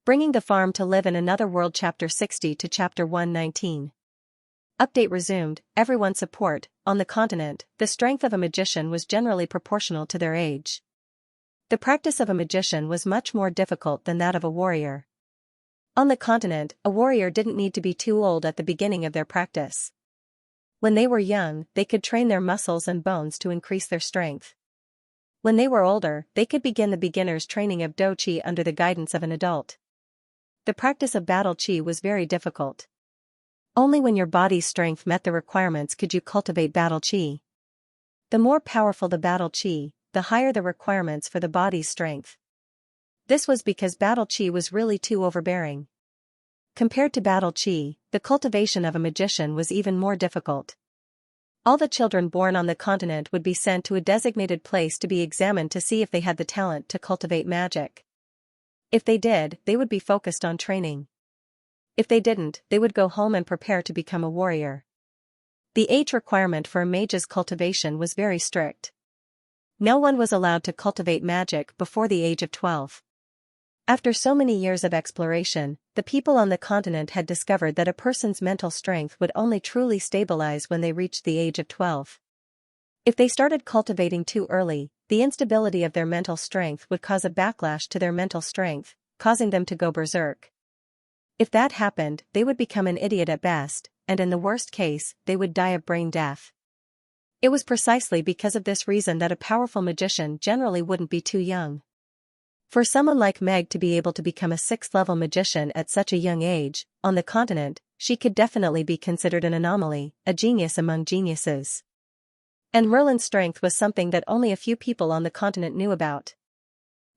Bringing the farm to live in another world. Chapter 60 to Chapter 119. Update resumed. Everyone's support. On the continent, the strength of a magician was generally proportional to their age. The practice of a magician was much more difficult than that of a warrior. On the continent, a warrior didn't need to be too old at the beginning of their practice. When they were young, they could train their muscles and bones to increase their strength. When they were older, they could begin the beginner's training of Do Qi under the guidance of an adult. The practice of battle Qi was very difficult. Only when your body's strength met the requirements could you cultivate battle Qi. The more powerful the battle Qi, the higher the requirements for the body's strength. This was because battle Qi was really too overbearing. Compared to battle Qi, the cultivation of a magician was even more difficult. All the children born on the continent would be sent to a designated place to be examined to see if they had the talent to cultivate magic. If they did, they would be focused on training. If they didn't, they would go home and prepare to become a warrior. The age requirement for a mage's cultivation was very strict. No one was allowed to cultivate magic before the age of 12. After so many years of exploration, the people on the continent had discovered that a person's mental strength would only truly stabilize when they reached the age of 12. If they started cultivating too early, the instability of their mental strength would cause a backlash to their mental strength, causing them to go berserk. If that happened, they would become an idiot at best, and in the worst case, they would die of brain death. It was precisely because of this reason that a powerful magician generally wouldn't be too young. For someone like Meg to be able to become a 6th-level magician at such a young age, on the continent, she could definitely be considered an anomaly, a genius among geniuses. And Merlin's strength was something that only a few people on the continent knew about.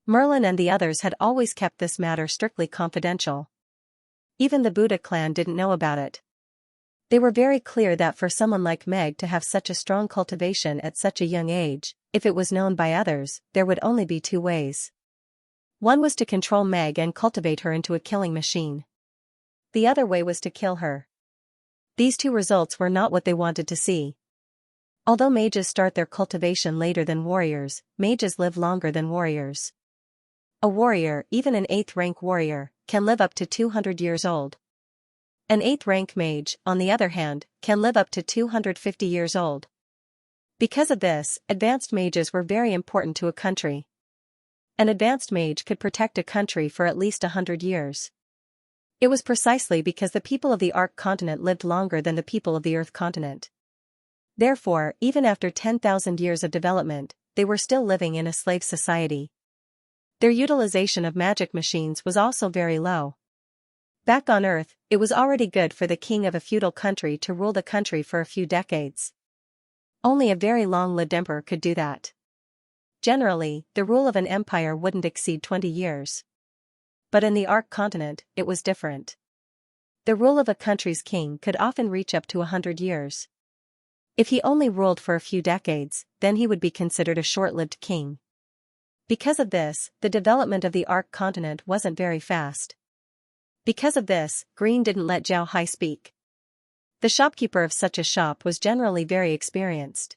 Merlin and the others had always kept this matter strictly confidential. Even the Buddha clan didn't know about it. They were very clear that for someone like Meg to have such a strong cultivation at such a young age, if it was known by others, there would only be two ways. One was to control Meg and cultivate her into a killing machine. The other way was to kill her. These two results were not what they wanted to see. Although mages start their cultivation later than warriors, mages live longer than warriors. A warrior, even an 8th-rank warrior, can live up to 200 years old. An 8th-rank mage, on the other hand, can live up to 250 years old. Because of this, advanced mages were very important to a country. An advanced mage could protect a country for at least 100 years. It was precisely because the people of the Ark continent lived longer than the people of the Earth continent. Therefore, even after 10,000 years of development, they were still living in a slave society. Their utilization of magic machines was also very low. Back on Earth, it was already good for the king of a feudal country to rule the country for a few decades. Only a very long-lived emperor could do that. Generally, the rule of an empire wouldn't exceed 20 years. But in the Ark continent, it was different. The rule of a country's king could often reach up to 100 years. If he only ruled for a few decades, then he would be considered a short-lived king. Because of this, the development of the Ark continent wasn't very fast. Because of this, Green didn't let Zhao Hai speak. The shopkeeper of such a shop was generally very experienced.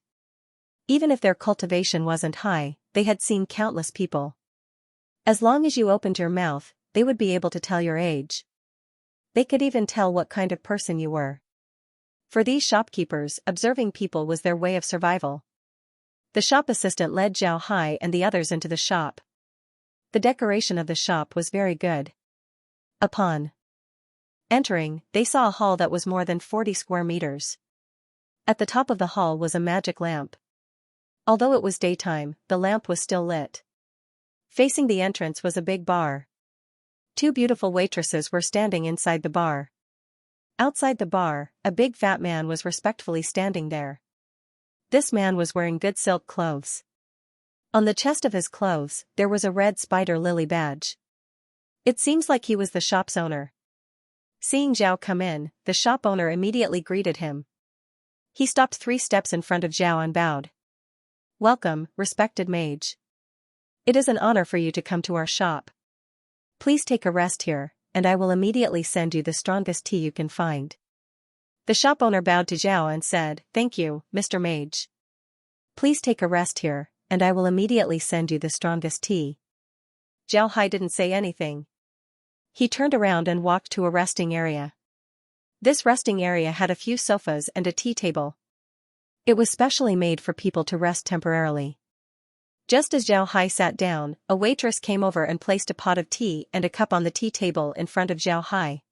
Even if their cultivation wasn't high, they had seen countless people. As long as you opened your mouth, they would be able to tell your age. They could even tell what kind of person you were. For these shopkeepers, observing people was their way of survival. The shop assistant led Zhao Hai and the others into the shop. The decoration of the shop was very good. Upon entering, they saw a hall that was more than 40 square meters. At the top of the hall was a magic lamp. Although it was daytime, the lamp was still lit. Facing the entrance was a big bar. Two beautiful waitresses were standing inside the bar. Outside the bar, a big fat man was respectfully standing there. This man was wearing good silk clothes. On the chest of his clothes, there was a red spider lily badge. It seems like he was the shop's owner. Seeing Zhao come in, the shop owner immediately greeted him. He stopped 3 steps in front of Zhao and bowed. "Welcome, respected mage. It is an honor for you to come to our shop. Please take a rest here, and I will immediately send you the strongest tea you can find." The shop owner bowed to Zhao and said, "Thank you, Mr. Mage. Please take a rest here, and I will immediately send you the strongest tea." Zhao Hai didn't say anything. He turned around and walked to a resting area. This resting area had a few sofas and a tea table. It was specially made for people to rest temporarily. Just as Xiao Hai sat down, a waitress came over and placed a pot of tea and a cup on the tea table in front of Xiao Hai.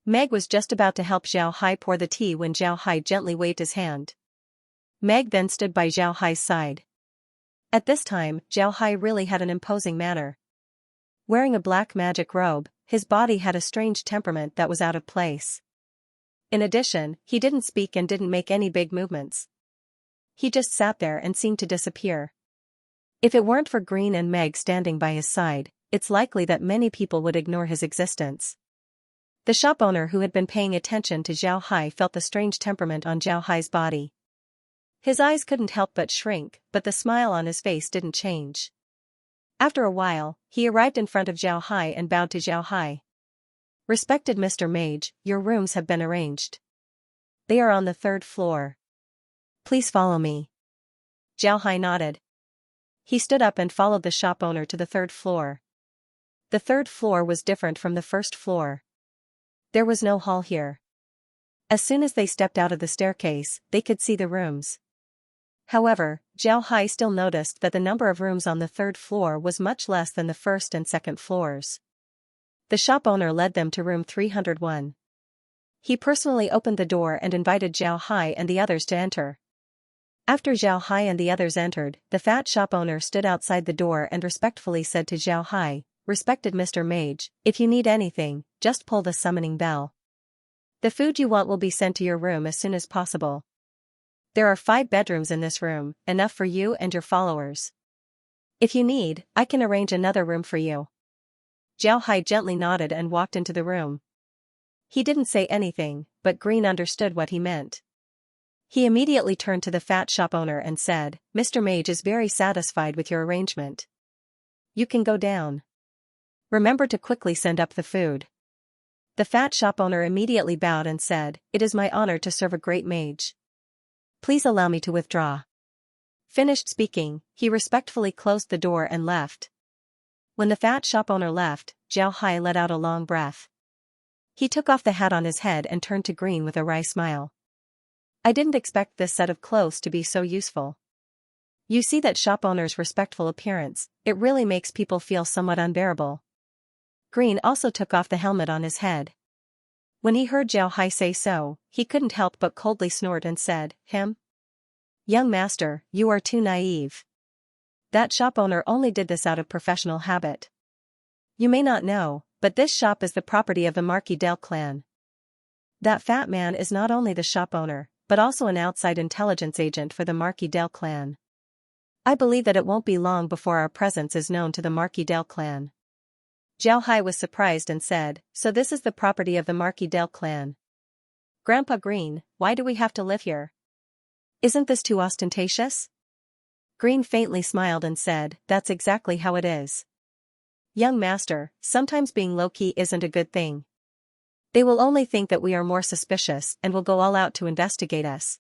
Meg was just about to help Xiao Hai pour the tea when Xiao Hai gently waved his hand. Meg then stood by Xiao Hai's side. At this time, Xiao Hai really had an imposing manner. Wearing a black magic robe, his body had a strange temperament that was out of place. In addition, he didn't speak and didn't make any big movements. He just sat there and seemed to disappear. If it weren't for Green and Meg standing by his side, it's likely that many people would ignore his existence. The shop owner who had been paying attention to Xiao Hai felt the strange temperament on Xiao Hai's body. His eyes couldn't help but shrink, but the smile on his face didn't change. After a while, he arrived in front of Xiao Hai and bowed to Xiao Hai. "Respected Mr. Mage, your rooms have been arranged. They are on the 3rd floor. Please follow me." Xiao Hai nodded. He stood up and followed the shop owner to the 3rd floor. The 3rd floor was different from the 1st floor. There was no hall here. As soon as they stepped out of the staircase, they could see the rooms. However, Xiao Hai still noticed that the number of rooms on the 3rd floor was much less than the 1st and 2nd floors. The shop owner led them to room 301. He personally opened the door and invited Xiao Hai and the others to enter. After Xiao Hai and the others entered, the fat shop owner stood outside the door and respectfully said to Xiao Hai, "Respected Mr. Mage, if you need anything, just pull the summoning bell. The food you want will be sent to your room as soon as possible. There are 5 bedrooms in this room, enough for you and your followers. If you need, I can arrange another room for you." Xiao Hai gently nodded and walked into the room. He didn't say anything, but Green understood what he meant. He immediately turned to the fat shop owner and said, "Mr. Mage is very satisfied with your arrangement. You can go down. Remember to quickly send up the food." The fat shop owner immediately bowed and said, "It is my honor to serve a great mage. Please allow me to withdraw." Finished speaking, he respectfully closed the door and left. When the fat shop owner left, Xiao Hai let out a long breath. He took off the hat on his head and turned to Green with a wry smile. "I didn't expect this set of clothes to be so useful. You see that shop owner's respectful appearance, it really makes people feel somewhat unbearable." Green also took off the helmet on his head. When he heard Xiao Hai say so, he couldn't help but coldly snort and said, "Him? Young master, you are too naive. That shop owner only did this out of professional habit. You may not know, but this shop is the property of the Marquis del clan. That fat man is not only the shop owner, but also an outside intelligence agent for the Marquis del clan. I believe that it won't be long before our presence is known to the Marquis del clan." Xiao Hai was surprised and said, "So this is the property of the Marquis del clan. Grandpa Green, why do we have to live here? Isn't this too ostentatious?" Green faintly smiled and said, "That's exactly how it is. Young master, sometimes being low-key isn't a good thing. They will only think that we are more suspicious and will go all out to investigate us.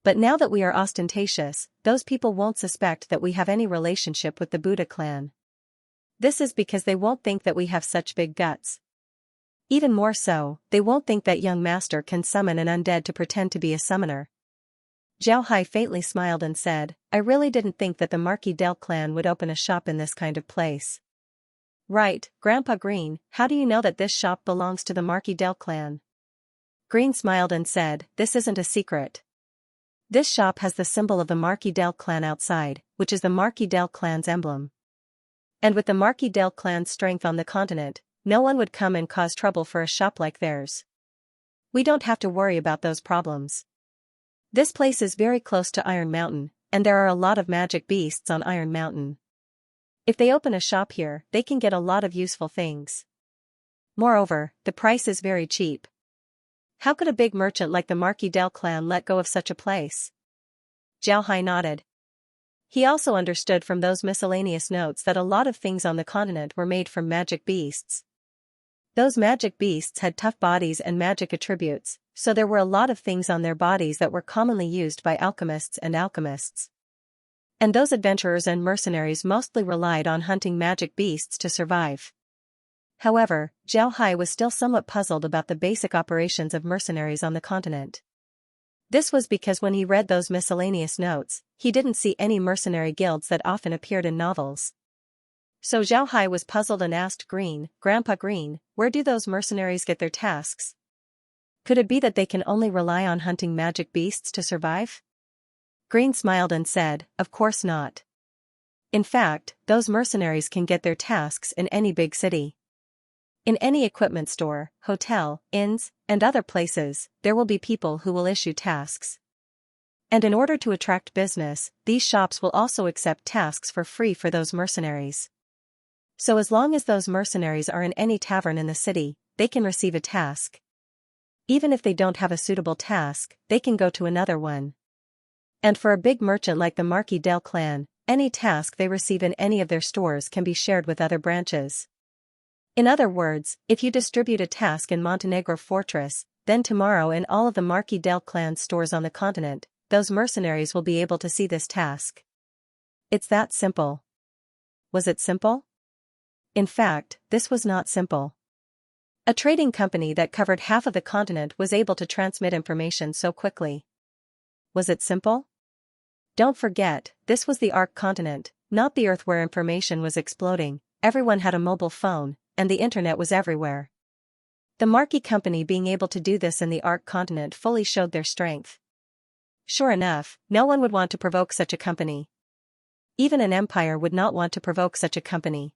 But now that we are ostentatious, those people won't suspect that we have any relationship with the Buddha clan. This is because they won't think that we have such big guts. Even more so, they won't think that young master can summon an undead to pretend to be a summoner." Xiao Hai faintly smiled and said, "I really didn't think that the Marquis del clan would open a shop in this kind of place." "Right, Grandpa Green, how do you know that this shop belongs to the Marquis del clan?" Green smiled and said, "This isn't a secret. This shop has the symbol of the Marquis del clan outside, which is the Marquis del clan's emblem. And with the Marquis del clan's strength on the continent, no one would come and cause trouble for a shop like theirs. We don't have to worry about those problems. This place is very close to Iron Mountain, and there are a lot of magic beasts on Iron Mountain. If they open a shop here, they can get a lot of useful things. Moreover, the price is very cheap. How could a big merchant like the Marquis del clan let go of such a place?" Xiao Hai nodded. He also understood from those miscellaneous notes that a lot of things on the continent were made from magic beasts. Those magic beasts had tough bodies and magic attributes, so there were a lot of things on their bodies that were commonly used by alchemists and alchemists. And those adventurers and mercenaries mostly relied on hunting magic beasts to survive. However, Zhao Hai was still somewhat puzzled about the basic operations of mercenaries on the continent. This was because when he read those miscellaneous notes, he didn't see any mercenary guilds that often appeared in novels. So Zhao Hai was puzzled and asked Grandpa Green, where do those mercenaries get their tasks? Could it be that they can only rely on hunting magic beasts to survive? Green smiled and said, of course not. In fact, those mercenaries can get their tasks in any big city. In any equipment store, hotel, inns, and other places, there will be people who will issue tasks. And in order to attract business, these shops will also accept tasks for free for those mercenaries. So as long as those mercenaries are in any tavern in the city, they can receive a task. Even if they don't have a suitable task, they can go to another one. And for a big merchant like the Marquis del Clan, any task they receive in any of their stores can be shared with other branches. In other words, if you distribute a task in Montenegro Fortress, then tomorrow in all of the Marquis del Clan stores on the continent, those mercenaries will be able to see this task. It's that simple. Was it simple? In fact, this was not simple. A trading company that covered half of the continent was able to transmit information so quickly. Was it simple? Don't forget, this was the Ark continent, not the Earth where information was exploding. Everyone had a mobile phone, and the internet was everywhere. The Marquis company being able to do this in the Ark continent fully showed their strength. Sure enough, no one would want to provoke such a company. Even an empire would not want to provoke such a company.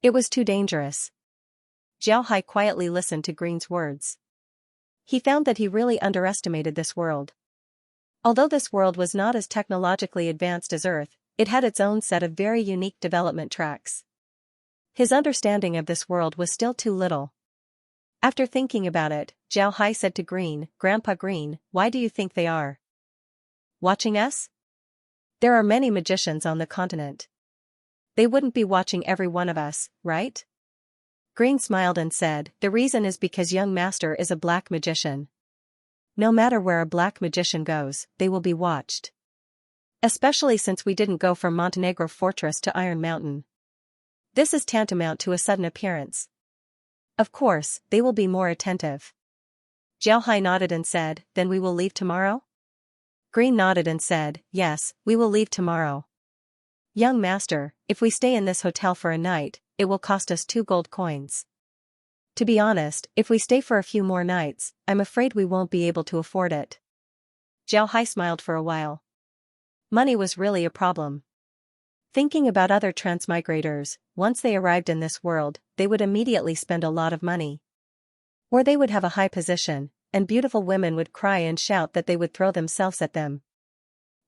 It was too dangerous. Zhao Hai quietly listened to Green's words. He found that he really underestimated this world. Although this world was not as technologically advanced as Earth, it had its own set of very unique development tracks. His understanding of this world was still too little. After thinking about it, Zhao Hai said to Grandpa Green, why do you think they are watching us? There are many magicians on the continent. They wouldn't be watching every one of us, right? Green smiled and said, the reason is because young master is a black magician. No matter where a black magician goes, they will be watched. Especially since we didn't go from Montenegro Fortress to Iron Mountain. This is tantamount to a sudden appearance. Of course, they will be more attentive. Zhao Hai nodded and said, then we will leave tomorrow? Green nodded and said, yes, we will leave tomorrow. Young master, if we stay in this hotel for a night, it will cost us 2 gold coins. To be honest, if we stay for a few more nights, I'm afraid we won't be able to afford it. Zhao Hai smiled for a while. Money was really a problem. Thinking about other transmigrators, once they arrived in this world, they would immediately spend a lot of money. Or they would have a high position, and beautiful women would cry and shout that they would throw themselves at them.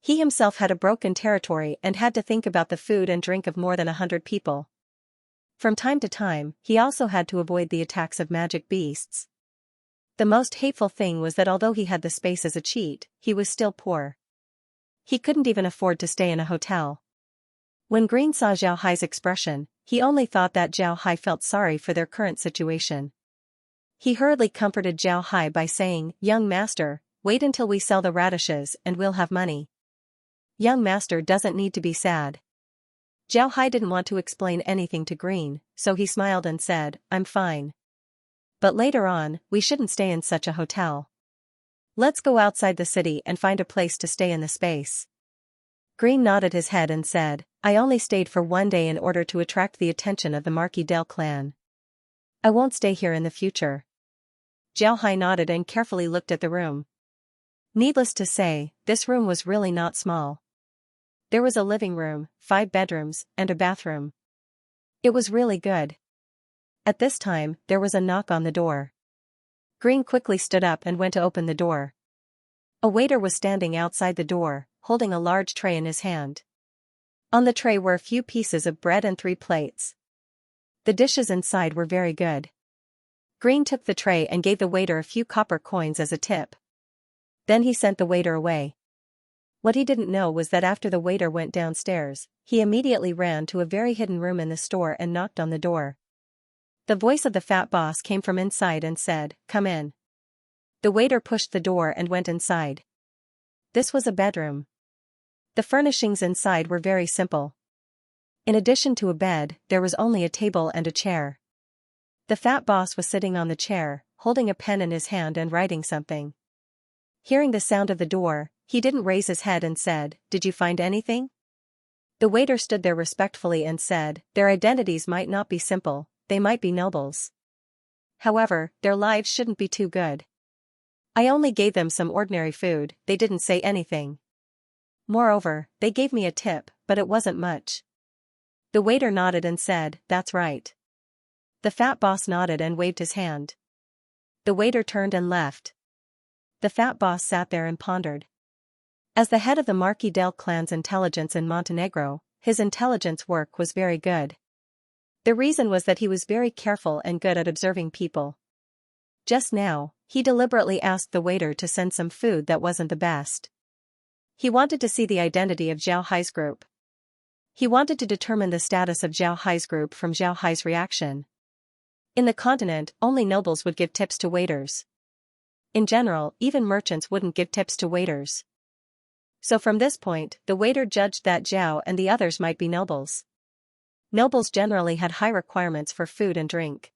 He himself had a broken territory and had to think about the food and drink of more than 100 people. From time to time, he also had to avoid the attacks of magic beasts. The most hateful thing was that although he had the space as a cheat, he was still poor. He couldn't even afford to stay in a hotel. When Green saw Zhao Hai's expression, he only thought that Zhao Hai felt sorry for their current situation. He hurriedly comforted Zhao Hai by saying, young master, wait until we sell the radishes and we'll have money. Young master doesn't need to be sad. Zhao Hai didn't want to explain anything to Green, so he smiled and said, I'm fine. But later on, we shouldn't stay in such a hotel. Let's go outside the city and find a place to stay in the space. Green nodded his head and said, I only stayed for 1 day in order to attract the attention of the Marquis del Clan. I won't stay here in the future. Zhao Hai nodded and carefully looked at the room. Needless to say, this room was really not small. There was a living room, 5 bedrooms, and a bathroom. It was really good. At this time, there was a knock on the door. Green quickly stood up and went to open the door. A waiter was standing outside the door, holding a large tray in his hand. On the tray were a few pieces of bread and 3 plates. The dishes inside were very good. Green took the tray and gave the waiter a few copper coins as a tip. Then he sent the waiter away. What he didn't know was that after the waiter went downstairs, he immediately ran to a very hidden room in the store and knocked on the door. The voice of the fat boss came from inside and said, come in. The waiter pushed the door and went inside. This was a bedroom. The furnishings inside were very simple. In addition to a bed, there was only a table and a chair. The fat boss was sitting on the chair, holding a pen in his hand and writing something. Hearing the sound of the door, he didn't raise his head and said, "Did you find anything?" The waiter stood there respectfully and said, "Their identities might not be simple, they might be nobles. However, their lives shouldn't be too good. I only gave them some ordinary food, they didn't say anything. Moreover, they gave me a tip, but it wasn't much." The waiter nodded and said, "That's right." The fat boss nodded and waved his hand. The waiter turned and left. The fat boss sat there and pondered. As the head of the Marquis del clan's intelligence in Montenegro, his intelligence work was very good. The reason was that he was very careful and good at observing people. Just now, he deliberately asked the waiter to send some food that wasn't the best. He wanted to see the identity of Zhao Hai's group. He wanted to determine the status of Zhao Hai's group from Zhao Hai's reaction. In the continent, only nobles would give tips to waiters. In general, even merchants wouldn't give tips to waiters. So from this point, the waiter judged that Zhao and the others might be nobles. Nobles generally had high requirements for food and drink.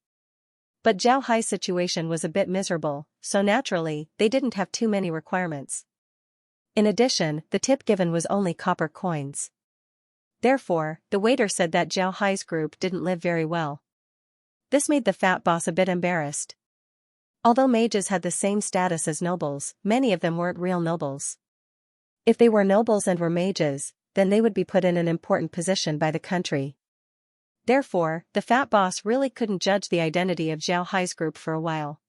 But Zhao Hai's situation was a bit miserable, so naturally, they didn't have too many requirements. In addition, the tip given was only copper coins. Therefore, the waiter said that Zhao Hai's group didn't live very well. This made the fat boss a bit embarrassed. Although mages had the same status as nobles, many of them weren't real nobles. If they were nobles and were mages, then they would be put in an important position by the country. Therefore, the fat boss really couldn't judge the identity of Zhao Hai's group for a while.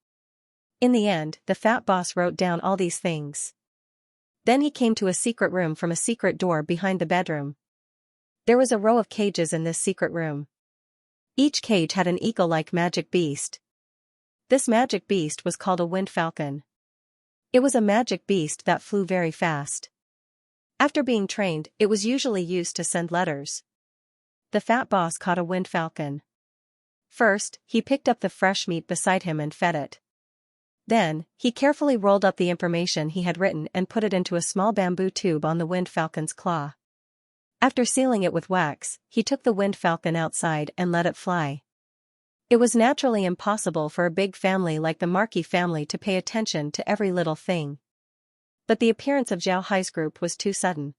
In the end, the fat boss wrote down all these things. Then he came to a secret room from a secret door behind the bedroom. There was a row of cages in this secret room. Each cage had an eagle-like magic beast. This magic beast was called a wind falcon. It was a magic beast that flew very fast. After being trained, it was usually used to send letters. The fat boss caught a wind falcon. First, he picked up the fresh meat beside him and fed it. Then, he carefully rolled up the information he had written and put it into a small bamboo tube on the wind falcon's claw. After sealing it with wax, he took the wind falcon outside and let it fly. It was naturally impossible for a big family like the Marquis family to pay attention to every little thing. But the appearance of Zhao Hai's group was too sudden.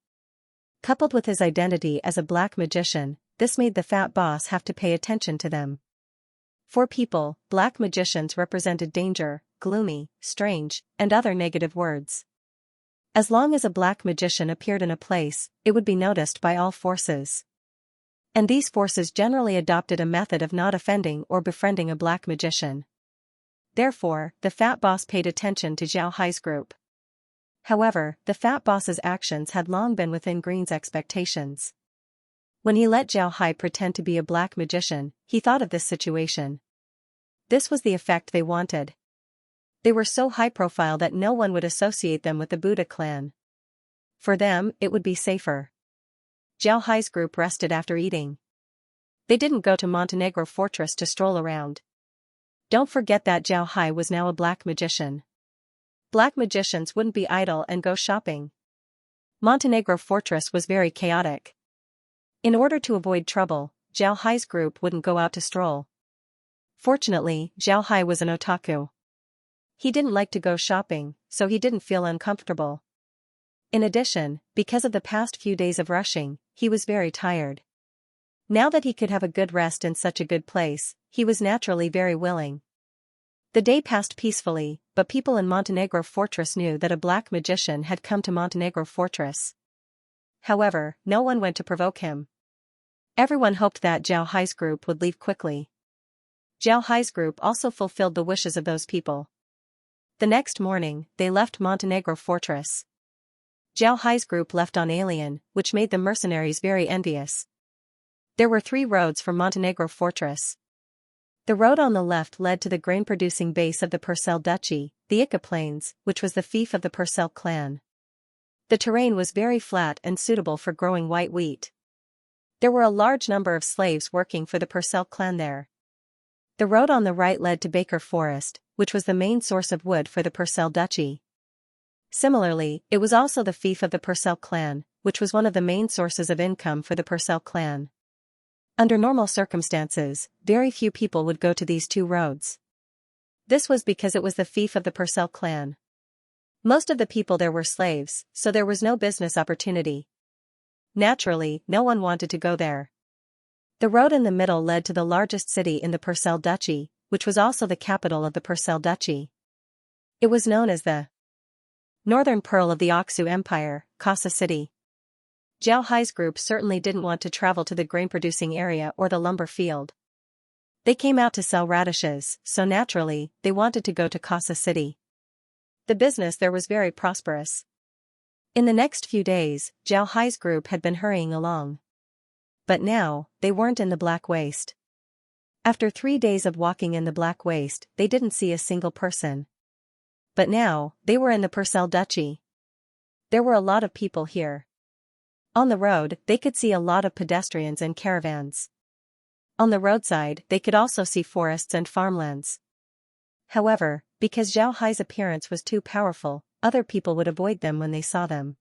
Coupled with his identity as a black magician, this made the fat boss have to pay attention to them. For people, black magicians represented danger, gloomy, strange, and other negative words. As long as a black magician appeared in a place, it would be noticed by all forces. And these forces generally adopted a method of not offending or befriending a black magician. Therefore, the fat boss paid attention to Zhao Hai's group. However, the fat boss's actions had long been within Green's expectations. When he let Zhao Hai pretend to be a black magician, he thought of this situation. This was the effect they wanted. They were so high profile that no one would associate them with the Buddha clan. For them, it would be safer. Zhao Hai's group rested after eating. They didn't go to Montenegro Fortress to stroll around. Don't forget that Zhao Hai was now a black magician. Black magicians wouldn't be idle and go shopping. Montenegro Fortress was very chaotic. In order to avoid trouble, Zhao Hai's group wouldn't go out to stroll. Fortunately, Zhao Hai was an otaku. He didn't like to go shopping, so he didn't feel uncomfortable. In addition, because of the past few days of rushing, he was very tired. Now that he could have a good rest in such a good place, he was naturally very willing. The day passed peacefully, but people in Montenegro Fortress knew that a black magician had come to Montenegro Fortress. However, no one went to provoke him. Everyone hoped that Zhao Hai's group would leave quickly. Zhao Hai's group also fulfilled the wishes of those people. The next morning, they left Montenegro Fortress. Zhao Hai's group left on alien, which made the mercenaries very envious. There were 3 roads from Montenegro Fortress. The road on the left led to the grain-producing base of the Purcell Duchy, the Ica Plains, which was the fief of the Purcell clan. The terrain was very flat and suitable for growing white wheat. There were a large number of slaves working for the Purcell clan there. The road on the right led to Baker Forest, which was the main source of wood for the Purcell Duchy. Similarly, it was also the fief of the Purcell clan, which was one of the main sources of income for the Purcell clan. Under normal circumstances, very few people would go to these two roads. This was because it was the fief of the Purcell clan. Most of the people there were slaves, so there was no business opportunity. Naturally, no one wanted to go there. The road in the middle led to the largest city in the Purcell Duchy, which was also the capital of the Purcell Duchy. It was known as the Northern Pearl of the Oxu Empire, Kasa City. Zhao Hai's group certainly didn't want to travel to the grain-producing area or the lumber field. They came out to sell radishes, so naturally, they wanted to go to Kasa City. The business there was very prosperous. In the next few days, Zhao Hai's group had been hurrying along. But now, they weren't in the Black Waste. After 3 days of walking in the Black Waste, they didn't see a single person. But now, they were in the Purcell Duchy. There were a lot of people here. On the road, they could see a lot of pedestrians and caravans. On the roadside, they could also see forests and farmlands. However, because Zhao Hai's appearance was too powerful, other people would avoid them when they saw them.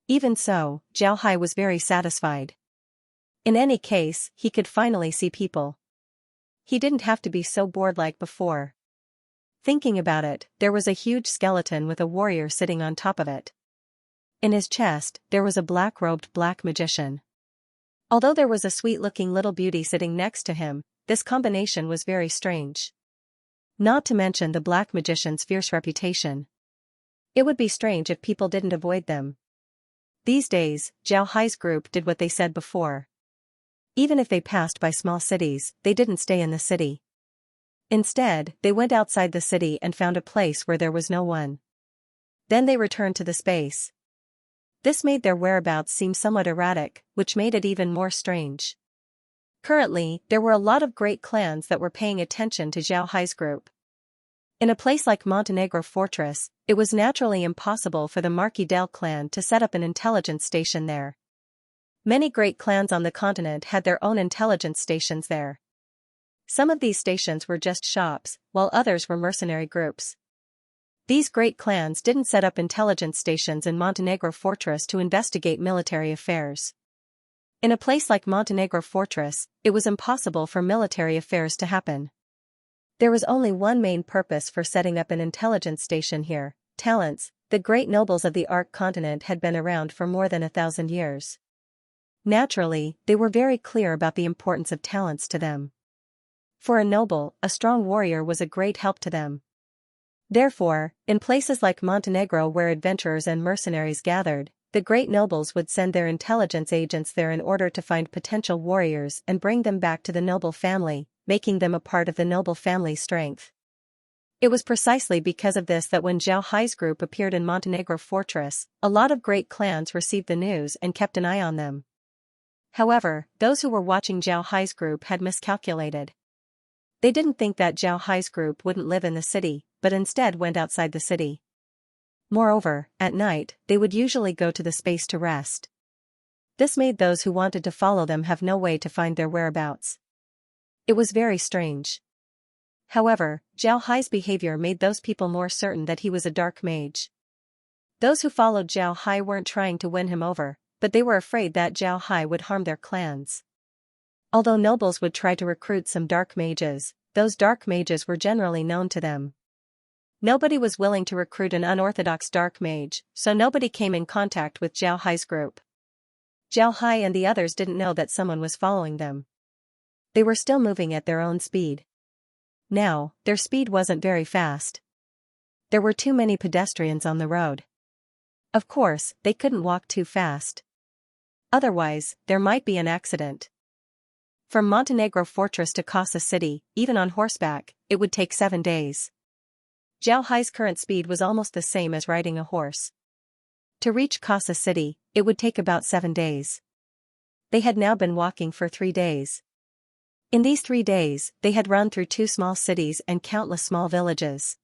Even so, Zhao Hai was very satisfied. In any case, he could finally see people. He didn't have to be so bored like before. Thinking about it, there was a huge skeleton with a warrior sitting on top of it. In his chest, there was a black-robed black magician. Although there was a sweet-looking little beauty sitting next to him, this combination was very strange. Not to mention the black magician's fierce reputation. It would be strange if people didn't avoid them. These days, Zhao Hai's group did what they said before. Even if they passed by small cities, they didn't stay in the city. Instead, they went outside the city and found a place where there was no one. Then they returned to the space. This made their whereabouts seem somewhat erratic, which made it even more strange. Currently, there were a lot of great clans that were paying attention to Zhao Hai's group. In a place like Montenegro Fortress, it was naturally impossible for the Marquis del clan to set up an intelligence station there. Many great clans on the continent had their own intelligence stations there. Some of these stations were just shops, while others were mercenary groups. These great clans didn't set up intelligence stations in Montenegro Fortress to investigate military affairs. In a place like Montenegro Fortress, it was impossible for military affairs to happen. There was only one main purpose for setting up an intelligence station here: talents. The great nobles of the Ark continent had been around for more than 1,000 years. Naturally, they were very clear about the importance of talents to them. For a noble, a strong warrior was a great help to them. Therefore, in places like Montenegro where adventurers and mercenaries gathered, the great nobles would send their intelligence agents there in order to find potential warriors and bring them back to the noble family, making them a part of the noble family's strength. It was precisely because of this that when Zhao Hai's group appeared in Montenegro Fortress, a lot of great clans received the news and kept an eye on them. However, those who were watching Zhao Hai's group had miscalculated. They didn't think that Zhao Hai's group wouldn't live in the city, but instead went outside the city. Moreover, at night, they would usually go to the space to rest. This made those who wanted to follow them have no way to find their whereabouts. It was very strange. However, Zhao Hai's behavior made those people more certain that he was a dark mage. Those who followed Zhao Hai weren't trying to win him over, but they were afraid that Zhao Hai would harm their clans. Although nobles would try to recruit some dark mages, those dark mages were generally known to them. Nobody was willing to recruit an unorthodox dark mage, so nobody came in contact with Zhao Hai's group. Zhao Hai and the others didn't know that someone was following them. They were still moving at their own speed. Now, their speed wasn't very fast. There were too many pedestrians on the road. Of course, they couldn't walk too fast. Otherwise, there might be an accident. From Montenegro Fortress to Kasa City, even on horseback, it would take 7 days. Zhao Hai's current speed was almost the same as riding a horse. To reach Kasa City, it would take about 7 days. They had now been walking for 3 days. In these 3 days, they had run through 2 small cities and countless small villages.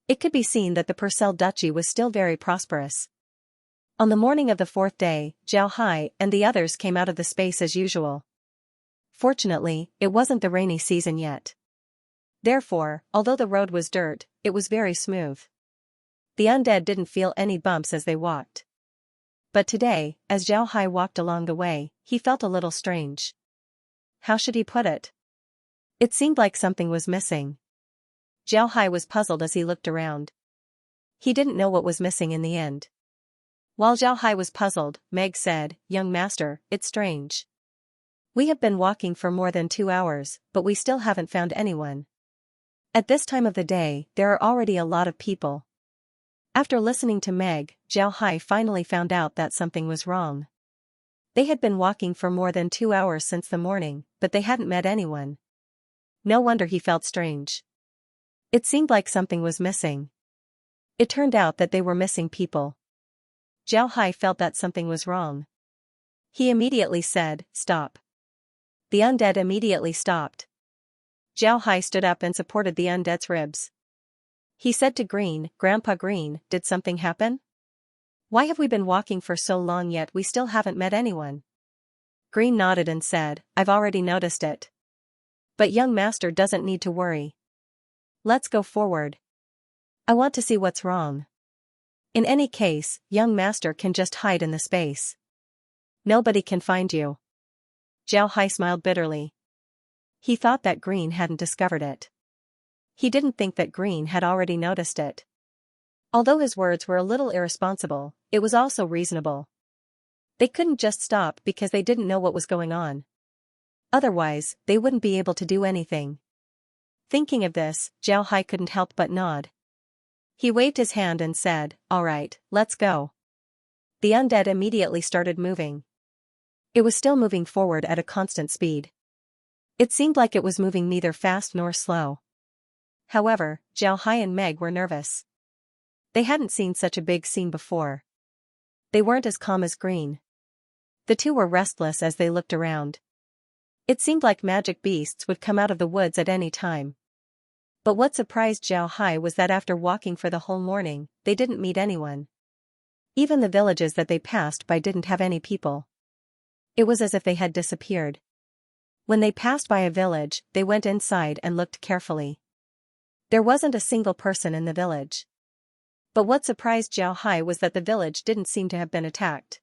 It could be seen that the Purcell Duchy was still very prosperous. On the morning of the 4th day, Zhao Hai and the others came out of the space as usual. Fortunately, it wasn't the rainy season yet. Therefore, although the road was dirt, it was very smooth. The undead didn't feel any bumps as they walked. But today, as Zhao Hai walked along the way, he felt a little strange. how should he put it? It seemed like something was missing. Zhao Hai was puzzled as he looked around. He didn't know what was missing in the end. While Zhao Hai was puzzled, Meg said, "Young master, it's strange. We have been walking for more than 2 hours, but we still haven't found anyone. At this time of the day, there are already a lot of people." After listening to Meg, Zhao Hai finally found out that something was wrong. They had been walking for more than 2 hours since the morning, but they hadn't met anyone. No wonder he felt strange. It seemed like something was missing. It turned out that they were missing people. Zhao Hai felt that something was wrong. He immediately said, "Stop." The undead immediately stopped. Zhao Hai stood up and supported the undead's ribs. He said to Green, "Grandpa Green, did something happen? Why have we been walking for so long yet we still haven't met anyone?" Green nodded and said, "I've already noticed it. But young master doesn't need to worry. Let's go forward. I want to see what's wrong. In any case, young master can just hide in the space. Nobody can find you." Zhao Hai smiled bitterly. He thought that Green hadn't discovered it. He didn't think that Green had already noticed it. Although his words were a little irresponsible, it was also reasonable. They couldn't just stop because they didn't know what was going on. Otherwise, they wouldn't be able to do anything. Thinking of this, Zhao Hai couldn't help but nod. He waved his hand and said, "All right, let's go." The undead immediately started moving. It was still moving forward at a constant speed. It seemed like it was moving neither fast nor slow. However, Zhao Hai and Meg were nervous. They hadn't seen such a big scene before. They weren't as calm as Green. The two were restless as they looked around. It seemed like magic beasts would come out of the woods at any time. But what surprised Zhao Hai was that after walking for the whole morning, they didn't meet anyone. Even the villages that they passed by didn't have any people. It was as if they had disappeared. When they passed by a village, they went inside and looked carefully. There wasn't a single person in the village. But what surprised Zhao Hai was that the village didn't seem to have been attacked.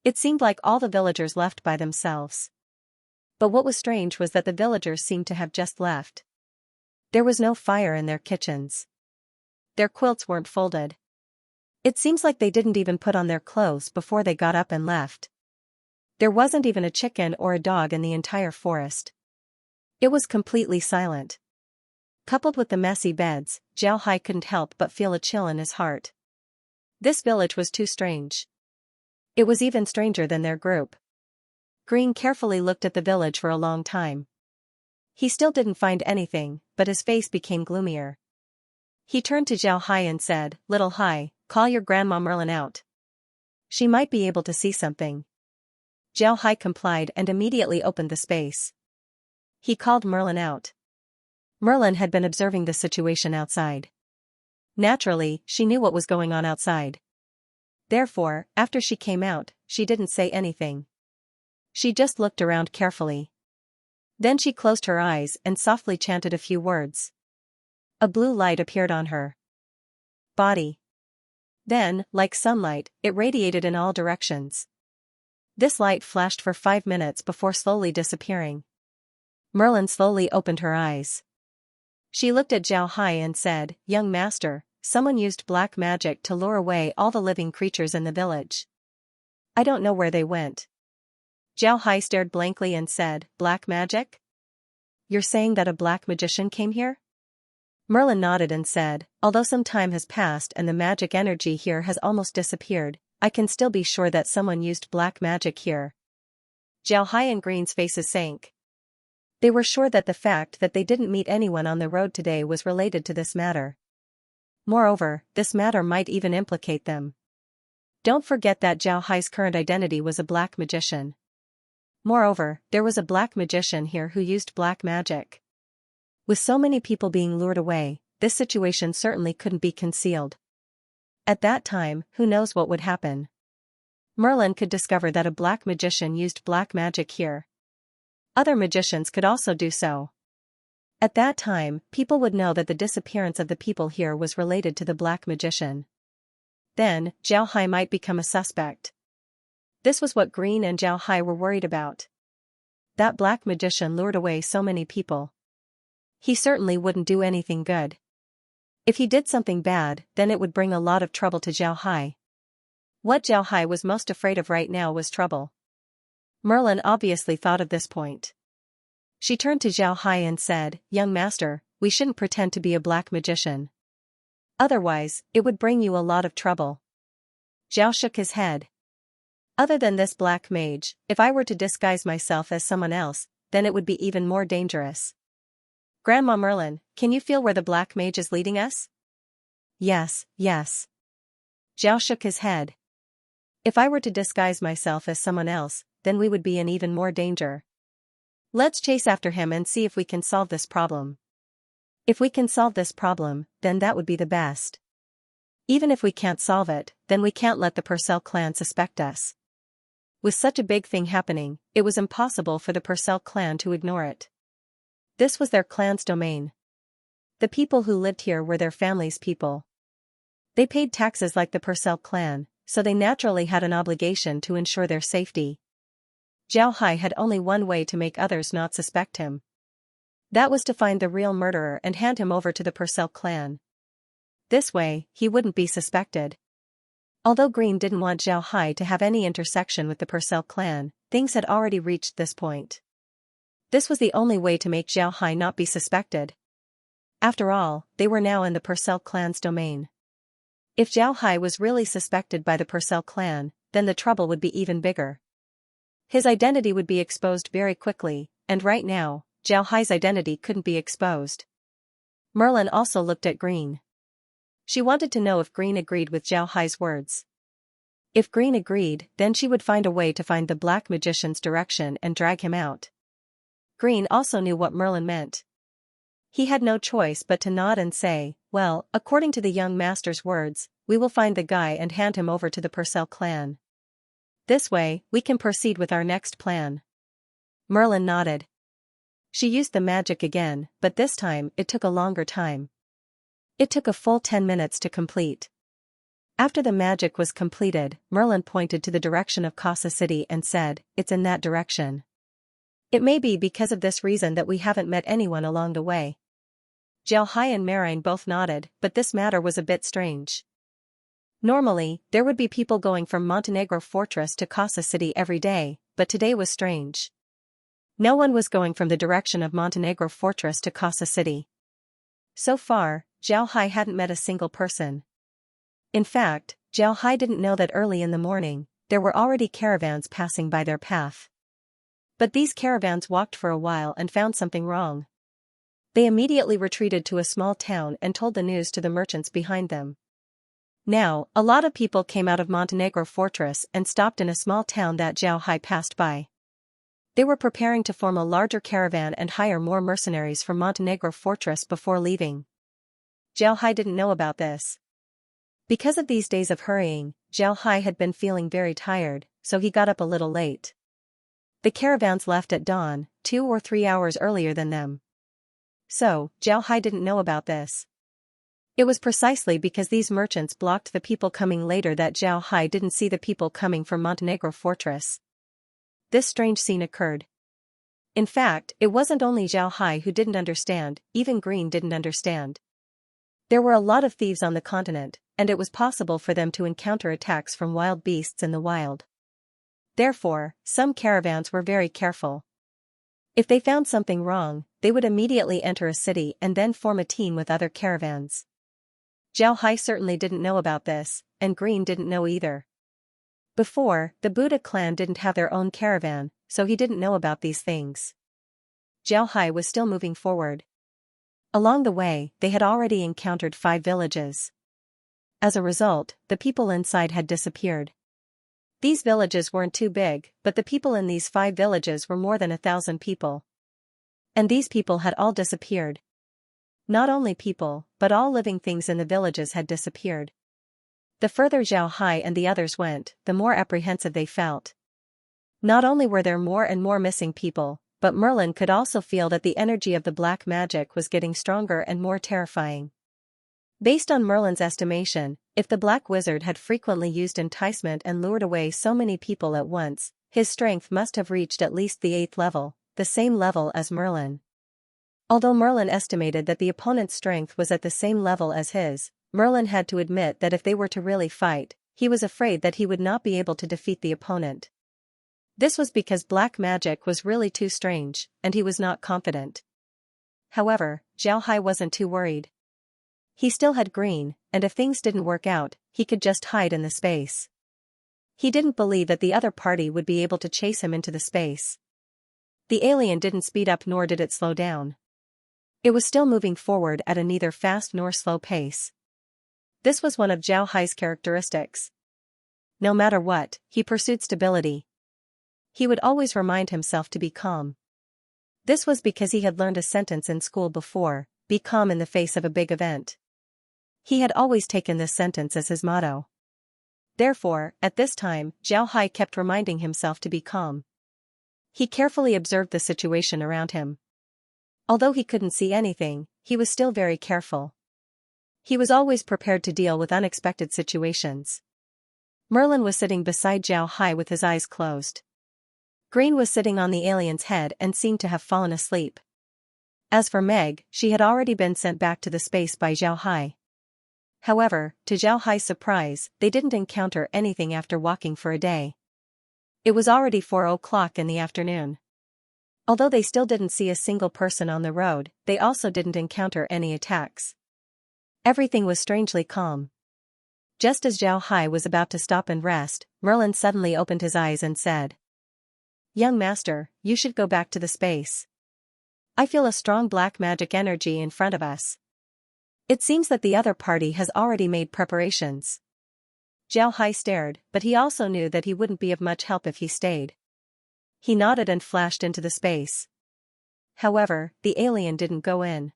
It seemed like all the villagers left by themselves. But what was strange was that the villagers seemed to have just left. There was no fire in their kitchens. Their quilts weren't folded. It seems like they didn't even put on their clothes before they got up and left. There wasn't even a chicken or a dog in the entire forest. It was completely silent. Coupled with the messy beds, Zhao Hai couldn't help but feel a chill in his heart. This village was too strange. It was even stranger than their group. Green carefully looked at the village for a long time. He still didn't find anything, but his face became gloomier. He turned to Zhao Hai and said, "Little Hai, call your grandma Merlin out. She might be able to see something." Zhao Hai complied and immediately opened the space. He called Merlin out. Merlin had been observing the situation outside. Naturally, she knew what was going on outside. Therefore, after she came out, she didn't say anything. She just looked around carefully. Then she closed her eyes and softly chanted a few words. A blue light appeared on her body. Then, like sunlight, it radiated in all directions. This light flashed for 5 minutes before slowly disappearing. Merlin slowly opened her eyes. She looked at Zhao Hai and said, "Young master, someone used black magic to lure away all the living creatures in the village. I don't know where they went." Zhao Hai stared blankly and said, "Black magic? You're saying that a black magician came here?" Merlin nodded and said, "Although some time has passed and the magic energy here has almost disappeared, I can still be sure that someone used black magic here." Zhao Hai and Green's faces sank. They were sure that the fact that they didn't meet anyone on the road today was related to this matter. Moreover, this matter might even implicate them. Don't forget that Zhao Hai's current identity was a black magician. Moreover, there was a black magician here who used black magic. With so many people being lured away, this situation certainly couldn't be concealed. At that time, who knows what would happen? Merlin could discover that a black magician used black magic here. Other magicians could also do so. At that time, people would know that the disappearance of the people here was related to the black magician. Then, Zhao Hai might become a suspect. This was what Green and Zhao Hai were worried about. that black magician lured away so many people. He certainly wouldn't do anything good. If he did something bad, then it would bring a lot of trouble to Xiaohai. What Xiaohai was most afraid of right now was trouble. Merlin obviously thought of this point. She turned to Xiaohai and said, "Young master, we shouldn't pretend to be a black magician. Otherwise, it would bring you a lot of trouble." Xiao shook his head. "Other than this black mage, if I were to disguise myself as someone else, then it would be even more dangerous." "Grandma Merlin, can you feel where the black mage is leading us?" "Yes, yes." Xiao shook his head. "If I were to disguise myself as someone else, then we would be in even more danger. Let's chase after him and see if we can solve this problem. If we can solve this problem, then that would be the best. Even if we can't solve it, then we can't let the Purcell clan suspect us." With such a big thing happening, it was impossible for the Purcell clan to ignore it. This was their clan's domain. The people who lived here were their family's people. They paid taxes like the Purcell clan, so they naturally had an obligation to ensure their safety. Xiaohai had only one way to make others not suspect him. That was to find the real murderer and hand him over to the Purcell clan. This way, he wouldn't be suspected. Although Green didn't want Xiaohai to have any intersection with the Purcell clan, things had already reached this point. This was the only way to make Xiaohai not be suspected. After all, they were now in the Purcell clan's domain. If Xiaohai was really suspected by the Purcell clan, then the trouble would be even bigger. His identity would be exposed very quickly, and right now, Xiaohai's identity couldn't be exposed. Merlin also looked at Green. She wanted to know if Green agreed with Xiaohai's words. If Green agreed, then she would find a way to find the black magician's direction and drag him out. Green also knew what Merlin meant. He had no choice but to nod and say, "Well, according to the young master's words, we will find the guy and hand him over to the Purcell clan. This way, we can proceed with our next plan." Merlin nodded. She used the magic again, but this time it took a longer time. It took a full 10 minutes to complete. After the magic was completed, Merlin pointed to the direction of Casa City and said, "It's in that direction. It may be because of this reason that we haven't met anyone along the way." Xiaohai and Marine both nodded, but this matter was a bit strange. Normally, there would be people going from Montenegro Fortress to Casa City every day, but today was strange. No one was going from the direction of Montenegro Fortress to Casa City. So far, Xiaohai hadn't met a single person. In fact, Xiaohai didn't know that early in the morning, there were already caravans passing by their path. But these caravans walked for a while and found something wrong. They immediately retreated to a small town and told the news to the merchants behind them. Now, a lot of people came out of Montenegro Fortress and stopped in a small town that Xiaohai passed by. They were preparing to form a larger caravan and hire more mercenaries from Montenegro Fortress before leaving. Xiaohai didn't know about this. Because of these days of hurrying, Xiaohai had been feeling very tired, so he got up a little late. The caravans left at dawn, 2 or 3 hours earlier than them. So, Xiaohai didn't know about this. It was precisely because these merchants blocked the people coming later that Xiaohai didn't see the people coming from Montenegro Fortress. This strange scene occurred. In fact, it wasn't only Xiaohai who didn't understand, even Green didn't understand. There were a lot of thieves on the continent, and it was possible for them to encounter attacks from wild beasts in the wild. Therefore, some caravans were very careful. If they found something wrong, they would immediately enter a city and then form a team with other caravans. Xiaohai certainly didn't know about this, and Green didn't know either. Before, the Buddha clan didn't have their own caravan, so he didn't know about these things. Xiaohai was still moving forward. Along the way, they had already encountered 5 villages. As a result, the people inside had disappeared. These villages weren't too big, but the people in these 5 villages were more than 1,000 people. And these people had all disappeared. Not only people, but all living things in the villages had disappeared. The further Xiaohai and the others went, the more apprehensive they felt. Not only were there more and more missing people, but Merlin could also feel that the energy of the black magic was getting stronger and more terrifying. Based on Merlin's estimation, if the black wizard had frequently used enticement and lured away so many people at once, his strength must have reached at least the 8th level, the same level as Merlin. Although Merlin estimated that the opponent's strength was at the same level as his, Merlin had to admit that if they were to really fight, he was afraid that he would not be able to defeat the opponent. This was because black magic was really too strange, and he was not confident. However, Xiao Hai wasn't too worried. He still had green, and if things didn't work out, he could just hide in the space. He didn't believe that the other party would be able to chase him into the space. The alien didn't speed up nor did it slow down. It was still moving forward at a neither fast nor slow pace. This was one of Xiao Hai's characteristics. No matter what, he pursued stability. He would always remind himself to be calm. This was because he had learned a sentence in school before, be calm in the face of a big event. He had always taken this sentence as his motto. Therefore, at this time, Xiao Hai kept reminding himself to be calm. He carefully observed the situation around him. Although he couldn't see anything, he was still very careful. He was always prepared to deal with unexpected situations. Merlin was sitting beside Xiao Hai with his eyes closed. Green was sitting on the alien's head and seemed to have fallen asleep. As for Meg, she had already been sent back to the space by Xiao Hai. However, to Xiao Hai's surprise, they didn't encounter anything after walking for a day. It was already 4 o'clock in the afternoon. Although they still didn't see a single person on the road, they also didn't encounter any attacks. Everything was strangely calm. Just as Xiao Hai was about to stop and rest, Merlin suddenly opened his eyes and said, "Young master, you should go back to the space. I feel a strong black magic energy in front of us. It seems that the other party has already made preparations." Xiao Hai stared, but he also knew that he wouldn't be of much help if he stayed. He nodded and flashed into the space. However, the alien didn't go in.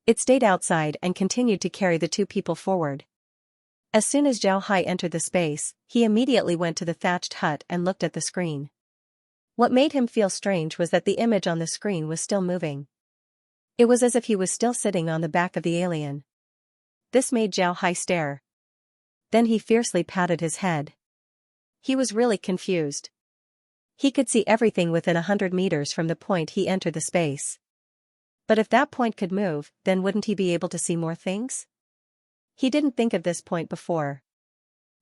It stayed outside and continued to carry the two people forward. As soon as Xiao Hai entered the space, he immediately went to the thatched hut and looked at the screen. What made him feel strange was that the image on the screen was still moving. It was as if he was still sitting on the back of the alien. This made Xiao Hai stare. Then he fiercely patted his head. He was really confused. He could see everything within 100 meters from the point he entered the space. But if that point could move, then wouldn't he be able to see more things? He didn't think of this point before.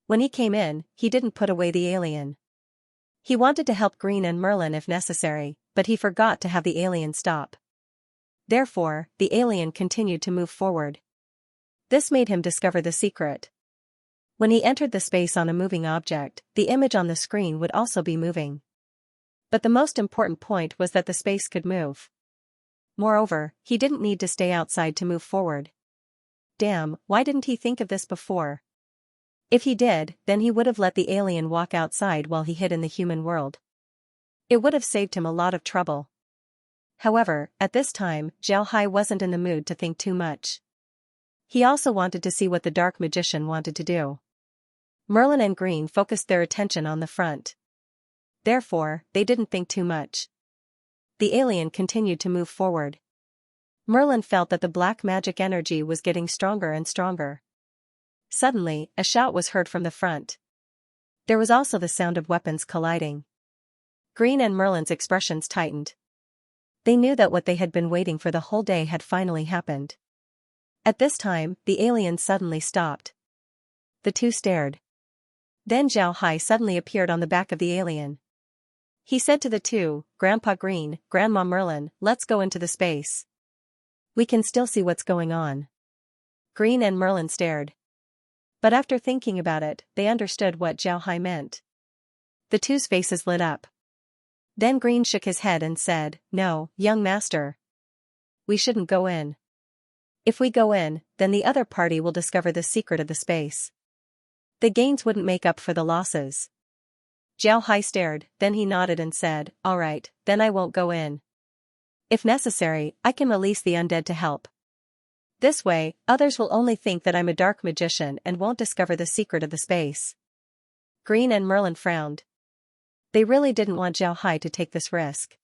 When he came in, he didn't put away the alien. He wanted to help Green and Merlin if necessary, but he forgot to have the alien stop. Therefore, the alien continued to move forward. This made him discover the secret. When he entered the space on a moving object, the image on the screen would also be moving. But the most important point was that the space could move. Moreover, he didn't need to stay outside to move forward. Damn, why didn't he think of this before? If he did, then he would have let the alien walk outside while he hid in the human world. It would have saved him a lot of trouble. However, at this time, Xiao Hai wasn't in the mood to think too much. He also wanted to see what the dark magician wanted to do. Merlin and Green focused their attention on the front. Therefore, they didn't think too much. The alien continued to move forward. Merlin felt that the black magic energy was getting stronger and stronger. Suddenly, a shout was heard from the front. There was also the sound of weapons colliding. Green and Merlin's expressions tightened. They knew that what they had been waiting for the whole day had finally happened. At this time, the alien suddenly stopped. The two stared. Then Xiao Hai suddenly appeared on the back of the alien. He said to the two, "Grandpa Green, Grandma Merlin, let's go into the space. We can still see what's going on." Green and Merlin stared. But after thinking about it, they understood what Xiao Hai meant. The two's faces lit up. Then Green shook his head and said, "No, young master. We shouldn't go in. If we go in, then the other party will discover the secret of the space. The gains wouldn't make up for the losses." Xiao Hai stared, then he nodded and said, "All right, then I won't go in. If necessary, I can release the undead to help. This way, others will only think that I'm a dark magician and won't discover the secret of the space." Green and Merlin frowned. They really didn't want Xiao Hai to take this risk.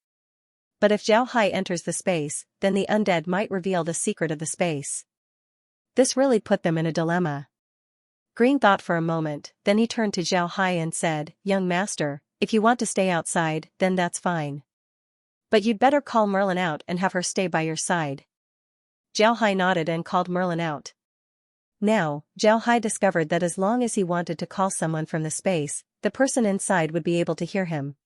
But if Xiao Hai enters the space, then the undead might reveal the secret of the space. This really put them in a dilemma. Green thought for a moment, then he turned to Xiao Hai and said, "Young master, if you want to stay outside, then that's fine. But you'd better call Merlin out and have her stay by your side. Zhao Hai nodded and called Merlin out. Now, Zhao Hai discovered that as long as he wanted to call someone from the space, the person inside would be able to hear him.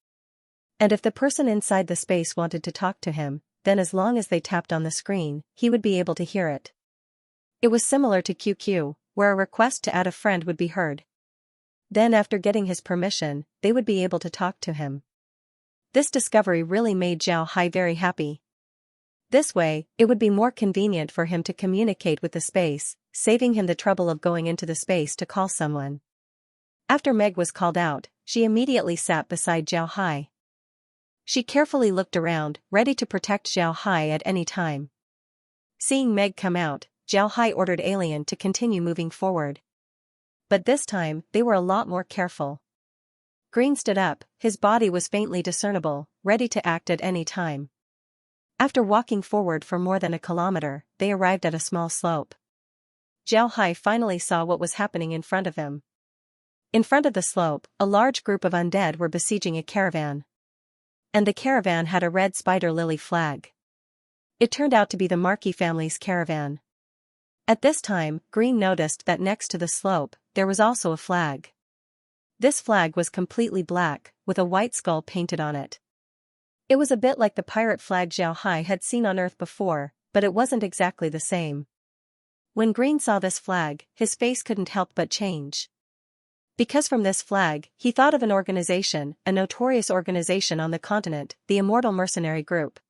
And if the person inside the space wanted to talk to him, then as long as they tapped on the screen, he would be able to hear it. It was similar to QQ, where a request to add a friend would be heard. Then after getting his permission, they would be able to talk to him. This discovery really made Zhao Hai very happy. This way, it would be more convenient for him to communicate with the space, saving him the trouble of going into the space to call someone. After Meg was called out, she immediately sat beside Zhao Hai. She carefully looked around, ready to protect Zhao Hai at any time. Seeing Meg come out, Zhao Hai ordered Alien to continue moving forward. But this time, they were a lot more careful. Green stood up, his body was faintly discernible, ready to act at any time. After walking forward for more than a kilometer, they arrived at a small slope. Zhao Hai finally saw what was happening in front of him. In front of the slope, a large group of undead were besieging a caravan. And the caravan had a red spider lily flag. It turned out to be the Marquis family's caravan. At this time, Green noticed that next to the slope, there was also a flag. This flag was completely black, with a white skull painted on it. It was a bit like the pirate flag Zhao Hai had seen on Earth before, but it wasn't exactly the same. When Green saw this flag, his face couldn't help but change. Because from this flag, he thought of an organization, a notorious organization on the continent, the Immortal Mercenary Group.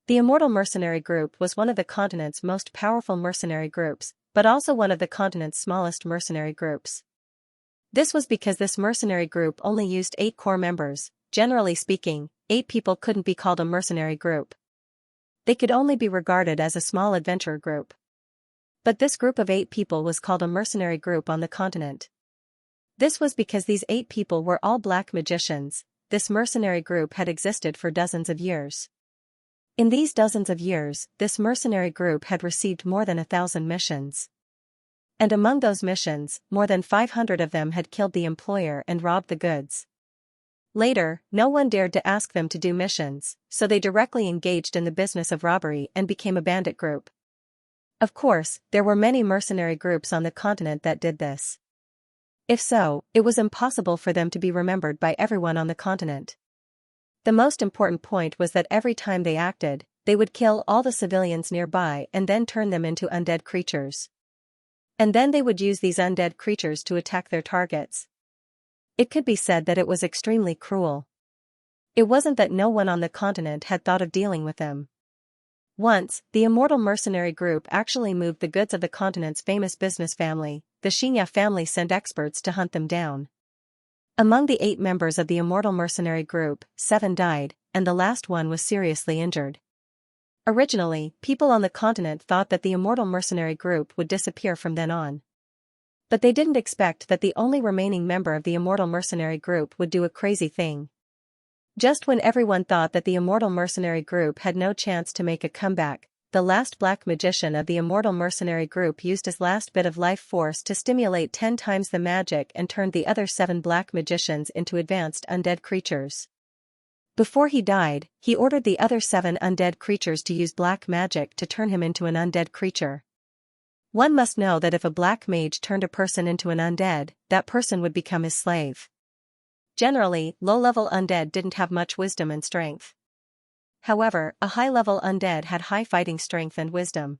The Immortal Mercenary Group was one of the continent's most powerful mercenary groups, but also one of the continent's smallest mercenary groups. This was because this mercenary group only used 8 core members. Generally speaking, 8 people couldn't be called a mercenary group. They could only be regarded as a small adventurer group. But this group of 8 people was called a mercenary group on the continent. This was because these 8 people were all black magicians. This mercenary group had existed for dozens of years. In these dozens of years, this mercenary group had received more than 1,000 missions. And among those missions, more than 500 of them had killed the employer and robbed the goods. Later, no one dared to ask them to do missions, so they directly engaged in the business of robbery and became a bandit group. Of course, there were many mercenary groups on the continent that did this. If so, it was impossible for them to be remembered by everyone on the continent. The most important point was that every time they acted, they would kill all the civilians nearby and then turn them into undead creatures. And then they would use these undead creatures to attack their targets. It could be said that it was extremely cruel. It wasn't that no one on the continent had thought of dealing with them. Once, the Immortal Mercenary Group actually moved the goods of the continent's famous business family. The Xianxia family sent experts to hunt them down. Among the 8 members of the Immortal Mercenary Group, 7 died, and the last one was seriously injured. Originally, people on the continent thought that the Immortal Mercenary Group would disappear from then on. But they didn't expect that the only remaining member of the Immortal Mercenary Group would do a crazy thing. Just when everyone thought that the Immortal Mercenary Group had no chance to make a comeback, the last black magician of the Immortal Mercenary Group used his last bit of life force to stimulate 10 times the magic and turned the other 7 black magicians into advanced undead creatures. Before he died, he ordered the other 7 undead creatures to use black magic to turn him into an undead creature. One must know that if a black mage turned a person into an undead, that person would become his slave. Generally, low-level undead didn't have much wisdom and strength. However, a high-level undead had high fighting strength and wisdom.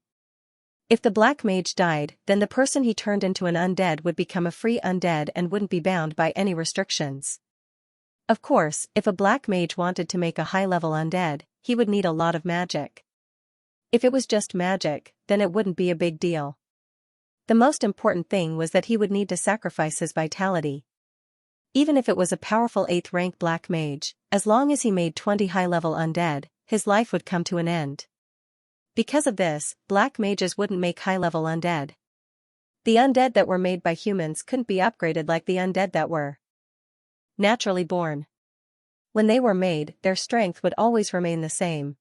If the black mage died, then the person he turned into an undead would become a free undead and wouldn't be bound by any restrictions. Of course, if a black mage wanted to make a high-level undead, he would need a lot of magic. If it was just magic, then it wouldn't be a big deal. The most important thing was that he would need to sacrifice his vitality. Even if it was a powerful 8th rank black mage, as long as he made 20 high-level undead, his life would come to an end. Because of this, black mages wouldn't make high-level undead. The undead that were made by humans couldn't be upgraded like the undead that were naturally born. When they were made, their strength would always remain the same.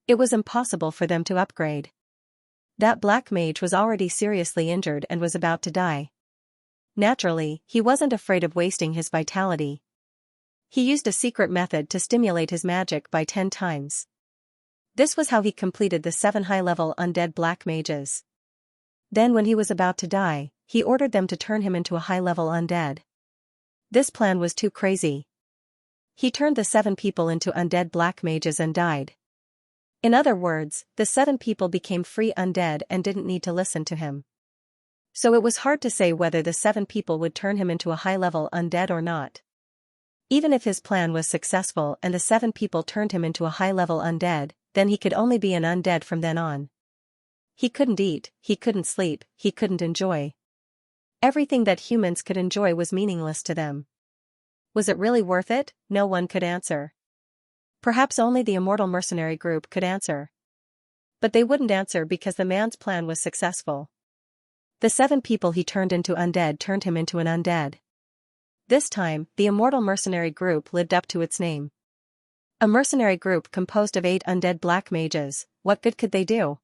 It was impossible for them to upgrade. That black mage was already seriously injured and was about to die. Naturally, he wasn't afraid of wasting his vitality. He used a secret method to stimulate his magic by 10 times. This was how he completed the 7 high-level undead black mages. Then when he was about to die, he ordered them to turn him into a high-level undead. This plan was too crazy. He turned the 7 people into undead black mages and died. In other words, the 7 people became free undead and didn't need to listen to him. So it was hard to say whether the 7 people would turn him into a high-level undead or not. Even if his plan was successful and the 7 people turned him into a high-level undead, then he could only be an undead from then on. He couldn't eat, he couldn't sleep, he couldn't enjoy. Everything that humans could enjoy was meaningless to them. Was it really worth it? No one could answer. Perhaps only the immortal mercenary group could answer. But they wouldn't answer because the man's plan was successful. The 7 people he turned into undead turned him into an undead. This time, the immortal mercenary group lived up to its name. A mercenary group composed of 8 undead black mages, what good could they do?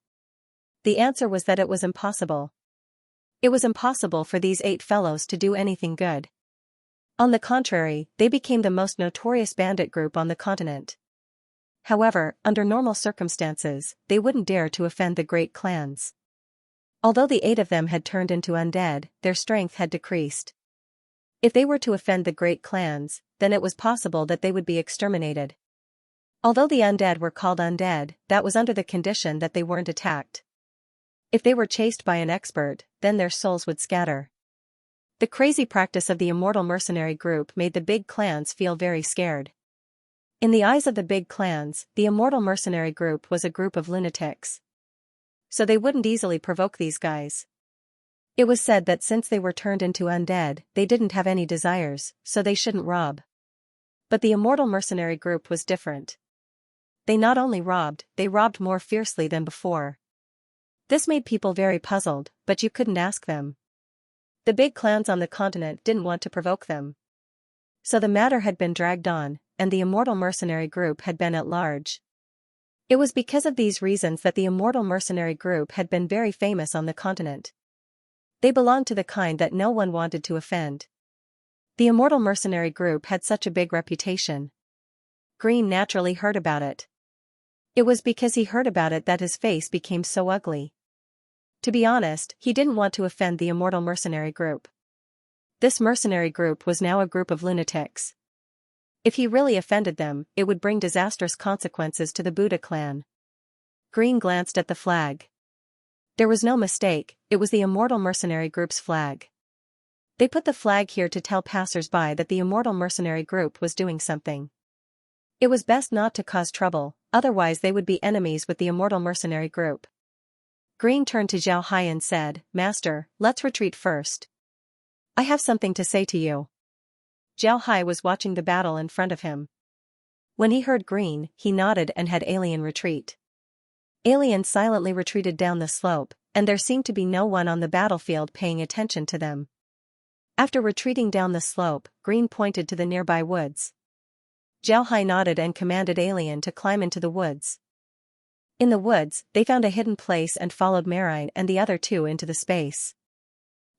The answer was that it was impossible. It was impossible for these 8 fellows to do anything good. On the contrary, they became the most notorious bandit group on the continent. However, under normal circumstances, they wouldn't dare to offend the great clans. Although the 8 of them had turned into undead, their strength had decreased. If they were to offend the great clans, then it was possible that they would be exterminated. Although the undead were called undead, that was under the condition that they weren't attacked. If they were chased by an expert, then their souls would scatter. The crazy practice of the immortal mercenary group made the big clans feel very scared. In the eyes of the big clans, the immortal mercenary group was a group of lunatics. So they wouldn't easily provoke these guys. It was said that since they were turned into undead, they didn't have any desires, so they shouldn't rob. But the immortal mercenary group was different. They not only robbed, they robbed more fiercely than before. This made people very puzzled, but you couldn't ask them. The big clans on the continent didn't want to provoke them. So the matter had been dragged on, and the immortal mercenary group had been at large. It was because of these reasons that the immortal mercenary group had been very famous on the continent. They belonged to the kind that no one wanted to offend. The immortal mercenary group had such a big reputation. Green naturally heard about it. It was because he heard about it that his face became so ugly. To be honest, he didn't want to offend the immortal mercenary group. This mercenary group was now a group of lunatics. If he really offended them, it would bring disastrous consequences to the Buddha clan. Green glanced at the flag. There was no mistake, it was the immortal mercenary group's flag. They put the flag here to tell passers-by that the immortal mercenary group was doing something. It was best not to cause trouble, otherwise they would be enemies with the immortal mercenary group. Green turned to Xianxia and said, "Master, let's retreat first. I have something to say to you." Xianxia was watching the battle in front of him. When he heard Green, he nodded and had Alien retreat. Alien silently retreated down the slope, and there seemed to be no one on the battlefield paying attention to them. After retreating down the slope, Green pointed to the nearby woods. Xianxia nodded and commanded Alien to climb into the woods. In the woods, they found a hidden place and followed Marine and the other 2 into the space.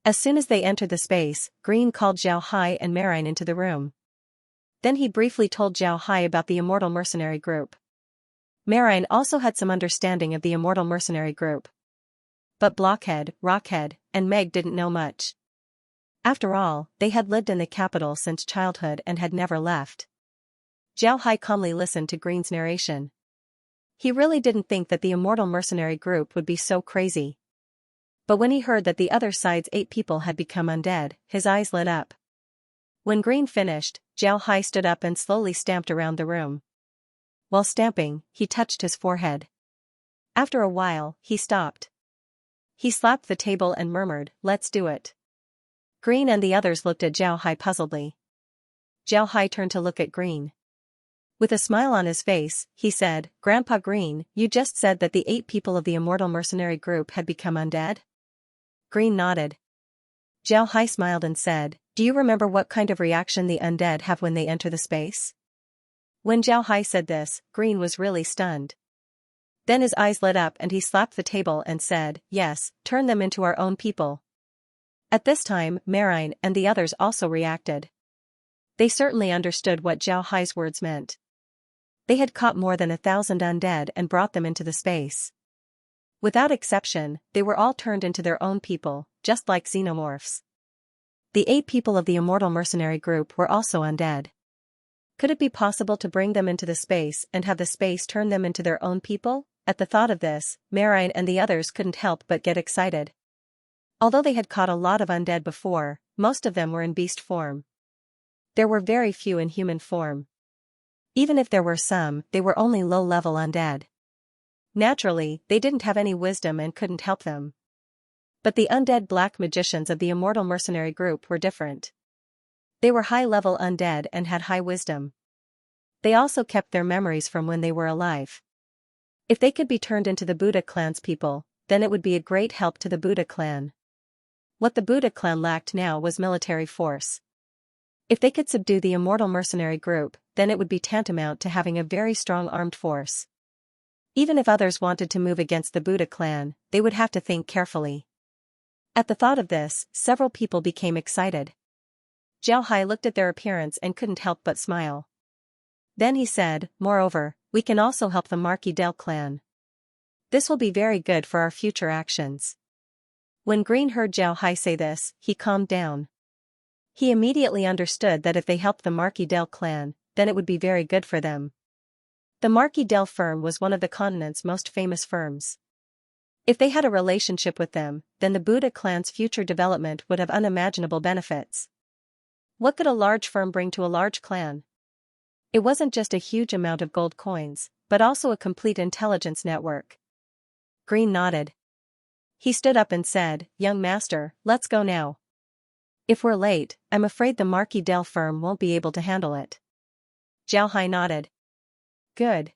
As soon as they entered the space, Green called Xianxia and Marine into the room. Then he briefly told Xianxia about the immortal mercenary group. Marine also had some understanding of the immortal mercenary group. But Blockhead, Rockhead, and Meg didn't know much. After all, they had lived in the capital since childhood and had never left. Xianxia calmly listened to Green's narration. He really didn't think that the immortal mercenary group would be so crazy. But when he heard that the other side's 8 people had become undead, his eyes lit up. When Green finished, Xianxia stood up and slowly stamped around the room. While stamping, he touched his forehead. After a while, he stopped. He slapped the table and murmured, "Let's do it." Green and the others looked at Xianxia puzzledly. Xianxia turned to look at Green. With a smile on his face, he said, "Grandpa Green, you just said that the 8 people of the immortal mercenary group had become undead?" Green nodded. Xianxia smiled and said, "Do you remember what kind of reaction the undead have when they enter the space?" When Xianxia said this, Green was really stunned. Then his eyes lit up and he slapped the table and said, "Yes, turn them into our own people." At this time, Marine and the others also reacted. They certainly understood what Zhao Hai's words meant. They had caught more than 1,000 undead and brought them into the space. Without exception, they were all turned into their own people, just like xenomorphs. The 8 people of the immortal mercenary group were also undead. Could it be possible to bring them into the space and have the space turn them into their own people? At the thought of this, Marine and the others couldn't help but get excited. Although they had caught a lot of undead before, most of them were in beast form. There were very few in human form. Even if there were some, they were only low-level undead. Naturally, they didn't have any wisdom and couldn't help them. But the undead black magicians of the immortal mercenary group were different. They were high-level undead and had high wisdom. They also kept their memories from when they were alive. If they could be turned into the Buddha clan's people, then it would be a great help to the Buddha clan. What the Buddha clan lacked now was military force. If they could subdue the immortal mercenary group, then it would be tantamount to having a very strong armed force. Even if others wanted to move against the Buddha clan, they would have to think carefully. At the thought of this, several people became excited. Zhao Hai looked at their appearance and couldn't help but smile. Then he said, "Moreover, we can also help the Marquis Del clan. This will be very good for our future actions." When Green heard Zhao Hai say this, he calmed down. He immediately understood that if they helped the Marquis Del clan, then it would be very good for them. The Marquis Del firm was one of the continent's most famous firms. If they had a relationship with them, then the Buddha clan's future development would have unimaginable benefits. What could a large firm bring to a large clan? It wasn't just a huge amount of gold coins, but also a complete intelligence network. Green nodded. He stood up and said, "Young master, let's go now. If we're late, I'm afraid the Marquis Del firm won't be able to handle it." Zhao Hai nodded. "Good.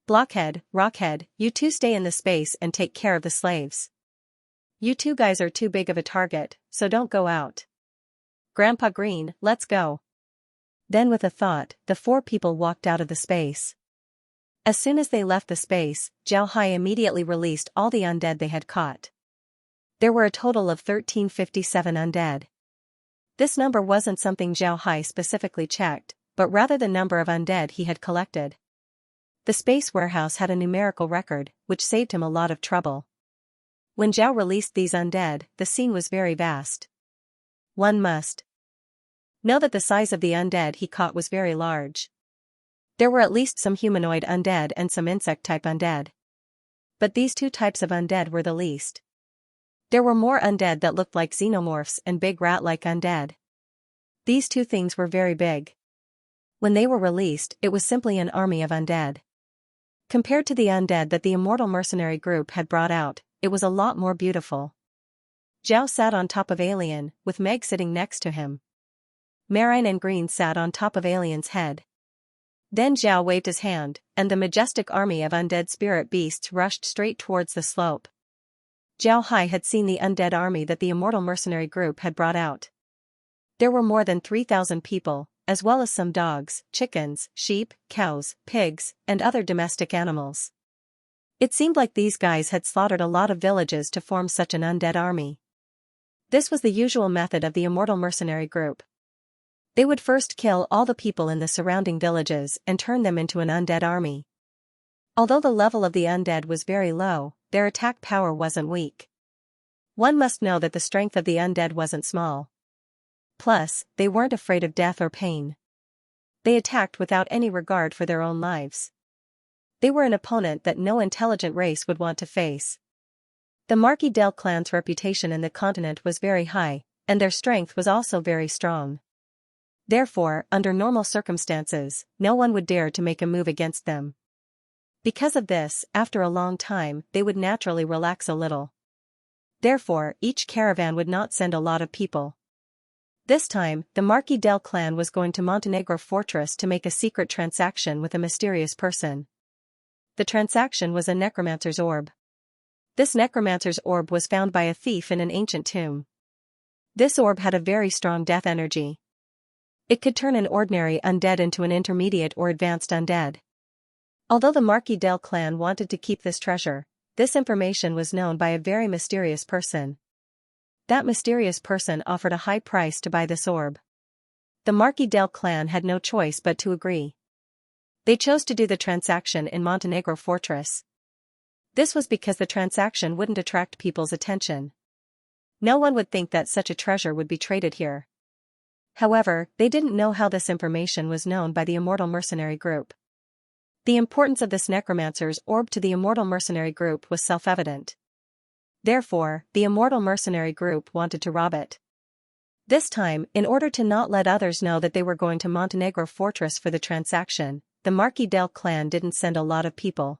Blockhead, Rockhead, you two stay in the space and take care of the slaves. You two guys are too big of a target, so don't go out. Grandpa Green, let's go." Then with a thought, the 4 people walked out of the space. As soon as they left the space, Zhao Hai immediately released all the undead they had caught. There were a total of 1357 undead. This number wasn't something Zhao Hai specifically checked, but rather the number of undead he had collected. The space warehouse had a numerical record, which saved him a lot of trouble. When Zhao released these undead, the scene was very vast. One must know that the size of the undead he caught was very large. There were at least some humanoid undead and some insect-type undead. But these 2 types of undead were the least. There were more undead that looked like xenomorphs and big rat-like undead. These 2 things were very big. When they were released, it was simply an army of undead. Compared to the undead that the immortal mercenary group had brought out, it was a lot more beautiful. Zhao sat on top of Alien, with Meg sitting next to him. Marine and Green sat on top of Alien's head. Then Zhao waved his hand, and the majestic army of undead spirit beasts rushed straight towards the slope. Zhao Hai had seen the undead army that the immortal mercenary group had brought out. There were more than 3,000 people, as well as some dogs, chickens, sheep, cows, pigs, and other domestic animals. It seemed like these guys had slaughtered a lot of villages to form such an undead army. This was the usual method of the immortal mercenary group. They would first kill all the people in the surrounding villages and turn them into an undead army. Although the level of the undead was very low, their attack power wasn't weak. One must know that the strength of the undead wasn't small. Plus, they weren't afraid of death or pain. They attacked without any regard for their own lives. They were an opponent that no intelligent race would want to face. The Marquis Del clan's reputation in the continent was very high, and their strength was also very strong. Therefore, under normal circumstances, no one would dare to make a move against them. Because of this, after a long time, they would naturally relax a little. Therefore, each caravan would not send a lot of people. This time, the Marquis Del clan was going to Montenegro Fortress to make a secret transaction with a mysterious person. The transaction was a necromancer's orb. This necromancer's orb was found by a thief in an ancient tomb. This orb had a very strong death energy. It could turn an ordinary undead into an intermediate or advanced undead. Although the Marquis Del clan wanted to keep this treasure, this information was known by a very mysterious person. That mysterious person offered a high price to buy this orb. the Marquis del clan had no choice but to agree. They chose to do the transaction in Montenegro Fortress. This was because the transaction wouldn't attract people's attention. No one would think that such a treasure would be traded here. However, they didn't know how this information was known by the Immortal Mercenary Group. The importance of this necromancer's orb to the Immortal Mercenary Group was self-evident. Therefore, the Immortal Mercenary Group wanted to rob it. This time, in order to not let others know that they were going to Montenegro Fortress for the transaction, the Marquis del clan didn't send a lot of people.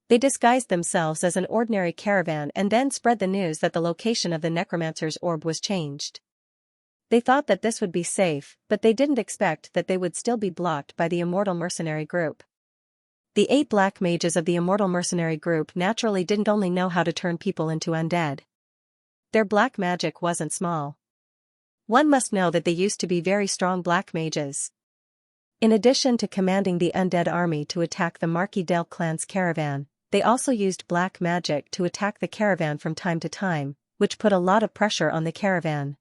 They disguised themselves as an ordinary caravan and then spread the news that the location of the necromancer's orb was changed. They thought that this would be safe, but they didn't expect that they would still be blocked by the Immortal Mercenary Group. The 8 black mages of the Immortal Mercenary Group naturally didn't only know how to turn people into undead. Their black magic wasn't small. One must know that they used to be very strong black mages. In addition to commanding the undead army to attack the Marquis del clan's caravan, they also used black magic to attack the caravan from time to time, which put a lot of pressure on the caravan.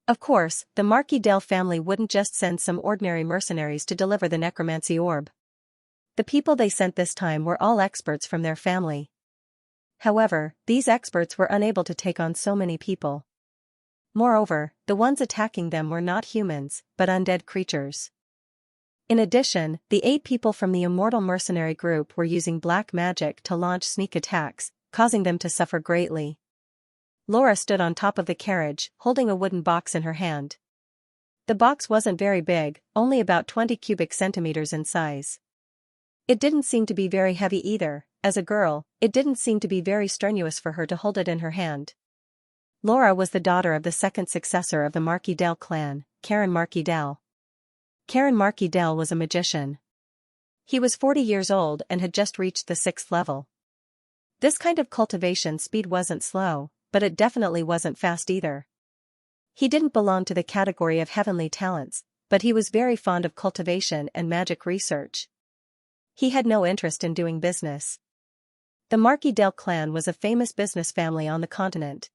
Of course, the Marquis del family wouldn't just send some ordinary mercenaries to deliver the necromancy orb. The people they sent this time were all experts from their family. However, these experts were unable to take on so many people. Moreover, the ones attacking them were not humans, but undead creatures. In addition, the 8 people from the Immortal Mercenary Group were using black magic to launch sneak attacks, causing them to suffer greatly. Laura stood on top of the carriage, holding a wooden box in her hand. The box wasn't very big, only about 20 cubic centimeters in size. It didn't seem to be very heavy either. As a girl, it didn't seem to be very strenuous for her to hold it in her hand. Laura was the daughter of the second successor of the Marquis del clan, Karen Marquis del. Karen Marquis del was a magician. He was 40 years old and had just reached the 6th level. This kind of cultivation speed wasn't slow, but it definitely wasn't fast either. He didn't belong to the category of heavenly talents, but he was very fond of cultivation and magic research. He had no interest in doing business. The Marquis del clan was a famous business family on the continent.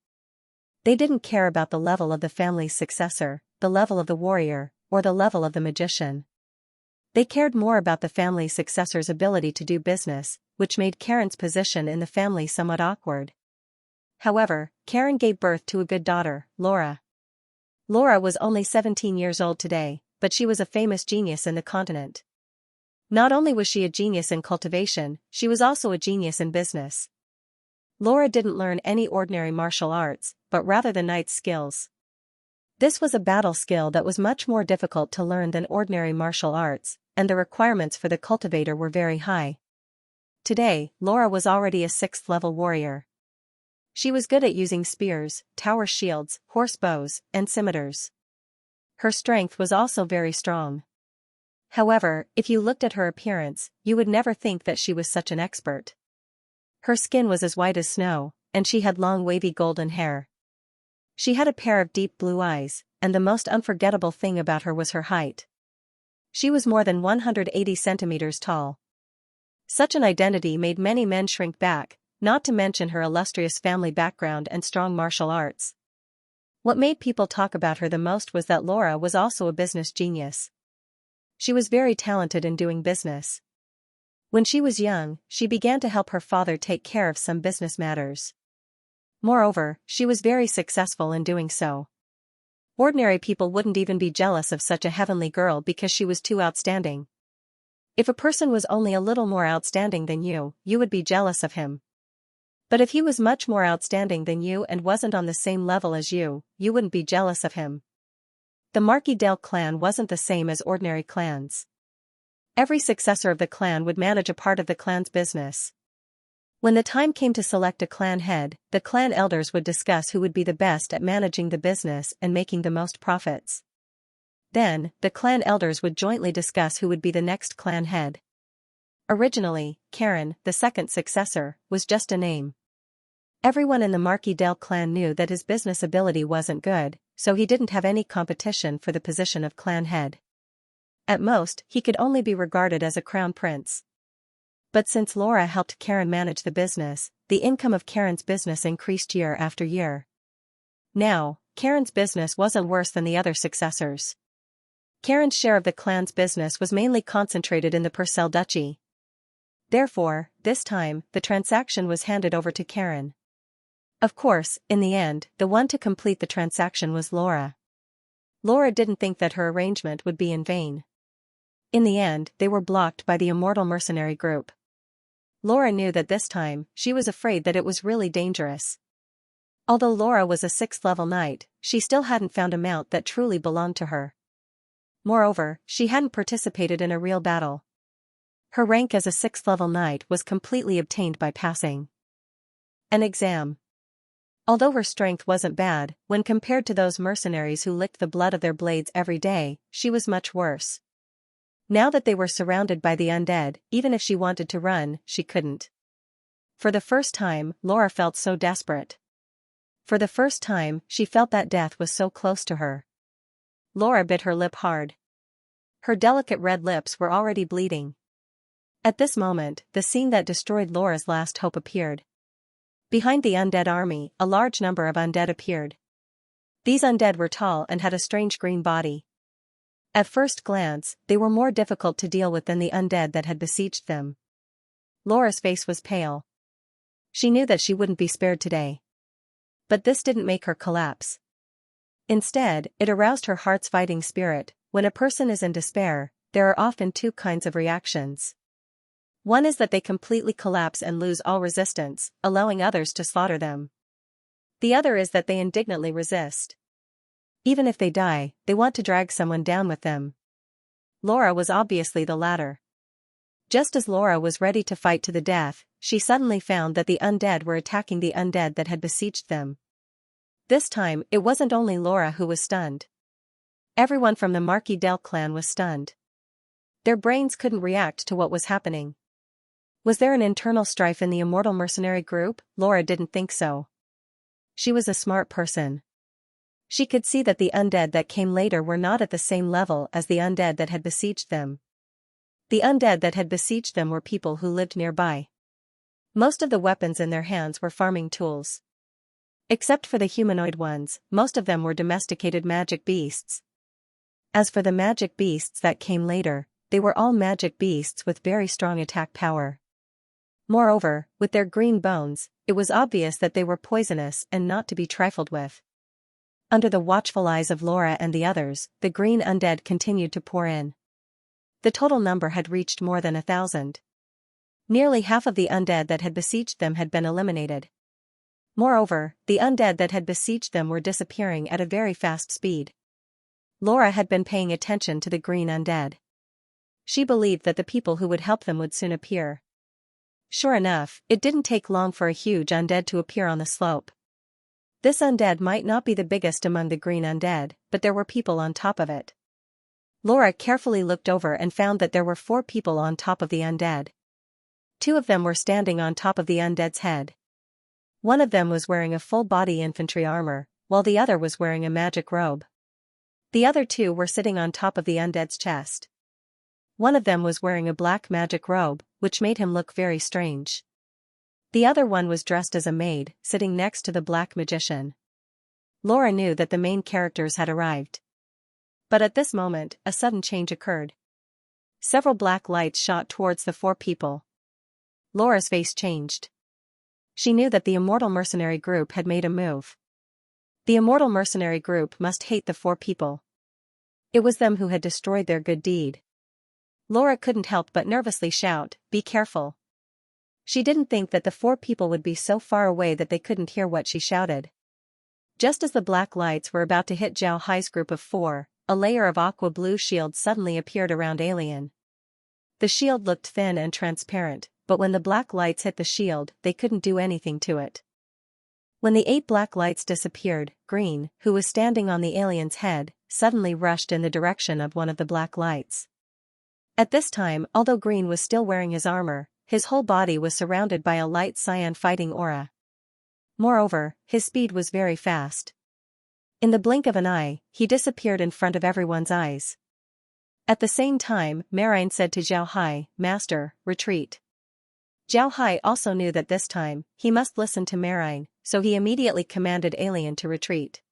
They didn't care about the level of the family's successor, the level of the warrior, or the level of the magician. They cared more about the family's successor's ability to do business, which made Karen's position in the family somewhat awkward. However, Karen gave birth to a good daughter, Laura. Laura was only 17 years old today, but she was a famous genius in the continent. Not only was she a genius in cultivation, she was also a genius in business. Laura didn't learn any ordinary martial arts, but rather the knight's skills. This was a battle skill that was much more difficult to learn than ordinary martial arts, and the requirements for the cultivator were very high. Today, Laura was already a 6th level warrior. She was good at using spears, tower shields, horse bows, and scimitars. Her strength was also very strong. However, if you looked at her appearance, you would never think that she was such an expert. Her skin was as white as snow, and she had long wavy golden hair. She had a pair of deep blue eyes, and the most unforgettable thing about her was her height. She was more than 180 centimeters tall. Such an identity made many men shrink back, not to mention her illustrious family background and strong martial arts. What made people talk about her the most was that Laura was also a business genius. She was very talented in doing business. When she was young, she began to help her father take care of some business matters. Moreover, she was very successful in doing so. Ordinary people wouldn't even be jealous of such a heavenly girl because she was too outstanding. If a person was only a little more outstanding than you would be jealous of him. But if he was much more outstanding than you and wasn't on the same level as you wouldn't be jealous of him. The Marquis del clan wasn't the same as ordinary clans. Every successor of the clan would manage a part of the clan's business. When the time came to select a clan head, the clan elders would discuss who would be the best at managing the business and making the most profits. Then, the clan elders would jointly discuss who would be the next clan head. Originally, Karen, the second successor, was just a name. Everyone in the Marquis del clan knew that his business ability wasn't good, so he didn't have any competition for the position of clan head. At most, he could only be regarded as a crown prince. But since Laura helped Karen manage the business, the income of Karen's business increased year after year. Now, Karen's business wasn't worse than the other successors. Karen's share of the clan's business was mainly concentrated in the Purcell Duchy. Therefore, this time, the transaction was handed over to Karen. Of course, in the end, the one to complete the transaction was Laura. Laura didn't think that her arrangement would be in vain. In the end, they were blocked by the immortal mercenary group. Laura knew that this time, she was afraid that it was really dangerous. Although Laura was a 6th level knight, she still hadn't found a mount that truly belonged to her. Moreover, she hadn't participated in a real battle. Her rank as a 6th level knight was completely obtained by passing an exam. Although her strength wasn't bad, when compared to those mercenaries who licked the blood of their blades every day, she was much worse. Now that they were surrounded by the undead, even if she wanted to run, she couldn't. For the first time, Laura felt so desperate. For the first time, she felt that death was so close to her. Laura bit her lip hard. Her delicate red lips were already bleeding. At this moment, the scene that destroyed Laura's last hope appeared. Behind the undead army, a large number of undead appeared. These undead were tall and had a strange green body. At first glance, they were more difficult to deal with than the undead that had besieged them. Laura's face was pale. She knew that she wouldn't be spared today. But this didn't make her collapse. Instead, it aroused her heart's fighting spirit. When a person is in despair, there are often two kinds of reactions. One is that they completely collapse and lose all resistance, allowing others to slaughter them. The other is that they indignantly resist. Even if they die, they want to drag someone down with them. Laura was obviously the latter. Just as Laura was ready to fight to the death, she suddenly found that the undead were attacking the undead that had besieged them. This time, it wasn't only Laura who was stunned. Everyone from the Marquis del clan was stunned. Their brains couldn't react to what was happening. Was there an internal strife in the immortal mercenary group? Laura didn't think so. She was a smart person. She could see that the undead that came later were not at the same level as the undead that had besieged them. The undead that had besieged them were people who lived nearby. Most of the weapons in their hands were farming tools. Except for the humanoid ones, most of them were domesticated magic beasts. As for the magic beasts that came later, they were all magic beasts with very strong attack power. Moreover, with their green bones, it was obvious that they were poisonous and not to be trifled with. Under the watchful eyes of Laura and the others, the green undead continued to pour in. The total number had reached more than 1,000. Nearly half of the undead that had besieged them had been eliminated. Moreover, the undead that had besieged them were disappearing at a very fast speed. Laura had been paying attention to the green undead. She believed that the people who would help them would soon appear. Sure enough, it didn't take long for a huge undead to appear on the slope. This undead might not be the biggest among the green undead, but there were people on top of it. Laura carefully looked over and found that there were 4 people on top of the undead. 2 of them were standing on top of the undead's head. One of them was wearing a full-body infantry armor, while the other was wearing a magic robe. The other 2 were sitting on top of the undead's chest. One of them was wearing a black magic robe, which made him look very strange. The other one was dressed as a maid, sitting next to the black magician. Laura knew that the main characters had arrived. But at this moment, a sudden change occurred. Several black lights shot towards the 4 people. Laura's face changed. She knew that the immortal mercenary group had made a move. The immortal mercenary group must hate the 4 people. It was them who had destroyed their good deed. Laura couldn't help but nervously shout, "Be careful." She didn't think that the 4 people would be so far away that they couldn't hear what she shouted. Just as the black lights were about to hit Zhao Hai's group of 4, a layer of aqua blue shield suddenly appeared around Alien. The shield looked thin and transparent, but when the black lights hit the shield, they couldn't do anything to it. When the 8 black lights disappeared, Green, who was standing on the alien's head, suddenly rushed in the direction of one of the black lights. At this time, although Green was still wearing his armor, his whole body was surrounded by a light cyan fighting aura. Moreover, his speed was very fast. In the blink of an eye, he disappeared in front of everyone's eyes. At the same time, Marine said to Zhao Hai, "Master, retreat." Zhao Hai also knew that this time, he must listen to Marine, so he immediately commanded Alien to retreat.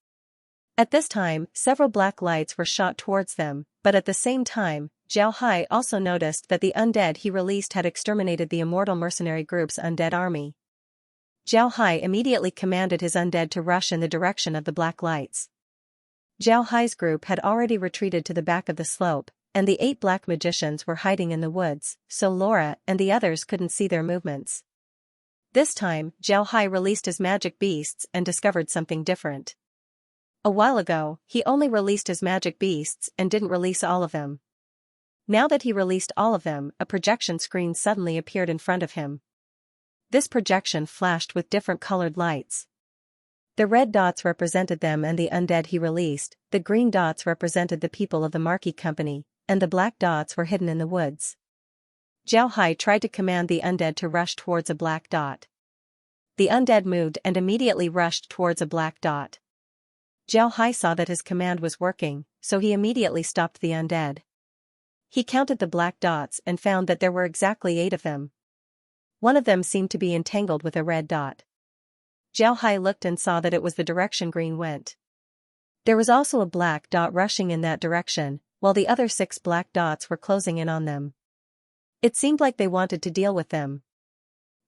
At this time, several black lights were shot towards them, but at the same time, Zhao Hai also noticed that the undead he released had exterminated the immortal mercenary group's undead army. Zhao Hai immediately commanded his undead to rush in the direction of the black lights. Zhao Hai's group had already retreated to the back of the slope, and the 8 black magicians were hiding in the woods, so Laura and the others couldn't see their movements. This time, Zhao Hai released his magic beasts and discovered something different. A while ago, he only released his magic beasts and didn't release all of them. Now that he released all of them, a projection screen suddenly appeared in front of him. This projection flashed with different colored lights. The red dots represented them and the undead he released, the green dots represented the people of the Marquee Company, and the black dots were hidden in the woods. Zhao Hai tried to command the undead to rush towards a black dot. The undead moved and immediately rushed towards a black dot. Zhao Hai saw that his command was working, so he immediately stopped the undead. He counted the black dots and found that there were exactly 8 of them. One of them seemed to be entangled with a red dot. Zhao Hai looked and saw that it was the direction green went. There was also a black dot rushing in that direction, while the other 6 black dots were closing in on them. It seemed like they wanted to deal with them.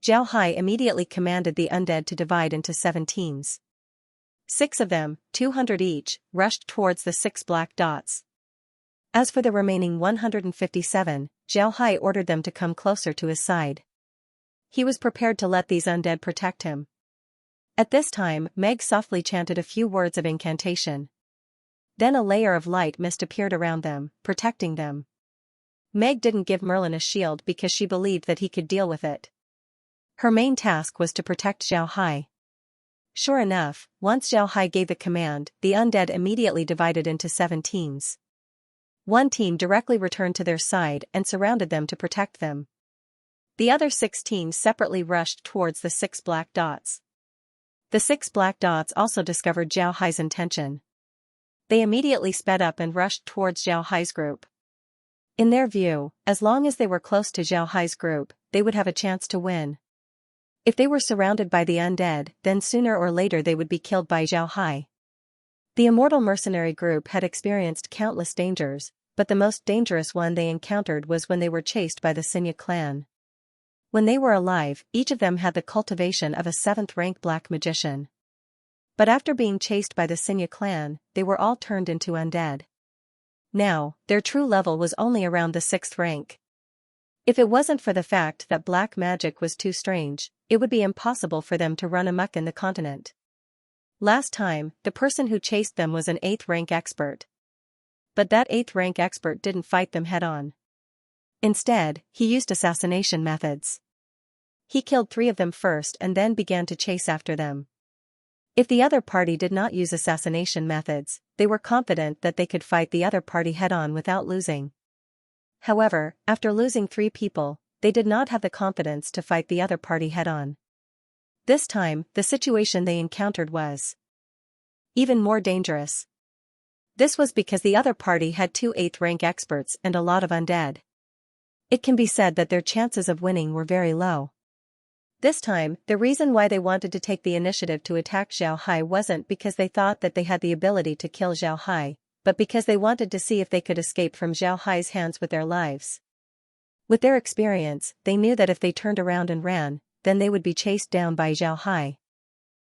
Zhao Hai immediately commanded the undead to divide into 7 teams. 6 of them, 200 each, rushed towards the 6 black dots. As for the remaining 157, Zhao Hai ordered them to come closer to his side. He was prepared to let these undead protect him. At this time, Meg softly chanted a few words of incantation. Then a layer of light mist appeared around them, protecting them. Meg didn't give Merlin a shield because she believed that he could deal with it. Her main task was to protect Zhao Hai. Sure enough, once Zhao Hai gave the command, the undead immediately divided into 7 teams. One team directly returned to their side and surrounded them to protect them. The other 6 teams separately rushed towards the 6 black dots. The 6 black dots also discovered Zhao Hai's intention. They immediately sped up and rushed towards Zhao Hai's group. In their view, as long as they were close to Zhao Hai's group, they would have a chance to win. If they were surrounded by the undead, then sooner or later they would be killed by Zhao Hai. The immortal mercenary group had experienced countless dangers, but the most dangerous one they encountered was when they were chased by the Xianxia clan. When they were alive, each of them had the cultivation of a 7th-rank black magician. But after being chased by the Xianxia clan, they were all turned into undead. Now, their true level was only around the 6th rank. If it wasn't for the fact that black magic was too strange, it would be impossible for them to run amok in the continent. Last time, the person who chased them was an 8th-rank expert. But that 8th-rank expert didn't fight them head-on. Instead, he used assassination methods. He killed 3 of them first and then began to chase after them. If the other party did not use assassination methods, they were confident that they could fight the other party head-on without losing. However, after losing 3 people, they did not have the confidence to fight the other party head-on. This time, the situation they encountered was even more dangerous. This was because the other party had 2 8th-rank experts and a lot of undead. It can be said that their chances of winning were very low. This time, the reason why they wanted to take the initiative to attack Zhao Hai wasn't because they thought that they had the ability to kill Zhao Hai, but because they wanted to see if they could escape from Zhao Hai's hands with their lives. With their experience, they knew that if they turned around and ran, then they would be chased down by Zhao Hai.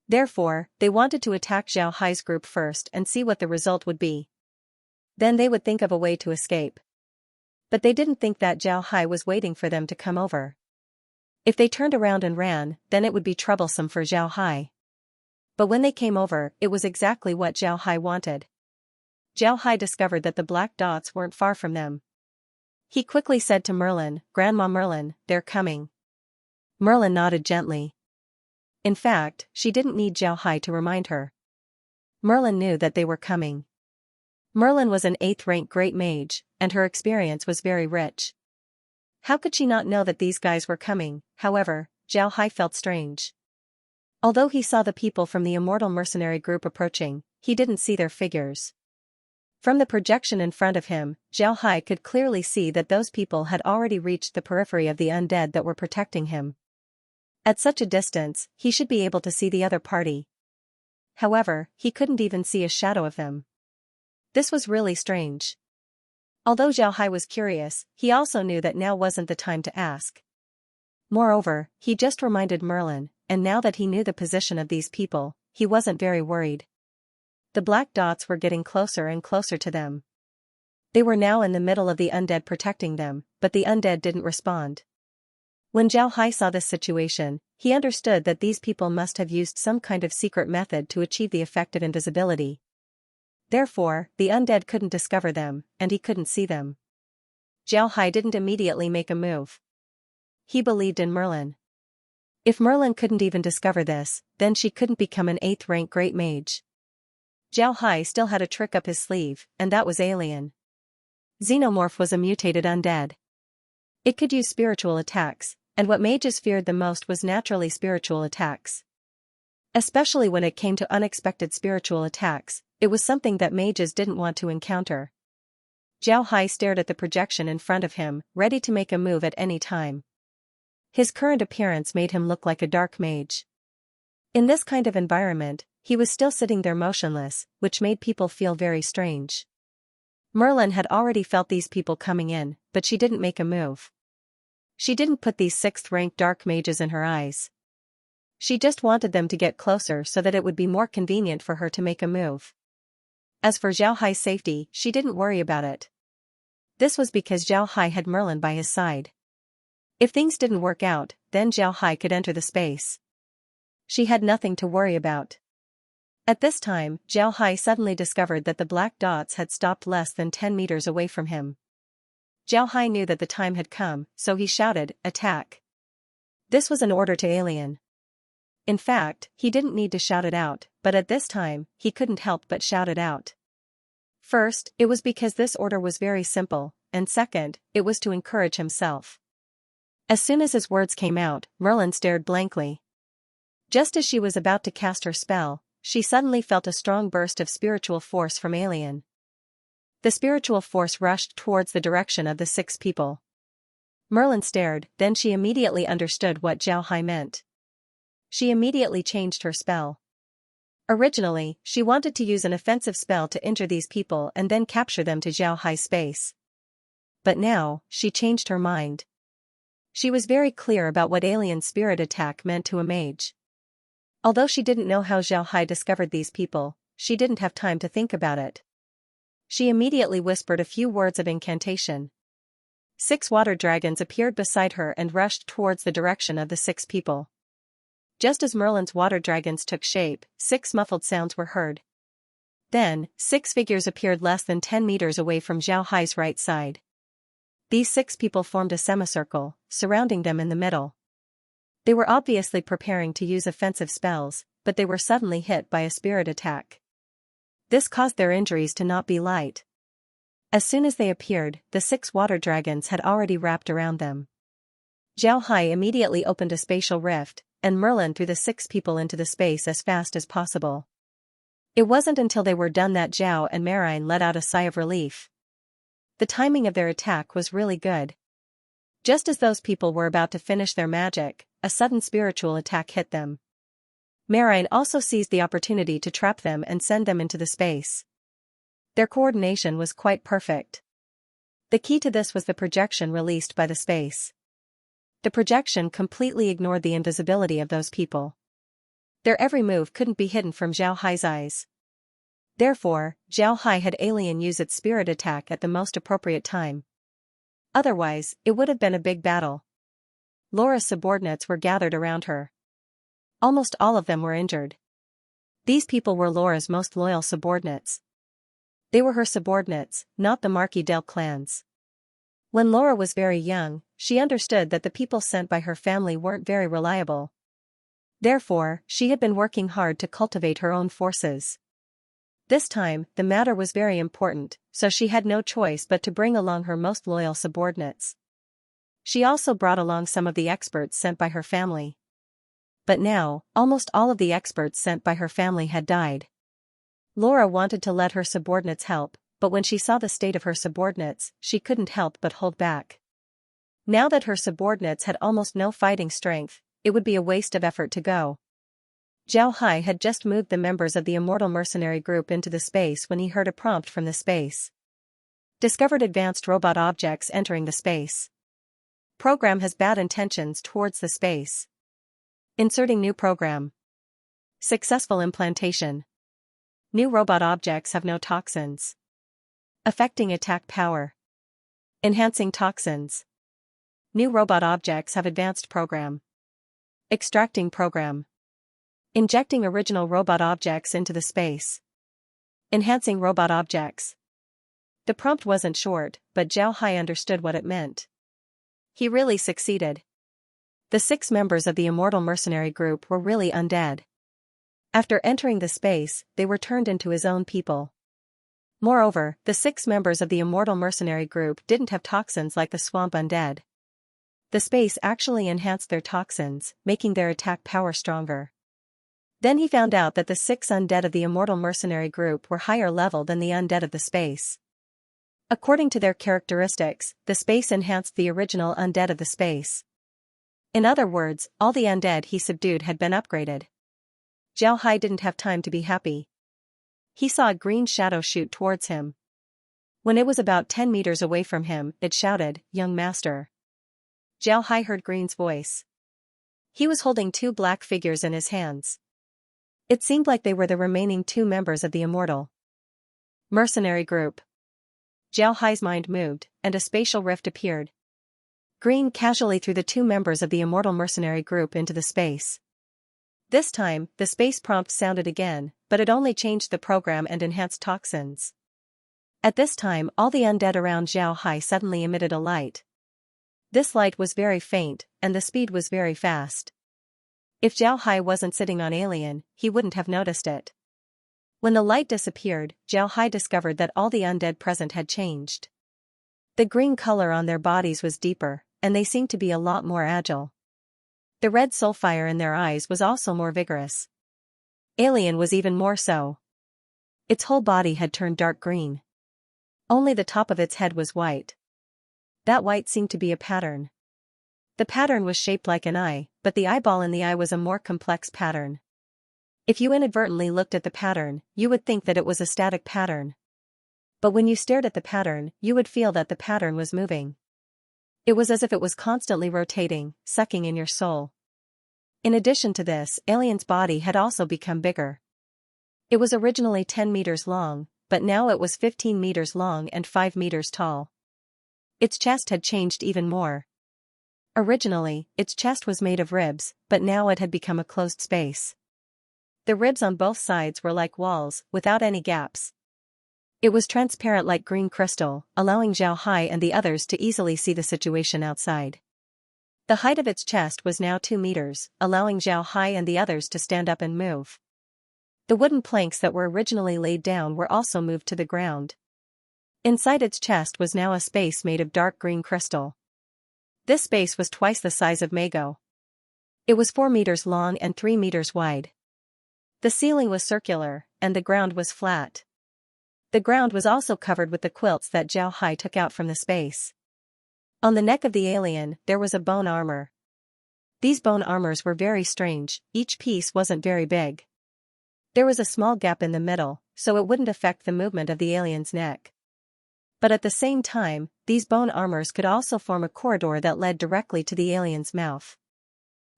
Therefore, they wanted to attack Zhao Hai's group first and see what the result would be. Then they would think of a way to escape. But they didn't think that Zhao Hai was waiting for them to come over. If they turned around and ran, then it would be troublesome for Zhao Hai. But when they came over, it was exactly what Zhao Hai wanted. Zhao Hai discovered that the black dots weren't far from them. He quickly said to Merlin, "Grandma Merlin, they're coming." Merlin nodded gently. In fact, she didn't need Zhao Hai to remind her. Merlin knew that they were coming. Merlin was an 8th-rank great mage, and her experience was very rich. How could she not know that these guys were coming? However, Zhao Hai felt strange. Although he saw the people from the immortal mercenary group approaching, he didn't see their figures. From the projection in front of him, Zhao Hai could clearly see that those people had already reached the periphery of the undead that were protecting him. At such a distance, he should be able to see the other party. however, he couldn't even see a shadow of them. This was really strange. Although Zhao Hai was curious, he also knew that now wasn't the time to ask. Moreover, he just reminded Merlin, and now that he knew the position of these people, he wasn't very worried. The black dots were getting closer and closer to them. They were now in the middle of the undead protecting them, but the undead didn't respond. When Zhao Hai saw this situation, he understood that these people must have used some kind of secret method to achieve the effect of invisibility. Therefore, the undead couldn't discover them, and he couldn't see them. Zhao Hai didn't immediately make a move. He believed in Merlin. If Merlin couldn't even discover this, then she couldn't become an 8th-rank great mage. Zhao Hai still had a trick up his sleeve, and that was alien. Xenomorph was a mutated undead. It could use spiritual attacks, and what mages feared the most was naturally spiritual attacks. Especially when it came to unexpected spiritual attacks, it was something that mages didn't want to encounter. Zhao Hai stared at the projection in front of him, ready to make a move at any time. His current appearance made him look like a dark mage. In this kind of environment, he was still sitting there motionless, which made people feel very strange. Merlin had already felt these people coming in, but she didn't make a move. She didn't put these 6th-rank dark mages in her eyes. She just wanted them to get closer so that it would be more convenient for her to make a move. As for Zhao Hai's safety, she didn't worry about it. This was because Zhao Hai had Merlin by his side. If things didn't work out, then Zhao Hai could enter the space. She had nothing to worry about. At this time, Zhao Hai suddenly discovered that the black dots had stopped less than 10 meters away from him. Zhao Hai knew that the time had come, so he shouted, "Attack!" This was an order to Alien. In fact, he didn't need to shout it out, but at this time, he couldn't help but shout it out. First, it was because this order was very simple, and second, it was to encourage himself. As soon as his words came out, Merlin stared blankly. Just as she was about to cast her spell, she suddenly felt a strong burst of spiritual force from Alien. The spiritual force rushed towards the direction of the 6 people. Merlin stared, then she immediately understood what Zhao Hai meant. She immediately changed her spell. Originally, she wanted to use an offensive spell to injure these people and then capture them to Zhao Hai's space. But now, she changed her mind. She was very clear about what Alien spirit attack meant to a mage. Although she didn't know how Zhao Hai discovered these people, she didn't have time to think about it. She immediately whispered a few words of incantation. 6 water dragons appeared beside her and rushed towards the direction of the 6 people. Just as Merlin's water dragons took shape, 6 muffled sounds were heard. Then, 6 figures appeared less than 10 meters away from Zhao Hai's right side. These 6 people formed a semicircle, surrounding them in the middle. They were obviously preparing to use offensive spells, but they were suddenly hit by a spirit attack. This caused their injuries to not be light. As soon as they appeared, the 6 water dragons had already wrapped around them. Zhao Hai immediately opened a spatial rift, and Merlin threw the 6 people into the space as fast as possible. It wasn't until they were done that Zhao and Marine let out a sigh of relief. The timing of their attack was really good. Just as those people were about to finish their magic, a sudden spiritual attack hit them. Marine also seized the opportunity to trap them and send them into the space. Their coordination was quite perfect. The key to this was the projection released by the space. The projection completely ignored the invisibility of those people. Their every move couldn't be hidden from Zhao Hai's eyes. Therefore, Zhao Hai had Alien use its spirit attack at the most appropriate time. Otherwise, it would have been a big battle. Laura's subordinates were gathered around her. Almost all of them were injured. These people were Laura's most loyal subordinates. They were her subordinates, not the Marquis del clans. When Laura was very young, she understood that the people sent by her family weren't very reliable. Therefore, she had been working hard to cultivate her own forces. This time, the matter was very important, so she had no choice but to bring along her most loyal subordinates. She also brought along some of the experts sent by her family. But now, almost all of the experts sent by her family had died. Laura wanted to let her subordinates help, but when she saw the state of her subordinates, she couldn't help but hold back. Now that her subordinates had almost no fighting strength, it would be a waste of effort to go. Zhao Hai had just moved the members of the immortal mercenary group into the space when he heard a prompt from the space. Discovered advanced robot objects entering the space. Program has bad intentions towards the space. Inserting new program. Successful implantation. New robot objects have no toxins. Affecting attack power. Enhancing toxins. New robot objects have advanced program. Extracting program. Injecting original robot objects into the space. Enhancing robot objects. The prompt wasn't short, but Zhao Hai understood what it meant. He really succeeded. The 6 members of the immortal mercenary group were really undead. After entering the space, they were turned into his own people. Moreover, the 6 members of the immortal mercenary group didn't have toxins like the swamp undead. The space actually enhanced their toxins, making their attack power stronger. Then he found out that the 6 undead of the immortal mercenary group were higher level than the undead of the space. According to their characteristics, the space enhanced the original undead of the space. In other words, all the undead he subdued had been upgraded. Zhao Hai didn't have time to be happy. He saw a green shadow shoot towards him. When it was about 10 meters away from him, it shouted, "Young master." Zhao Hai heard Green's voice. He was holding 2 black figures in his hands. It seemed like they were the remaining 2 members of the immortal mercenary group. Zhao Hai's mind moved, and a spatial rift appeared. Green casually threw the 2 members of the immortal mercenary group into the space. This time, the space prompt sounded again, but it only changed the program and enhanced toxins. At this time, all the undead around Zhao Hai suddenly emitted a light. This light was very faint, and the speed was very fast. If Zhao Hai wasn't sitting on alien, he wouldn't have noticed it. When the light disappeared, Zhao Hai discovered that all the undead present had changed. The green color on their bodies was deeper, and they seemed to be a lot more agile. The red soul fire in their eyes was also more vigorous. Alien was even more so. Its whole body had turned dark green. Only the top of its head was white. That white seemed to be a pattern. The pattern was shaped like an eye, but the eyeball in the eye was a more complex pattern. If you inadvertently looked at the pattern, you would think that it was a static pattern. But when you stared at the pattern, you would feel that the pattern was moving. It was as if it was constantly rotating, sucking in your soul. In addition to this, Alien's body had also become bigger. It was originally 10 meters long, but now it was 15 meters long and 5 meters tall. Its chest had changed even more. Originally, its chest was made of ribs, but now it had become a closed space. The ribs on both sides were like walls, without any gaps. It was transparent like green crystal, allowing Zhao Hai and the others to easily see the situation outside. The height of its chest was now 2 meters, allowing Zhao Hai and the others to stand up and move. The wooden planks that were originally laid down were also moved to the ground. Inside its chest was now a space made of dark green crystal. This space was twice the size of Mago. It was 4 meters long and 3 meters wide. The ceiling was circular, and the ground was flat. The ground was also covered with the quilts that Zhao Hai took out from the space. On the neck of the alien, there was a bone armor. These bone armors were very strange, each piece wasn't very big. There was a small gap in the middle, so it wouldn't affect the movement of the alien's neck. But at the same time, these bone armors could also form a corridor that led directly to the alien's mouth.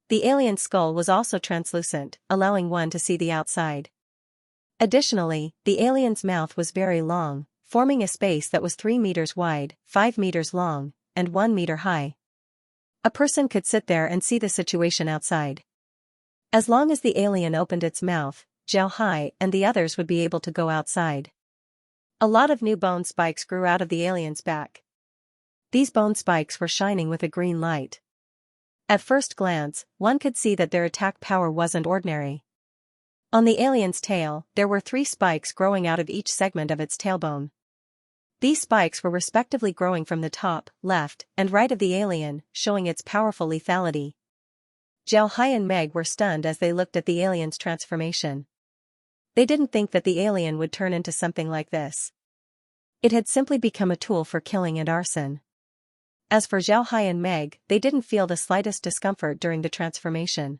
The alien's skull was also translucent, allowing one to see the outside. Additionally, the alien's mouth was very long, forming a space that was 3 meters wide, 5 meters long, and 1 meter high. A person could sit there and see the situation outside. As long as the alien opened its mouth, Zhao Hai and the others would be able to go outside. A lot of new bone spikes grew out of the alien's back. These bone spikes were shining with a green light. At first glance, one could see that their attack power wasn't ordinary. On the alien's tail, there were 3 spikes growing out of each segment of its tailbone. These spikes were respectively growing from the top, left, and right of the alien, showing its powerful lethality. Zhao Hai and Meg were stunned as they looked at the alien's transformation. They didn't think that the alien would turn into something like this. It had simply become a tool for killing and arson. As for Zhao Hai and Meg, they didn't feel the slightest discomfort during the transformation.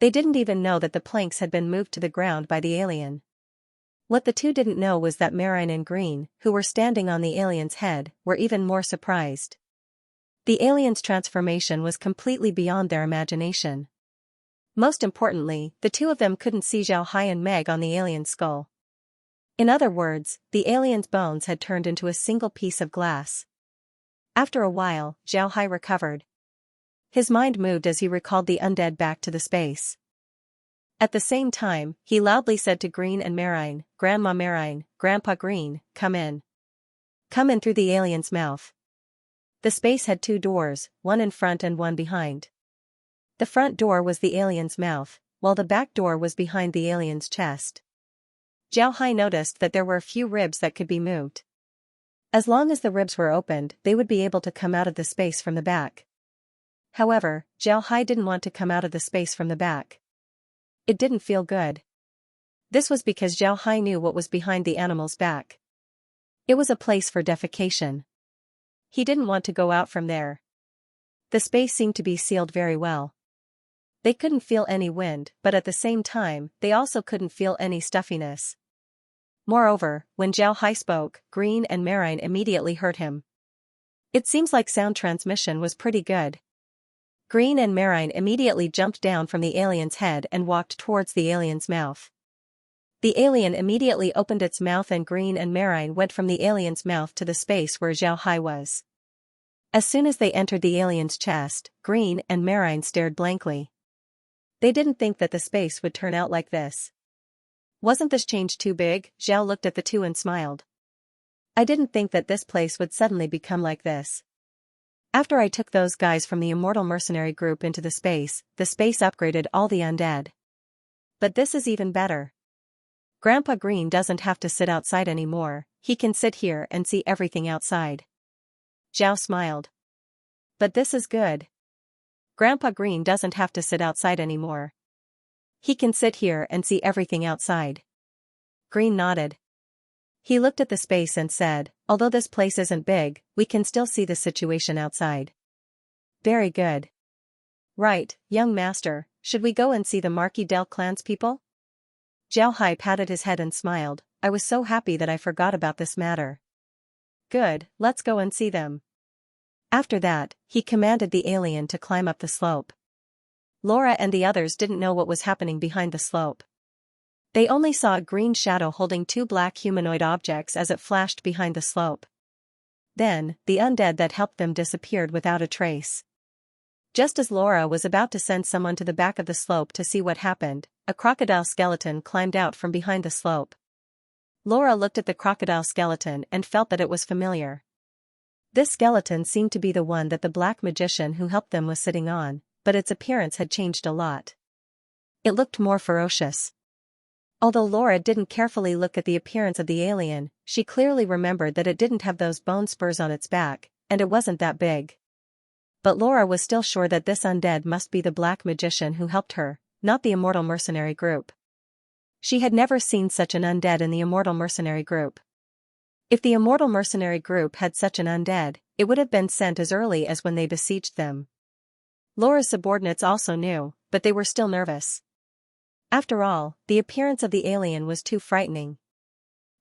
They didn't even know that the planks had been moved to the ground by the alien. What the two didn't know was that Marine and Green, who were standing on the alien's head, were even more surprised. The alien's transformation was completely beyond their imagination. Most importantly, the two of them couldn't see Xiaohai and Meg on the alien's skull. In other words, the alien's bones had turned into a single piece of glass. After a while, Xiaohai recovered. His mind moved as he recalled the undead back to the space. At the same time, he loudly said to Green and Marine, "Grandma Marine, Grandpa Green, come in. Come in through the alien's mouth." The space had two doors, one in front and one behind. The front door was the alien's mouth, while the back door was behind the alien's chest. Xiaohai noticed that there were a few ribs that could be moved. As long as the ribs were opened, they would be able to come out of the space from the back. However, Xiaohai didn't want to come out of the space from the back. It didn't feel good. This was because Xiaohai knew what was behind the animal's back. It was a place for defecation. He didn't want to go out from there. The space seemed to be sealed very well. They couldn't feel any wind, but at the same time, they also couldn't feel any stuffiness. Moreover, when Xiaohai spoke, Green and Marine immediately heard him. It seems like sound transmission was pretty good. Green and Marine immediately jumped down from the alien's head and walked towards the alien's mouth. The alien immediately opened its mouth and Green and Marine went from the alien's mouth to the space where Xiaohai was. As soon as they entered the alien's chest, Green and Marine stared blankly. They didn't think that the space would turn out like this. Wasn't this change too big? Xiao looked at the two and smiled. I didn't think that this place would suddenly become like this. After I took those guys from the immortal mercenary group into the space upgraded all the undead. But this is even better. Grandpa Green doesn't have to sit outside anymore, he can sit here and see everything outside. Xiao smiled. But this is good. Grandpa Green doesn't have to sit outside anymore. He can sit here and see everything outside. Green nodded. He looked at the space and said, although this place isn't big, we can still see the situation outside. Very good. Right, young master, should we go and see the Marquis del Clan's people? Xiaohai patted his head and smiled, I was so happy that I forgot about this matter. Good, let's go and see them. After that, he commanded the alien to climb up the slope. Laura and the others didn't know what was happening behind the slope. They only saw a green shadow holding two black humanoid objects as it flashed behind the slope. Then, the undead that helped them disappeared without a trace. Just as Laura was about to send someone to the back of the slope to see what happened, a crocodile skeleton climbed out from behind the slope. Laura looked at the crocodile skeleton and felt that it was familiar. This skeleton seemed to be the one that the black magician who helped them was sitting on, but its appearance had changed a lot. It looked more ferocious. Although Laura didn't carefully look at the appearance of the alien, she clearly remembered that it didn't have those bone spurs on its back, and it wasn't that big. But Laura was still sure that this undead must be the black magician who helped her, not the immortal mercenary group. She had never seen such an undead in the immortal mercenary group. If the immortal mercenary group had such an undead, it would have been sent as early as when they besieged them. Laura's subordinates also knew, but they were still nervous. After all, the appearance of the alien was too frightening.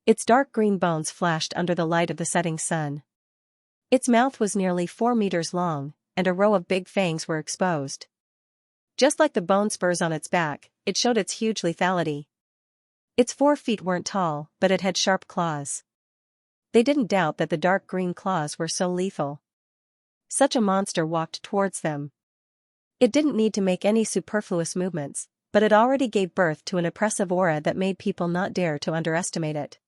Its dark green bones flashed under the light of the setting sun. Its mouth was nearly 4 meters long, and a row of big fangs were exposed. Just like the bone spurs on its back, it showed its huge lethality. Its 4 feet weren't tall, but it had sharp claws. They didn't doubt that the dark green claws were so lethal. Such a monster walked towards them. It didn't need to make any superfluous movements, but it already gave birth to an oppressive aura that made people not dare to underestimate it.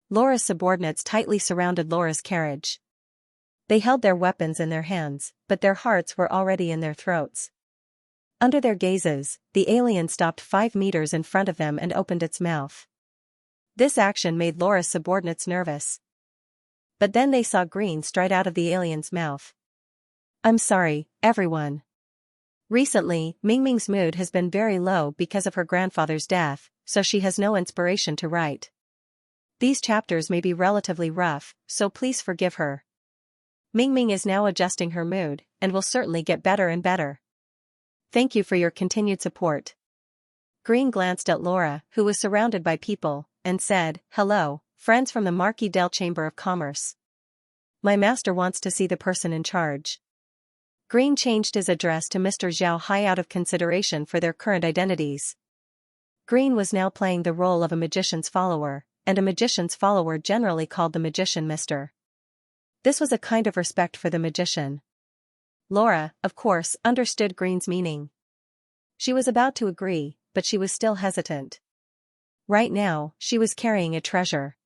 Laura's subordinates tightly surrounded Laura's carriage. They held their weapons in their hands, but their hearts were already in their throats. Under their gazes, the alien stopped 5 meters in front of them and opened its mouth. This action made Laura's subordinates nervous. But then they saw green straight out of the alien's mouth. I'm sorry, everyone. Recently, Mingming's mood has been very low because of her grandfather's death, so she has no inspiration to write. These chapters may be relatively rough, so please forgive her. Mingming is now adjusting her mood, and will certainly get better and better. Thank you for your continued support. Green glanced at Laura, who was surrounded by people, and said, "Hello, friends from the Marquis del Chamber of Commerce. My master wants to see the person in charge." Green changed his address to Mr. Xiao Hai out of consideration for their current identities. Green was now playing the role of a magician's follower, and a magician's follower generally called the magician Mr. This was a kind of respect for the magician. Laura, of course, understood Green's meaning. She was about to agree, but she was still hesitant. Right now, she was carrying a treasure.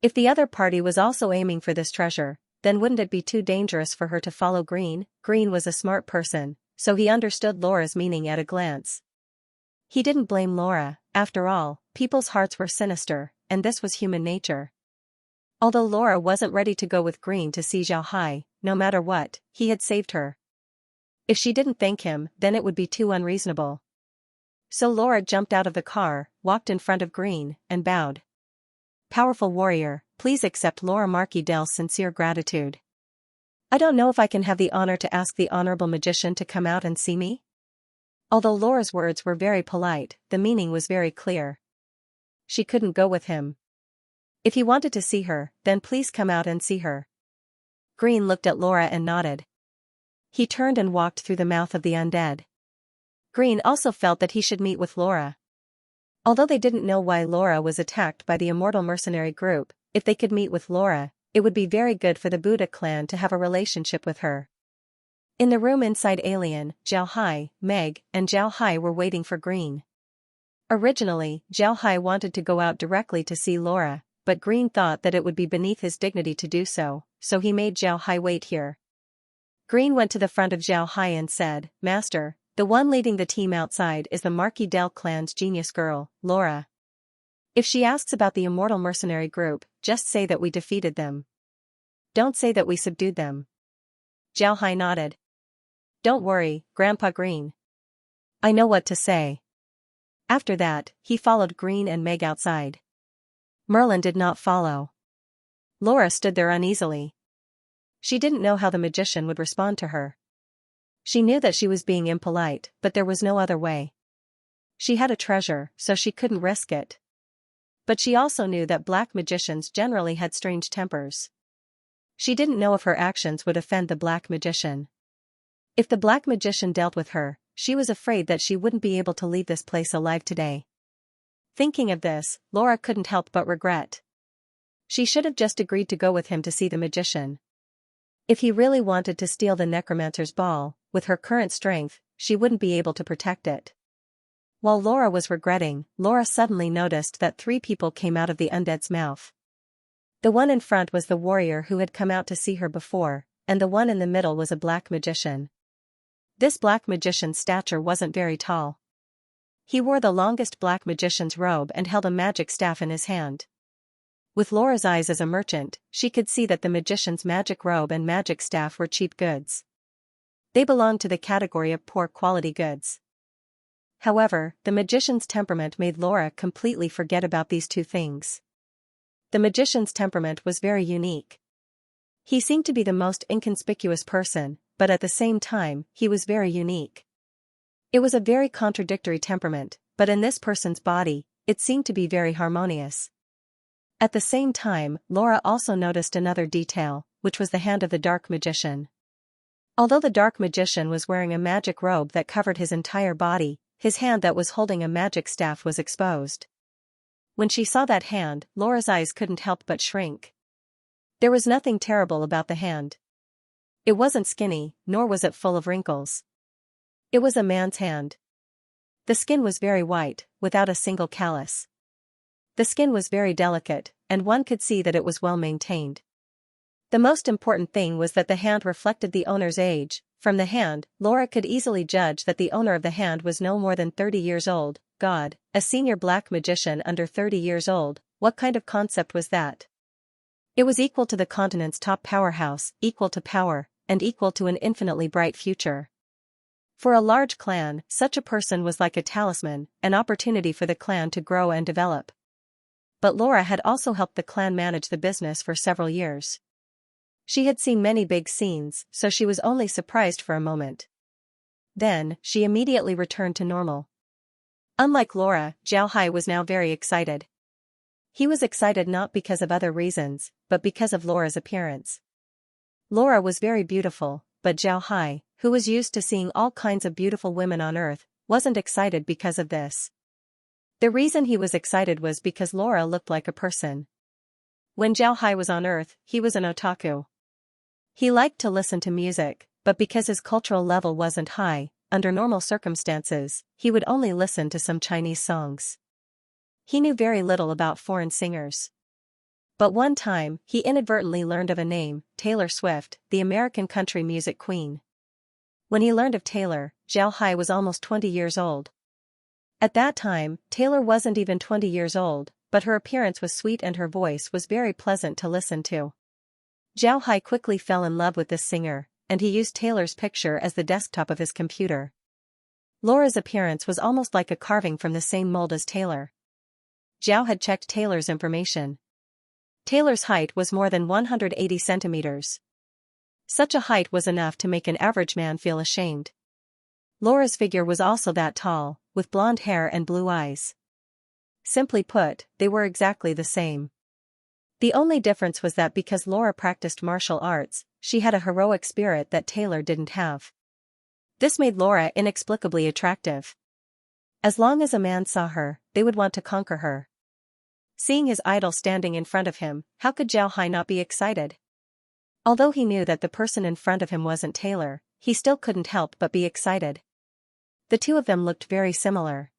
If the other party was also aiming for this treasure, then wouldn't it be too dangerous for her to follow Green? Green was a smart person, so he understood Laura's meaning at a glance. He didn't blame Laura. After all, people's hearts were sinister, and this was human nature. Although Laura wasn't ready to go with Green to see Xiao Hai, no matter what, he had saved her. If she didn't thank him, then it would be too unreasonable. So Laura jumped out of the car, walked in front of Green, and bowed. "Powerful warrior, please accept Laura Marquis Del's sincere gratitude. I don't know if I can have the honor to ask the honorable magician to come out and see me?" Although Laura's words were very polite, the meaning was very clear. She couldn't go with him. If he wanted to see her, then please come out and see her. Green looked at Laura and nodded. He turned and walked through the mouth of the undead. Green also felt that he should meet with Laura. Although they didn't know why Laura was attacked by the immortal mercenary group, if they could meet with Laura, it would be very good for the Buddha clan to have a relationship with her. In the room inside Alien, Xiao Hai, Meg, and Xiao Hai were waiting for Green. Originally, Xiao Hai wanted to go out directly to see Laura, but Green thought that it would be beneath his dignity to do so, so he made Xiao Hai wait here. Green went to the front of Xiao Hai and said, "Master, the one leading the team outside is the Marquis del clan's genius girl, Laura. If she asks about the immortal mercenary group, just say that we defeated them. Don't say that we subdued them." Xiao Hai nodded. "Don't worry, Grandpa Green. I know what to say." After that, he followed Green and Meg outside. Merlin did not follow. Laura stood there uneasily. She didn't know how the magician would respond to her. She knew that she was being impolite, but there was no other way. She had a treasure, so she couldn't risk it. But she also knew that black magicians generally had strange tempers. She didn't know if her actions would offend the black magician. If the black magician dealt with her, she was afraid that she wouldn't be able to leave this place alive today. Thinking of this, Laura couldn't help but regret. She should have just agreed to go with him to see the magician. If he really wanted to steal the necromancer's ball, with her current strength, she wouldn't be able to protect it. While Laura was regretting, Laura suddenly noticed that 3 people came out of the undead's mouth. The one in front was the warrior who had come out to see her before, and the one in the middle was a black magician. This black magician's stature wasn't very tall. He wore the longest black magician's robe and held a magic staff in his hand. With Laura's eyes as a merchant, she could see that the magician's magic robe and magic staff were cheap goods. They belonged to the category of poor quality goods. However, the magician's temperament made Laura completely forget about these 2 things. The magician's temperament was very unique. He seemed to be the most inconspicuous person, but at the same time, he was very unique. It was a very contradictory temperament, but in this person's body, it seemed to be very harmonious. At the same time, Laura also noticed another detail, which was the hand of the dark magician. Although the dark magician was wearing a magic robe that covered his entire body, his hand that was holding a magic staff was exposed. When she saw that hand, Laura's eyes couldn't help but shrink. There was nothing terrible about the hand. It wasn't skinny, nor was it full of wrinkles. It was a man's hand. The skin was very white, without a single callus. The skin was very delicate, and one could see that it was well maintained. The most important thing was that the hand reflected the owner's age. From the hand, Laura could easily judge that the owner of the hand was no more than 30 years old. God, a senior black magician under 30 years old, what kind of concept was that? It was equal to the continent's top powerhouse, equal to power, and equal to an infinitely bright future. For a large clan, such a person was like a talisman, an opportunity for the clan to grow and develop. But Laura had also helped the clan manage the business for several years. She had seen many big scenes, so she was only surprised for a moment. Then, she immediately returned to normal. Unlike Laura, Zhao Hai was now very excited. He was excited not because of other reasons, but because of Laura's appearance. Laura was very beautiful, but Zhao Hai, who was used to seeing all kinds of beautiful women on Earth, wasn't excited because of this. The reason he was excited was because Laura looked like a person. When Zhao Hai was on Earth, he was an otaku. He liked to listen to music, but because his cultural level wasn't high, under normal circumstances, he would only listen to some Chinese songs. He knew very little about foreign singers. But one time, he inadvertently learned of a name, Taylor Swift, the American country music queen. When he learned of Taylor, Zhao Hai was almost 20 years old. At that time, Taylor wasn't even 20 years old, but her appearance was sweet and her voice was very pleasant to listen to. Zhao Hai quickly fell in love with this singer, and he used Taylor's picture as the desktop of his computer. Laura's appearance was almost like a carving from the same mold as Taylor. Zhao had checked Taylor's information. Taylor's height was more than 180 centimeters. Such a height was enough to make an average man feel ashamed. Laura's figure was also that tall, with blonde hair and blue eyes. Simply put, they were exactly the same. The only difference was that because Laura practiced martial arts, she had a heroic spirit that Taylor didn't have. This made Laura inexplicably attractive. As long as a man saw her, they would want to conquer her. Seeing his idol standing in front of him, how could Zhao Hai not be excited? Although he knew that the person in front of him wasn't Taylor, he still couldn't help but be excited. The two of them looked very similar.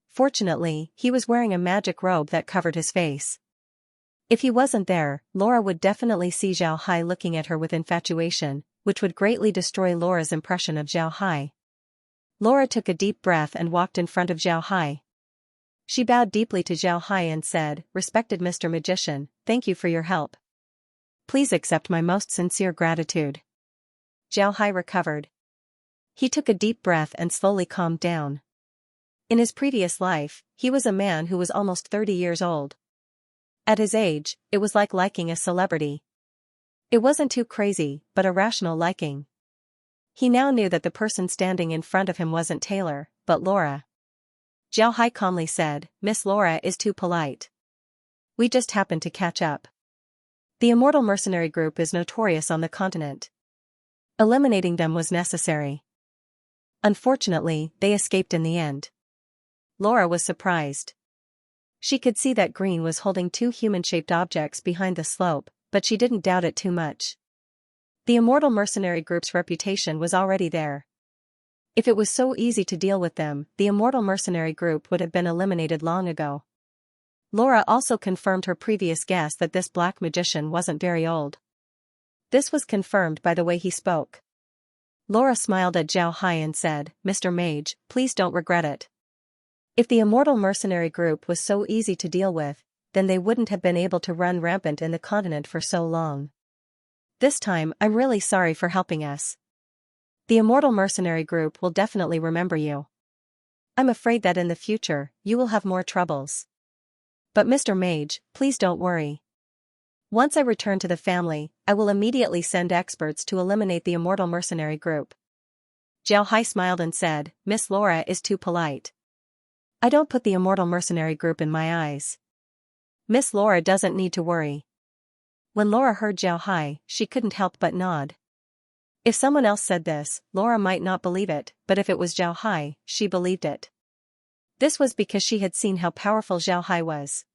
Fortunately, he was wearing a magic robe that covered his face. If he wasn't there, Laura would definitely see Zhao Hai looking at her with infatuation, which would greatly destroy Laura's impression of Zhao Hai. Laura took a deep breath and walked in front of Zhao Hai. She bowed deeply to Zhao Hai and said, "Respected Mr. Magician, thank you for your help. Please accept my most sincere gratitude." Zhao Hai recovered. He took a deep breath and slowly calmed down. In his previous life, he was a man who was almost 30 years old. At his age, it was like liking a celebrity. It wasn't too crazy, but a rational liking. He now knew that the person standing in front of him wasn't Taylor, but Laura. Zhao Hai calmly said, "Miss Laura is too polite. We just happened to catch up. The Immortal Mercenary Group is notorious on the continent. Eliminating them was necessary. Unfortunately, they escaped in the end." Laura was surprised. She could see that Green was holding two human-shaped objects behind the slope, but she didn't doubt it too much. The Immortal Mercenary Group's reputation was already there. If it was so easy to deal with them, the Immortal Mercenary Group would have been eliminated long ago. Laura also confirmed her previous guess that this black magician wasn't very old. This was confirmed by the way he spoke. Laura smiled at Zhao Hai and said, "Mr. Mage, please don't regret it. If the Immortal Mercenary Group was so easy to deal with, then they wouldn't have been able to run rampant in the continent for so long. This time, I'm really sorry for helping us. The Immortal Mercenary Group will definitely remember you. I'm afraid that in the future, you will have more troubles. But Mr. Mage, please don't worry. Once I return to the family, I will immediately send experts to eliminate the Immortal Mercenary Group." Zhao Hai smiled and said, "Miss Laura is too polite. I don't put the Immortal Mercenary Group in my eyes. Miss Laura doesn't need to worry." When Laura heard Zhao Hai, she couldn't help but nod. If someone else said this, Laura might not believe it, but if it was Zhao Hai, she believed it. This was because she had seen how powerful Zhao Hai was.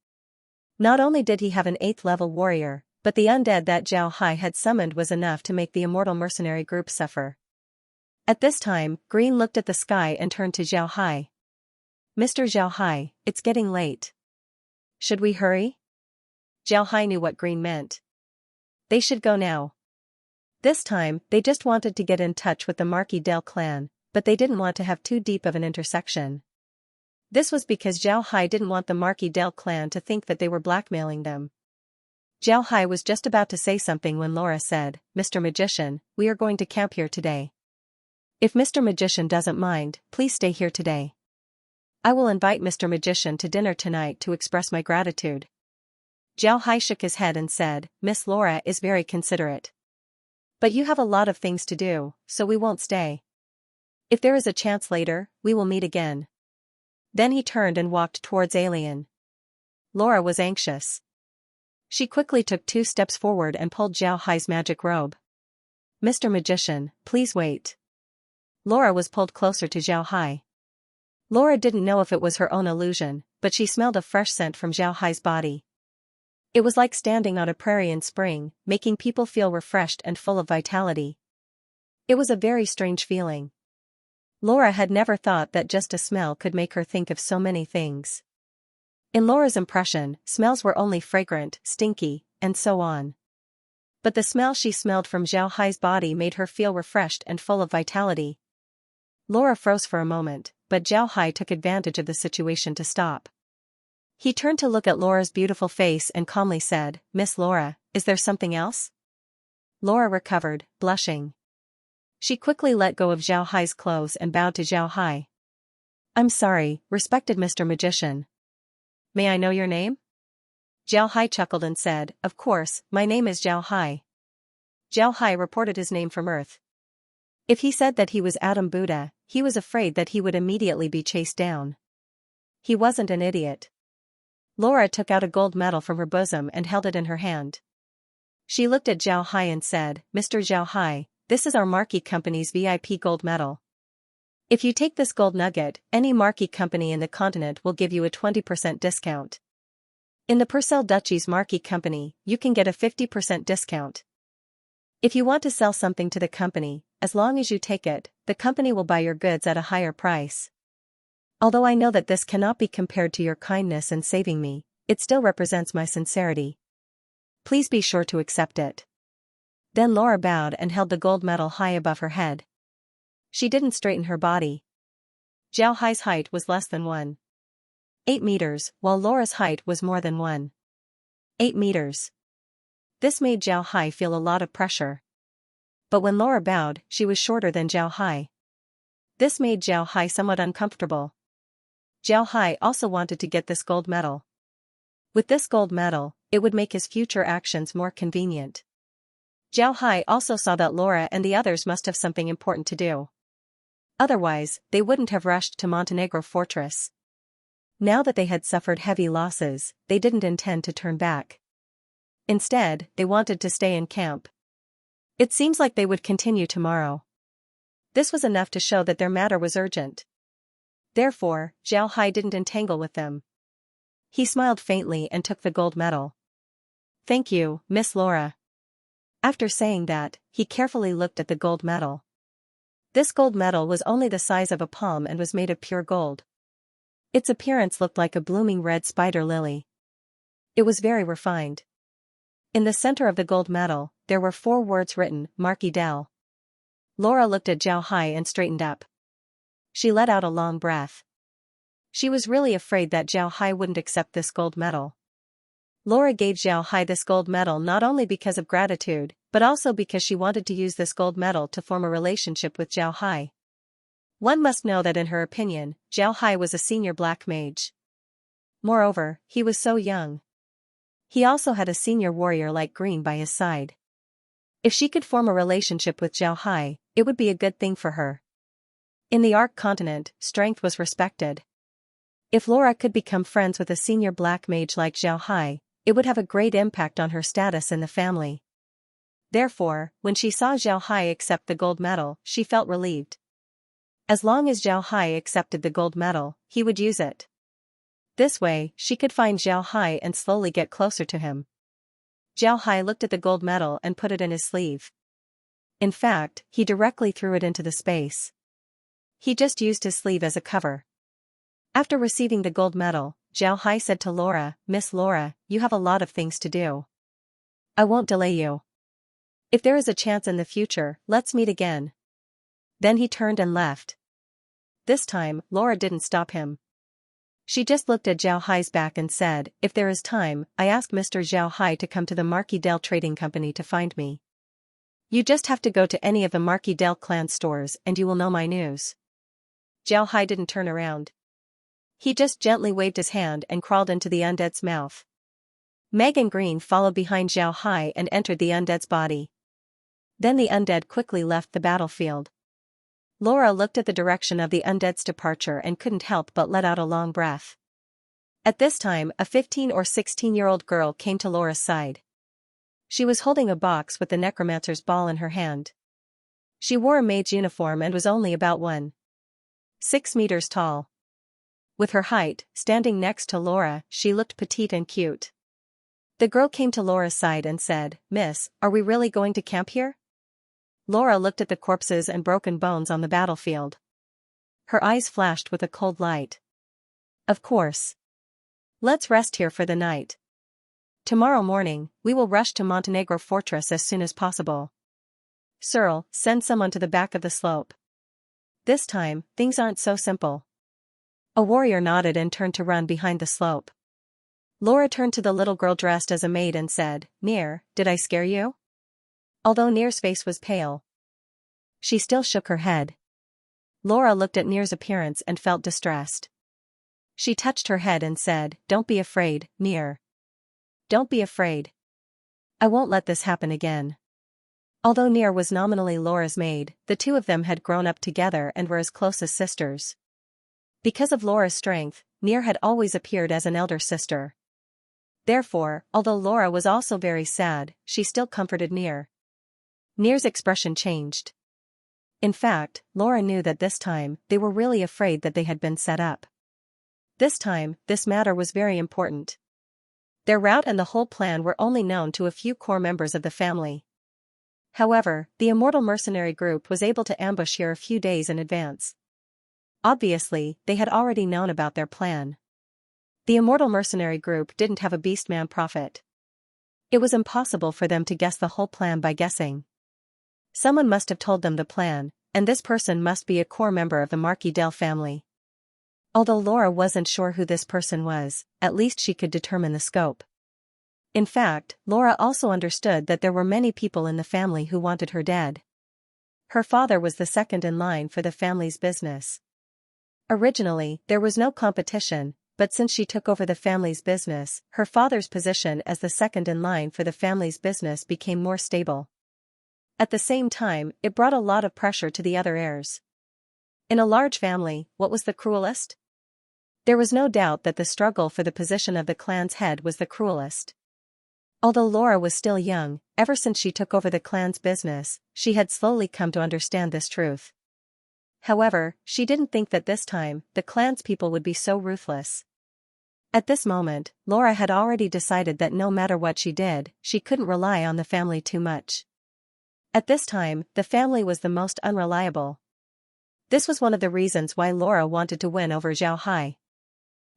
Not only did he have an 8th-level warrior, but the undead that Zhao Hai had summoned was enough to make the Immortal Mercenary Group suffer. At this time, Green looked at the sky and turned to Zhao Hai. "Mr. Zhao Hai, it's getting late. Should we hurry?" Zhao Hai knew what Green meant. They should go now. This time, they just wanted to get in touch with the Marquis Del clan, but they didn't want to have too deep of an intersection. This was because Zhao Hai didn't want the Marquis Del clan to think that they were blackmailing them. Zhao Hai was just about to say something when Laura said, "Mr. Magician, we are going to camp here today. If Mr. Magician doesn't mind, please stay here today. I will invite Mr. Magician to dinner tonight to express my gratitude." Zhao Hai shook his head and said, "Miss Laura is very considerate. But you have a lot of things to do, so we won't stay." If there is a chance later, we will meet again. Then he turned and walked towards Alien. Laura was anxious. She quickly took 2 steps forward and pulled Xiao Hai's magic robe. Mr. Magician, please wait. Laura was pulled closer to Xiao Hai. Laura didn't know if it was her own illusion, but she smelled a fresh scent from Xiao Hai's body. It was like standing on a prairie in spring, making people feel refreshed and full of vitality. It was a very strange feeling. Laura had never thought that just a smell could make her think of so many things. In Laura's impression, smells were only fragrant, stinky, and so on. But the smell she smelled from Xiao Hai's body made her feel refreshed and full of vitality. Laura froze for a moment, but Xiao Hai took advantage of the situation to stop. He turned to look at Laura's beautiful face and calmly said, "Miss Laura, is there something else?" Laura recovered, blushing. She quickly let go of Xiao Hai's clothes and bowed to Xiao Hai. "I'm sorry, respected Mr. Magician. May I know your name?" Xiao Hai chuckled and said, "Of course, my name is Xiao Hai." Xiao Hai reported his name from Earth. If he said that he was Adam Buddha, he was afraid that he would immediately be chased down. He wasn't an idiot. Laura took out a gold medal from her bosom and held it in her hand. She looked at Xiao Hai and said, "Mr. Xiao Hai, this is our Marquee Company's VIP gold medal. If you take this gold nugget, any Marquee Company in the continent will give you a 20% discount. In the Purcell Duchy's Marquee Company, you can get a 50% discount. If you want to sell something to the company, as long as you take it, the company will buy your goods at a higher price. Although I know that this cannot be compared to your kindness and saving me, it still represents my sincerity. Please be sure to accept it." Then Laura bowed and held the gold medal high above her head. She didn't straighten her body. Xiao Hai's height was less than 1.8 meters, while Laura's height was more than 1.8 meters. This made Xiao Hai feel a lot of pressure. But when Laura bowed, she was shorter than Xiao Hai. This made Xiao Hai somewhat uncomfortable. Xiao Hai also wanted to get this gold medal. With this gold medal, it would make his future actions more convenient. Xiao Hai also saw that Laura and the others must have something important to do. Otherwise, they wouldn't have rushed to Montenegro Fortress. Now that they had suffered heavy losses, they didn't intend to turn back. Instead, they wanted to stay in camp. It seems like they would continue tomorrow. This was enough to show that their matter was urgent. Therefore, Xiao Hai didn't entangle with them. He smiled faintly and took the gold medal. "Thank you, Miss Laura." After saying that, he carefully looked at the gold medal. This gold medal was only the size of a palm and was made of pure gold. Its appearance looked like a blooming red spider lily. It was very refined. In the center of the gold medal, there were 4 words written, Marquis Del. Laura looked at Xiao Hai and straightened up. She let out a long breath. She was really afraid that Xiao Hai wouldn't accept this gold medal. Laura gave Xiao Hai this gold medal not only because of gratitude, but also because she wanted to use this gold medal to form a relationship with Xiao Hai. One must know that in her opinion, Xiao Hai was a senior black mage. Moreover, he was so young. He also had a senior warrior like Green by his side. If she could form a relationship with Xiao Hai, it would be a good thing for her. In the Ark continent, strength was respected. If Laura could become friends with a senior black mage like Xiao Hai, it would have a great impact on her status in the family. Therefore, when she saw Xiao Hai accept the gold medal, she felt relieved. As long as Xiao Hai accepted the gold medal, he would use it. This way, she could find Xiao Hai and slowly get closer to him. Xiao Hai looked at the gold medal and put it in his sleeve. In fact, he directly threw it into the space. He just used his sleeve as a cover. After receiving the gold medal, Xiao Hai said to Laura, "Miss Laura, you have a lot of things to do. I won't delay you. If there is a chance in the future, let's meet again." Then he turned and left. This time, Laura didn't stop him. She just looked at Xiao Hai's back and said, "If there is time, I ask Mr. Xiao Hai to come to the Marquis Del Trading Company to find me. You just have to go to any of the Marquis Del clan stores and you will know my news." Xiao Hai didn't turn around. He just gently waved his hand and crawled into the undead's mouth. Meg and Green followed behind Xiao Hai and entered the undead's body. Then the undead quickly left the battlefield. Laura looked at the direction of the undead's departure and couldn't help but let out a long breath. At this time, a 15 or 16-year-old girl came to Laura's side. She was holding a box with the necromancer's ball in her hand. She wore a maid's uniform and was only about 1.6 meters tall. With her height, standing next to Laura, she looked petite and cute. The girl came to Laura's side and said, "Miss, are we really going to camp here?" Laura looked at the corpses and broken bones on the battlefield. Her eyes flashed with a cold light. "Of course. Let's rest here for the night. Tomorrow morning, we will rush to Montenegro Fortress as soon as possible. Cyril, send someone to the back of the slope. This time, things aren't so simple." A warrior nodded and turned to run behind the slope. Laura turned to the little girl dressed as a maid and said, "Near, did I scare you?" Although Near's face was pale, she still shook her head. Laura looked at Near's appearance and felt distressed. She touched her head and said, "Don't be afraid, Near. Don't be afraid. I won't let this happen again." Although Near was nominally Laura's maid, the two of them had grown up together and were as close as sisters. Because of Laura's strength, Near had always appeared as an elder sister. Therefore, although Laura was also very sad, she still comforted Near. Near's expression changed. In fact, Laura knew that this time, they were really afraid that they had been set up. This time, this matter was very important. Their route and the whole plan were only known to a few core members of the family. However, the immortal mercenary group was able to ambush here a few days in advance. Obviously, they had already known about their plan. The immortal mercenary group didn't have a beastman prophet. It was impossible for them to guess the whole plan by guessing. Someone must have told them the plan, and this person must be a core member of the Marquis del family. Although Laura wasn't sure who this person was, at least she could determine the scope. In fact, Laura also understood that there were many people in the family who wanted her dead. Her father was the second in line for the family's business. Originally, there was no competition, but since she took over the family's business, her father's position as the second in line for the family's business became more stable. At the same time, it brought a lot of pressure to the other heirs. In a large family, what was the cruelest? There was no doubt that the struggle for the position of the clan's head was the cruelest. Although Laura was still young, ever since she took over the clan's business, she had slowly come to understand this truth. However, she didn't think that this time, the clan's people would be so ruthless. At this moment, Laura had already decided that no matter what she did, she couldn't rely on the family too much. At this time, the family was the most unreliable. This was one of the reasons why Laura wanted to win over Xiao Hai.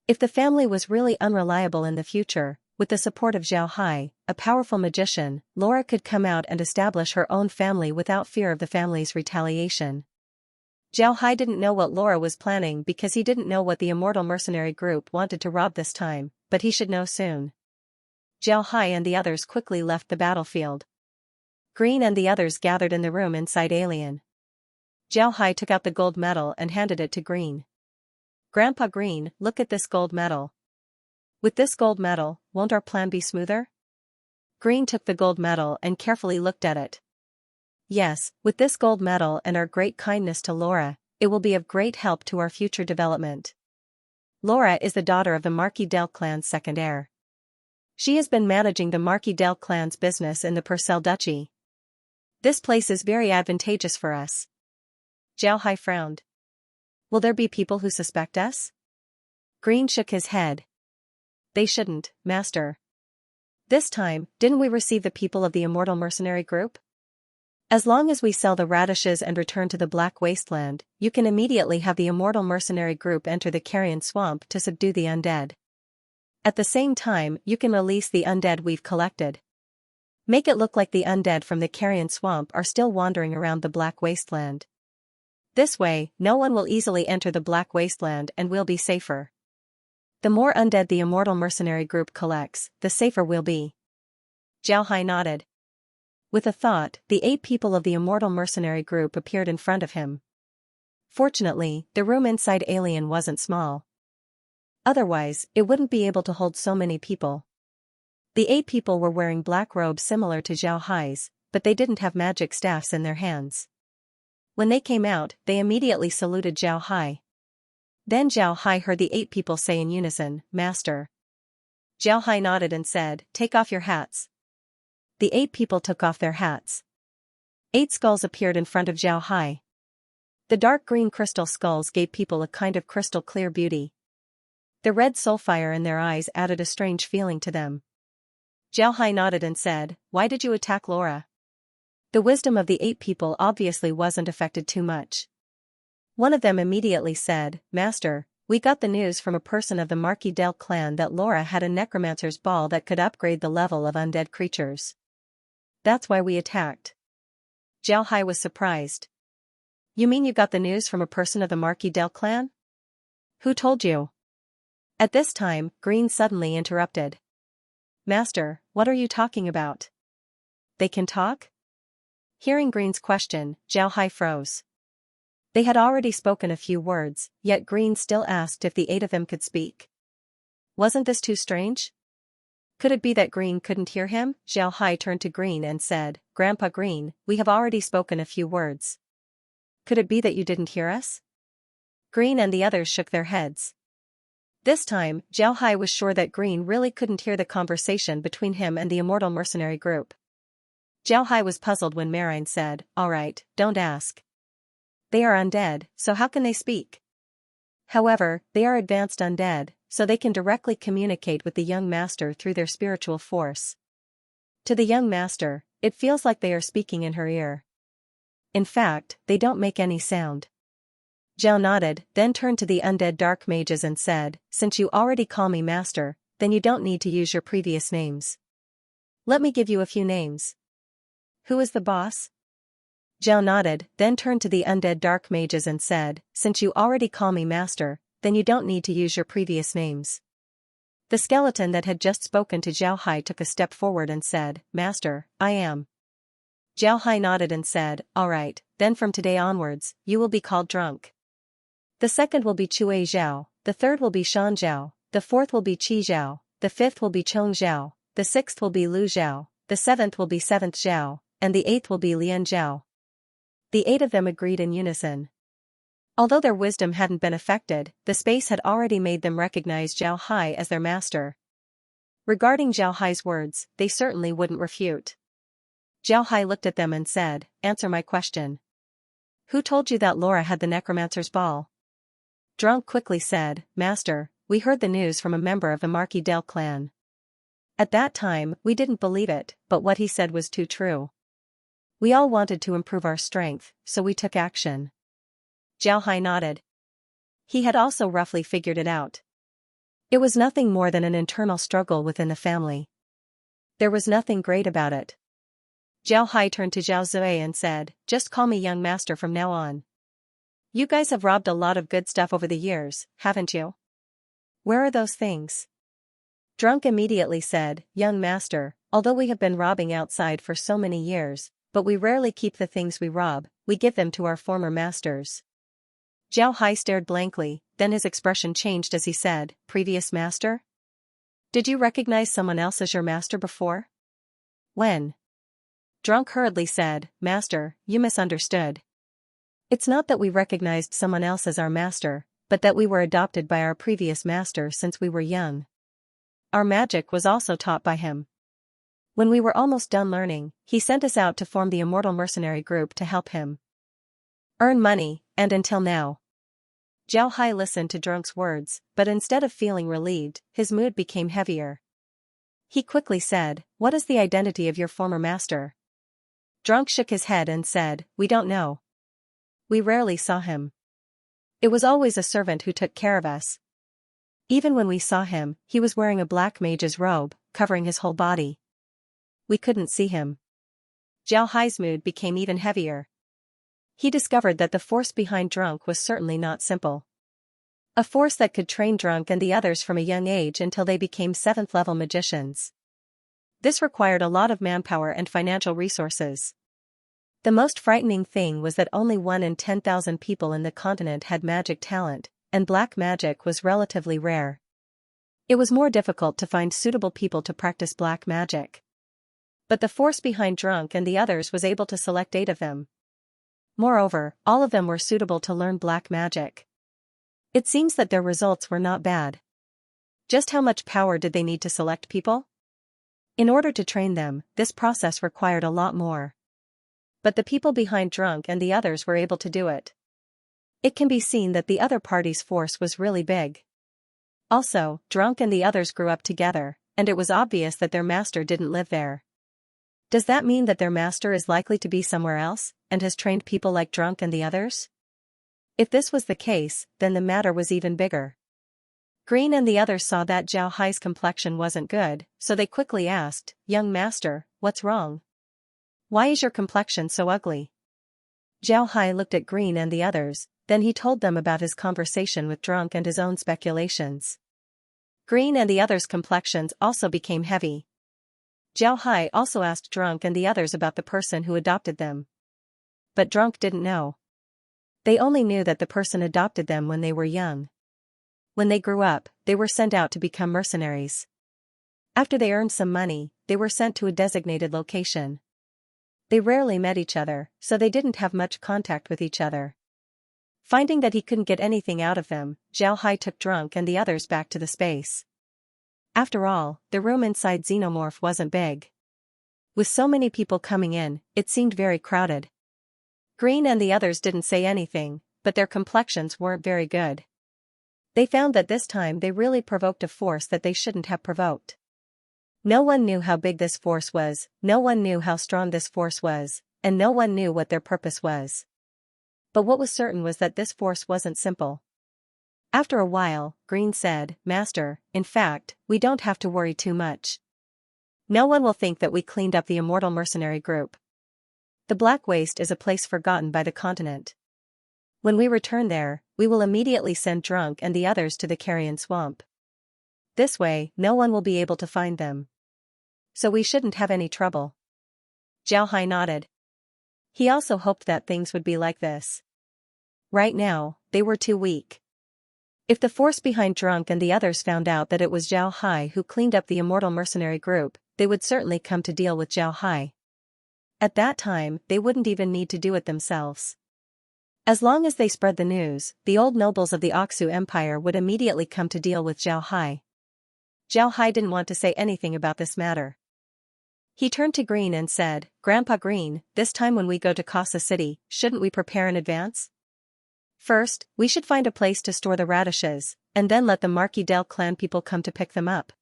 If the family was really unreliable in the future, with the support of Xiao Hai, a powerful magician, Laura could come out and establish her own family without fear of the family's retaliation. Xiao Hai didn't know what Laura was planning because he didn't know what the immortal mercenary group wanted to rob this time, but he should know soon. Xiao Hai and the others quickly left the battlefield. Green and the others gathered in the room inside Alien. Xiao Hai took out the gold medal and handed it to Green. "Grandpa Green, look at this gold medal. With this gold medal, won't our plan be smoother?" Green took the gold medal and carefully looked at it. "Yes, with this gold medal and our great kindness to Laura, it will be of great help to our future development. Laura is the daughter of the Marquis del clan's second heir. She has been managing the Marquis del clan's business in the Purcell Duchy. This place is very advantageous for us." Xiao Hai frowned. "Will there be people who suspect us?" Green shook his head. "They shouldn't, Master. This time, didn't we receive the people of the immortal mercenary group? As long as we sell the radishes and return to the Black Wasteland, you can immediately have the immortal mercenary group enter the Carrion Swamp to subdue the undead. At the same time, you can release the undead we've collected. Make it look like the undead from the Carrion Swamp are still wandering around the Black Wasteland. This way, no one will easily enter the Black Wasteland and we'll be safer. The more undead the immortal mercenary group collects, the safer we'll be." Xiao Hai nodded. With a thought, the 8 people of the immortal mercenary group appeared in front of him. Fortunately, the room inside Alien wasn't small. Otherwise, it wouldn't be able to hold so many people. The 8 people were wearing black robes similar to Xiao Hai's, but they didn't have magic staffs in their hands. When they came out, they immediately saluted Zhao Hai. Then Zhao Hai heard the 8 people say in unison, "Master." Zhao Hai nodded and said, "Take off your hats." The 8 people took off their hats. 8 skulls appeared in front of Zhao Hai. The dark green crystal skulls gave people a kind of crystal clear beauty. The red soulfire in their eyes added a strange feeling to them. Zhao Hai nodded and said, "Why did you attack Laura?" The wisdom of the 8 people obviously wasn't affected too much. One of them immediately said, "Master, we got the news from a person of the Marquis del clan that Laura had a necromancer's ball that could upgrade the level of undead creatures. That's why we attacked." Zhao Hai was surprised. "You mean you got the news from a person of the Marquis del clan? Who told you?" At this time, Green suddenly interrupted. "Master, what are you talking about? They can talk?" Hearing Green's question, Zhao Hai froze. They had already spoken a few words, yet Green still asked if the 8 of them could speak. Wasn't this too strange? Could it be that Green couldn't hear him? Zhao Hai turned to Green and said, "Grandpa Green, we have already spoken a few words. Could it be that you didn't hear us?" Green and the others shook their heads. This time, Zhao Hai was sure that Green really couldn't hear the conversation between him and the immortal mercenary group. Zhao Hai was puzzled when Marine said, "All right, don't ask. They are undead, so how can they speak? However, they are advanced undead, so they can directly communicate with the young master through their spiritual force. To the young master, it feels like they are speaking in her ear. In fact, they don't make any sound." Zhao nodded, then turned to the undead dark mages and said, "Since you already call me master, then you don't need to use your previous names. Let me give you a few names. Who is the boss?" Zhao nodded, then turned to the undead dark mages and said, "Since you already call me master, then you don't need to use your previous names." The skeleton that had just spoken to Zhao Hai took a step forward and said, "Master, I am." Zhao Hai nodded and said, "All right, then from today onwards, you will be called Drunk. The second will be Chui Zhao, the third will be Shan Zhao, the fourth will be Qi Zhao, the fifth will be Chong Zhao, the sixth will be Lu Zhao, the seventh will be Seventh Zhao, and the 8th will be Lian Zhao." The 8 of them agreed in unison. Although their wisdom hadn't been affected, the space had already made them recognize Zhao Hai as their master. Regarding Zhao Hai's words, they certainly wouldn't refute. Zhao Hai looked at them and said, "Answer my question. Who told you that Laura had the necromancer's ball?" Drunk quickly said, "Master, we heard the news from a member of the Marquis del clan. At that time, we didn't believe it, but what he said was too true. We all wanted to improve our strength, so we took action." Zhao Hai nodded. He had also roughly figured it out. It was nothing more than an internal struggle within the family. There was nothing great about it. Zhao Hai turned to Zhao Zui and said, "Just call me young master from now on. You guys have robbed a lot of good stuff over the years, haven't you? Where are those things?" Drunk immediately said, "Young master, although we have been robbing outside for so many years, but we rarely keep the things we rob, we give them to our former masters." Zhao Hai stared blankly, then his expression changed as he said, "Previous master? Did you recognize someone else as your master before?" "When?" Drunk hurriedly said, "Master, you misunderstood. It's not that we recognized someone else as our master, but that we were adopted by our previous master since we were young. Our magic was also taught by him. When we were almost done learning, he sent us out to form the immortal mercenary group to help him earn money, and until now." Zhao Hai listened to Drunk's words, but instead of feeling relieved, his mood became heavier. He quickly said, "What is the identity of your former master?" Drunk shook his head and said, "We don't know. We rarely saw him. It was always a servant who took care of us. Even when we saw him, he was wearing a black mage's robe, covering his whole body. We couldn't see him." Zhao Hai's mood became even heavier. He discovered that the force behind Drunk was certainly not simple. A force that could train Drunk and the others from a young age until they became 7th-level magicians. This required a lot of manpower and financial resources. The most frightening thing was that only 1 in 10,000 people in the continent had magic talent, and black magic was relatively rare. It was more difficult to find suitable people to practice black magic. But the force behind Drunk and the others was able to select 8 of them. Moreover, all of them were suitable to learn black magic. It seems that their results were not bad. Just how much power did they need to select people? In order to train them, this process required a lot more. But the people behind Drunk and the others were able to do it. It can be seen that the other party's force was really big. Also, Drunk and the others grew up together, and it was obvious that their master didn't live there. Does that mean that their master is likely to be somewhere else, and has trained people like Drunk and the others? If this was the case, then the matter was even bigger. Green and the others saw that Zhao Hai's complexion wasn't good, so they quickly asked, "Young master, what's wrong? Why is your complexion so ugly?" Zhao Hai looked at Green and the others, then he told them about his conversation with Drunk and his own speculations. Green and the others' complexions also became heavy. Zhao Hai also asked Drunk and the others about the person who adopted them. But Drunk didn't know. They only knew that the person adopted them when they were young. When they grew up, they were sent out to become mercenaries. After they earned some money, they were sent to a designated location. They rarely met each other, so they didn't have much contact with each other. Finding that he couldn't get anything out of them, Zhao Hai took Drunk and the others back to the space. After all, the room inside Xenomorph wasn't big. With so many people coming in, it seemed very crowded. Green and the others didn't say anything, but their complexions weren't very good. They found that this time they really provoked a force that they shouldn't have provoked. No one knew how big this force was, no one knew how strong this force was, and no one knew what their purpose was. But what was certain was that this force wasn't simple. After a while, Green said, "Master, in fact, we don't have to worry too much. No one will think that we cleaned up the immortal mercenary group. The Black Waste is a place forgotten by the continent. When we return there, we will immediately send Drunk and the others to the Carrion Swamp. This way, no one will be able to find them. So we shouldn't have any trouble." Zhao Hai nodded. He also hoped that things would be like this. Right now, they were too weak. If the force behind Drunk and the others found out that it was Zhao Hai who cleaned up the immortal mercenary group, they would certainly come to deal with Zhao Hai. At that time, they wouldn't even need to do it themselves. As long as they spread the news, the old nobles of the Oxu Empire would immediately come to deal with Zhao Hai. Zhao Hai didn't want to say anything about this matter. He turned to Green and said, "Grandpa Green, this time when we go to Casa City, shouldn't we prepare in advance? First, we should find a place to store the radishes, and then let the Marquis del clan people come to pick them up."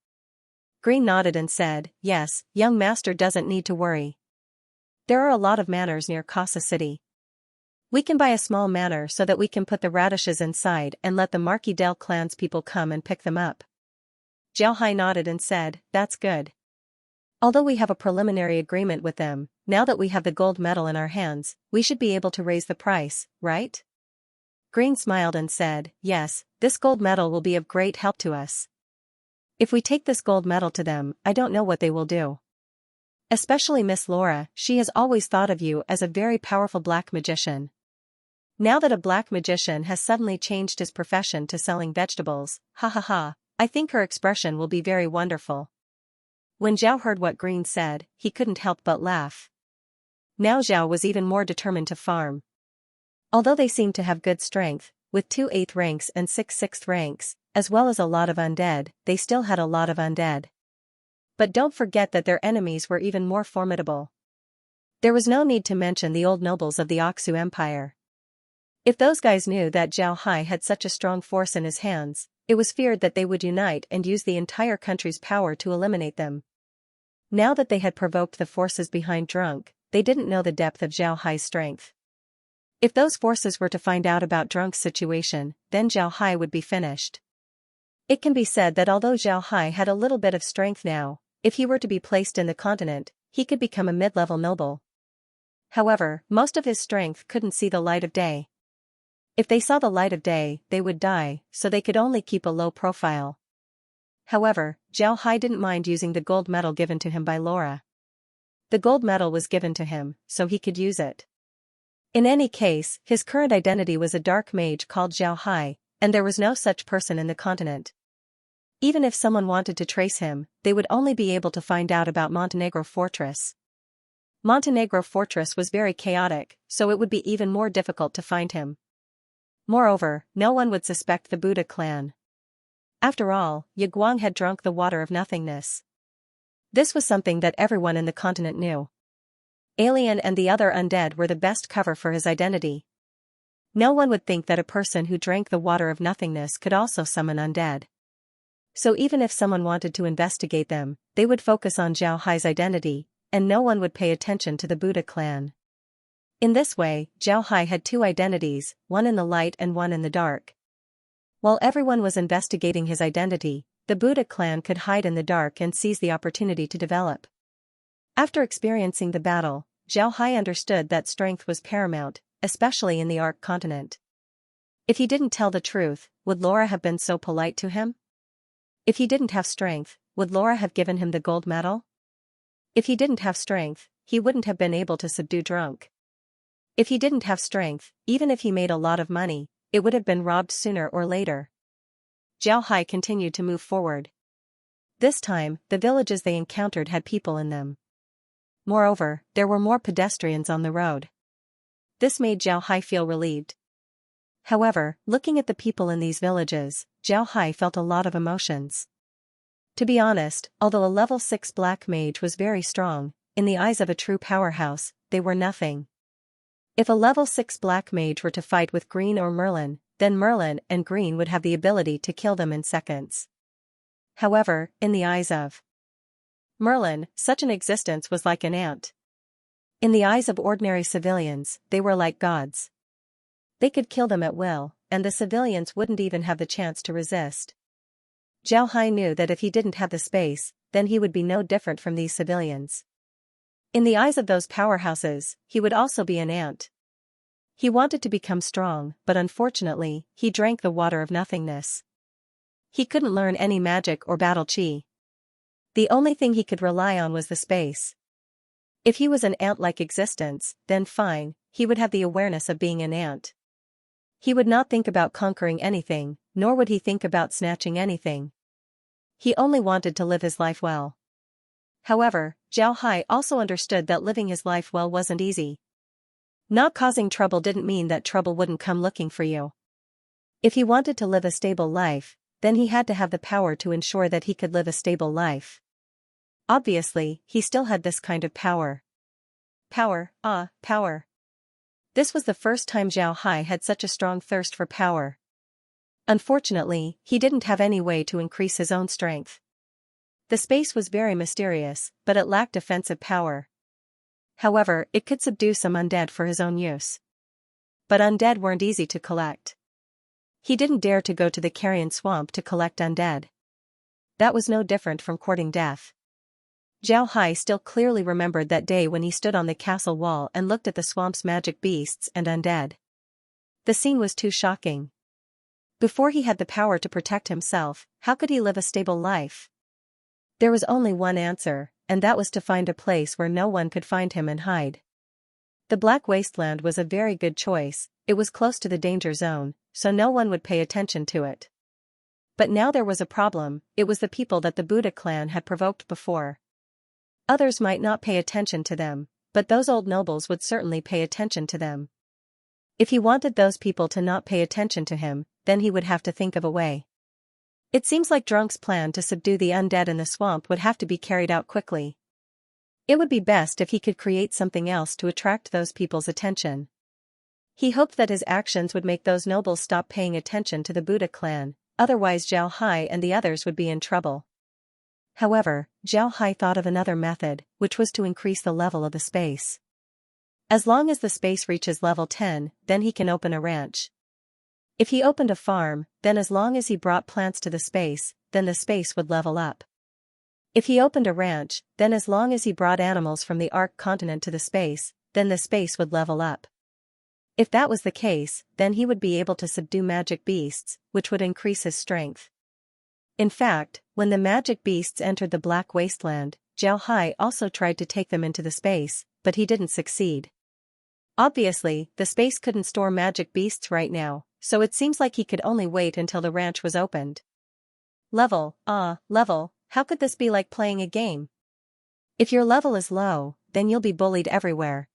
Green nodded and said, "Yes, young master doesn't need to worry. There are a lot of manors near Casa City. We can buy a small manor so that we can put the radishes inside and let the Marquis del clan's people come and pick them up." Zhao Hai nodded and said, "That's good. Although we have a preliminary agreement with them, now that we have the gold medal in our hands, we should be able to raise the price, right?" Green smiled and said, "Yes, this gold medal will be of great help to us. If we take this gold medal to them, I don't know what they will do. Especially Miss Laura, she has always thought of you as a very powerful black magician. Now that a black magician has suddenly changed his profession to selling vegetables, ha ha ha, I think her expression will be very wonderful." When Zhao heard what Green said, he couldn't help but laugh. Now Zhao was even more determined to farm. Although they seemed to have good strength, with 2 8th ranks and 6 6th ranks, as well as a lot of undead, they still had a lot of undead. But don't forget that their enemies were even more formidable. There was no need to mention the old nobles of the Oxu Empire. If those guys knew that Zhao Hai had such a strong force in his hands, it was feared that they would unite and use the entire country's power to eliminate them. Now that they had provoked the forces behind Drunk, they didn't know the depth of Zhao Hai's strength. If those forces were to find out about Drunk's situation, then Zhao Hai would be finished. It can be said that although Zhao Hai had a little bit of strength now, if he were to be placed in the continent, he could become a mid-level noble. However, most of his strength couldn't see the light of day. If they saw the light of day, they would die, so they could only keep a low profile. However, Zhao Hai didn't mind using the gold medal given to him by Laura. The gold medal was given to him, so he could use it. In any case, his current identity was a dark mage called Zhao Hai, and there was no such person in the continent. Even if someone wanted to trace him, they would only be able to find out about Montenegro Fortress. Montenegro Fortress was very chaotic, so it would be even more difficult to find him. Moreover, no one would suspect the Buddha clan. After all, Yaguang had drunk the water of nothingness. This was something that everyone in the continent knew. Alien and the other undead were the best cover for his identity. No one would think that a person who drank the water of nothingness could also summon undead. So even if someone wanted to investigate them, they would focus on Zhao Hai's identity, and no one would pay attention to the Buddha clan. In this way, Zhao Hai had two identities, one in the light and one in the dark. While everyone was investigating his identity, the Buddha clan could hide in the dark and seize the opportunity to develop. After experiencing the battle, Zhao Hai understood that strength was paramount, especially in the Ark continent. If he didn't tell the truth, would Laura have been so polite to him? If he didn't have strength, would Laura have given him the gold medal? If he didn't have strength, he wouldn't have been able to subdue Drunk. If he didn't have strength, even if he made a lot of money, it would have been robbed sooner or later. Zhao Hai continued to move forward. This time, the villages they encountered had people in them. Moreover, there were more pedestrians on the road. This made Zhao Hai feel relieved. However, looking at the people in these villages, Zhao Hai felt a lot of emotions. To be honest, although a level 6 black mage was very strong, in the eyes of a true powerhouse, they were nothing. If a level 6 black mage were to fight with Green or Merlin, then Merlin and Green would have the ability to kill them in seconds. However, in the eyes of Merlin, such an existence was like an ant. In the eyes of ordinary civilians, they were like gods. They could kill them at will, and the civilians wouldn't even have the chance to resist. Zhao Hai knew that if he didn't have the space, then he would be no different from these civilians. In the eyes of those powerhouses, he would also be an ant. He wanted to become strong, but unfortunately, he drank the water of nothingness. He couldn't learn any magic or battle chi. The only thing he could rely on was the space. If he was an ant-like existence, then fine, he would have the awareness of being an ant. He would not think about conquering anything, nor would he think about snatching anything. He only wanted to live his life well. However, Zhao Hai also understood that living his life well wasn't easy. Not causing trouble didn't mean that trouble wouldn't come looking for you. If he wanted to live a stable life, then he had to have the power to ensure that he could live a stable life. Obviously, he still had this kind of power. Power. This was the first time Zhao Hai had such a strong thirst for power. Unfortunately, he didn't have any way to increase his own strength. The space was very mysterious, but it lacked offensive power. However, it could subdue some undead for his own use. But undead weren't easy to collect. He didn't dare to go to the carrion swamp to collect undead. That was no different from courting death. Zhao Hai still clearly remembered that day when he stood on the castle wall and looked at the swamp's magic beasts and undead. The scene was too shocking. Before he had the power to protect himself, how could he live a stable life? There was only one answer, and that was to find a place where no one could find him and hide. The Black Wasteland was a very good choice. It was close to the danger zone, so no one would pay attention to it. But now there was a problem. It was the people that the Buddha clan had provoked before. Others might not pay attention to them, but those old nobles would certainly pay attention to them. If he wanted those people to not pay attention to him, then he would have to think of a way. It seems like Drunk's plan to subdue the undead in the swamp would have to be carried out quickly. It would be best if he could create something else to attract those people's attention. He hoped that his actions would make those nobles stop paying attention to the Buddha clan, otherwise Zhao Hai and the others would be in trouble. However, Zhao Hai thought of another method, which was to increase the level of the space. As long as the space reaches level 10, then he can open a ranch. If he opened a farm, then as long as he brought plants to the space, then the space would level up. If he opened a ranch, then as long as he brought animals from the Ark continent to the space, then the space would level up. If that was the case, then he would be able to subdue magic beasts, which would increase his strength. In fact, when the magic beasts entered the Black Wasteland, Zhao Hai also tried to take them into the space, but he didn't succeed. Obviously, the space couldn't store magic beasts right now, so it seems like he could only wait until the ranch was opened. Level, how could this be like playing a game? If your level is low, then you'll be bullied everywhere.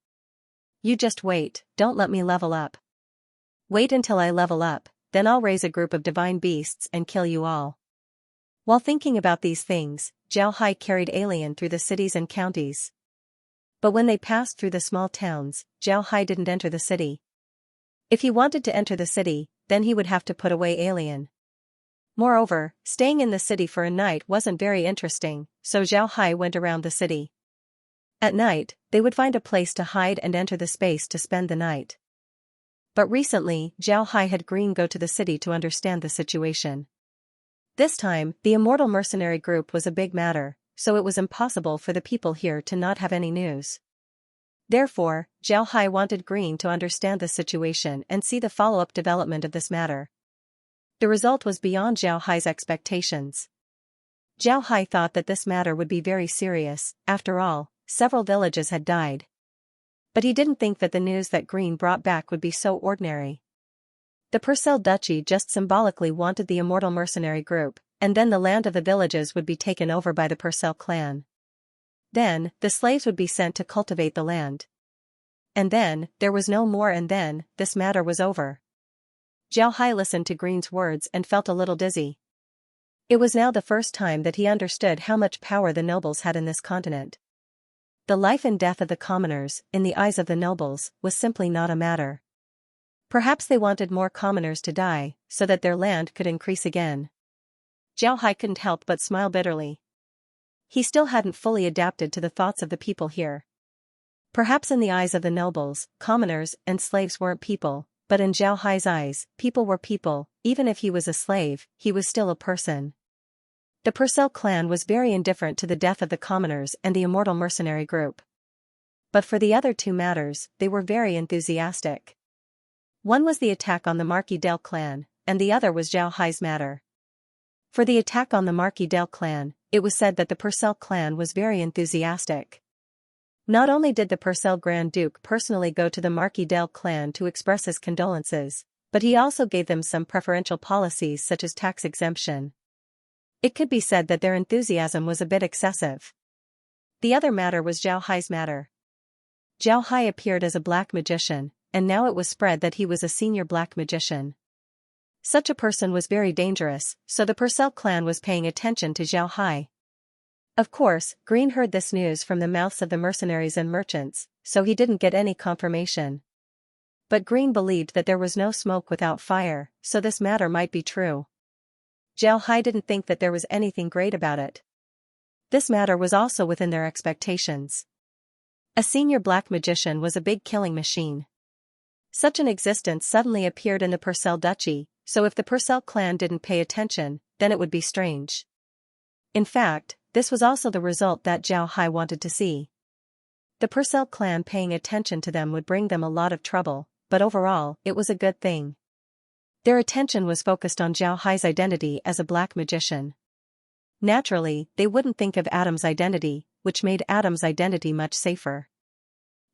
You just wait, don't let me level up. Wait until I level up, then I'll raise a group of divine beasts and kill you all. While thinking about these things, Zhao Hai carried Alien through the cities and counties. But when they passed through the small towns, Zhao Hai didn't enter the city. If he wanted to enter the city, then he would have to put away Alien. Moreover, staying in the city for a night wasn't very interesting, so Zhao Hai went around the city. At night, they would find a place to hide and enter the space to spend the night. But recently, Zhao Hai had Green go to the city to understand the situation. This time, the immortal mercenary group was a big matter, so it was impossible for the people here to not have any news. Therefore, Zhao Hai wanted Green to understand the situation and see the follow-up development of this matter. The result was beyond Zhao Hai's expectations. Zhao Hai thought that this matter would be very serious. After all, several villages had died. But he didn't think that the news that Green brought back would be so ordinary. The Purcell Duchy just symbolically wanted the immortal mercenary group, and then the land of the villages would be taken over by the Purcell clan. Then, the slaves would be sent to cultivate the land. And then, there was no more, and then, this matter was over. Zhao Hai listened to Green's words and felt a little dizzy. It was now the first time that he understood how much power the nobles had in this continent. The life and death of the commoners, in the eyes of the nobles, was simply not a matter. Perhaps they wanted more commoners to die, so that their land could increase again. Zhao Hai couldn't help but smile bitterly. He still hadn't fully adapted to the thoughts of the people here. Perhaps in the eyes of the nobles, commoners and slaves weren't people, but in Zhao Hai's eyes, people were people. Even if he was a slave, he was still a person. The Purcell clan was very indifferent to the death of the commoners and the immortal mercenary group. But for the other two matters, they were very enthusiastic. One was the attack on the Marquis del clan, and the other was Zhao Hai's matter. For the attack on the Marquis del clan, it was said that the Purcell clan was very enthusiastic. Not only did the Purcell Grand Duke personally go to the Marquis del clan to express his condolences, but he also gave them some preferential policies such as tax exemption. It could be said that their enthusiasm was a bit excessive. The other matter was Zhao Hai's matter. Zhao Hai appeared as a black magician, and now it was spread that he was a senior black magician. Such a person was very dangerous, so the Purcell clan was paying attention to Zhao Hai. Of course, Green heard this news from the mouths of the mercenaries and merchants, so he didn't get any confirmation. But Green believed that there was no smoke without fire, so this matter might be true. Zhao Hai didn't think that there was anything great about it. This matter was also within their expectations. A senior black magician was a big killing machine. Such an existence suddenly appeared in the Purcell Duchy, so if the Purcell clan didn't pay attention, then it would be strange. In fact, this was also the result that Zhao Hai wanted to see. The Purcell clan paying attention to them would bring them a lot of trouble, but overall, it was a good thing. Their attention was focused on Zhao Hai's identity as a black magician. Naturally, they wouldn't think of Adam's identity, which made Adam's identity much safer.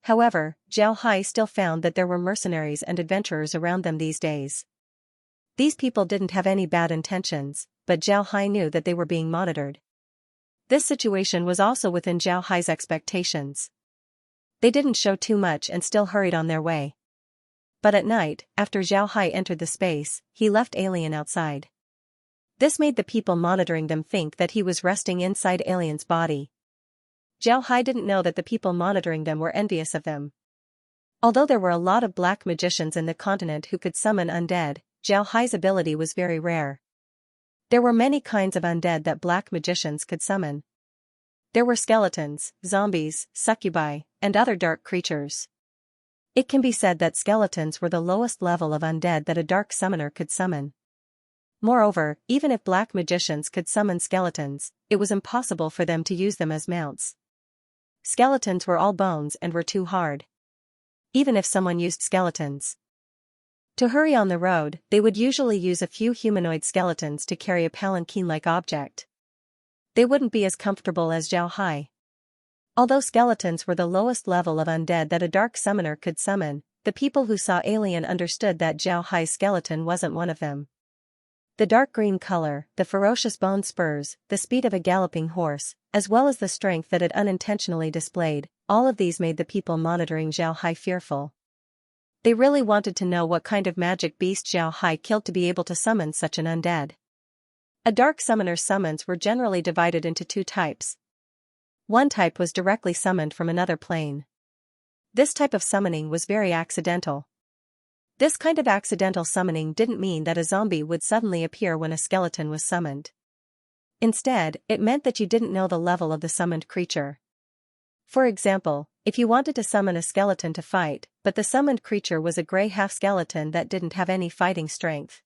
However, Zhao Hai still found that there were mercenaries and adventurers around them these days. These people didn't have any bad intentions, but Zhao Hai knew that they were being monitored. This situation was also within Zhao Hai's expectations. They didn't show too much and still hurried on their way. But at night, after Zhao Hai entered the space, he left Alien outside. This made the people monitoring them think that he was resting inside Alien's body. Zhao Hai didn't know that the people monitoring them were envious of them. Although there were a lot of black magicians in the continent who could summon undead, Zhao Hai's ability was very rare. There were many kinds of undead that black magicians could summon. There were skeletons, zombies, succubi, and other dark creatures. It can be said that skeletons were the lowest level of undead that a dark summoner could summon. Moreover, even if black magicians could summon skeletons, it was impossible for them to use them as mounts. Skeletons were all bones and were too hard. Even if someone used skeletons to hurry on the road, they would usually use a few humanoid skeletons to carry a palanquin-like object. They wouldn't be as comfortable as Zhao Hai. Although skeletons were the lowest level of undead that a dark summoner could summon, the people who saw Alien understood that Zhao Hai's skeleton wasn't one of them. The dark green color, the ferocious bone spurs, the speed of a galloping horse, as well as the strength that it unintentionally displayed, all of these made the people monitoring Xiao Hai fearful. They really wanted to know what kind of magic beast Xiao Hai killed to be able to summon such an undead. A dark summoner's summons were generally divided into two types. One type was directly summoned from another plane. This type of summoning was very accidental. This kind of accidental summoning didn't mean that a zombie would suddenly appear when a skeleton was summoned. Instead, it meant that you didn't know the level of the summoned creature. For example, if you wanted to summon a skeleton to fight, but the summoned creature was a gray half-skeleton that didn't have any fighting strength.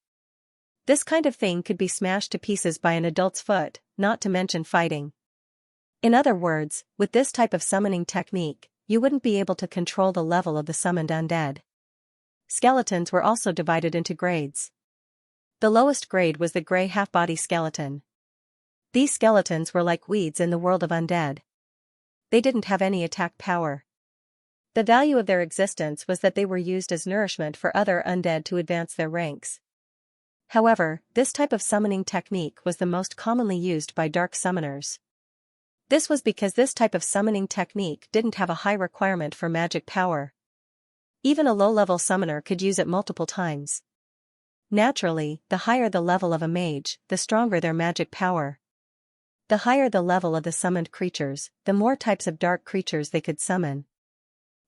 This kind of thing could be smashed to pieces by an adult's foot, not to mention fighting. In other words, with this type of summoning technique, you wouldn't be able to control the level of the summoned undead. Skeletons were also divided into grades. The lowest grade was the gray half-body skeleton. These skeletons were like weeds in the world of undead. They didn't have any attack power. The value of their existence was that they were used as nourishment for other undead to advance their ranks. However, this type of summoning technique was the most commonly used by dark summoners. This was because this type of summoning technique didn't have a high requirement for magic power. Even a low-level summoner could use it multiple times. Naturally, the higher the level of a mage, the stronger their magic power. The higher the level of the summoned creatures, the more types of dark creatures they could summon.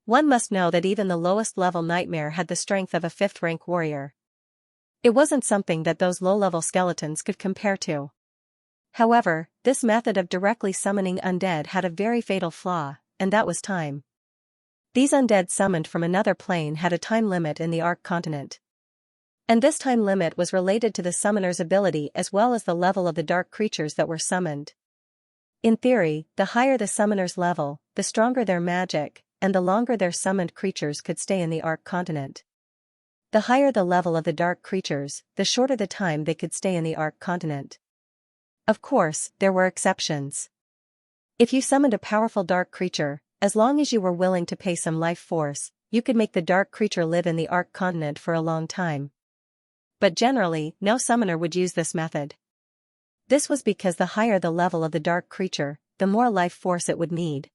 One must know that even the lowest level nightmare had the strength of a 5th-rank warrior. It wasn't something that those low-level skeletons could compare to. However, this method of directly summoning undead had a very fatal flaw, and that was time. These undead summoned from another plane had a time limit in the Ark continent. And this time limit was related to the summoner's ability as well as the level of the dark creatures that were summoned. In theory, the higher the summoner's level, the stronger their magic, and the longer their summoned creatures could stay in the Ark continent. The higher the level of the dark creatures, the shorter the time they could stay in the Ark continent. Of course, there were exceptions. If you summoned a powerful dark creature, as long as you were willing to pay some life force, you could make the dark creature live in the Ark continent for a long time. But generally, no summoner would use this method. This was because the higher the level of the dark creature, the more life force it would need.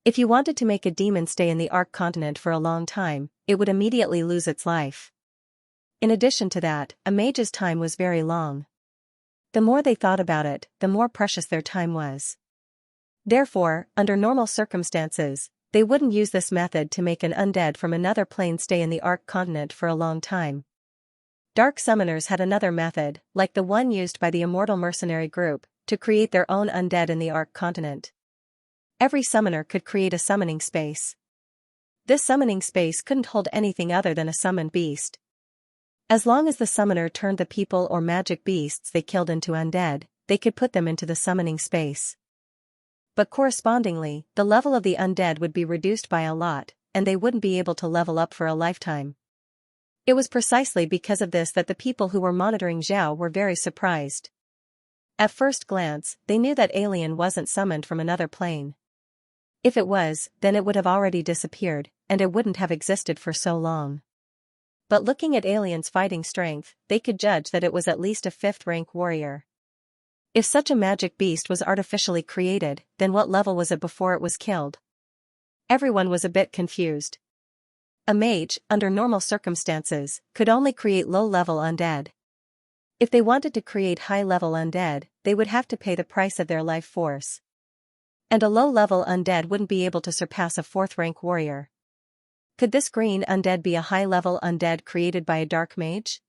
If you wanted to make a demon stay in the Ark continent for a long time, it would immediately lose its life. In addition to that, a mage's time was very long. The more they thought about it, the more precious their time was. Therefore, under normal circumstances, they wouldn't use this method to make an undead from another plane stay in the Ark continent for a long time. Dark summoners had another method, like the one used by the Immortal Mercenary group, to create their own undead in the Ark continent. Every summoner could create a summoning space. This summoning space couldn't hold anything other than a summoned beast. As long as the summoner turned the people or magic beasts they killed into undead, they could put them into the summoning space. But correspondingly, the level of the undead would be reduced by a lot, and they wouldn't be able to level up for a lifetime. It was precisely because of this that the people who were monitoring Xiao were very surprised. At first glance, they knew that alien wasn't summoned from another plane. If it was, then it would have already disappeared, and it wouldn't have existed for so long. But looking at alien's fighting strength, they could judge that it was at least a 5th-rank warrior. If such a magic beast was artificially created, then what level was it before it was killed? Everyone was a bit confused. A mage, under normal circumstances, could only create low-level undead. If they wanted to create high-level undead, they would have to pay the price of their life force. And a low-level undead wouldn't be able to surpass a 4th-rank warrior. Could this green undead be a high-level undead created by a dark mage?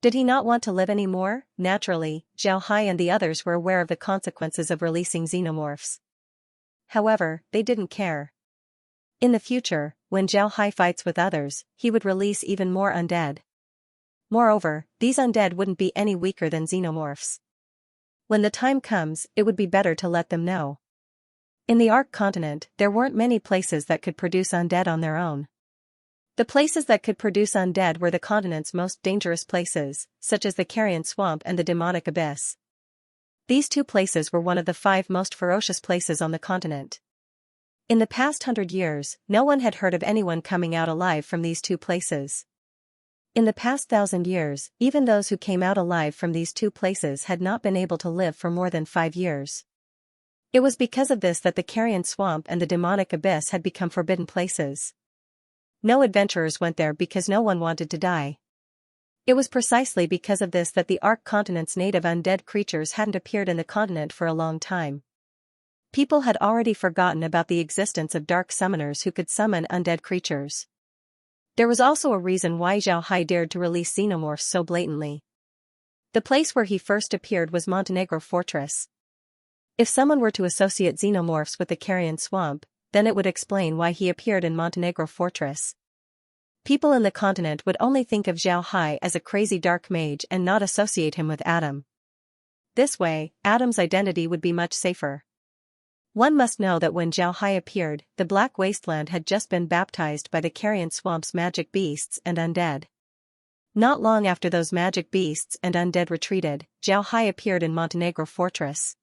Did he not want to live anymore? Naturally, Xiao Hai and the others were aware of the consequences of releasing xenomorphs. However, they didn't care. In the future, when Xiao Hai fights with others, he would release even more undead. Moreover, these undead wouldn't be any weaker than xenomorphs. When the time comes, it would be better to let them know. In the Ark continent, there weren't many places that could produce undead on their own. The places that could produce undead were the continent's most dangerous places, such as the Carrion Swamp and the Demonic Abyss. These two places were one of the 5 most ferocious places on the continent. In the past 100 years, no one had heard of anyone coming out alive from these two places. In the past 1,000 years, even those who came out alive from these two places had not been able to live for more than 5 years. It was because of this that the Carrion Swamp and the demonic abyss had become forbidden places. No adventurers went there because no one wanted to die. It was precisely because of this that the Ark continent's native undead creatures hadn't appeared in the continent for a long time. People had already forgotten about the existence of dark summoners who could summon undead creatures. There was also a reason why Zhao Hai dared to release xenomorphs so blatantly. The place where he first appeared was Montenegro Fortress. If someone were to associate xenomorphs with the Carrion Swamp, then it would explain why he appeared in Montenegro Fortress. People in the continent would only think of Zhao Hai as a crazy dark mage and not associate him with Adam. This way, Adam's identity would be much safer. One must know that when Zhao Hai appeared, the Black Wasteland had just been baptized by the Carrion Swamp's magic beasts and undead. Not long after those magic beasts and undead retreated, Zhao Hai appeared in Montenegro Fortress.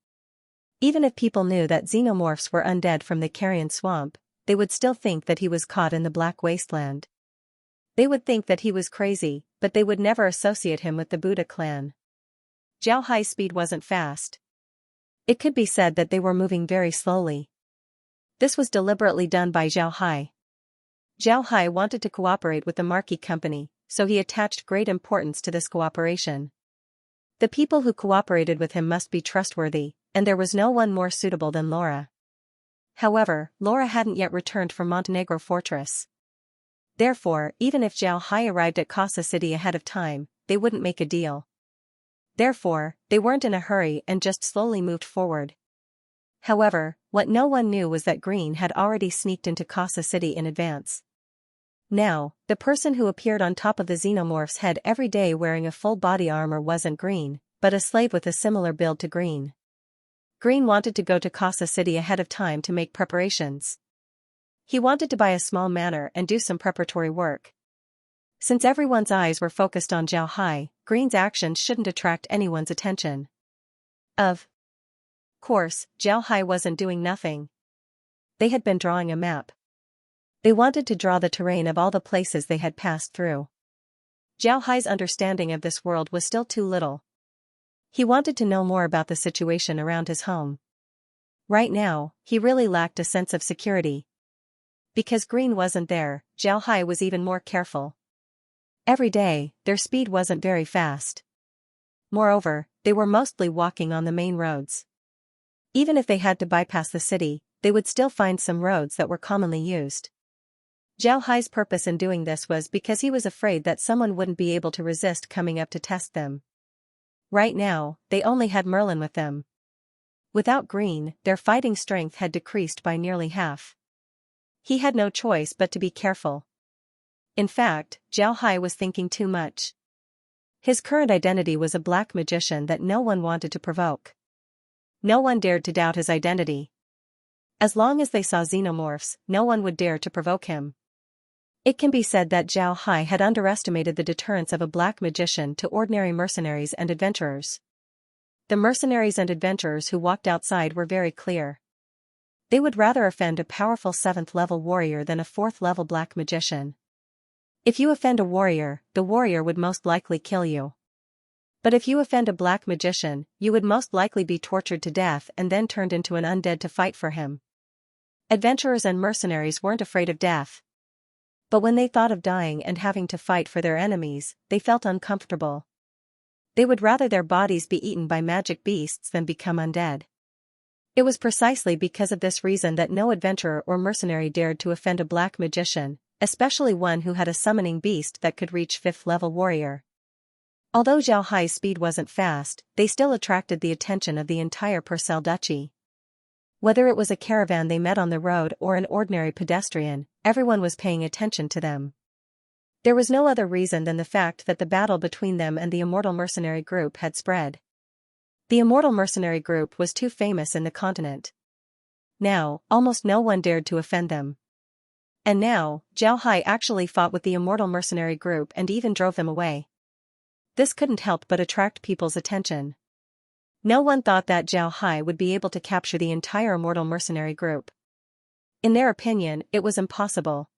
Even if people knew that xenomorphs were undead from the Carrion Swamp, they would still think that he was caught in the Black Wasteland. They would think that he was crazy, but they would never associate him with the Buddha clan. Zhao Hai's speed wasn't fast. It could be said that they were moving very slowly. This was deliberately done by Zhao Hai. Zhao Hai wanted to cooperate with the Marquis Company, so he attached great importance to this cooperation. The people who cooperated with him must be trustworthy, and there was no one more suitable than Laura. However, Laura hadn't yet returned from Montenegro Fortress. Therefore, even if Zhao Hai arrived at Casa City ahead of time, they wouldn't make a deal. Therefore, they weren't in a hurry and just slowly moved forward. However, what no one knew was that Green had already sneaked into Casa City in advance. Now, the person who appeared on top of the xenomorph's head every day wearing a full body armor wasn't Green, but a slave with a similar build to Green. Green wanted to go to Casa City ahead of time to make preparations. He wanted to buy a small manor and do some preparatory work. Since everyone's eyes were focused on Zhao Hai, Green's actions shouldn't attract anyone's attention. Of course, Zhao Hai wasn't doing nothing. They had been drawing a map. They wanted to draw the terrain of all the places they had passed through. Zhao Hai's understanding of this world was still too little. He wanted to know more about the situation around his home. Right now, he really lacked a sense of security. Because Green wasn't there, Zhao Hai was even more careful. Every day, their speed wasn't very fast. Moreover, they were mostly walking on the main roads. Even if they had to bypass the city, they would still find some roads that were commonly used. Zhao Hai's purpose in doing this was because he was afraid that someone wouldn't be able to resist coming up to test them. Right now, they only had Merlin with them. Without Green, their fighting strength had decreased by nearly half. He had no choice but to be careful. In fact, Zhao Hai was thinking too much. His current identity was a black magician that no one wanted to provoke. No one dared to doubt his identity. As long as they saw xenomorphs, no one would dare to provoke him. It can be said that Zhao Hai had underestimated the deterrence of a black magician to ordinary mercenaries and adventurers. The mercenaries and adventurers who walked outside were very clear. They would rather offend a powerful 7th-level warrior than a 4th-level black magician. If you offend a warrior, the warrior would most likely kill you. But if you offend a black magician, you would most likely be tortured to death and then turned into an undead to fight for him. Adventurers and mercenaries weren't afraid of death. But when they thought of dying and having to fight for their enemies, they felt uncomfortable. They would rather their bodies be eaten by magic beasts than become undead. It was precisely because of this reason that no adventurer or mercenary dared to offend a black magician, especially one who had a summoning beast that could reach 5th-level warrior. Although Zhao Hai's speed wasn't fast, they still attracted the attention of the entire Purcell Duchy. Whether it was a caravan they met on the road or an ordinary pedestrian, everyone was paying attention to them. There was no other reason than the fact that the battle between them and the Immortal Mercenary Group had spread. The Immortal Mercenary Group was too famous in the continent. Now, almost no one dared to offend them. And now, Zhao Hai actually fought with the Immortal Mercenary Group and even drove them away. This couldn't help but attract people's attention. No one thought that Zhao Hai would be able to capture the entire Immortal Mercenary Group. In their opinion, it was impossible.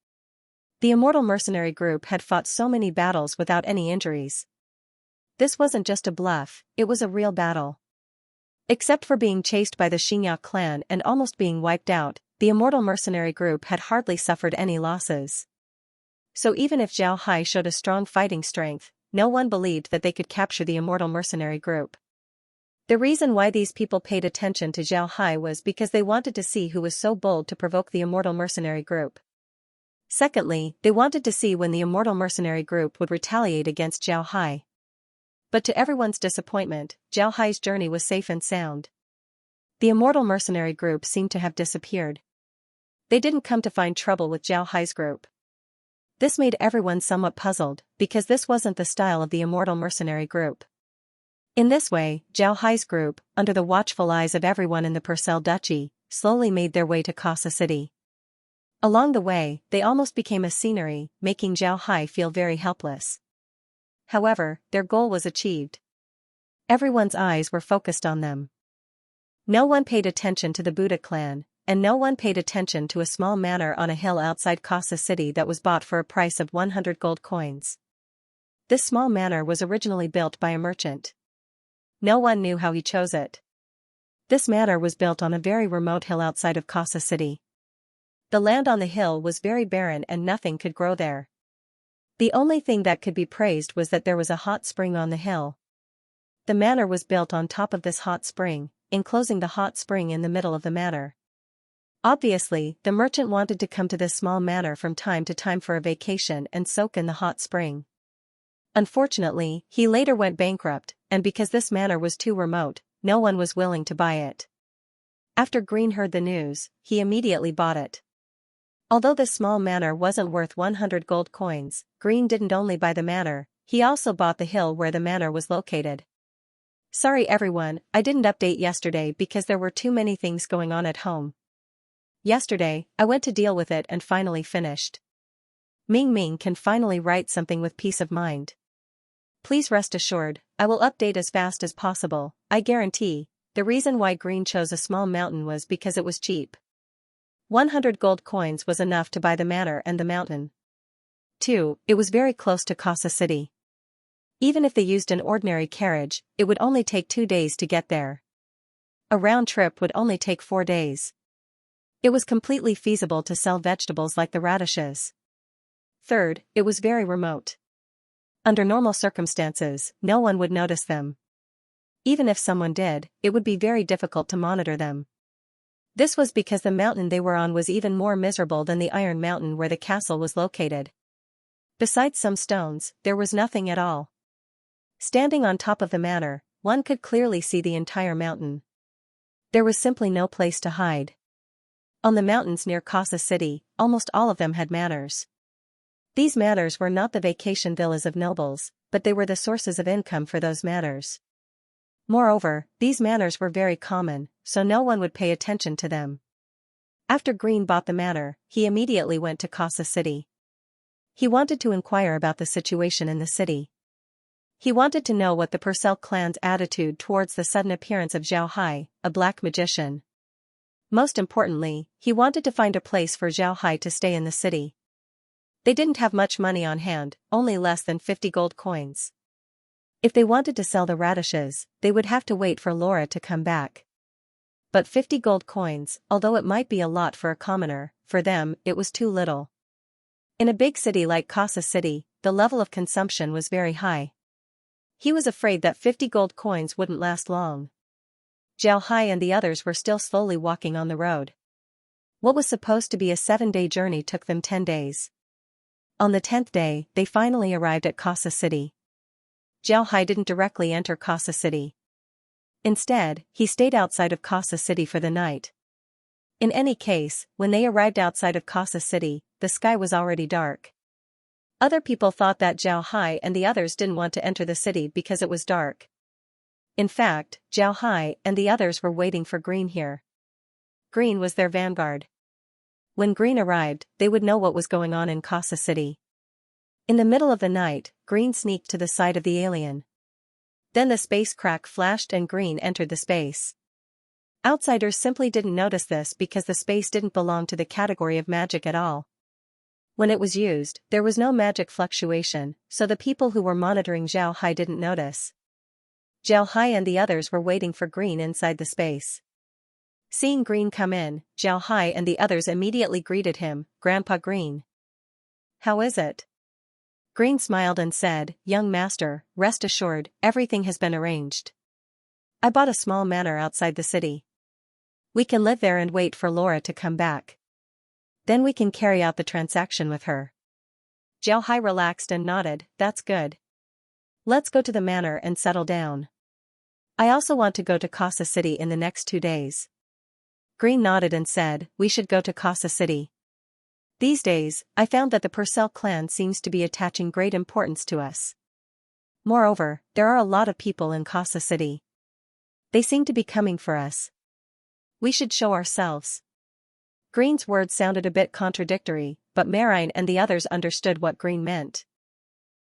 The immortal mercenary group had fought so many battles without any injuries. This wasn't just a bluff, it was a real battle. Except for being chased by the Xianxia clan and almost being wiped out, the immortal mercenary group had hardly suffered any losses. So even if Zhao Hai showed a strong fighting strength, no one believed that they could capture the immortal mercenary group. The reason why these people paid attention to Zhao Hai was because they wanted to see who was so bold to provoke the immortal mercenary group. Secondly, they wanted to see when the immortal mercenary group would retaliate against Zhao Hai. But to everyone's disappointment, Zhao Hai's journey was safe and sound. The immortal mercenary group seemed to have disappeared. They didn't come to find trouble with Zhao Hai's group. This made everyone somewhat puzzled, because this wasn't the style of the immortal mercenary group. In this way, Zhao Hai's group, under the watchful eyes of everyone in the Purcell Duchy, slowly made their way to Kasa City. Along the way, they almost became a scenery, making Zhao Hai feel very helpless. However, their goal was achieved. Everyone's eyes were focused on them. No one paid attention to the Buddha clan, and no one paid attention to a small manor on a hill outside Kasa City that was bought for a price of 100 gold coins. This small manor was originally built by a merchant. No one knew how he chose it. This manor was built on a very remote hill outside of Kasa City. The land on the hill was very barren and nothing could grow there. The only thing that could be praised was that there was a hot spring on the hill. The manor was built on top of this hot spring, enclosing the hot spring in the middle of the manor. Obviously, the merchant wanted to come to this small manor from time to time for a vacation and soak in the hot spring. Unfortunately, he later went bankrupt, and because this manor was too remote, no one was willing to buy it. After Green heard the news, he immediately bought it. Although this small manor wasn't worth 100 gold coins, Green didn't only buy the manor, he also bought the hill where the manor was located. Sorry everyone, I didn't update yesterday because there were too many things going on at home. Yesterday, I went to deal with it and finally finished. Ming Ming can finally write something with peace of mind. Please rest assured, I will update as fast as possible, I guarantee. The reason why Green chose a small mountain was because it was cheap. 100 gold coins was enough to buy the manor and the mountain. 2. It was very close to Kasa City. Even if they used an ordinary carriage, it would only take 2 days to get there. A round trip would only take 4 days. It was completely feasible to sell vegetables like the radishes. Third, it was very remote. Under normal circumstances, no one would notice them. Even if someone did, it would be very difficult to monitor them. This was because the mountain they were on was even more miserable than the Iron Mountain where the castle was located. Besides some stones, there was nothing at all. Standing on top of the manor, one could clearly see the entire mountain. There was simply no place to hide. On the mountains near Kasa City, almost all of them had manors. These manors were not the vacation villas of nobles, but they were the sources of income for those manors. Moreover, these manors were very common, so no one would pay attention to them. After Green bought the manor, he immediately went to Kasa City. He wanted to inquire about the situation in the city. He wanted to know what the Purcell clan's attitude towards the sudden appearance of Zhao Hai, a black magician. Most importantly, he wanted to find a place for Zhao Hai to stay in the city. They didn't have much money on hand, only less than 50 gold coins. If they wanted to sell the radishes, they would have to wait for Laura to come back. But 50 gold coins, although it might be a lot for a commoner, for them, it was too little. In a big city like Kasa City, the level of consumption was very high. He was afraid that 50 gold coins wouldn't last long. Zhao Hai and the others were still slowly walking on the road. What was supposed to be a 7-day journey took them 10 days. On the 10th day, they finally arrived at Kasa City. Zhao Hai didn't directly enter Kasa City. Instead, he stayed outside of Kasa City for the night. In any case, when they arrived outside of Kasa City, the sky was already dark. Other people thought that Zhao Hai and the others didn't want to enter the city because it was dark. In fact, Zhao Hai and the others were waiting for Green here. Green was their vanguard. When Green arrived, they would know what was going on in Kasa City. In the middle of the night, Green sneaked to the side of the alien. Then the space crack flashed and Green entered the space. Outsiders simply didn't notice this because the space didn't belong to the category of magic at all. When it was used, there was no magic fluctuation, so the people who were monitoring Zhao Hai didn't notice. Zhao Hai and the others were waiting for Green inside the space. Seeing Green come in, Zhao Hai and the others immediately greeted him, "Grandpa Green. How is it?" Green smiled and said, "Young master, rest assured, everything has been arranged. I bought a small manor outside the city. We can live there and wait for Laura to come back. Then we can carry out the transaction with her." Zhao Hai relaxed and nodded, "That's good. Let's go to the manor and settle down. I also want to go to Casa City in the next 2 days." Green nodded and said, "We should go to Casa City. These days, I found that the Purcell clan seems to be attaching great importance to us. Moreover, there are a lot of people in Casa City. They seem to be coming for us. We should show ourselves." Green's words sounded a bit contradictory, but Marine and the others understood what Green meant.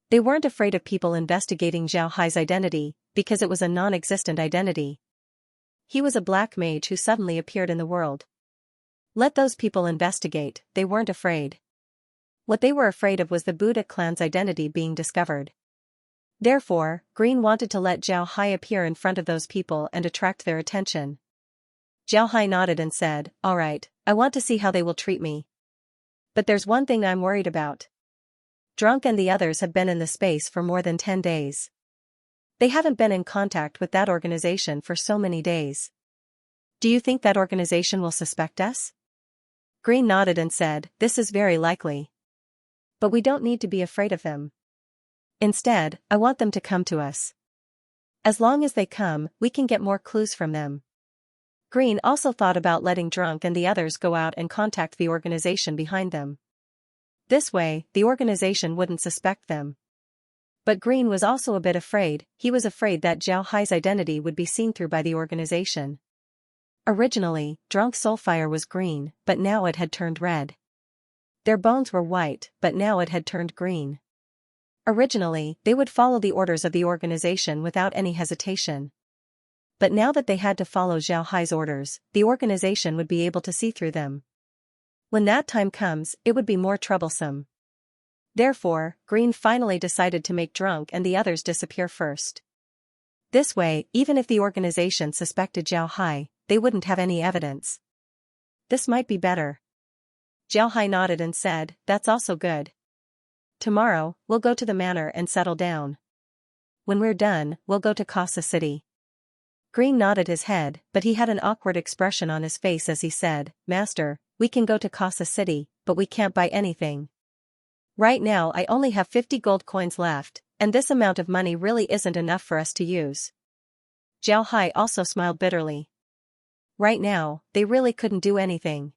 They weren't afraid of people investigating Zhao Hai's identity, because it was a non-existent identity. He was a black mage who suddenly appeared in the world. Let those people investigate, they weren't afraid. What they were afraid of was the Buddha clan's identity being discovered. Therefore, Green wanted to let Zhao Hai appear in front of those people and attract their attention. Zhao Hai nodded and said, "All right, I want to see how they will treat me. But there's one thing I'm worried about. Drunk and the others have been in the space for more than 10 days. They haven't been in contact with that organization for so many days. Do you think that organization will suspect us?" Green nodded and said, "This is very likely. But we don't need to be afraid of them. Instead, I want them to come to us. As long as they come, we can get more clues from them." Green also thought about letting Drunk and the others go out and contact the organization behind them. This way, the organization wouldn't suspect them. But Green was also a bit afraid. He was afraid that Zhao Hai's identity would be seen through by the organization. Originally, Drunk's soulfire was green, but now it had turned red. Their bones were white, but now it had turned green. Originally, they would follow the orders of the organization without any hesitation. But now that they had to follow Zhao Hai's orders, the organization would be able to see through them. When that time comes, it would be more troublesome. Therefore, Green finally decided to make Drunk and the others disappear first. This way, even if the organization suspected Zhao Hai, they wouldn't have any evidence. This might be better. Zhao Hai nodded and said, "That's also good. Tomorrow, we'll go to the manor and settle down. When we're done, we'll go to Casa City." Green nodded his head, but he had an awkward expression on his face as he said, "Master, we can go to Casa City, but we can't buy anything. Right now I only have 50 gold coins left, and this amount of money really isn't enough for us to use." Zhao Hai also smiled bitterly. Right now, they really couldn't do anything.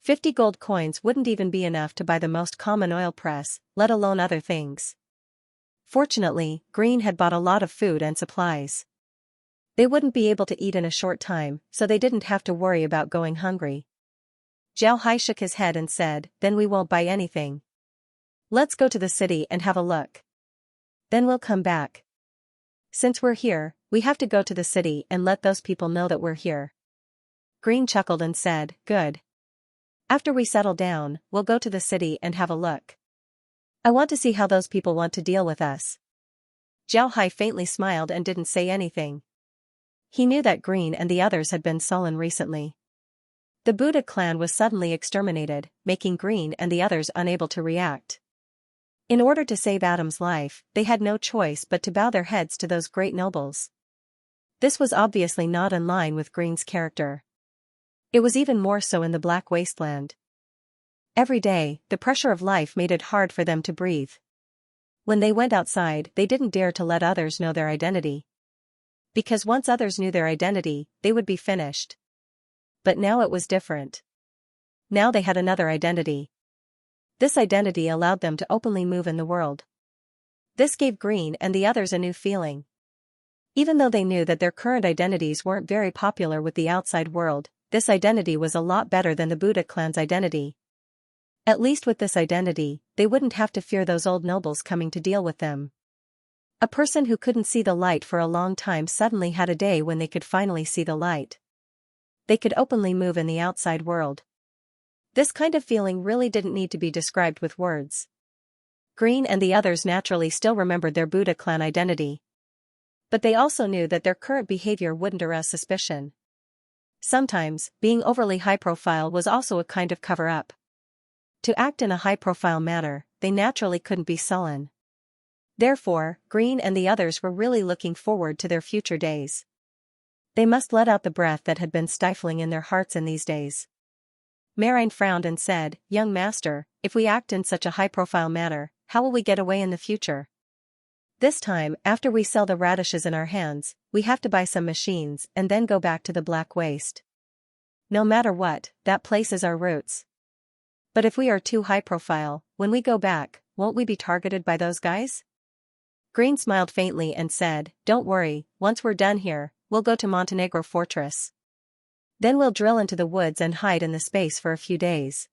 50 gold coins wouldn't even be enough to buy the most common oil press, let alone other things. Fortunately, Green had bought a lot of food and supplies. They wouldn't be able to eat in a short time, so they didn't have to worry about going hungry. Zhao Hai shook his head and said, "Then we won't buy anything. Let's go to the city and have a look. Then we'll come back. Since we're here, we have to go to the city and let those people know that we're here." Green chuckled and said, "Good. After we settle down, we'll go to the city and have a look. I want to see how those people want to deal with us." Zhao Hai faintly smiled and didn't say anything. He knew that Green and the others had been sullen recently. The Buddha clan was suddenly exterminated, making Green and the others unable to react. In order to save Adam's life, they had no choice but to bow their heads to those great nobles. This was obviously not in line with Green's character. It was even more so in the Black Wasteland. Every day, the pressure of life made it hard for them to breathe. When they went outside, they didn't dare to let others know their identity. Because once others knew their identity, they would be finished. But now it was different. Now they had another identity. This identity allowed them to openly move in the world. This gave Green and the others a new feeling. Even though they knew that their current identities weren't very popular with the outside world, this identity was a lot better than the Buddha clan's identity. At least with this identity, they wouldn't have to fear those old nobles coming to deal with them. A person who couldn't see the light for a long time suddenly had a day when they could finally see the light. They could openly move in the outside world. This kind of feeling really didn't need to be described with words. Green and the others naturally still remembered their Buddha clan identity. But they also knew that their current behavior wouldn't arouse suspicion. Sometimes, being overly high-profile was also a kind of cover-up. To act in a high-profile manner, they naturally couldn't be sullen. Therefore, Green and the others were really looking forward to their future days. They must let out the breath that had been stifling in their hearts in these days. Marine frowned and said, "Young master, if we act in such a high-profile manner, how will we get away in the future? This time, after we sell the radishes in our hands, we have to buy some machines and then go back to the Black Waste. No matter what, that place is our roots. But if we are too high-profile, when we go back, won't we be targeted by those guys?" Green smiled faintly and said, "Don't worry, once we're done here, we'll go to Montenegro Fortress. Then we'll drill into the woods and hide in the space for a few days.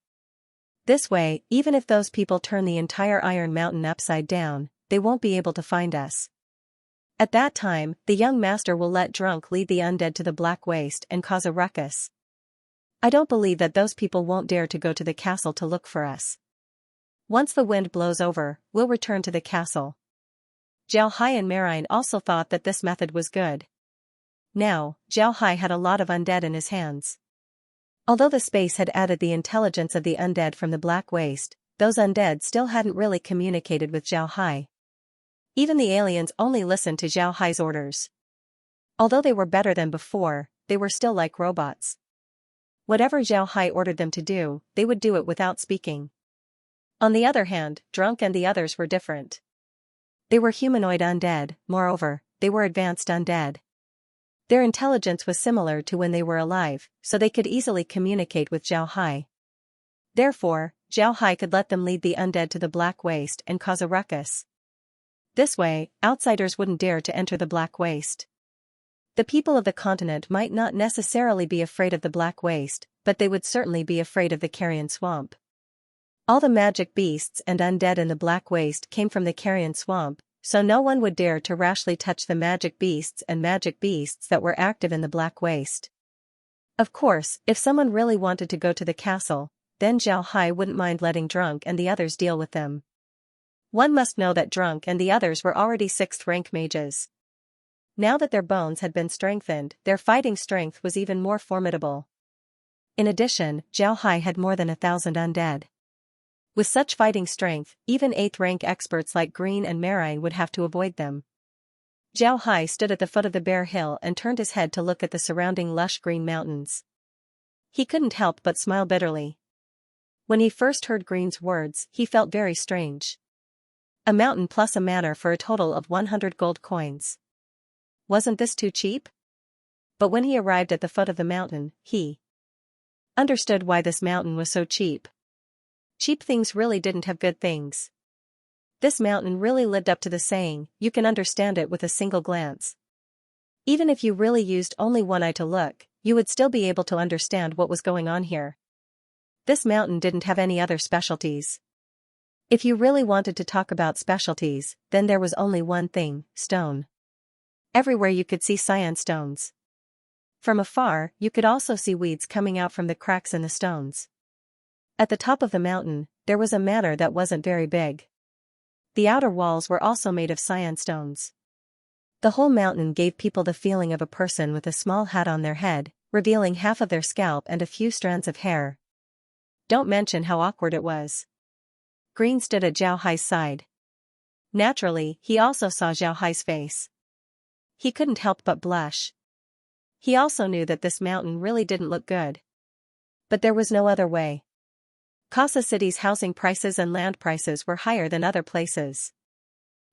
This way, even if those people turn the entire Iron Mountain upside down, they won't be able to find us. At that time, the young master will let Drunk lead the undead to the Black Waste and cause a ruckus. I don't believe that those people won't dare to go to the castle to look for us. Once the wind blows over, we'll return to the castle." Zhao Hai and Marine also thought that this method was good. Now, Zhao Hai had a lot of undead in his hands. Although the space had added the intelligence of the undead from the Black Waste, those undead still hadn't really communicated with Zhao Hai. Even the aliens only listened to Zhao Hai's orders. Although they were better than before, they were still like robots. Whatever Zhao Hai ordered them to do, they would do it without speaking. On the other hand, Drunk and the others were different. They were humanoid undead, moreover, they were advanced undead. Their intelligence was similar to when they were alive, so they could easily communicate with Zhao Hai. Therefore, Zhao Hai could let them lead the undead to the Black Waste and cause a ruckus. This way, outsiders wouldn't dare to enter the Black Waste. The people of the continent might not necessarily be afraid of the Black Waste, but they would certainly be afraid of the Carrion Swamp. All the magic beasts and undead in the Black Waste came from the Carrion Swamp, so no one would dare to rashly touch the magic beasts that were active in the Black Waste. Of course, if someone really wanted to go to the castle, then Zhao Hai wouldn't mind letting Drunk and the others deal with them. One must know that Drunk and the others were already 6th rank mages. Now that their bones had been strengthened, their fighting strength was even more formidable. In addition, Zhao Hai had more than 1,000 undead. With such fighting strength, even 8th rank experts like Green and Marine would have to avoid them. Zhao Hai stood at the foot of the bare hill and turned his head to look at the surrounding lush green mountains. He couldn't help but smile bitterly. When he first heard Green's words, he felt very strange. A mountain plus a manor for a total of 100 gold coins. Wasn't this too cheap? But when he arrived at the foot of the mountain, he understood why this mountain was so cheap. Cheap things really didn't have good things. This mountain really lived up to the saying, you can understand it with a single glance. Even if you really used only one eye to look, you would still be able to understand what was going on here. This mountain didn't have any other specialties. If you really wanted to talk about specialties, then there was only one thing, stone. Everywhere you could see cyan stones. From afar, you could also see weeds coming out from the cracks in the stones. At the top of the mountain, there was a manor that wasn't very big. The outer walls were also made of cyan stones. The whole mountain gave people the feeling of a person with a small hat on their head, revealing half of their scalp and a few strands of hair. Don't mention how awkward it was. Green stood at Zhao Hai's side. Naturally, he also saw Zhao Hai's face. He couldn't help but blush. He also knew that this mountain really didn't look good. But there was no other way. Kasa City's housing prices and land prices were higher than other places.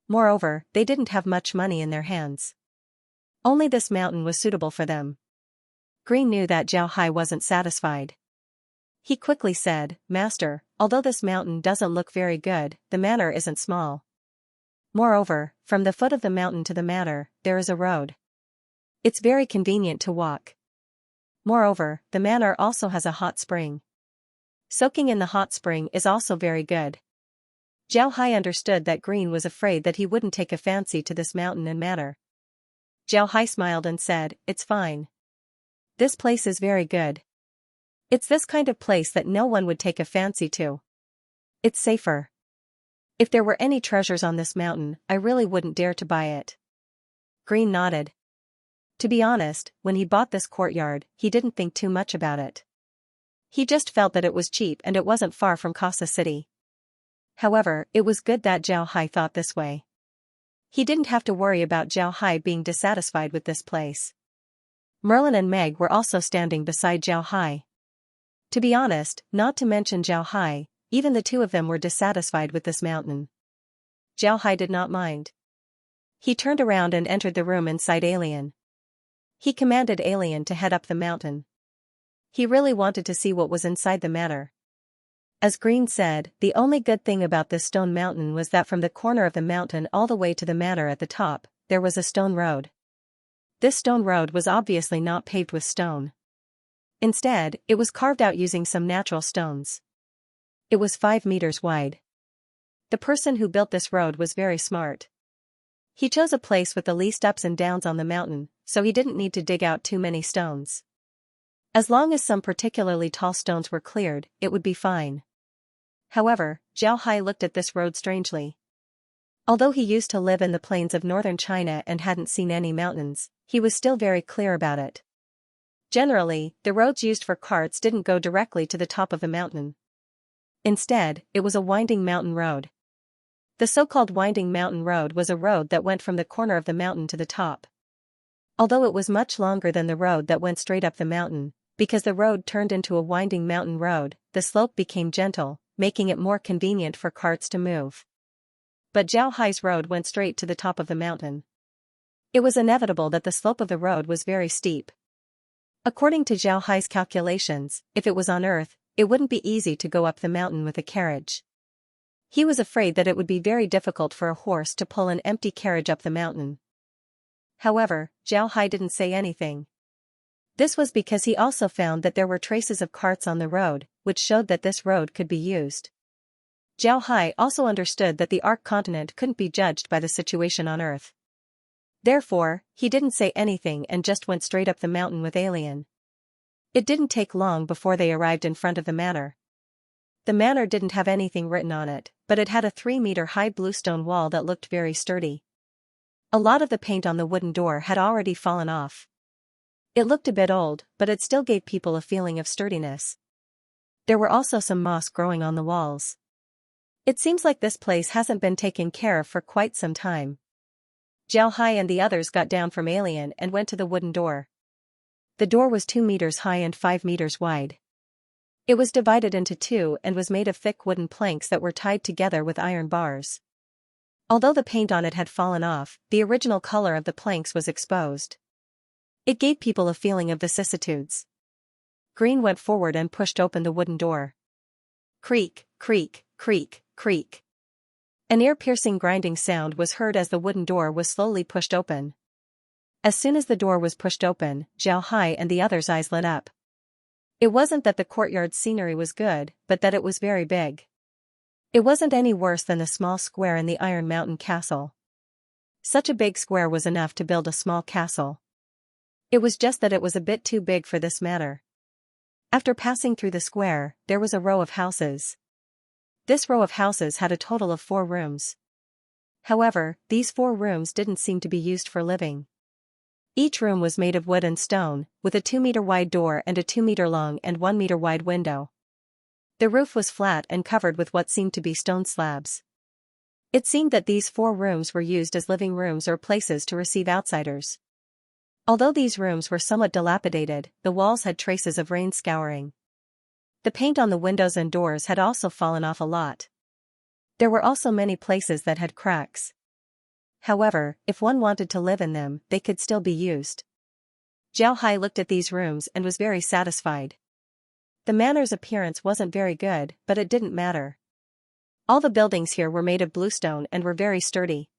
Moreover, they didn't have much money in their hands. Only this mountain was suitable for them. Green knew that Zhao Hai wasn't satisfied. He quickly said, "Master, although this mountain doesn't look very good, the manor isn't small. Moreover, from the foot of the mountain to the manor, there is a road. It's very convenient to walk. Moreover, the manor also has a hot spring. Soaking in the hot spring is also very good." Zhao Hai understood that Green was afraid that he wouldn't take a fancy to this mountain and manor. Zhao Hai smiled and said, "It's fine. This place is very good. It's this kind of place that no one would take a fancy to. It's safer. If there were any treasures on this mountain, I really wouldn't dare to buy it. Green nodded. To be honest, when he bought this courtyard, he didn't think too much about it. He just felt that it was cheap and it wasn't far from Casa City. However, it was good that Zhao Hai thought this way. He didn't have to worry about Zhao Hai being dissatisfied with this place. Merlin and Meg were also standing beside Zhao Hai. To be honest, not to mention Zhao Hai, even the two of them were dissatisfied with this mountain. Zhao Hai did not mind. He turned around and entered the room inside Alien. He commanded Alien to head up the mountain. He really wanted to see what was inside the manor. As Green said, the only good thing about this stone mountain was that from the corner of the mountain all the way to the manor at the top, there was a stone road. This stone road was obviously not paved with stone. Instead, it was carved out using some natural stones. It was 5 meters wide. The person who built this road was very smart. He chose a place with the least ups and downs on the mountain, so he didn't need to dig out too many stones. As long as some particularly tall stones were cleared, it would be fine. However, Zhao Hai looked at this road strangely. Although he used to live in the plains of northern China and hadn't seen any mountains, he was still very clear about it. Generally, the roads used for carts didn't go directly to the top of the mountain. Instead, it was a winding mountain road. The so-called winding mountain road was a road that went from the corner of the mountain to the top. Although it was much longer than the road that went straight up the mountain, because the road turned into a winding mountain road, the slope became gentle, making it more convenient for carts to move. But Zhao Hai's road went straight to the top of the mountain. It was inevitable that the slope of the road was very steep. According to Zhao Hai's calculations, if it was on Earth, it wouldn't be easy to go up the mountain with a carriage. He was afraid that it would be very difficult for a horse to pull an empty carriage up the mountain. However, Zhao Hai didn't say anything. This was because he also found that there were traces of carts on the road, which showed that this road could be used. Zhao Hai also understood that the Ark continent couldn't be judged by the situation on Earth. Therefore, he didn't say anything and just went straight up the mountain with Alien. It didn't take long before they arrived in front of the manor. The manor didn't have anything written on it, but it had a 3-meter-high bluestone wall that looked very sturdy. A lot of the paint on the wooden door had already fallen off. It looked a bit old, but it still gave people a feeling of sturdiness. There were also some moss growing on the walls. It seems like this place hasn't been taken care of for quite some time. Zhao Hai and the others got down from Alien and went to the wooden door. The door was 2 meters high and 5 meters wide. It was divided into two and was made of thick wooden planks that were tied together with iron bars. Although the paint on it had fallen off, the original color of the planks was exposed. It gave people a feeling of vicissitudes. Green went forward and pushed open the wooden door. Creak, creak, creak, creak. An ear-piercing grinding sound was heard as the wooden door was slowly pushed open. As soon as the door was pushed open, Zhao Hai and the others' eyes lit up. It wasn't that the courtyard's scenery was good, but that it was very big. It wasn't any worse than the small square in the Iron Mountain Castle. Such a big square was enough to build a small castle. It was just that it was a bit too big for this manor. After passing through the square, there was a row of houses. This row of houses had a total of 4 rooms. However, these 4 rooms didn't seem to be used for living. Each room was made of wood and stone, with a 2-meter-wide door and a 2-meter-long and 1-meter-wide window. The roof was flat and covered with what seemed to be stone slabs. It seemed that these 4 rooms were used as living rooms or places to receive outsiders. Although these rooms were somewhat dilapidated, the walls had traces of rain scouring. The paint on the windows and doors had also fallen off a lot. There were also many places that had cracks. However, if one wanted to live in them, they could still be used. Zhao Hai looked at these rooms and was very satisfied. The manor's appearance wasn't very good, but it didn't matter. All the buildings here were made of bluestone and were very sturdy.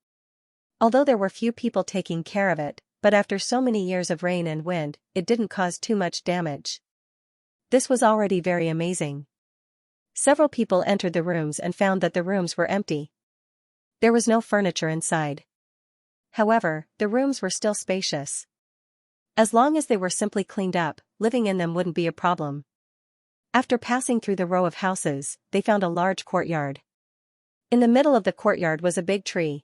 Although there were few people taking care of it, but after so many years of rain and wind, it didn't cause too much damage. This was already very amazing. Several people entered the rooms and found that the rooms were empty. There was no furniture inside. However, the rooms were still spacious. As long as they were simply cleaned up, living in them wouldn't be a problem. After passing through the row of houses, they found a large courtyard. In the middle of the courtyard was a big tree.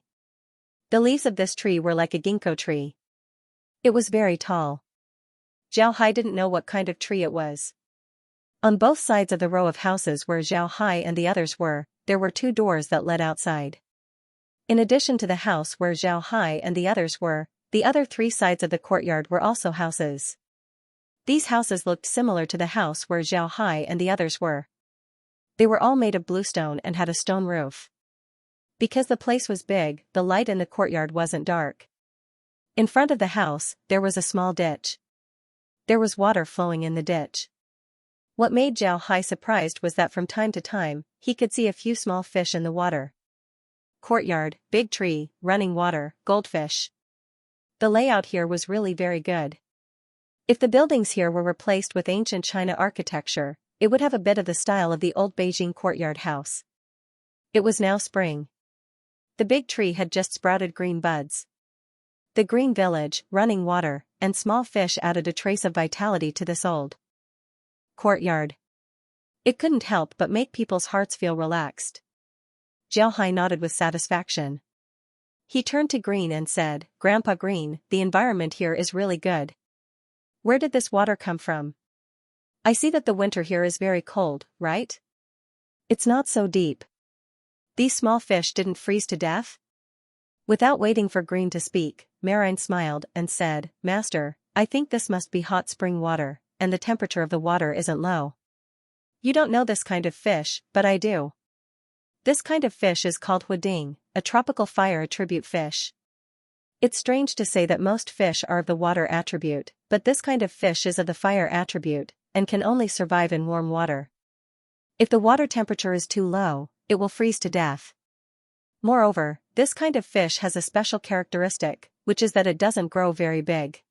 The leaves of this tree were like a ginkgo tree. It was very tall. Zhao Hai didn't know what kind of tree it was. On both sides of the row of houses where Zhao Hai and the others were, there were 2 doors that led outside. In addition to the house where Zhao Hai and the others were, the other 3 sides of the courtyard were also houses. These houses looked similar to the house where Zhao Hai and the others were. They were all made of bluestone and had a stone roof. Because the place was big, the light in the courtyard wasn't dark. In front of the house, there was a small ditch. There was water flowing in the ditch. What made Zhao Hai surprised was that from time to time, he could see a few small fish in the water. Courtyard, big tree, running water, goldfish. The layout here was really very good. If the buildings here were replaced with ancient China architecture, it would have a bit of the style of the old Beijing courtyard house. It was now spring. The big tree had just sprouted green buds. The green village, running water, and small fish added a trace of vitality to this old courtyard. It couldn't help but make people's hearts feel relaxed. Zhao Hai nodded with satisfaction. He turned to Green and said, "Grandpa Green, the environment here is really good. Where did this water come from? I see that the winter here is very cold, right? It's not so deep. These small fish didn't freeze to death?" Without waiting for Green to speak, Marine smiled and said, "Master, I think this must be hot spring water, and the temperature of the water isn't low. You don't know this kind of fish, but I do. This kind of fish is called huading, a tropical fire attribute fish. It's strange to say that most fish are of the water attribute, but this kind of fish is of the fire attribute, and can only survive in warm water. If the water temperature is too low, it will freeze to death. Moreover, this kind of fish has a special characteristic, which is that it doesn't grow very big.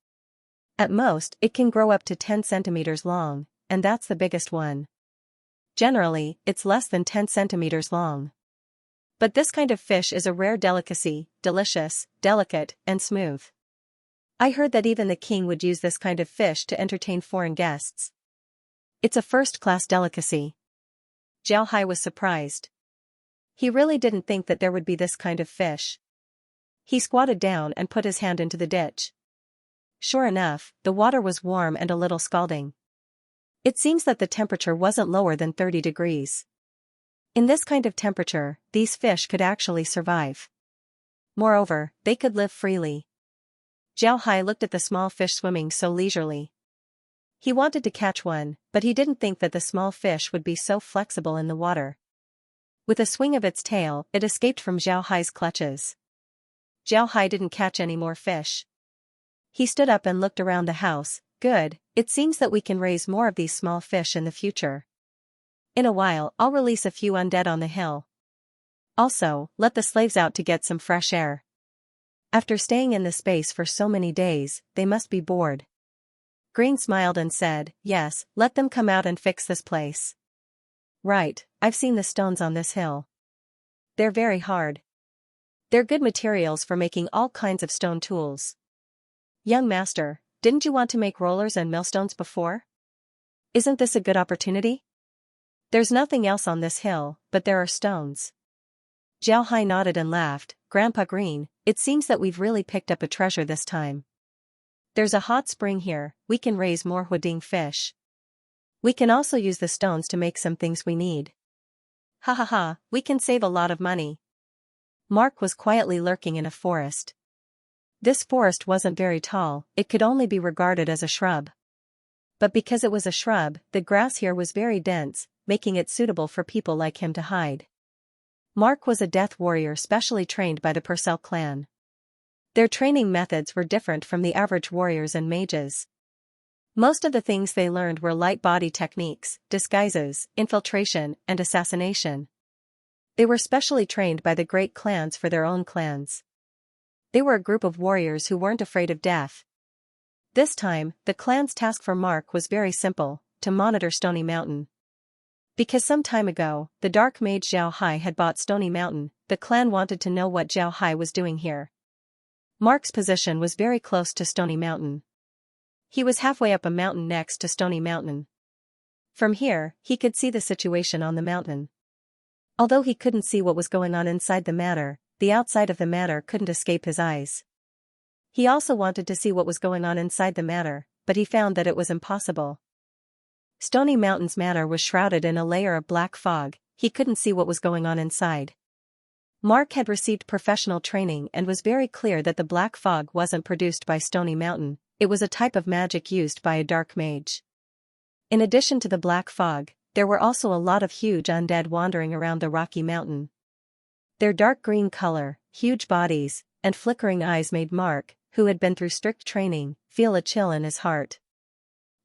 At most, it can grow up to 10 centimeters long, and that's the biggest one. Generally, it's less than 10 centimeters long. But this kind of fish is a rare delicacy, delicious, delicate, and smooth. I heard that even the king would use this kind of fish to entertain foreign guests. It's a first-class delicacy." Zhao Hai was surprised. He really didn't think that there would be this kind of fish. He squatted down and put his hand into the ditch. Sure enough, the water was warm and a little scalding. It seems that the temperature wasn't lower than 30 degrees. In this kind of temperature, these fish could actually survive. Moreover, they could live freely. Zhao Hai looked at the small fish swimming so leisurely. He wanted to catch one, but he didn't think that the small fish would be so flexible in the water. With a swing of its tail, it escaped from Zhao Hai's clutches. Zhao Hai didn't catch any more fish. He stood up and looked around the house. "Good, it seems that we can raise more of these small fish in the future. In a while, I'll release a few undead on the hill. Also, let the slaves out to get some fresh air. After staying in the space for so many days, they must be bored." Green smiled and said, "Yes, let them come out and fix this place." "Right, I've seen the stones on this hill. They're very hard. They're good materials for making all kinds of stone tools. Young master, didn't you want to make rollers and millstones before? Isn't this a good opportunity? There's nothing else on this hill, but there are stones." Zhao Hai nodded and laughed. "Grandpa Green, it seems that we've really picked up a treasure this time. There's a hot spring here, we can raise more huading fish. We can also use the stones to make some things we need. Ha ha ha, we can save a lot of money." Mark was quietly lurking in a forest. This forest wasn't very tall, it could only be regarded as a shrub. But because it was a shrub, the grass here was very dense, making it suitable for people like him to hide. Mark was a death warrior specially trained by the Purcell clan. Their training methods were different from the average warriors and mages. Most of the things they learned were light body techniques, disguises, infiltration, and assassination. They were specially trained by the great clans for their own clans. They were a group of warriors who weren't afraid of death. This time, the clan's task for Mark was very simple: to monitor Stony Mountain. Because some time ago, the dark mage Zhao Hai had bought Stony Mountain, the clan wanted to know what Zhao Hai was doing here. Mark's position was very close to Stony Mountain. He was halfway up a mountain next to Stony Mountain. From here, he could see the situation on the mountain. Although he couldn't see what was going on inside the matter, the outside of the matter couldn't escape his eyes. He also wanted to see what was going on inside the matter, but he found that it was impossible. Stony Mountain's matter was shrouded in a layer of black fog, he couldn't see what was going on inside. Mark had received professional training and was very clear that the black fog wasn't produced by Stony Mountain, it was a type of magic used by a dark mage. In addition to the black fog, there were also a lot of huge undead wandering around the rocky mountain. Their dark green color, huge bodies, and flickering eyes made Mark, who had been through strict training, feel a chill in his heart.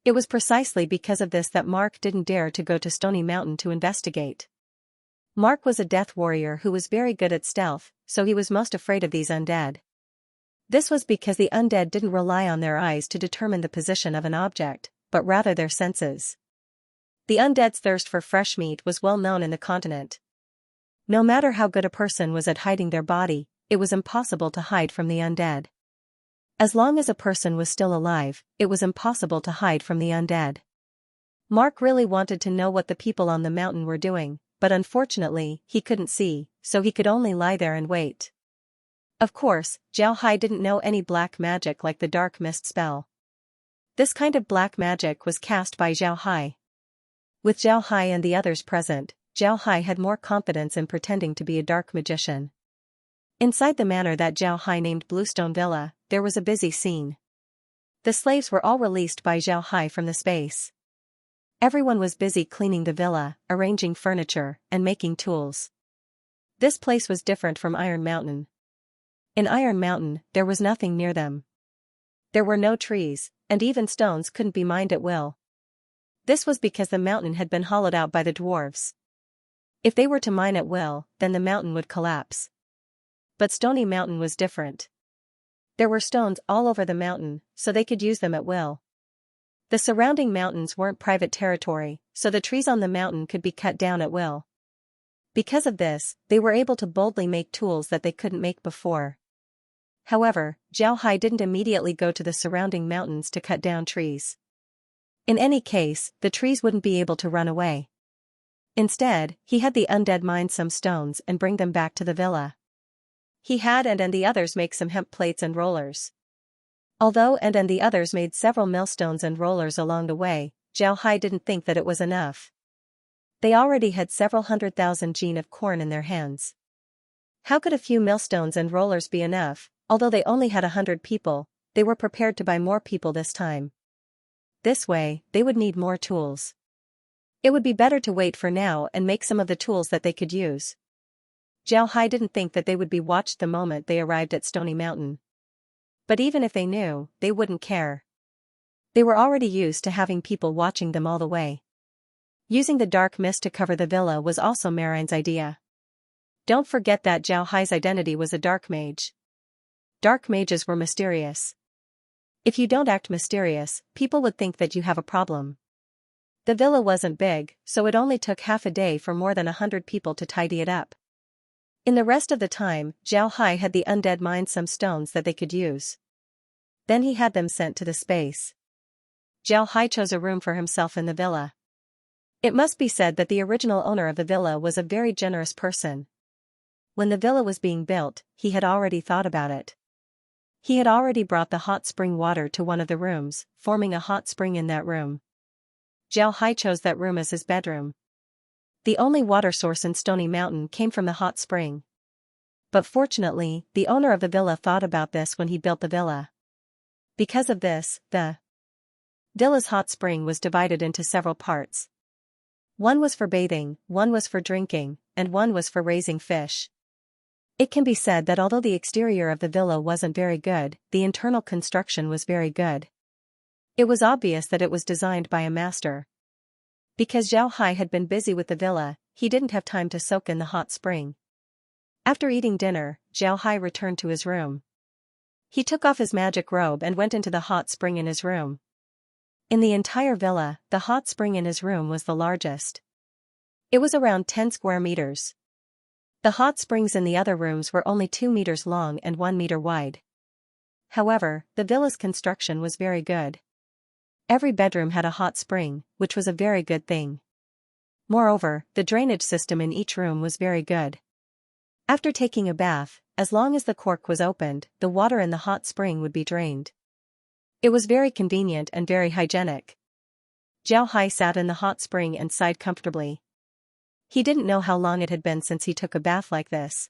It was precisely because of this that Mark didn't dare to go to Stony Mountain to investigate. Mark was a death warrior who was very good at stealth, so he was most afraid of these undead. This was because the undead didn't rely on their eyes to determine the position of an object, but rather their senses. The undead's thirst for fresh meat was well known in the continent. No matter how good a person was at hiding their body, it was impossible to hide from the undead. As long as a person was still alive, it was impossible to hide from the undead. Mark really wanted to know what the people on the mountain were doing, but unfortunately, he couldn't see, so he could only lie there and wait. Of course, Xiao Hai didn't know any black magic like the dark mist spell. This kind of black magic was cast by Xiao Hai. With Xiao Hai and the others present, Xiao Hai had more confidence in pretending to be a dark magician. Inside the manor that Xiao Hai named Bluestone Villa, there was a busy scene. The slaves were all released by Xiao Hai from the space. Everyone was busy cleaning the villa, arranging furniture, and making tools. This place was different from Iron Mountain. In Iron Mountain, there was nothing near them. There were no trees, and even stones couldn't be mined at will. This was because the mountain had been hollowed out by the dwarves. If they were to mine at will, then the mountain would collapse. But Stony Mountain was different. There were stones all over the mountain, so they could use them at will. The surrounding mountains weren't private territory, so the trees on the mountain could be cut down at will. Because of this, they were able to boldly make tools that they couldn't make before. However, Xiao Hai didn't immediately go to the surrounding mountains to cut down trees. In any case, the trees wouldn't be able to run away. Instead, he had the undead mine some stones and bring them back to the villa. He had and the others make some hemp plates and rollers. Although and the others made several millstones and rollers along the way, Xiao Hai didn't think that it was enough. They already had several 100,000 gen of corn in their hands. How could a few millstones and rollers be enough? Although they only had 100 people, they were prepared to buy more people this time. This way, they would need more tools. It would be better to wait for now and make some of the tools that they could use. Xiao Hai didn't think that they would be watched the moment they arrived at Stony Mountain. But even if they knew, they wouldn't care. They were already used to having people watching them all the way. Using the dark mist to cover the villa was also Marine's idea. Don't forget that Xiao Hai's identity was a dark mage. Dark mages were mysterious. If you don't act mysterious, people would think that you have a problem. The villa wasn't big, so it only took half a day for more than 100 people to tidy it up. In the rest of the time, Xiao Hai had the undead mine some stones that they could use. Then he had them sent to the space. Xiao Hai chose a room for himself in the villa. It must be said that the original owner of the villa was a very generous person. When the villa was being built, he had already thought about it. He had already brought the hot spring water to one of the rooms, forming a hot spring in that room. Xiao Hai chose that room as his bedroom. The only water source in Stony Mountain came from the hot spring. But fortunately, the owner of the villa thought about this when he built the villa. Because of this, the villa's hot spring was divided into several parts. One was for bathing, one was for drinking, and one was for raising fish. It can be said that although the exterior of the villa wasn't very good, the internal construction was very good. It was obvious that it was designed by a master. Because Xiao Hai had been busy with the villa, he didn't have time to soak in the hot spring. After eating dinner, Xiao Hai returned to his room. He took off his magic robe and went into the hot spring in his room. In the entire villa, the hot spring in his room was the largest. It was around 10 square meters. The hot springs in the other rooms were only 2 meters long and 1 meter wide. However, the villa's construction was very good. Every bedroom had a hot spring, which was a very good thing. Moreover, the drainage system in each room was very good. After taking a bath, as long as the cork was opened, the water in the hot spring would be drained. It was very convenient and very hygienic. Zhao Hai sat in the hot spring and sighed comfortably. He didn't know how long it had been since he took a bath like this.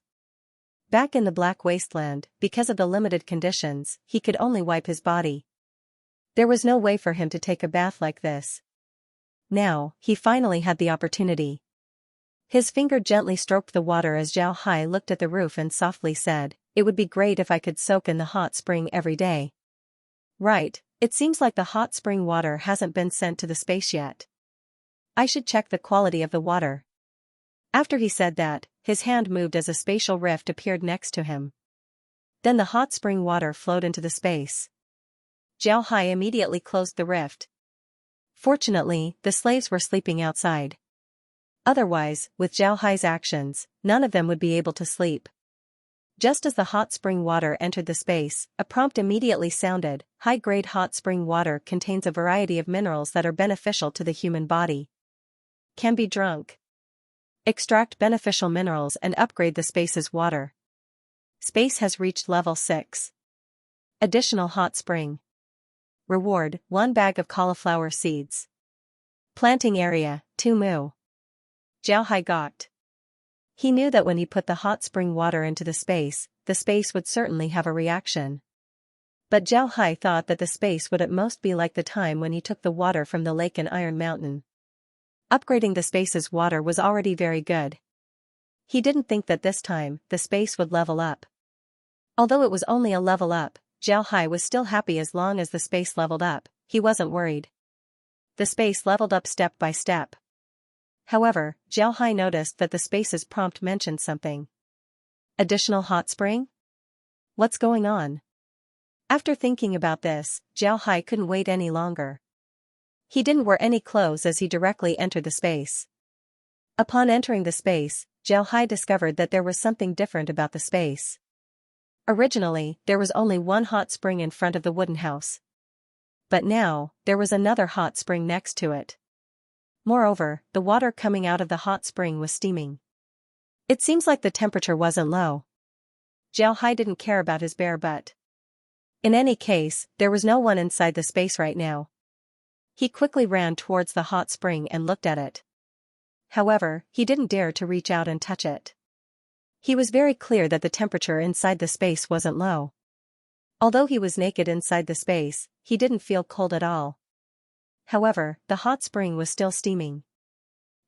Back in the black wasteland, because of the limited conditions, he could only wipe his body. There was no way for him to take a bath like this. Now, he finally had the opportunity. His finger gently stroked the water as Zhao Hai looked at the roof and softly said, "It would be great if I could soak in the hot spring every day." Right, it seems like the hot spring water hasn't been sent to the space yet. I should check the quality of the water. After he said that, his hand moved as a spatial rift appeared next to him. Then the hot spring water flowed into the space. Zhao Hai immediately closed the rift. Fortunately, the slaves were sleeping outside. Otherwise, with Zhao Hai's actions, none of them would be able to sleep. Just as the hot spring water entered the space, a prompt immediately sounded. High-grade hot spring water contains a variety of minerals that are beneficial to the human body. Can be drunk. Extract beneficial minerals and upgrade the space's water. Space has reached level 6. Additional hot spring. Reward, 1 bag of cauliflower seeds. Planting area, 2 mu. Zhao Hai gawked. He knew that when he put the hot spring water into the space would certainly have a reaction. But Zhao Hai thought that the space would at most be like the time when he took the water from the lake in Iron Mountain. Upgrading the space's water was already very good. He didn't think that this time, the space would level up. Although it was only a level up, Zhao Hai was still happy as long as the space leveled up, he wasn't worried. The space leveled up step by step. However, Zhao Hai noticed that the space's prompt mentioned something. Additional hot spring? What's going on? After thinking about this, Zhao Hai couldn't wait any longer. He didn't wear any clothes as he directly entered the space. Upon entering the space, Zhao Hai discovered that there was something different about the space. Originally, there was only one hot spring in front of the wooden house. But now, there was another hot spring next to it. Moreover, the water coming out of the hot spring was steaming. It seems like the temperature wasn't low. Zhao Hai didn't care about his bare butt. In any case, there was no one inside the space right now. He quickly ran towards the hot spring and looked at it. However, he didn't dare to reach out and touch it. He was very clear that the temperature inside the space wasn't low. Although he was naked inside the space, he didn't feel cold at all. However, the hot spring was still steaming.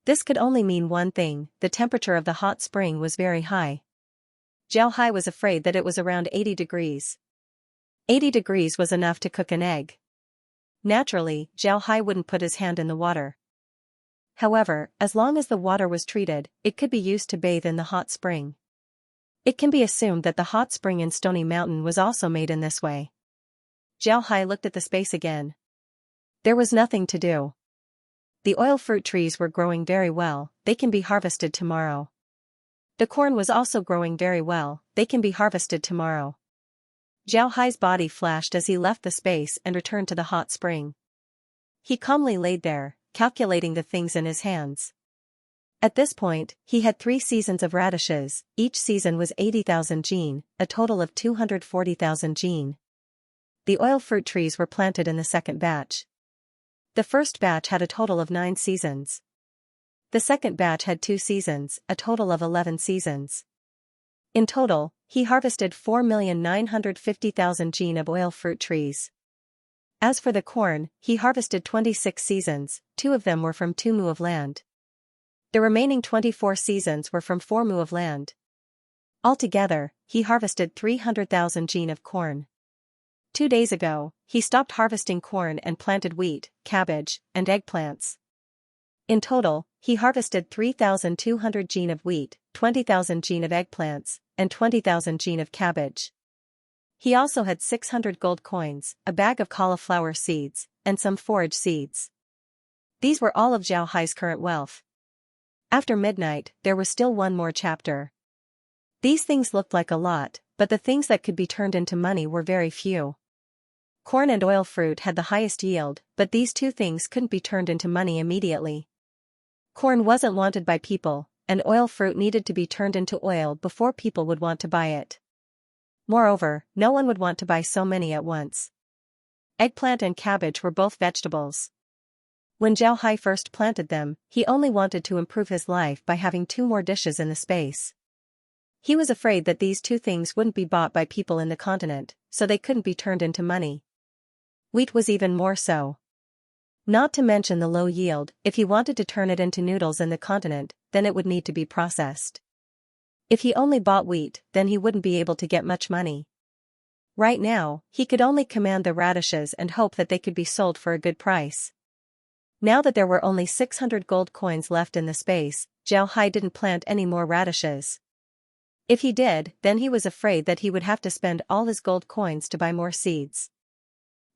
This could only mean one thing: the temperature of the hot spring was very high. Zhao Hai was afraid that it was around 80 degrees. 80 degrees was enough to cook an egg. Naturally, Zhao Hai wouldn't put his hand in the water. However, as long as the water was treated, it could be used to bathe in the hot spring. It can be assumed that the hot spring in Stony Mountain was also made in this way. Zhao Hai looked at the space again. There was nothing to do. The oil fruit trees were growing very well, they can be harvested tomorrow. The corn was also growing very well, they can be harvested tomorrow. Zhao Hai's body flashed as he left the space and returned to the hot spring. He calmly laid there, calculating the things in his hands. At this point, he had 3 seasons of radishes, each season was 80,000 jin, a total of 240,000 jin. The oil fruit trees were planted in the second batch. The first batch had a total of 9 seasons. The second batch had 2 seasons, a total of 11 seasons. In total, he harvested 4,950,000 jin of oil fruit trees. As for the corn, he harvested 26 seasons, 2 of them were from 2 mu of land. The remaining 24 seasons were from 4 mu of land. Altogether, he harvested 300,000 jin of corn. 2 days ago, he stopped harvesting corn and planted wheat, cabbage, and eggplants. In total, he harvested 3,200 jin of wheat, 20,000 jin of eggplants, and 20,000 jin of cabbage. He also had 600 gold coins, a bag of cauliflower seeds, and some forage seeds. These were all of Zhao Hai's current wealth. After midnight, there was still one more chapter. These things looked like a lot, but the things that could be turned into money were very few. Corn and oil fruit had the highest yield, but these two things couldn't be turned into money immediately. Corn wasn't wanted by people, and oil fruit needed to be turned into oil before people would want to buy it. Moreover, no one would want to buy so many at once. Eggplant and cabbage were both vegetables. When Zhao Hai first planted them, he only wanted to improve his life by having 2 more dishes in the space. He was afraid that these 2 things wouldn't be bought by people in the continent, so they couldn't be turned into money. Wheat was even more so. Not to mention the low yield. If he wanted to turn it into noodles in the continent, then it would need to be processed. If he only bought wheat, then he wouldn't be able to get much money. Right now, he could only command the radishes and hope that they could be sold for a good price. Now that there were only 600 gold coins left in the space, Zhao Hai didn't plant any more radishes. If he did, then he was afraid that he would have to spend all his gold coins to buy more seeds.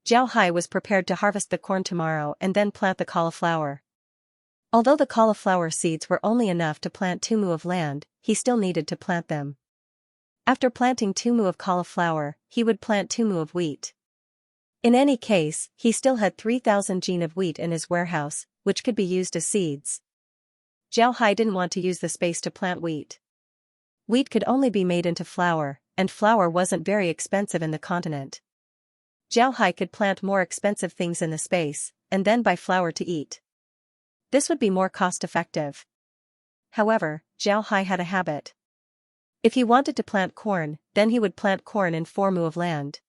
Zhao Hai was prepared to harvest the corn tomorrow and then plant the cauliflower. Although the cauliflower seeds were only enough to plant 2 mu of land, he still needed to plant them. After planting 2 mu of cauliflower, he would plant 2 mu of wheat. In any case, he still had 3,000 jin of wheat in his warehouse, which could be used as seeds. Zhao Hai didn't want to use the space to plant wheat. Wheat could only be made into flour, and flour wasn't very expensive in the continent. Zhao Hai could plant more expensive things in the space, and then buy flour to eat. This would be more cost-effective. However, Zhao Hai had a habit. If he wanted to plant corn, then he would plant corn in 4 mu of land.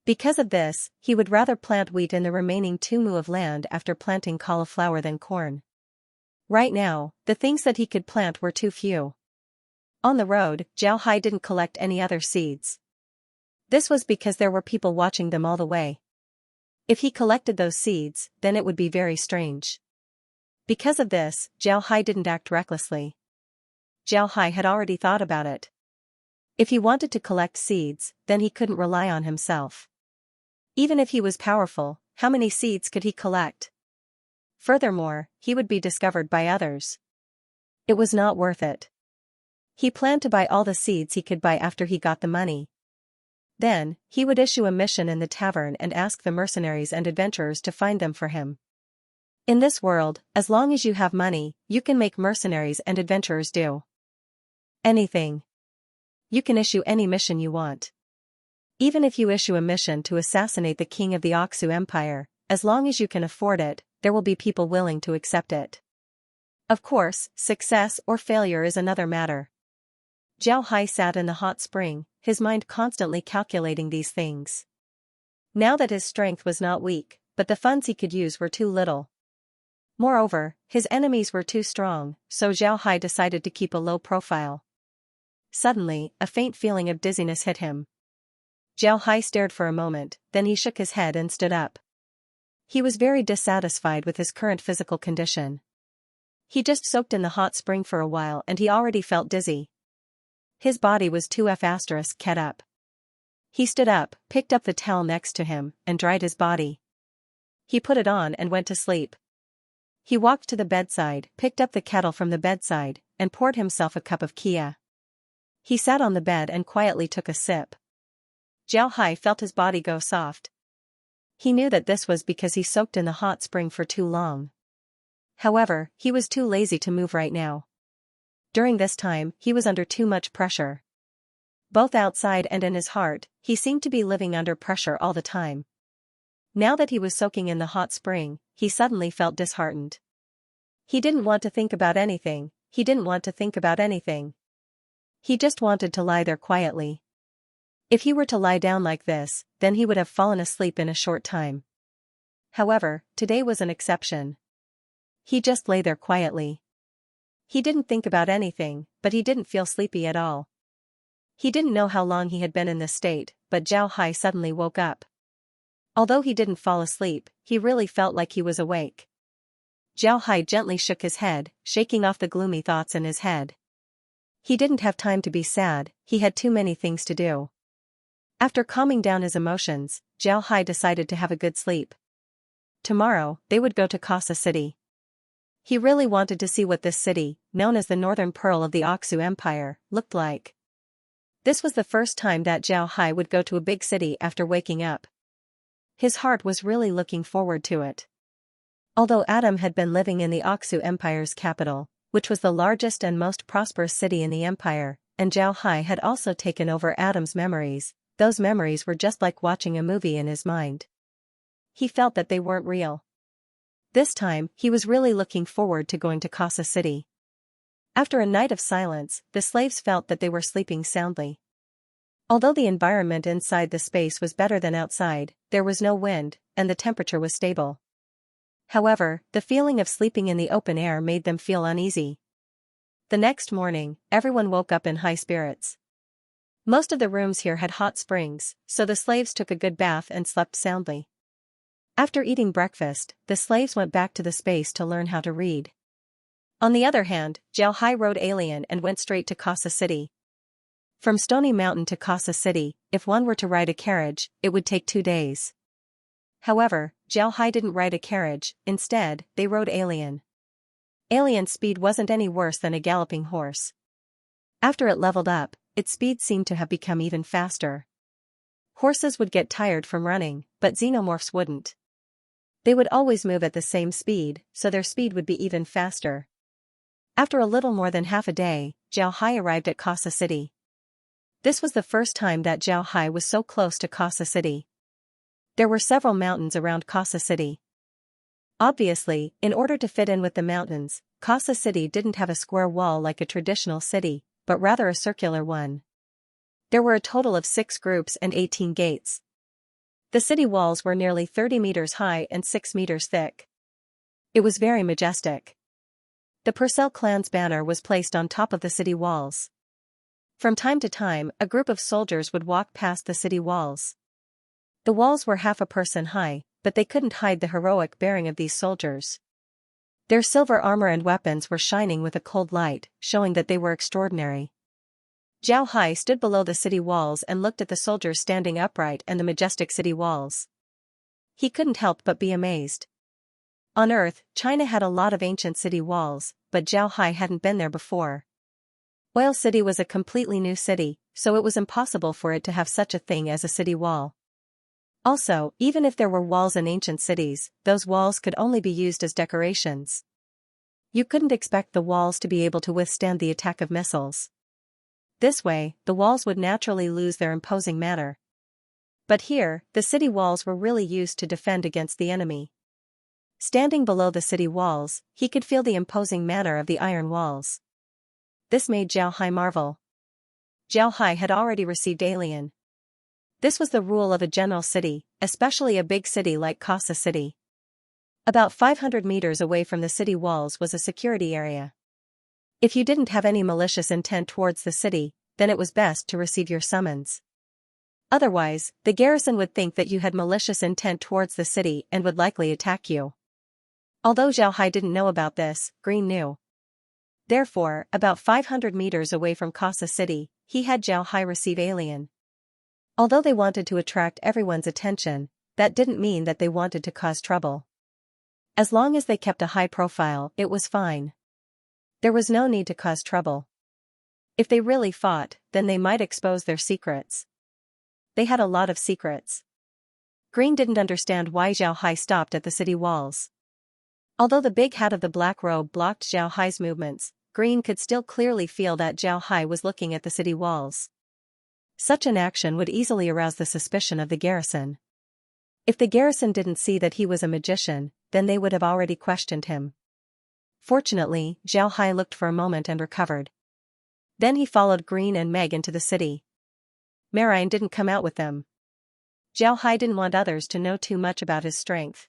Because of this, he would rather plant wheat in the remaining 2 mu of land after planting cauliflower than corn. Right now, the things that he could plant were too few. On the road, Zhao Hai didn't collect any other seeds. This was because there were people watching them all the way. If he collected those seeds, then it would be very strange. Because of this, Zhao Hai didn't act recklessly. Zhao Hai had already thought about it. If he wanted to collect seeds, then he couldn't rely on himself. Even if he was powerful, how many seeds could he collect? Furthermore, he would be discovered by others. It was not worth it. He planned to buy all the seeds he could buy after he got the money. Then, he would issue a mission in the tavern and ask the mercenaries and adventurers to find them for him. In this world, as long as you have money, you can make mercenaries and adventurers do anything. You can issue any mission you want. Even if you issue a mission to assassinate the king of the Oxu Empire, as long as you can afford it, there will be people willing to accept it. Of course, success or failure is another matter. Zhao Hai sat in the hot spring, his mind constantly calculating these things. Now that his strength was not weak, but the funds he could use were too little. Moreover, his enemies were too strong, so Zhao Hai decided to keep a low profile. Suddenly, a faint feeling of dizziness hit him. Zhao Hai stared for a moment, then he shook his head and stood up. He was very dissatisfied with his current physical condition. He just soaked in the hot spring for a while and he already felt dizzy. His body was too ket up. He stood up, picked up the towel next to him, and dried his body. He put it on and went to sleep. He walked to the bedside, picked up the kettle from the bedside, and poured himself a cup of Xianxia. He sat on the bed and quietly took a sip. Zhao Hai felt his body go soft. He knew that this was because he soaked in the hot spring for too long. However, he was too lazy to move right now. During this time, he was under too much pressure. Both outside and in his heart, he seemed to be living under pressure all the time. Now that he was soaking in the hot spring, he suddenly felt disheartened. He didn't want to think about anything, he didn't want to think about anything. He just wanted to lie there quietly. If he were to lie down like this, then he would have fallen asleep in a short time. However, today was an exception. He just lay there quietly. He didn't think about anything, but he didn't feel sleepy at all. He didn't know how long he had been in this state, but Zhao Hai suddenly woke up. Although he didn't fall asleep, he really felt like he was awake. Zhao Hai gently shook his head, shaking off the gloomy thoughts in his head. He didn't have time to be sad, he had too many things to do. After calming down his emotions, Zhao Hai decided to have a good sleep. Tomorrow, they would go to Kasa City. He really wanted to see what this city, known as the Northern Pearl of the Oxu Empire, looked like. This was the first time that Zhao Hai would go to a big city after waking up. His heart was really looking forward to it. Although Adam had been living in the Oxu Empire's capital, which was the largest and most prosperous city in the empire, and Zhao Hai had also taken over Adam's memories, those memories were just like watching a movie in his mind. He felt that they weren't real. This time, he was really looking forward to going to Casa City. After a night of silence, the slaves felt that they were sleeping soundly. Although the environment inside the space was better than outside, there was no wind, and the temperature was stable. However, the feeling of sleeping in the open air made them feel uneasy. The next morning, everyone woke up in high spirits. Most of the rooms here had hot springs, so the slaves took a good bath and slept soundly. After eating breakfast, the slaves went back to the space to learn how to read. On the other hand, Zhao Hai rode Alien and went straight to Casa City. From Stony Mountain to Casa City, if one were to ride a carriage, it would take 2 days. However, Zhao Hai didn't ride a carriage, instead, they rode Alien. Alien's speed wasn't any worse than a galloping horse. After it leveled up, its speed seemed to have become even faster. Horses would get tired from running, but xenomorphs wouldn't. They would always move at the same speed, so their speed would be even faster. After a little more than half a day, Zhao Hai arrived at Casa City. This was the first time that Zhao Hai was so close to Casa City. There were several mountains around Casa City. Obviously, in order to fit in with the mountains, Casa City didn't have a square wall like a traditional city, but rather a circular one. There were a total of 6 groups and 18 gates. The city walls were nearly 30 meters high and 6 meters thick. It was very majestic. The Purcell clan's banner was placed on top of the city walls. From time to time, a group of soldiers would walk past the city walls. The walls were half a person high, but they couldn't hide the heroic bearing of these soldiers. Their silver armor and weapons were shining with a cold light, showing that they were extraordinary. Zhao Hai stood below the city walls and looked at the soldiers standing upright and the majestic city walls. He couldn't help but be amazed. On Earth, China had a lot of ancient city walls, but Zhao Hai hadn't been there before. Oil City was a completely new city, so it was impossible for it to have such a thing as a city wall. Also, even if there were walls in ancient cities, those walls could only be used as decorations. You couldn't expect the walls to be able to withstand the attack of missiles. This way, the walls would naturally lose their imposing manner. But here, the city walls were really used to defend against the enemy. Standing below the city walls, he could feel the imposing manner of the iron walls. This made Zhao Hai marvel. Zhao Hai had already received Alien. This was the rule of a general city, especially a big city like Casa City. About 500 meters away from the city walls was a security area. If you didn't have any malicious intent towards the city, then it was best to receive your summons. Otherwise, the garrison would think that you had malicious intent towards the city and would likely attack you. Although Zhao Hai didn't know about this, Green knew. Therefore, about 500 meters away from Casa City, he had Zhao Hai receive Alien. Although they wanted to attract everyone's attention, that didn't mean that they wanted to cause trouble. As long as they kept a high profile, it was fine. There was no need to cause trouble. If they really fought, then they might expose their secrets. They had a lot of secrets. Green didn't understand why Zhao Hai stopped at the city walls. Although the big hat of the black robe blocked Zhao Hai's movements, Green could still clearly feel that Zhao Hai was looking at the city walls. Such an action would easily arouse the suspicion of the garrison. If the garrison didn't see that he was a magician, then they would have already questioned him. Fortunately, Zhao Hai looked for a moment and recovered. Then he followed Green and Meg into the city. Marine didn't come out with them. Zhao Hai didn't want others to know too much about his strength.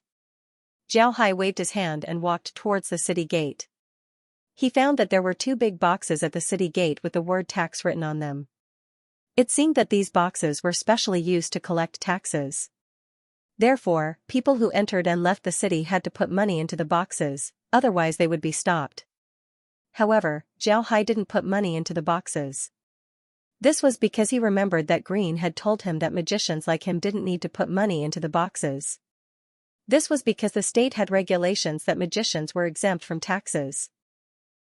Zhao Hai waved his hand and walked towards the city gate. He found that there were 2 big boxes at the city gate with the word tax written on them. It seemed that these boxes were specially used to collect taxes. Therefore, people who entered and left the city had to put money into the boxes, otherwise they would be stopped. However, Zhao Hai didn't put money into the boxes. This was because he remembered that Green had told him that magicians like him didn't need to put money into the boxes. This was because the state had regulations that magicians were exempt from taxes.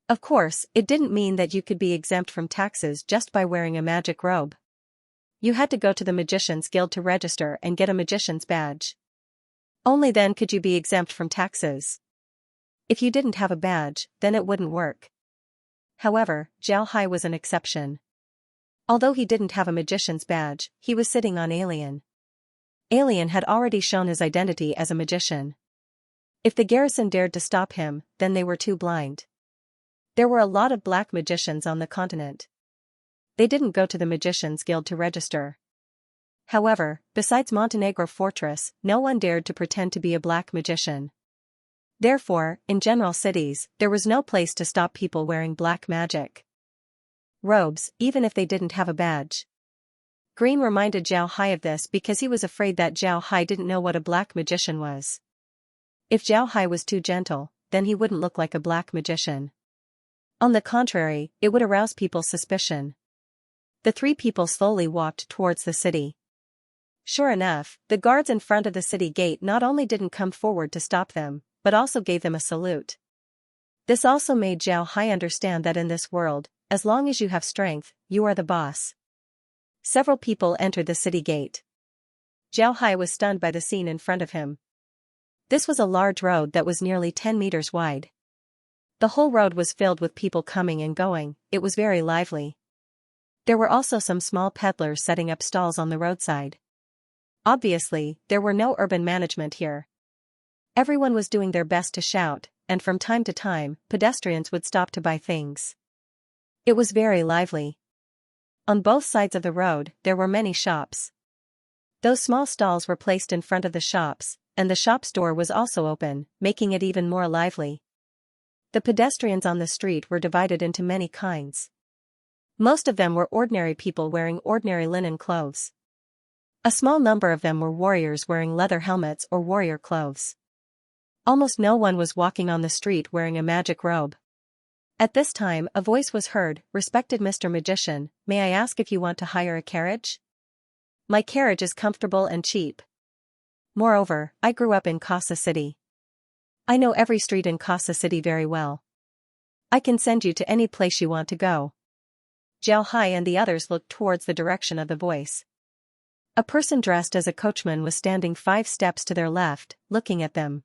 Of course, it didn't mean that you could be exempt from taxes just by wearing a magic robe. You had to go to the Magician's Guild to register and get a magician's badge. Only then could you be exempt from taxes. If you didn't have a badge, then it wouldn't work. However, Zhao Hai was an exception. Although he didn't have a magician's badge, he was sitting on Alien. Alien had already shown his identity as a magician. If the garrison dared to stop him, then they were too blind. There were a lot of black magicians on the continent. They didn't go to the Magicians Guild to register. However, besides Montenegro Fortress, no one dared to pretend to be a black magician. Therefore, in general cities, there was no place to stop people wearing black magic robes, even if they didn't have a badge. Green reminded Zhao Hai of this because he was afraid that Zhao Hai didn't know what a black magician was. If Zhao Hai was too gentle, then he wouldn't look like a black magician. On the contrary, it would arouse people's suspicion. The three people slowly walked towards the city. Sure enough, the guards in front of the city gate not only didn't come forward to stop them, but also gave them a salute. This also made Zhao Hai understand that in this world, as long as you have strength, you are the boss. Several people entered the city gate. Zhao Hai was stunned by the scene in front of him. This was a large road that was nearly 10 meters wide. The whole road was filled with people coming and going, it was very lively. There were also some small peddlers setting up stalls on the roadside. Obviously, there were no urban management here. Everyone was doing their best to shout, and from time to time, pedestrians would stop to buy things. It was very lively. On both sides of the road, there were many shops. Those small stalls were placed in front of the shops, and the shop's door was also open, making it even more lively. The pedestrians on the street were divided into many kinds. Most of them were ordinary people wearing ordinary linen clothes. A small number of them were warriors wearing leather helmets or warrior clothes. Almost no one was walking on the street wearing a magic robe. At this time, a voice was heard, "Respected Mr. Magician, may I ask if you want to hire a carriage? My carriage is comfortable and cheap. Moreover, I grew up in Casa City. I know every street in Casa City very well. I can send you to any place you want to go." Zhao Hai and the others looked towards the direction of the voice. A person dressed as a coachman was standing 5 steps to their left, looking at them.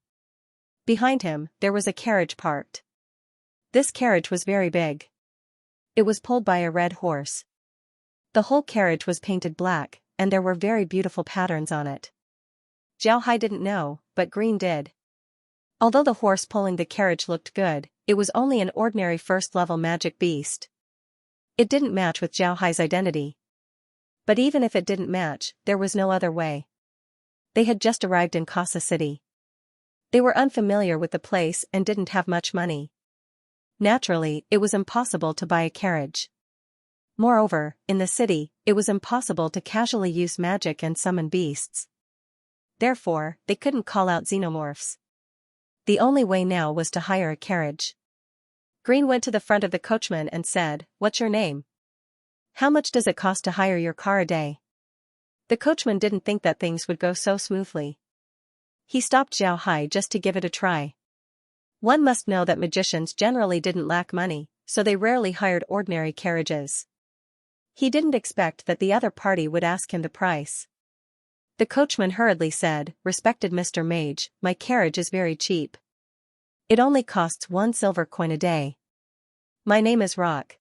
Behind him, there was a carriage parked. This carriage was very big. It was pulled by a red horse. The whole carriage was painted black, and there were very beautiful patterns on it. Zhao Hai didn't know, but Green did. Although the horse pulling the carriage looked good, it was only an ordinary first-level magic beast. It didn't match with Zhao Hai's identity. But even if it didn't match, there was no other way. They had just arrived in Casa City. They were unfamiliar with the place and didn't have much money. Naturally, it was impossible to buy a carriage. Moreover, in the city, it was impossible to casually use magic and summon beasts. Therefore, they couldn't call out xenomorphs. The only way now was to hire a carriage. Green went to the front of the coachman and said, "What's your name? How much does it cost to hire your car a day?" The coachman didn't think that things would go so smoothly. He stopped Zhao Hai just to give it a try. One must know that magicians generally didn't lack money, so they rarely hired ordinary carriages. He didn't expect that the other party would ask him the price. The coachman hurriedly said, "Respected Mr. Mage, my carriage is very cheap. It only costs 1 silver coin a day. My name is Rock."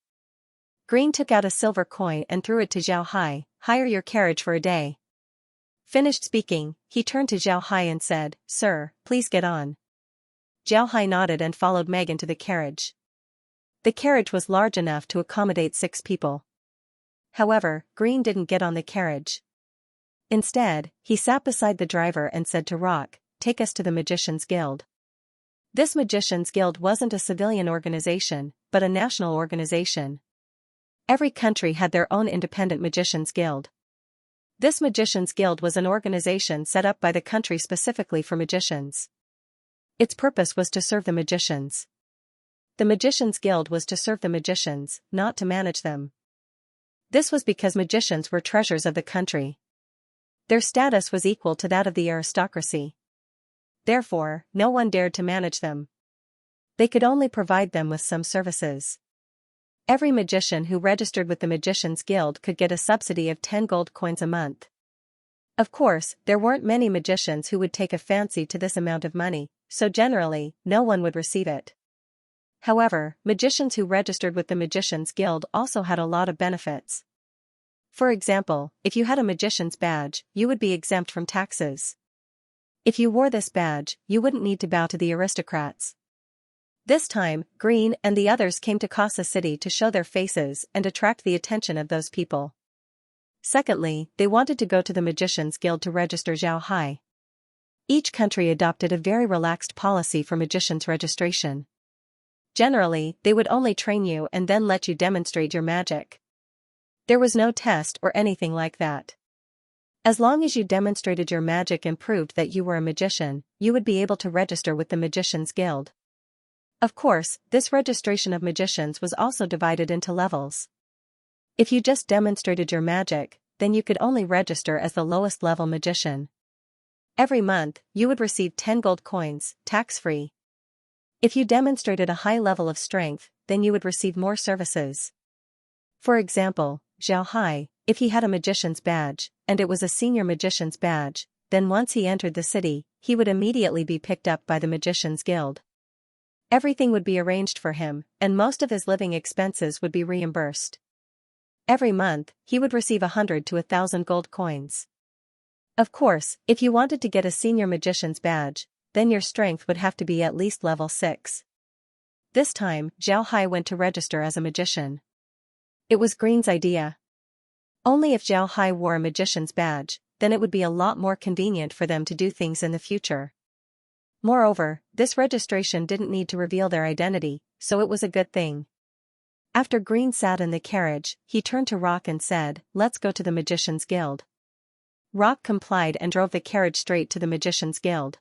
Green took out a silver coin and threw it to Zhao Hai, "Hire your carriage for a day." Finished speaking, he turned to Zhao Hai and said, "Sir, please get on." Zhao Hai nodded and followed Meg into the carriage. The carriage was large enough to accommodate 6 people. However, Green didn't get on the carriage. Instead, he sat beside the driver and said to Rock, "Take us to the Magicians Guild." This Magicians Guild wasn't a civilian organization, but a national organization. Every country had their own independent Magicians Guild. This Magicians Guild was an organization set up by the country specifically for magicians. Its purpose was to serve the magicians. The Magicians Guild was to serve the magicians, not to manage them. This was because magicians were treasures of the country. Their status was equal to that of the aristocracy. Therefore, no one dared to manage them. They could only provide them with some services. Every magician who registered with the Magicians Guild could get a subsidy of 10 gold coins a month. Of course, there weren't many magicians who would take a fancy to this amount of money, so generally, no one would receive it. However, magicians who registered with the Magicians Guild also had a lot of benefits. For example, if you had a magician's badge, you would be exempt from taxes. If you wore this badge, you wouldn't need to bow to the aristocrats. This time, Green and the others came to Casa City to show their faces and attract the attention of those people. Secondly, they wanted to go to the Magicians Guild to register Zhao Hai. Each country adopted a very relaxed policy for magicians' registration. Generally, they would only train you and then let you demonstrate your magic. There was no test or anything like that. As long as you demonstrated your magic and proved that you were a magician, you would be able to register with the Magicians Guild. Of course, this registration of magicians was also divided into levels. If you just demonstrated your magic, then you could only register as the lowest level magician. Every month, you would receive 10 gold coins, tax-free. If you demonstrated a high level of strength, then you would receive more services. For example, Zhao Hai, if he had a magician's badge, and it was a senior magician's badge, then once he entered the city, he would immediately be picked up by the Magicians Guild. Everything would be arranged for him, and most of his living expenses would be reimbursed. Every month, he would receive 100 to 1,000 gold coins. Of course, if you wanted to get a senior magician's badge, then your strength would have to be at least level 6. This time, Zhao Hai went to register as a magician. It was Green's idea. Only if Zhao Hai wore a magician's badge, then it would be a lot more convenient for them to do things in the future. Moreover, this registration didn't need to reveal their identity, so it was a good thing. After Green sat in the carriage, he turned to Rock and said, "Let's go to the Magicians Guild." Rock complied and drove the carriage straight to the Magicians Guild.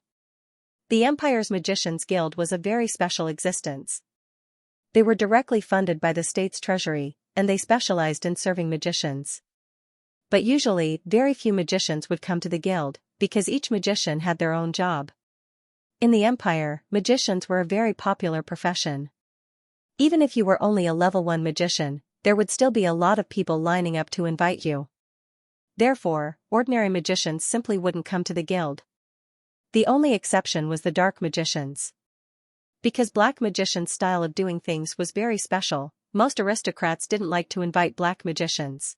The Empire's Magicians Guild was a very special existence. They were directly funded by the state's treasury, and they specialized in serving magicians. But usually, very few magicians would come to the guild, because each magician had their own job. In the Empire, magicians were a very popular profession. Even if you were only a level 1 magician, there would still be a lot of people lining up to invite you. Therefore, ordinary magicians simply wouldn't come to the guild. The only exception was the dark magicians. Because black magicians' style of doing things was very special, most aristocrats didn't like to invite black magicians.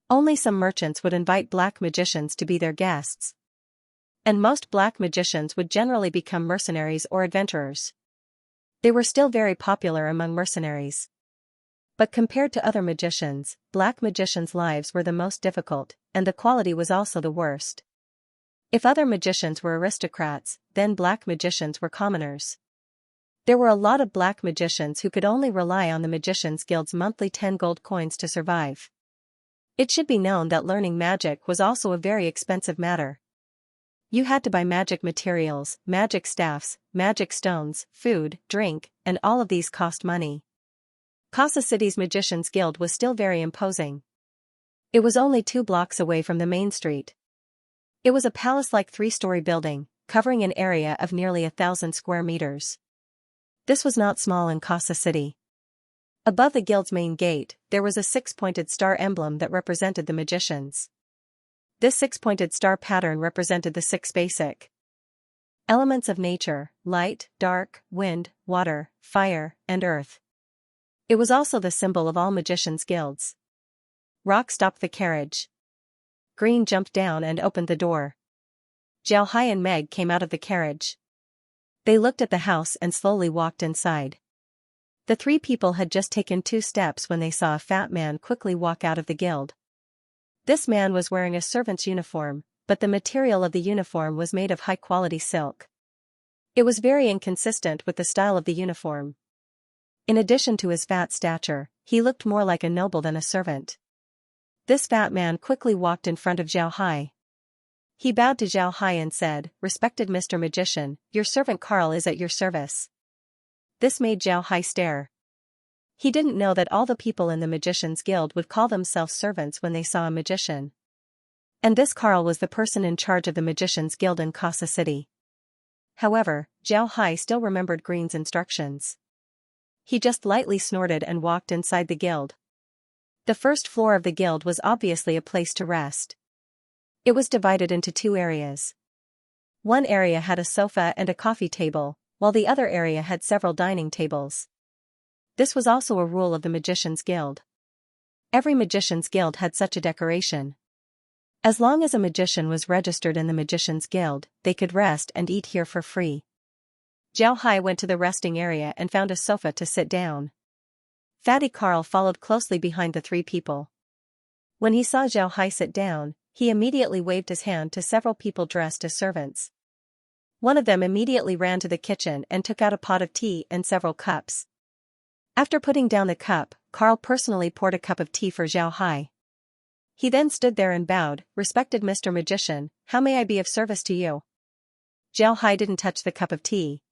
Only some merchants would invite black magicians to be their guests. And most black magicians would generally become mercenaries or adventurers. They were still very popular among mercenaries. But compared to other magicians, black magicians' lives were the most difficult, and the quality was also the worst. If other magicians were aristocrats, then black magicians were commoners. There were a lot of black magicians who could only rely on the Magicians Guild's monthly 10 gold coins to survive. It should be known that learning magic was also a very expensive matter. You had to buy magic materials, magic staffs, magic stones, food, drink, and all of these cost money. Casa City's Magicians Guild was still very imposing. It was only 2 blocks away from the main street. It was a palace-like 3-story building, covering an area of nearly 1,000 square meters. This was not small in Casa City. Above the guild's main gate, there was a 6-pointed star emblem that represented the magicians. This 6-pointed star pattern represented the 6 basic elements of nature: light, dark, wind, water, fire, and earth. It was also the symbol of all magicians' guilds. Rock stopped the carriage. Green jumped down and opened the door. Zhao Hai and Meg came out of the carriage. They looked at the house and slowly walked inside. The 3 people had just taken 2 steps when they saw a fat man quickly walk out of the guild. This man was wearing a servant's uniform, but the material of the uniform was made of high-quality silk. It was very inconsistent with the style of the uniform. In addition to his fat stature, he looked more like a noble than a servant. This fat man quickly walked in front of Zhao Hai. He bowed to Zhao Hai and said, "Respected Mr. Magician, your servant Carl is at your service." This made Zhao Hai stare. He didn't know that all the people in the Magicians Guild would call themselves servants when they saw a magician. And this Carl was the person in charge of the Magicians Guild in Casa City. However, Zhao Hai still remembered Green's instructions. He just lightly snorted and walked inside the guild. The first floor of the guild was obviously a place to rest. It was divided into two areas. One area had a sofa and a coffee table, while the other area had several dining tables. This was also a rule of the Magicians' Guild. Every Magicians' Guild had such a decoration. As long as a magician was registered in the Magicians' Guild, they could rest and eat here for free. Zhao Hai went to the resting area and found a sofa to sit down. Fatty Carl followed closely behind the three people. When he saw Zhao Hai sit down, he immediately waved his hand to several people dressed as servants. One of them immediately ran to the kitchen and took out a pot of tea and several cups. After putting down the cup, Carl personally poured a cup of tea for Zhao Hai. He then stood there and bowed, "Respected Mr. Magician, how may I be of service to you?" Zhao Hai didn't touch the cup of tea.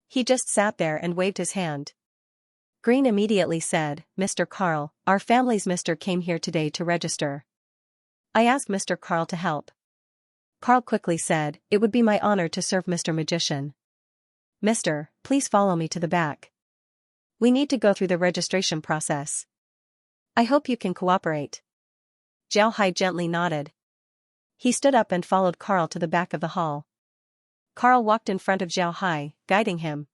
He just sat there and waved his hand. Green immediately said, "Mr. Carl, our family's Mr. came here today to register. I asked Mr. Carl to help." Carl quickly said, "It would be my honor to serve Mr. Magician. Mister, please follow me to the back. We need to go through the registration process. I hope you can cooperate." Zhao Hai gently nodded. He stood up and followed Carl to the back of the hall. Carl walked in front of Zhao Hai, guiding him.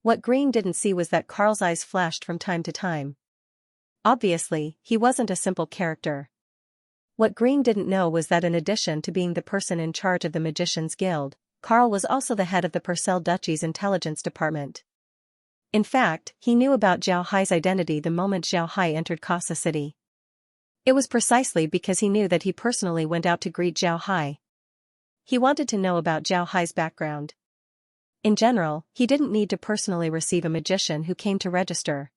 What Green didn't see was that Carl's eyes flashed from time to time. Obviously, he wasn't a simple character. What Green didn't know was that in addition to being the person in charge of the Magicians' Guild, Carl was also the head of the Purcell Duchy's intelligence department. In fact, he knew about Zhao Hai's identity the moment Zhao Hai entered Casa City. It was precisely because he knew that he personally went out to greet Zhao Hai. He wanted to know about Zhao Hai's background. In general, he didn't need to personally receive a magician who came to register.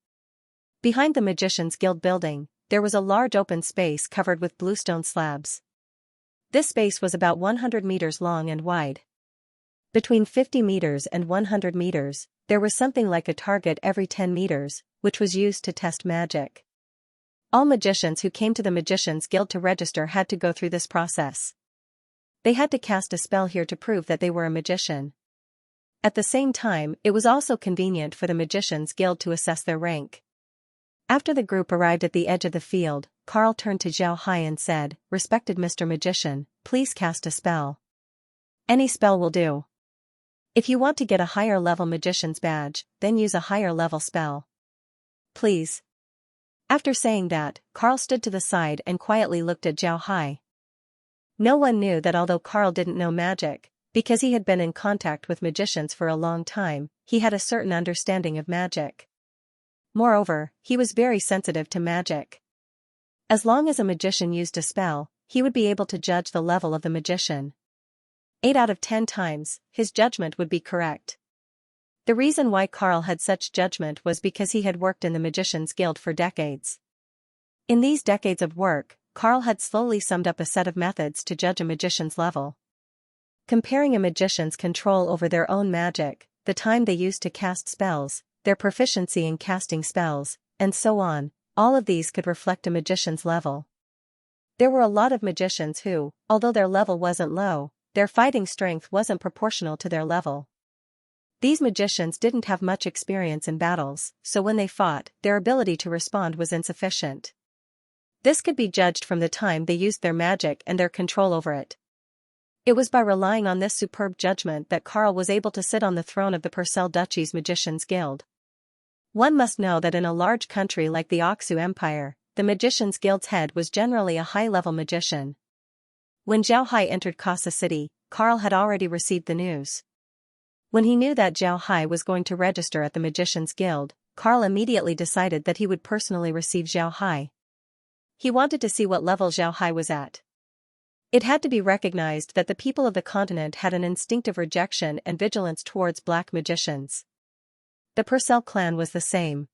Behind the Magicians' Guild building, there was a large open space covered with bluestone slabs. This space was about 100 meters long and wide. Between 50 meters and 100 meters, there was something like a target every 10 meters, which was used to test magic. All magicians who came to the Magicians' Guild to register had to go through this process. They had to cast a spell here to prove that they were a magician. At the same time, it was also convenient for the Magicians' Guild to assess their rank. After the group arrived at the edge of the field, Carl turned to Zhao Hai and said, "Respected Mr. Magician, please cast a spell. Any spell will do. If you want to get a higher level magician's badge, then use a higher level spell. Please." After saying that, Carl stood to the side and quietly looked at Zhao Hai. No one knew that although Carl didn't know magic, because he had been in contact with magicians for a long time, he had a certain understanding of magic. Moreover, he was very sensitive to magic. As long as a magician used a spell, he would be able to judge the level of the magician. 8 out of 10 times, his judgment would be correct. The reason why Carl had such judgment was because he had worked in the Magicians' Guild for decades. In these decades of work, Carl had slowly summed up a set of methods to judge a magician's level. Comparing a magician's control over their own magic, the time they used to cast spells, their proficiency in casting spells, and so on, all of these could reflect a magician's level. There were a lot of magicians who, although their level wasn't low, their fighting strength wasn't proportional to their level. These magicians didn't have much experience in battles, so when they fought, their ability to respond was insufficient. This could be judged from the time they used their magic and their control over it. It was by relying on this superb judgment that Carl was able to sit on the throne of the Purcell Duchy's Magicians' Guild. One must know that in a large country like the Oxu Empire, the Magicians' Guild's head was generally a high-level magician. When Zhao Hai entered Casa City, Carl had already received the news. When he knew that Zhao Hai was going to register at the Magicians' Guild, Carl immediately decided that he would personally receive Zhao Hai. He wanted to see what level Zhao Hai was at. It had to be recognized that the people of the continent had an instinctive rejection and vigilance towards black magicians. The Purcell clan was the same.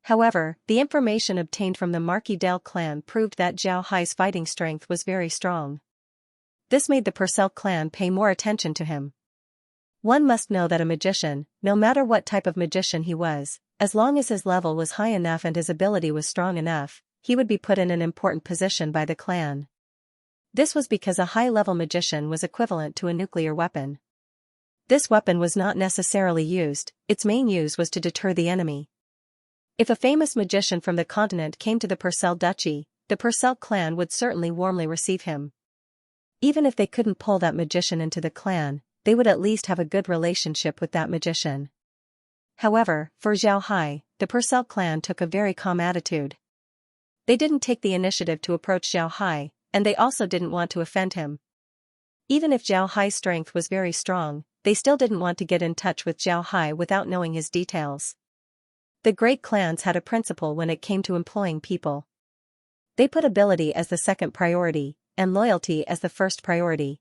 However, the information obtained from the Marquis Del clan proved that Zhao Hai's fighting strength was very strong. This made the Purcell clan pay more attention to him. One must know that a magician, no matter what type of magician he was, as long as his level was high enough and his ability was strong enough, he would be put in an important position by the clan. This was because a high-level magician was equivalent to a nuclear weapon. This weapon was not necessarily used, its main use was to deter the enemy. If a famous magician from the continent came to the Purcell Duchy, the Purcell clan would certainly warmly receive him. Even if they couldn't pull that magician into the clan, they would at least have a good relationship with that magician. However, for Zhao Hai, the Purcell clan took a very calm attitude. They didn't take the initiative to approach Zhao Hai, and they also didn't want to offend him. Even if Zhao Hai's strength was very strong, they still didn't want to get in touch with Zhao Hai without knowing his details. The great clans had a principle when it came to employing people. They put ability as the second priority, and loyalty as the first priority.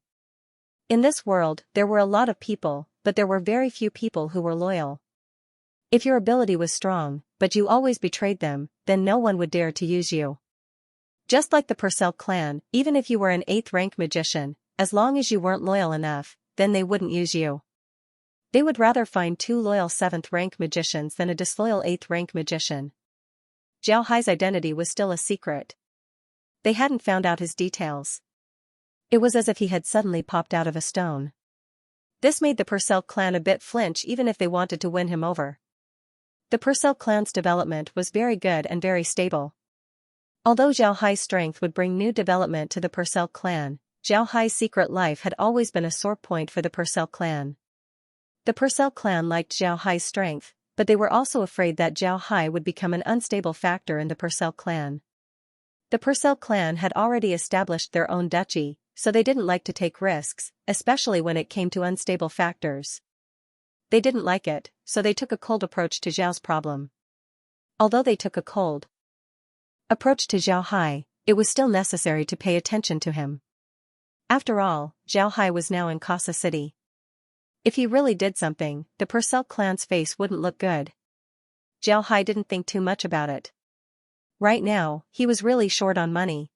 In this world, there were a lot of people, but there were very few people who were loyal. If your ability was strong, but you always betrayed them, then no one would dare to use you. Just like the Purcell clan, even if you were an 8th rank magician, as long as you weren't loyal enough, then they wouldn't use you. They would rather find 2 loyal 7th rank magicians than a disloyal 8th rank magician. Zhao Hai's identity was still a secret. They hadn't found out his details. It was as if he had suddenly popped out of a stone. This made the Purcell clan a bit flinch even if they wanted to win him over. The Purcell clan's development was very good and very stable. Although Zhao Hai's strength would bring new development to the Purcell clan, Zhao Hai's secret life had always been a sore point for the Purcell clan. The Purcell clan liked Zhao Hai's strength, but they were also afraid that Zhao Hai would become an unstable factor in the Purcell clan. The Purcell clan had already established their own duchy, so they didn't like to take risks, especially when it came to unstable factors. They didn't like it, so they took a cold approach to Zhao's problem. Although they took a cold approach to Zhao Hai, it was still necessary to pay attention to him. After all, Zhao Hai was now in Kasa City. If he really did something, the Purcell clan's face wouldn't look good. Zhao Hai didn't think too much about it. Right now, he was really short on money.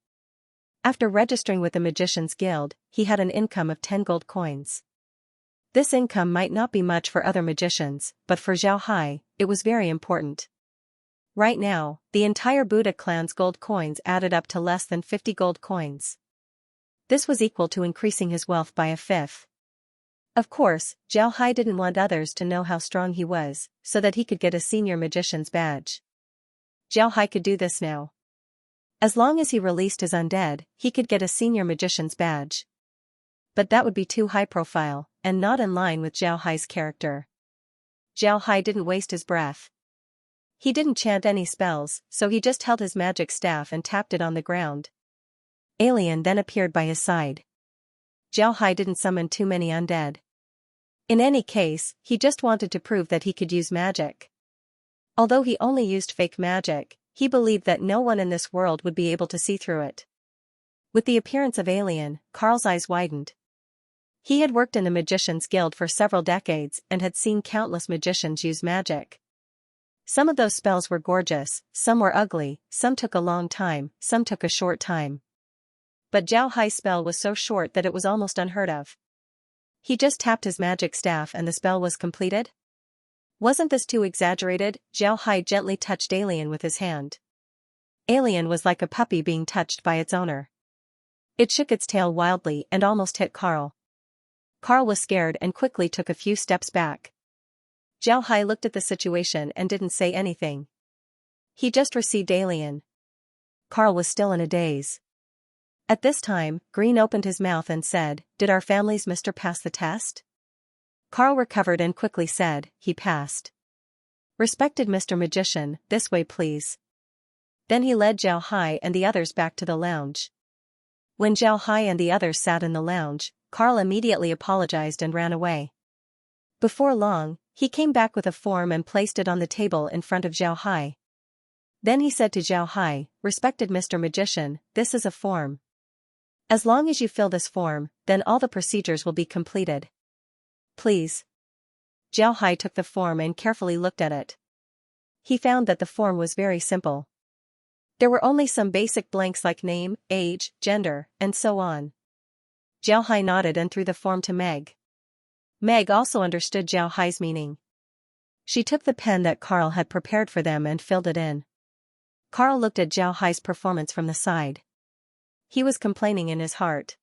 After registering with the Magician's Guild, he had an income of 10 gold coins. This income might not be much for other magicians, but for Zhao Hai, it was very important. Right now, the entire Buddha clan's gold coins added up to less than 50 gold coins. This was equal to increasing his wealth by a fifth. Of course, Zhao Hai didn't want others to know how strong he was, so that he could get a senior magician's badge. Zhao Hai could do this now. As long as he released his undead, he could get a senior magician's badge. But that would be too high profile, and not in line with Zhao Hai's character. Zhao Hai didn't waste his breath. He didn't chant any spells, so he just held his magic staff and tapped it on the ground. Alien then appeared by his side. Zhao Hai didn't summon too many undead. In any case, he just wanted to prove that he could use magic. Although he only used fake magic, he believed that no one in this world would be able to see through it. With the appearance of Alien, Carl's eyes widened. He had worked in the Magician's Guild for several decades and had seen countless magicians use magic. Some of those spells were gorgeous, some were ugly, some took a long time, some took a short time. But Zhao Hai's spell was so short that it was almost unheard of. He just tapped his magic staff and the spell was completed? Wasn't this too exaggerated? Zhao Hai gently touched Alien with his hand. Alien was like a puppy being touched by its owner. It shook its tail wildly and almost hit Carl. Carl was scared and quickly took a few steps back. Zhao Hai looked at the situation and didn't say anything. He just received Alien. Carl was still in a daze. At this time, Green opened his mouth and said, "Did our family's Mr. pass the test?" Carl recovered and quickly said, "He passed." "Respected Mr. Magician, this way please." Then he led Zhao Hai and the others back to the lounge. When Zhao Hai and the others sat in the lounge, Carl immediately apologized and ran away. Before long, he came back with a form and placed it on the table in front of Zhao Hai. Then he said to Zhao Hai, "Respected Mr. Magician, this is a form. As long as you fill this form, then all the procedures will be completed. Please." Zhao Hai took the form and carefully looked at it. He found that the form was very simple. There were only some basic blanks like name, age, gender, and so on. Zhao Hai nodded and threw the form to Meg. Meg also understood Zhao Hai's meaning. She took the pen that Carl had prepared for them and filled it in. Carl looked at Zhao Hai's performance from the side. He was complaining in his heart.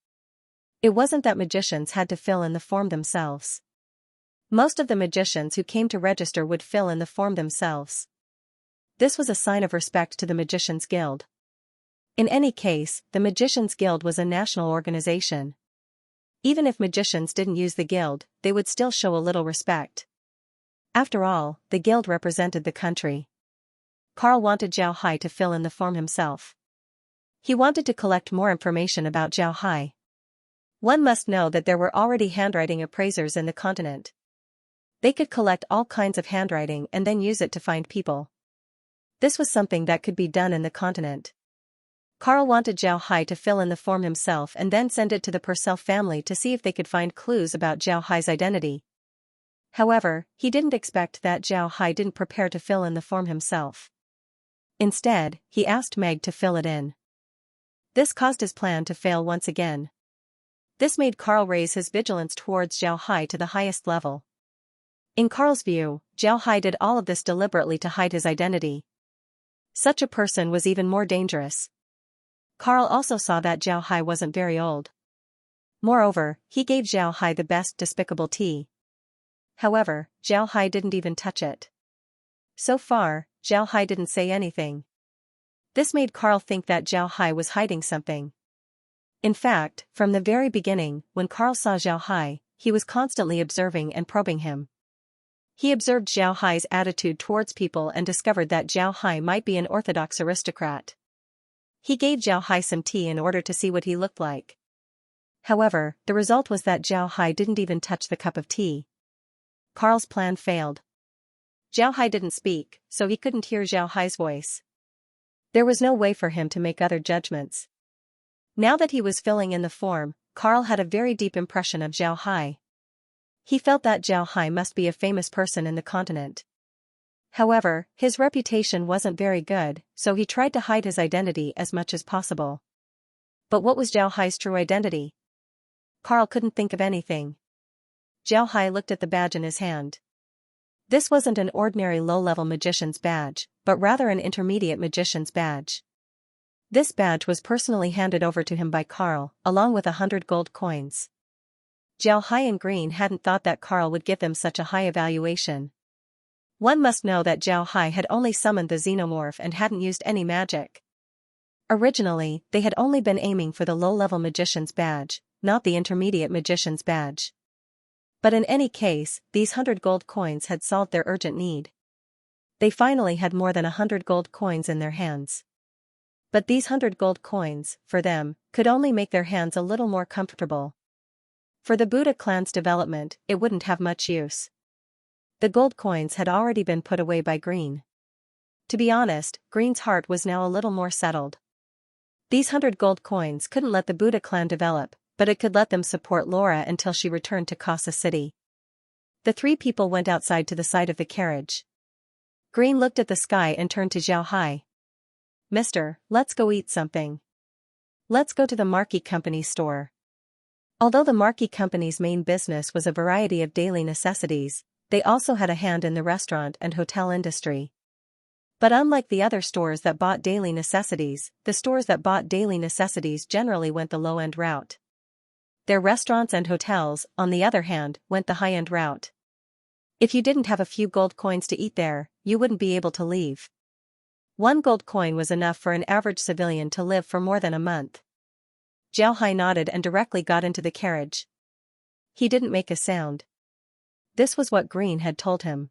It wasn't that magicians had to fill in the form themselves. Most of the magicians who came to register would fill in the form themselves. This was a sign of respect to the Magician's Guild. In any case, the Magician's Guild was a national organization. Even if magicians didn't use the guild, they would still show a little respect. After all, the guild represented the country. Carl wanted Zhao Hai to fill in the form himself. He wanted to collect more information about Zhao Hai. One must know that there were already handwriting appraisers in the continent. They could collect all kinds of handwriting and then use it to find people. This was something that could be done in the continent. Carl wanted Zhao Hai to fill in the form himself and then send it to the Purcell family to see if they could find clues about Zhao Hai's identity. However, he didn't expect that Zhao Hai didn't prepare to fill in the form himself. Instead, he asked Meg to fill it in. This caused his plan to fail once again. This made Carl raise his vigilance towards Zhao Hai to the highest level. In Carl's view, Zhao Hai did all of this deliberately to hide his identity. Such a person was even more dangerous. Carl also saw that Zhao Hai wasn't very old. Moreover, he gave Zhao Hai the best despicable tea. However, Zhao Hai didn't even touch it. So far, Zhao Hai didn't say anything. This made Carl think that Zhao Hai was hiding something. In fact, from the very beginning, when Carl saw Zhao Hai, he was constantly observing and probing him. He observed Zhao Hai's attitude towards people and discovered that Zhao Hai might be an orthodox aristocrat. He gave Zhao Hai some tea in order to see what he looked like. However, the result was that Zhao Hai didn't even touch the cup of tea. Carl's plan failed. Zhao Hai didn't speak, so he couldn't hear Zhao Hai's voice. There was no way for him to make other judgments. Now that he was filling in the form, Carl had a very deep impression of Zhao Hai. He felt that Zhao Hai must be a famous person in the continent. However, his reputation wasn't very good, so he tried to hide his identity as much as possible. But what was Zhao Hai's true identity? Carl couldn't think of anything. Zhao Hai looked at the badge in his hand. This wasn't an ordinary low-level magician's badge, but rather an intermediate magician's badge. This badge was personally handed over to him by Carl, along with 100 gold coins. Zhao Hai and Green hadn't thought that Carl would give them such a high evaluation. One must know that Zhao Hai had only summoned the xenomorph and hadn't used any magic. Originally, they had only been aiming for the low-level magician's badge, not the intermediate magician's badge. But in any case, these 100 gold coins had solved their urgent need. They finally had more than 100 gold coins in their hands. But these 100 gold coins, for them, could only make their hands a little more comfortable. For the Buddha clan's development, it wouldn't have much use. The gold coins had already been put away by Green. To be honest, Green's heart was now a little more settled. These 100 gold coins couldn't let the Buddha clan develop, but it could let them support Laura until she returned to Casa City. The three people went outside to the side of the carriage. Green looked at the sky and turned to Zhao Hai. "Mister, let's go eat something. Let's go to the Marquee Company store." Although the Marquee Company's main business was a variety of daily necessities, they also had a hand in the restaurant and hotel industry. But unlike the other stores that bought daily necessities, the stores that bought daily necessities generally went the low-end route. Their restaurants and hotels, on the other hand, went the high-end route. If you didn't have a few gold coins to eat there, you wouldn't be able to leave. 1 gold coin was enough for an average civilian to live for more than a month. Zhao Hai nodded and directly got into the carriage. He didn't make a sound. This was what Green had told him.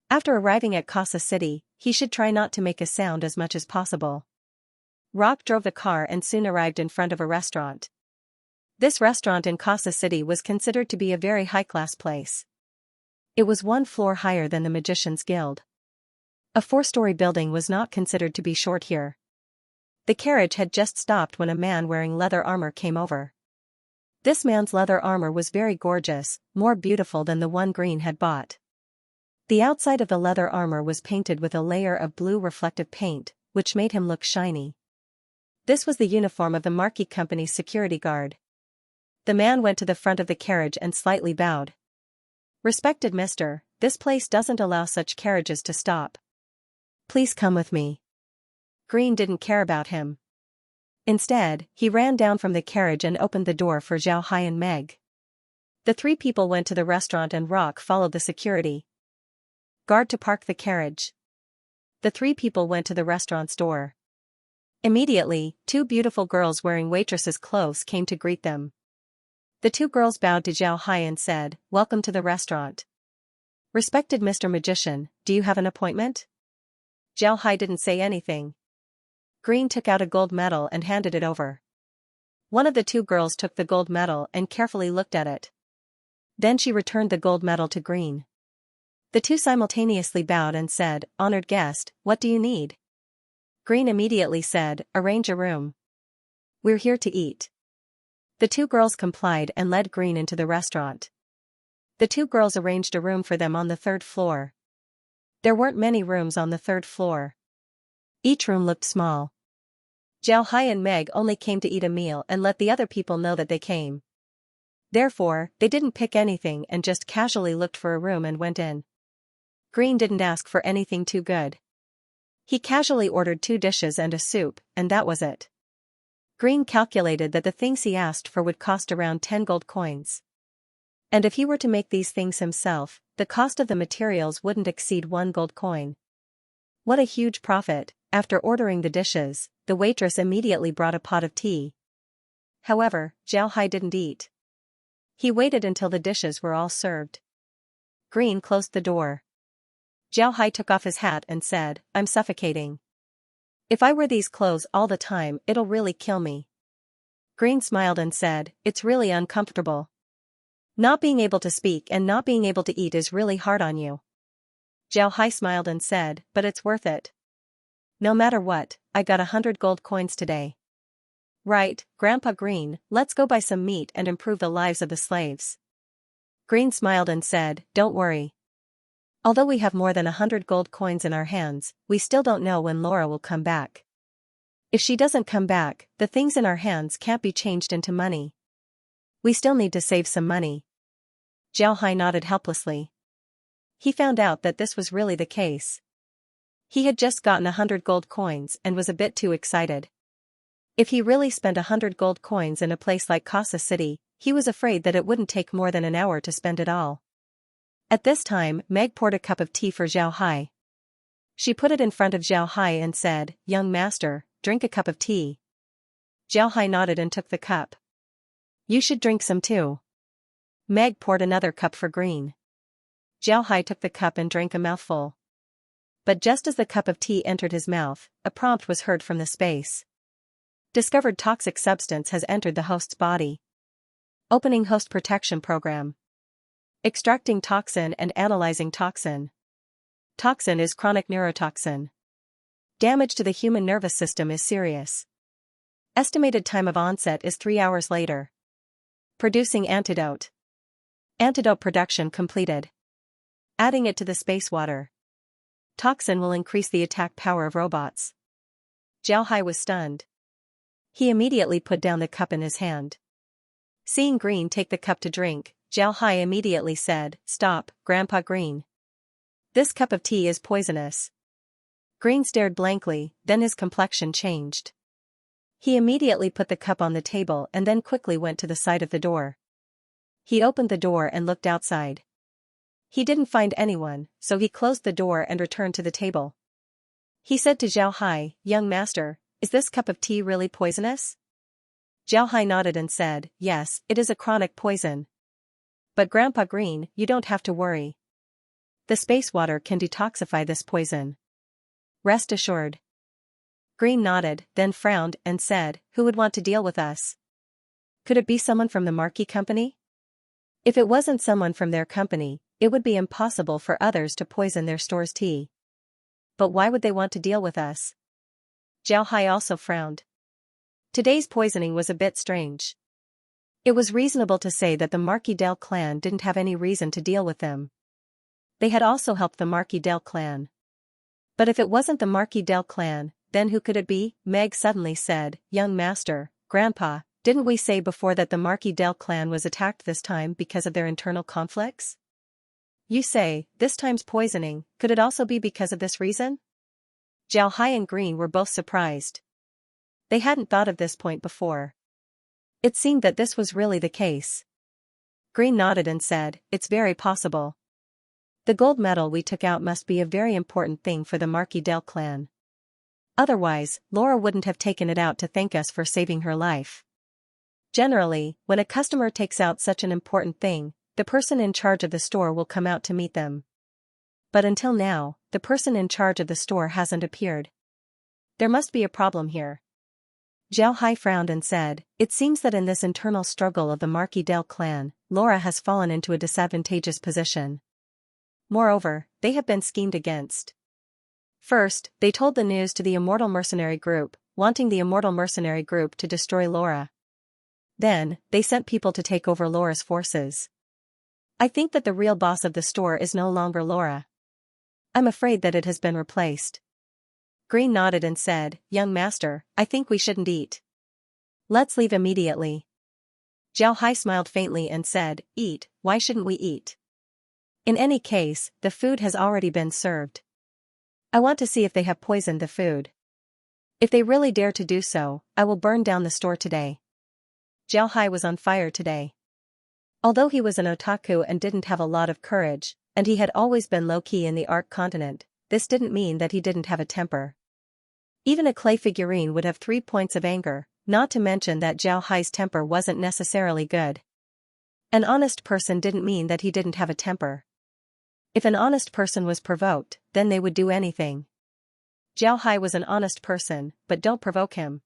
After arriving at Casa City, he should try not to make a sound as much as possible. Rock drove the car and soon arrived in front of a restaurant. This restaurant in Casa City was considered to be a very high-class place. It was 1 floor higher than the Magician's Guild. A 4-story building was not considered to be short here. The carriage had just stopped when a man wearing leather armor came over. This man's leather armor was very gorgeous, more beautiful than the one Green had bought. The outside of the leather armor was painted with a layer of blue reflective paint, which made him look shiny. This was the uniform of the Marquee Company's security guard. The man went to the front of the carriage and slightly bowed. "Respected mister, this place doesn't allow such carriages to stop. Please come with me." Green didn't care about him. Instead, he ran down from the carriage and opened the door for Zhao Hai and Meg. The three people went to the restaurant and Rock followed the security guard to park the carriage. The three people went to the restaurant's door. Immediately, 2 beautiful girls wearing waitresses' clothes came to greet them. The two girls bowed to Zhao Hai and said, "Welcome to the restaurant." "Respected Mr. Magician, do you have an appointment?" Zhao Hai didn't say anything. Green took out a gold medal and handed it over. One of the two girls took the gold medal and carefully looked at it. Then she returned the gold medal to Green. The two simultaneously bowed and said, "Honored guest, what do you need?" Green immediately said, "Arrange a room. We're here to eat." The two girls complied and led Green into the restaurant. The two girls arranged a room for them on the third floor. There weren't many rooms on the third floor. Each room looked small. Zhao Hai and Meg only came to eat a meal and let the other people know that they came. Therefore, they didn't pick anything and just casually looked for a room and went in. Green didn't ask for anything too good. He casually ordered 2 dishes and a soup, and that was it. Green calculated that the things he asked for would cost around 10 gold coins. And if he were to make these things himself, the cost of the materials wouldn't exceed 1 gold coin. What a huge profit! After ordering the dishes, the waitress immediately brought a pot of tea. However, Zhao Hai didn't eat. He waited until the dishes were all served. Green closed the door. Zhao Hai took off his hat and said, "I'm suffocating. If I wear these clothes all the time, it'll really kill me." Green smiled and said, "It's really uncomfortable. Not being able to speak and not being able to eat is really hard on you." Zhao Hai smiled and said, "But it's worth it. No matter what, I got 100 gold coins today." "Right, Grandpa Green, let's go buy some meat and improve the lives of the slaves." Green smiled and said, "Don't worry. Although we have more than 100 gold coins in our hands, we still don't know when Laura will come back. If she doesn't come back, the things in our hands can't be changed into money. We still need to save some money." Zhao Hai nodded helplessly. He found out that this was really the case. He had just gotten 100 gold coins and was a bit too excited. If he really spent 100 gold coins in a place like Casa City, he was afraid that it wouldn't take more than an hour to spend it all. At this time, Meg poured a cup of tea for Zhao Hai. She put it in front of Zhao Hai and said, "Young master, drink a cup of tea." Zhao Hai nodded and took the cup. "You should drink some too." Meg poured another cup for Green. Zhao Hai took the cup and drank a mouthful. But just as the cup of tea entered his mouth, a prompt was heard from the space. "Discovered toxic substance has entered the host's body. Opening host protection program. Extracting toxin and analyzing toxin. Toxin is chronic neurotoxin. Damage to the human nervous system is serious. Estimated time of onset is 3 hours later. Producing antidote. Antidote production completed. Adding it to the space water. Toxin will increase the attack power of robots." Zhao Hai was stunned. He immediately put down the cup in his hand. Seeing Green take the cup to drink, Zhao Hai immediately said, "Stop, Grandpa Green. This cup of tea is poisonous." Green stared blankly, then his complexion changed. He immediately put the cup on the table and then quickly went to the side of the door. He opened the door and looked outside. He didn't find anyone, so he closed the door and returned to the table. He said to Zhao Hai, "Young master, is this cup of tea really poisonous?" Zhao Hai nodded and said, "Yes, it is a chronic poison. But Grandpa Green, you don't have to worry. The space water can detoxify this poison. Rest assured." Green nodded, then frowned and said, "Who would want to deal with us? Could it be someone from the Marquee Company?" If it wasn't someone from their company, it would be impossible for others to poison their store's tea. But why would they want to deal with us? Zhao Hai also frowned. Today's poisoning was a bit strange. It was reasonable to say that the Marquis Del clan didn't have any reason to deal with them. They had also helped the Marquis Del clan. But if it wasn't the Marquis Del clan, then who could it be? Meg suddenly said, "Young master, Grandpa, didn't we say before that the Marquis Del clan was attacked this time because of their internal conflicts? You say, this time's poisoning, could it also be because of this reason?" Zhao Hai and Green were both surprised. They hadn't thought of this point before. It seemed that this was really the case. Green nodded and said, "It's very possible. The gold medal we took out must be a very important thing for the Marquis Del clan. Otherwise, Laura wouldn't have taken it out to thank us for saving her life." Generally, when a customer takes out such an important thing, the person in charge of the store will come out to meet them. But until now, the person in charge of the store hasn't appeared. There must be a problem here. Zhao Hai frowned and said, "It seems that in this internal struggle of the Marquis Del clan, Laura has fallen into a disadvantageous position. Moreover, they have been schemed against. First, they told the news to the Immortal Mercenary Group, wanting the Immortal Mercenary Group to destroy Laura. Then, they sent people to take over Laura's forces. I think that the real boss of the store is no longer Laura. I'm afraid that it has been replaced." Green nodded and said, "Young master, I think we shouldn't eat. Let's leave immediately." Zhao Hai smiled faintly and said, "Eat, why shouldn't we eat? In any case, the food has already been served. I want to see if they have poisoned the food. If they really dare to do so, I will burn down the store today." Zhao Hai was on fire today. Although he was an otaku and didn't have a lot of courage, and he had always been low-key in the Ark continent, this didn't mean that he didn't have a temper. Even a clay figurine would have 3 points of anger, not to mention that Zhao Hai's temper wasn't necessarily good. An honest person didn't mean that he didn't have a temper. If an honest person was provoked, then they would do anything. Zhao Hai was an honest person, but don't provoke him.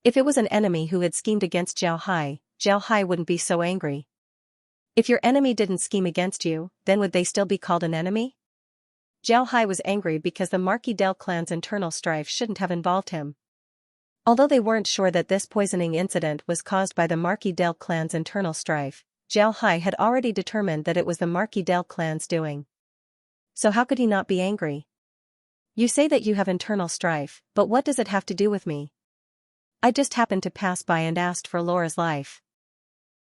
If it was an enemy who had schemed against Zhao Hai wouldn't be so angry. If your enemy didn't scheme against you, then would they still be called an enemy? Zhao Hai was angry because the Marquis Del clan's internal strife shouldn't have involved him. Although they weren't sure that this poisoning incident was caused by the Marquis Del clan's internal strife, Zhao Hai had already determined that it was the Marquis Del clan's doing. So how could he not be angry? "You say that you have internal strife, but what does it have to do with me? I just happened to pass by and asked for Laura's life.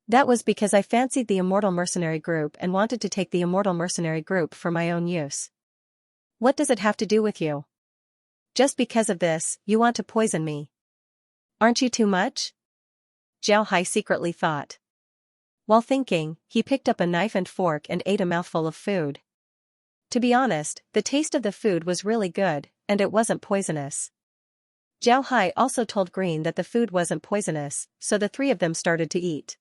That was because I fancied the Immortal Mercenary Group and wanted to take the Immortal Mercenary Group for my own use. What does it have to do with you? Just because of this, you want to poison me. Aren't you too much?" Zhao Hai secretly thought. While thinking, he picked up a knife and fork and ate a mouthful of food. To be honest, the taste of the food was really good, and it wasn't poisonous. Zhao Hai also told Green that the food wasn't poisonous, so the three of them started to eat.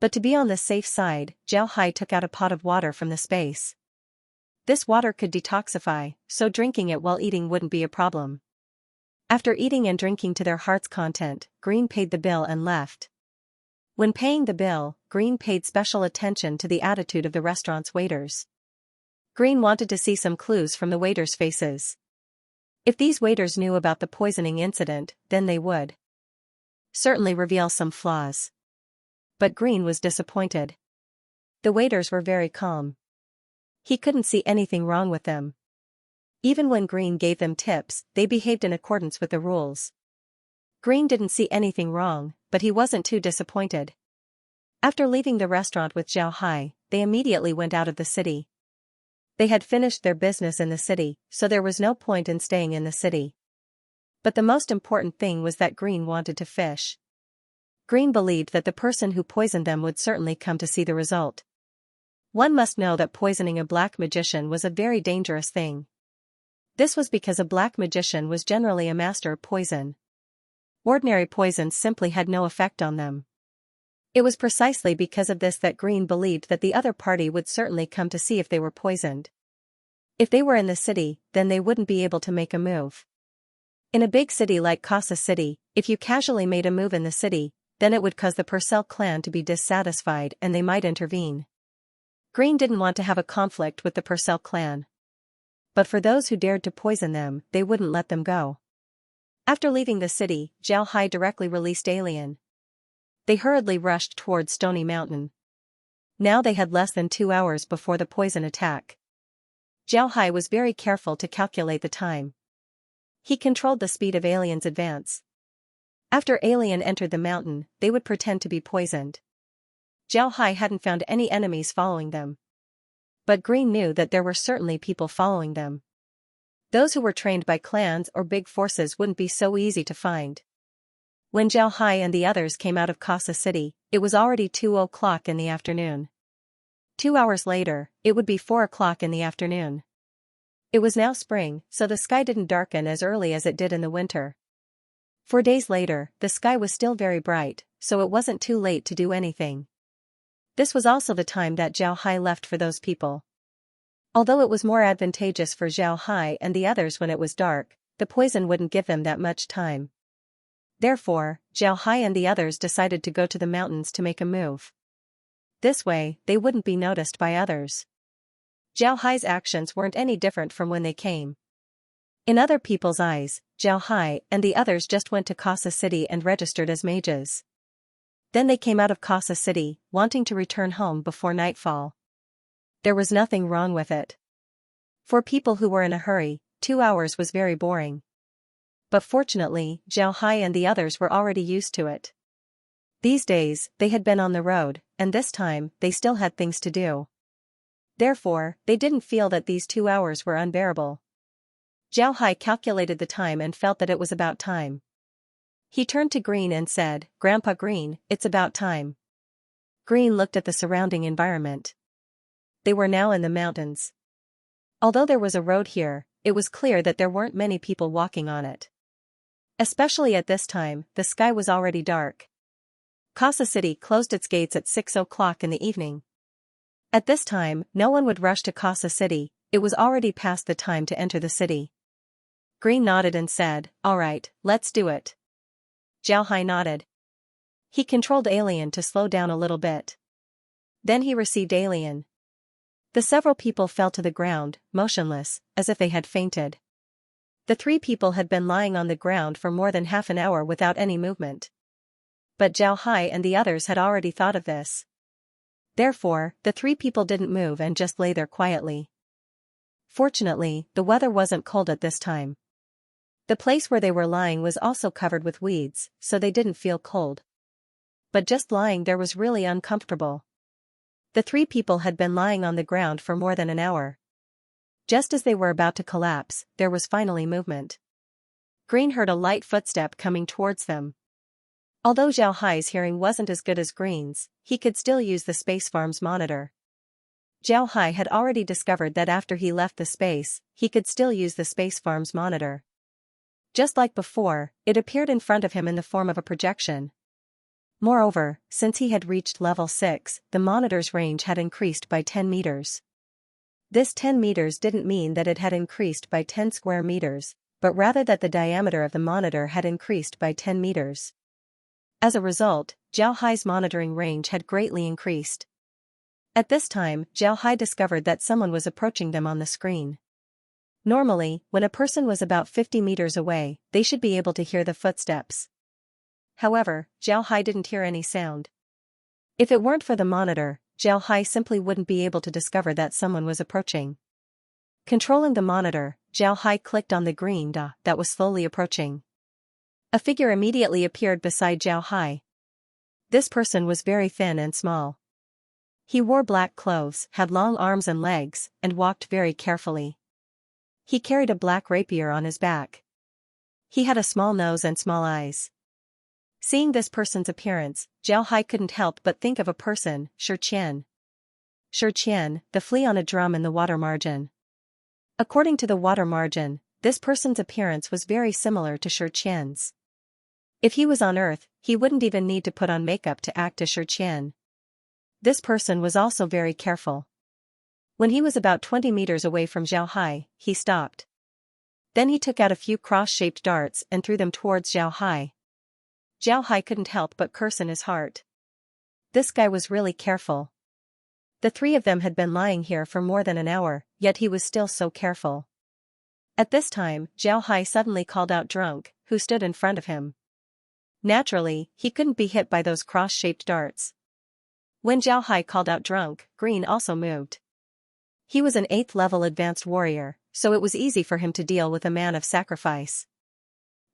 But to be on the safe side, Zhao Hai took out a pot of water from the space. This water could detoxify, so drinking it while eating wouldn't be a problem. After eating and drinking to their heart's content, Green paid the bill and left. When paying the bill, Green paid special attention to the attitude of the restaurant's waiters. Green wanted to see some clues from the waiters' faces. If these waiters knew about the poisoning incident, then they would certainly reveal some flaws. But Green was disappointed. The waiters were very calm. He couldn't see anything wrong with them. Even when Green gave them tips, they behaved in accordance with the rules. Green didn't see anything wrong, but he wasn't too disappointed. After leaving the restaurant with Zhao Hai, they immediately went out of the city. They had finished their business in the city, so there was no point in staying in the city. But the most important thing was that Green wanted to fish. Green believed that the person who poisoned them would certainly come to see the result. One must know that poisoning a black magician was a very dangerous thing. This was because a black magician was generally a master of poison. Ordinary poisons simply had no effect on them. It was precisely because of this that Green believed that the other party would certainly come to see if they were poisoned. If they were in the city, then they wouldn't be able to make a move. In a big city like Casa City, if you casually made a move in the city, then it would cause the Purcell clan to be dissatisfied and they might intervene. Green didn't want to have a conflict with the Purcell clan. But for those who dared to poison them, they wouldn't let them go. After leaving the city, Zhao Hai directly released Alien. They hurriedly rushed toward Stony Mountain. Now they had less than 2 hours before the poison attack. Zhao Hai was very careful to calculate the time. He controlled the speed of Alien's advance. After Alien entered the mountain, they would pretend to be poisoned. Zhao Hai hadn't found any enemies following them. But Green knew that there were certainly people following them. Those who were trained by clans or big forces wouldn't be so easy to find. When Zhao Hai and the others came out of Casa City, it was already 2 o'clock in the afternoon. 2 hours later, it would be 4 o'clock in the afternoon. It was now spring, so the sky didn't darken as early as it did in the winter. 4 days later, the sky was still very bright, so it wasn't too late to do anything. This was also the time that Zhao Hai left for those people. Although it was more advantageous for Zhao Hai and the others when it was dark, the poison wouldn't give them that much time. Therefore, Zhao Hai and the others decided to go to the mountains to make a move. This way, they wouldn't be noticed by others. Zhao Hai's actions weren't any different from when they came. In other people's eyes, Zhao Hai and the others just went to Kasa City and registered as mages. Then they came out of Kasa City, wanting to return home before nightfall. There was nothing wrong with it. For people who were in a hurry, 2 hours was very boring. But fortunately, Zhao Hai and the others were already used to it. These days, they had been on the road, and this time, they still had things to do. Therefore, they didn't feel that these 2 hours were unbearable. Zhao Hai calculated the time and felt that it was about time. He turned to Green and said, "Grandpa Green, it's about time." Green looked at the surrounding environment. They were now in the mountains. Although there was a road here, it was clear that there weren't many people walking on it. Especially at this time, the sky was already dark. Kasa City closed its gates at 6 o'clock in the evening. At this time, no one would rush to Kasa City, it was already past the time to enter the city. Green nodded and said, "All right, let's do it." Zhao Hai nodded. He controlled Alien to slow down a little bit. Then he received Alien. The several people fell to the ground, motionless, as if they had fainted. The 3 people had been lying on the ground for more than half an hour without any movement. But Zhao Hai and the others had already thought of this. Therefore, the 3 people didn't move and just lay there quietly. Fortunately, the weather wasn't cold at this time. The place where they were lying was also covered with weeds, so they didn't feel cold. But just lying there was really uncomfortable. The 3 people had been lying on the ground for more than an hour. Just as they were about to collapse, there was finally movement. Green heard a light footstep coming towards them. Although Zhao Hai's hearing wasn't as good as Green's, he could still use the space farm's monitor. Zhao Hai had already discovered that after he left the space, he could still use the space farm's monitor. Just like before, it appeared in front of him in the form of a projection. Moreover, since he had reached level 6, the monitor's range had increased by 10 meters. This 10 meters didn't mean that it had increased by 10 square meters, but rather that the diameter of the monitor had increased by 10 meters. As a result, Zhao Hai's monitoring range had greatly increased. At this time, Zhao Hai discovered that someone was approaching them on the screen. Normally, when a person was about 50 meters away, they should be able to hear the footsteps. However, Zhao Hai didn't hear any sound. If it weren't for the monitor, Zhao Hai simply wouldn't be able to discover that someone was approaching. Controlling the monitor, Zhao Hai clicked on the green dot that was slowly approaching. A figure immediately appeared beside Zhao Hai. This person was very thin and small. He wore black clothes, had long arms and legs, and walked very carefully. He carried a black rapier on his back. He had a small nose and small eyes. Seeing this person's appearance, Zhao Hai couldn't help but think of a person, Xianxia. Xianxia, the flea on a drum in the water margin. According to the water margin, this person's appearance was very similar to Xianxia's. If he was on Earth, he wouldn't even need to put on makeup to act as Xianxia. This person was also very careful. When he was about 20 meters away from Zhao Hai, he stopped. Then he took out a few cross-shaped darts and threw them towards Zhao Hai. Zhao Hai couldn't help but curse in his heart. This guy was really careful. The 3 of them had been lying here for more than an hour, yet he was still so careful. At this time, Zhao Hai suddenly called out Drunk, who stood in front of him. Naturally, he couldn't be hit by those cross-shaped darts. When Zhao Hai called out Drunk, Green also moved. He was an 8th level advanced warrior, so it was easy for him to deal with a man of sacrifice.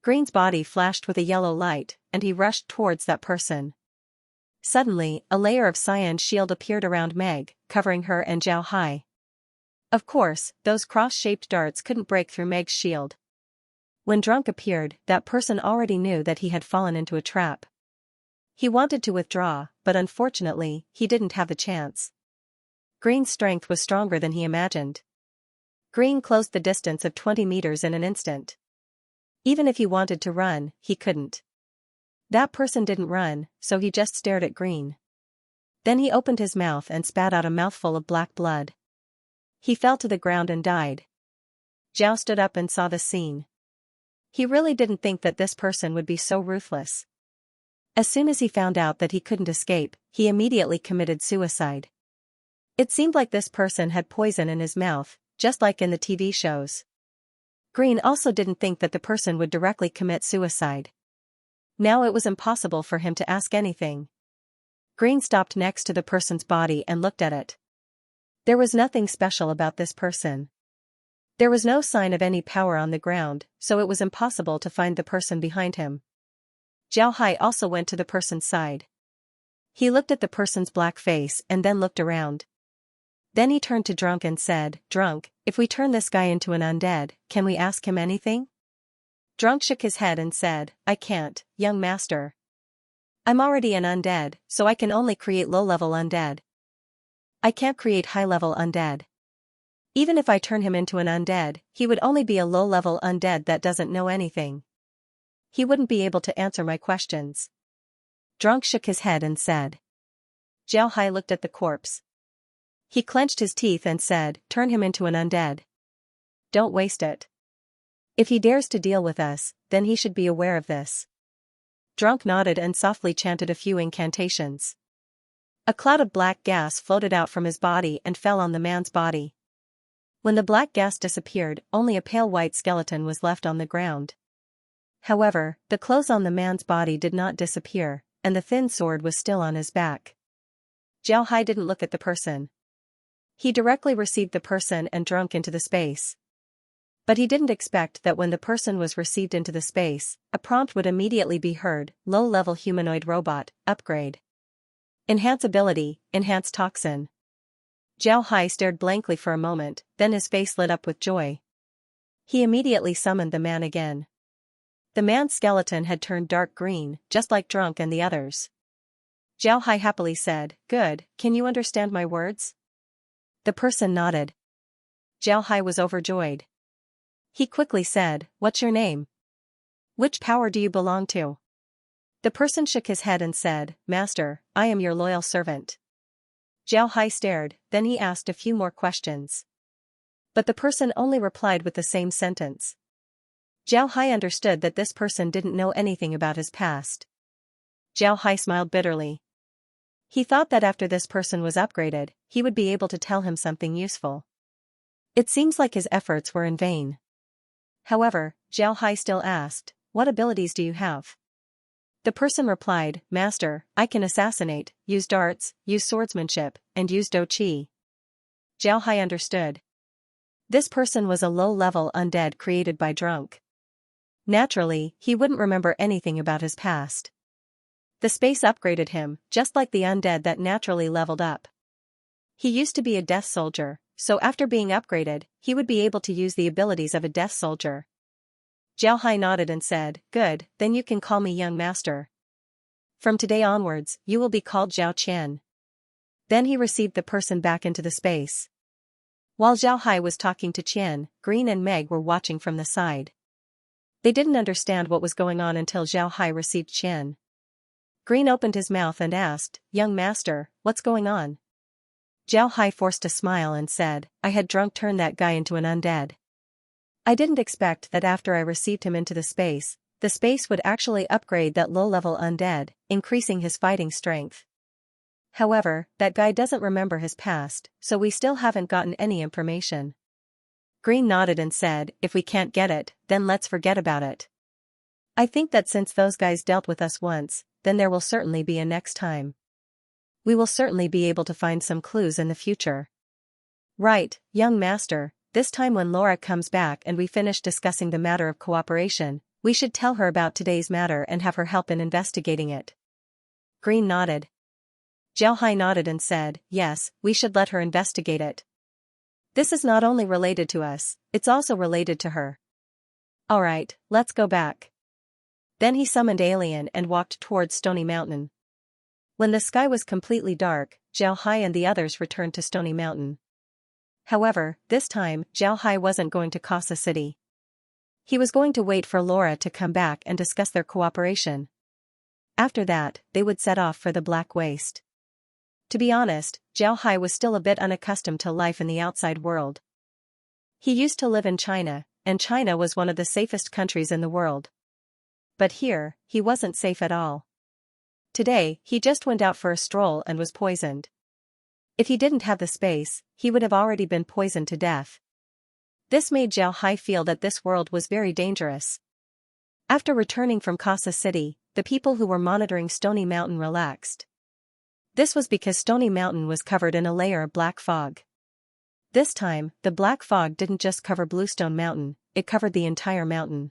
Green's body flashed with a yellow light, and he rushed towards that person. Suddenly, a layer of cyan shield appeared around Meg, covering her and Zhao Hai. Of course, those cross-shaped darts couldn't break through Meg's shield. When Drunk appeared, that person already knew that he had fallen into a trap. He wanted to withdraw, but unfortunately, he didn't have the chance. Green's strength was stronger than he imagined. Green closed the distance of 20 meters in an instant. Even if he wanted to run, he couldn't. That person didn't run, so he just stared at Green. Then he opened his mouth and spat out a mouthful of black blood. He fell to the ground and died. Zhao stood up and saw the scene. He really didn't think that this person would be so ruthless. As soon as he found out that he couldn't escape, he immediately committed suicide. It seemed like this person had poison in his mouth, just like in the TV shows. Green also didn't think that the person would directly commit suicide. Now it was impossible for him to ask anything. Green stopped next to the person's body and looked at it. There was nothing special about this person. There was no sign of any power on the ground, so it was impossible to find the person behind him. Zhao Hai also went to the person's side. He looked at the person's black face and then looked around. Then he turned to Drunk and said, "Drunk, if we turn this guy into an undead, can we ask him anything?" Drunk shook his head and said, "I can't, young master. I'm already an undead, so I can only create low-level undead. I can't create high-level undead. Even if I turn him into an undead, he would only be a low-level undead that doesn't know anything. He wouldn't be able to answer my questions." Drunk shook his head and said. Zhao Hai looked at the corpse. He clenched his teeth and said, "Turn him into an undead. Don't waste it. If he dares to deal with us, then he should be aware of this." Drunk nodded and softly chanted a few incantations. A cloud of black gas floated out from his body and fell on the man's body. When the black gas disappeared, only a pale white skeleton was left on the ground. However, the clothes on the man's body did not disappear, and the thin sword was still on his back. Zhao Hai didn't look at the person. He directly received the person and Drunk into the space. But he didn't expect that when the person was received into the space, a prompt would immediately be heard: low-level humanoid robot, upgrade. Enhance ability, enhance toxin. Zhao Hai stared blankly for a moment, then his face lit up with joy. He immediately summoned the man again. The man's skeleton had turned dark green, just like Drunk and the others. Zhao Hai happily said, "Good, can you understand my words?" The person nodded. Zhao Hai was overjoyed. He quickly said, "What's your name? Which power do you belong to?" The person shook his head and said, "Master, I am your loyal servant." Zhao Hai stared, then he asked a few more questions. But the person only replied with the same sentence. Zhao Hai understood that this person didn't know anything about his past. Zhao Hai smiled bitterly. He thought that after this person was upgraded, he would be able to tell him something useful. It seems like his efforts were in vain. However, Zhao Hai still asked, "What abilities do you have?" The person replied, "Master, I can assassinate, use darts, use swordsmanship, and use Do Qi." Zhao Hai understood. This person was a low-level undead created by Drunk. Naturally, he wouldn't remember anything about his past. The space upgraded him, just like the undead that naturally leveled up. He used to be a death soldier, so after being upgraded, he would be able to use the abilities of a death soldier. Zhao Hai nodded and said, "Good, then you can call me young master. From today onwards, you will be called Zhao Qian." Then he received the person back into the space. While Zhao Hai was talking to Qian, Green and Meg were watching from the side. They didn't understand what was going on until Zhao Hai received Qian. Green opened his mouth and asked, "Young master, what's going on?" Zhao Hai forced a smile and said, "I had Drunk turn that guy into an undead. I didn't expect that after I received him into the space would actually upgrade that low-level undead, increasing his fighting strength. However, that guy doesn't remember his past, so we still haven't gotten any information." Green nodded and said, "If we can't get it, then let's forget about it. I think that since those guys dealt with us once, then there will certainly be a next time. We will certainly be able to find some clues in the future." "Right, young master, this time when Laura comes back and we finish discussing the matter of cooperation, we should tell her about today's matter and have her help in investigating it." Green nodded. Zhao Hai nodded and said, "Yes, we should let her investigate it. This is not only related to us, it's also related to her. Alright, let's go back." Then he summoned Alien and walked towards Stony Mountain. When the sky was completely dark, Zhao Hai and the others returned to Stony Mountain. However, this time, Zhao Hai wasn't going to Casa City. He was going to wait for Laura to come back and discuss their cooperation. After that, they would set off for the Black Waste. To be honest, Zhao Hai was still a bit unaccustomed to life in the outside world. He used to live in China, and China was one of the safest countries in the world. But here, he wasn't safe at all. Today, he just went out for a stroll and was poisoned. If he didn't have the space, he would have already been poisoned to death. This made Zhao Hai feel that this world was very dangerous. After returning from Casa City, the people who were monitoring Stony Mountain relaxed. This was because Stony Mountain was covered in a layer of black fog. This time, the black fog didn't just cover Bluestone Mountain, it covered the entire mountain.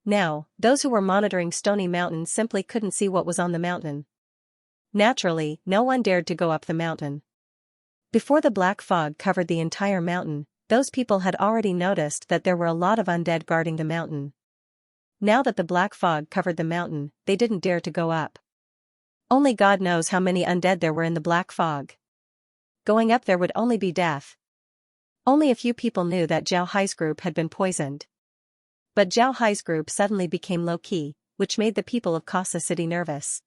Now, those who were monitoring Stony Mountain simply couldn't see what was on the mountain. Naturally, no one dared to go up the mountain. Before the black fog covered the entire mountain, those people had already noticed that there were a lot of undead guarding the mountain. Now that the black fog covered the mountain, they didn't dare to go up. Only God knows how many undead there were in the black fog. Going up there would only be death. Only a few people knew that Zhao Hai's group had been poisoned. But Zhao Hai's group suddenly became low-key, which made the people of Casa City nervous.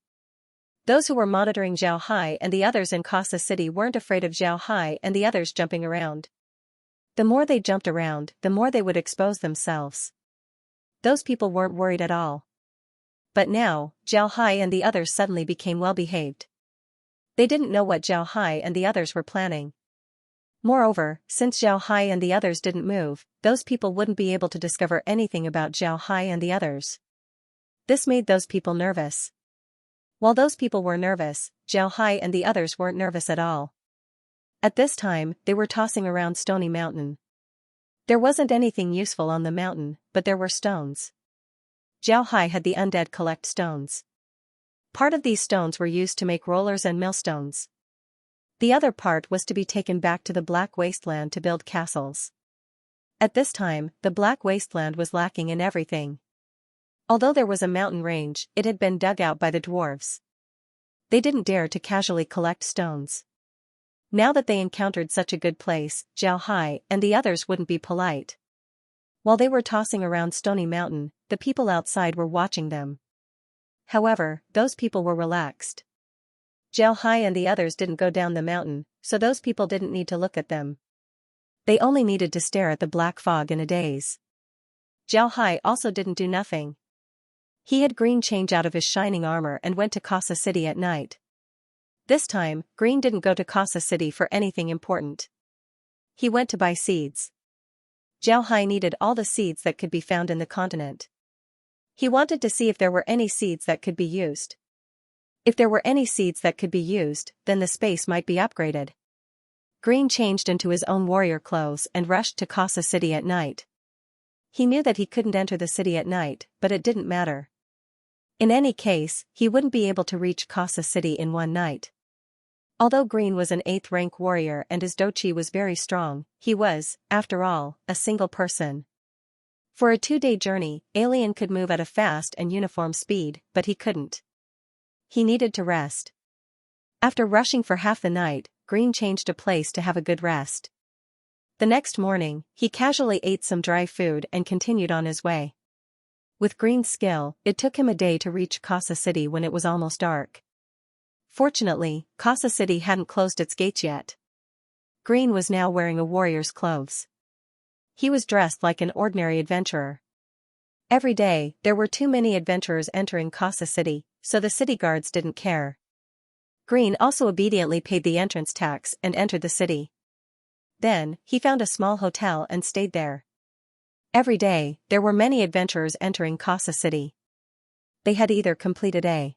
Those who were monitoring Zhao Hai and the others in Casa City weren't afraid of Zhao Hai and the others jumping around. The more they jumped around, the more they would expose themselves. Those people weren't worried at all. But now, Zhao Hai and the others suddenly became well-behaved. They didn't know what Zhao Hai and the others were planning. Moreover, since Zhao Hai and the others didn't move, those people wouldn't be able to discover anything about Zhao Hai and the others. This made those people nervous. While those people were nervous, Zhao Hai and the others weren't nervous at all. At this time, they were tossing around Stony Mountain. There wasn't anything useful on the mountain, but there were stones. Zhao Hai had the undead collect stones. Part of these stones were used to make rollers and millstones. The other part was to be taken back to the Black Wasteland to build castles. At this time, the Black Wasteland was lacking in everything. Although there was a mountain range, it had been dug out by the dwarves. They didn't dare to casually collect stones. Now that they encountered such a good place, Zhao Hai and the others wouldn't be polite. While they were tossing around Stony Mountain, the people outside were watching them. However, those people were relaxed. Zhao Hai and the others didn't go down the mountain, so those people didn't need to look at them. They only needed to stare at the black fog in a daze. Zhao Hai also didn't do nothing. He had Green change out of his shining armor and went to Casa City at night. This time, Green didn't go to Casa City for anything important. He went to buy seeds. Zhao Hai needed all the seeds that could be found in the continent. He wanted to see if there were any seeds that could be used. If there were any seeds that could be used, then the space might be upgraded. Green changed into his own warrior clothes and rushed to Casa City at night. He knew that he couldn't enter the city at night, but it didn't matter. In any case, he wouldn't be able to reach Casa City in one night. Although Green was an 8th rank warrior and his dochi was very strong, he was, after all, a single person. For a 2-day journey, Alien could move at a fast and uniform speed, but he couldn't. He needed to rest. After rushing for half the night, Green changed a place to have a good rest. The next morning, he casually ate some dry food and continued on his way. With Green's skill, it took him a day to reach Casa City when it was almost dark. Fortunately, Casa City hadn't closed its gates yet. Green was now wearing a warrior's clothes. He was dressed like an ordinary adventurer. Every day, there were too many adventurers entering Casa City, so the city guards didn't care. Green also obediently paid the entrance tax and entered the city. Then, he found a small hotel and stayed there. Every day, there were many adventurers entering Casa City. They had either completed a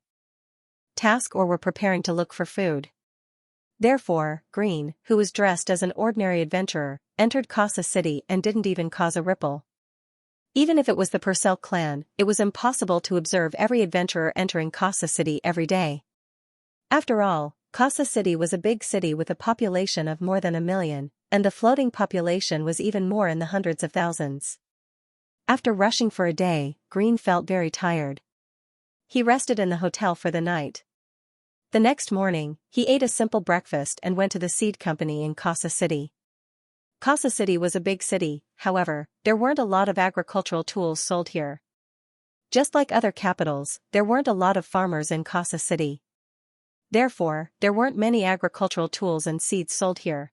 task or were preparing to look for food. Therefore, Green, who was dressed as an ordinary adventurer, entered Casa City and didn't even cause a ripple. Even if it was the Purcell clan, it was impossible to observe every adventurer entering Casa City every day. After all, Casa City was a big city with a population of more than 1 million, and the floating population was even more in the hundreds of thousands. After rushing for a day, Green felt very tired. He rested in the hotel for the night. The next morning, he ate a simple breakfast and went to the seed company in Casa City. Casa City was a big city, however, there weren't a lot of agricultural tools sold here. Just like other capitals, there weren't a lot of farmers in Casa City. Therefore, there weren't many agricultural tools and seeds sold here.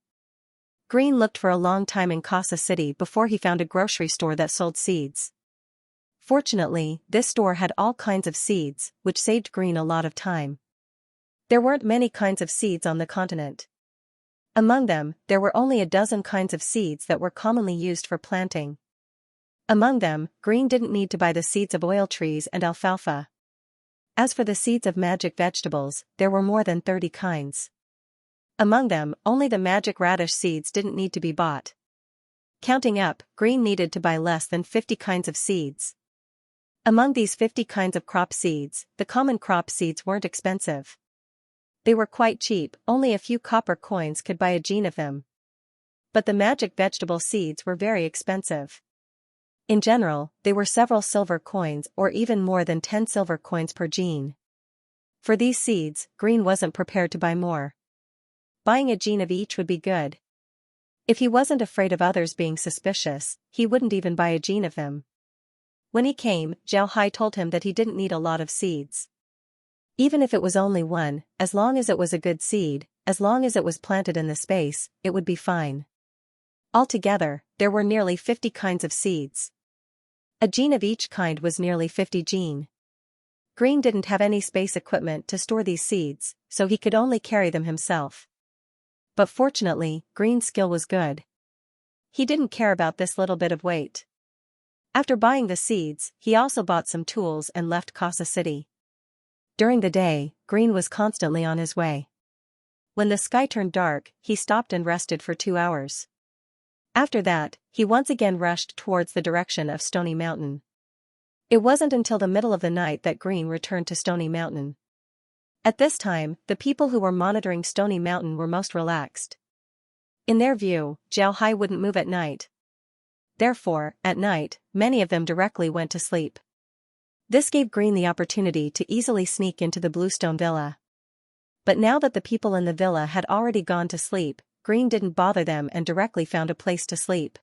Green looked for a long time in Casa City before he found a grocery store that sold seeds. Fortunately, this store had all kinds of seeds, which saved Green a lot of time. There weren't many kinds of seeds on the continent. Among them, there were only a dozen kinds of seeds that were commonly used for planting. Among them, Green didn't need to buy the seeds of oil trees and alfalfa. As for the seeds of magic vegetables, there were more than 30 kinds. Among them, only the magic radish seeds didn't need to be bought. Counting up, Green needed to buy less than 50 kinds of seeds. Among these 50 kinds of crop seeds, the common crop seeds weren't expensive. They were quite cheap, only a few copper coins could buy a gene of them. But the magic vegetable seeds were very expensive. In general, they were several silver coins or even more than 10 silver coins per gene. For these seeds, Green wasn't prepared to buy more. Buying a gene of each would be good. If he wasn't afraid of others being suspicious, he wouldn't even buy a gene of them. When he came, Xianxia told him that he didn't need a lot of seeds. Even if it was only one, as long as it was a good seed, as long as it was planted in the space, it would be fine. Altogether, there were nearly 50 kinds of seeds. A gene of each kind was nearly 50 gene. Green didn't have any space equipment to store these seeds, so he could only carry them himself. But fortunately, Green's skill was good. He didn't care about this little bit of weight. After buying the seeds, he also bought some tools and left Casa City. During the day, Green was constantly on his way. When the sky turned dark, he stopped and rested for 2 hours. After that, he once again rushed towards the direction of Stony Mountain. It wasn't until the middle of the night that Green returned to Stony Mountain. At this time, the people who were monitoring Stony Mountain were most relaxed. In their view, Xianxia wouldn't move at night. Therefore, at night, many of them directly went to sleep. This gave Green the opportunity to easily sneak into the Bluestone Villa. But now that the people in the villa had already gone to sleep, Green didn't bother them and directly found a place to sleep.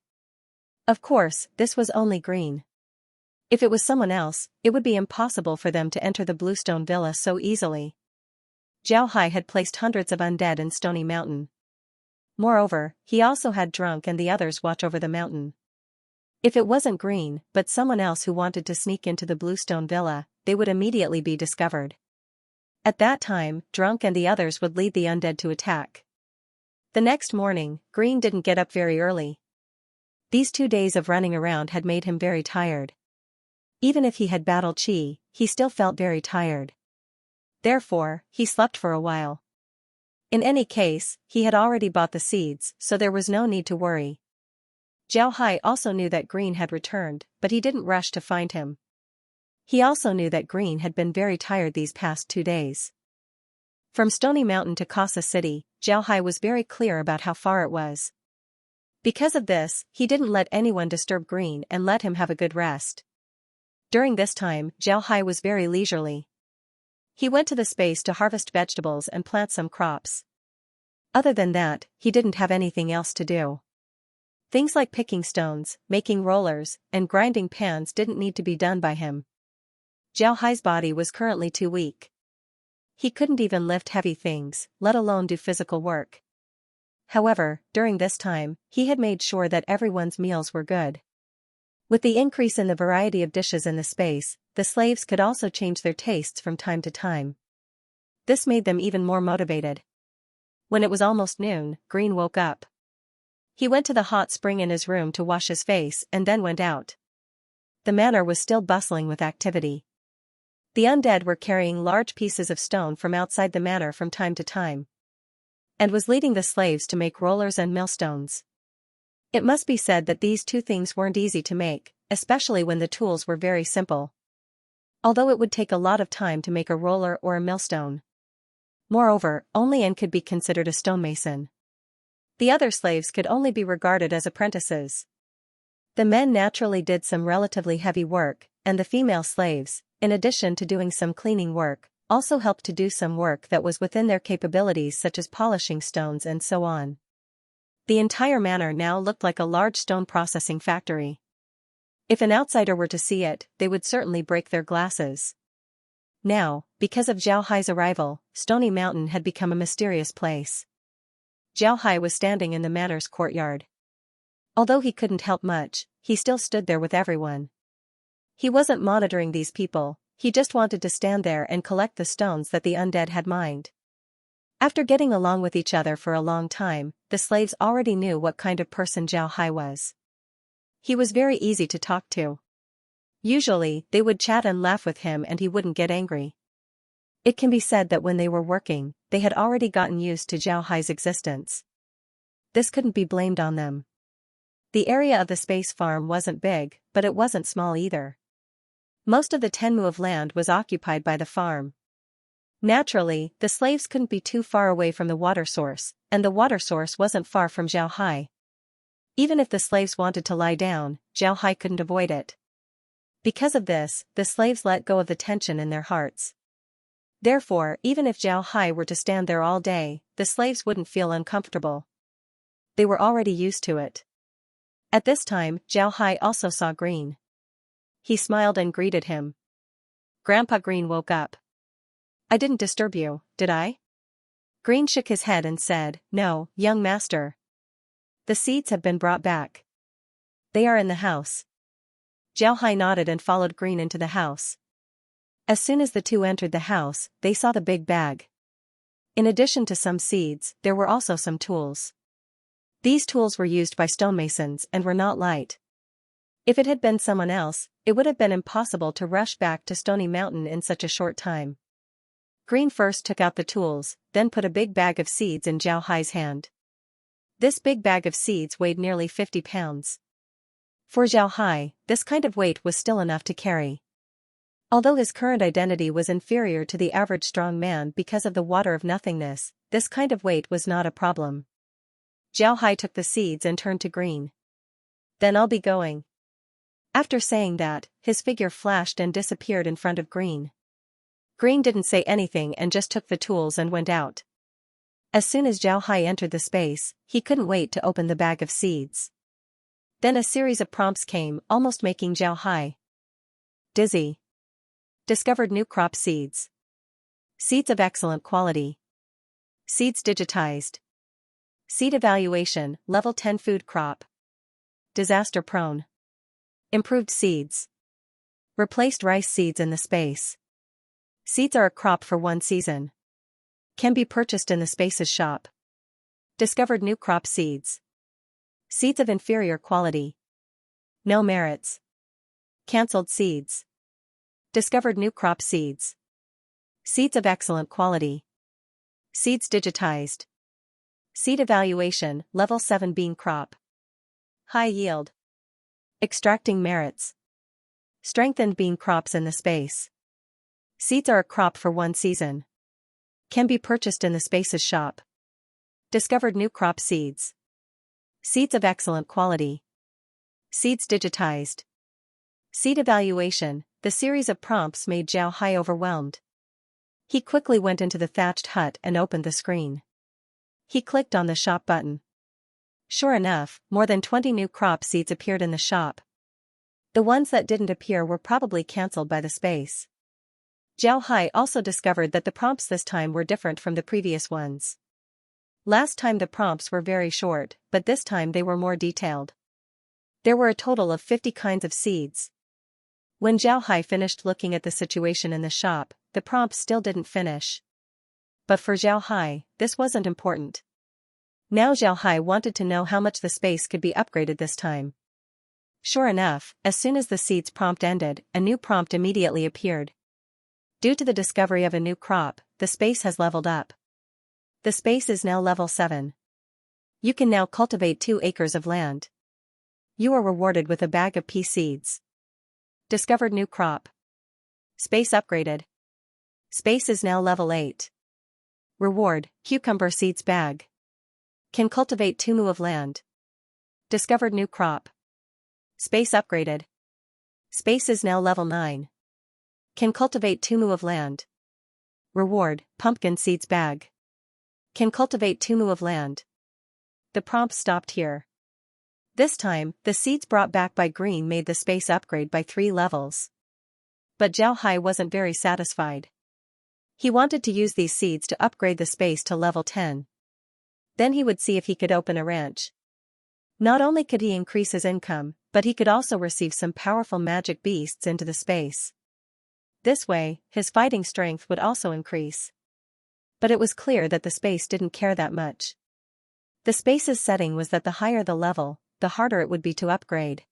Of course, this was only Green. If it was someone else, it would be impossible for them to enter the Bluestone Villa so easily. Xianxia had placed hundreds of undead in Stony Mountain. Moreover, he also had Drunk and the others watch over the mountain. If it wasn't Green, but someone else who wanted to sneak into the Bluestone Villa, they would immediately be discovered. At that time, Drunk and the others would lead the undead to attack. The next morning, Green didn't get up very early. These 2 days of running around had made him very tired. Even if he had battled Qi, he still felt very tired. Therefore, he slept for a while. In any case, he had already bought the seeds, so there was no need to worry. Xianxia also knew that Green had returned, but he didn't rush to find him. He also knew that Green had been very tired these past 2 days. From Stony Mountain to Casa City, Xianxia was very clear about how far it was. Because of this, he didn't let anyone disturb Green and let him have a good rest. During this time, Xianxia was very leisurely. He went to the space to harvest vegetables and plant some crops. Other than that, he didn't have anything else to do. Things like picking stones, making rollers, and grinding pans didn't need to be done by him. Xianxia's body was currently too weak. He couldn't even lift heavy things, let alone do physical work. However, during this time, he had made sure that everyone's meals were good. With the increase in the variety of dishes in the space, the slaves could also change their tastes from time to time. This made them even more motivated. When it was almost noon, Green woke up. He went to the hot spring in his room to wash his face and then went out. The manor was still bustling with activity. The undead were carrying large pieces of stone from outside the manor from time to time, and was leading the slaves to make rollers and millstones. It must be said that these 2 things weren't easy to make, especially when the tools were very simple. Although it would take a lot of time to make a roller or a millstone. Moreover, only N could be considered a stonemason. The other slaves could only be regarded as apprentices. The men naturally did some relatively heavy work, and the female slaves, in addition to doing some cleaning work, also helped to do some work that was within their capabilities such as polishing stones and so on. The entire manor now looked like a large stone processing factory. If an outsider were to see it, they would certainly break their glasses. Now, because of Zhao Hai's arrival, Stony Mountain had become a mysterious place. Zhao Hai was standing in the manor's courtyard. Although he couldn't help much, he still stood there with everyone. He wasn't monitoring these people, he just wanted to stand there and collect the stones that the undead had mined. After getting along with each other for a long time, the slaves already knew what kind of person Zhao Hai was. He was very easy to talk to. Usually, they would chat and laugh with him and he wouldn't get angry. It can be said that when they were working, they had already gotten used to Zhao Hai's existence. This couldn't be blamed on them. The area of the space farm wasn't big, but it wasn't small either. Most of the 10 mu of land was occupied by the farm. Naturally, the slaves couldn't be too far away from the water source, and the water source wasn't far from Zhao Hai. Even if the slaves wanted to lie down, Zhao Hai couldn't avoid it. Because of this, the slaves let go of the tension in their hearts. Therefore, even if Zhao Hai were to stand there all day, the slaves wouldn't feel uncomfortable. They were already used to it. At this time, Zhao Hai also saw Green. He smiled and greeted him. Grandpa Green woke up. I didn't disturb you, did I? Green shook his head and said, No, young master. The seeds have been brought back. They are in the house. Zhao Hai nodded and followed Green into the house. As soon as the two entered the house, they saw the big bag. In addition to some seeds, there were also some tools. These tools were used by stonemasons and were not light. If it had been someone else, it would have been impossible to rush back to Stony Mountain in such a short time. Green first took out the tools, then put a big bag of seeds in Zhao Hai's hand. This big bag of seeds weighed nearly 50 pounds. For Zhao Hai, this kind of weight was still enough to carry. Although his current identity was inferior to the average strong man because of the water of nothingness, this kind of weight was not a problem. Zhao Hai took the seeds and turned to Green. Then I'll be going. After saying that, his figure flashed and disappeared in front of Green. Green didn't say anything and just took the tools and went out. As soon as Zhao Hai entered the space, he couldn't wait to open the bag of seeds. Then a series of prompts came, almost making Zhao Hai dizzy. Discovered new crop seeds. Seeds of excellent quality. Seeds digitized. Seed evaluation, level 10 food crop. Disaster prone. Improved seeds. Replaced rice seeds in the space. Seeds are a crop for one season. Can be purchased in the space's shop. Discovered new crop seeds. Seeds of inferior quality. No merits. Cancelled seeds. Discovered new crop seeds. Seeds of excellent quality. Seeds digitized. Seed evaluation, level 7 bean crop. High yield. Extracting merits. Strengthened bean crops in the space. Seeds are a crop for one season. Can be purchased in the space's shop. Discovered new crop seeds. Seeds of excellent quality. Seeds digitized. Seed evaluation, the series of prompts made Zhao Hai overwhelmed. He quickly went into the thatched hut and opened the screen. He clicked on the shop button. Sure enough, more than 20 new crop seeds appeared in the shop. The ones that didn't appear were probably cancelled by the space. Zhao Hai also discovered that the prompts this time were different from the previous ones. Last time the prompts were very short, but this time they were more detailed. There were a total of 50 kinds of seeds. When Zhao Hai finished looking at the situation in the shop, the prompts still didn't finish. But for Zhao Hai, this wasn't important. Now Zhao Hai wanted to know how much the space could be upgraded this time. Sure enough, as soon as the seeds prompt ended, a new prompt immediately appeared. Due to the discovery of a new crop, the space has leveled up. The space is now level 7. You can now cultivate 2 acres of land. You are rewarded with a bag of pea seeds. Discovered new crop. Space upgraded. Space is now level 8. Reward, cucumber seeds bag. Can cultivate 2 mu of land. Discovered new crop. Space upgraded. Space is now level 9. Can cultivate 2 mu of land. Reward, pumpkin seeds bag. Can cultivate 2 mu of land. The prompt stopped here. This time, the seeds brought back by Green made the space upgrade by 3 levels. But Zhao Hai wasn't very satisfied. He wanted to use these seeds to upgrade the space to level 10. Then he would see if he could open a ranch. Not only could he increase his income, but he could also receive some powerful magic beasts into the space. This way, his fighting strength would also increase. But it was clear that the space didn't care that much. The space's setting was that the higher the level, the harder it would be to upgrade.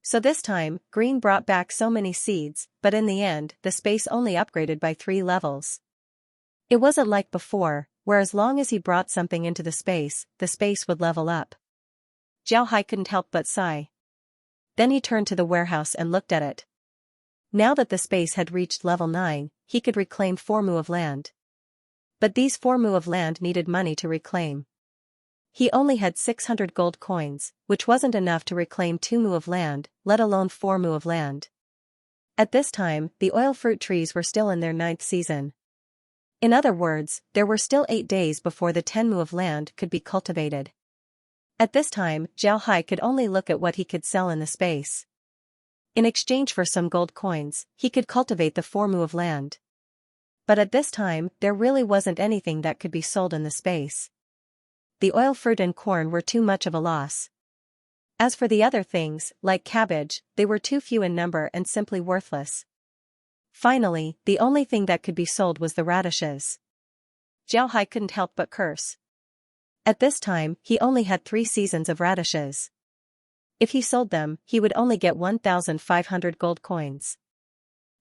So this time, Green brought back so many seeds, but in the end, the space only upgraded by 3 levels. It wasn't like before, where as long as he brought something into the space would level up. Zhao Hai couldn't help but sigh. Then he turned to the warehouse and looked at it. Now that the space had reached level 9, he could reclaim 4 mu of land. But these 4 mu of land needed money to reclaim. He only had 600 gold coins, which wasn't enough to reclaim 2 mu of land, let alone 4 mu of land. At this time, the oil fruit trees were still in their 9th season. In other words, there were still 8 days before the 10 mu of land could be cultivated. At this time, Zhao Hai could only look at what he could sell in the space. In exchange for some gold coins, he could cultivate the 4 mu of land. But at this time, there really wasn't anything that could be sold in the space. The oil fruit and corn were too much of a loss. As for the other things, like cabbage, they were too few in number and simply worthless. Finally, the only thing that could be sold was the radishes. Zhao Hai couldn't help but curse. At this time, he only had 3 seasons of radishes. If he sold them, he would only get 1,500 gold coins.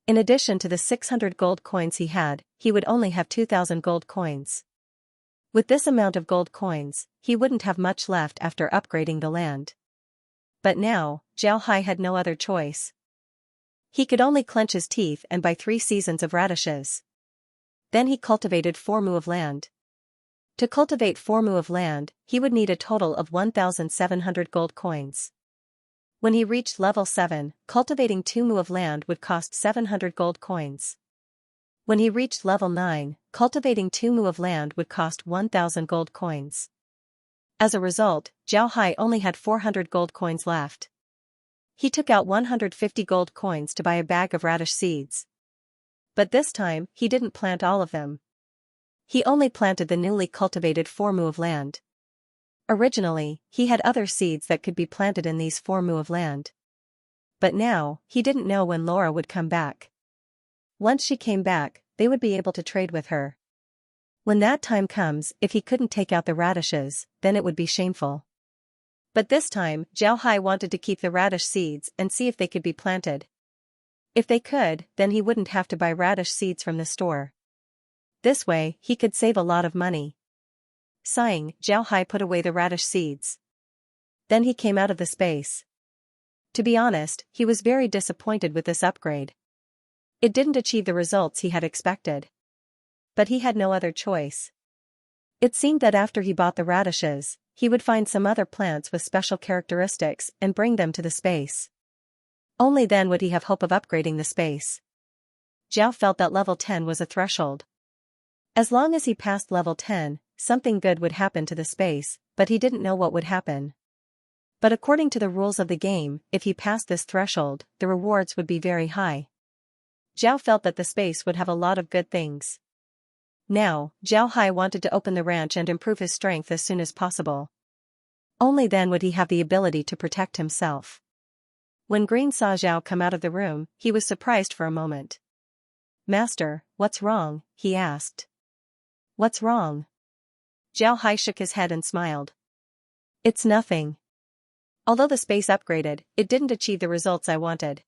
In addition to the 600 gold coins he would only have 2,000 gold coins. With this amount of gold coins, he wouldn't have much left after upgrading the land. But now, Zhao Hai had no other choice. He could only clench his teeth and buy 3 seasons of radishes. Then he cultivated 4 mu of land. To cultivate 4 mu of land, he would need a total of 1,700 gold coins. When he reached level 7, cultivating 2 mu of land would cost 700 gold coins. When he reached level 9, cultivating 2 mu of land would cost 1,000 gold coins. As a result, Zhao Hai only had 400 gold coins left. He took out 150 gold coins to buy a bag of radish seeds. But this time, he didn't plant all of them. He only planted the newly cultivated 4 mu of land. Originally, he had other seeds that could be planted in these 4 mu of land. But now, he didn't know when Laura would come back. Once she came back, they would be able to trade with her. When that time comes, if he couldn't take out the radishes, then it would be shameful. But this time, Zhao Hai wanted to keep the radish seeds and see if they could be planted. If they could, then he wouldn't have to buy radish seeds from the store. This way, he could save a lot of money. Sighing, Zhao Hai put away the radish seeds. Then he came out of the space. To be honest, he was very disappointed with this upgrade. It didn't achieve the results he had expected. But he had no other choice. It seemed that after he bought the radishes, he would find some other plants with special characteristics and bring them to the space. Only then would he have hope of upgrading the space. Zhao felt that level 10 was a threshold. As long as he passed level 10, something good would happen to the space, but he didn't know what would happen. But according to the rules of the game, if he passed this threshold, the rewards would be very high. Zhao felt that the space would have a lot of good things. Now, Zhao Hai wanted to open the ranch and improve his strength as soon as possible. Only then would he have the ability to protect himself. When Green saw Zhao come out of the room, he was surprised for a moment. "Master, what's wrong?" he asked. "What's wrong?" Zhao Hai shook his head and smiled. "It's nothing. Although the space upgraded, it didn't achieve the results I wanted.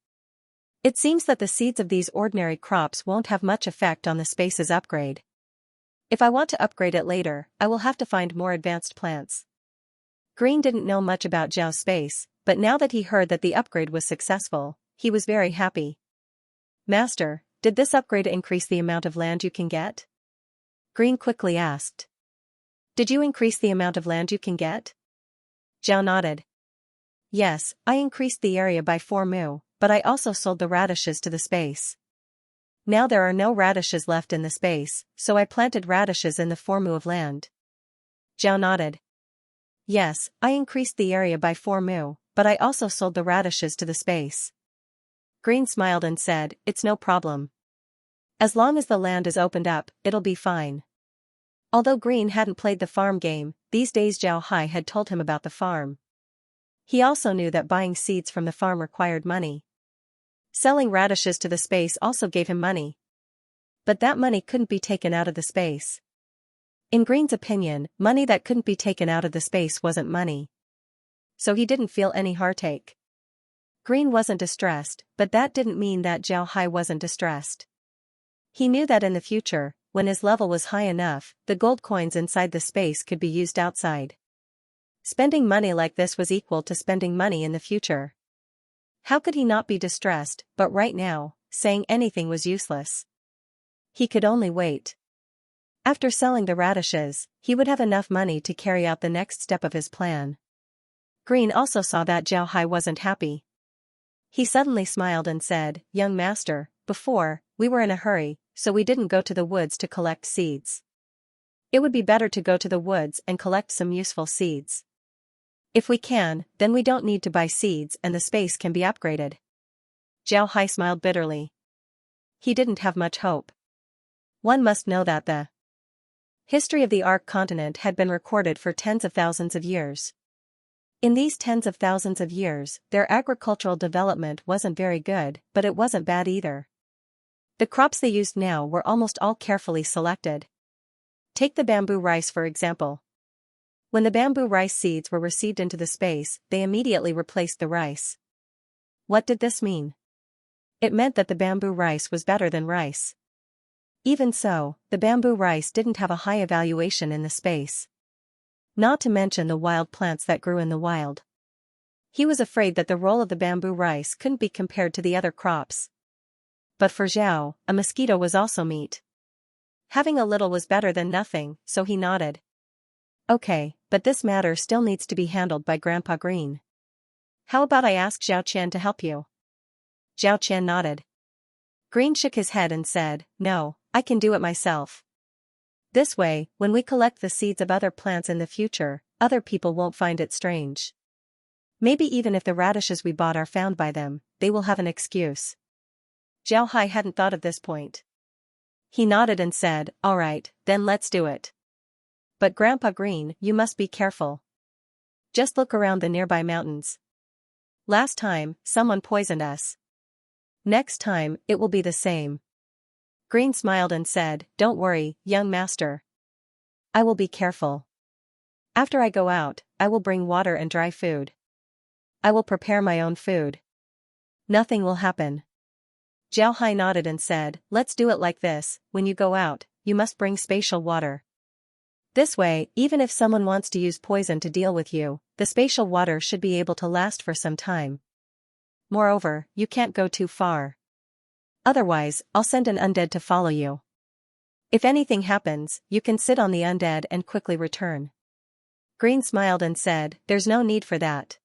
It seems that the seeds of these ordinary crops won't have much effect on the space's upgrade. If I want to upgrade it later, I will have to find more advanced plants." Green didn't know much about Zhao's space, but now that he heard that the upgrade was successful, he was very happy. "Master, did this upgrade increase the amount of land you can get?" Green quickly asked. "Did you increase the amount of land you can get?" Zhao nodded. "Yes, I increased the area by 4 mu, but I also sold the radishes to the space. Now there are no radishes left in the space, so I planted radishes in the 4 mu of land." Zhao nodded. Yes, I increased the area by 4 mu, but I also sold the radishes to the space. Green smiled and said, it's no problem. As long as the land is opened up, it'll be fine. Although Green hadn't played the farm game, these days Zhao Hai had told him about the farm. He also knew that buying seeds from the farm required money. Selling radishes to the space also gave him money. But that money couldn't be taken out of the space. In Green's opinion, money that couldn't be taken out of the space wasn't money. So he didn't feel any heartache. Green wasn't distressed, but that didn't mean that Zhao Hai wasn't distressed. He knew that in the future, when his level was high enough, the gold coins inside the space could be used outside. Spending money like this was equal to spending money in the future. How could he not be distressed, but right now, saying anything was useless. He could only wait. After selling the radishes, he would have enough money to carry out the next step of his plan. Green also saw that Zhao Hai wasn't happy. He suddenly smiled and said, young master, before, we were in a hurry, so we didn't go to the woods to collect seeds. It would be better to go to the woods and collect some useful seeds. If we can, then we don't need to buy seeds and the space can be upgraded. Zhao Hai smiled bitterly. He didn't have much hope. One must know that the history of the Ark continent had been recorded for tens of thousands of years. In these tens of thousands of years, their agricultural development wasn't very good, but it wasn't bad either. The crops they used now were almost all carefully selected. Take the bamboo rice for example. When the bamboo rice seeds were received into the space, they immediately replaced the rice. What did this mean? It meant that the bamboo rice was better than rice. Even so, the bamboo rice didn't have a high evaluation in the space. Not to mention the wild plants that grew in the wild. He was afraid that the role of the bamboo rice couldn't be compared to the other crops. But for Zhao, a mosquito was also meat. Having a little was better than nothing, so he nodded. Okay, but this matter still needs to be handled by Grandpa Green. How about I ask Zhao Qian to help you? Zhao Qian nodded. Green shook his head and said, no, I can do it myself. This way, when we collect the seeds of other plants in the future, other people won't find it strange. Maybe even if the radishes we bought are found by them, they will have an excuse. Zhao Hai hadn't thought of this point. He nodded and said, all right, then let's do it. But Grandpa Green, you must be careful. Just look around the nearby mountains. Last time, someone poisoned us. Next time, it will be the same. Green smiled and said, don't worry, young master. I will be careful. After I go out, I will bring water and dry food. I will prepare my own food. Nothing will happen. Zhao Hai nodded and said, let's do it like this, when you go out, you must bring spatial water. This way, even if someone wants to use poison to deal with you, the spatial water should be able to last for some time. Moreover, you can't go too far. Otherwise, I'll send an undead to follow you. If anything happens, you can sit on the undead and quickly return. Green smiled and said, there's no need for that.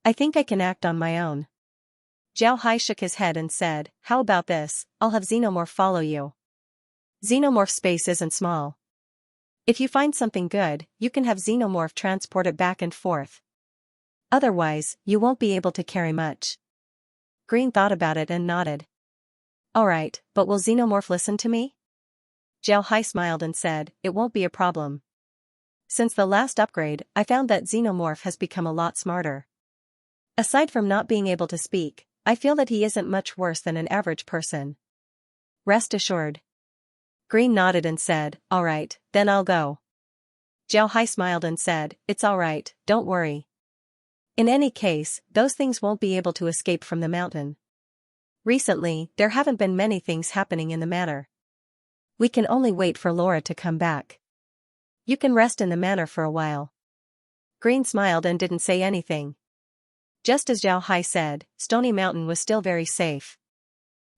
I think I can act on my own. Zhao Hai shook his head and said, how about this, I'll have Xenomorph follow you. Xenomorph space isn't small. If you find something good, you can have Xenomorph transport it back and forth. Otherwise, you won't be able to carry much. Green thought about it and nodded. Alright, but will Xenomorph listen to me? Zhao Hai smiled and said, it won't be a problem. Since the last upgrade, I found that Xenomorph has become a lot smarter. Aside from not being able to speak, I feel that he isn't much worse than an average person. Rest assured. Green nodded and said, alright, then I'll go. Zhao Hai smiled and said, it's alright, don't worry. In any case, those things won't be able to escape from the mountain. Recently, there haven't been many things happening in the manor. We can only wait for Laura to come back. You can rest in the manor for a while. Green smiled and didn't say anything. Just as Zhao Hai said, Stony Mountain was still very safe.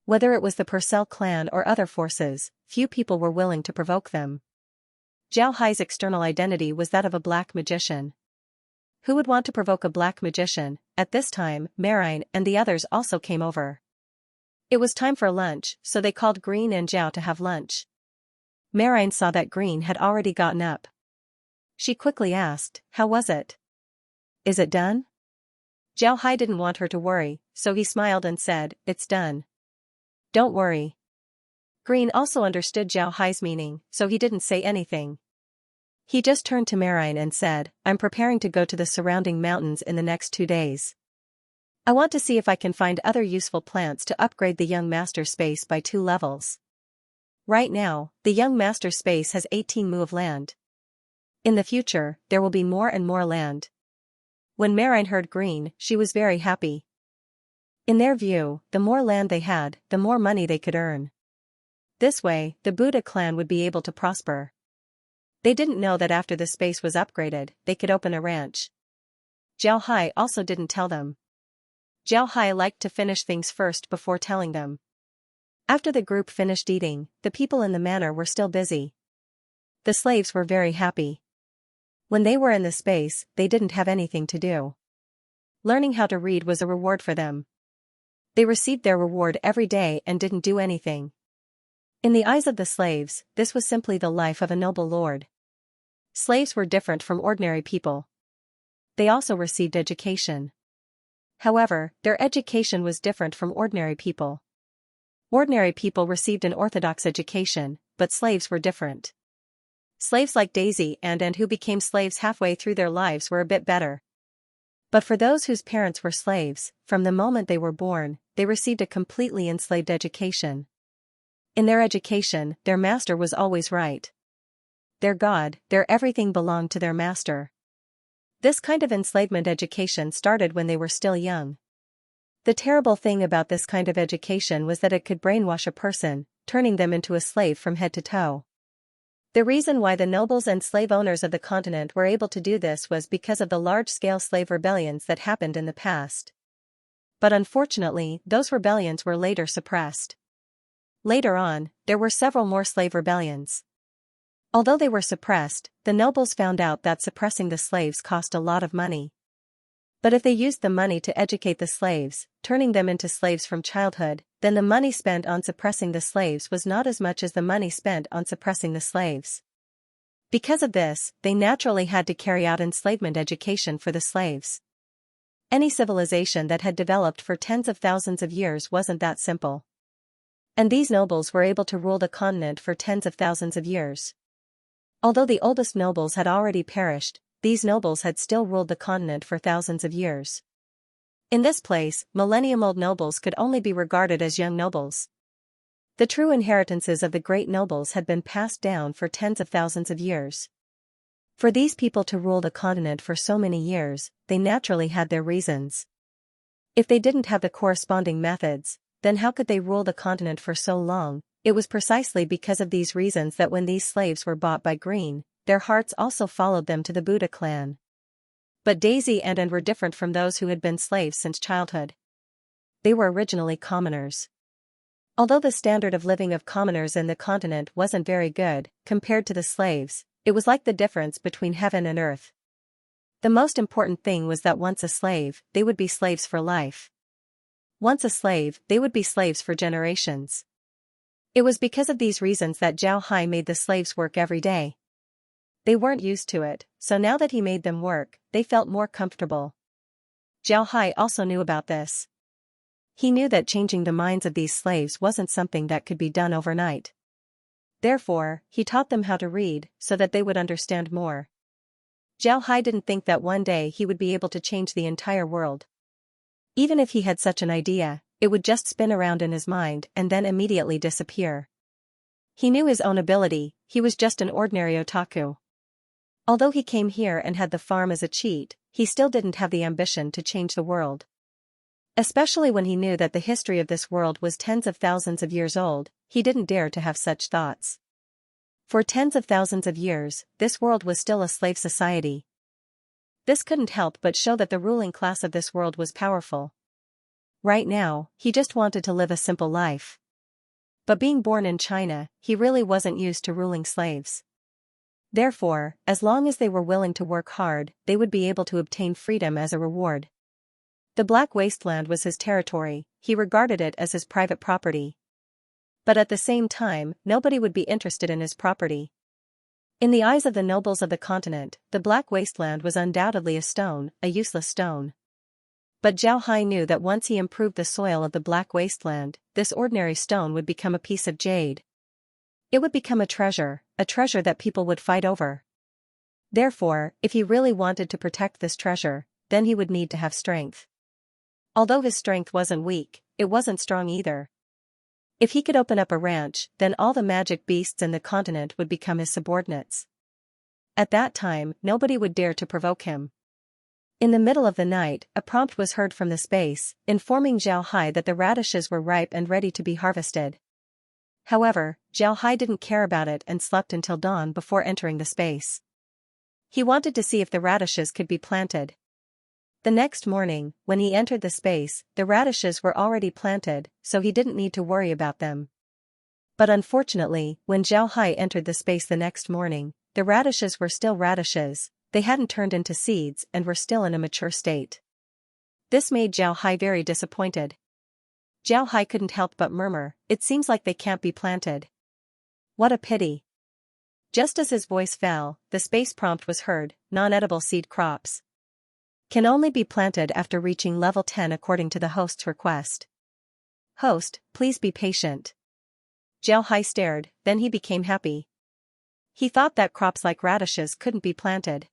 Whether it was the Purcell clan or other forces, few people were willing to provoke them. Zhao Hai's external identity was that of a black magician. Who would want to provoke a black magician? At this time, Marine and the others also came over. It was time for lunch, so they called Green and Zhao to have lunch. Marine saw that Green had already gotten up. She quickly asked, "How was it? Is it done?" Zhao Hai didn't want her to worry, so he smiled and said, "It's done. Don't worry." Green also understood Zhao Hai's meaning, so he didn't say anything. He just turned to Marine and said, "I'm preparing to go to the surrounding mountains in the next 2 days. I want to see if I can find other useful plants to upgrade the young master space by 2 levels. Right now, the young master space has 18 mu of land. In the future, there will be more and more land." When Marine heard Green, she was very happy. In their view, the more land they had, the more money they could earn. This way, the Buddha clan would be able to prosper. They didn't know that after the space was upgraded, they could open a ranch. Zhao Hai also didn't tell them. Zhao Hai liked to finish things first before telling them. After the group finished eating, the people in the manor were still busy. The slaves were very happy. When they were in the space, they didn't have anything to do. Learning how to read was a reward for them. They received their reward every day and didn't do anything. In the eyes of the slaves, this was simply the life of a noble lord. Slaves were different from ordinary people. They also received education. However, their education was different from ordinary people. Ordinary people received an orthodox education, but slaves were different. Slaves like Daisy and who became slaves halfway through their lives were a bit better. But for those whose parents were slaves, from the moment they were born, they received a completely enslaved education. In their education, their master was always right. Their God, their everything belonged to their master. This kind of enslavement education started when they were still young. The terrible thing about this kind of education was that it could brainwash a person, turning them into a slave from head to toe. The reason why the nobles and slave owners of the continent were able to do this was because of the large-scale slave rebellions that happened in the past. But unfortunately, those rebellions were later suppressed. Later on, there were several more slave rebellions. Although they were suppressed, the nobles found out that suppressing the slaves cost a lot of money. But if they used the money to educate the slaves, turning them into slaves from childhood, then the money spent on suppressing the slaves was not as much as the money spent on suppressing the slaves. Because of this, they naturally had to carry out enslavement education for the slaves. Any civilization that had developed for tens of thousands of years wasn't that simple. And these nobles were able to rule the continent for tens of thousands of years. Although the oldest nobles had already perished, these nobles had still ruled the continent for thousands of years. In this place, millennium-old nobles could only be regarded as young nobles. The true inheritances of the great nobles had been passed down for tens of thousands of years. For these people to rule the continent for so many years, they naturally had their reasons. If they didn't have the corresponding methods, then how could they rule the continent for so long? It was precisely because of these reasons that when these slaves were bought by Green, their hearts also followed them to the Buddha clan. But Daisy and were different from those who had been slaves since childhood. They were originally commoners. Although the standard of living of commoners in the continent wasn't very good, compared to the slaves, it was like the difference between heaven and earth. The most important thing was that once a slave, they would be slaves for life. Once a slave, they would be slaves for generations. It was because of these reasons that Zhao Hai made the slaves work every day. They weren't used to it, so now that he made them work, they felt more comfortable. Zhao Hai also knew about this. He knew that changing the minds of these slaves wasn't something that could be done overnight. Therefore, he taught them how to read, so that they would understand more. Zhao Hai didn't think that one day he would be able to change the entire world. Even if he had such an idea, it would just spin around in his mind and then immediately disappear. He knew his own ability, he was just an ordinary otaku. Although he came here and had the farm as a cheat, he still didn't have the ambition to change the world. Especially when he knew that the history of this world was tens of thousands of years old, he didn't dare to have such thoughts. For tens of thousands of years, this world was still a slave society. This couldn't help but show that the ruling class of this world was powerful. Right now, he just wanted to live a simple life. But being born in China, he really wasn't used to ruling slaves. Therefore, as long as they were willing to work hard, they would be able to obtain freedom as a reward. The Black Wasteland was his territory, he regarded it as his private property. But at the same time, nobody would be interested in his property. In the eyes of the nobles of the continent, the Black Wasteland was undoubtedly a useless stone. But Zhao Hai knew that once he improved the soil of the Black Wasteland, this ordinary stone would become a piece of jade. It would become a treasure that people would fight over. Therefore, if he really wanted to protect this treasure, then he would need to have strength. Although his strength wasn't weak, it wasn't strong either. If he could open up a ranch, then all the magic beasts in the continent would become his subordinates. At that time, nobody would dare to provoke him. In the middle of the night, a prompt was heard from the space, informing Zhao Hai that the radishes were ripe and ready to be harvested. However, Zhao Hai didn't care about it and slept until dawn before entering the space. He wanted to see if the radishes could be planted. The next morning, when he entered the space, the radishes were already planted, so he didn't need to worry about them. But unfortunately, when Zhao Hai entered the space the next morning, the radishes were still radishes, they hadn't turned into seeds and were still in a mature state. This made Zhao Hai very disappointed. Zhao Hai couldn't help but murmur, "It seems like they can't be planted. What a pity." Just as his voice fell, the space prompt was heard, "Non-edible seed crops can only be planted after reaching level 10 according to the host's request. Host, please be patient." Zhao Hai stared, then he became happy. He thought that crops like radishes couldn't be planted.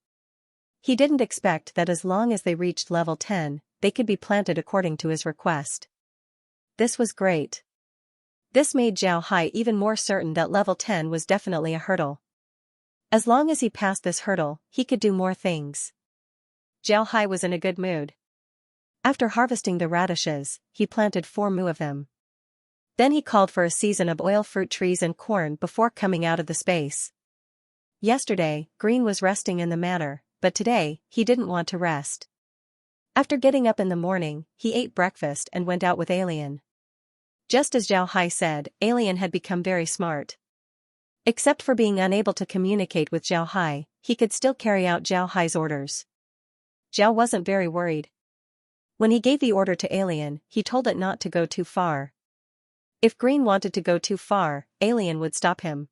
He didn't expect that as long as they reached level 10, they could be planted according to his request. This was great. This made Zhao Hai even more certain that level 10 was definitely a hurdle. As long as he passed this hurdle, he could do more things. Zhao Hai was in a good mood. After harvesting the radishes, he planted 4 mu of them. Then he called for a season of oil fruit trees and corn before coming out of the space. Yesterday, Green was resting in the manor, but today, he didn't want to rest. After getting up in the morning, he ate breakfast and went out with Alien. Just as Zhao Hai said, Alien had become very smart. Except for being unable to communicate with Zhao Hai, he could still carry out Zhao Hai's orders. Zhao wasn't very worried. When he gave the order to Alien, he told it not to go too far. If Green wanted to go too far, Alien would stop him.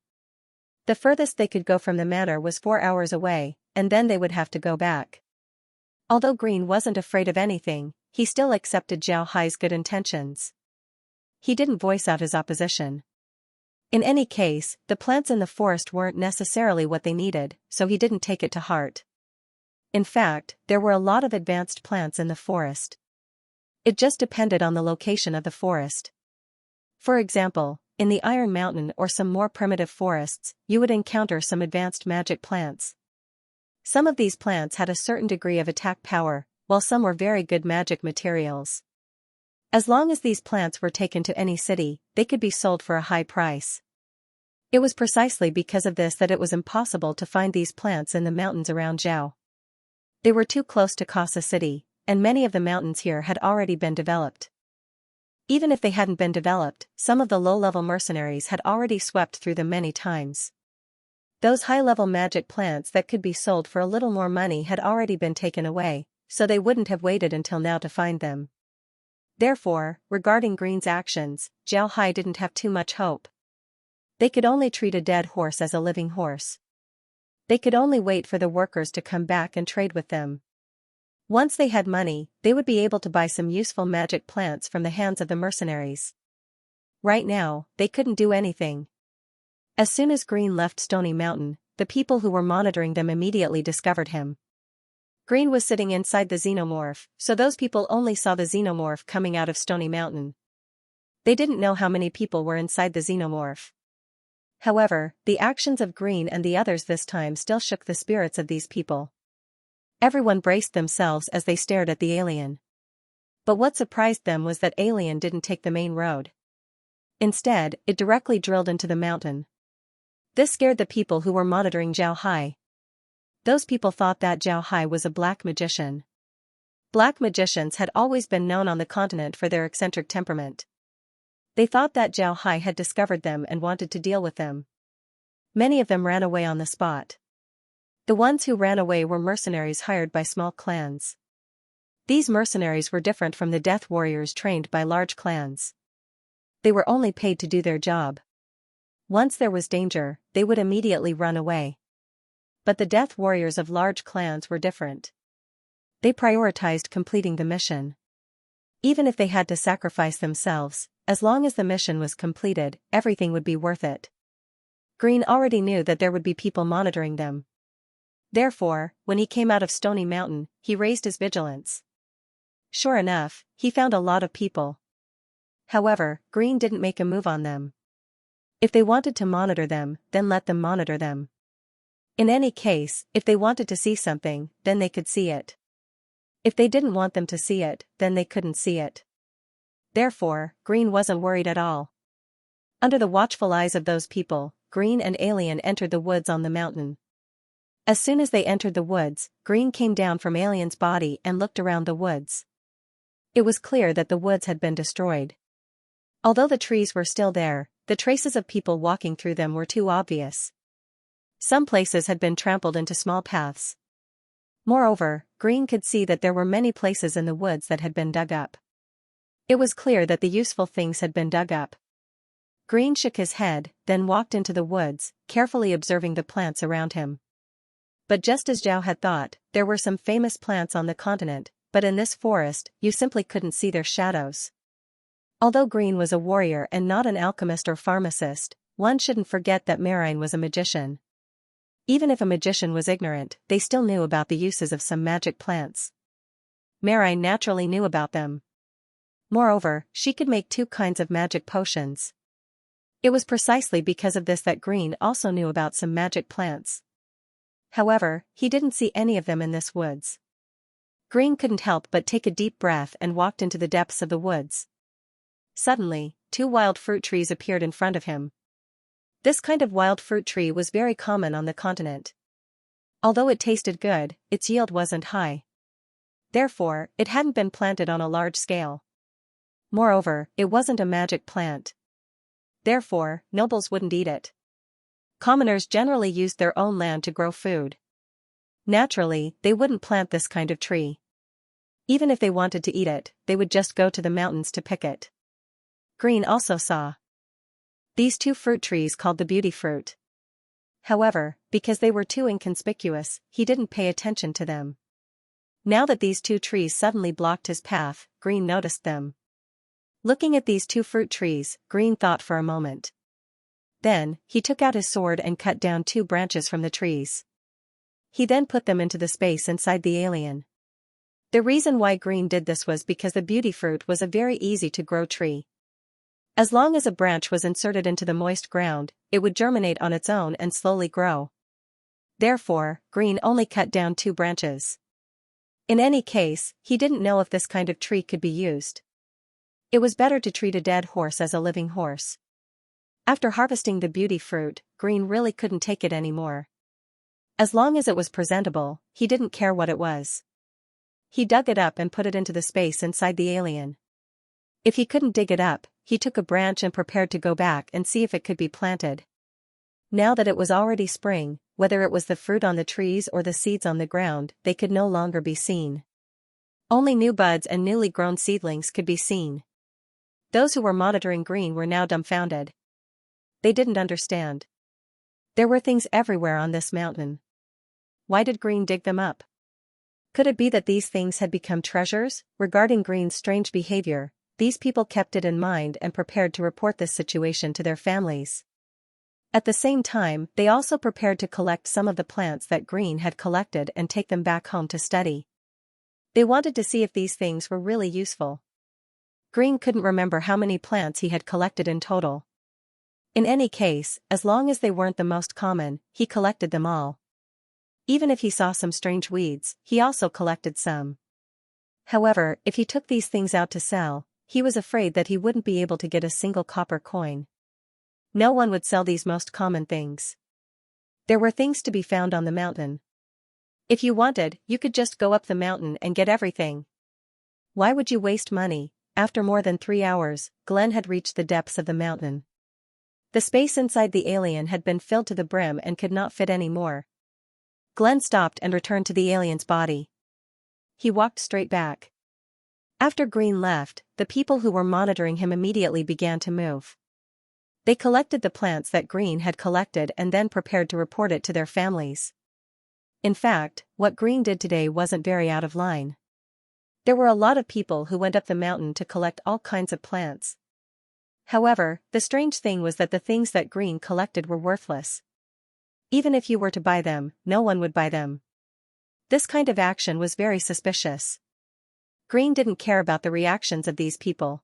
The furthest they could go from the manor was 4 hours away, and then they would have to go back. Although Green wasn't afraid of anything, he still accepted Zhao Hai's good intentions. He didn't voice out his opposition. In any case, the plants in the forest weren't necessarily what they needed, so he didn't take it to heart. In fact, there were a lot of advanced plants in the forest. It just depended on the location of the forest. For example, in the Iron Mountain or some more primitive forests, you would encounter some advanced magic plants. Some of these plants had a certain degree of attack power, while some were very good magic materials. As long as these plants were taken to any city, they could be sold for a high price. It was precisely because of this that it was impossible to find these plants in the mountains around Zhao. They were too close to Kasa City, and many of the mountains here had already been developed. Even if they hadn't been developed, some of the low-level mercenaries had already swept through them many times. Those high-level magic plants that could be sold for a little more money had already been taken away, so they wouldn't have waited until now to find them. Therefore, regarding Green's actions, Zhao Hai didn't have too much hope. They could only treat a dead horse as a living horse. They could only wait for the workers to come back and trade with them. Once they had money, they would be able to buy some useful magic plants from the hands of the mercenaries. Right now, they couldn't do anything. As soon as Green left Stony Mountain, the people who were monitoring them immediately discovered him. Green was sitting inside the xenomorph, so those people only saw the xenomorph coming out of Stony Mountain. They didn't know how many people were inside the xenomorph. However, the actions of Green and the others this time still shook the spirits of these people. Everyone braced themselves as they stared at the alien. But what surprised them was that alien didn't take the main road. Instead, it directly drilled into the mountain. This scared the people who were monitoring Zhao Hai. Those people thought that Zhao Hai was a black magician. Black magicians had always been known on the continent for their eccentric temperament. They thought that Zhao Hai had discovered them and wanted to deal with them. Many of them ran away on the spot. The ones who ran away were mercenaries hired by small clans. These mercenaries were different from the death warriors trained by large clans. They were only paid to do their job. Once there was danger, they would immediately run away. but the death warriors of large clans were different. They prioritized completing the mission. Even if they had to sacrifice themselves, as long as the mission was completed, everything would be worth it. Green already knew that there would be people monitoring them. Therefore, when he came out of Stony Mountain, he raised his vigilance. Sure enough, he found a lot of people. However, Green didn't make a move on them. If they wanted to monitor them, then let them monitor them. In any case, if they wanted to see something, then they could see it. If they didn't want them to see it, then they couldn't see it. Therefore, Green wasn't worried at all. Under the watchful eyes of those people, Green and Alien entered the woods on the mountain. As soon as they entered the woods, Green came down from Alien's body and looked around the woods. It was clear that the woods had been destroyed. Although the trees were still there, the traces of people walking through them were too obvious. Some places had been trampled into small paths. Moreover, Green could see that there were many places in the woods that had been dug up. It was clear that the useful things had been dug up. Green shook his head, then walked into the woods, carefully observing the plants around him. But just as Zhao had thought, there were some famous plants on the continent, but in this forest, you simply couldn't see their shadows. Although Green was a warrior and not an alchemist or pharmacist, one shouldn't forget that Marine was a magician. Even if a magician was ignorant, they still knew about the uses of some magic plants. Marine naturally knew about them. Moreover, she could make 2 kinds of magic potions. It was precisely because of this that Green also knew about some magic plants. However, he didn't see any of them in this woods. Green couldn't help but take a deep breath and walked into the depths of the woods. Suddenly, 2 wild fruit trees appeared in front of him. This kind of wild fruit tree was very common on the continent. Although it tasted good, its yield wasn't high. Therefore, it hadn't been planted on a large scale. Moreover, it wasn't a magic plant. Therefore, nobles wouldn't eat it. Commoners generally used their own land to grow food. Naturally, they wouldn't plant this kind of tree. Even if they wanted to eat it, they would just go to the mountains to pick it. Green also saw these 2 fruit trees called the beauty fruit. However, because they were too inconspicuous, he didn't pay attention to them. Now that these 2 trees suddenly blocked his path, Green noticed them. Looking at these 2 fruit trees, Green thought for a moment. Then, he took out his sword and cut down 2 branches from the trees. He then put them into the space inside the alien. The reason why Green did this was because the beauty fruit was a very easy to grow tree. As long as a branch was inserted into the moist ground, it would germinate on its own and slowly grow. Therefore, Green only cut down 2 branches. In any case, he didn't know if this kind of tree could be used. It was better to treat a dead horse as a living horse. After harvesting the beauty fruit, Green really couldn't take it anymore. As long as it was presentable, he didn't care what it was. He dug it up and put it into the space inside the alien. If he couldn't dig it up, he took a branch and prepared to go back and see if it could be planted. Now that it was already spring, whether it was the fruit on the trees or the seeds on the ground, they could no longer be seen. Only new buds and newly grown seedlings could be seen. Those who were monitoring Green were now dumbfounded. They didn't understand. There were things everywhere on this mountain. Why did Green dig them up? Could it be that these things had become treasures? Regarding Green's strange behavior, these people kept it in mind and prepared to report this situation to their families. At the same time, they also prepared to collect some of the plants that Green had collected and take them back home to study. They wanted to see if these things were really useful. Green couldn't remember how many plants he had collected in total. In any case, as long as they weren't the most common, he collected them all. Even if he saw some strange weeds, he also collected some. However, if he took these things out to sell, he was afraid that he wouldn't be able to get a single copper coin. No one would sell these most common things. There were things to be found on the mountain. If you wanted, you could just go up the mountain and get everything. Why would you waste money? After more than 3 hours, Glenn had reached the depths of the mountain. The space inside the alien had been filled to the brim and could not fit any more. Glenn stopped and returned to the alien's body. He walked straight back. After Green left, the people who were monitoring him immediately began to move. They collected the plants that Green had collected and then prepared to report it to their families. In fact, what Green did today wasn't very out of line. There were a lot of people who went up the mountain to collect all kinds of plants. However, the strange thing was that the things that Green collected were worthless. Even if you were to buy them, no one would buy them. This kind of action was very suspicious. Green didn't care about the reactions of these people.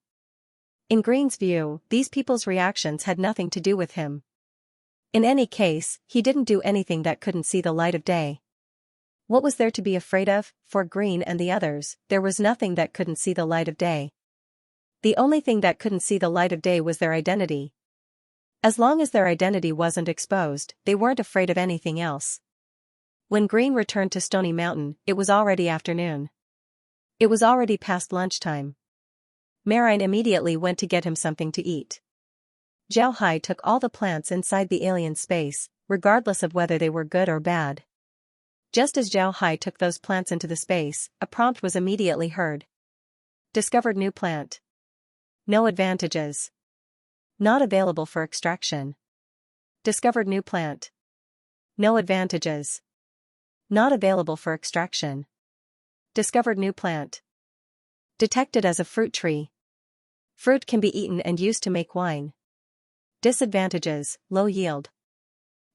In Green's view, these people's reactions had nothing to do with him. In any case, he didn't do anything that couldn't see the light of day. What was there to be afraid of? For Green and the others, there was nothing that couldn't see the light of day. The only thing that couldn't see the light of day was their identity. As long as their identity wasn't exposed, they weren't afraid of anything else. When Green returned to Stony Mountain, it was already afternoon. It was already past lunchtime. Marine immediately went to get him something to eat. Zhao Hai took all the plants inside the alien space, regardless of whether they were good or bad. Just as Zhao Hai took those plants into the space, a prompt was immediately heard. Discovered new plant. No advantages. Not available for extraction. Discovered new plant. No advantages. Not available for extraction. Discovered new plant. Detected as a fruit tree. Fruit can be eaten and used to make wine. Disadvantages: low yield.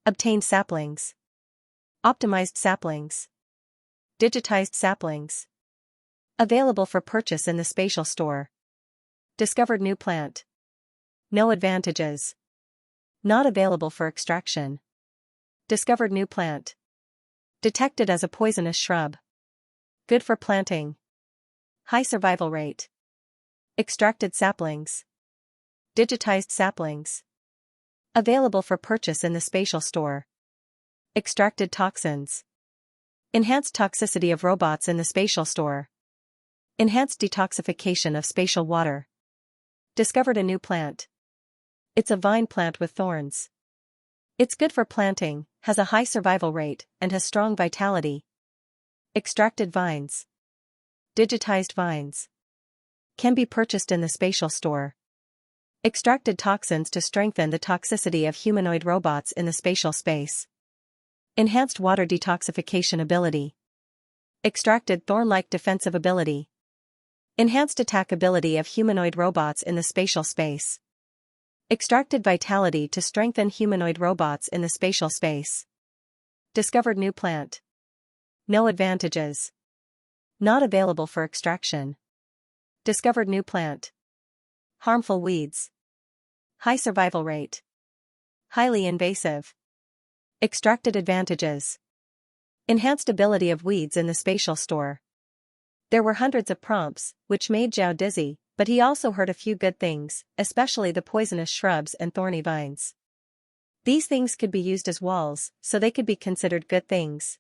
Obtained saplings. Optimized saplings. Digitized saplings. Available for purchase in the spatial store. Discovered new plant. No advantages. Not available for extraction. Discovered new plant. Detected as a poisonous shrub. Good for planting. High survival rate. Extracted saplings. Digitized saplings. Available for purchase in the spatial store. Extracted toxins. Enhanced toxicity of robots in the spatial store. Enhanced detoxification of spatial water. Discovered a new plant. It's a vine plant with thorns. It's good for planting, has a high survival rate, and has strong vitality. Extracted vines. Digitized vines. Can be purchased in the spatial store. Extracted toxins to strengthen the toxicity of humanoid robots in the spatial space. Enhanced water detoxification ability. Extracted thorn-like defensive ability. Enhanced attack ability of humanoid robots in the spatial space. Extracted vitality to strengthen humanoid robots in the spatial space. Discovered new plant. No advantages. Not available for extraction. Discovered new plant. Harmful weeds. High survival rate. Highly invasive. Extracted advantages. Enhanced ability of weeds in the spatial store. There were hundreds of prompts, which made Zhao dizzy, but he also heard a few good things, especially the poisonous shrubs and thorny vines. These things could be used as walls, so they could be considered good things.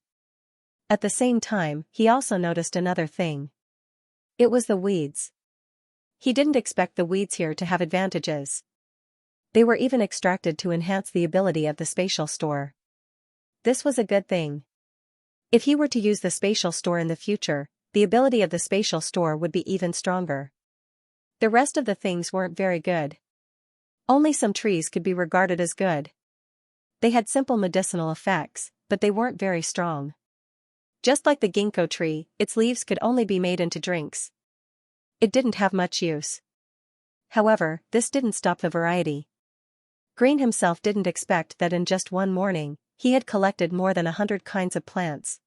At the same time, he also noticed another thing. It was the weeds. He didn't expect the weeds here to have advantages. They were even extracted to enhance the ability of the spatial store. This was a good thing. If he were to use the spatial store in the future, the ability of the spatial store would be even stronger. The rest of the things weren't very good. Only some trees could be regarded as good. They had simple medicinal effects, but they weren't very strong. Just like the ginkgo tree, its leaves could only be made into drinks. It didn't have much use. However, this didn't stop the variety. Green himself didn't expect that in just one morning, he had collected more than 100 kinds of plants.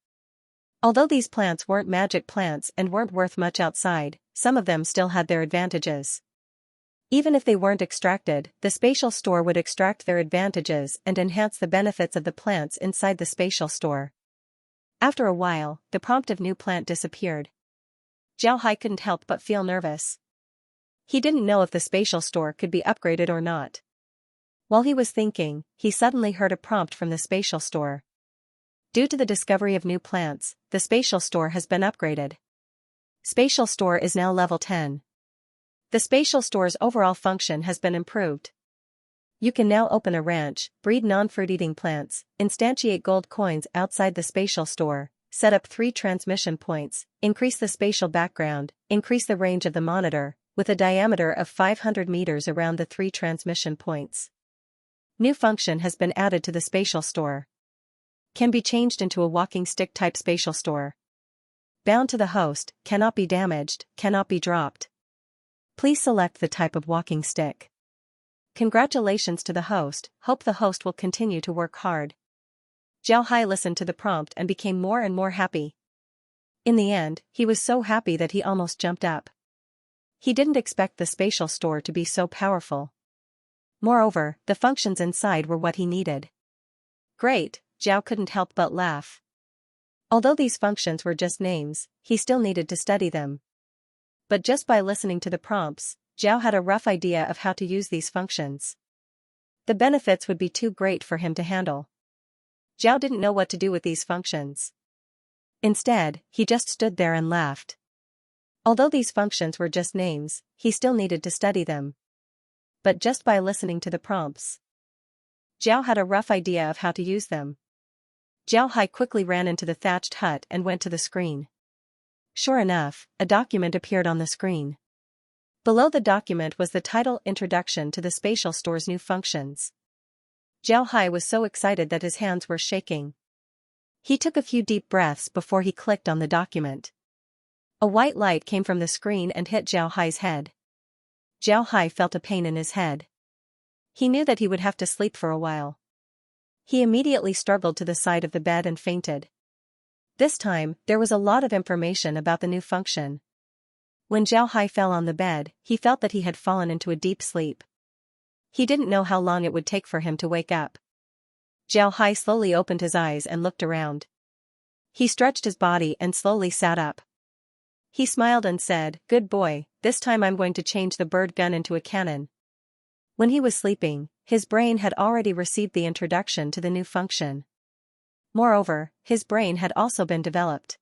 Although these plants weren't magic plants and weren't worth much outside, some of them still had their advantages. Even if they weren't extracted, the spatial store would extract their advantages and enhance the benefits of the plants inside the spatial store. After a while, the prompt of new plant disappeared. Zhao Hai couldn't help but feel nervous. He didn't know if the spatial store could be upgraded or not. While he was thinking, he suddenly heard a prompt from the spatial store. Due to the discovery of new plants, the spatial store has been upgraded. Spatial store is now level 10. The spatial store's overall function has been improved. You can now open a ranch, breed non-fruit-eating plants, instantiate gold coins outside the spatial store, set up 3 transmission points, increase the spatial background, increase the range of the monitor, with a diameter of 500 meters around the 3 transmission points. New function has been added to the spatial store. Can be changed into a walking stick type spatial store. Bound to the host, cannot be damaged, cannot be dropped. Please select the type of walking stick. Congratulations to the host, hope the host will continue to work hard. Zhao Hai listened to the prompt and became more and more happy. In the end, he was so happy that he almost jumped up. He didn't expect the spatial store to be so powerful. Moreover, the functions inside were what he needed. Great, Zhao couldn't help but laugh. Although these functions were just names, he still needed to study them. But just by listening to the prompts, Zhao had a rough idea of how to use these functions. The benefits would be too great for him to handle. Zhao didn't know what to do with these functions. Instead, he just stood there and laughed. Although these functions were just names, he still needed to study them. But just by listening to the prompts, Zhao had a rough idea of how to use them. Zhao Hai quickly ran into the thatched hut and went to the screen. Sure enough, a document appeared on the screen. Below the document was the title Introduction to the Spatial Store's New Functions. Zhao Hai was so excited that his hands were shaking. He took a few deep breaths before he clicked on the document. A white light came from the screen and hit Zhao Hai's head. Zhao Hai felt a pain in his head. He knew that he would have to sleep for a while. He immediately struggled to the side of the bed and fainted. This time, there was a lot of information about the new function. When Zhao Hai fell on the bed, he felt that he had fallen into a deep sleep. He didn't know how long it would take for him to wake up. Zhao Hai slowly opened his eyes and looked around. He stretched his body and slowly sat up. He smiled and said, "Good boy, this time I'm going to change the bird gun into a cannon." When he was sleeping, his brain had already received the introduction to the new function. Moreover, his brain had also been developed.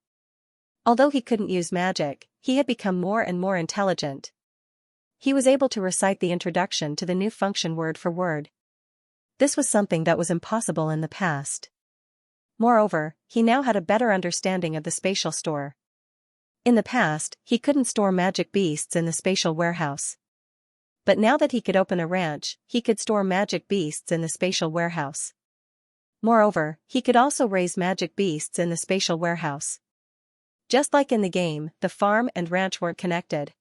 Although he couldn't use magic, he had become more and more intelligent. He was able to recite the introduction to the new function word for word. This was something that was impossible in the past. Moreover, he now had a better understanding of the spatial store. In the past, he couldn't store magic beasts in the spatial warehouse. But now that he could open a ranch, he could store magic beasts in the spatial warehouse. Moreover, he could also raise magic beasts in the spatial warehouse. Just like in the game, the farm and ranch weren't connected.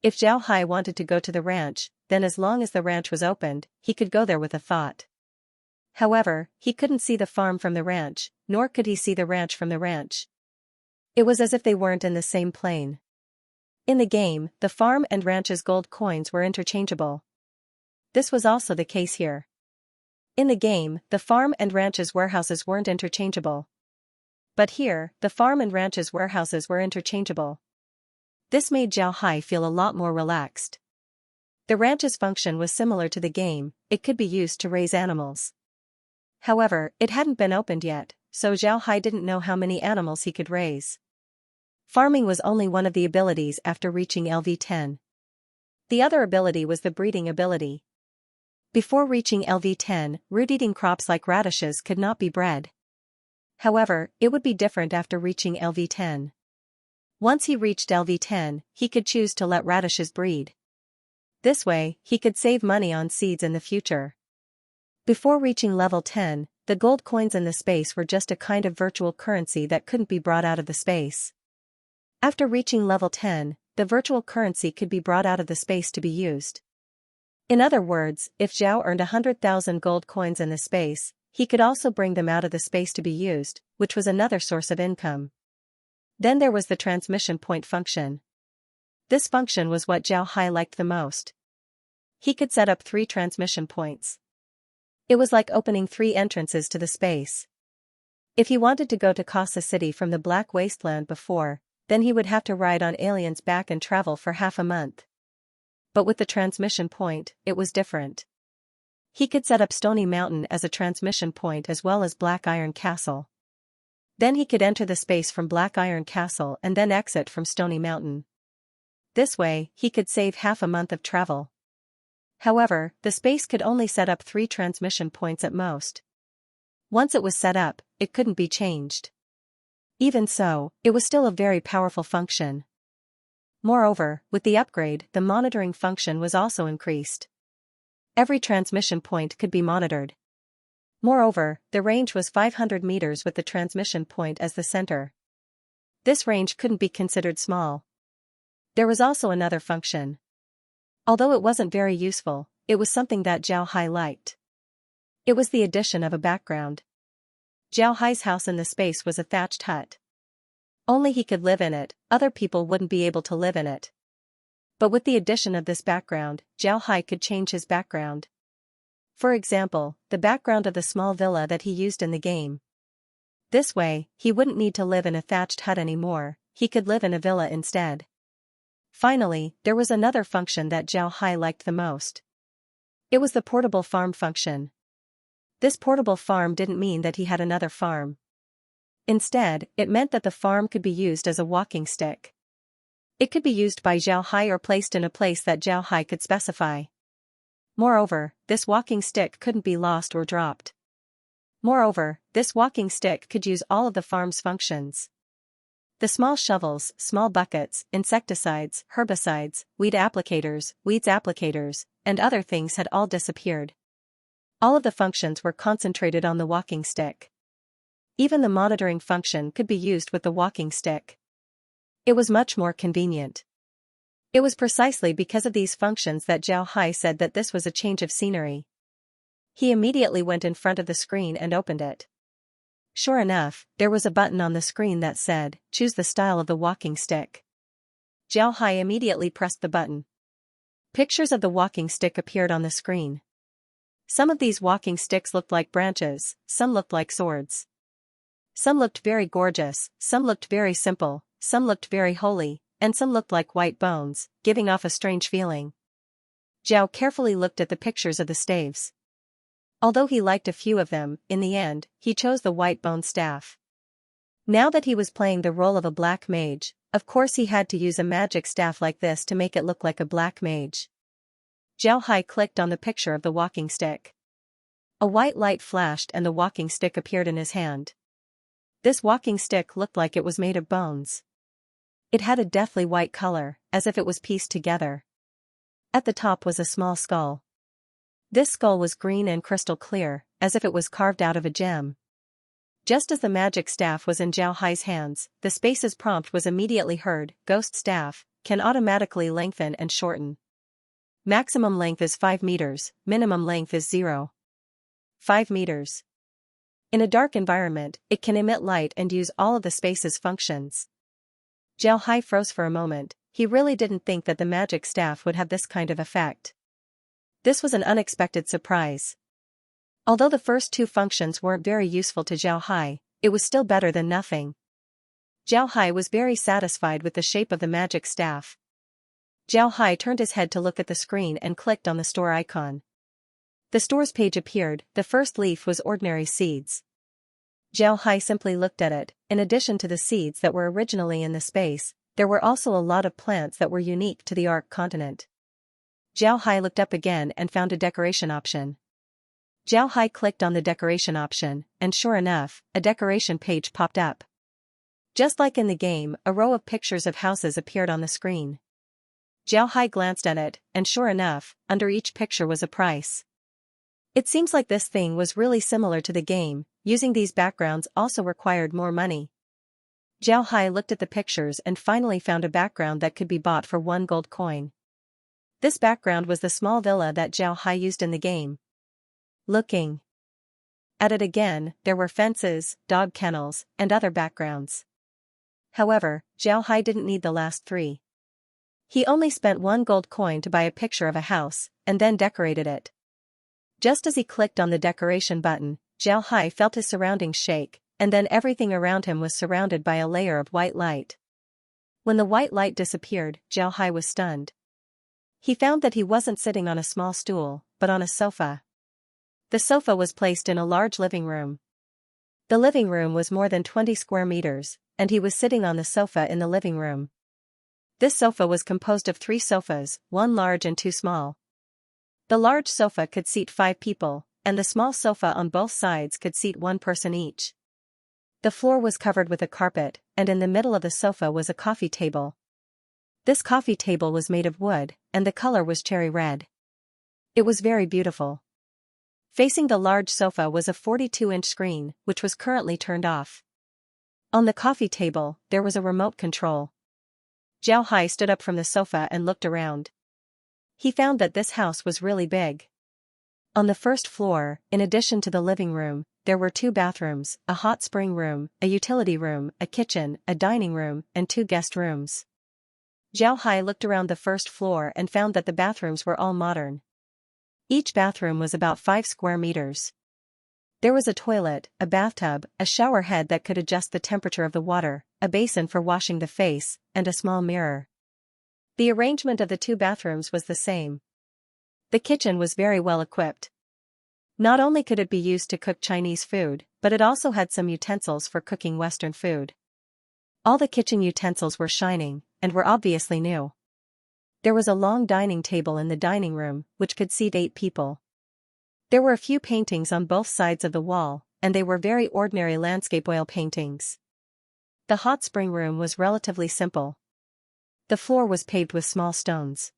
If Zhao Hai wanted to go to the ranch, then as long as the ranch was opened, he could go there with a thought. However, he couldn't see the farm from the ranch, nor could he see the ranch from the ranch. It was as if they weren't in the same plane. In the game, the farm and ranch's gold coins were interchangeable. This was also the case here. In the game, the farm and ranch's warehouses weren't interchangeable. But here, the farm and ranch's warehouses were interchangeable. This made Zhao Hai feel a lot more relaxed. The ranch's function was similar to the game, it could be used to raise animals. However, it hadn't been opened yet, so Zhao Hai didn't know how many animals he could raise. Farming was only one of the abilities after reaching LV10. The other ability was the breeding ability. Before reaching LV10, root-eating crops like radishes could not be bred. However, it would be different after reaching LV10. Once he reached LV10, he could choose to let radishes breed. This way, he could save money on seeds in the future. Before reaching level 10, the gold coins in the space were just a kind of virtual currency that couldn't be brought out of the space. After reaching level 10, the virtual currency could be brought out of the space to be used. In other words, if Zhao earned 100,000 gold coins in the space, he could also bring them out of the space to be used, which was another source of income. Then there was the transmission point function. This function was what Zhao Hai liked the most. He could set up 3 transmission points. It was like opening 3 entrances to the space. If he wanted to go to Kasa City from the Black Wasteland before, then he would have to ride on Alien's back and travel for half a month. But with the transmission point, it was different. He could set up Stony Mountain as a transmission point as well as Black Iron Castle. Then he could enter the space from Black Iron Castle and then exit from Stony Mountain. This way, he could save half a month of travel. However, the space could only set up 3 transmission points at most. Once it was set up, it couldn't be changed. Even so, it was still a very powerful function. Moreover, with the upgrade, the monitoring function was also increased. Every transmission point could be monitored. Moreover, the range was 500 meters with the transmission point as the center. This range couldn't be considered small. There was also another function. Although it wasn't very useful, it was something that Zhao Hai liked. It was the addition of a background. Zhao Hai's house in the space was a thatched hut. Only he could live in it, other people wouldn't be able to live in it. But with the addition of this background, Zhao Hai could change his background. For example, the background of the small villa that he used in the game. This way, he wouldn't need to live in a thatched hut anymore, he could live in a villa instead. Finally, there was another function that Zhao Hai liked the most. It was the portable farm function. This portable farm didn't mean that he had another farm. Instead, it meant that the farm could be used as a walking stick. It could be used by Zhao Hai or placed in a place that Zhao Hai could specify. Moreover, this walking stick couldn't be lost or dropped. Moreover, this walking stick could use all of the farm's functions. The small shovels, small buckets, insecticides, herbicides, weeds applicators, and other things had all disappeared. All of the functions were concentrated on the walking stick. Even the monitoring function could be used with the walking stick. It was much more convenient. It was precisely because of these functions that Zhao Hai said that this was a change of scenery. He immediately went in front of the screen and opened it. Sure enough, there was a button on the screen that said, "Choose the style of the walking stick." Zhao Hai immediately pressed the button. Pictures of the walking stick appeared on the screen. Some of these walking sticks looked like branches, some looked like swords. Some looked very gorgeous, some looked very simple, some looked very holy, and some looked like white bones, giving off a strange feeling. Zhao carefully looked at the pictures of the staves. Although he liked a few of them, in the end, he chose the white bone staff. Now that he was playing the role of a black mage, of course he had to use a magic staff like this to make it look like a black mage. Zhao Hai clicked on the picture of the walking stick. A white light flashed and the walking stick appeared in his hand. This walking stick looked like it was made of bones. It had a deathly white color, as if it was pieced together. At the top was a small skull. This skull was green and crystal clear, as if it was carved out of a gem. Just as the magic staff was in Zhao Hai's hands, the space's prompt was immediately heard: "Ghost staff can automatically lengthen and shorten. Maximum length is 5 meters, minimum length is 0.5 meters. In a dark environment, it can emit light and use all of the space's functions." Zhao Hai froze for a moment. He really didn't think that the magic staff would have this kind of effect. This was an unexpected surprise. Although the first two functions weren't very useful to Zhao Hai, it was still better than nothing. Zhao Hai was very satisfied with the shape of the magic staff. Zhao Hai turned his head to look at the screen and clicked on the store icon. The store's page appeared. The first leaf was ordinary seeds. Zhao Hai simply looked at it. In addition to the seeds that were originally in the space, there were also a lot of plants that were unique to the Ark continent. Zhao Hai looked up again and found a decoration option. Zhao Hai clicked on the decoration option, and sure enough, a decoration page popped up. Just like in the game, a row of pictures of houses appeared on the screen. Zhao Hai glanced at it, and sure enough, under each picture was a price. It seems like this thing was really similar to the game. Using these backgrounds also required more money. Zhao Hai looked at the pictures and finally found a background that could be bought for 1 gold coin. This background was the small villa that Zhao Hai used in the game. Looking at it again, there were fences, dog kennels, and other backgrounds. However, Zhao Hai didn't need the last 3. He only spent 1 gold coin to buy a picture of a house, and then decorated it. Just as he clicked on the decoration button, Zhao Hai felt his surroundings shake, and then everything around him was surrounded by a layer of white light. When the white light disappeared, Zhao Hai was stunned. He found that he wasn't sitting on a small stool, but on a sofa. The sofa was placed in a large living room. The living room was more than 20 square meters, and he was sitting on the sofa in the living room. This sofa was composed of 3 sofas, 1 large and 2 small. The large sofa could seat 5 people, and the small sofa on both sides could seat 1 person each. The floor was covered with a carpet, and in the middle of the sofa was a coffee table. This coffee table was made of wood, and the color was cherry red. It was very beautiful. Facing the large sofa was a 42-inch screen, which was currently turned off. On the coffee table, there was a remote control. Zhao Hai stood up from the sofa and looked around. He found that this house was really big. On the first floor, in addition to the living room, there were 2 bathrooms, a hot spring room, a utility room, a kitchen, a dining room, and 2 guest rooms. Zhao Hai looked around the first floor and found that the bathrooms were all modern. Each bathroom was about 5 square meters. There was a toilet, a bathtub, a shower head that could adjust the temperature of the water, a basin for washing the face, and a small mirror. The arrangement of the 2 bathrooms was the same. The kitchen was very well equipped. Not only could it be used to cook Chinese food, but it also had some utensils for cooking Western food. All the kitchen utensils were shining, and were obviously new. There was a long dining table in the dining room, which could seat 8 people. There were a few paintings on both sides of the wall, and they were very ordinary landscape oil paintings. The hot spring room was relatively simple. The floor was paved with small stones.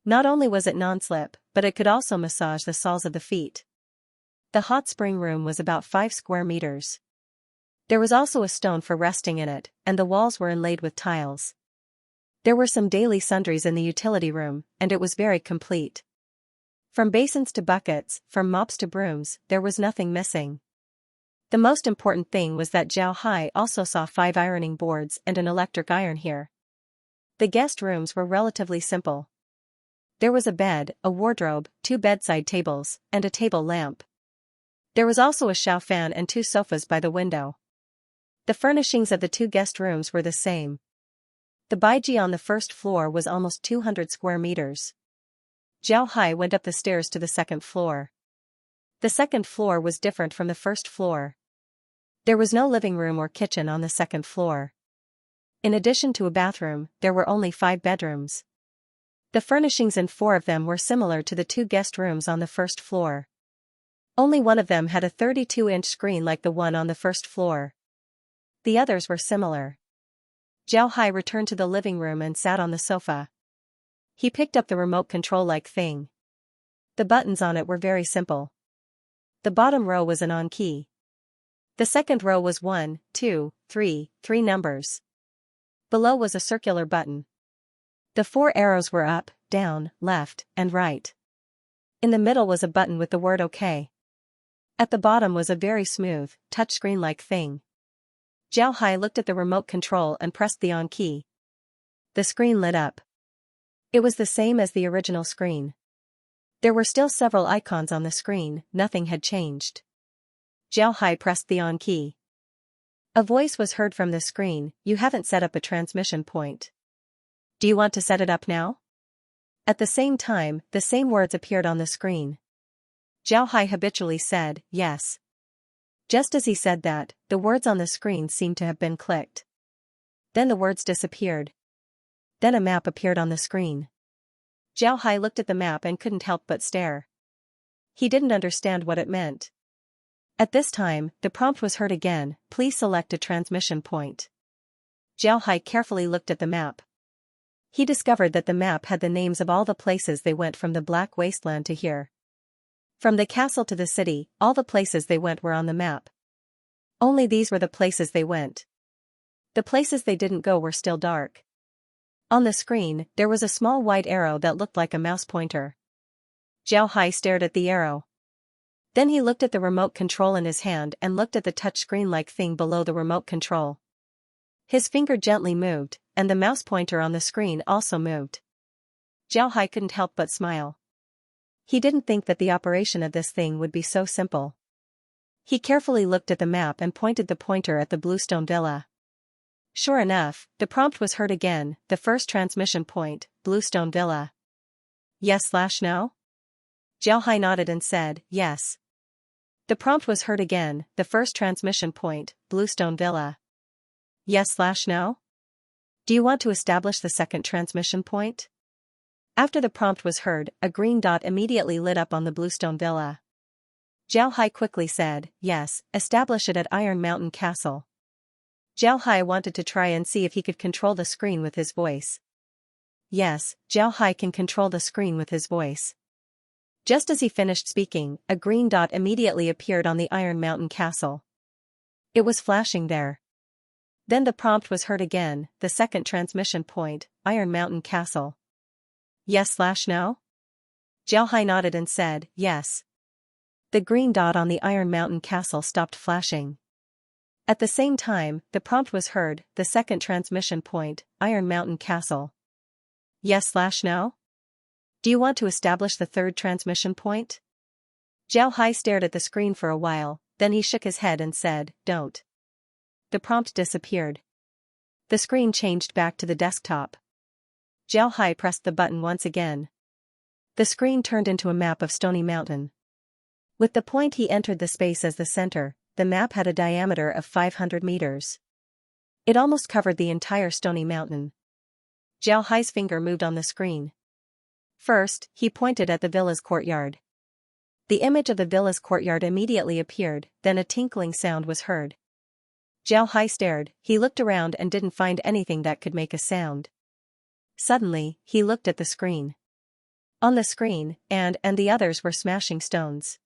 Not only was it non-slip, but it could also massage the soles of the feet. The hot spring room was about 5 square meters. There was also a stone for resting in it, and the walls were inlaid with tiles. There were some daily sundries in the utility room, and it was very complete. From basins to buckets, from mops to brooms, there was nothing missing. The most important thing was that Zhao Hai also saw 5 ironing boards and an electric iron here. The guest rooms were relatively simple. There was a bed, a wardrobe, 2 bedside tables, and a table lamp. There was also a shower fan and 2 sofas by the window. The furnishings of the 2 guest rooms were the same. The baiji on the first floor was almost 200 square meters. Zhao Hai went up the stairs to the second floor. The second floor was different from the first floor. There was no living room or kitchen on the second floor. In addition to a bathroom, there were only 5 bedrooms. The furnishings in 4 of them were similar to the 2 guest rooms on the first floor. Only one of them had a 32-inch screen like the one on the first floor. The others were similar. Zhao Hai returned to the living room and sat on the sofa. He picked up the remote control-like thing. The buttons on it were very simple. The bottom row was an on key. The second row was 1, 2, 3 numbers. Below was a circular button. The 4 arrows were up, down, left, and right. In the middle was a button with the word OK. At the bottom was a very smooth, touchscreen-like thing. Zhao Hai looked at the remote control and pressed the on key. The screen lit up. It was the same as the original screen. There were still several icons on the screen, nothing had changed. Zhao Hai pressed the on key. A voice was heard from the screen, "You haven't set up a transmission point. Do you want to set it up now?" At the same time, the same words appeared on the screen. Zhao Hai habitually said, "Yes." Just as he said that, the words on the screen seemed to have been clicked. Then the words disappeared. Then a map appeared on the screen. Zhao Hai looked at the map and couldn't help but stare. He didn't understand what it meant. At this time, the prompt was heard again, "Please select a transmission point." Zhao Hai carefully looked at the map. He discovered that the map had the names of all the places they went from the Black Wasteland to here. From the castle to the city, all the places they went were on the map. Only these were the places they went. The places they didn't go were still dark. On the screen, there was a small white arrow that looked like a mouse pointer. Zhao Hai stared at the arrow. Then he looked at the remote control in his hand and looked at the touchscreen-like thing below the remote control. His finger gently moved, and the mouse pointer on the screen also moved. Zhao Hai couldn't help but smile. He didn't think that the operation of this thing would be so simple. He carefully looked at the map and pointed the pointer at the Bluestone Villa. Sure enough, the prompt was heard again, "The first transmission point, Bluestone Villa." Yes/no? Zhao Hai nodded and said, "Yes." The prompt was heard again, "The first transmission point, Bluestone Villa." Yes/no? Do you want to establish the second transmission point? After the prompt was heard, a green dot immediately lit up on the Bluestone Villa. Zhao Hai quickly said, "Yes, establish it at Iron Mountain Castle." Zhao Hai wanted to try and see if he could control the screen with his voice. Yes, Zhao Hai can control the screen with his voice. Just as he finished speaking, a green dot immediately appeared on the Iron Mountain castle. It was flashing there. Then the prompt was heard again, the second transmission point, Iron Mountain Castle. Yes/no? Xiaohai nodded and said, yes. The green dot on the Iron Mountain Castle stopped flashing. At the same time, the prompt was heard, the second transmission point, Iron Mountain Castle. Yes/no? Do you want to establish the third transmission point? Xiaohai stared at the screen for a while, then he shook his head and said, don't. The prompt disappeared. The screen changed back to the desktop. Xiaohai pressed the button once again. The screen turned into a map of Stony Mountain. With the point he entered the space as the center, the map had a diameter of 500 meters. It almost covered the entire Stony Mountain. Xiaohai's finger moved on the screen. First, he pointed at the villa's courtyard. The image of the villa's courtyard immediately appeared, then a tinkling sound was heard. Xiaohai stared, he looked around and didn't find anything that could make a sound. Suddenly, he looked at the screen. On the screen, and the others were smashing stones.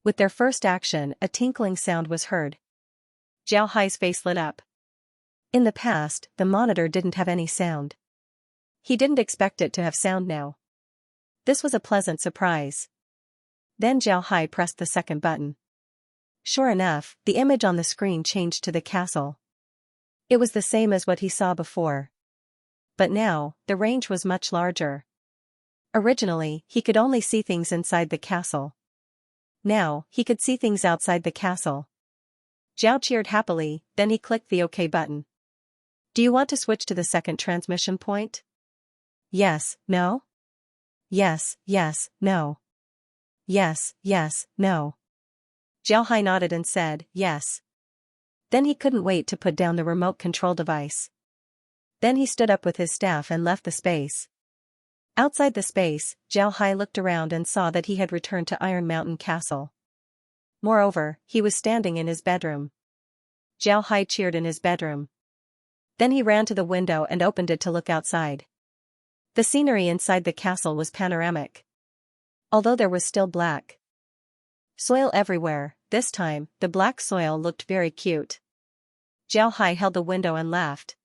With their first action, a tinkling sound was heard. Xiaohai's face lit up. In the past, the monitor didn't have any sound. He didn't expect it to have sound now. This was a pleasant surprise. Then Xiaohai pressed the second button. Sure enough, the image on the screen changed to the castle. It was the same as what he saw before. But now, the range was much larger. Originally, he could only see things inside the castle. Now, he could see things outside the castle. Zhao cheered happily, then he clicked the OK button. Do you want to switch to the second transmission point? Yes, no? Yes, no. Yes, no. Xiaohai nodded and said, yes. Then he couldn't wait to put down the remote control device. Then he stood up with his staff and left the space. Outside the space, Xiaohai looked around and saw that he had returned to Iron Mountain Castle. Moreover, he was standing in his bedroom. Xiaohai cheered in his bedroom. Then he ran to the window and opened it to look outside. The scenery inside the castle was panoramic. Although there was still black soil everywhere, this time, the black soil looked very cute. Xiaohai held the window and laughed.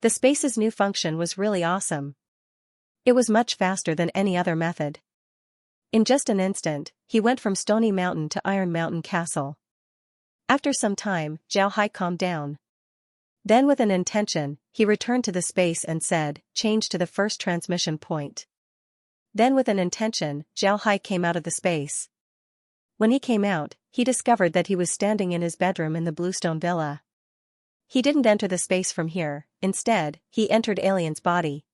The space's new function was really awesome. It was much faster than any other method. In just an instant, he went from Stony Mountain to Iron Mountain Castle. After some time, Xiaohai calmed down. Then with an intention, he returned to the space and said, change to the first transmission point. Then with an intention, Xiaohai came out of the space. When he came out, he discovered that he was standing in his bedroom in the Bluestone Villa. He didn't enter the space from here, instead, he entered Alien's body.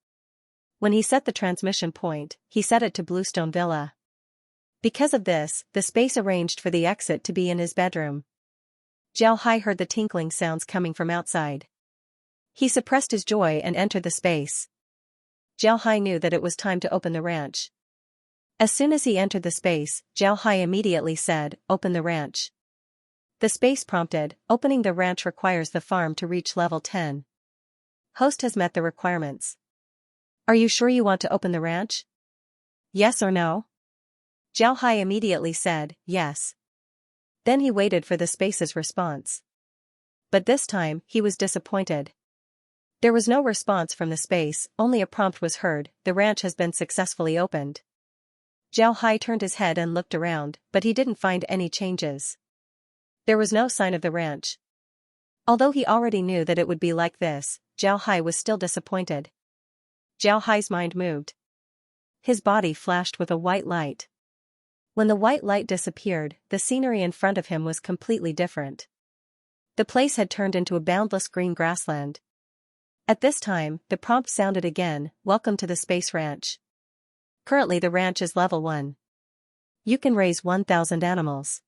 When he set the transmission point, he set it to Bluestone Villa. Because of this, the space arranged for the exit to be in his bedroom. Xiaohai heard the tinkling sounds coming from outside. He suppressed his joy and entered the space. Xiaohai knew that it was time to open the ranch. As soon as he entered the space, Xiaohai immediately said, open the ranch. The space prompted, opening the ranch requires the farm to reach level 10. Host has met the requirements. Are you sure you want to open the ranch? Yes or no? Xiaohai immediately said, yes. Then he waited for the space's response. But this time, he was disappointed. There was no response from the space, only a prompt was heard, the ranch has been successfully opened. Xiaohai turned his head and looked around, but he didn't find any changes. There was no sign of the ranch. Although he already knew that it would be like this, Xiaohai was still disappointed. Xiaohai's mind moved. His body flashed with a white light. When the white light disappeared, the scenery in front of him was completely different. The place had turned into a boundless green grassland. At this time, the prompt sounded again, welcome to the Space Ranch. Currently the ranch is level 1. You can raise 1,000 animals.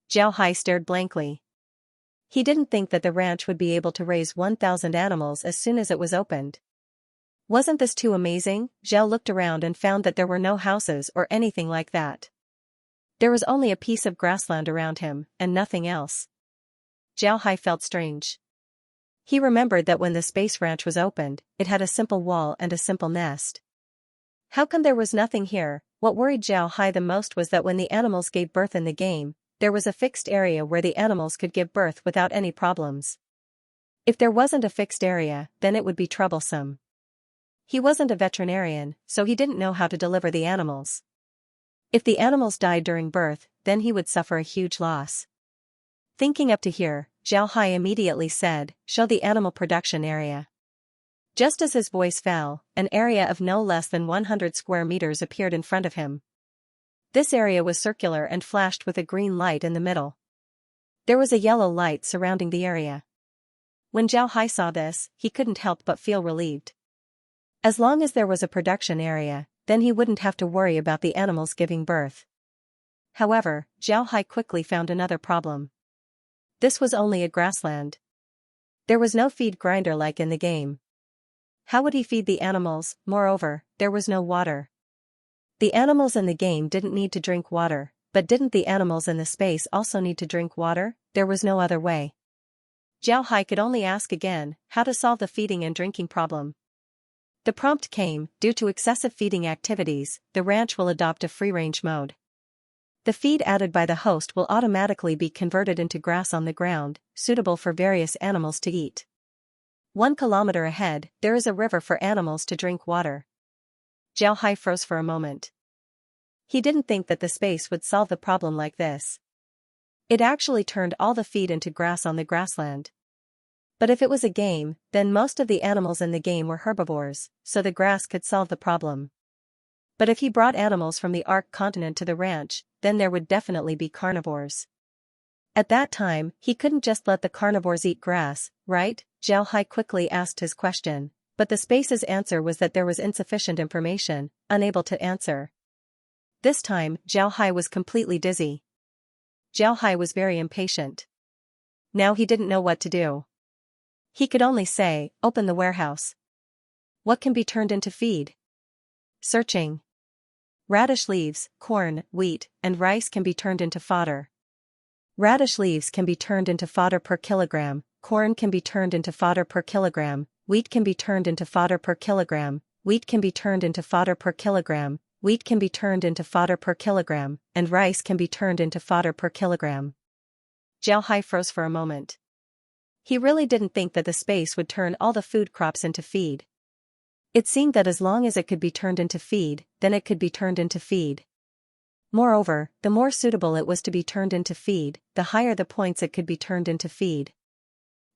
Xiaohai stared blankly. He didn't think that the ranch would be able to raise 1,000 animals as soon as it was opened. Wasn't this too amazing? Zhao looked around and found that there were no houses or anything like that. There was only a piece of grassland around him, and nothing else. Xiaohai felt strange. He remembered that when the space ranch was opened, it had a simple wall and a simple nest. How come there was nothing here? What worried Zhao Hai the most was that when the animals gave birth in the game, there was a fixed area where the animals could give birth without any problems. If there wasn't a fixed area, then it would be troublesome. He wasn't a veterinarian, so he didn't know how to deliver the animals. If the animals died during birth, then he would suffer a huge loss. Thinking up to here, Zhao Hai immediately said, "Show the animal production area." Just as his voice fell, an area of no less than 100 square meters appeared in front of him. This area was circular and flashed with a green light in the middle. There was a yellow light surrounding the area. When Zhao Hai saw this, he couldn't help but feel relieved. As long as there was a production area, then he wouldn't have to worry about the animals giving birth. However, Zhao Hai quickly found another problem. This was only a grassland. There was no feed grinder like in the game. How would he feed the animals? Moreover, there was no water. The animals in the game didn't need to drink water, but didn't the animals in the space also need to drink water? There was no other way. Zhao Hai could only ask again, how to solve the feeding and drinking problem. The prompt came, due to excessive feeding activities, the ranch will adopt a free-range mode. The feed added by the host will automatically be converted into grass on the ground, suitable for various animals to eat. 1 kilometer ahead, there is a river for animals to drink water. Zhao Hai froze for a moment. He didn't think that the space would solve the problem like this. It actually turned all the feed into grass on the grassland. But if it was a game, then most of the animals in the game were herbivores, so the grass could solve the problem. But if he brought animals from the Ark continent to the ranch, then there would definitely be carnivores. At that time, he couldn't just let the carnivores eat grass, right? Zhao Hai quickly asked his question, but the space's answer was that there was insufficient information, unable to answer. This time, Zhao Hai was completely dizzy. Zhao Hai was very impatient. Now he didn't know what to do. He could only say, "Open the warehouse." What can be turned into feed? Searching. Radish leaves, corn, wheat, and rice can be turned into fodder. Radish leaves can be turned into fodder per kilogram, corn can be turned into fodder per kilogram, wheat can be turned into fodder per kilogram, wheat can be turned into fodder per kilogram, wheat can be turned into fodder per kilogram, and rice can be turned into fodder per kilogram. Zhao Hai froze for a moment. He really didn't think that the space would turn all the food crops into feed. It seemed that as long as it could be turned into feed, then it could be turned into feed. Moreover, the more suitable it was to be turned into feed, the higher the points it could be turned into feed.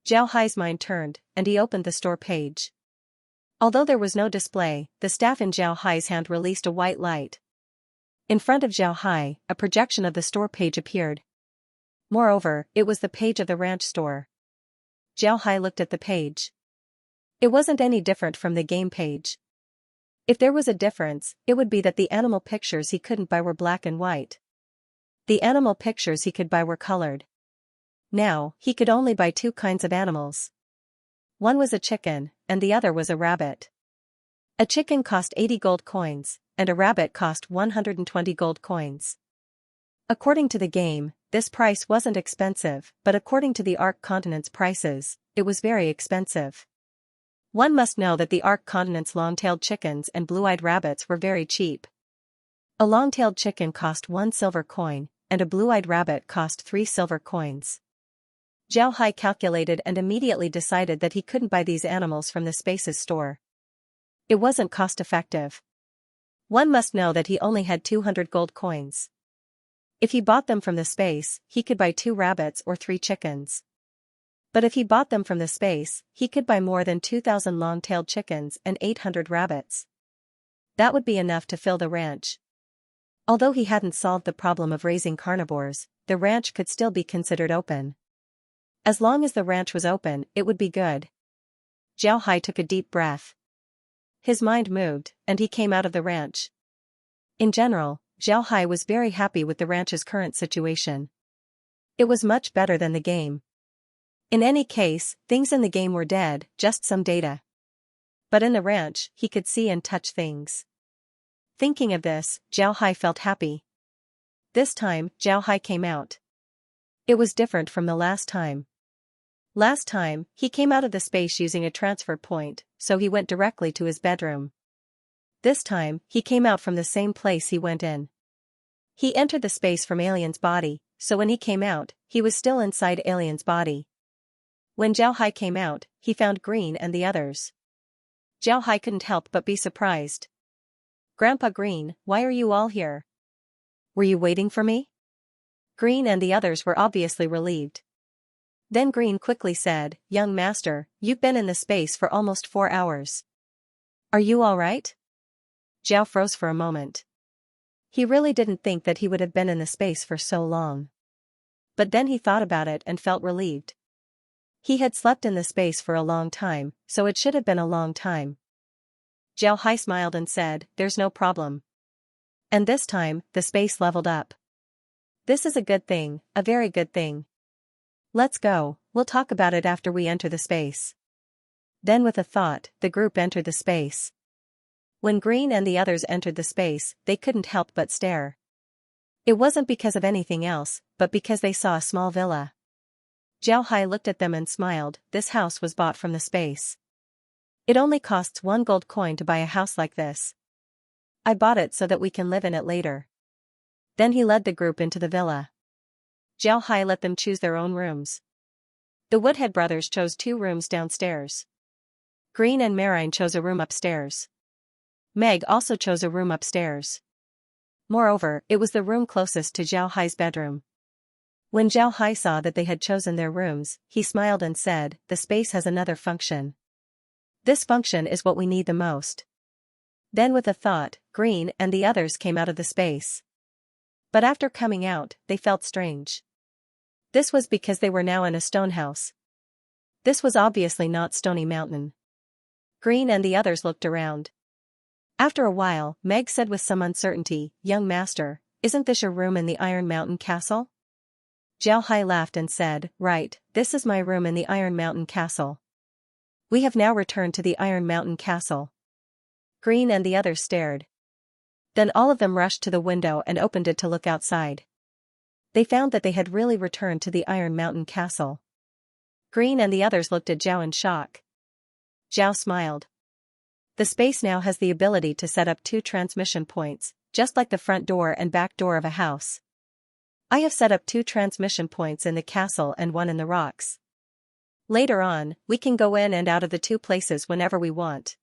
Zhao Hai's mind turned, and he opened the store page. Although there was no display, the staff in Zhao Hai's hand released a white light. In front of Zhao Hai, a projection of the store page appeared. Moreover, it was the page of the ranch store. Zhao Hai looked at the page. It wasn't any different from the game page. If there was a difference, it would be that the animal pictures he couldn't buy were black and white. The animal pictures he could buy were colored. Now, he could only buy 2 kinds of animals. One was a chicken, and the other was a rabbit. A chicken cost 80 gold coins, and a rabbit cost 120 gold coins. According to the game, this price wasn't expensive, but according to the Ark continent's prices, it was very expensive. One must know that the Ark continent's long-tailed chickens and blue-eyed rabbits were very cheap. A long-tailed chicken cost 1 silver coin, and a blue-eyed rabbit cost 3 silver coins. Zhao Hai calculated and immediately decided that he couldn't buy these animals from the Spaces store. It wasn't cost-effective. One must know that he only had 200 gold coins. If he bought them from the space, he could buy 2 rabbits or 3 chickens. But if he bought them from the space, he could buy more than 2,000 long-tailed chickens and 800 rabbits. That would be enough to fill the ranch. Although he hadn't solved the problem of raising carnivores, the ranch could still be considered open. As long as the ranch was open, it would be good. Zhao Hai took a deep breath. His mind moved, and he came out of the ranch. In general, Zhao Hai was very happy with the ranch's current situation. It was much better than the game. In any case, things in the game were dead, just some data. But in the ranch, he could see and touch things. Thinking of this, Zhao Hai felt happy. This time, Zhao Hai came out. It was different from the last time. Last time, he came out of the space using a transfer point, so he went directly to his bedroom. This time, he came out from the same place he went in. He entered the space from Alien's body, so when he came out, he was still inside Alien's body. When Zhao Hai came out, he found Green and the others. Zhao Hai couldn't help but be surprised. "Grandpa Green, why are you all here? Were you waiting for me?" Green and the others were obviously relieved. Then Green quickly said, "Young master, you've been in the space for almost 4 hours. Are you all right?" Zhao froze for a moment. He really didn't think that he would have been in the space for so long. But then he thought about it and felt relieved. He had slept in the space for a long time, so it should have been a long time. Zhao Hai smiled and said, "There's no problem." And this time, the space leveled up. "This is a good thing, a very good thing. Let's go, we'll talk about it after we enter the space." Then with a thought, the group entered the space. When Green and the others entered the space, they couldn't help but stare. It wasn't because of anything else, but because they saw a small villa. Zhao Hai looked at them and smiled. This house was bought from the space. It only costs 1 gold coin to buy a house like this. I bought it so that we can live in it later. Then he led the group into the villa. Zhao Hai let them choose their own rooms. The Woodhead brothers chose 2 rooms downstairs. Green and Marine chose a room upstairs. Meg also chose a room upstairs. Moreover, it was the room closest to Zhao Hai's bedroom. When Zhao Hai saw that they had chosen their rooms, he smiled and said, "The space has another function. This function is what we need the most." Then with a thought, Green and the others came out of the space. But after coming out, they felt strange. This was because they were now in a stone house. This was obviously not Stony Mountain. Green and the others looked around. After a while, Meg said with some uncertainty, "Young master, isn't this your room in the Iron Mountain Castle?" Zhao Hai laughed and said, "Right, this is my room in the Iron Mountain Castle." We have now returned to the Iron Mountain Castle. Green and the others stared. Then all of them rushed to the window and opened it to look outside. They found that they had really returned to the Iron Mountain Castle. Green and the others looked at Zhao in shock. Zhao smiled. The space now has the ability to set up 2 transmission points, just like the front door and back door of a house. I have set up 2 transmission points in the castle and 1 in the rocks. Later on, we can go in and out of the 2 places whenever we want.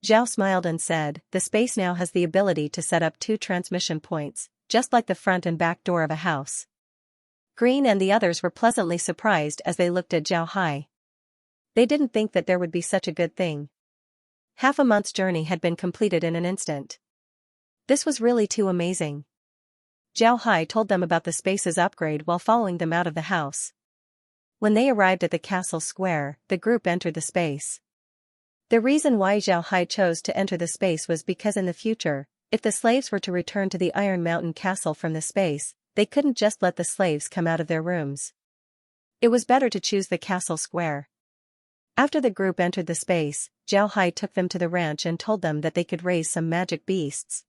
Zhao smiled and said, "The space now has the ability to set up 2 transmission points, just like the front and back door of a house." Green and the others were pleasantly surprised as they looked at Zhao Hai. They didn't think that there would be such a good thing. Half a month's journey had been completed in an instant. This was really too amazing. Zhao Hai told them about the space's upgrade while following them out of the house. When they arrived at the castle square, the group entered the space. The reason why Zhao Hai chose to enter the space was because in the future, if the slaves were to return to the Iron Mountain Castle from the space, they couldn't just let the slaves come out of their rooms. It was better to choose the castle square. After the group entered the space, Zhao Hai took them to the ranch and told them that they could raise some magic beasts.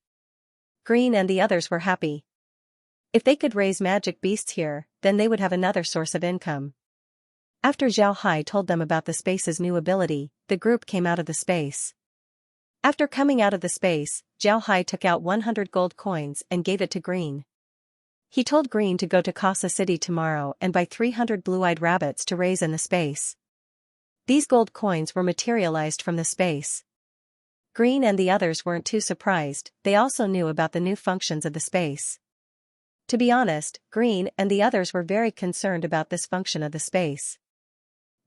Green and the others were happy. If they could raise magic beasts here, then they would have another source of income. After Zhao Hai told them about the space's new ability, the group came out of the space. After coming out of the space, Zhao Hai took out 100 gold coins and gave it to Green. He told Green to go to Casa City tomorrow and buy 300 blue-eyed rabbits to raise in the space. These gold coins were materialized from the space. Green and the others weren't too surprised, they also knew about the new functions of the space. To be honest, Green and the others were very concerned about this function of the space.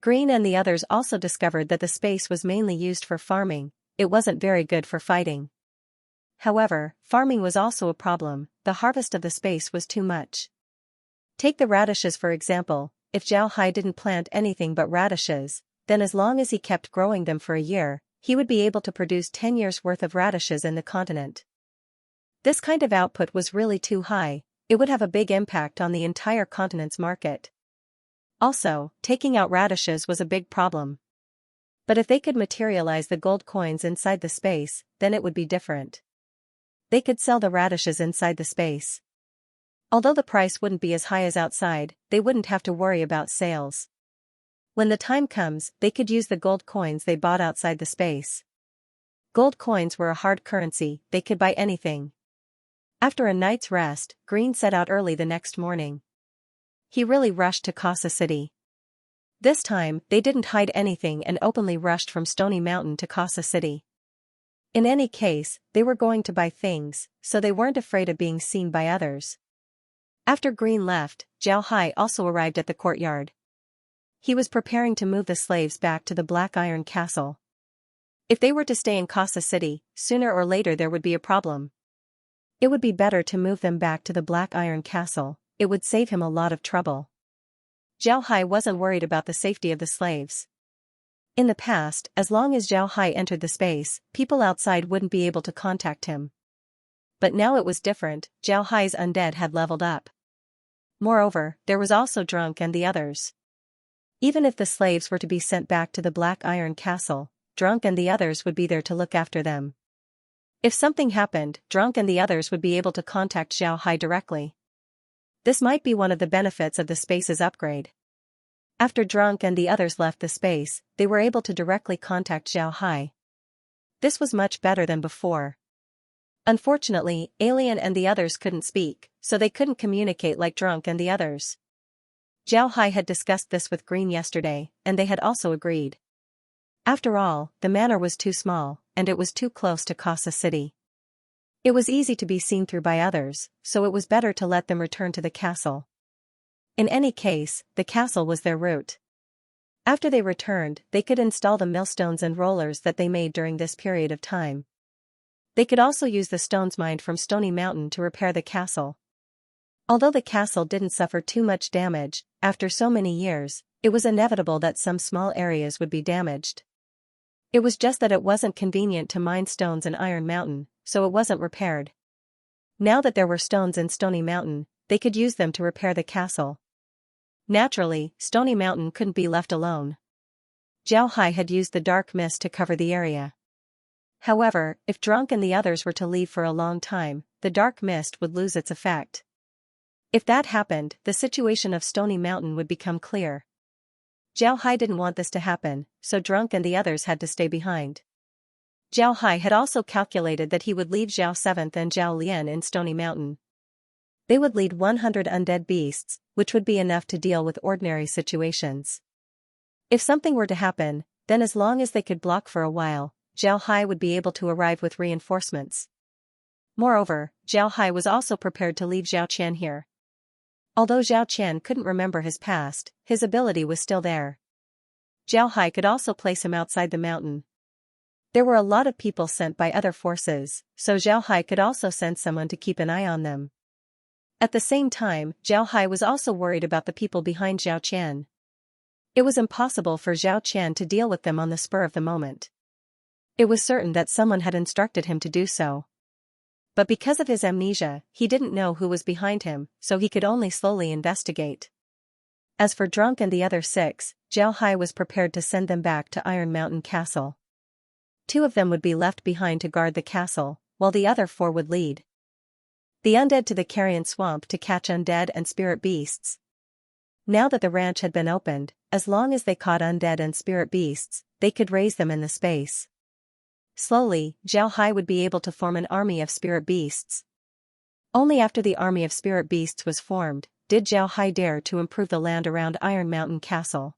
Green and the others also discovered that the space was mainly used for farming, it wasn't very good for fighting. However, farming was also a problem, the harvest of the space was too much. Take the radishes for example, if Zhao Hai didn't plant anything but radishes, then as long as he kept growing them for a year, he would be able to produce 10 years' worth of radishes in the continent. This kind of output was really too high, it would have a big impact on the entire continent's market. Also, taking out radishes was a big problem. But if they could materialize the gold coins inside the space, then it would be different. They could sell the radishes inside the space. Although the price wouldn't be as high as outside, they wouldn't have to worry about sales. When the time comes, they could use the gold coins they bought outside the space. Gold coins were a hard currency, they could buy anything. After a night's rest, Green set out early the next morning. He really rushed to Casa City. This time, they didn't hide anything and openly rushed from Stony Mountain to Casa City. In any case, they were going to buy things, so they weren't afraid of being seen by others. After Green left, Zhao Hai also arrived at the courtyard. He was preparing to move the slaves back to the Black Iron Castle. If they were to stay in Casa City, sooner or later there would be a problem. It would be better to move them back to the Black Iron Castle, it would save him a lot of trouble. Zhao Hai wasn't worried about the safety of the slaves. In the past, as long as Zhao Hai entered the space, people outside wouldn't be able to contact him. But now it was different, Zhao Hai's undead had leveled up. Moreover, there was also Drunk and the others. Even if the slaves were to be sent back to the Black Iron Castle, Drunk and the others would be there to look after them. If something happened, Drunk and the others would be able to contact Zhao Hai directly. This might be one of the benefits of the space's upgrade. After Drunk and the others left the space, they were able to directly contact Zhao Hai. This was much better than before. Unfortunately, Alien and the others couldn't speak, so they couldn't communicate like Drunk and the others. Zhao Hai had discussed this with Green yesterday, and they had also agreed. After all, the manor was too small, and it was too close to Casa City. It was easy to be seen through by others, so it was better to let them return to the castle. In any case, the castle was their route. After they returned, they could install the millstones and rollers that they made during this period of time. They could also use the stones mined from Stony Mountain to repair the castle. Although the castle didn't suffer too much damage, after so many years, it was inevitable that some small areas would be damaged. It was just that it wasn't convenient to mine stones in Iron Mountain, so it wasn't repaired. Now that there were stones in Stony Mountain, they could use them to repair the castle. Naturally, Stony Mountain couldn't be left alone. Zhao Hai had used the dark mist to cover the area. However, if Drunk and the others were to leave for a long time, the dark mist would lose its effect. If that happened, the situation of Stony Mountain would become clear. Zhao Hai didn't want this to happen, so Drunk and the others had to stay behind. Zhao Hai had also calculated that he would leave Zhao Seventh and Zhao Lian in Stony Mountain. They would lead 100 undead beasts, which would be enough to deal with ordinary situations. If something were to happen, then as long as they could block for a while, Zhao Hai would be able to arrive with reinforcements. Moreover, Zhao Hai was also prepared to leave Zhao Qian here. Although Zhao Qian couldn't remember his past, his ability was still there. Zhao Hai could also place him outside the mountain. There were a lot of people sent by other forces, so Zhao Hai could also send someone to keep an eye on them. At the same time, Zhao Hai was also worried about the people behind Zhao Qian. It was impossible for Zhao Qian to deal with them on the spur of the moment. It was certain that someone had instructed him to do so. But because of his amnesia, he didn't know who was behind him, so he could only slowly investigate. As for Drunk and the other 6, Zhao Hai was prepared to send them back to Iron Mountain Castle. 2 of them would be left behind to guard the castle, while the other 4 would lead the undead to the carrion swamp to catch undead and spirit beasts. Now that the ranch had been opened, as long as they caught undead and spirit beasts, they could raise them in the space. Slowly, Zhao Hai would be able to form an army of spirit beasts. Only after the army of spirit beasts was formed, did Zhao Hai dare to improve the land around Iron Mountain Castle.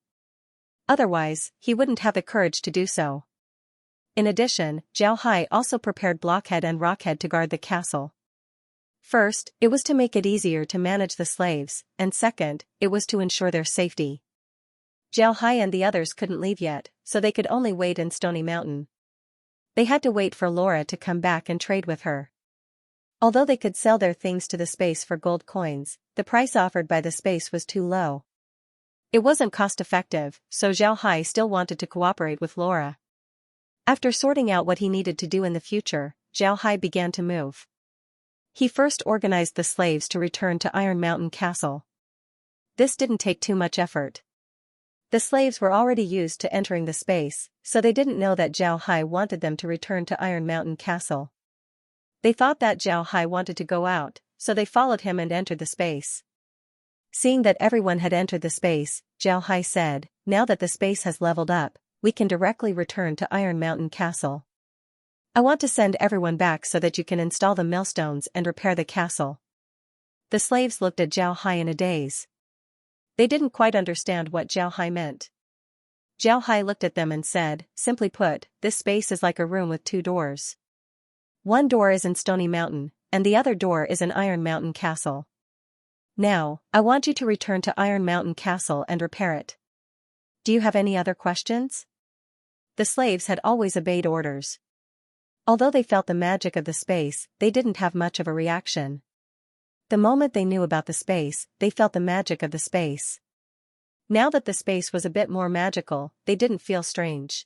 Otherwise, he wouldn't have the courage to do so. In addition, Zhao Hai also prepared Blockhead and Rockhead to guard the castle. First, it was to make it easier to manage the slaves, and second, it was to ensure their safety. Zhao Hai and the others couldn't leave yet, so they could only wait in Stony Mountain. They had to wait for Laura to come back and trade with her. Although they could sell their things to the space for gold coins, the price offered by the space was too low. It wasn't cost-effective, so Zhao Hai still wanted to cooperate with Laura. After sorting out what he needed to do in the future, Zhao Hai began to move. He first organized the slaves to return to Iron Mountain Castle. This didn't take too much effort. The slaves were already used to entering the space, so they didn't know that Zhao Hai wanted them to return to Iron Mountain Castle. They thought that Zhao Hai wanted to go out, so they followed him and entered the space. Seeing that everyone had entered the space, Zhao Hai said, "Now that the space has leveled up, we can directly return to Iron Mountain Castle." I want to send everyone back so that you can install the millstones and repair the castle. The slaves looked at Zhao Hai in a daze. They didn't quite understand what Zhao Hai meant. Zhao Hai looked at them and said, simply put, this space is like a room with two doors. One door is in Stony Mountain, and the other door is in Iron Mountain Castle. Now, I want you to return to Iron Mountain Castle and repair it. Do you have any other questions? The slaves had always obeyed orders. Although they felt the magic of the space, they didn't have much of a reaction. The moment they knew about the space, they felt the magic of the space. Now that the space was a bit more magical, they didn't feel strange.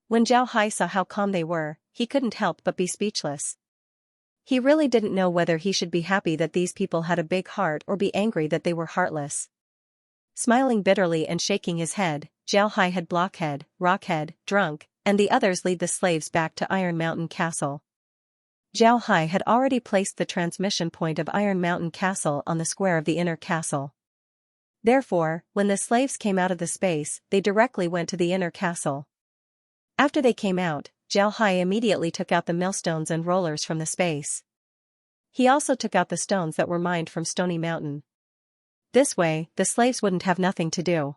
When Zhao Hai saw how calm they were, he couldn't help but be speechless. He really didn't know whether he should be happy that these people had a big heart or be angry that they were heartless. Smiling bitterly and shaking his head, Zhao Hai had Blockhead, Rockhead, Drunk, and the others lead the slaves back to Iron Mountain Castle. Zhao Hai had already placed the transmission point of Iron Mountain Castle on the square of the inner castle. Therefore, when the slaves came out of the space, they directly went to the inner castle. After they came out, Zhao Hai immediately took out the millstones and rollers from the space. He also took out the stones that were mined from Stony Mountain. This way, the slaves wouldn't have nothing to do.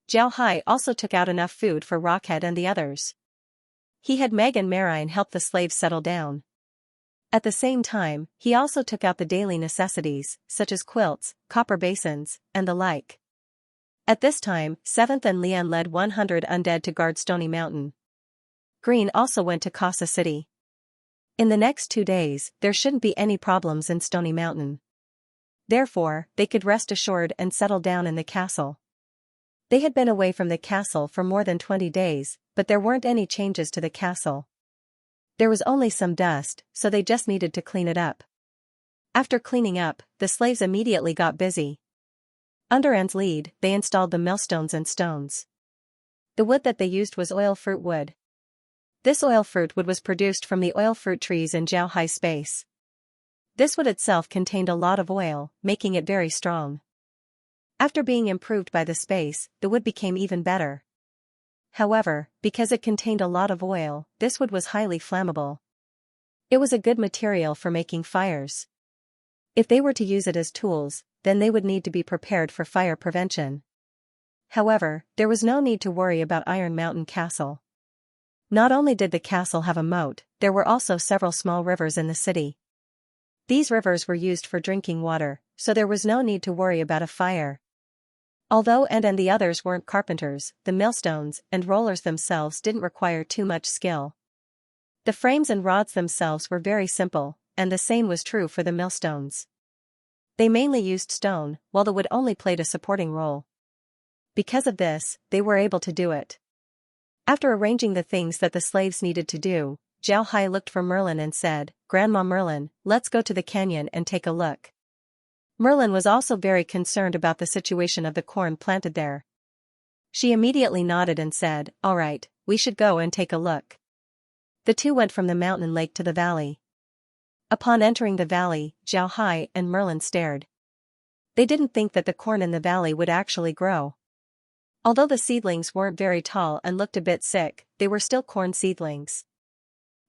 Zhao Hai also took out enough food for Rockhead and the others. He had Meg and Marine help the slaves settle down. At the same time, he also took out the daily necessities, such as quilts, copper basins, and the like. At this time, 7th and Lian led 100 undead to guard Stony Mountain. Green also went to Casa City. In the next 2 days, there shouldn't be any problems in Stony Mountain. Therefore, they could rest assured and settle down in the castle. They had been away from the castle for more than 20 days, but there weren't any changes to the castle. There was only some dust, so they just needed to clean it up. After cleaning up, the slaves immediately got busy. Under Anne's lead, they installed the millstones and stones. The wood that they used was oil fruit wood. This oil fruit wood was produced from the oil fruit trees in Zhao Hai's space. This wood itself contained a lot of oil, making it very strong. After being improved by the space, the wood became even better. However, because it contained a lot of oil, this wood was highly flammable. It was a good material for making fires. If they were to use it as tools, then they would need to be prepared for fire prevention. However, there was no need to worry about Iron Mountain Castle. Not only did the castle have a moat, there were also several small rivers in the city. These rivers were used for drinking water, so there was no need to worry about a fire. Although Anne and the others weren't carpenters, the millstones and rollers themselves didn't require too much skill. The frames and rods themselves were very simple, and the same was true for the millstones. They mainly used stone, while the wood only played a supporting role. Because of this, they were able to do it. After arranging the things that the slaves needed to do, Zhao Hai looked for Merlin and said, "Grandma Merlin, let's go to the canyon and take a look." Merlin was also very concerned about the situation of the corn planted there. She immediately nodded and said, "All right, we should go and take a look." The two went from the mountain lake to the valley. Upon entering the valley, Zhao Hai and Merlin stared. They didn't think that the corn in the valley would actually grow. Although the seedlings weren't very tall and looked a bit sick, they were still corn seedlings.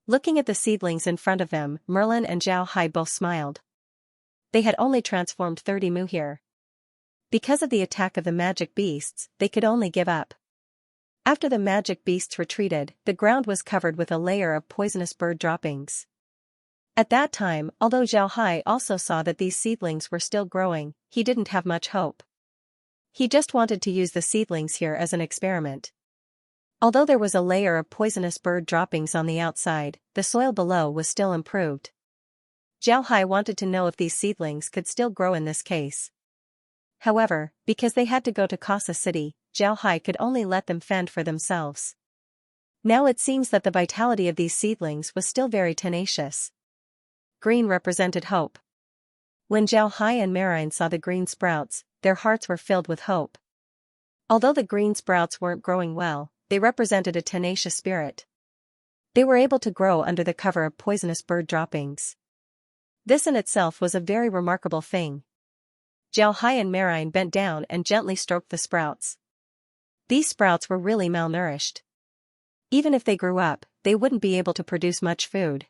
Looking at the seedlings in front of them, Merlin and Zhao Hai both smiled. They had only transformed 30 mu here. Because of the attack of the magic beasts, they could only give up. After the magic beasts retreated, the ground was covered with a layer of poisonous bird droppings. At that time, although Zhao Hai also saw that these seedlings were still growing, he didn't have much hope. He just wanted to use the seedlings here as an experiment. Although there was a layer of poisonous bird droppings on the outside, the soil below was still improved. Zhao Hai wanted to know if these seedlings could still grow in this case. However, because they had to go to Casa City, Zhao Hai could only let them fend for themselves. Now it seems that the vitality of these seedlings was still very tenacious. Green represented hope. When Zhao Hai and Marine saw the green sprouts, their hearts were filled with hope. Although the green sprouts weren't growing well, they represented a tenacious spirit. They were able to grow under the cover of poisonous bird droppings. This in itself was a very remarkable thing. Zhao Hai and Marine bent down and gently stroked the sprouts. These sprouts were really malnourished. Even if they grew up, they wouldn't be able to produce much food.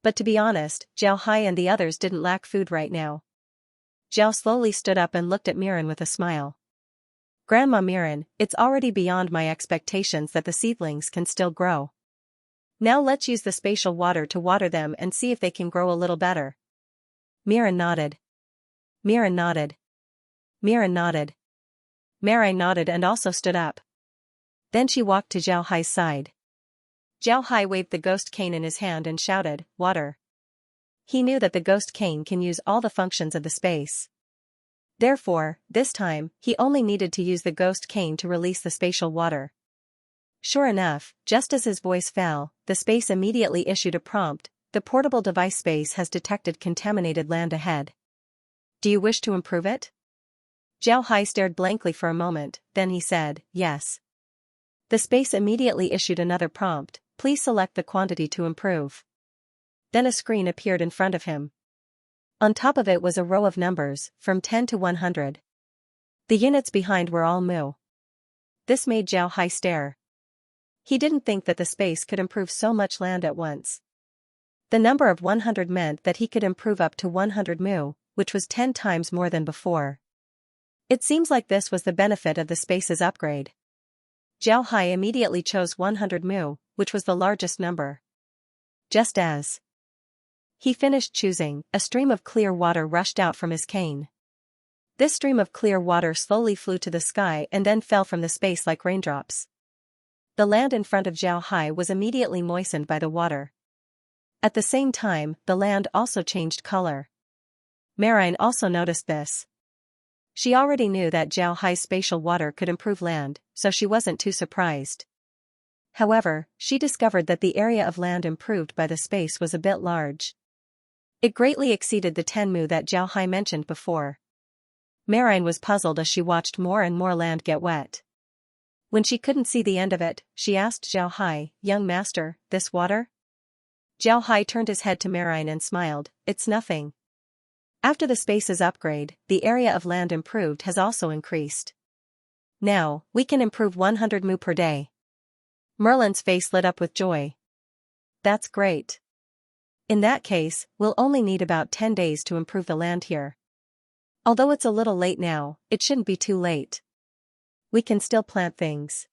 But to be honest, Zhao Hai and the others didn't lack food right now. Zhao slowly stood up and looked at Mirren with a smile. Grandma Mirren, it's already beyond my expectations that the seedlings can still grow. Now let's use the spatial water to water them and see if they can grow a little better. Mirren nodded. Mirren nodded. Mirren nodded. Mirai nodded and also stood up. Then she walked to Zhao Hai's side. Zhao Hai waved the ghost cane in his hand and shouted, "Water." He knew that the ghost cane can use all the functions of the space. Therefore, this time, he only needed to use the ghost cane to release the spatial water. Sure enough, just as his voice fell, the space immediately issued a prompt: "The portable device space has detected contaminated land ahead. Do you wish to improve it?" Zhao Hai stared blankly for a moment, then he said, "Yes." The space immediately issued another prompt: "Please select the quantity to improve." Then a screen appeared in front of him. On top of it was a row of numbers, from 10 to 100. The units behind were all mu. This made Zhao Hai stare. He didn't think that the space could improve so much land at once. The number of 100 meant that he could improve up to 100 mu, which was 10 times more than before. It seems like this was the benefit of the space's upgrade. Zhao Hai immediately chose 100 mu, which was the largest number. Just as he finished choosing, a stream of clear water rushed out from his cane. This stream of clear water slowly flew to the sky and then fell from the space like raindrops. The land in front of Zhao Hai was immediately moistened by the water. At the same time, the land also changed color. Marine also noticed this. She already knew that Zhao Hai's spatial water could improve land, so she wasn't too surprised. However, she discovered that the area of land improved by the space was a bit large. It greatly exceeded the 10 mu that Zhao Hai mentioned before. Marine was puzzled as she watched more and more land get wet. When she couldn't see the end of it, she asked Zhao Hai, "Young master, this water?" Zhao Hai turned his head to Marine and smiled, "It's nothing." After the space's upgrade, the area of land improved has also increased. Now, we can improve 100 mu per day. Merlin's face lit up with joy. That's great. In that case, we'll only need about 10 days to improve the land here. Although it's a little late now, it shouldn't be too late. We can still plant things.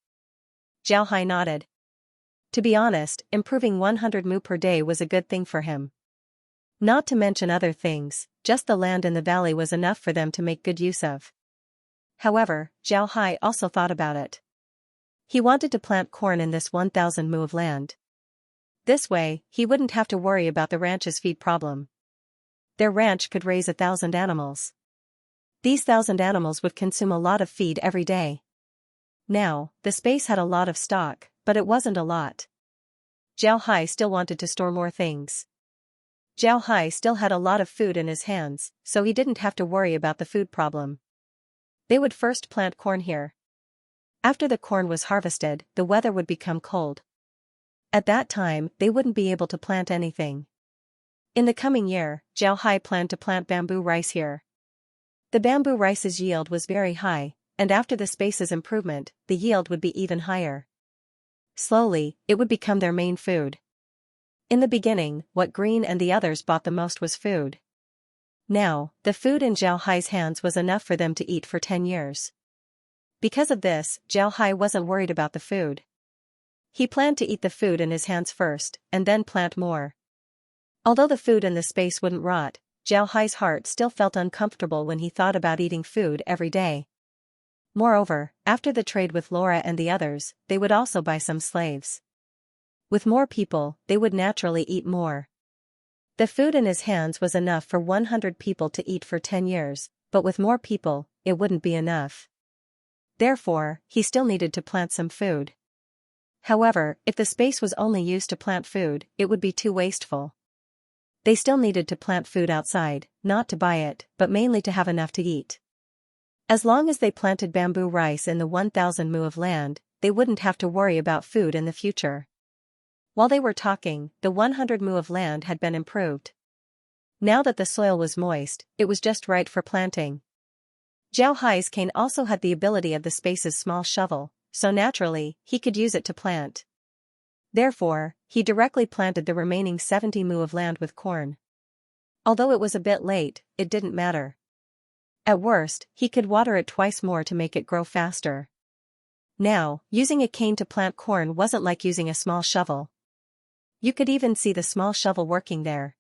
Zhao Hai nodded. To be honest, improving 100 mu per day was a good thing for him. Not to mention other things, just the land in the valley was enough for them to make good use of. However, Zhao Hai also thought about it. He wanted to plant corn in this 1,000 mu of land. This way, he wouldn't have to worry about the ranch's feed problem. Their ranch could raise 1,000 animals. These 1,000 animals would consume a lot of feed every day. Now, the space had a lot of stock, but it wasn't a lot. Zhao Hai still wanted to store more things. Zhao Hai still had a lot of food in his hands, so he didn't have to worry about the food problem. They would first plant corn here. After the corn was harvested, the weather would become cold. At that time, they wouldn't be able to plant anything. In the coming year, Zhao Hai planned to plant bamboo rice here. The bamboo rice's yield was very high, and after the space's improvement, the yield would be even higher. Slowly, it would become their main food. In the beginning, what Green and the others bought the most was food. Now, the food in Zhao Hai's hands was enough for them to eat for 10 years. Because of this, Zhao Hai wasn't worried about the food. He planned to eat the food in his hands first, and then plant more. Although the food in the space wouldn't rot, Zhao Hai's heart still felt uncomfortable when he thought about eating food every day. Moreover, after the trade with Laura and the others, they would also buy some slaves. With more people, they would naturally eat more. The food in his hands was enough for 100 people to eat for 10 years, but with more people, it wouldn't be enough. Therefore, he still needed to plant some food. However, if the space was only used to plant food, it would be too wasteful. They still needed to plant food outside, not to buy it, but mainly to have enough to eat. As long as they planted bamboo rice in the 1,000 mu of land, they wouldn't have to worry about food in the future. While they were talking, the 100 mu of land had been improved. Now that the soil was moist, it was just right for planting. Zhao Hai's cane also had the ability of the space's small shovel, so naturally, he could use it to plant. Therefore, he directly planted the remaining 70 mu of land with corn. Although it was a bit late, it didn't matter. At worst, he could water it twice more to make it grow faster. Now, using a cane to plant corn wasn't like using a small shovel. You could even see the small shovel working there.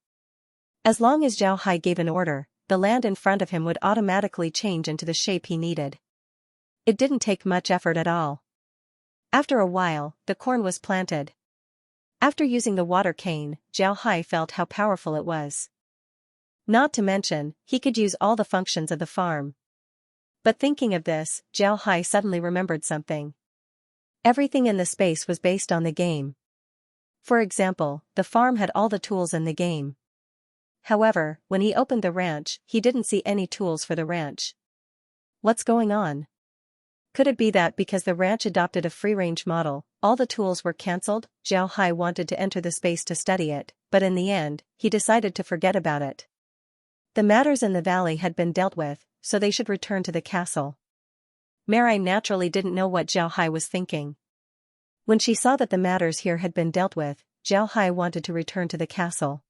As long as Zhao Hai gave an order, the land in front of him would automatically change into the shape he needed. It didn't take much effort at all. After a while, the corn was planted. After using the water cane, Zhao Hai felt how powerful it was. Not to mention, he could use all the functions of the farm. But thinking of this, Zhao Hai suddenly remembered something. Everything in the space was based on the game. For example, the farm had all the tools in the game. However, when he opened the ranch, he didn't see any tools for the ranch. What's going on? Could it be that because the ranch adopted a free-range model, all the tools were cancelled? Zhao Hai wanted to enter the space to study it, but in the end, he decided to forget about it. The matters in the valley had been dealt with, so they should return to the castle. Marai naturally didn't know what Zhao Hai was thinking. When she saw that the matters here had been dealt with, Zhao Hai wanted to return to the castle.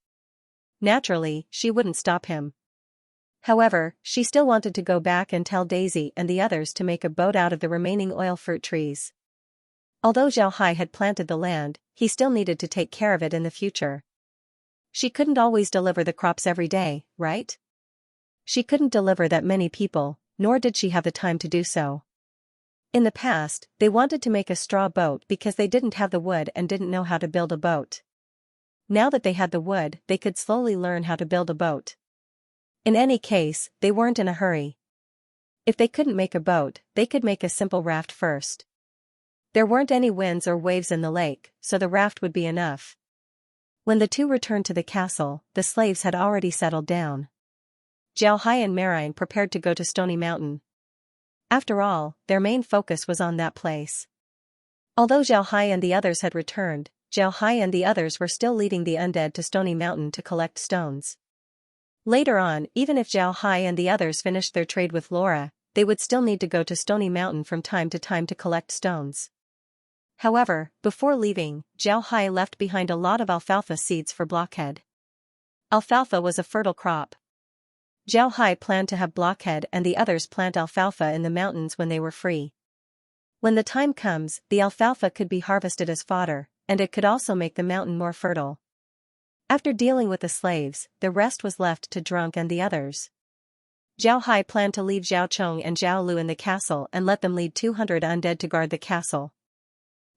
Naturally, she wouldn't stop him. However, she still wanted to go back and tell Daisy and the others to make a boat out of the remaining oil fruit trees. Although Zhao Hai had planted the land, he still needed to take care of it in the future. She couldn't always deliver the crops every day, right? She couldn't deliver that many people, nor did she have the time to do so. In the past, they wanted to make a straw boat because they didn't have the wood and didn't know how to build a boat. Now that they had the wood, they could slowly learn how to build a boat. In any case, they weren't in a hurry. If they couldn't make a boat, they could make a simple raft first. There weren't any winds or waves in the lake, so the raft would be enough. When the two returned to the castle, the slaves had already settled down. Zhao Hai and Marine prepared to go to Stony Mountain. After all, their main focus was on that place. Although Zhao Hai and the others had returned, Zhao Hai and the others were still leading the undead to Stony Mountain to collect stones. Later on, even if Zhao Hai and the others finished their trade with Laura, they would still need to go to Stony Mountain from time to time to collect stones. However, before leaving, Zhao Hai left behind a lot of alfalfa seeds for Blockhead. Alfalfa was a fertile crop. Zhao Hai planned to have Blockhead and the others plant alfalfa in the mountains when they were free. When the time comes, the alfalfa could be harvested as fodder, and it could also make the mountain more fertile. After dealing with the slaves, the rest was left to Drunk and the others. Zhao Hai planned to leave Zhao Chong and Zhao Lu in the castle and let them lead 200 undead to guard the castle.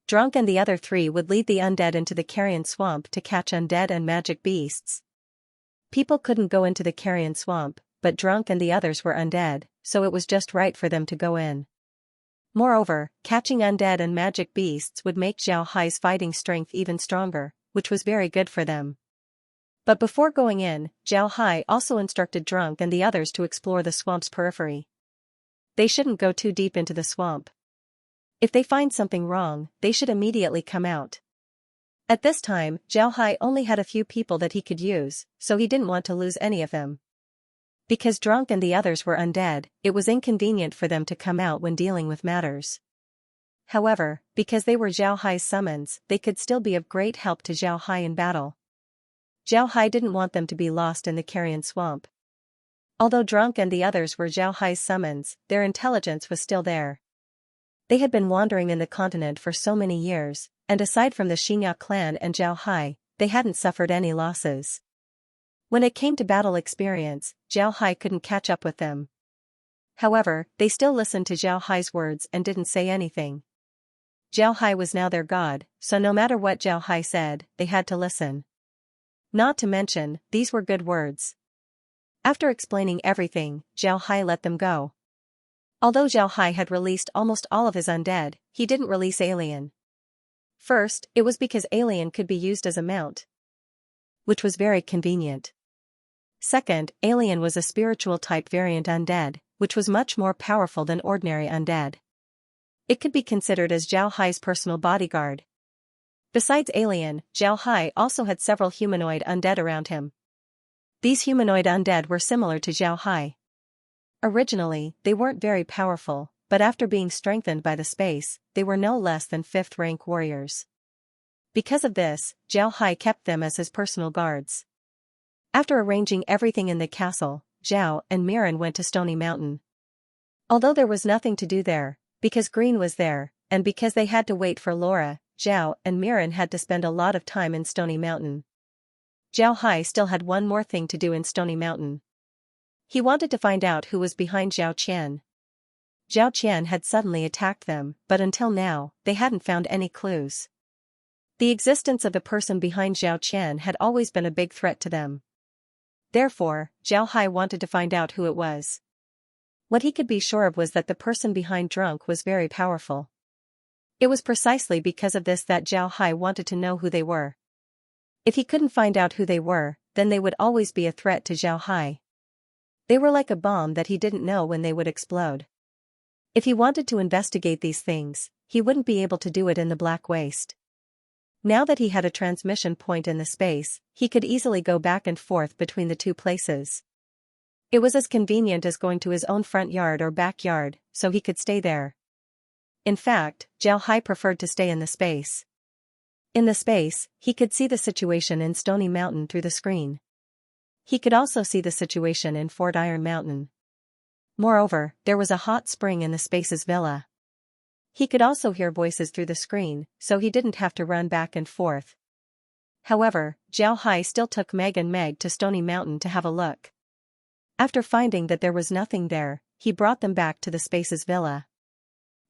Drunk and the other 3 would lead the undead into the carrion swamp to catch undead and magic beasts. People couldn't go into the carrion swamp, but Drunk and the others were undead, so it was just right for them to go in. Moreover, catching undead and magic beasts would make Zhao Hai's fighting strength even stronger, which was very good for them. But before going in, Zhao Hai also instructed Drunk and the others to explore the swamp's periphery. They shouldn't go too deep into the swamp. If they find something wrong, they should immediately come out. At this time, Zhao Hai only had a few people that he could use, so he didn't want to lose any of them. Because Drunk and the others were undead, it was inconvenient for them to come out when dealing with matters. However, because they were Zhao Hai's summons, they could still be of great help to Zhao Hai in battle. Zhao Hai didn't want them to be lost in the carrion swamp. Although Drunk and the others were Zhao Hai's summons, their intelligence was still there. They had been wandering in the continent for so many years, and aside from the Xianxia clan and Zhao Hai, they hadn't suffered any losses. When it came to battle experience, Zhao Hai couldn't catch up with them. However, they still listened to Zhao Hai's words and didn't say anything. Zhao Hai was now their god, so no matter what Zhao Hai said, they had to listen. Not to mention, these were good words. After explaining everything, Zhao Hai let them go. Although Zhao Hai had released almost all of his undead, he didn't release Alien. First, it was because Alien could be used as a mount, which was very convenient. Second, Alien was a spiritual type variant undead, which was much more powerful than ordinary undead. It could be considered as Zhao Hai's personal bodyguard. Besides Alien, Zhao Hai also had several humanoid undead around him. These humanoid undead were similar to Zhao Hai. Originally, they weren't very powerful, but after being strengthened by the space, they were no less than 5th-rank warriors. Because of this, Zhao Hai kept them as his personal guards. After arranging everything in the castle, Zhao and Mirren went to Stony Mountain. Although there was nothing to do there, because Green was there, and because they had to wait for Laura, Zhao and Mirren had to spend a lot of time in Stony Mountain. Zhao Hai still had one more thing to do in Stony Mountain. He wanted to find out who was behind Zhao Qian. Zhao Qian had suddenly attacked them, but until now, they hadn't found any clues. The existence of the person behind Zhao Qian had always been a big threat to them. Therefore, Zhao Hai wanted to find out who it was. What he could be sure of was that the person behind Drunk was very powerful. It was precisely because of this that Zhao Hai wanted to know who they were. If he couldn't find out who they were, then they would always be a threat to Zhao Hai. They were like a bomb that he didn't know when they would explode. If he wanted to investigate these things, he wouldn't be able to do it in the Black Waste. Now that he had a transmission point in the space, he could easily go back and forth between the two places. It was as convenient as going to his own front yard or backyard, so he could stay there. In fact, Zhao Hai preferred to stay in the space. In the space, he could see the situation in Stony Mountain through the screen. He could also see the situation in Fort Iron Mountain. Moreover, there was a hot spring in the space's villa. He could also hear voices through the screen, so he didn't have to run back and forth. However, Zhao Hai still took Meg and Meg to Stony Mountain to have a look. After finding that there was nothing there, he brought them back to the space's villa.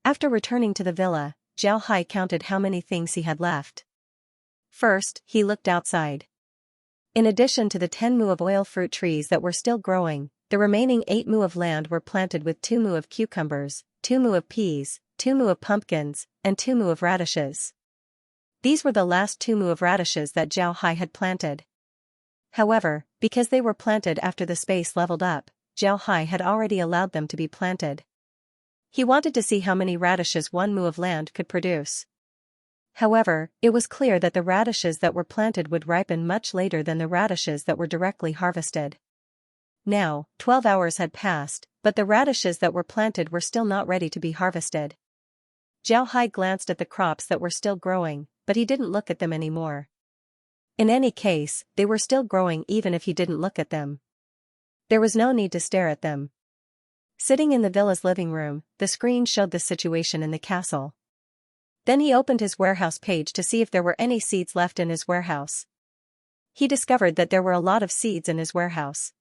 After returning to the villa, Zhao Hai counted how many things he had left. First, he looked outside. In addition to the 10 mu of oil fruit trees that were still growing, the remaining 8 mu of land were planted with 2 mu of cucumbers, 2 mu of peas, 2 mu of pumpkins, and 2 mu of radishes. These were the last 2 mu of radishes that Zhao Hai had planted. However, because they were planted after the space leveled up, Zhao Hai had already allowed them to be planted. He wanted to see how many radishes 1 mu of land could produce. However, it was clear that the radishes that were planted would ripen much later than the radishes that were directly harvested. Now, 12 hours had passed, but the radishes that were planted were still not ready to be harvested. Zhao Hai glanced at the crops that were still growing, but he didn't look at them anymore. In any case, they were still growing even if he didn't look at them. There was no need to stare at them. Sitting in the villa's living room, the screen showed the situation in the castle. Then he opened his warehouse page to see if there were any seeds left in his warehouse. He discovered that there were a lot of seeds in his warehouse.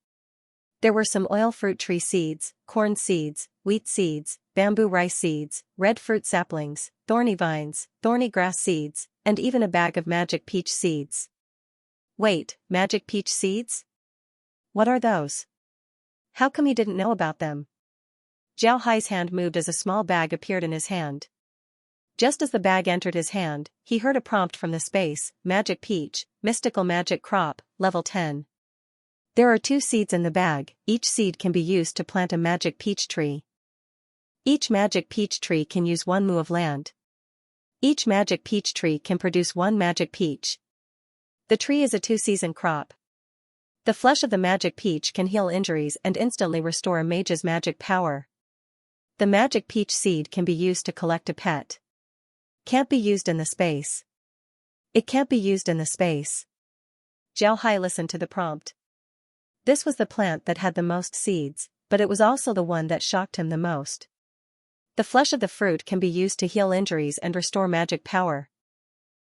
There were some oil fruit tree seeds, corn seeds, wheat seeds, bamboo rice seeds, red fruit saplings, thorny vines, thorny grass seeds, and even a bag of magic peach seeds. Wait, magic peach seeds? What are those? How come he didn't know about them? Zhao Hai's hand moved as a small bag appeared in his hand. Just as the bag entered his hand, he heard a prompt from the space, Magic Peach, Mystical Magic Crop, Level 10. There are 2 seeds in the bag, each seed can be used to plant a magic peach tree. Each magic peach tree can use 1 mu of land. Each magic peach tree can produce 1 magic peach. The tree is a 2-season crop. The flesh of the magic peach can heal injuries and instantly restore a mage's magic power. The magic peach seed can be used to collect a pet. Can't be used in the space. It can't be used in the space. Zhao Hai listened to the prompt. This was the plant that had the most seeds, but it was also the one that shocked him the most. The flesh of the fruit can be used to heal injuries and restore magic power.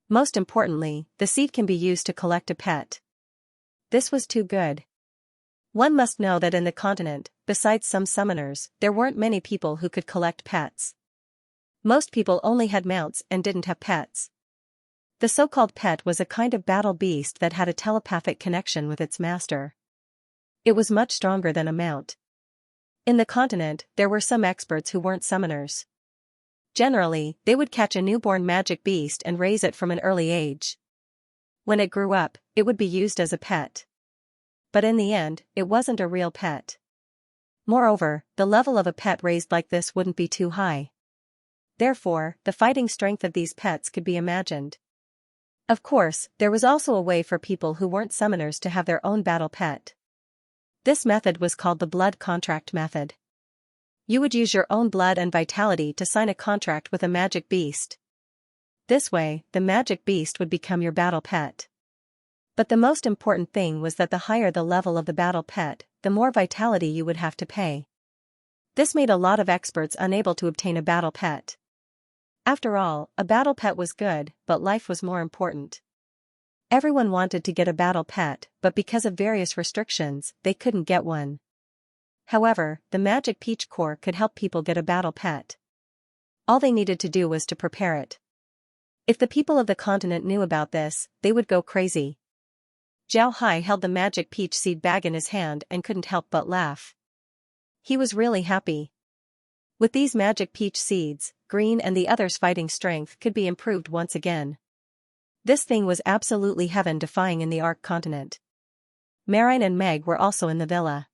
Most importantly, the seed can be used to collect a pet. This was too good. One must know that in the continent, besides some summoners, there weren't many people who could collect pets. Most people only had mounts and didn't have pets. The so-called pet was a kind of battle beast that had a telepathic connection with its master. It was much stronger than a mount. In the continent, there were some experts who weren't summoners. Generally, they would catch a newborn magic beast and raise it from an early age. When it grew up, it would be used as a pet. But in the end, it wasn't a real pet. Moreover, the level of a pet raised like this wouldn't be too high. Therefore, the fighting strength of these pets could be imagined. Of course, there was also a way for people who weren't summoners to have their own battle pet. This method was called the blood contract method. You would use your own blood and vitality to sign a contract with a magic beast. This way, the magic beast would become your battle pet. But the most important thing was that the higher the level of the battle pet, the more vitality you would have to pay. This made a lot of experts unable to obtain a battle pet. After all, a battle pet was good, but life was more important. Everyone wanted to get a battle pet, but because of various restrictions, they couldn't get one. However, the Magic Peach Corps could help people get a battle pet. All they needed to do was to prepare it. If the people of the continent knew about this, they would go crazy. Zhao Hai held the magic peach seed bag in his hand and couldn't help but laugh. He was really happy. With these magic peach seeds, Green and the others' fighting strength could be improved once again. This thing was absolutely heaven-defying in the Ark continent. Marine and Meg were also in the villa.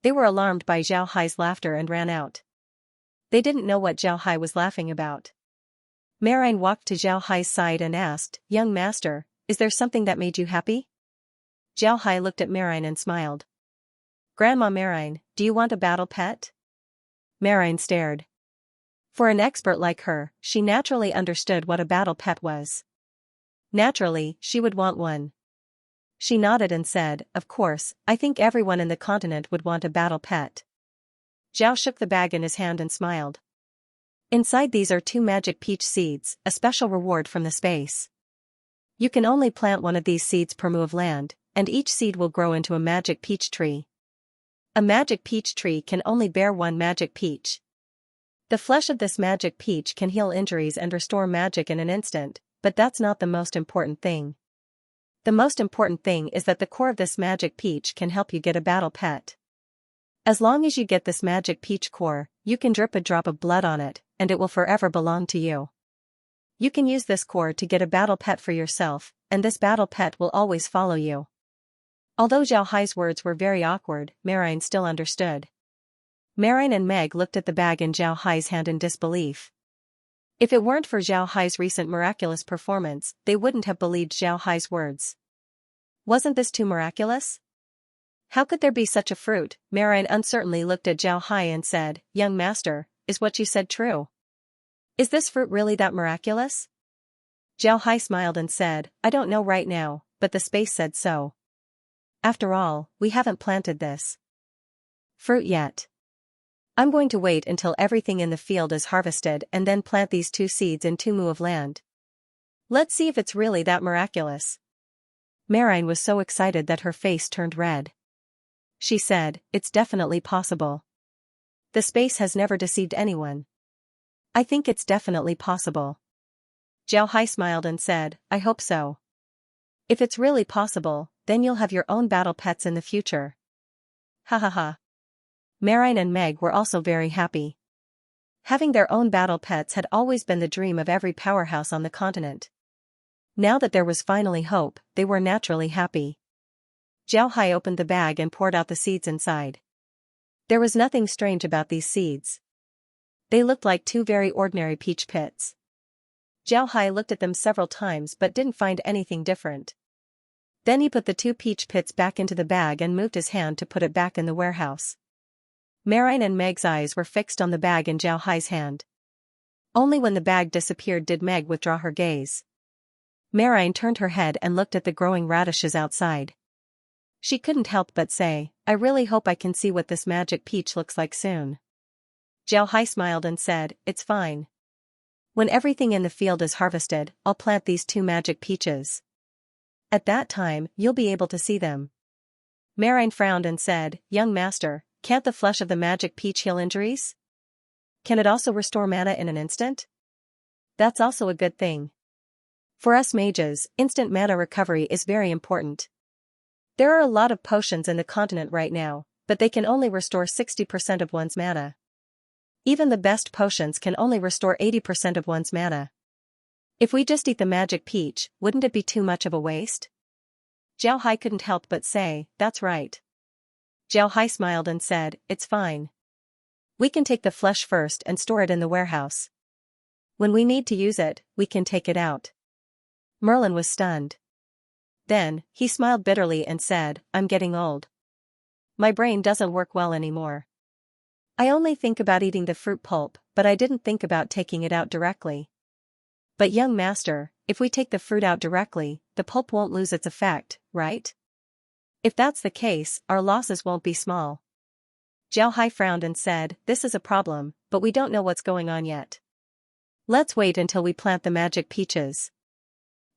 They were alarmed by Zhao Hai's laughter and ran out. They didn't know what Zhao Hai was laughing about. Marine walked to Zhao Hai's side and asked, "Young master, is there something that made you happy?" Zhao Hai looked at Marine and smiled. "Grandma Marine, do you want a battle pet?" Marine stared. For an expert like her, she naturally understood what a battle pet was. Naturally, she would want one. She nodded and said, "Of course, I think everyone in the continent would want a battle pet." Zhao shook the bag in his hand and smiled. Inside these are 2 magic peach seeds, a special reward from the space. You can only plant one of these seeds per mu of land, and each seed will grow into a magic peach tree. A magic peach tree can only bear 1 magic peach. The flesh of this magic peach can heal injuries and restore magic in an instant, but that's not the most important thing. The most important thing is that the core of this magic peach can help you get a battle pet. As long as you get this magic peach core, you can drip a drop of blood on it, and it will forever belong to you. You can use this core to get a battle pet for yourself, and this battle pet will always follow you. Although Zhao Hai's words were very awkward, Marine still understood. Marine and Meg looked at the bag in Zhao Hai's hand in disbelief. If it weren't for Zhao Hai's recent miraculous performance, they wouldn't have believed Zhao Hai's words. Wasn't this too miraculous? How could there be such a fruit? Marine uncertainly looked at Zhao Hai and said, "Young master, is what you said true? Is this fruit really that miraculous?" Zhao Hai smiled and said, "I don't know right now, but the space said so. After all, we haven't planted this fruit yet. I'm going to wait until everything in the field is harvested and then plant these 2 seeds in 2 mu of land. Let's see if it's really that miraculous." Marine was so excited that her face turned red. She said, "It's definitely possible. The space has never deceived anyone. I think it's definitely possible." Zhao Hai smiled and said, "I hope so. If it's really possible, then you'll have your own battle pets in the future." Ha ha ha. Marine and Meg were also very happy. Having their own battle pets had always been the dream of every powerhouse on the continent. Now that there was finally hope, they were naturally happy. Zhao Hai opened the bag and poured out the seeds inside. There was nothing strange about these seeds. They looked like 2 very ordinary peach pits. Zhao Hai looked at them several times but didn't find anything different. Then he put the 2 peach pits back into the bag and moved his hand to put it back in the warehouse. Marine and Meg's eyes were fixed on the bag in Zhao Hai's hand. Only when the bag disappeared did Meg withdraw her gaze. Marine turned her head and looked at the growing radishes outside. She couldn't help but say, "I really hope I can see what this magic peach looks like soon." Zhao Hai smiled and said, "It's fine. When everything in the field is harvested, I'll plant these 2 magic peaches. At that time, you'll be able to see them." Marine frowned and said, "Young master, can't the flesh of the magic peach heal injuries? Can it also restore mana in an instant? That's also a good thing. For us mages, instant mana recovery is very important. There are a lot of potions in the continent right now, but they can only restore 60% of one's mana. Even the best potions can only restore 80% of one's mana. If we just eat the magic peach, wouldn't it be too much of a waste?" Zhao Hai couldn't help but say, "That's right." Zhao Hai smiled and said, "It's fine. We can take the flesh first and store it in the warehouse. When we need to use it, we can take it out." Merlin was stunned. Then, he smiled bitterly and said, "I'm getting old. My brain doesn't work well anymore. I only think about eating the fruit pulp, but I didn't think about taking it out directly. But young master, if we take the fruit out directly, the pulp won't lose its effect, right? If that's the case, our losses won't be small. Zhao Hai frowned and said, this is a problem, but we don't know what's going on yet. Let's wait until we plant the magic peaches.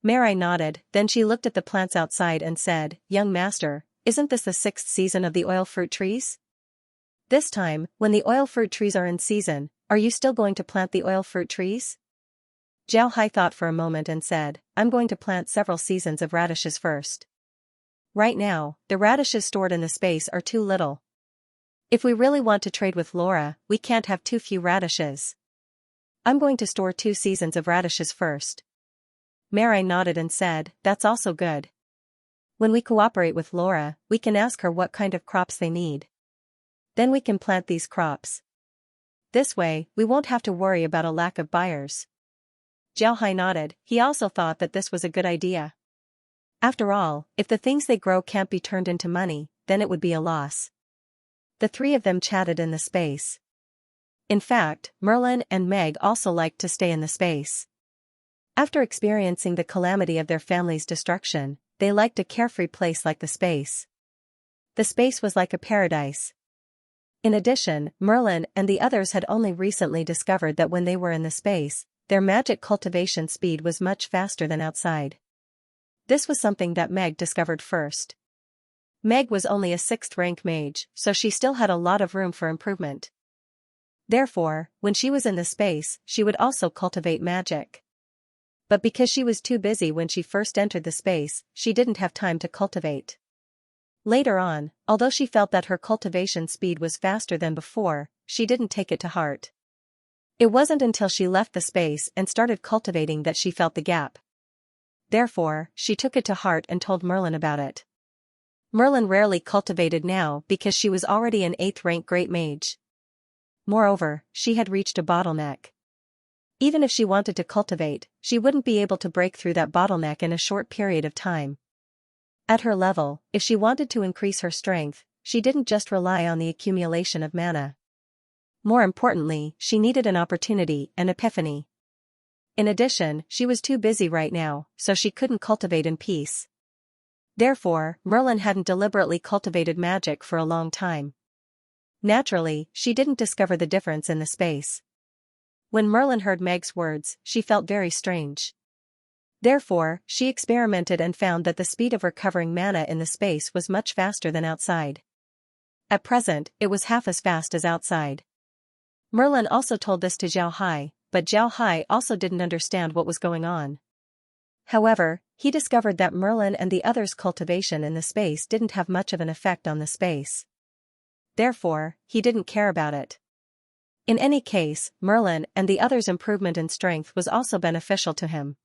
Marai nodded, then she looked at the plants outside and said, young master, isn't this the 6th season of the oil fruit trees? This time, when the oil fruit trees are in season, are you still going to plant the oil fruit trees? Zhao Hai thought for a moment and said, I'm going to plant several seasons of radishes first. Right now, the radishes stored in the space are too little. If we really want to trade with Laura, we can't have too few radishes. I'm going to store 2 seasons of radishes first. Marai nodded and said, that's also good. When we cooperate with Laura, we can ask her what kind of crops they need. Then we can plant these crops. This way, we won't have to worry about a lack of buyers. Zhao Hai nodded, he also thought that this was a good idea. After all, if the things they grow can't be turned into money, then it would be a loss. The 3 of them chatted in the space. In fact, Merlin and Meg also liked to stay in the space. After experiencing the calamity of their family's destruction, they liked a carefree place like the space. The space was like a paradise. In addition, Merlin and the others had only recently discovered that when they were in the space, their magic cultivation speed was much faster than outside. This was something that Meg discovered first. Meg was only a 6th rank mage, so she still had a lot of room for improvement. Therefore, when she was in the space, she would also cultivate magic. But because she was too busy when she first entered the space, she didn't have time to cultivate. Later on, although she felt that her cultivation speed was faster than before, she didn't take it to heart. It wasn't until she left the space and started cultivating that she felt the gap. Therefore, she took it to heart and told Merlin about it. Merlin rarely cultivated now because she was already an 8th rank great mage. Moreover, she had reached a bottleneck. Even if she wanted to cultivate, she wouldn't be able to break through that bottleneck in a short period of time. At her level, if she wanted to increase her strength, she didn't just rely on the accumulation of mana. More importantly, she needed an opportunity, an epiphany. In addition, she was too busy right now, so she couldn't cultivate in peace. Therefore, Merlin hadn't deliberately cultivated magic for a long time. Naturally, she didn't discover the difference in the space. When Merlin heard Meg's words, she felt very strange. Therefore, she experimented and found that the speed of recovering mana in the space was much faster than outside. At present, it was half as fast as outside. Merlin also told this to Zhao Hai, but Zhao Hai also didn't understand what was going on. However, he discovered that Merlin and the others' cultivation in the space didn't have much of an effect on the space. Therefore, he didn't care about it. In any case, Merlin and the others' improvement in strength was also beneficial to him.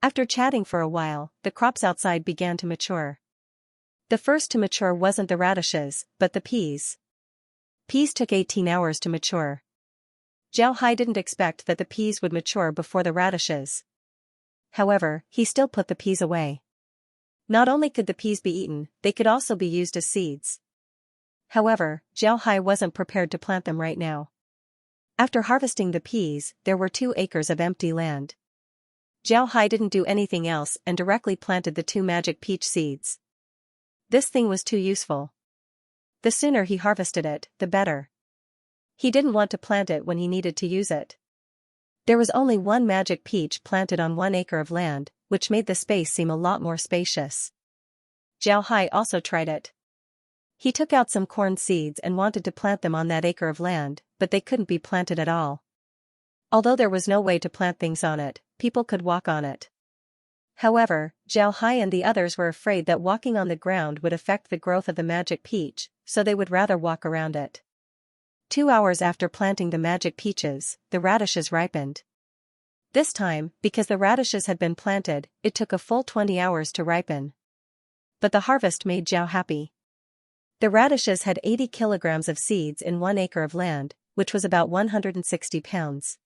After chatting for a while, the crops outside began to mature. The first to mature wasn't the radishes, but the peas. Peas took 18 hours to mature. Zhao Hai didn't expect that the peas would mature before the radishes. However, he still put the peas away. Not only could the peas be eaten, they could also be used as seeds. However, Zhao Hai wasn't prepared to plant them right now. After harvesting the peas, there were 2 acres of empty land. Zhao Hai didn't do anything else and directly planted the 2 magic peach seeds. This thing was too useful. The sooner he harvested it, the better. He didn't want to plant it when he needed to use it. There was only 1 magic peach planted on 1 acre of land, which made the space seem a lot more spacious. Zhao Hai also tried it. He took out some corn seeds and wanted to plant them on that acre of land, but they couldn't be planted at all. Although there was no way to plant things on it, people could walk on it. However, Zhao Hai and the others were afraid that walking on the ground would affect the growth of the magic peach, so they would rather walk around it. 2 hours after planting the magic peaches, the radishes ripened. This time, because the radishes had been planted, it took a full 20 hours to ripen. But the harvest made Zhao happy. The radishes had 80 kilograms of seeds in 1 acre of land, which was about 160 pounds.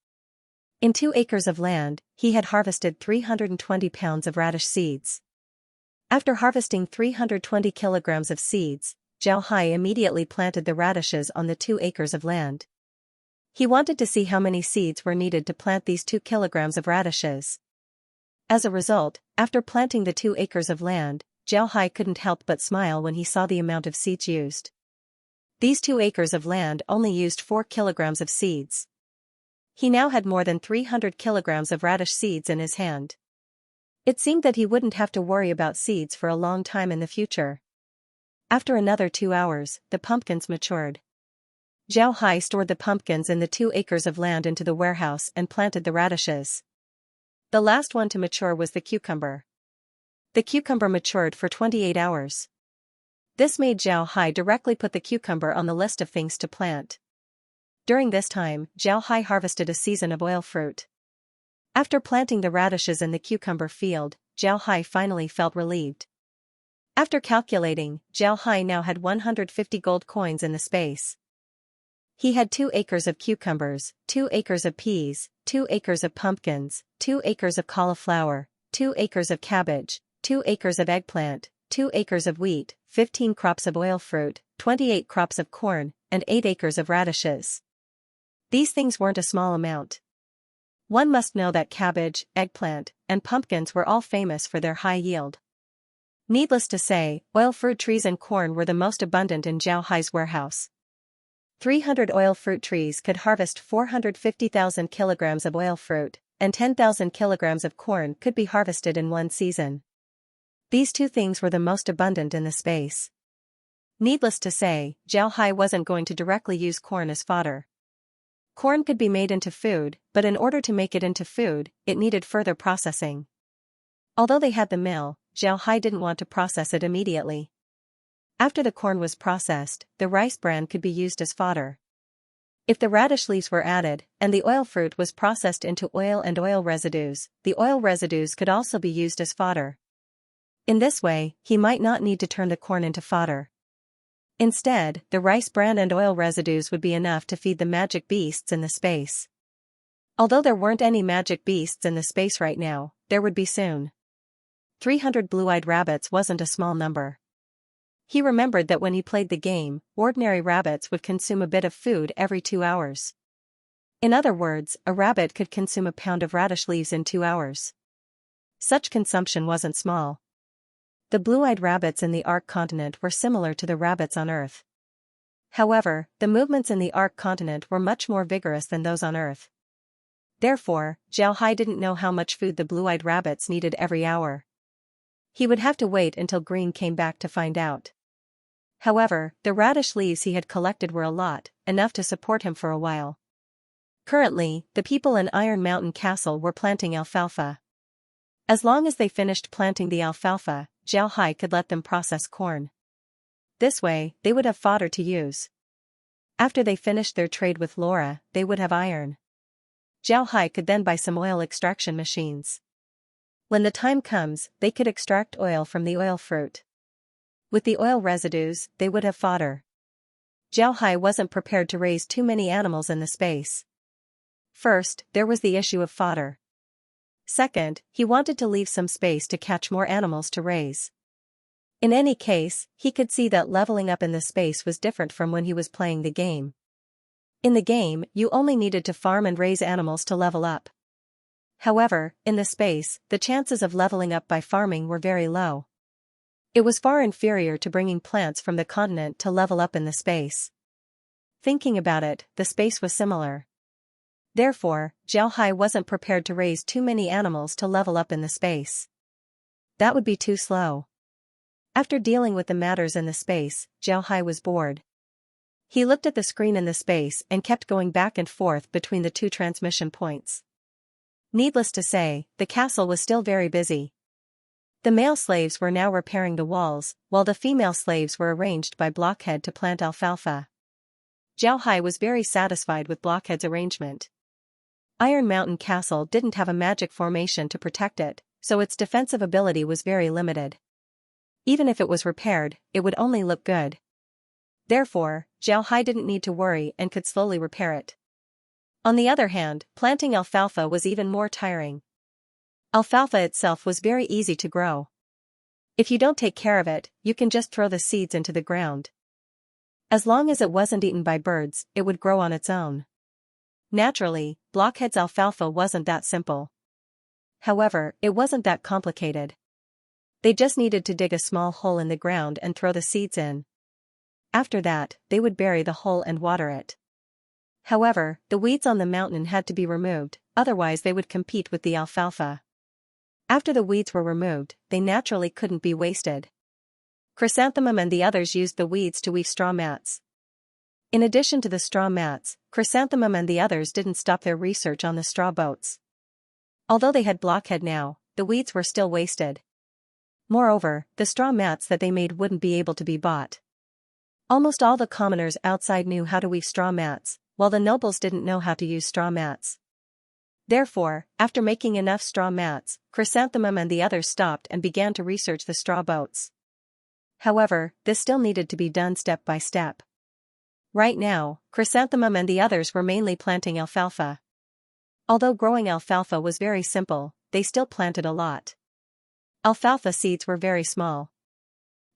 In 2 acres of land, he had harvested 320 pounds of radish seeds. After harvesting 320 kilograms of seeds, Zhao Hai immediately planted the radishes on the 2 acres of land. He wanted to see how many seeds were needed to plant these 2 kilograms of radishes. As a result, after planting the 2 acres of land, Xianxia couldn't help but smile when he saw the amount of seeds used. These 2 acres of land only used 4 kilograms of seeds. He now had more than 300 kilograms of radish seeds in his hand. It seemed that he wouldn't have to worry about seeds for a long time in the future. After another 2 hours, the pumpkins matured. Xianxia stored the pumpkins in the 2 acres of land into the warehouse and planted the radishes. The last one to mature was the cucumber. The cucumber matured for 28 hours. This made Xianxia directly put the cucumber on the list of things to plant. During this time, Xianxia harvested a season of oil fruit. After planting the radishes in the cucumber field, Xianxia finally felt relieved. After calculating, Xianxia now had 150 gold coins in the space. He had 2 acres of cucumbers, 2 acres of peas, 2 acres of pumpkins, 2 acres of cauliflower, 2 acres of cabbage, 2 acres of eggplant, 2 acres of wheat, 15 crops of oil fruit, 28 crops of corn, and 8 acres of radishes. These things weren't a small amount. One must know that cabbage, eggplant, and pumpkins were all famous for their high yield. Needless to say, oil fruit trees and corn were the most abundant in Xianxia's warehouse. 300 oil fruit trees could harvest 450,000 kilograms of oil fruit, and 10,000 kilograms of corn could be harvested in one season. These 2 things were the most abundant in the space. Needless to say, Xianxia wasn't going to directly use corn as fodder. Corn could be made into food, but in order to make it into food, it needed further processing. Although they had the mill, Xianxia didn't want to process it immediately. After the corn was processed, the rice bran could be used as fodder. If the radish leaves were added, and the oil fruit was processed into oil and oil residues, the oil residues could also be used as fodder. In this way, he might not need to turn the corn into fodder. Instead, the rice bran and oil residues would be enough to feed the magic beasts in the space. Although there weren't any magic beasts in the space right now, there would be soon. 300 blue-eyed rabbits wasn't a small number. He remembered that when he played the game, ordinary rabbits would consume a bit of food every 2 hours. In other words, a rabbit could consume a pound of radish leaves in 2 hours. Such consumption wasn't small. The blue-eyed rabbits in the Ark continent were similar to the rabbits on Earth. However, the movements in the Ark continent were much more vigorous than those on Earth. Therefore, Xianxia didn't know how much food the blue-eyed rabbits needed every hour. He would have to wait until Green came back to find out. However, the radish leaves he had collected were a lot, enough to support him for a while. Currently, the people in Iron Mountain Castle were planting alfalfa. As long as they finished planting the alfalfa, Xianxia could let them process corn. This way, they would have fodder to use. After they finished their trade with Laura, they would have iron. Xianxia could then buy some oil extraction machines. When the time comes, they could extract oil from the oil fruit. With the oil residues, they would have fodder. Xianxia wasn't prepared to raise too many animals in the space. First, there was the issue of fodder. Second, he wanted to leave some space to catch more animals to raise. In any case, he could see that leveling up in the space was different from when he was playing the game. In the game, you only needed to farm and raise animals to level up. However, in the space, the chances of leveling up by farming were very low. It was far inferior to bringing plants from the continent to level up in the space. Thinking about it, the space was similar. Therefore, Xianxia wasn't prepared to raise too many animals to level up in the space. That would be too slow. After dealing with the matters in the space, Xianxia was bored. He looked at the screen in the space and kept going back and forth between the 2 transmission points. Needless to say, the castle was still very busy. The male slaves were now repairing the walls, while the female slaves were arranged by Blockhead to plant alfalfa. Xianxia was very satisfied with Blockhead's arrangement. Iron Mountain Castle didn't have a magic formation to protect it, so its defensive ability was very limited. Even if it was repaired, it would only look good. Therefore, Xianxia didn't need to worry and could slowly repair it. On the other hand, planting alfalfa was even more tiring. Alfalfa itself was very easy to grow. If you don't take care of it, you can just throw the seeds into the ground. As long as it wasn't eaten by birds, it would grow on its own. Naturally, Blockhead's alfalfa wasn't that simple. However, it wasn't that complicated. They just needed to dig a small hole in the ground and throw the seeds in. After that, they would bury the hole and water it. However, the weeds on the mountain had to be removed, otherwise they would compete with the alfalfa. After the weeds were removed, they naturally couldn't be wasted. Chrysanthemum and the others used the weeds to weave straw mats. In addition to the straw mats, Chrysanthemum and the others didn't stop their research on the straw boats. Although they had Blockhead now, the weeds were still wasted. Moreover, the straw mats that they made wouldn't be able to be bought. Almost all the commoners outside knew how to weave straw mats, while the nobles didn't know how to use straw mats. Therefore, after making enough straw mats, Chrysanthemum and the others stopped and began to research the straw boats. However, this still needed to be done step by step. Right now, Chrysanthemum and the others were mainly planting alfalfa. Although growing alfalfa was very simple, they still planted a lot. Alfalfa seeds were very small.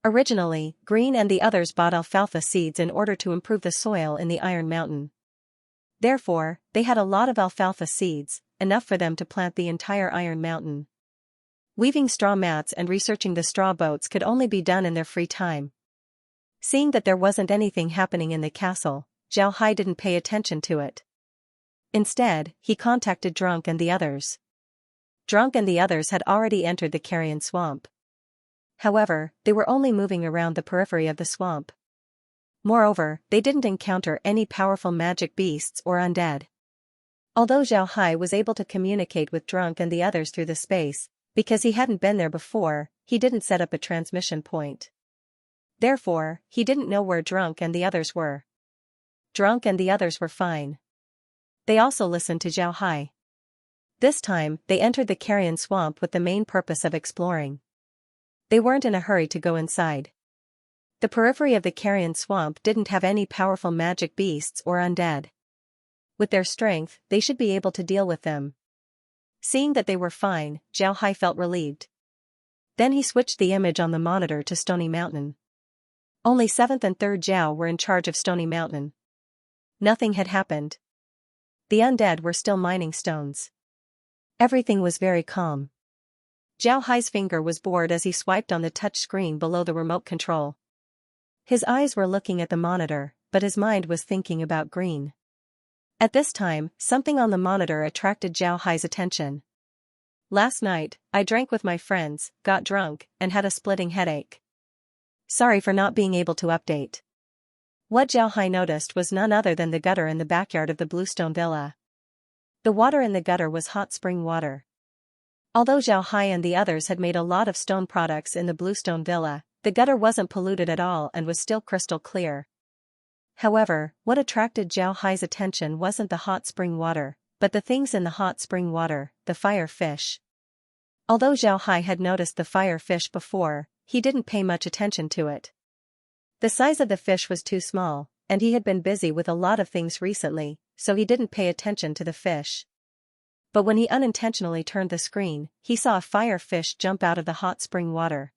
Originally, Green and the others bought alfalfa seeds in order to improve the soil in the Iron Mountain. Therefore, they had a lot of alfalfa seeds, enough for them to plant the entire Iron Mountain. Weaving straw mats and researching the straw boats could only be done in their free time. Seeing that there wasn't anything happening in the castle, Zhao Hai didn't pay attention to it. Instead, he contacted Drunk and the others. Drunk and the others had already entered the carrion swamp. However, they were only moving around the periphery of the swamp. Moreover, they didn't encounter any powerful magic beasts or undead. Although Zhao Hai was able to communicate with Drunk and the others through the space, because he hadn't been there before, he didn't set up a transmission point. Therefore, he didn't know where Drunk and the others were. Drunk and the others were fine. They also listened to Zhao Hai. This time, they entered the carrion swamp with the main purpose of exploring. They weren't in a hurry to go inside. The periphery of the carrion swamp didn't have any powerful magic beasts or undead. With their strength, they should be able to deal with them. Seeing that they were fine, Zhao Hai felt relieved. Then he switched the image on the monitor to Stony Mountain. Only 7th and 3rd Zhao were in charge of Stony Mountain. Nothing had happened. The undead were still mining stones. Everything was very calm. Zhao Hai's finger was bored as he swiped on the touch screen below the remote control. His eyes were looking at the monitor, but his mind was thinking about Green. At this time, something on the monitor attracted Zhao Hai's attention. Last night, I drank with my friends, got drunk, and had a splitting headache. Sorry for not being able to update. What Zhao Hai noticed was none other than the gutter in the backyard of the Bluestone Villa. The water in the gutter was hot spring water. Although Zhao Hai and the others had made a lot of stone products in the Bluestone Villa, the gutter wasn't polluted at all and was still crystal clear. However, what attracted Zhao Hai's attention wasn't the hot spring water, but the things in the hot spring water, the fire fish. Although Zhao Hai had noticed the fire fish before, he didn't pay much attention to it. The size of the fish was too small, and he had been busy with a lot of things recently, so he didn't pay attention to the fish. But when he unintentionally turned the screen, he saw a fire fish jump out of the hot spring water.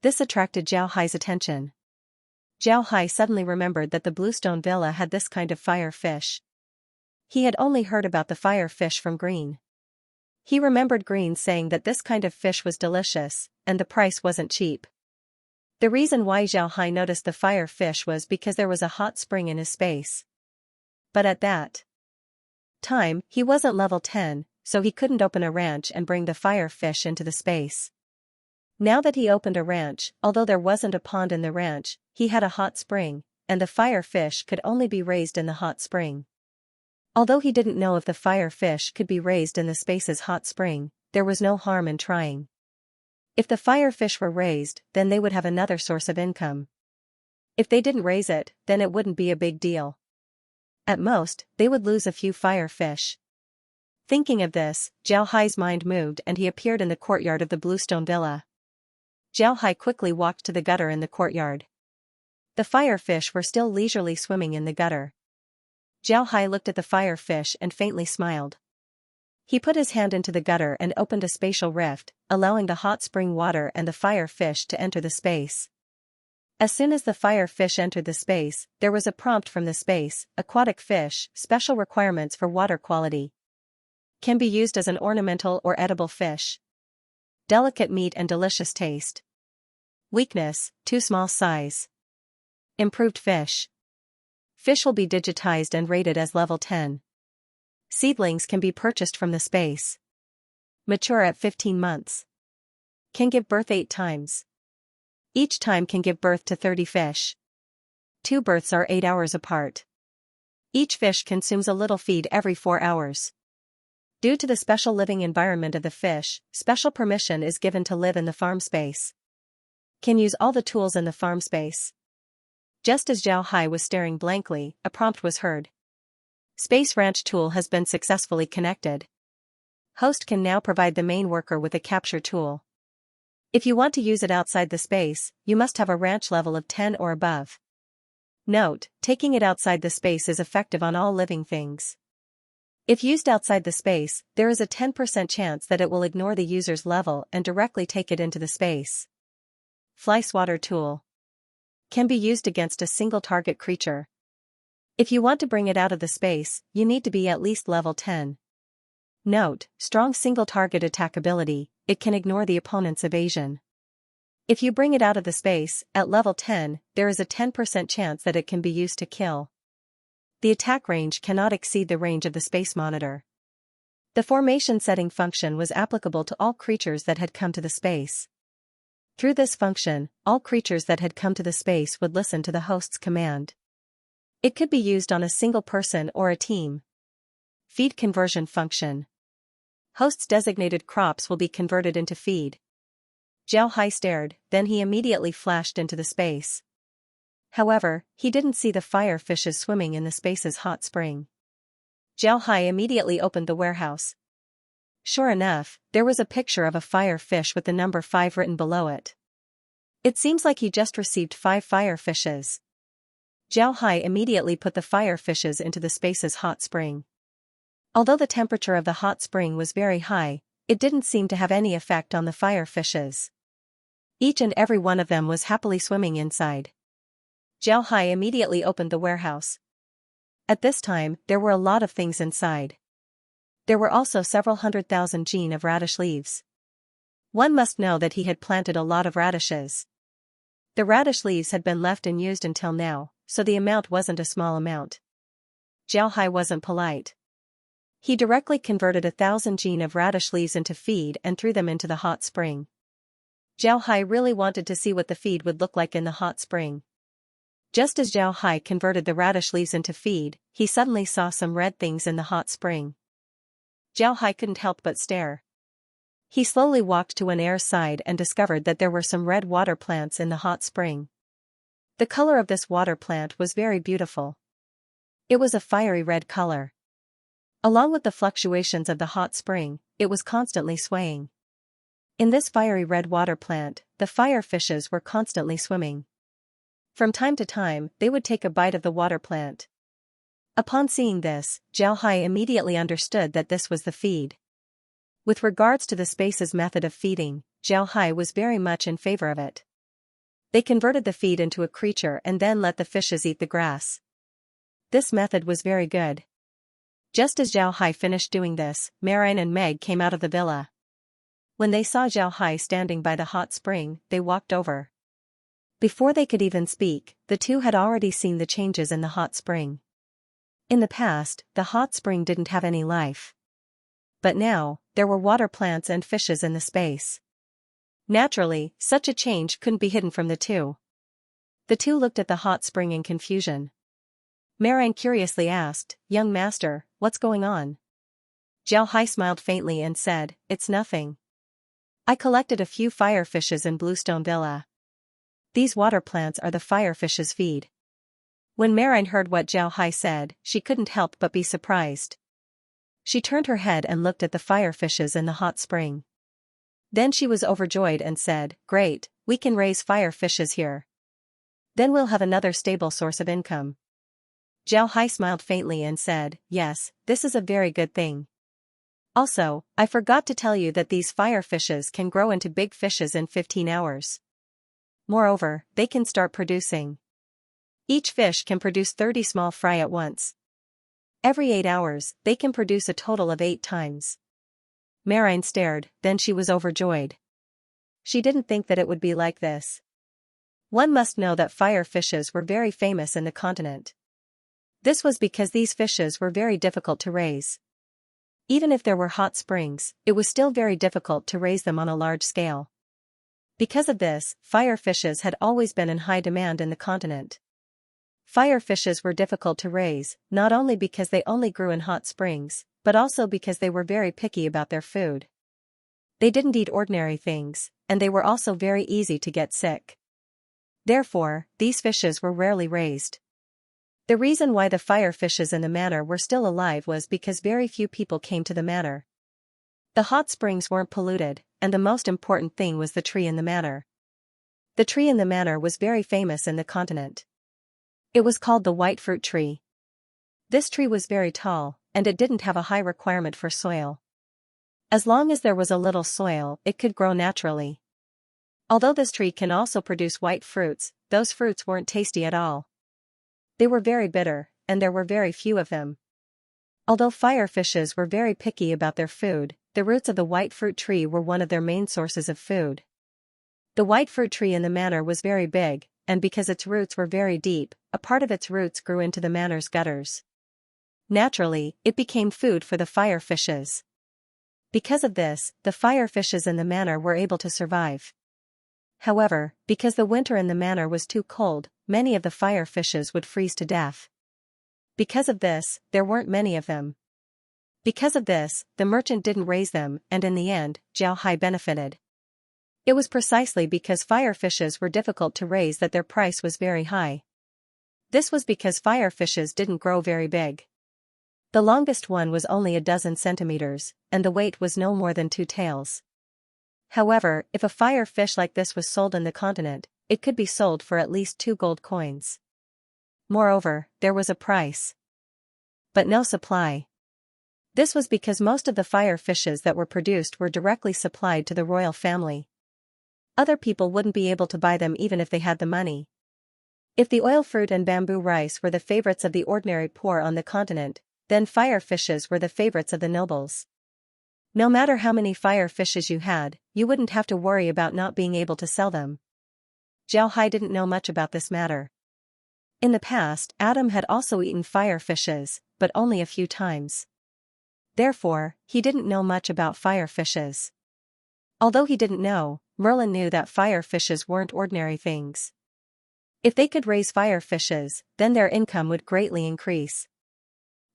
This attracted Zhao Hai's attention. Zhao Hai suddenly remembered that the Bluestone Villa had this kind of fire fish. He had only heard about the fire fish from Green. He remembered Green saying that this kind of fish was delicious, and the price wasn't cheap. The reason why Zhao Hai noticed the fire fish was because there was a hot spring in his space. But at that time, he wasn't level 10, so he couldn't open a ranch and bring the fire fish into the space. Now that he opened a ranch, although there wasn't a pond in the ranch, he had a hot spring, and the fire fish could only be raised in the hot spring. Although he didn't know if the fire fish could be raised in the space's hot spring, there was no harm in trying. If the fire fish were raised, then they would have another source of income. If they didn't raise it, then it wouldn't be a big deal. At most, they would lose a few fire fish. Thinking of this, Zhao Hai's mind moved and he appeared in the courtyard of the Bluestone Villa. Zhao Hai quickly walked to the gutter in the courtyard. The fire fish were still leisurely swimming in the gutter. Zhao Hai looked at the fire fish and faintly smiled. He put his hand into the gutter and opened a spatial rift, allowing the hot spring water and the fire fish to enter the space. As soon as the fire fish entered the space, there was a prompt from the space: aquatic fish, special requirements for water quality. Can be used as an ornamental or edible fish. Delicate meat and delicious taste. Weakness, too small size. Improved fish. Fish will be digitized and rated as level 10. Seedlings can be purchased from the space. Mature at 15 months. Can give birth 8 times. Each time can give birth to 30 fish. 2 births are 8 hours apart. Each fish consumes a little feed every 4 hours. Due to the special living environment of the fish, special permission is given to live in the farm space. Can use all the tools in the farm space. Just as Zhao Hai was staring blankly, a prompt was heard. Space Ranch tool has been successfully connected. Host can now provide the main worker with a capture tool. If you want to use it outside the space, you must have a ranch level of 10 or above. Note, taking it outside the space is effective on all living things. If used outside the space, there is a 10% chance that it will ignore the user's level and directly take it into the space. Fly Swatter tool. Can be used against a single target creature. If you want to bring it out of the space, you need to be at least level 10. Note, strong single target attack ability, it can ignore the opponent's evasion. If you bring it out of the space, at level 10, there is a 10% chance that it can be used to kill. The attack range cannot exceed the range of the space monitor. The formation setting function was applicable to all creatures that had come to the space. Through this function, all creatures that had come to the space would listen to the host's command. It could be used on a single person or a team. Feed conversion function. Host's designated crops will be converted into feed. Zhao Hai stared, then he immediately flashed into the space. However, he didn't see the fire fishes swimming in the space's hot spring. Zhao Hai immediately opened the warehouse. Sure enough, there was a picture of a fire fish with the number 5 written below it. It seems like he just received 5 fire fishes. Zhao Hai immediately put the fire fishes into the space's hot spring. Although the temperature of the hot spring was very high, it didn't seem to have any effect on the fire fishes. Each and every one of them was happily swimming inside. Zhao Hai immediately opened the warehouse. At this time, there were a lot of things inside. There were also several 100,000 gene of radish leaves. One must know that he had planted a lot of radishes. The radish leaves had been left unused until now, so the amount wasn't a small amount. Zhao Hai wasn't polite. He directly converted 1,000 gene of radish leaves into feed and threw them into the hot spring. Zhao Hai really wanted to see what the feed would look like in the hot spring. Just as Zhao Hai converted the radish leaves into feed, he suddenly saw some red things in the hot spring. Zhao Hai couldn't help but stare. He slowly walked to an air's side and discovered that there were some red water plants in the hot spring. The color of this water plant was very beautiful. It was a fiery red color. Along with the fluctuations of the hot spring, it was constantly swaying. In this fiery red water plant, the fire fishes were constantly swimming. From time to time, they would take a bite of the water plant. Upon seeing this, Zhao Hai immediately understood that this was the feed. With regards to the space's method of feeding, Zhao Hai was very much in favor of it. They converted the feed into a creature and then let the fishes eat the grass. This method was very good. Just as Zhao Hai finished doing this, Marine and Meg came out of the villa. When they saw Zhao Hai standing by the hot spring, they walked over. Before they could even speak, the two had already seen the changes in the hot spring. In the past, the hot spring didn't have any life. But now, there were water plants and fishes in the space. Naturally, such a change couldn't be hidden from the two. The two looked at the hot spring in confusion. Marine curiously asked, "Young master, what's going on?" Zhao Hai smiled faintly and said, "It's nothing. I collected a few fire fishes in Bluestone Villa. These water plants are the fire fishes' feed." When Marine heard what Zhao Hai said, she couldn't help but be surprised. She turned her head and looked at the fire fishes in the hot spring. Then she was overjoyed and said, "Great, we can raise fire fishes here. Then we'll have another stable source of income." Zhao Hai smiled faintly and said, "Yes, this is a very good thing. Also, I forgot to tell you that these fire fishes can grow into big fishes in 15 hours. Moreover, they can start producing. Each fish can produce 30 small fry at once. Every 8 hours, they can produce a total of 8 times. Marine stared, then she was overjoyed. She didn't think that it would be like this. One must know that fire fishes were very famous in the continent. This was because these fishes were very difficult to raise. Even if there were hot springs, it was still very difficult to raise them on a large scale. Because of this, fire fishes had always been in high demand in the continent. Fire fishes were difficult to raise, not only because they only grew in hot springs, but also because they were very picky about their food. They didn't eat ordinary things, and they were also very easy to get sick. Therefore, these fishes were rarely raised. The reason why the fire fishes in the manor were still alive was because very few people came to the manor. The hot springs weren't polluted, and the most important thing was the tree in the manor. The tree in the manor was very famous in the continent. It was called the white fruit tree. This tree was very tall, and it didn't have a high requirement for soil. As long as there was a little soil, it could grow naturally. Although this tree can also produce white fruits, those fruits weren't tasty at all. They were very bitter, and there were very few of them. Although fire fishes were very picky about their food, the roots of the white fruit tree were one of their main sources of food. The white fruit tree in the manor was very big, and because its roots were very deep, a part of its roots grew into the manor's gutters. Naturally, it became food for the fire fishes. Because of this, the fire fishes in the manor were able to survive. However, because the winter in the manor was too cold, many of the fire fishes would freeze to death. Because of this, there weren't many of them. Because of this, the merchant didn't raise them, and in the end, Xianxia benefited. It was precisely because fire fishes were difficult to raise that their price was very high. This was because fire fishes didn't grow very big. The longest one was only a dozen centimeters, and the weight was no more than 2 taels. However, if a fire fish like this was sold in the continent, it could be sold for at least 2 gold coins. Moreover, there was a price, but no supply. This was because most of the fire fishes that were produced were directly supplied to the royal family. Other people wouldn't be able to buy them even if they had the money. If the oil fruit and bamboo rice were the favorites of the ordinary poor on the continent, then fire fishes were the favorites of the nobles. No matter how many fire fishes you had, you wouldn't have to worry about not being able to sell them. Xianxia didn't know much about this matter. In the past, Adam had also eaten fire fishes, but only a few times. Therefore, he didn't know much about fire fishes. Although he didn't know, Merlin knew that fire fishes weren't ordinary things. If they could raise fire fishes, then their income would greatly increase.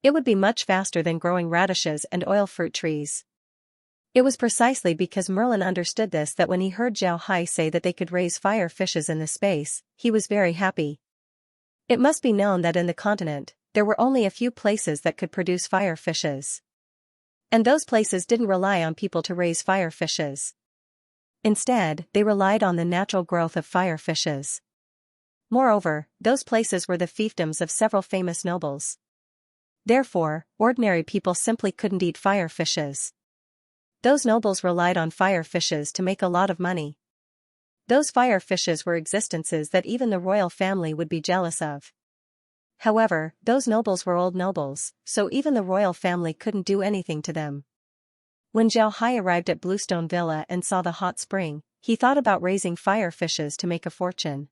It would be much faster than growing radishes and oil fruit trees. It was precisely because Merlin understood this that when he heard Xianxia say that they could raise fire fishes in the space, he was very happy. It must be known that in the continent, there were only a few places that could produce fire fishes. And those places didn't rely on people to raise fire fishes. Instead, they relied on the natural growth of fire fishes. Moreover, those places were the fiefdoms of several famous nobles. Therefore, ordinary people simply couldn't eat fire fishes. Those nobles relied on fire fishes to make a lot of money. Those fire fishes were existences that even the royal family would be jealous of. However, those nobles were old nobles, so even the royal family couldn't do anything to them. When Xianxia arrived at Bluestone Villa and saw the hot spring, he thought about raising fire fishes to make a fortune.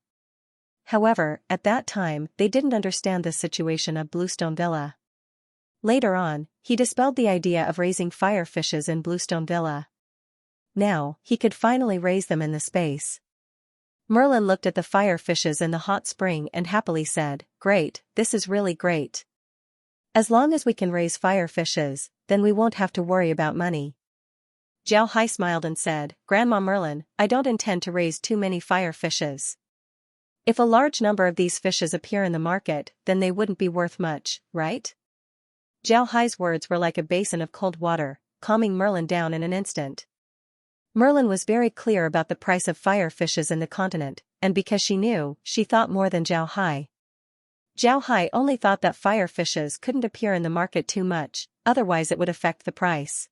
However, at that time, they didn't understand the situation of Bluestone Villa. Later on, he dispelled the idea of raising fire fishes in Bluestone Villa. Now, he could finally raise them in the space. Merlin looked at the fire fishes in the hot spring and happily said, "Great, this is really great. As long as we can raise fire fishes, then we won't have to worry about money." Xianxia smiled and said, "Grandma Merlin, I don't intend to raise too many fire fishes. If a large number of these fishes appear in the market, then they wouldn't be worth much, right?" Xianxia's words were like a basin of cold water, calming Merlin down in an instant. Merlin was very clear about the price of fire fishes in the continent, and because she knew, she thought more than Xianxia. Xianxia only thought that fire fishes couldn't appear in the market too much, otherwise it would affect the price.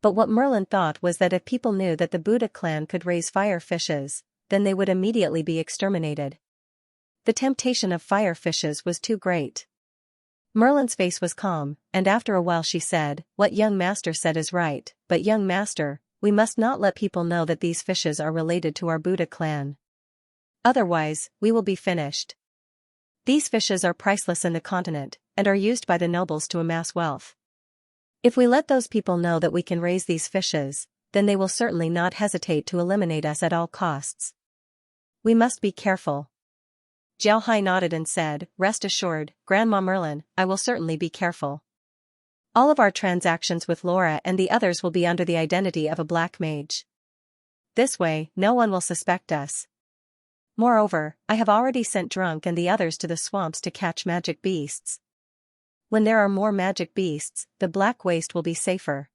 But what Merlin thought was that if people knew that the Buddha clan could raise fire fishes, then they would immediately be exterminated. The temptation of fire fishes was too great. Merlin's face was calm, and after a while she said, "What young master said is right, but young master, we must not let people know that these fishes are related to our Buddha clan. Otherwise, we will be finished. These fishes are priceless in the continent, and are used by the nobles to amass wealth. If we let those people know that we can raise these fishes, then they will certainly not hesitate to eliminate us at all costs. We must be careful." Xiao Hai nodded and said, "Rest assured, Grandma Merlin, I will certainly be careful. All of our transactions with Laura and the others will be under the identity of a black mage. This way, no one will suspect us. Moreover, I have already sent Drunk and the others to the swamps to catch magic beasts. When there are more magic beasts, the Black Waste will be safer."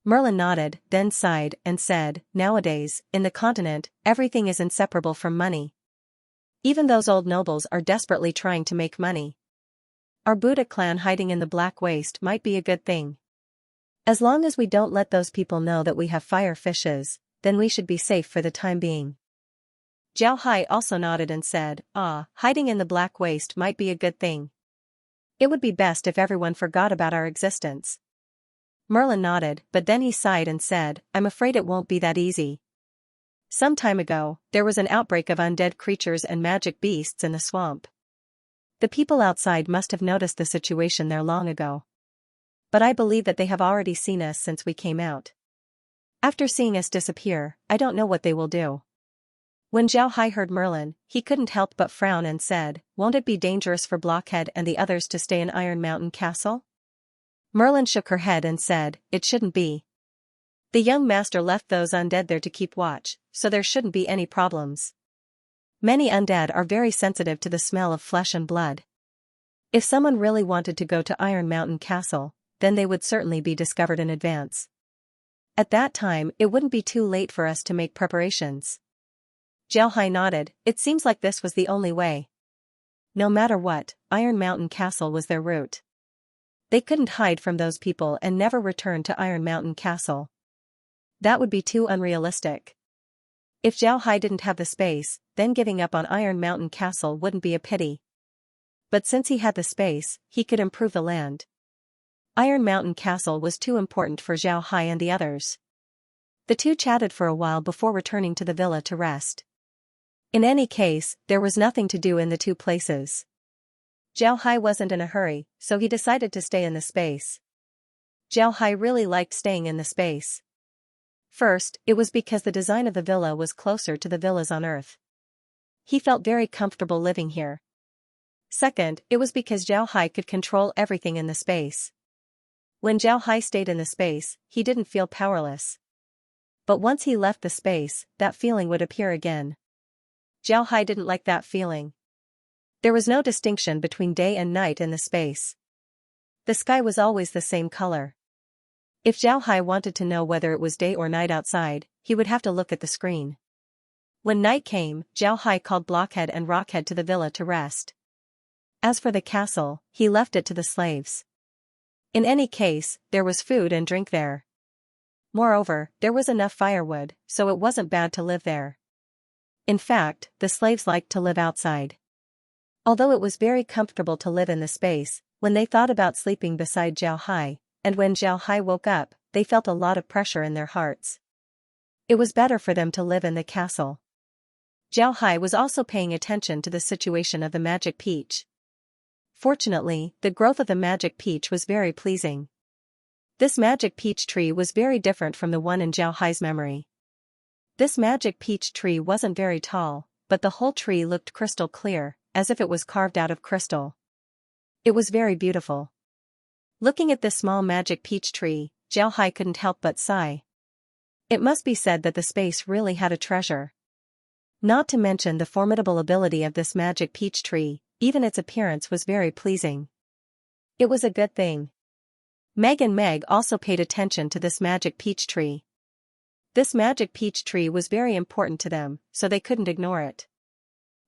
Merlin nodded, then sighed and said, "Nowadays, in the continent, everything is inseparable from money. Even those old nobles are desperately trying to make money. Our Buddha clan hiding in the Black Waste might be a good thing. As long as we don't let those people know that we have fire fishes, then we should be safe for the time being." Xiao Hai also nodded and said, "Hiding in the Black Waste might be a good thing. It would be best if everyone forgot about our existence." Merlin nodded, but then he sighed and said, "I'm afraid it won't be that easy. Some time ago, there was an outbreak of undead creatures and magic beasts in the swamp. The people outside must have noticed the situation there long ago. But I believe that they have already seen us since we came out. After seeing us disappear, I don't know what they will do." When Xiao Hai heard Merlin, he couldn't help but frown and said, "Won't it be dangerous for Blockhead and the others to stay in Iron Mountain Castle?" Merlin shook her head and said, "It shouldn't be. The young master left those undead there to keep watch, so there shouldn't be any problems. Many undead are very sensitive to the smell of flesh and blood. If someone really wanted to go to Iron Mountain Castle, then they would certainly be discovered in advance. At that time, it wouldn't be too late for us to make preparations." Xiao Hai nodded. It seems like this was the only way. No matter what, Iron Mountain Castle was their route. They couldn't hide from those people and never return to Iron Mountain Castle. That would be too unrealistic. If Xiao Hai didn't have the space, then giving up on Iron Mountain Castle wouldn't be a pity. But since he had the space, he could improve the land. Iron Mountain Castle was too important for Xiao Hai and the others. The two chatted for a while before returning to the villa to rest. In any case, there was nothing to do in the two places. Xiao Hai wasn't in a hurry, so he decided to stay in the space. Xiao Hai really liked staying in the space. First, it was because the design of the villa was closer to the villas on Earth. He felt very comfortable living here. Second, it was because Xiao Hai could control everything in the space. When Xiao Hai stayed in the space, he didn't feel powerless. But once he left the space, that feeling would appear again. Xiao Hai didn't like that feeling. There was no distinction between day and night in the space. The sky was always the same color. If Xiao Hai wanted to know whether it was day or night outside, he would have to look at the screen. When night came, Xiao Hai called Blockhead and Rockhead to the villa to rest. As for the castle, he left it to the slaves. In any case, there was food and drink there. Moreover, there was enough firewood, so it wasn't bad to live there. In fact, the slaves liked to live outside. Although it was very comfortable to live in the space, when they thought about sleeping beside Xiao Hai, and when Xiao Hai woke up, they felt a lot of pressure in their hearts. It was better for them to live in the castle. Xiao Hai was also paying attention to the situation of the magic peach. Fortunately, the growth of the magic peach was very pleasing. This magic peach tree was very different from the one in Xiao Hai's memory. This magic peach tree wasn't very tall, but the whole tree looked crystal clear, as if it was carved out of crystal. It was very beautiful. Looking at this small magic peach tree, Xiao Hai couldn't help but sigh. It must be said that the space really had a treasure. Not to mention the formidable ability of this magic peach tree, even its appearance was very pleasing. It was a good thing. Meg and Meg also paid attention to this magic peach tree. This magic peach tree was very important to them, so they couldn't ignore it.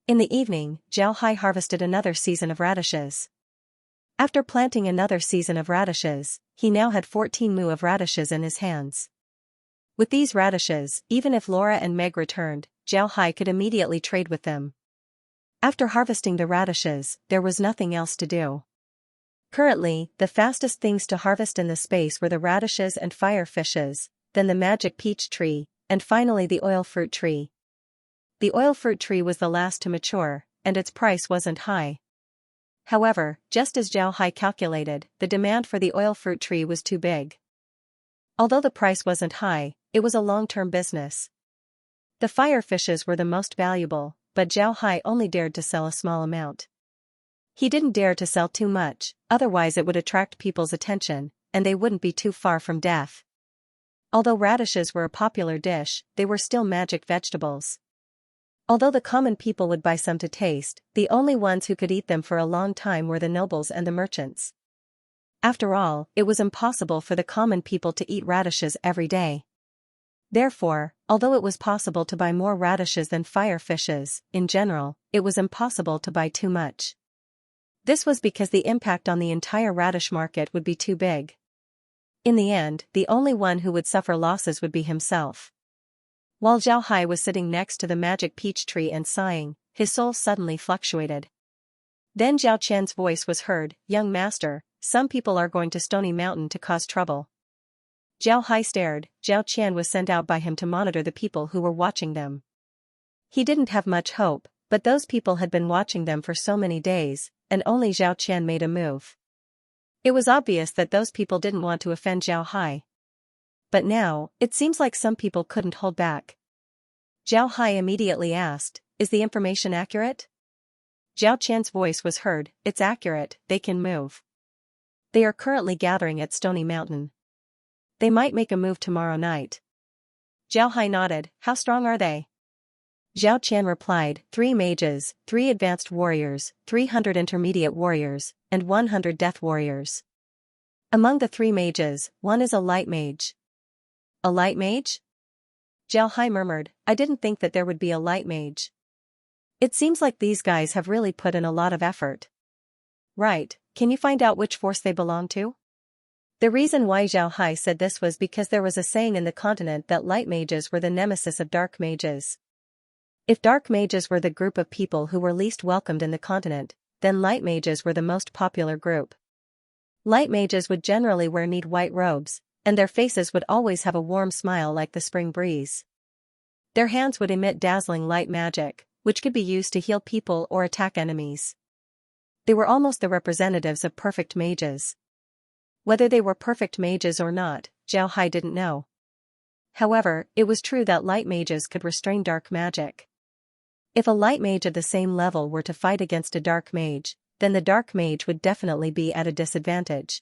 In the evening, Xiao Hai harvested another season of radishes. After planting another season of radishes, he now had 14 mu of radishes in his hands. With these radishes, even if Laura and Meg returned, Zhao Hai could immediately trade with them. After harvesting the radishes, there was nothing else to do. Currently, the fastest things to harvest in the space were the radishes and fire fishes, then the magic peach tree, and finally the oil fruit tree. The oil fruit tree was the last to mature, and its price wasn't high. However, just as Zhao Hai calculated, the demand for the oil fruit tree was too big. Although the price wasn't high, it was a long-term business. The fire fishes were the most valuable, but Zhao Hai only dared to sell a small amount. He didn't dare to sell too much, otherwise it would attract people's attention, and they wouldn't be too far from death. Although radishes were a popular dish, they were still magic vegetables. Although the common people would buy some to taste, the only ones who could eat them for a long time were the nobles and the merchants. After all, it was impossible for the common people to eat radishes every day. Therefore, although it was possible to buy more radishes than fire fishes, in general, it was impossible to buy too much. This was because the impact on the entire radish market would be too big. In the end, the only one who would suffer losses would be himself. While Zhao Hai was sitting next to the magic peach tree and sighing, his soul suddenly fluctuated. Then Zhao Qian's voice was heard, "Young master, some people are going to Stony Mountain to cause trouble." Zhao Hai stared. Zhao Qian was sent out by him to monitor the people who were watching them. He didn't have much hope, but those people had been watching them for so many days, and only Zhao Qian made a move. It was obvious that those people didn't want to offend Zhao Hai. But now, it seems like some people couldn't hold back. Zhao Hai immediately asked, "Is the information accurate?" Zhao Qian's voice was heard, "It's accurate, they can move. They are currently gathering at Stony Mountain. They might make a move tomorrow night." Zhao Hai nodded. "How strong are they?" Zhao Qian replied, 3 mages, 3 advanced warriors, 300 intermediate warriors, and 100 death warriors. Among the 3 mages, one is a light mage. A light mage? Zhao Hai murmured, "I didn't think that there would be a light mage. It seems like these guys have really put in a lot of effort." "Right, can you find out which force they belong to?" The reason why Zhao Hai said this was because there was a saying in the continent that light mages were the nemesis of dark mages. If dark mages were the group of people who were least welcomed in the continent, then light mages were the most popular group. Light mages would generally wear neat white robes, and their faces would always have a warm smile like the spring breeze. Their hands would emit dazzling light magic, which could be used to heal people or attack enemies. They were almost the representatives of perfect mages. Whether they were perfect mages or not, Zhao Hai didn't know. However, it was true that light mages could restrain dark magic. If a light mage of the same level were to fight against a dark mage, then the dark mage would definitely be at a disadvantage.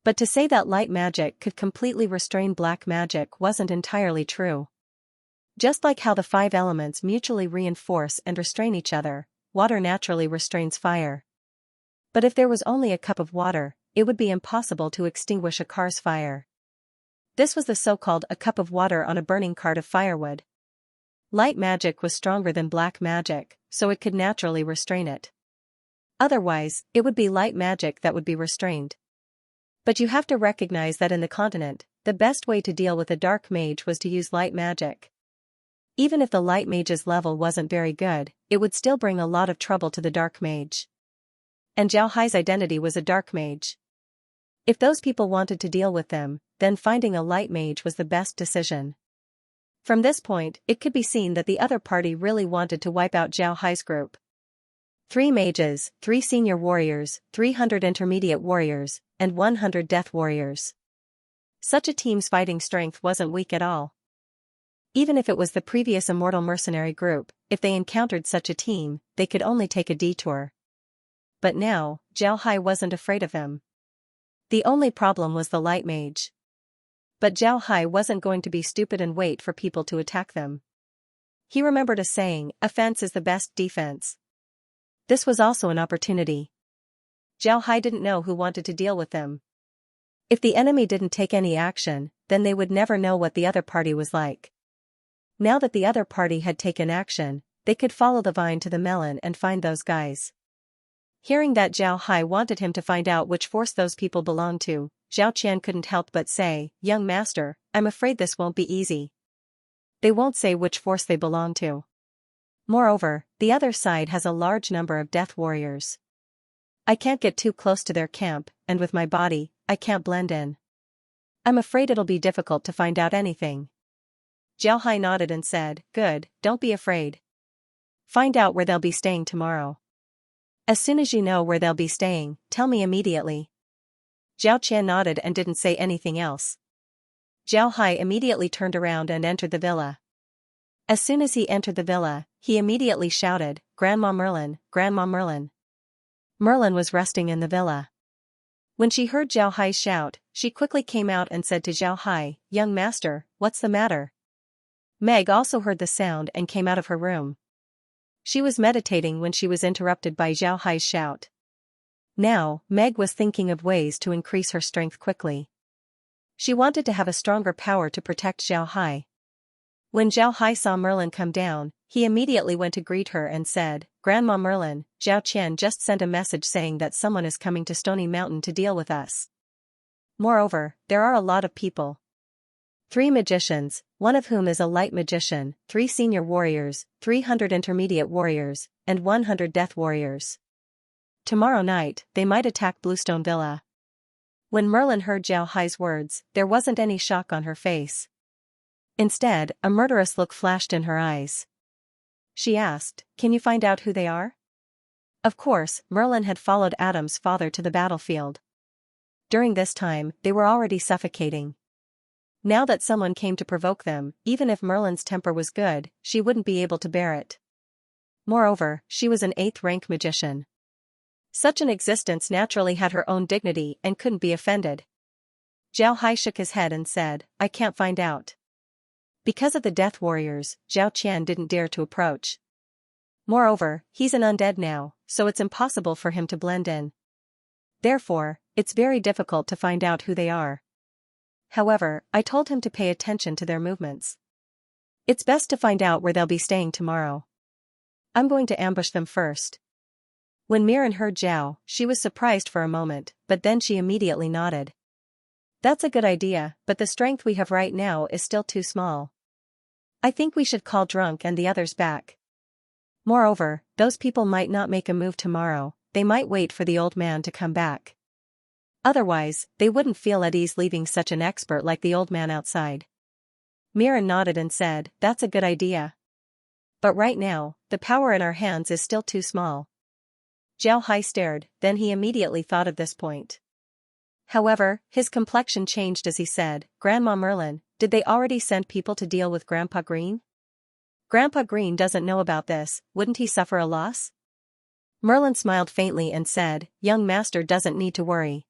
But to say that light magic could completely restrain black magic wasn't entirely true. Just like how the 5 elements mutually reinforce and restrain each other, water naturally restrains fire. But if there was only a cup of water, it would be impossible to extinguish a car's fire. This was the so-called a cup of water on a burning cart of firewood. Light magic was stronger than black magic, so it could naturally restrain it. Otherwise, it would be light magic that would be restrained. But you have to recognize that in the continent, the best way to deal with a dark mage was to use light magic. Even if the light mage's level wasn't very good, it would still bring a lot of trouble to the dark mage. And Zhao Hai's identity was a dark mage. If those people wanted to deal with them, then finding a light mage was the best decision. From this point, it could be seen that the other party really wanted to wipe out Zhao Hai's group. 3 mages, 3 senior warriors, 300 intermediate warriors, and 100 death warriors. Such a team's fighting strength wasn't weak at all. Even if it was the previous immortal mercenary group, if they encountered such a team, they could only take a detour. But now, Zhao Hai wasn't afraid of them. The only problem was the light mage. But Zhao Hai wasn't going to be stupid and wait for people to attack them. He remembered a saying, "Offense is the best defense." This was also an opportunity. Zhao Hai didn't know who wanted to deal with them. If the enemy didn't take any action, then they would never know what the other party was like. Now that the other party had taken action, they could follow the vine to the melon and find those guys. Hearing that Zhao Hai wanted him to find out which force those people belonged to, Zhao Qian couldn't help but say, "Young master, I'm afraid this won't be easy." they won't say which force they belong to. Moreover, the other side has a large number of death warriors. I can't get too close to their camp, and with my body, I can't blend in. I'm afraid it'll be difficult to find out anything. Zhao Hai nodded and said, "Good, don't be afraid. Find out where they'll be staying tomorrow. As soon as you know where they'll be staying, tell me immediately." Zhao Qian nodded and didn't say anything else. Zhao Hai immediately turned around and entered the villa. As soon as he entered the villa, he immediately shouted, "Grandma Merlin, Grandma Merlin." Merlin was resting in the villa. When she heard Zhao Hai's shout, she quickly came out and said to Zhao Hai, "Young master, what's the matter?" Meg also heard the sound and came out of her room. She was meditating when she was interrupted by Zhao Hai's shout. Now, Meg was thinking of ways to increase her strength quickly. She wanted to have a stronger power to protect Zhao Hai. When Zhao Hai saw Merlin come down, he immediately went to greet her and said, "Grandma Merlin, Zhao Qian just sent a message saying that someone is coming to Stony Mountain to deal with us. Moreover, there are a lot of people. 3 magicians, one of whom is a light magician, 3 senior warriors, 300 intermediate warriors, and 100 death warriors. Tomorrow night, they might attack Bluestone Villa." When Merlin heard Zhao Hai's words, there wasn't any shock on her face. Instead, a murderous look flashed in her eyes. She asked, "Can you find out who they are?" Of course, Merlin had followed Adam's father to the battlefield. During this time, they were already suffocating. Now that someone came to provoke them, even if Merlin's temper was good, she wouldn't be able to bear it. Moreover, she was an 8th-rank magician. Such an existence naturally had her own dignity and couldn't be offended. Zhao Hai shook his head and said, "I can't find out." Because of the death warriors, Zhao Qian didn't dare to approach. Moreover, he's an undead now, so it's impossible for him to blend in. Therefore, it's very difficult to find out who they are. However, I told him to pay attention to their movements. It's best to find out where they'll be staying tomorrow. I'm going to ambush them first. When Mirren heard Zhao, she was surprised for a moment, but then she immediately nodded. That's a good idea, but the strength we have right now is still too small. I think we should call Drunk and the others back. Moreover, those people might not make a move tomorrow, they might wait for the old man to come back. Otherwise, they wouldn't feel at ease leaving such an expert like the old man outside. Mirren nodded and said, "That's a good idea. But right now, the power in our hands is still too small." Zhao Hai stared, then he immediately thought of this point. However, his complexion changed as he said, "Grandma Merlin, did they already send people to deal with Grandpa Green? Grandpa Green doesn't know about this, wouldn't he suffer a loss?" Merlin smiled faintly and said, "Young master doesn't need to worry.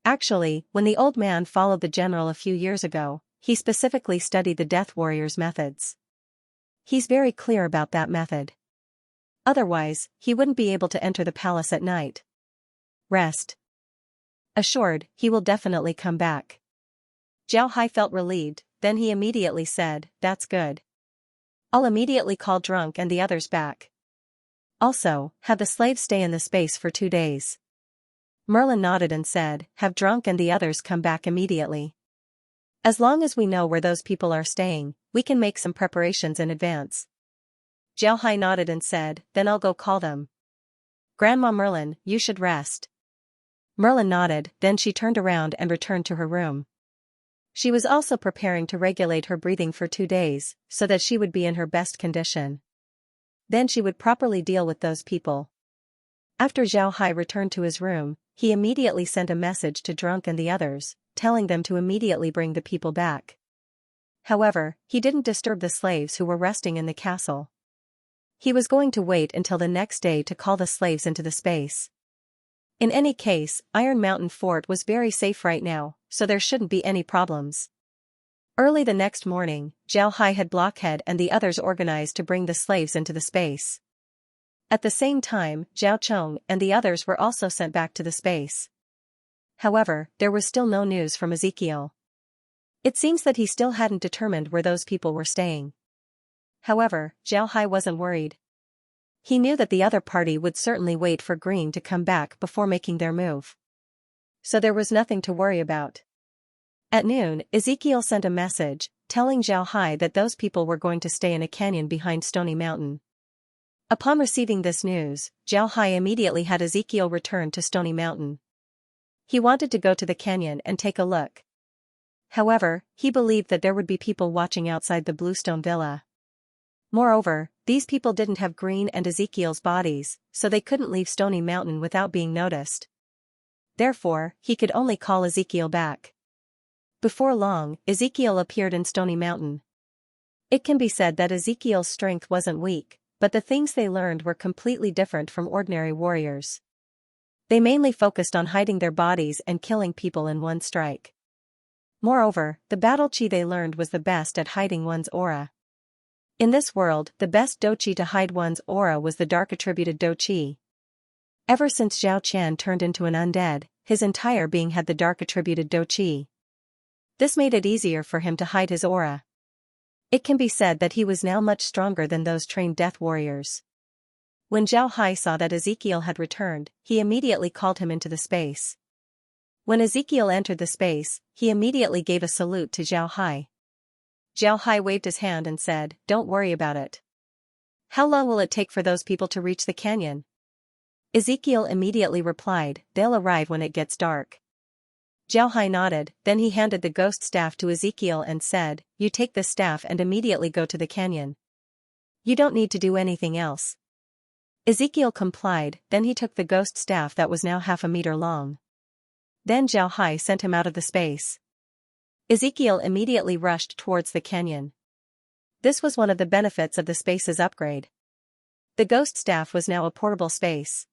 Actually, when the old man followed the general a few years ago, he specifically studied the Death Warrior's methods. He's very clear about that method. Otherwise, he wouldn't be able to enter the palace at night. Rest assured, he will definitely come back." Zhao Hai felt relieved, then he immediately said, "That's good. I'll immediately call Drunk and the others back. Also, have the slaves stay in the space for 2 days." Merlin nodded and said, "Have Drunk and the others come back immediately. As long as we know where those people are staying, we can make some preparations in advance." Zhao Hai nodded and said, "Then I'll go call them. Grandma Merlin, you should rest." Merlin nodded, then she turned around and returned to her room. She was also preparing to regulate her breathing for 2 days, so that she would be in her best condition. Then she would properly deal with those people. After Zhao Hai returned to his room, he immediately sent a message to Drunk and the others, telling them to immediately bring the people back. However, he didn't disturb the slaves who were resting in the castle. He was going to wait until the next day to call the slaves into the space. In any case, Iron Mountain Fort was very safe right now, so there shouldn't be any problems. Early the next morning, Zhao Hai had Blockhead and the others organized to bring the slaves into the space. At the same time, Zhao Chong and the others were also sent back to the space. However, there was still no news from Ezekiel. It seems that he still hadn't determined where those people were staying. However, Zhao Hai wasn't worried. He knew that the other party would certainly wait for Green to come back before making their move. So there was nothing to worry about. At noon, Ezekiel sent a message, telling Zhao Hai that those people were going to stay in a canyon behind Stony Mountain. Upon receiving this news, Zhao Hai immediately had Ezekiel return to Stony Mountain. He wanted to go to the canyon and take a look. However, he believed that there would be people watching outside the Bluestone Villa. Moreover, these people didn't have Green and Ezekiel's bodies, so they couldn't leave Stony Mountain without being noticed. Therefore, he could only call Ezekiel back. Before long, Ezekiel appeared in Stony Mountain. It can be said that Ezekiel's strength wasn't weak, but the things they learned were completely different from ordinary warriors. They mainly focused on hiding their bodies and killing people in one strike. Moreover, the battle chi they learned was the best at hiding one's aura. In this world, the best do chi to hide one's aura was the dark attributed do chi. Ever since Zhao Qian turned into an undead, his entire being had the dark attributed do chi. This made it easier for him to hide his aura. It can be said that he was now much stronger than those trained death warriors. When Zhao Hai saw that Ezekiel had returned, he immediately called him into the space. When Ezekiel entered the space, he immediately gave a salute to Zhao Hai. Zhao Hai waved his hand and said, "Don't worry about it. How long will it take for those people to reach the canyon?" Ezekiel immediately replied, "They'll arrive when it gets dark." Zhao Hai nodded, then he handed the ghost staff to Ezekiel and said, "You take this staff and immediately go to the canyon. You don't need to do anything else." Ezekiel complied, then he took the ghost staff that was now 1/2 meter long. Then Zhao Hai sent him out of the space. Ezekiel immediately rushed towards the canyon. This was one of the benefits of the space's upgrade. The ghost staff was now a portable space.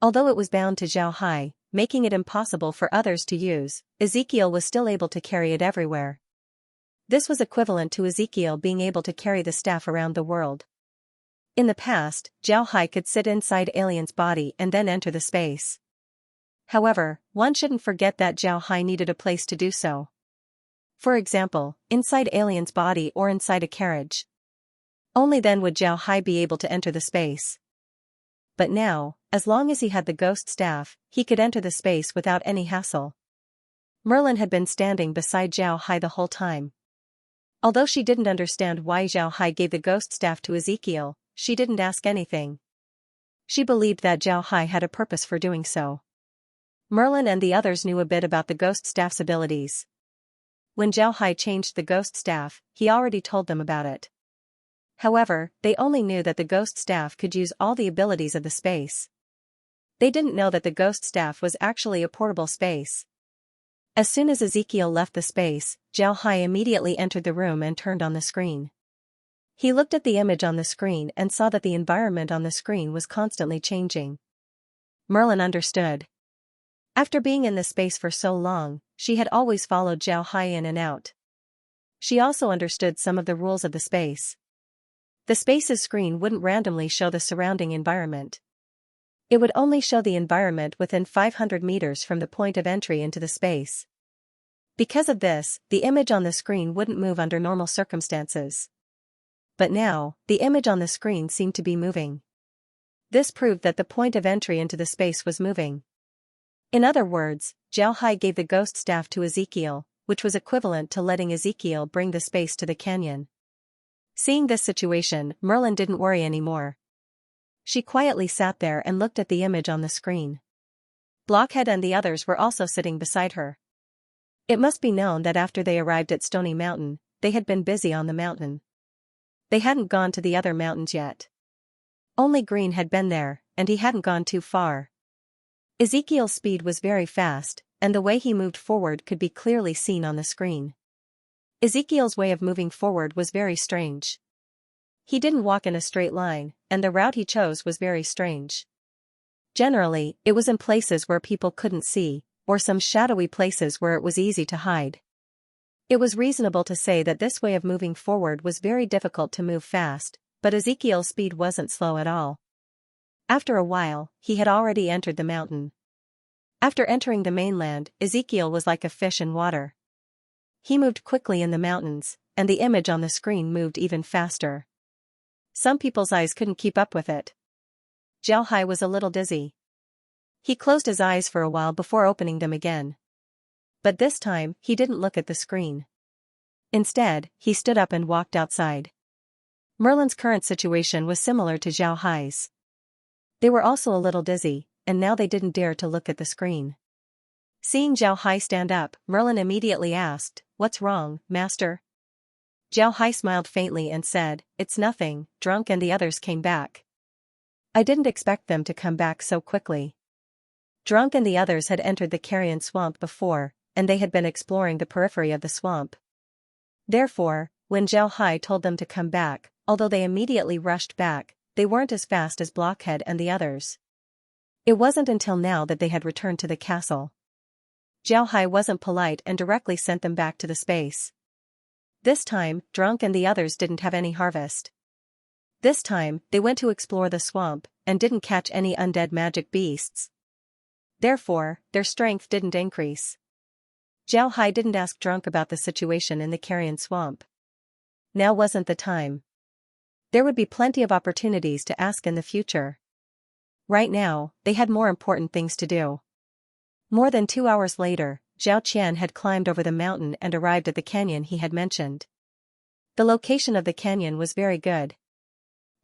Although it was bound to Zhao Hai, making it impossible for others to use, Ezekiel was still able to carry it everywhere. This was equivalent to Ezekiel being able to carry the staff around the world. In the past, Zhao Hai could sit inside alien's body and then enter the space. However, one shouldn't forget that Zhao Hai needed a place to do so. For example, inside alien's body or inside a carriage. Only then would Zhao Hai be able to enter the space. But now, as long as he had the ghost staff, he could enter the space without any hassle. Merlin had been standing beside Zhao Hai the whole time. Although she didn't understand why Zhao Hai gave the ghost staff to Ezekiel, she didn't ask anything. She believed that Zhao Hai had a purpose for doing so. Merlin and the others knew a bit about the ghost staff's abilities. When Zhao Hai changed the ghost staff, he already told them about it. However, they only knew that the ghost staff could use all the abilities of the space. They didn't know that the ghost staff was actually a portable space. As soon as Ezekiel left the space, Zhao Hai immediately entered the room and turned on the screen. He looked at the image on the screen and saw that the environment on the screen was constantly changing. Merlin understood. After being in the space for so long, she had always followed Zhao Hai in and out. She also understood some of the rules of the space. The space's screen wouldn't randomly show the surrounding environment. It would only show the environment within 500 meters from the point of entry into the space. Because of this, the image on the screen wouldn't move under normal circumstances. But now, the image on the screen seemed to be moving. This proved that the point of entry into the space was moving. In other words, Zhao Hai gave the ghost staff to Ezekiel, which was equivalent to letting Ezekiel bring the space to the canyon. Seeing this situation, Merlin didn't worry anymore. She quietly sat there and looked at the image on the screen. Blockhead and the others were also sitting beside her. It must be known that after they arrived at Stony Mountain, they had been busy on the mountain. They hadn't gone to the other mountains yet. Only Green had been there, and he hadn't gone too far. Ezekiel's speed was very fast, and the way he moved forward could be clearly seen on the screen. Ezekiel's way of moving forward was very strange. He didn't walk in a straight line, and the route he chose was very strange. Generally, it was in places where people couldn't see, or some shadowy places where it was easy to hide. It was reasonable to say that this way of moving forward was very difficult to move fast, but Ezekiel's speed wasn't slow at all. After a while, he had already entered the mountain. After entering the mainland, Ezekiel was like a fish in water. He moved quickly in the mountains, and the image on the screen moved even faster. Some people's eyes couldn't keep up with it. Zhao Hai was a little dizzy. He closed his eyes for a while before opening them again. But this time, he didn't look at the screen. Instead, he stood up and walked outside. Merlin's current situation was similar to Zhao Hai's. They were also a little dizzy, and now they didn't dare to look at the screen. Seeing Zhao Hai stand up, Merlin immediately asked, "What's wrong, master?" Zhao Hai smiled faintly and said, "It's nothing, Drunk and the others came back. I didn't expect them to come back so quickly." Drunk and the others had entered the carrion swamp before, and they had been exploring the periphery of the swamp. Therefore, when Zhao Hai told them to come back, although they immediately rushed back, they weren't as fast as Blockhead and the others. It wasn't until now that they had returned to the castle. Zhao Hai wasn't polite and directly sent them back to the space. This time, Drunk and the others didn't have any harvest. This time, they went to explore the swamp, and didn't catch any undead magic beasts. Therefore, their strength didn't increase. Zhao Hai didn't ask Drunk about the situation in the carrion swamp. Now wasn't the time. There would be plenty of opportunities to ask in the future. Right now, they had more important things to do. More than 2 hours later, Zhao Qian had climbed over the mountain and arrived at the canyon he had mentioned. The location of the canyon was very good.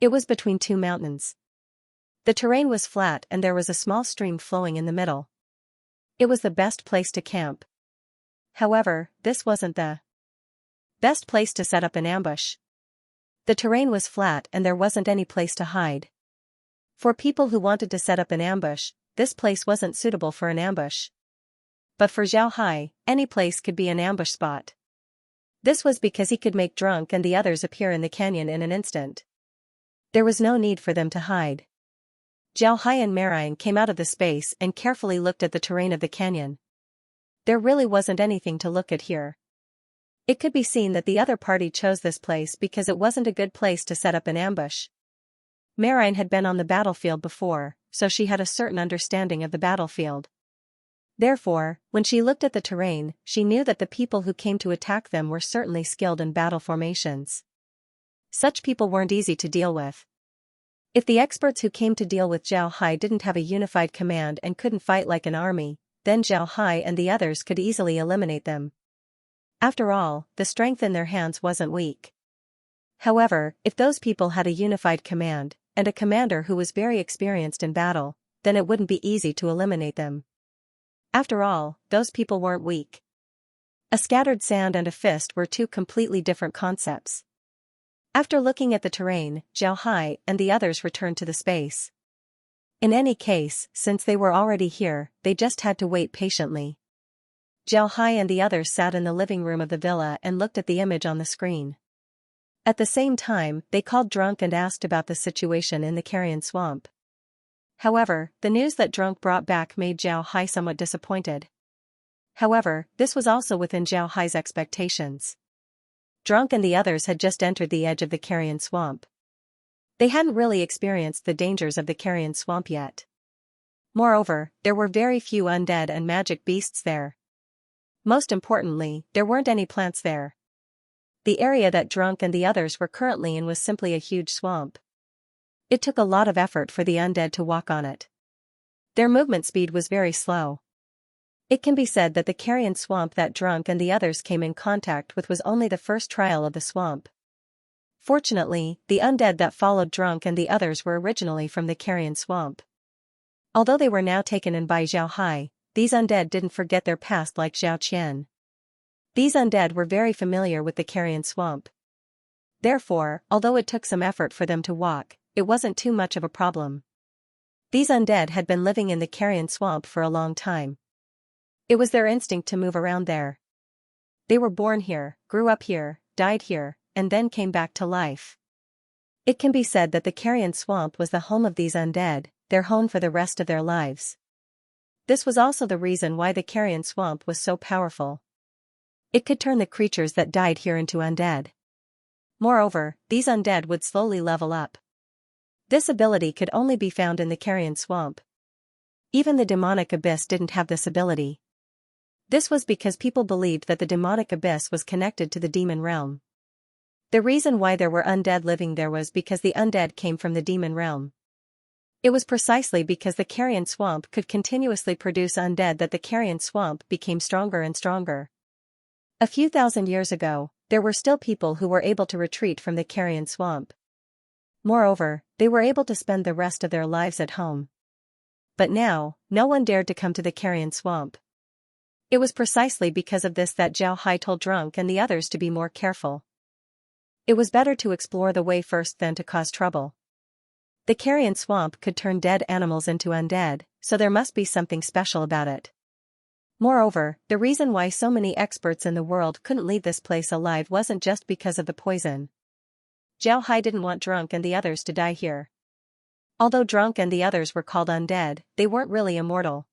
It was between two mountains. The terrain was flat and there was a small stream flowing in the middle. It was the best place to camp. However, this wasn't the best place to set up an ambush. The terrain was flat and there wasn't any place to hide. For people who wanted to set up an ambush, this place wasn't suitable for an ambush. But for Zhao Hai, any place could be an ambush spot. This was because he could make Drunk and the others appear in the canyon in an instant. There was no need for them to hide. Zhao Hai and Marine came out of the space and carefully looked at the terrain of the canyon. There really wasn't anything to look at here. It could be seen that the other party chose this place because it wasn't a good place to set up an ambush. Marine had been on the battlefield before, so she had a certain understanding of the battlefield. Therefore, when she looked at the terrain, she knew that the people who came to attack them were certainly skilled in battle formations. Such people weren't easy to deal with. If the experts who came to deal with Zhao Hai didn't have a unified command and couldn't fight like an army, then Zhao Hai and the others could easily eliminate them. After all, the strength in their hands wasn't weak. However, if those people had a unified command, and a commander who was very experienced in battle, then it wouldn't be easy to eliminate them. After all, those people weren't weak. A scattered sand and a fist were two completely different concepts. After looking at the terrain, Zhao Hai and the others returned to the space. In any case, since they were already here, they just had to wait patiently. Zhao Hai and the others sat in the living room of the villa and looked at the image on the screen. At the same time, they called Drunk and asked about the situation in the carrion swamp. However, the news that Drunk brought back made Zhao Hai somewhat disappointed. However, this was also within Zhao Hai's expectations. Drunk and the others had just entered the edge of the carrion swamp. They hadn't really experienced the dangers of the carrion swamp yet. Moreover, there were very few undead and magic beasts there. Most importantly, there weren't any plants there. The area that Drunk and the others were currently in was simply a huge swamp. It took a lot of effort for the undead to walk on it. Their movement speed was very slow. It can be said that the carrion swamp that Drunk and the others came in contact with was only the first trial of the swamp. Fortunately, the undead that followed Drunk and the others were originally from the carrion swamp. Although they were now taken in by Zhao Hai, these undead didn't forget their past like Zhao Qian. These undead were very familiar with the carrion swamp. Therefore, although it took some effort for them to walk, it wasn't too much of a problem. These undead had been living in the carrion swamp for a long time. It was their instinct to move around there. They were born here, grew up here, died here, and then came back to life. It can be said that the carrion swamp was the home of these undead, their home for the rest of their lives. This was also the reason why the carrion swamp was so powerful. It could turn the creatures that died here into undead. Moreover, these undead would slowly level up. This ability could only be found in the carrion swamp. Even the demonic abyss didn't have this ability. This was because people believed that the demonic abyss was connected to the demon realm. The reason why there were undead living there was because the undead came from the demon realm. It was precisely because the carrion swamp could continuously produce undead that the carrion swamp became stronger and stronger. A few thousand years ago, there were still people who were able to retreat from the carrion swamp. Moreover, they were able to spend the rest of their lives at home. But now, no one dared to come to the carrion swamp. It was precisely because of this that Zhao Hai told Drunk and the others to be more careful. It was better to explore the way first than to cause trouble. The carrion swamp could turn dead animals into undead, so there must be something special about it. Moreover, the reason why so many experts in the world couldn't leave this place alive wasn't just because of the poison. Zhao Hai didn't want Drunk and the others to die here. Although Drunk and the others were called undead, they weren't really immortal.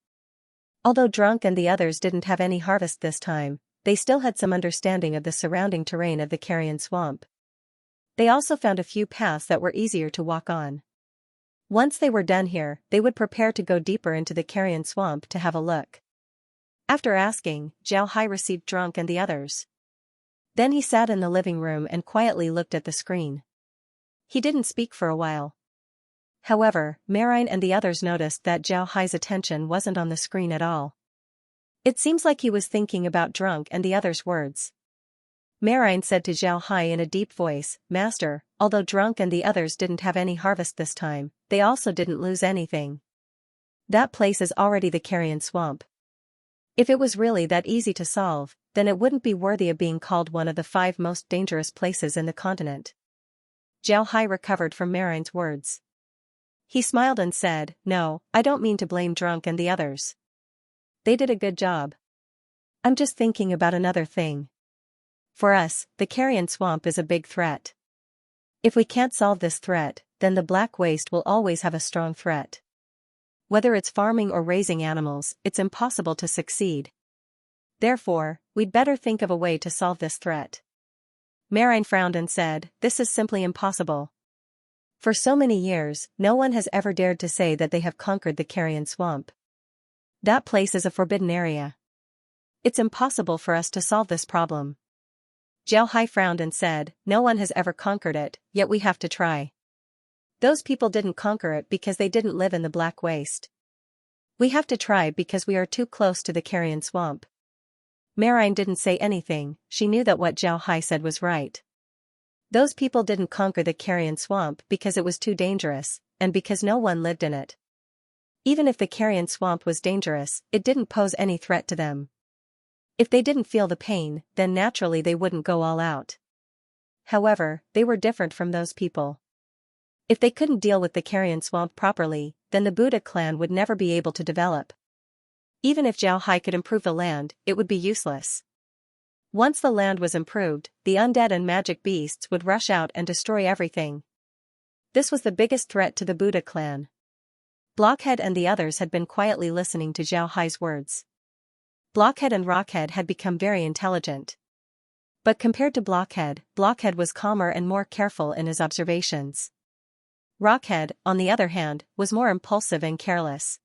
Although Drunk and the others didn't have any harvest this time, they still had some understanding of the surrounding terrain of the carrion swamp. They also found a few paths that were easier to walk on. Once they were done here, they would prepare to go deeper into the carrion swamp to have a look. After asking, Zhao Hai received Drunk and the others. Then he sat in the living room and quietly looked at the screen. He didn't speak for a while. However, Marine and the others noticed that Zhao Hai's attention wasn't on the screen at all. It seems like he was thinking about Drunk and the others' words. Marine said to Zhao Hai in a deep voice, "Master, although Drunk and the others didn't have any harvest this time, they also didn't lose anything. That place is already the carrion swamp. If it was really that easy to solve, then it wouldn't be worthy of being called one of the 5 most dangerous places in the continent." Zhao Hai recovered from Marine's words. He smiled and said, "No, I don't mean to blame Drunk and the others. They did a good job. I'm just thinking about another thing. For us, the carrion swamp is a big threat. If we can't solve this threat, then the Black Waste will always have a strong threat. Whether it's farming or raising animals, it's impossible to succeed. Therefore, we'd better think of a way to solve this threat." Marine frowned and said, "This is simply impossible. For so many years, no one has ever dared to say that they have conquered the carrion swamp. That place is a forbidden area. It's impossible for us to solve this problem." Zhao Hai frowned and said, "No one has ever conquered it, yet we have to try. Those people didn't conquer it because they didn't live in the Black Waste. We have to try because we are too close to the carrion swamp." Marine didn't say anything, she knew that what Zhao Hai said was right. Those people didn't conquer the carrion swamp because it was too dangerous, and because no one lived in it. Even if the carrion swamp was dangerous, it didn't pose any threat to them. If they didn't feel the pain, then naturally they wouldn't go all out. However, they were different from those people. If they couldn't deal with the carrion swamp properly, then the Buddha clan would never be able to develop. Even if Zhao Hai could improve the land, it would be useless. Once the land was improved, the undead and magic beasts would rush out and destroy everything. This was the biggest threat to the Buddha clan. Blockhead and the others had been quietly listening to Zhao Hai's words. Blockhead and Rockhead had become very intelligent. But compared to Blockhead, Blockhead was calmer and more careful in his observations. Rockhead, on the other hand, was more impulsive and careless.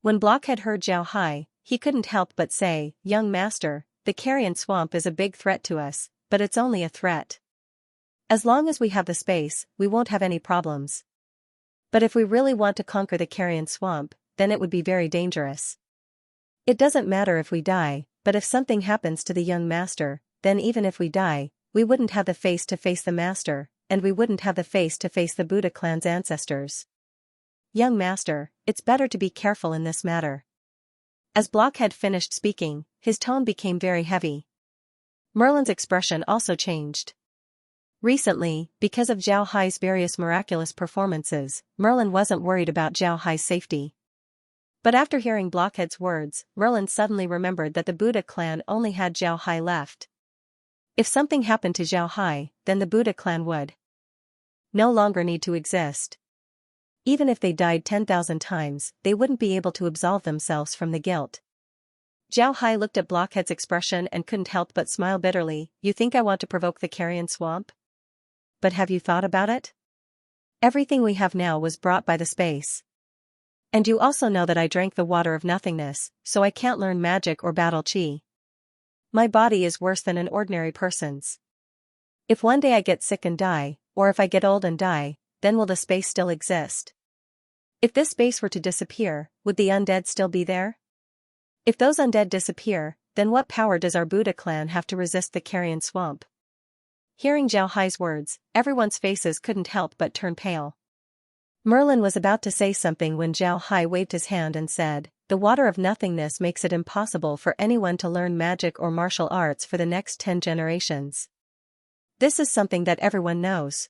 When Blockhead heard Zhao Hai, he couldn't help but say, "Young master, the carrion swamp is a big threat to us, but it's only a threat. As long as we have the space, we won't have any problems. But if we really want to conquer the carrion swamp, then it would be very dangerous. It doesn't matter if we die, but if something happens to the young master, then even if we die, we wouldn't have the face to face the master, and we wouldn't have the face to face the Buddha clan's ancestors. Young master, it's better to be careful in this matter." As Blockhead finished speaking, his tone became very heavy. Merlin's expression also changed. Recently, because of Zhao Hai's various miraculous performances, Merlin wasn't worried about Zhao Hai's safety. But after hearing Blockhead's words, Merlin suddenly remembered that the Buddha clan only had Zhao Hai left. If something happened to Zhao Hai, then the Buddha clan would no longer need to exist. Even if they died 10,000 times, they wouldn't be able to absolve themselves from the guilt. Zhao Hai looked at Blockhead's expression and couldn't help but smile bitterly. "You think I want to provoke the carrion swamp? But have you thought about it? Everything we have now was brought by the space. And you also know that I drank the water of nothingness, so I can't learn magic or battle chi. My body is worse than an ordinary person's. If one day I get sick and die, or if I get old and die, then will the space still exist? If this space were to disappear, would the undead still be there? If those undead disappear, then what power does our Buddha clan have to resist the carrion swamp? Hearing Zhao Hai's words, everyone's faces couldn't help but turn pale. Merlin was about to say something when Zhao Hai waved his hand and said, "The water of nothingness makes it impossible for anyone to learn magic or martial arts for the next 10 generations. This is something that everyone knows.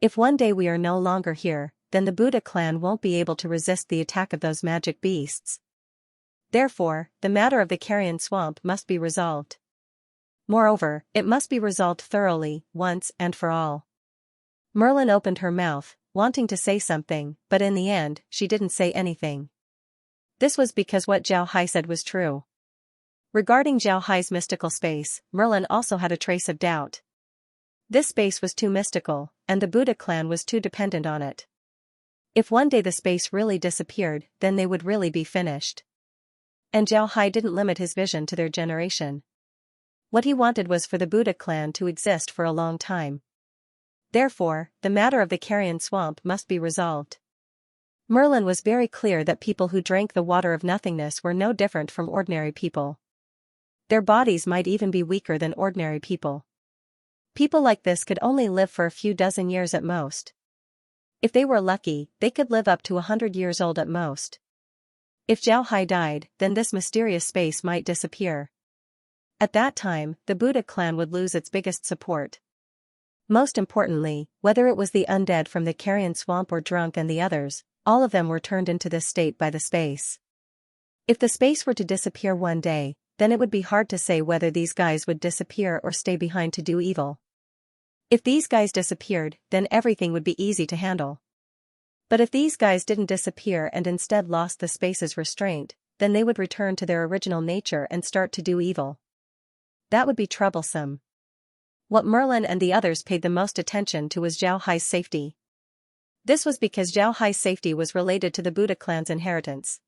If one day we are no longer here, then the Buddha clan won't be able to resist the attack of those magic beasts. Therefore, the matter of the carrion swamp must be resolved. Moreover, it must be resolved thoroughly, once and for all." Merlin opened her mouth, wanting to say something, but in the end, she didn't say anything. This was because what Zhao Hai said was true. Regarding Zhao Hai's mystical space, Merlin also had a trace of doubt. This space was too mystical, and the Buddha clan was too dependent on it. If one day the space really disappeared, then they would really be finished. And Zhao Hai didn't limit his vision to their generation. What he wanted was for the Buddha clan to exist for a long time. Therefore, the matter of the carrion swamp must be resolved. Merlin was very clear that people who drank the water of nothingness were no different from ordinary people. Their bodies might even be weaker than ordinary people. People like this could only live for a few dozen years at most. If they were lucky, they could live up to 100 years old at most. If Zhao Hai died, then this mysterious space might disappear. At that time, the Buddha clan would lose its biggest support. Most importantly, whether it was the undead from the carrion swamp or drunk and the others, all of them were turned into this state by the space. If the space were to disappear one day, then it would be hard to say whether these guys would disappear or stay behind to do evil. If these guys disappeared, then everything would be easy to handle. But if these guys didn't disappear and instead lost the space's restraint, then they would return to their original nature and start to do evil. That would be troublesome. What Merlin and the others paid the most attention to was Zhao Hai's safety. This was because Zhao Hai's safety was related to the Buddha clan's inheritance.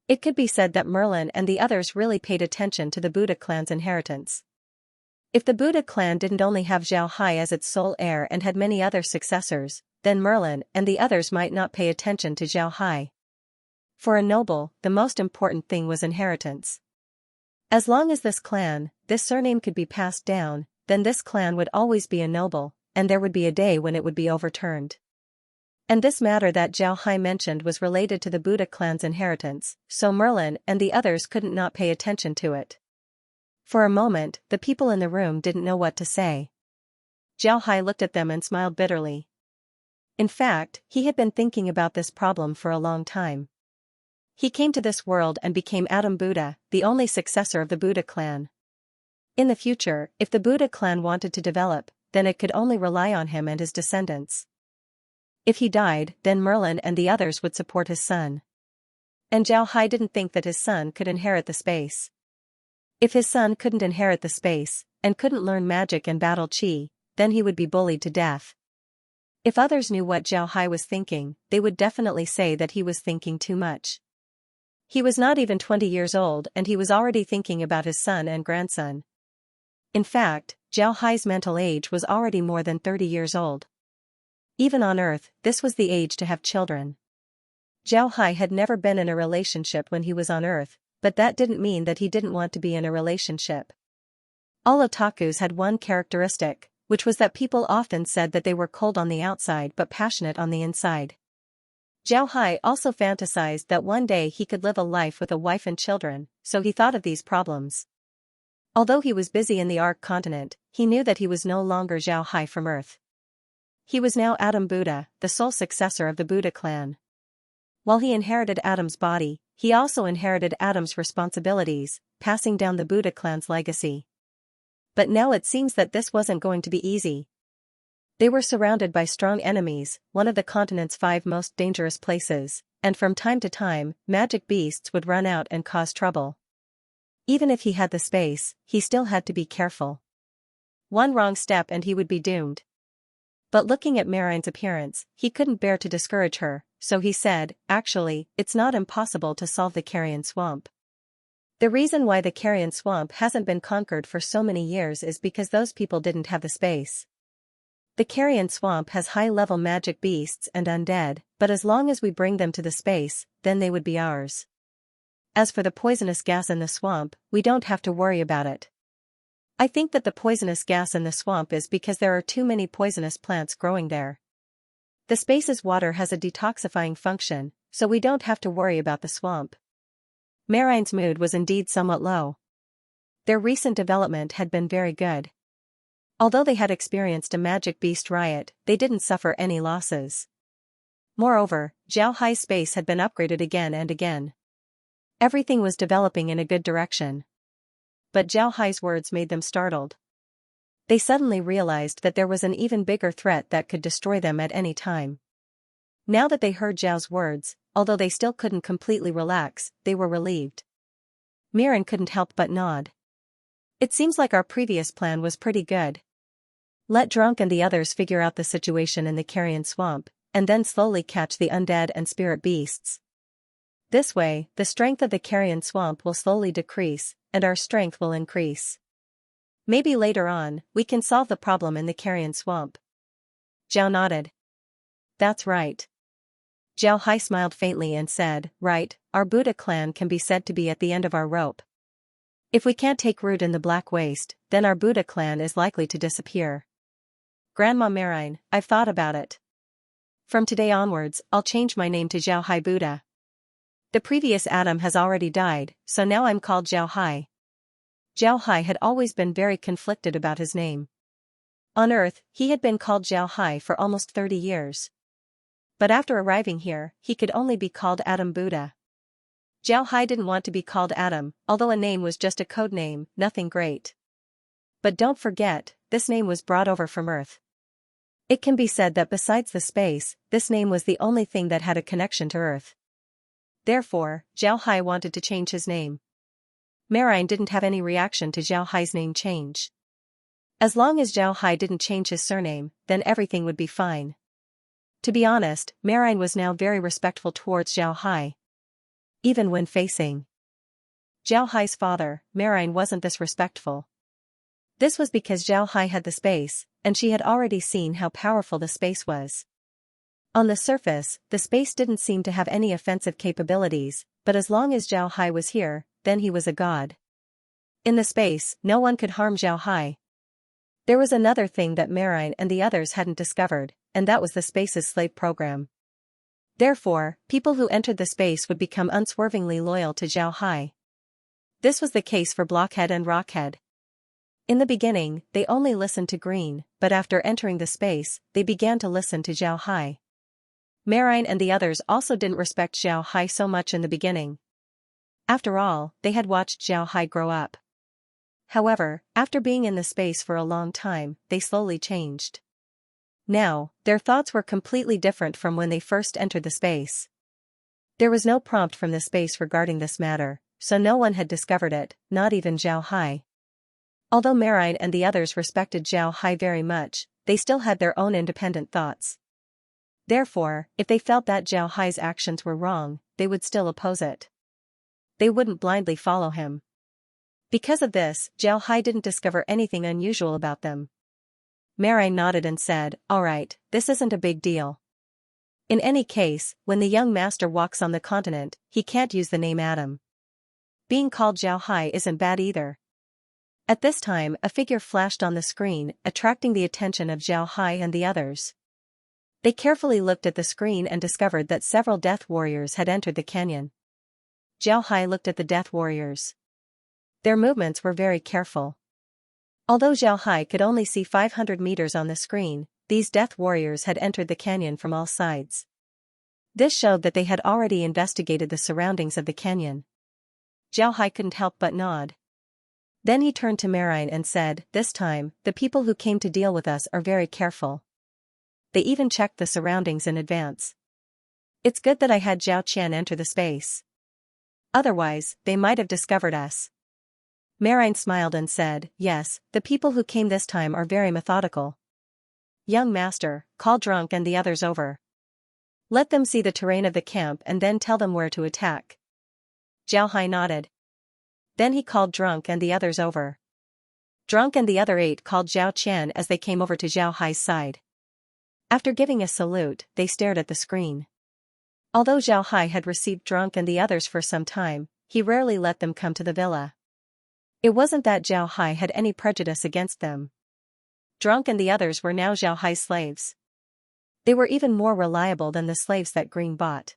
It could be said that Merlin and the others really paid attention to the Buddha clan's inheritance. If the Buddha clan didn't only have Zhao Hai as its sole heir and had many other successors, then Merlin and the others might not pay attention to Zhao Hai. For a noble, the most important thing was inheritance. As long as this surname could be passed down, then this clan would always be a noble, and there would be a day when it would be overturned. And this matter that Zhao Hai mentioned was related to the Buddha clan's inheritance, so Merlin and the others couldn't not pay attention to it. For a moment, the people in the room didn't know what to say. Zhao Hai looked at them and smiled bitterly. In fact, he had been thinking about this problem for a long time. He came to this world and became Adam Buddha, the only successor of the Buddha clan. In the future, if the Buddha clan wanted to develop, then it could only rely on him and his descendants. If he died, then Merlin and the others would support his son. And Zhao Hai didn't think that his son could inherit the space. If his son couldn't inherit the space, and couldn't learn magic and battle qi, then he would be bullied to death. If others knew what Zhao Hai was thinking, they would definitely say that he was thinking too much. He was not even 20 years old and he was already thinking about his son and grandson. In fact, Zhao Hai's mental age was already more than 30 years old. Even on Earth, this was the age to have children. Zhao Hai had never been in a relationship when he was on Earth, but that didn't mean that he didn't want to be in a relationship. All otakus had one characteristic, which was that people often said that they were cold on the outside but passionate on the inside. Zhao Hai also fantasized that one day he could live a life with a wife and children, so he thought of these problems. Although he was busy in the Ark continent, he knew that he was no longer Zhao Hai from Earth. He was now Adam Buddha, the sole successor of the Buddha clan. While he inherited Adam's body, he also inherited Adam's responsibilities, passing down the Buddha clan's legacy. But now it seems that this wasn't going to be easy. They were surrounded by strong enemies, one of the continent's 5 most dangerous places, and from time to time, magic beasts would run out and cause trouble. Even if he had the space, he still had to be careful. One wrong step and he would be doomed. But looking at Marine's appearance, he couldn't bear to discourage her, so he said, "Actually, it's not impossible to solve the carrion swamp. The reason why the carrion swamp hasn't been conquered for so many years is because those people didn't have the space. The carrion swamp has high-level magic beasts and undead, but as long as we bring them to the space, then they would be ours. As for the poisonous gas in the swamp, we don't have to worry about it. I think that the poisonous gas in the swamp is because there are too many poisonous plants growing there. The space's water has a detoxifying function, so we don't have to worry about the swamp. Marine's mood was indeed somewhat low. Their recent development had been very good. Although they had experienced a magic beast riot, they didn't suffer any losses. Moreover, Zhao Hai's space had been upgraded again and again. Everything was developing in a good direction. But Zhao Hai's words made them startled. They suddenly realized that there was an even bigger threat that could destroy them at any time. Now that they heard Zhao's words, although they still couldn't completely relax, they were relieved. Mirren couldn't help but nod. It seems like our previous plan was pretty good. Let Drunk and the others figure out the situation in the carrion swamp, and then slowly catch the undead and spirit beasts. This way, the strength of the carrion swamp will slowly decrease, and our strength will increase. Maybe later on, we can solve the problem in the carrion swamp. Zhao nodded. That's right. Zhao Hai smiled faintly and said, right, our Buddha clan can be said to be at the end of our rope. If we can't take root in the Black Waste, then our Buddha clan is likely to disappear. Grandma Marine, I've thought about it. From today onwards, I'll change my name to Zhao Hai Buddha. The previous Adam has already died, so now I'm called Zhao Hai. Zhao Hai had always been very conflicted about his name. On Earth, he had been called Zhao Hai for almost 30 years. But after arriving here, he could only be called Adam Buddha. Zhao Hai didn't want to be called Adam, although a name was just a code name, nothing great. But don't forget, this name was brought over from Earth. It can be said that besides the space, this name was the only thing that had a connection to Earth. Therefore, Zhao Hai wanted to change his name. Marine didn't have any reaction to Zhao Hai's name change. As long as Zhao Hai didn't change his surname, then everything would be fine. To be honest, Marine was now very respectful towards Zhao Hai. Even when facing Zhao Hai's father, Marine wasn't this respectful. This was because Zhao Hai had the space, and she had already seen how powerful the space was. On the surface, the space didn't seem to have any offensive capabilities, but as long as Zhao Hai was here, then he was a god. In the space, no one could harm Zhao Hai. There was another thing that Marine and the others hadn't discovered, and that was the space's slave program. Therefore, people who entered the space would become unswervingly loyal to Zhao Hai. This was the case for Blockhead and Rockhead. In the beginning, they only listened to Green, but after entering the space, they began to listen to Zhao Hai. Marine and the others also didn't respect Zhao Hai so much in the beginning. After all, they had watched Zhao Hai grow up. However, after being in the space for a long time, they slowly changed. Now, their thoughts were completely different from when they first entered the space. There was no prompt from the space regarding this matter, so no one had discovered it, not even Zhao Hai. Although Marine and the others respected Zhao Hai very much, they still had their own independent thoughts. Therefore, if they felt that Zhao Hai's actions were wrong, they would still oppose it. They wouldn't blindly follow him. Because of this, Zhao Hai didn't discover anything unusual about them. Marine nodded and said, alright, this isn't a big deal. In any case, when the young master walks on the continent, he can't use the name Adam. Being called Zhao Hai isn't bad either. At this time, a figure flashed on the screen, attracting the attention of Zhao Hai and the others. They carefully looked at the screen and discovered that several death warriors had entered the canyon. Zhao Hai looked at the death warriors. Their movements were very careful. Although Zhao Hai could only see 500 meters on the screen, these death warriors had entered the canyon from all sides. This showed that they had already investigated the surroundings of the canyon. Zhao Hai couldn't help but nod. Then he turned to Marine and said, this time, the people who came to deal with us are very careful. They even checked the surroundings in advance. It's good that I had Zhao Qian enter the space. Otherwise, they might have discovered us. Marine smiled and said, yes, the people who came this time are very methodical. Young master, call Drunk and the others over. Let them see the terrain of the camp and then tell them where to attack. Zhao Hai nodded. Then he called Drunk and the others over. Drunk and the other 8 called Zhao Qian as they came over to Zhao Hai's side. After giving a salute, they stared at the screen. Although Zhao Hai had received Drunk and the others for some time, he rarely let them come to the villa. It wasn't that Zhao Hai had any prejudice against them. Drunk and the others were now Zhao Hai's slaves. They were even more reliable than the slaves that Green bought.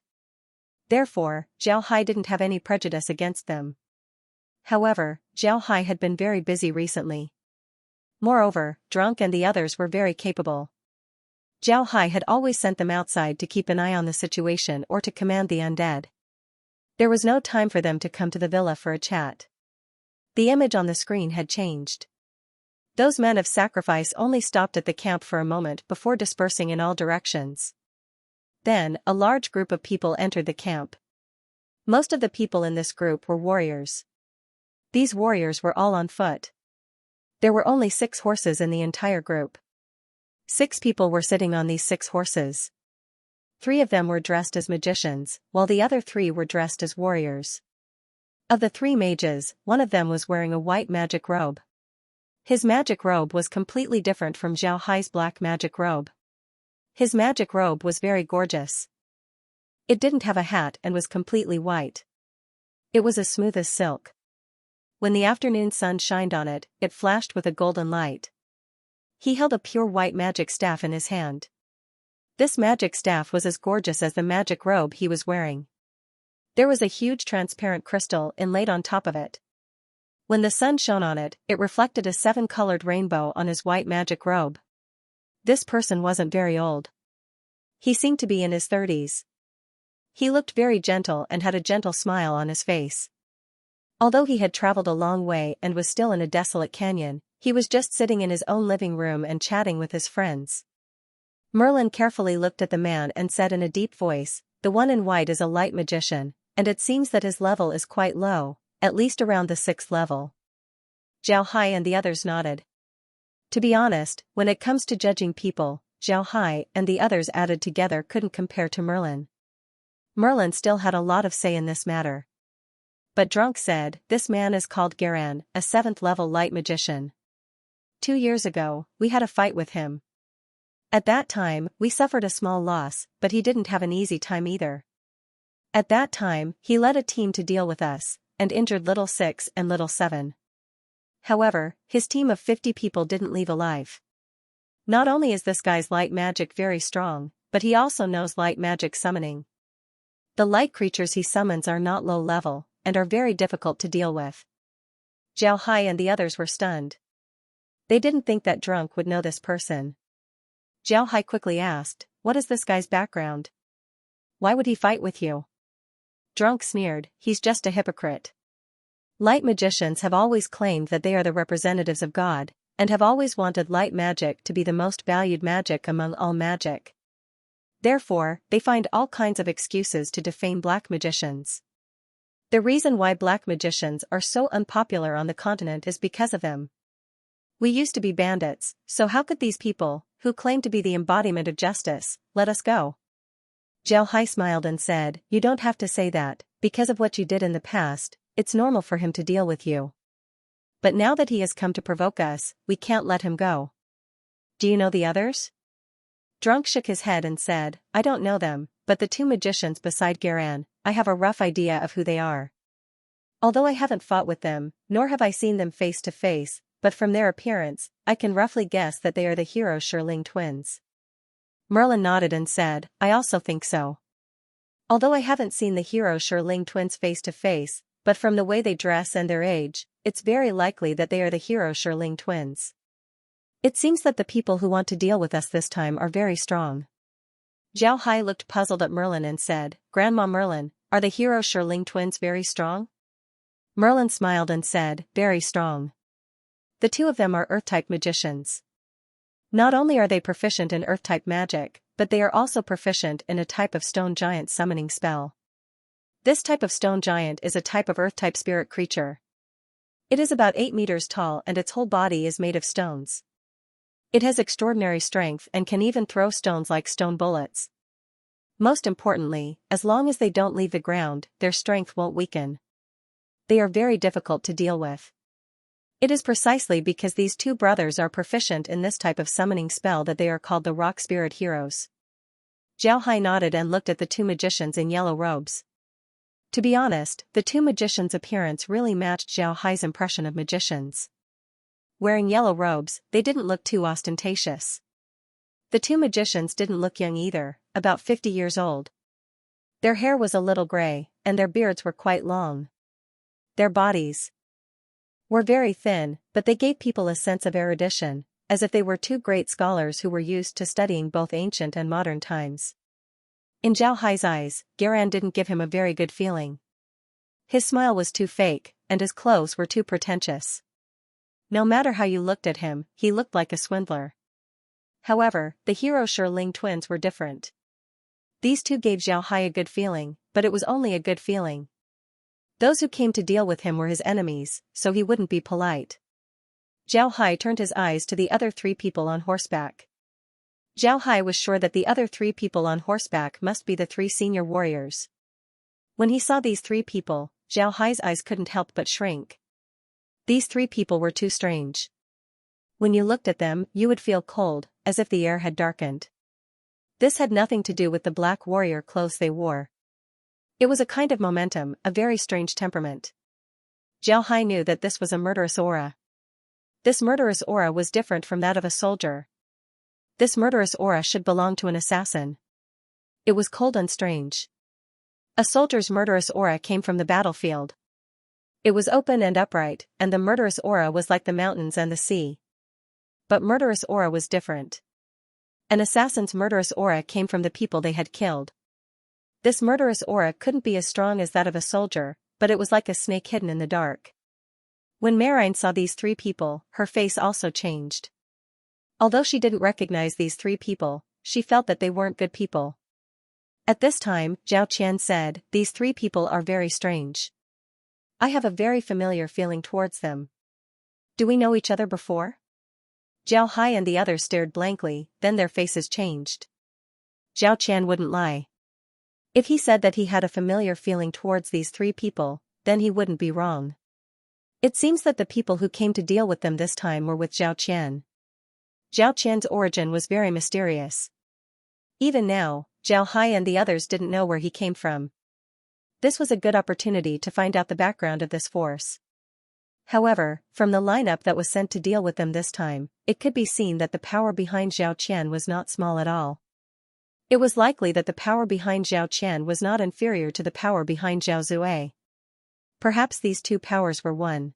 Therefore, Zhao Hai didn't have any prejudice against them. However, Zhao Hai had been very busy recently. Moreover, Drunk and the others were very capable. Zhao Hai had always sent them outside to keep an eye on the situation or to command the undead. There was no time for them to come to the villa for a chat. The image on the screen had changed. Those men of sacrifice only stopped at the camp for a moment before dispersing in all directions. Then, a large group of people entered the camp. Most of the people in this group were warriors. These warriors were all on foot. There were only 6 horses in the entire group. 6 people were sitting on these 6 horses. 3 of them were dressed as magicians, while the other 3 were dressed as warriors. Of the 3 mages, one of them was wearing a white magic robe. His magic robe was completely different from Zhao Hai's black magic robe. His magic robe was very gorgeous. It didn't have a hat and was completely white. It was as smooth as silk. When the afternoon sun shined on it, it flashed with a golden light. He held a pure white magic staff in his hand. This magic staff was as gorgeous as the magic robe he was wearing. There was a huge transparent crystal inlaid on top of it. When the sun shone on it, it reflected a 7-colored rainbow on his white magic robe. This person wasn't very old. He seemed to be in his 30s. He looked very gentle and had a gentle smile on his face. Although he had traveled a long way and was still in a desolate canyon, he was just sitting in his own living room and chatting with his friends. Merlin carefully looked at the man and said in a deep voice, "The one in white is a light magician, and it seems that his level is quite low, at least around the 6th level." Zhao Hai and the others nodded. To be honest, when it comes to judging people, Zhao Hai and the others added together couldn't compare to Merlin. Merlin still had a lot of say in this matter. But Drunk said, "This man is called Garan, a 7th-level light magician. 2 years ago, we had a fight with him. At that time, we suffered a small loss, but he didn't have an easy time either. At that time, he led a team to deal with us, and injured Little 6 and Little 7. However, his team of 50 people didn't leave alive. Not only is this guy's light magic very strong, but he also knows light magic summoning. The light creatures he summons are not low level, and are very difficult to deal with." Zhao Hai and the others were stunned. They didn't think that Drunk would know this person. Zhao Hai quickly asked, "What is this guy's background? Why would he fight with you?" Drunk sneered, "He's just a hypocrite. Light magicians have always claimed that they are the representatives of God, and have always wanted light magic to be the most valued magic among all magic. Therefore, they find all kinds of excuses to defame black magicians. The reason why black magicians are so unpopular on the continent is because of them. We used to be bandits, so how could these people, who claim to be the embodiment of justice, let us go?" Zhao Hai smiled and said, "You don't have to say that, because of what you did in the past, it's normal for him to deal with you. But now that he has come to provoke us, we can't let him go. Do you know the others?" Drunk shook his head and said, "I don't know them, but the 2 magicians beside Garan, I have a rough idea of who they are. Although I haven't fought with them, nor have I seen them face to face, but from their appearance, I can roughly guess that they are the hero Shirling twins." Merlin nodded and said, "I also think so. Although I haven't seen the hero Shirling twins face to face, but from the way they dress and their age, it's very likely that they are the hero Shirling twins. It seems that the people who want to deal with us this time are very strong." Zhao Hai looked puzzled at Merlin and said, "Grandma Merlin, are the hero Shirling twins very strong?" Merlin smiled and said, "Very strong. The 2 of them are Earth-type magicians. Not only are they proficient in Earth-type magic, but they are also proficient in a type of stone giant summoning spell. This type of stone giant is a type of Earth-type spirit creature. It is about 8 meters tall and its whole body is made of stones. It has extraordinary strength and can even throw stones like stone bullets. Most importantly, as long as they don't leave the ground, their strength won't weaken. They are very difficult to deal with. It is precisely because these 2 brothers are proficient in this type of summoning spell that they are called the Rock Spirit Heroes." Zhao Hai nodded and looked at the 2 magicians in yellow robes. To be honest, the two magicians' appearance really matched Zhao Hai's impression of magicians. Wearing yellow robes, they didn't look too ostentatious. The two magicians didn't look young either, about 50 years old. Their hair was a little gray, and their beards were quite long. Their bodies were very thin, but they gave people a sense of erudition, as if they were two great scholars who were used to studying both ancient and modern times. In Zhao Hai's eyes, Garan didn't give him a very good feeling. His smile was too fake, and his clothes were too pretentious. No matter how you looked at him, he looked like a swindler. However, the hero Ling twins were different. These two gave Zhao Hai a good feeling, but it was only a good feeling. Those who came to deal with him were his enemies, so he wouldn't be polite. Zhao Hai turned his eyes to the other three people on horseback. Zhao Hai was sure that the other three people on horseback must be the three senior warriors. When he saw these three people, Zhao Hai's eyes couldn't help but shrink. These three people were too strange. When you looked at them, you would feel cold, as if the air had darkened. This had nothing to do with the black warrior clothes they wore. It was a kind of momentum, a very strange temperament. Zhao Hai knew that this was a murderous aura. This murderous aura was different from that of a soldier. This murderous aura should belong to an assassin. It was cold and strange. A soldier's murderous aura came from the battlefield. It was open and upright, and the murderous aura was like the mountains and the sea. But murderous aura was different. An assassin's murderous aura came from the people they had killed. This murderous aura couldn't be as strong as that of a soldier, but it was like a snake hidden in the dark. When Marine saw these three people, her face also changed. Although she didn't recognize these three people, she felt that they weren't good people. At this time, Zhao Qian said, "These three people are very strange. I have a very familiar feeling towards them. Do we know each other before?" Zhao Hai and the others stared blankly, then their faces changed. Zhao Qian wouldn't lie. If he said that he had a familiar feeling towards these three people, then he wouldn't be wrong. It seems that the people who came to deal with them this time were with Zhao Qian. Zhao Qian's origin was very mysterious. Even now, Zhao Hai and the others didn't know where he came from. This was a good opportunity to find out the background of this force. However, from the lineup that was sent to deal with them this time, it could be seen that the power behind Zhao Qian was not small at all. It was likely that the power behind Zhao Qian was not inferior to the power behind Zhao Zue. Perhaps these two powers were one.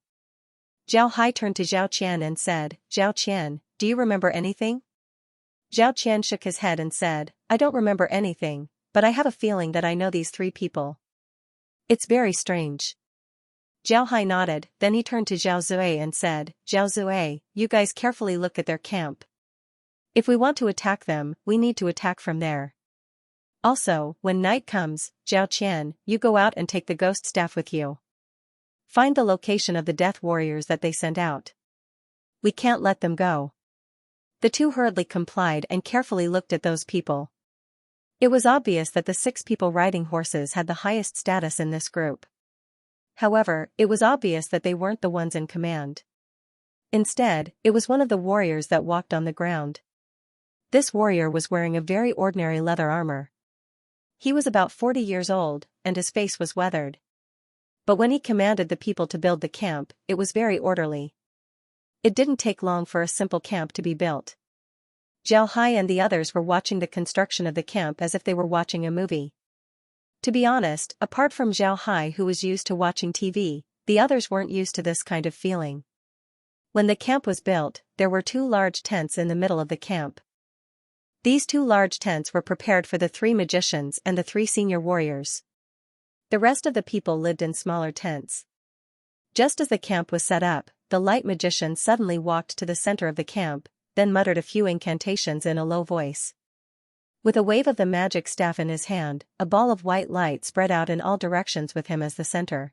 Zhao Hai turned to Zhao Qian and said, "Zhao Qian, do you remember anything?" Zhao Qian shook his head and said, "I don't remember anything, but I have a feeling that I know these three people. It's very strange." Zhao Hai nodded, then he turned to Zhao Zue and said, "Zhao Zue, you guys carefully look at their camp. If we want to attack them, we need to attack from there. Also, when night comes, Zhao Qian, you go out and take the ghost staff with you. Find the location of the death warriors that they sent out. We can't let them go." The two hurriedly complied and carefully looked at those people. It was obvious that the 6 people riding horses had the highest status in this group. However, it was obvious that they weren't the ones in command. Instead, it was one of the warriors that walked on the ground. This warrior was wearing a very ordinary leather armor. He was about 40 years old, and his face was weathered. But when he commanded the people to build the camp, it was very orderly. It didn't take long for a simple camp to be built. Zhao Hai and the others were watching the construction of the camp as if they were watching a movie. To be honest, apart from Zhao Hai, who was used to watching TV, the others weren't used to this kind of feeling. When the camp was built, there were 2 large tents in the middle of the camp. These 2 large tents were prepared for the 3 magicians and the 3 senior warriors. The rest of the people lived in smaller tents. Just as the camp was set up, the light magician suddenly walked to the center of the camp, then muttered a few incantations in a low voice. With a wave of the magic staff in his hand, a ball of white light spread out in all directions with him as the center.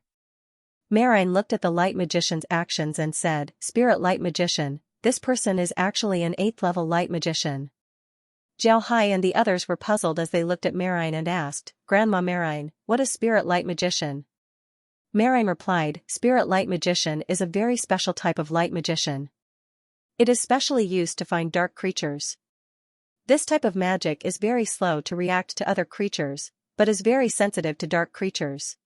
Marine looked at the light magician's actions and said, "Spirit light magician, this person is actually an 8th level light magician." Zhao Hai and the others were puzzled as they looked at Marine and asked, "Grandma Marine, what is spirit light magician?" Marine replied, "Spirit light magician is a very special type of light magician. It is specially used to find dark creatures. This type of magic is very slow to react to other creatures, but is very sensitive to dark creatures.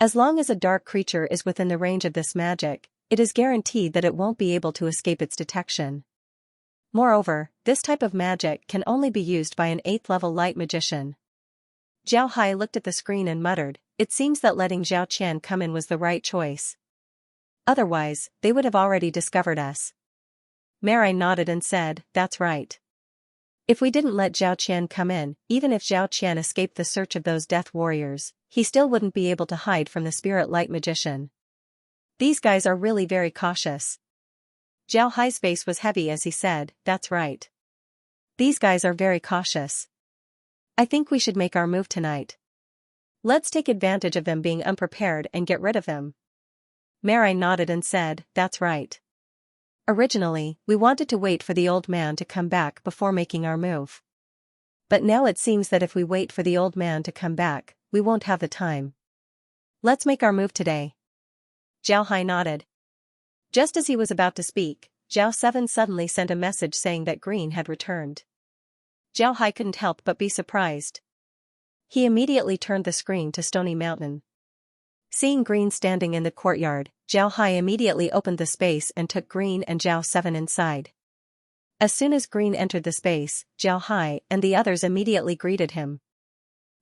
As long as a dark creature is within the range of this magic, it is guaranteed that it won't be able to escape its detection. Moreover, this type of magic can only be used by an 8th level light magician. Zhao Hai looked at the screen and muttered, "It seems that letting Zhao Qian come in was the right choice. Otherwise, they would have already discovered us." Marai nodded and said, "That's right. If we didn't let Zhao Qian come in, even if Zhao Qian escaped the search of those death warriors, he still wouldn't be able to hide from the spirit light magician. These guys are really very cautious." Zhao Hai's face was heavy as he said, "That's right. These guys are very cautious. I think we should make our move tonight. Let's take advantage of them being unprepared and get rid of them." Marai nodded and said, "That's right. Originally, we wanted to wait for the old man to come back before making our move. But now it seems that if we wait for the old man to come back, we won't have the time. Let's make our move today." Zhao Hai nodded. Just as he was about to speak, Zhao 7 suddenly sent a message saying that Green had returned. Zhao Hai couldn't help but be surprised. He immediately turned the screen to Stony Mountain. Seeing Green standing in the courtyard, Zhao Hai immediately opened the space and took Green and Zhao 7 inside. As soon as Green entered the space, Zhao Hai and the others immediately greeted him.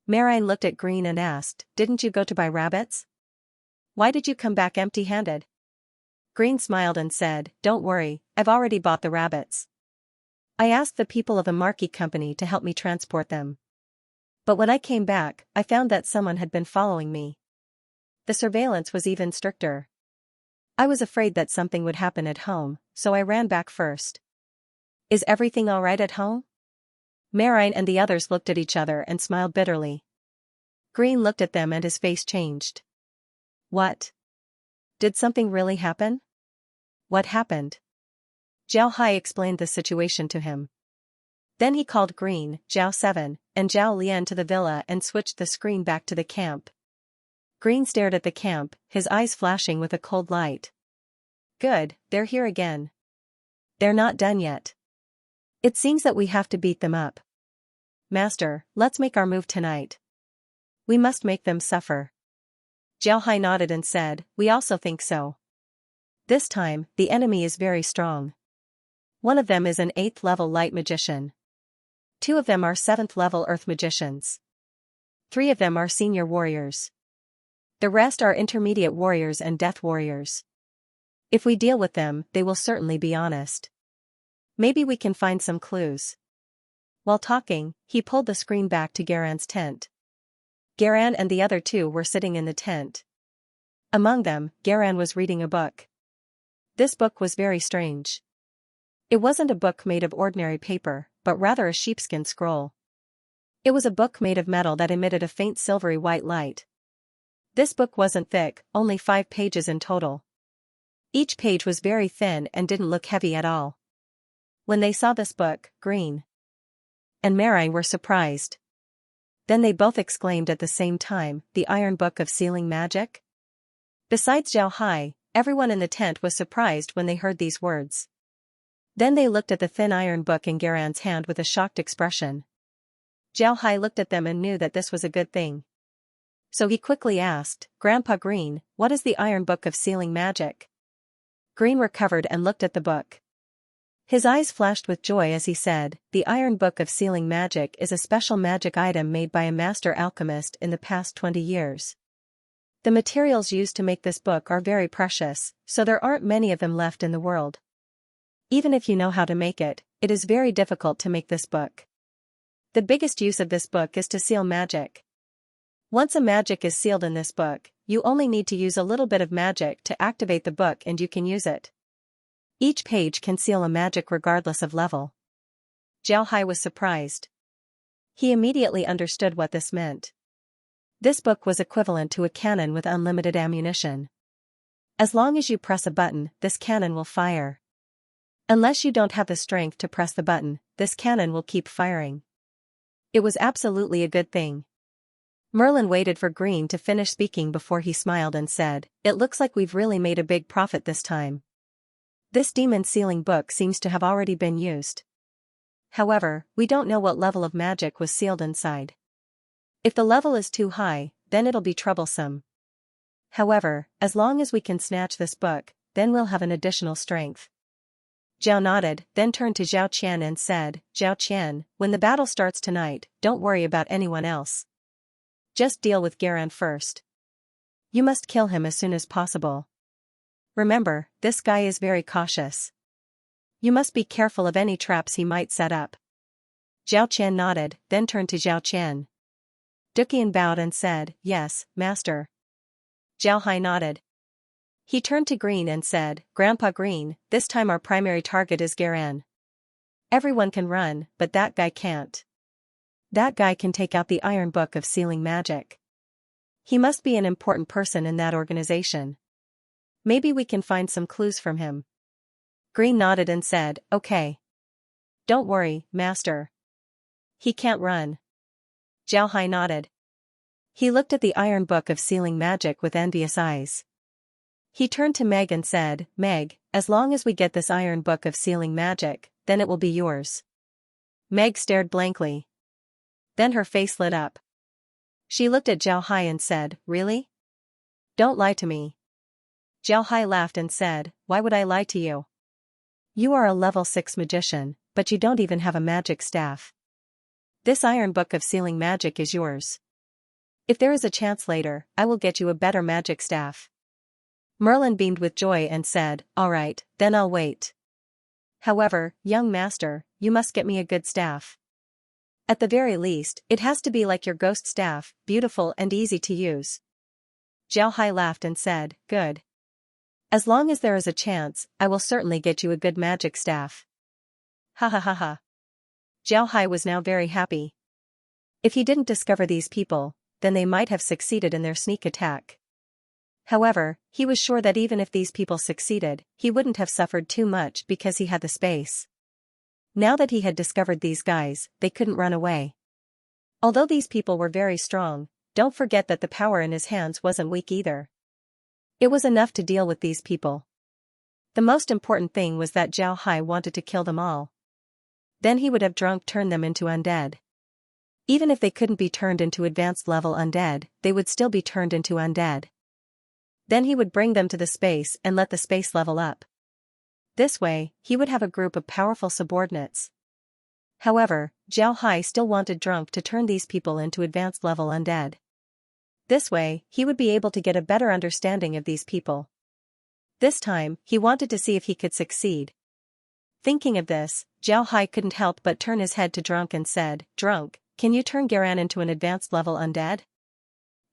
Marai looked at Green and asked, "Didn't you go to buy rabbits? Why did you come back empty-handed?" Green smiled and said, "Don't worry, I've already bought the rabbits. I asked the people of a marquee company to help me transport them. But when I came back, I found that someone had been following me. The surveillance was even stricter. I was afraid that something would happen at home, so I ran back first." "Is everything all right at home?" Marai and the others looked at each other and smiled bitterly. Green looked at them and his face changed. "What? Did something really happen? What happened?" Zhao Hai explained the situation to him. Then he called Green, Zhao 7, and Zhao Lian to the villa and switched the screen back to the camp. Green stared at the camp, his eyes flashing with a cold light. "Good, they're here again. They're not done yet. It seems that we have to beat them up. Master, let's make our move tonight. We must make them suffer." Zhao Hai nodded and said, "We also think so. This time, the enemy is very strong. One of them is an 8th level light magician. 2 of them are 7th level earth magicians. 3 of them are senior warriors. The rest are intermediate warriors and death warriors. If we deal with them, they will certainly be honest. Maybe we can find some clues." While talking, he pulled the screen back to Garan's tent. Garan and the other 2 were sitting in the tent. Among them, Garan was reading a book. This book was very strange. It wasn't a book made of ordinary paper, but rather a sheepskin scroll. It was a book made of metal that emitted a faint silvery white light. This book wasn't thick, only 5 pages in total. Each page was very thin and didn't look heavy at all. When they saw this book, Green and Marai were surprised. Then they both exclaimed at the same time, "The Iron Book of Sealing Magic?" Besides Zhao Hai, everyone in the tent was surprised when they heard these words. Then they looked at the thin iron book in Garan's hand with a shocked expression. Zhao Hai looked at them and knew that this was a good thing. So he quickly asked, "Grandpa Green, what is the Iron Book of Sealing Magic?" Green recovered and looked at the book. His eyes flashed with joy as he said, "The Iron Book of Sealing Magic is a special magic item made by a master alchemist in the past 20 years. The materials used to make this book are very precious, so there aren't many of them left in the world. Even if you know how to make it, it is very difficult to make this book. The biggest use of this book is to seal magic. Once a magic is sealed in this book, you only need to use a little bit of magic to activate the book and you can use it. Each page can seal a magic regardless of level." Zhao Hai was surprised. He immediately understood what this meant. This book was equivalent to a cannon with unlimited ammunition. As long as you press a button, this cannon will fire. Unless you don't have the strength to press the button, this cannon will keep firing. It was absolutely a good thing. Merlin waited for Green to finish speaking before he smiled and said, "It looks like we've really made a big profit this time. This demon sealing book seems to have already been used. However, we don't know what level of magic was sealed inside. If the level is too high, then it'll be troublesome. However, as long as we can snatch this book, then we'll have an additional strength. Zhao nodded, then turned to Zhao Qian and said, Zhao Qian, when the battle starts tonight, don't worry about anyone else. Just deal with Garan first. You must kill him as soon as possible. Remember, this guy is very cautious. You must be careful of any traps he might set up. Zhao Qian nodded, then turned to Zhao Qian. Duqian bowed and said, yes, master. Zhao Hai nodded. He turned to Green and said, Grandpa Green, this time our primary target is Garan. Everyone can run, but that guy can't. That guy can take out the Iron Book of Sealing Magic. He must be an important person in that organization. Maybe we can find some clues from him. Green nodded and said, okay. Don't worry, master. He can't run. Zhao Hai nodded. He looked at the Iron Book of Sealing Magic with envious eyes. He turned to Meg and said, Meg, as long as we get this Iron Book of Sealing Magic, then it will be yours. Meg stared blankly. Then her face lit up. She looked at Zhao Hai and said, really? Don't lie to me. Zhao Hai laughed and said, why would I lie to you? You are a level 6 magician, but you don't even have a magic staff. This Iron Book of Sealing Magic is yours. If there is a chance later, I will get you a better magic staff. Merlin beamed with joy and said, all right, then I'll wait. However, young master, you must get me a good staff. At the very least, it has to be like your ghost staff, beautiful and easy to use. Zhao Hai laughed and said, good. As long as there is a chance, I will certainly get you a good magic staff. Ha ha ha ha. Zhao Hai was now very happy. If he didn't discover these people, then they might have succeeded in their sneak attack. However, he was sure that even if these people succeeded, he wouldn't have suffered too much because he had the space. Now that he had discovered these guys, they couldn't run away. Although these people were very strong, don't forget that the power in his hands wasn't weak either. It was enough to deal with these people. The most important thing was that Zhao Hai wanted to kill them all. Then he would have turned them into undead. Even if they couldn't be turned into advanced level undead, they would still be turned into undead. Then he would bring them to the space and let the space level up. This way, he would have a group of powerful subordinates. However, Zhao Hai still wanted Drunk to turn these people into advanced level undead. This way, he would be able to get a better understanding of these people. This time, he wanted to see if he could succeed. Thinking of this, Zhao Hai couldn't help but turn his head to Drunk and said, Drunk, can you turn Garan into an advanced level undead?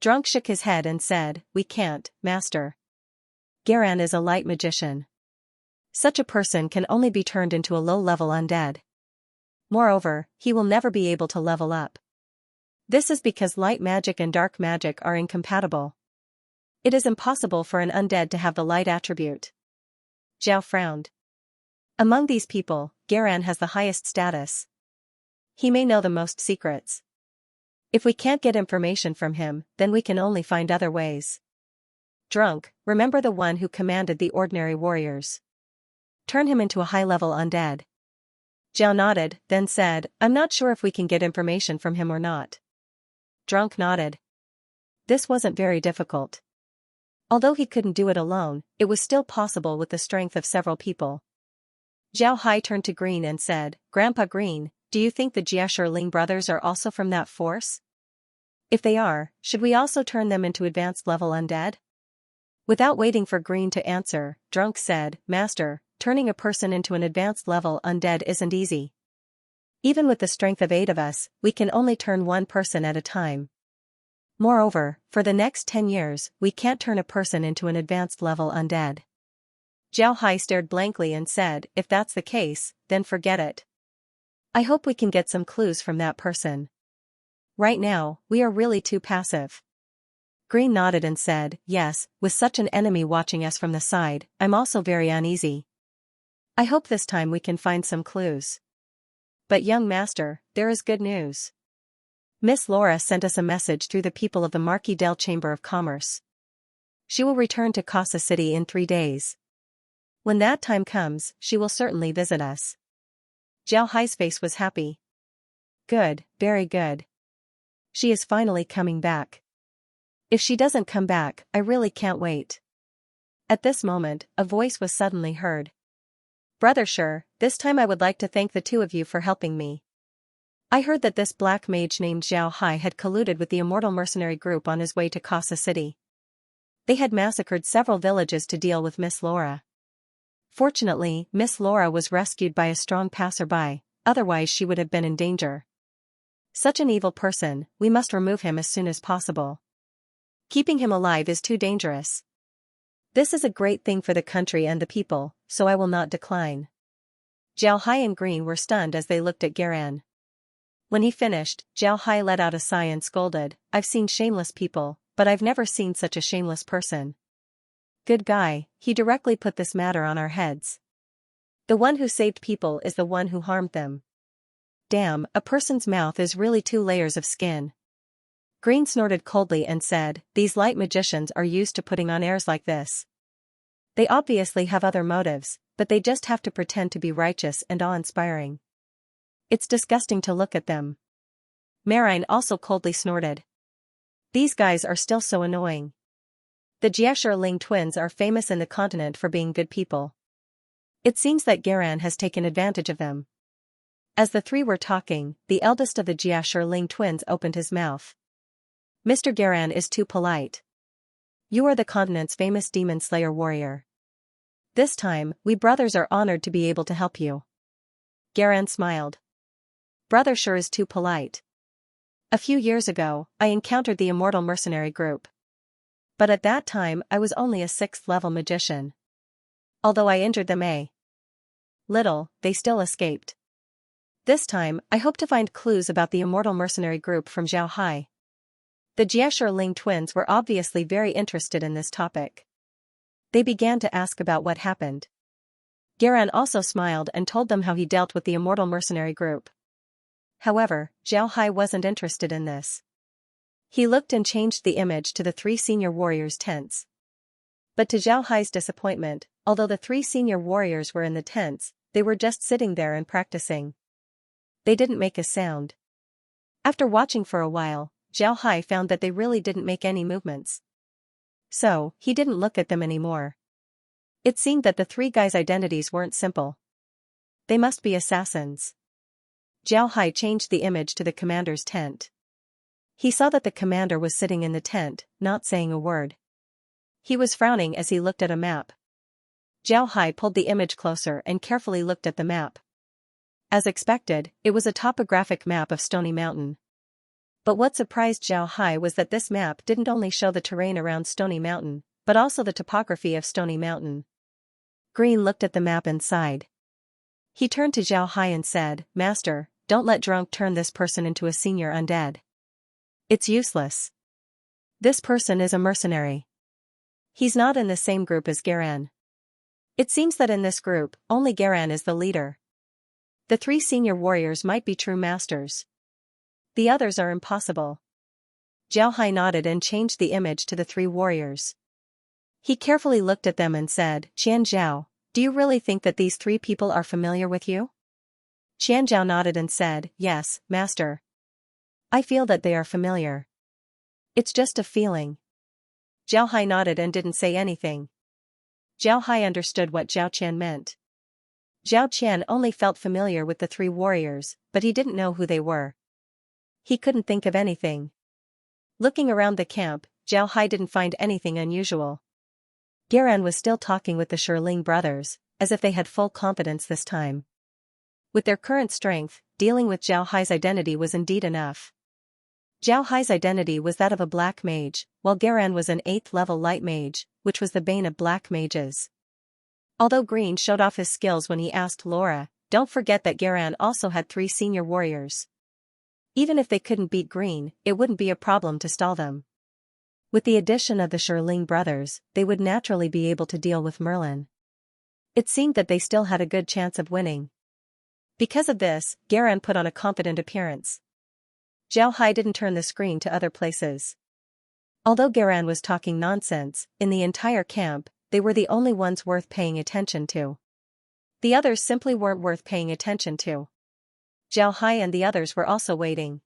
Drunk shook his head and said, we can't, master. Garan is a light magician. Such a person can only be turned into a low-level undead. Moreover, he will never be able to level up. This is because light magic and dark magic are incompatible. It is impossible for an undead to have the light attribute. Zhao frowned. Among these people, Garan has the highest status. He may know the most secrets. If we can't get information from him, then we can only find other ways. Drunk, remember the one who commanded the ordinary warriors. Turn him into a high-level undead. Zhao nodded, then said, I'm not sure if we can get information from him or not. Drunk nodded. This wasn't very difficult. Although he couldn't do it alone, it was still possible with the strength of several people. Zhao Hai turned to Green and said, Grandpa Green, do you think the Jiashur Ling brothers are also from that force? If they are, should we also turn them into advanced level undead? Without waiting for Green to answer, Drunk said, Master, turning a person into an advanced level undead isn't easy. Even with the strength of 8 of us, we can only turn one person at a time. Moreover, for the next 10 years, we can't turn a person into an advanced level undead. Zhao Hai stared blankly and said, if that's the case, then forget it. I hope we can get some clues from that person. Right now, we are really too passive. Green nodded and said, yes, with such an enemy watching us from the side, I'm also very uneasy. I hope this time we can find some clues. But young master, there is good news. Miss Laura sent us a message through the people of the Marquis del Chamber of Commerce. She will return to Casa City in 3 days. When that time comes, she will certainly visit us. Zhao Hai's face was happy. Good, very good. She is finally coming back. If she doesn't come back, I really can't wait. At this moment, a voice was suddenly heard. Brother Sure, this time I would like to thank the two of you for helping me. I heard that this black mage named Zhao Hai had colluded with the immortal mercenary group on his way to Kasa City. They had massacred several villages to deal with Miss Laura. Fortunately, Miss Laura was rescued by a strong passerby, otherwise she would have been in danger. Such an evil person, we must remove him as soon as possible. Keeping him alive is too dangerous. This is a great thing for the country and the people, so I will not decline. Zhao Hai and Green were stunned as they looked at Garan. When he finished, Zhao Hai let out a sigh and scolded, I've seen shameless people, but I've never seen such a shameless person. Good guy, he directly put this matter on our heads. The one who saved people is the one who harmed them. Damn, a person's mouth is really 2 layers of skin. Green snorted coldly and said, these light magicians are used to putting on airs like this. They obviously have other motives, but they just have to pretend to be righteous and awe-inspiring. It's disgusting to look at them. Marine also coldly snorted. These guys are still so annoying. The Jiashur Ling twins are famous in the continent for being good people. It seems that Garan has taken advantage of them. As the three were talking, the eldest of the Jiashur Ling twins opened his mouth. Mr. Garan is too polite. You are the continent's famous demon slayer warrior. This time, we brothers are honored to be able to help you. Garan smiled. Brother Sure is too polite. A few years ago, I encountered the immortal mercenary group. But at that time I was only a 6th level magician. Although I injured them a little, they still escaped. This time, I hope to find clues about the immortal mercenary group from Zhao Hai. The Jiashur Ling twins were obviously very interested in this topic. They began to ask about what happened. Garan also smiled and told them how he dealt with the immortal mercenary group. However, Zhao Hai wasn't interested in this. He looked and changed the image to the 3 senior warriors' tents. But to Zhao Hai's disappointment, although the 3 senior warriors were in the tents, they were just sitting there and practicing. They didn't make a sound. After watching for a while, Zhao Hai found that they really didn't make any movements. So, he didn't look at them anymore. It seemed that the 3 guys' identities weren't simple. They must be assassins. Zhao Hai changed the image to the commander's tent. He saw that the commander was sitting in the tent, not saying a word. He was frowning as he looked at a map. Zhao Hai pulled the image closer and carefully looked at the map. As expected, it was a topographic map of Stony Mountain. But what surprised Zhao Hai was that this map didn't only show the terrain around Stony Mountain, but also the topography of Stony Mountain. Green looked at the map and sighed. He turned to Zhao Hai and said, Master, don't let drunk turn this person into a senior undead. It's useless. This person is a mercenary. He's not in the same group as Garan. It seems that in this group, only Garan is the leader. The 3 senior warriors might be true masters. The others are impossible. Zhao Hai nodded and changed the image to the 3 warriors. He carefully looked at them and said, Qian Zhao, do you really think that these 3 people are familiar with you? Qian Zhao nodded and said, Yes, Master. I feel that they are familiar. It's just a feeling. Zhao Hai nodded and didn't say anything. Zhao Hai understood what Zhao Qian meant. Zhao Qian only felt familiar with the 3 warriors, but he didn't know who they were. He couldn't think of anything. Looking around the camp, Zhao Hai didn't find anything unusual. Garan was still talking with the Shirling brothers, as if they had full confidence this time. With their current strength, dealing with Zhao Hai's identity was indeed enough. Zhao Hai's identity was that of a black mage, while Garan was an 8th level light mage, which was the bane of black mages. Although Green showed off his skills when he asked Laura, don't forget that Garan also had 3 senior warriors. Even if they couldn't beat Green, it wouldn't be a problem to stall them. With the addition of the Shirling brothers, they would naturally be able to deal with Merlin. It seemed that they still had a good chance of winning. Because of this, Garan put on a confident appearance. Zhao Hai didn't turn the screen to other places. Although Garan was talking nonsense, in the entire camp, they were the only ones worth paying attention to. The others simply weren't worth paying attention to. Zhao Hai and the others were also waiting.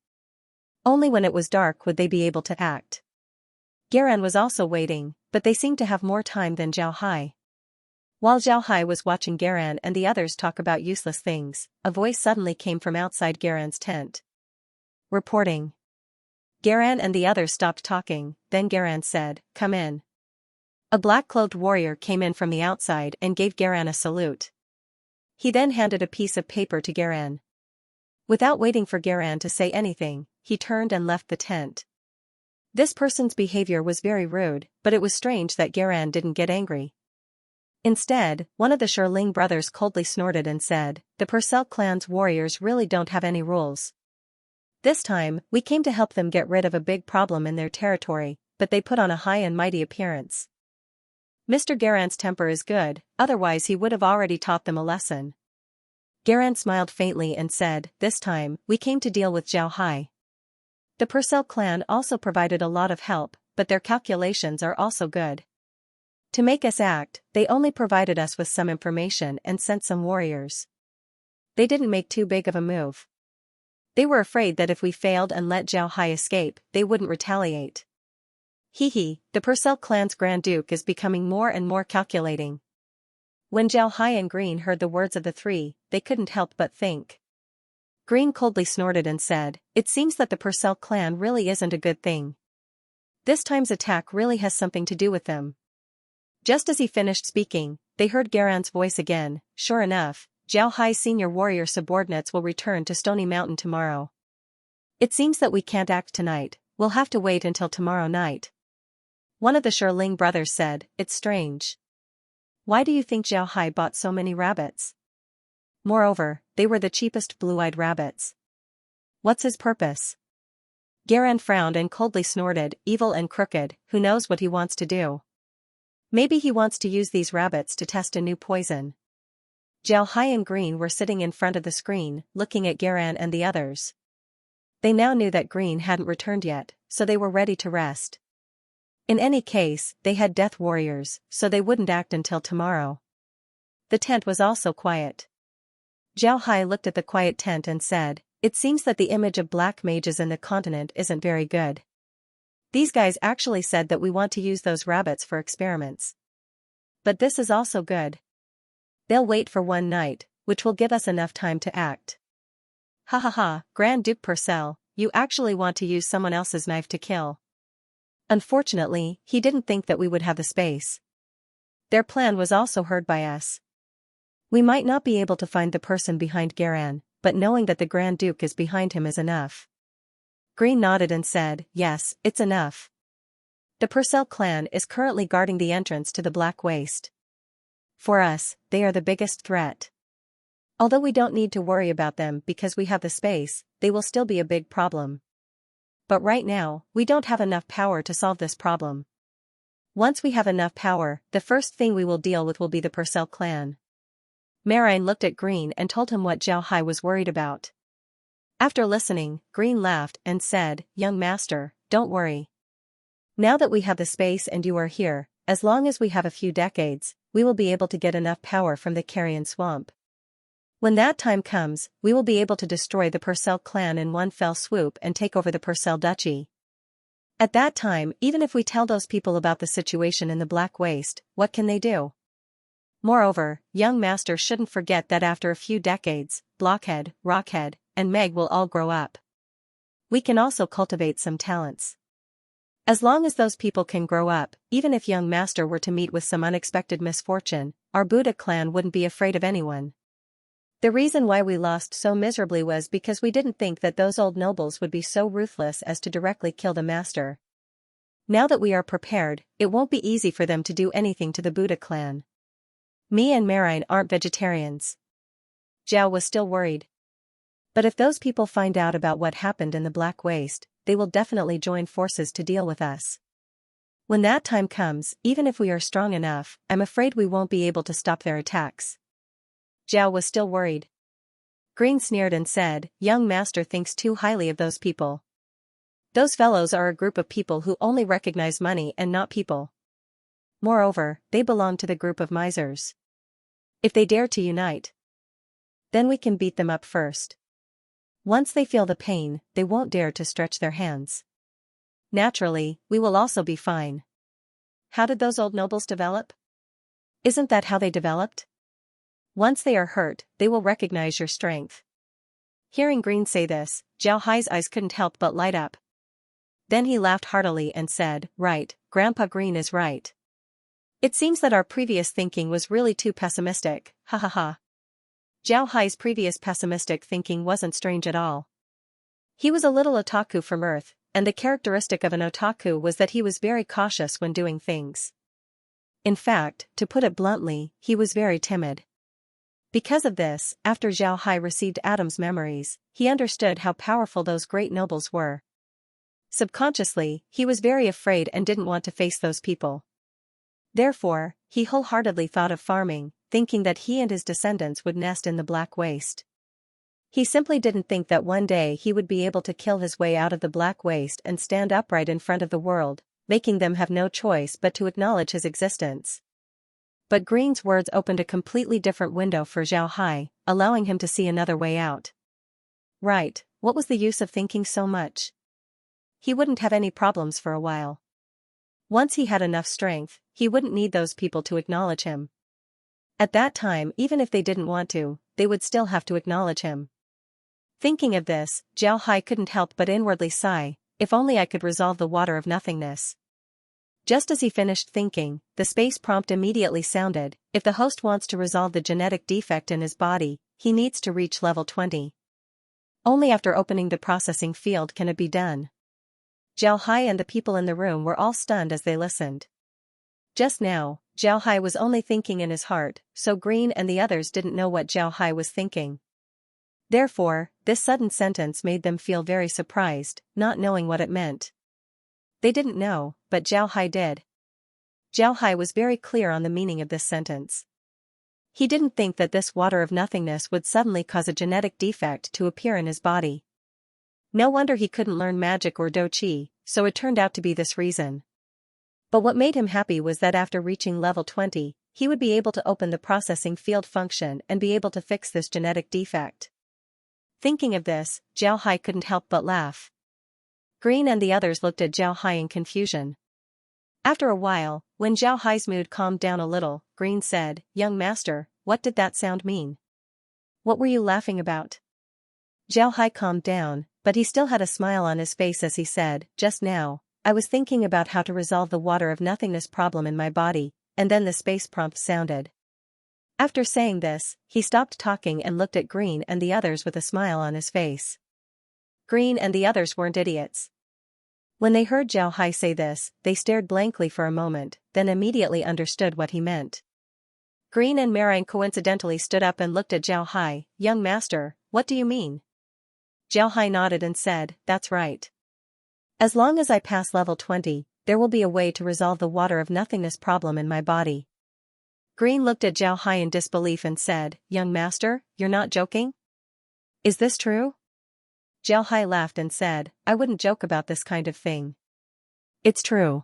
Only when it was dark would they be able to act. Garan was also waiting, but they seemed to have more time than Zhao Hai. While Zhao Hai was watching Garan and the others talk about useless things, a voice suddenly came from outside Garan's tent. Reporting. Garan and the others stopped talking, then Garan said, "Come in." A black-clothed warrior came in from the outside and gave Garan a salute. He then handed a piece of paper to Garan. Without waiting for Garan to say anything, he turned and left the tent. This person's behavior was very rude, but it was strange that Garan didn't get angry. Instead, one of the Sherling brothers coldly snorted and said, "The Purcell clan's warriors really don't have any rules. This time, we came to help them get rid of a big problem in their territory, but they put on a high and mighty appearance. Mr. Garan's temper is good, otherwise he would have already taught them a lesson." Garan smiled faintly and said, "This time, we came to deal with Zhao Hai. The Purcell clan also provided a lot of help, but their calculations are also good. To make us act, they only provided us with some information and sent some warriors. They didn't make too big of a move. They were afraid that if we failed and let Zhao Hai escape, they wouldn't retaliate. Hee, the Purcell clan's Grand Duke is becoming more and more calculating." When Zhao Hai and Green heard the words of the three, they couldn't help but think. Green coldly snorted and said, "It seems that the Purcell clan really isn't a good thing. This time's attack really has something to do with them." Just as he finished speaking, they heard Garan's voice again. "Sure enough, Zhao Hai's senior warrior subordinates will return to Stony Mountain tomorrow. It seems that we can't act tonight, we'll have to wait until tomorrow night." One of the Sherling brothers said, "It's strange. Why do you think Zhao Hai bought so many rabbits? Moreover, they were the cheapest blue-eyed rabbits. What's his purpose?" Garan frowned and coldly snorted, "Evil and crooked, who knows what he wants to do? Maybe he wants to use these rabbits to test a new poison." Zhao Hai and Green were sitting in front of the screen, looking at Garan and the others. They now knew that Green hadn't returned yet, so they were ready to rest. In any case, they had death warriors, so they wouldn't act until tomorrow. The tent was also quiet. Zhao Hai looked at the quiet tent and said, "It seems that the image of black mages in the continent isn't very good. These guys actually said that we want to use those rabbits for experiments. But this is also good. They'll wait for one night, which will give us enough time to act." "Ha ha ha, Grand Duke Purcell, you actually want to use someone else's knife to kill." Unfortunately, he didn't think that we would have the space. Their plan was also heard by us. We might not be able to find the person behind Garan, but knowing that the Grand Duke is behind him is enough. Green nodded and said, "Yes, it's enough. The Purcell clan is currently guarding the entrance to the Black Waste. For us, they are the biggest threat. Although we don't need to worry about them because we have the space, they will still be a big problem. But right now, we don't have enough power to solve this problem. Once we have enough power, the first thing we will deal with will be the Purcell clan." Marine looked at Green and told him what Zhao Hai was worried about. After listening, Green laughed and said, "Young master, don't worry. Now that we have the space and you are here, as long as we have a few decades, we will be able to get enough power from the Carrion Swamp. When that time comes, we will be able to destroy the Purcell clan in one fell swoop and take over the Purcell Duchy. At that time, even if we tell those people about the situation in the Black Waste, what can they do? Moreover, young master shouldn't forget that after a few decades, Blockhead, Rockhead, and Meg will all grow up. We can also cultivate some talents. As long as those people can grow up, even if young master were to meet with some unexpected misfortune, our Buddha clan wouldn't be afraid of anyone. The reason why we lost so miserably was because we didn't think that those old nobles would be so ruthless as to directly kill the master. Now that we are prepared, it won't be easy for them to do anything to the Buddha clan. Me and Marine aren't vegetarians." Zhao was still worried. "But if those people find out about what happened in the Black Waste, they will definitely join forces to deal with us. When that time comes, even if we are strong enough, I'm afraid we won't be able to stop their attacks." Zhao was still worried. Green sneered and said, "Young master thinks too highly of those people. Those fellows are a group of people who only recognize money and not people. Moreover, they belong to the group of misers. If they dare to unite, then we can beat them up first. Once they feel the pain, they won't dare to stretch their hands." Naturally, we will also be fine. How did those old nobles develop? Isn't that how they developed? Once they are hurt, they will recognize your strength. Hearing Green say this, Zhao Hai's eyes couldn't help but light up. Then he laughed heartily and said, "Right, Grandpa Green is right. It seems that our previous thinking was really too pessimistic, ha ha ha." Zhao Hai's previous pessimistic thinking wasn't strange at all. He was a little otaku from Earth, and the characteristic of an otaku was that he was very cautious when doing things. In fact, to put it bluntly, he was very timid. Because of this, after Zhao Hai received Adam's memories, he understood how powerful those great nobles were. Subconsciously, he was very afraid and didn't want to face those people. Therefore, he wholeheartedly thought of farming, thinking that he and his descendants would nest in the Black Waste. He simply didn't think that one day he would be able to kill his way out of the Black Waste and stand upright in front of the world, making them have no choice but to acknowledge his existence. But Green's words opened a completely different window for Zhao Hai, allowing him to see another way out. Right, what was the use of thinking so much? He wouldn't have any problems for a while. Once he had enough strength, he wouldn't need those people to acknowledge him. At that time, even if they didn't want to, they would still have to acknowledge him. Thinking of this, Zhao Hai couldn't help but inwardly sigh, if only I could resolve the water of nothingness. Just as he finished thinking, the space prompt immediately sounded, if the host wants to resolve the genetic defect in his body, he needs to reach level 20. Only after opening the processing field can it be done. Zhao Hai and the people in the room were all stunned as they listened. Just now, Zhao Hai was only thinking in his heart, so Green and the others didn't know what Zhao Hai was thinking. Therefore, this sudden sentence made them feel very surprised, not knowing what it meant. They didn't know, but Zhao Hai did. Zhao Hai was very clear on the meaning of this sentence. He didn't think that this water of nothingness would suddenly cause a genetic defect to appear in his body. No wonder he couldn't learn magic or do qi, so it turned out to be this reason. But what made him happy was that after reaching level 20, he would be able to open the processing field function and be able to fix this genetic defect. Thinking of this, Zhao Hai couldn't help but laugh. Green and the others looked at Zhao Hai in confusion. After a while, when Zhao Hai's mood calmed down a little, Green said, "Young master, what did that sound mean? What were you laughing about?" Zhao Hai calmed down, but he still had a smile on his face as he said, "Just now, I was thinking about how to resolve the water of nothingness problem in my body, and then the space prompt sounded." After saying this, he stopped talking and looked at Green and the others with a smile on his face. Green and the others weren't idiots. When they heard Zhao Hai say this, they stared blankly for a moment, then immediately understood what he meant. Green and Marine coincidentally stood up and looked at Zhao Hai. "Young master, what do you mean?" Zhao Hai nodded and said, "That's right. As long as I pass level 20, there will be a way to resolve the water of nothingness problem in my body." Green looked at Zhao Hai in disbelief and said, "Young master, you're not joking? Is this true?" Zhao Hai laughed and said, "I wouldn't joke about this kind of thing. It's true."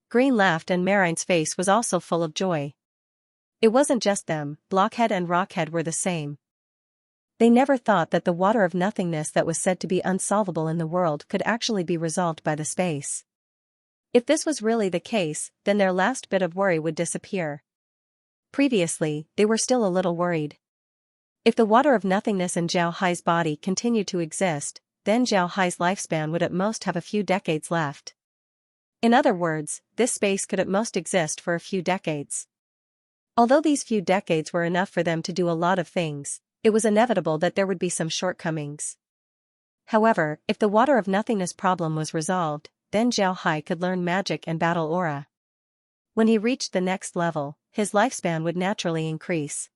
Green laughed and Marine's face was also full of joy. It wasn't just them, Blockhead and Rockhead were the same. They never thought that the water of nothingness that was said to be unsolvable in the world could actually be resolved by the space. If this was really the case, then their last bit of worry would disappear. Previously, they were still a little worried. If the water of nothingness in Zhao Hai's body continued to exist, then Zhao Hai's lifespan would at most have a few decades left. In other words, this space could at most exist for a few decades. Although these few decades were enough for them to do a lot of things, it was inevitable that there would be some shortcomings. However, if the water of nothingness problem was resolved, then Zhao Hai could learn magic and battle aura. When he reached the next level, his lifespan would naturally increase.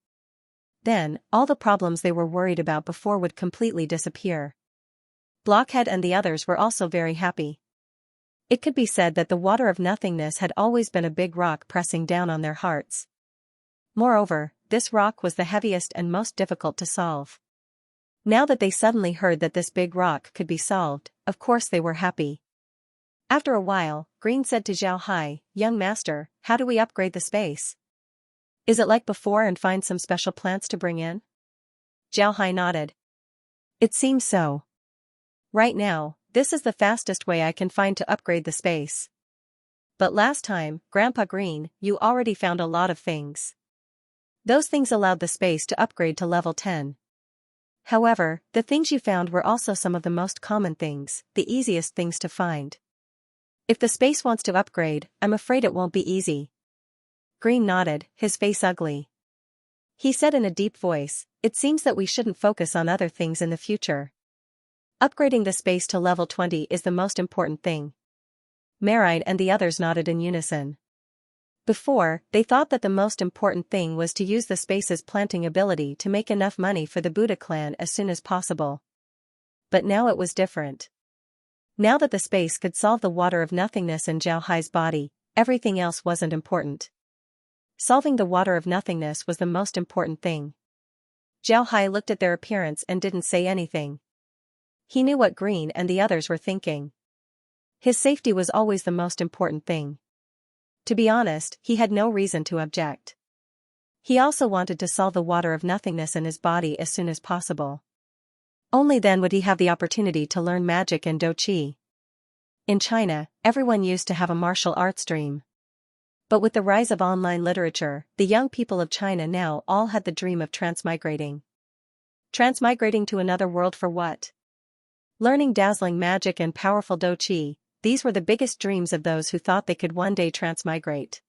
Then, all the problems they were worried about before would completely disappear. Blockhead and the others were also very happy. It could be said that the water of nothingness had always been a big rock pressing down on their hearts. Moreover, this rock was the heaviest and most difficult to solve. Now that they suddenly heard that this big rock could be solved, of course they were happy. After a while, Green said to Zhao Hai, "Young master, how do we upgrade the space? Is it like before and find some special plants to bring in?" Zhao Hai nodded. "It seems so. Right now, This is the fastest way I can find to upgrade the space. But last time, Grandpa Green, you already found a lot of things. Those things allowed the space to upgrade to level 10. However, the things you found were also some of the most common things, the easiest things to find. If the space wants to upgrade, I'm afraid it won't be easy. Green nodded, his face ugly. He said in a deep voice, it seems that we shouldn't focus on other things in the future. Upgrading the space to level 20 is the most important thing. Marine and the others nodded in unison. Before, they thought that the most important thing was to use the space's planting ability to make enough money for the Buddha clan as soon as possible. But now it was different. Now that the space could solve the water of nothingness in Zhao Hai's body, everything else wasn't important. Solving the water of nothingness was the most important thing. Zhao Hai looked at their appearance and didn't say anything. He knew what Green and the others were thinking. His safety was always the most important thing. To be honest, he had no reason to object. He also wanted to solve the water of nothingness in his body as soon as possible. Only then would he have the opportunity to learn magic and Do Qi. In China, everyone used to have a martial arts dream. But with the rise of online literature, the young people of China now all had the dream of transmigrating. Transmigrating to another world for what? Learning dazzling magic and powerful Do Qi, these were the biggest dreams of those who thought they could one day transmigrate.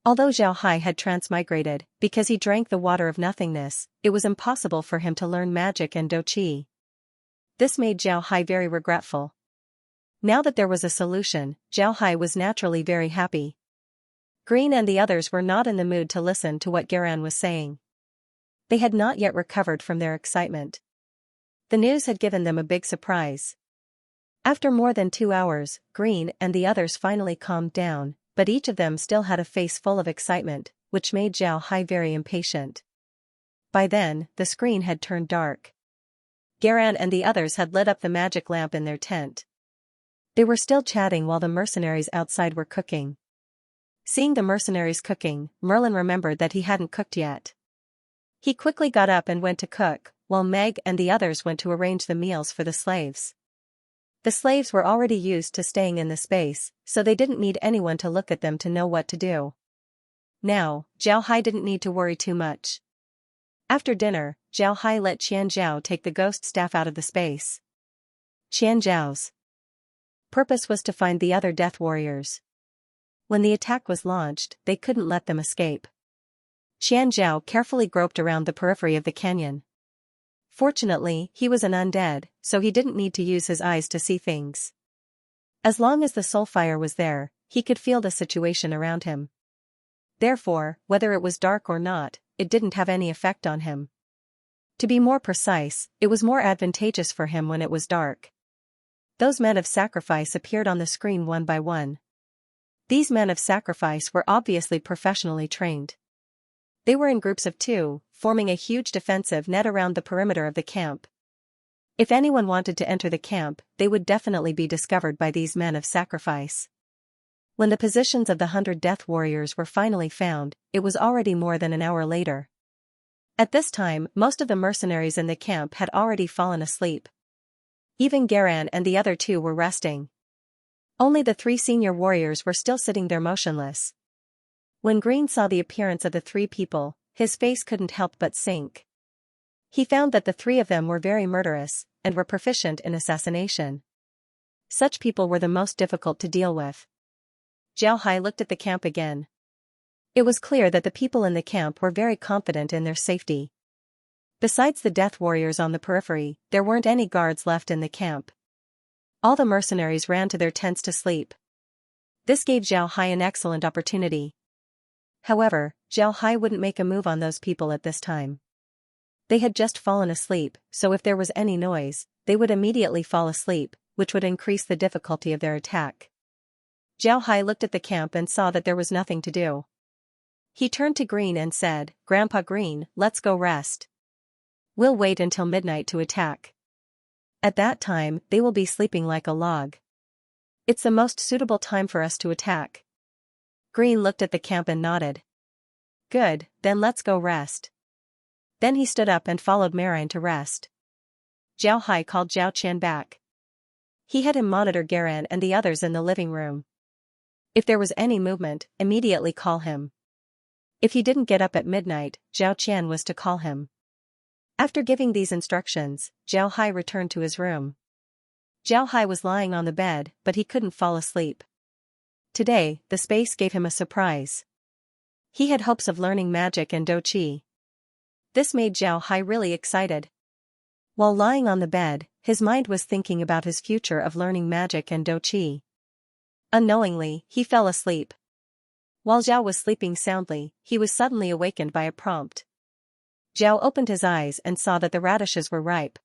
Although Zhao Hai had transmigrated, because he drank the water of nothingness, it was impossible for him to learn magic and Do Qi. This made Zhao Hai very regretful. Now that there was a solution, Zhao Hai was naturally very happy. Green and the others were not in the mood to listen to what Garan was saying. They had not yet recovered from their excitement. The news had given them a big surprise. After more than 2 hours, Green and the others finally calmed down, but each of them still had a face full of excitement, which made Zhao Hai very impatient. By then, the screen had turned dark. Garan and the others had lit up the magic lamp in their tent. They were still chatting while the mercenaries outside were cooking. Seeing the mercenaries cooking, Merlin remembered that he hadn't cooked yet. He quickly got up and went to cook, while Meg and the others went to arrange the meals for the slaves. The slaves were already used to staying in the space, so they didn't need anyone to look at them to know what to do. Now, Zhao Hai didn't need to worry too much. After dinner, Zhao Hai let Xianxia take the ghost staff out of the space. Xianxia's purpose was to find the other death warriors. When the attack was launched, they couldn't let them escape. Xianxia carefully groped around the periphery of the canyon. Fortunately, he was an undead, so he didn't need to use his eyes to see things. As long as the soul fire was there, he could feel the situation around him. Therefore, whether it was dark or not, it didn't have any effect on him. To be more precise, it was more advantageous for him when it was dark. Those men of sacrifice appeared on the screen one by one. These men of sacrifice were obviously professionally trained. They were in groups of 2, forming a huge defensive net around the perimeter of the camp. If anyone wanted to enter the camp, they would definitely be discovered by these men of sacrifice. When the positions of the 100 death warriors were finally found, it was already more than an hour later. At this time, most of the mercenaries in the camp had already fallen asleep. Even Garan and the other 2 were resting. Only the 3 senior warriors were still sitting there motionless. When Green saw the appearance of the 3 people, his face couldn't help but sink. He found that the 3 of them were very murderous, and were proficient in assassination. Such people were the most difficult to deal with. Zhao Hai looked at the camp again. It was clear that the people in the camp were very confident in their safety. Besides the death warriors on the periphery, there weren't any guards left in the camp. All the mercenaries ran to their tents to sleep. This gave Zhao Hai an excellent opportunity. However, Zhao Hai wouldn't make a move on those people at this time. They had just fallen asleep, so if there was any noise, they would immediately fall asleep, which would increase the difficulty of their attack. Zhao Hai looked at the camp and saw that there was nothing to do. He turned to Green and said, "Grandpa Green, let's go rest. We'll wait until midnight to attack. At that time, they will be sleeping like a log. It's the most suitable time for us to attack." Green looked at the camp and nodded. "Good, then let's go rest." Then he stood up and followed Marine to rest. Zhao Hai called Zhao Qian back. He had him monitor Garan and the others in the living room. If there was any movement, immediately call him. If he didn't get up at midnight, Zhao Qian was to call him. After giving these instructions, Zhao Hai returned to his room. Zhao Hai was lying on the bed, but he couldn't fall asleep. Today, the space gave him a surprise. He had hopes of learning magic and Do Qi. This made Zhao Hai really excited. While lying on the bed, his mind was thinking about his future of learning magic and Do Qi. Unknowingly, he fell asleep. While Zhao was sleeping soundly, he was suddenly awakened by a prompt. Zhao opened his eyes and saw that the radishes were ripe.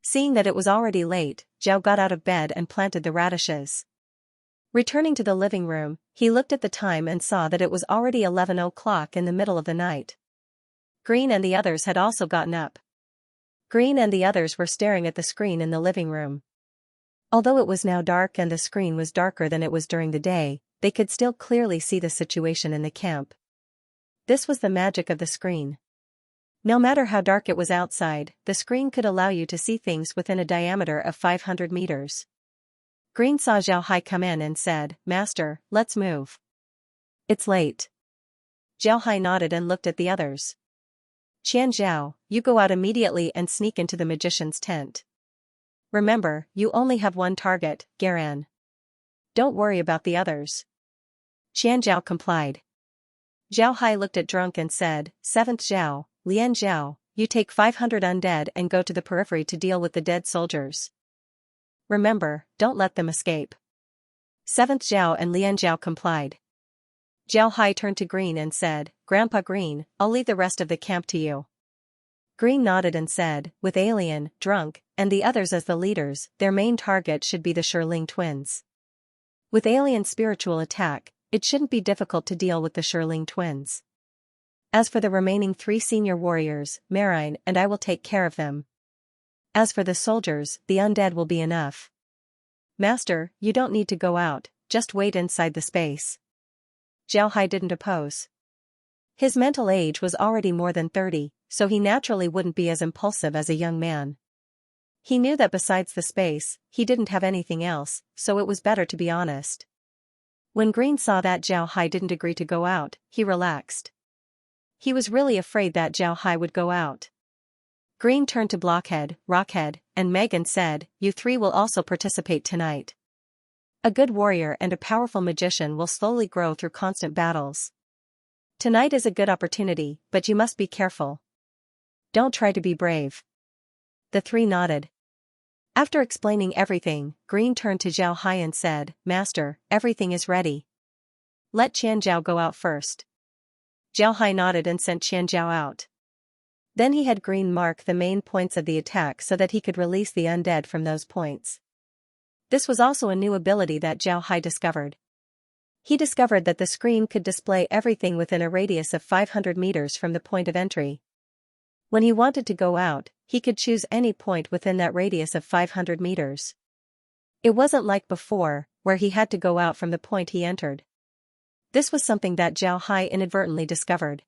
Seeing that it was already late, Zhao got out of bed and planted the radishes. Returning to the living room, he looked at the time and saw that it was already 11 o'clock in the middle of the night. Green and the others had also gotten up. Green and the others were staring at the screen in the living room. Although it was now dark and the screen was darker than it was during the day, they could still clearly see the situation in the camp. This was the magic of the screen. No matter how dark it was outside, the screen could allow you to see things within a diameter of 500 meters. Green saw Zhao Hai come in and said, "Master, let's move. It's late." Zhao Hai nodded and looked at the others. "Qian Zhao, you go out immediately and sneak into the magician's tent. Remember, you only have one target, Garan. Don't worry about the others." Qian Zhao complied. Zhao Hai looked at Drunk and said, "Seventh Zhao, Lian Zhao, you take 500 undead and go to the periphery to deal with the dead soldiers. Remember, don't let them escape." Seventh Zhao and Lian Zhao complied. Zhao Hai turned to Green and said, "Grandpa Green, I'll leave the rest of the camp to you." Green nodded and said, "With Alien, Drunk, and the others as the leaders, their main target should be the Shirling twins. With Alien's spiritual attack, it shouldn't be difficult to deal with the Shirling twins. As for the remaining 3 senior warriors, Marine and I will take care of them. As for the soldiers, the undead will be enough. Master, you don't need to go out, just wait inside the space." Zhao Hai didn't oppose. His mental age was already more than 30, so he naturally wouldn't be as impulsive as a young man. He knew that besides the space, he didn't have anything else, so it was better to be honest. When Green saw that Zhao Hai didn't agree to go out, he relaxed. He was really afraid that Zhao Hai would go out. Green turned to Blockhead, Rockhead, and Meg and said, "You 3 will also participate tonight. A good warrior and a powerful magician will slowly grow through constant battles. Tonight is a good opportunity, but you must be careful. Don't try to be brave." The 3 nodded. After explaining everything, Green turned to Zhao Hai and said, "Master, everything is ready. Let Qian Zhao go out first." Zhao Hai nodded and sent Qian Zhao out. Then he had Green mark the main points of the attack so that he could release the undead from those points. This was also a new ability that Zhao Hai discovered. He discovered that the screen could display everything within a radius of 500 meters from the point of entry. When he wanted to go out, he could choose any point within that radius of 500 meters. It wasn't like before, where he had to go out from the point he entered. This was something that Zhao Hai inadvertently discovered.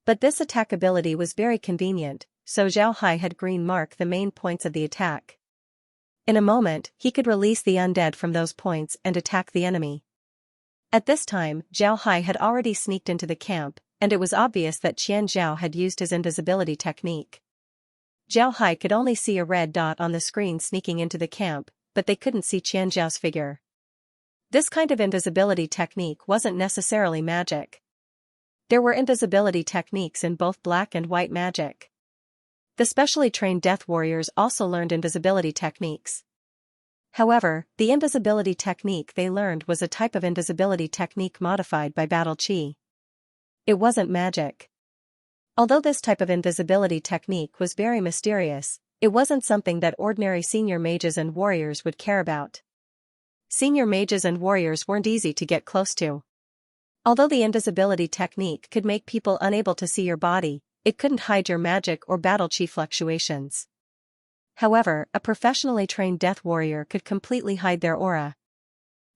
But this attack ability was very convenient, so Zhao Hai had Green mark the main points of the attack. In a moment, he could release the undead from those points and attack the enemy. At this time, Zhao Hai had already sneaked into the camp, and it was obvious that Qian Zhao had used his invisibility technique. Zhao Hai could only see a red dot on the screen sneaking into the camp, but they couldn't see Qian Zhao's figure. This kind of invisibility technique wasn't necessarily magic. There were invisibility techniques in both black and white magic. The specially trained death warriors also learned invisibility techniques. However, the invisibility technique they learned was a type of invisibility technique modified by battle chi. It wasn't magic. Although this type of invisibility technique was very mysterious, it wasn't something that ordinary senior mages and warriors would care about. Senior mages and warriors weren't easy to get close to. Although the invisibility technique could make people unable to see your body, it couldn't hide your magic or battle chi fluctuations. However, a professionally trained death warrior could completely hide their aura.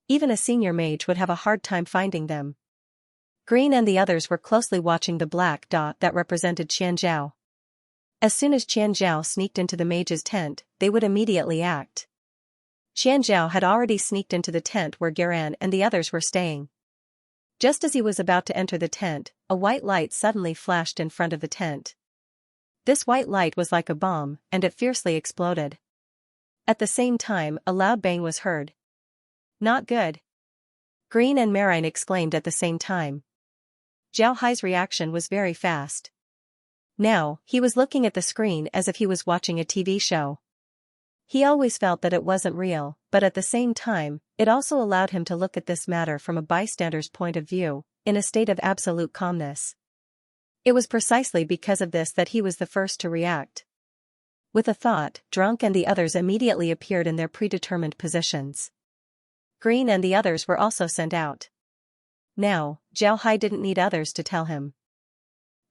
Even a senior mage would have a hard time finding them. Green and the others were closely watching the black dot that represented Qian Zhao. As soon as Qian Zhao sneaked into the mage's tent, they would immediately act. Xianxia had already sneaked into the tent where Garan and the others were staying. Just as he was about to enter the tent, a white light suddenly flashed in front of the tent. This white light was like a bomb, and it fiercely exploded. At the same time, a loud bang was heard. Not good. Green and Marine exclaimed at the same time. Zhao Hai's reaction was very fast. Now, he was looking at the screen as if he was watching a TV show. He always felt that it wasn't real, but at the same time, it also allowed him to look at this matter from a bystander's point of view, in a state of absolute calmness. It was precisely because of this that he was the first to react. With a thought, Drunk and the others immediately appeared in their predetermined positions. Green and the others were also sent out. Now, Zhao Hai didn't need others to tell him.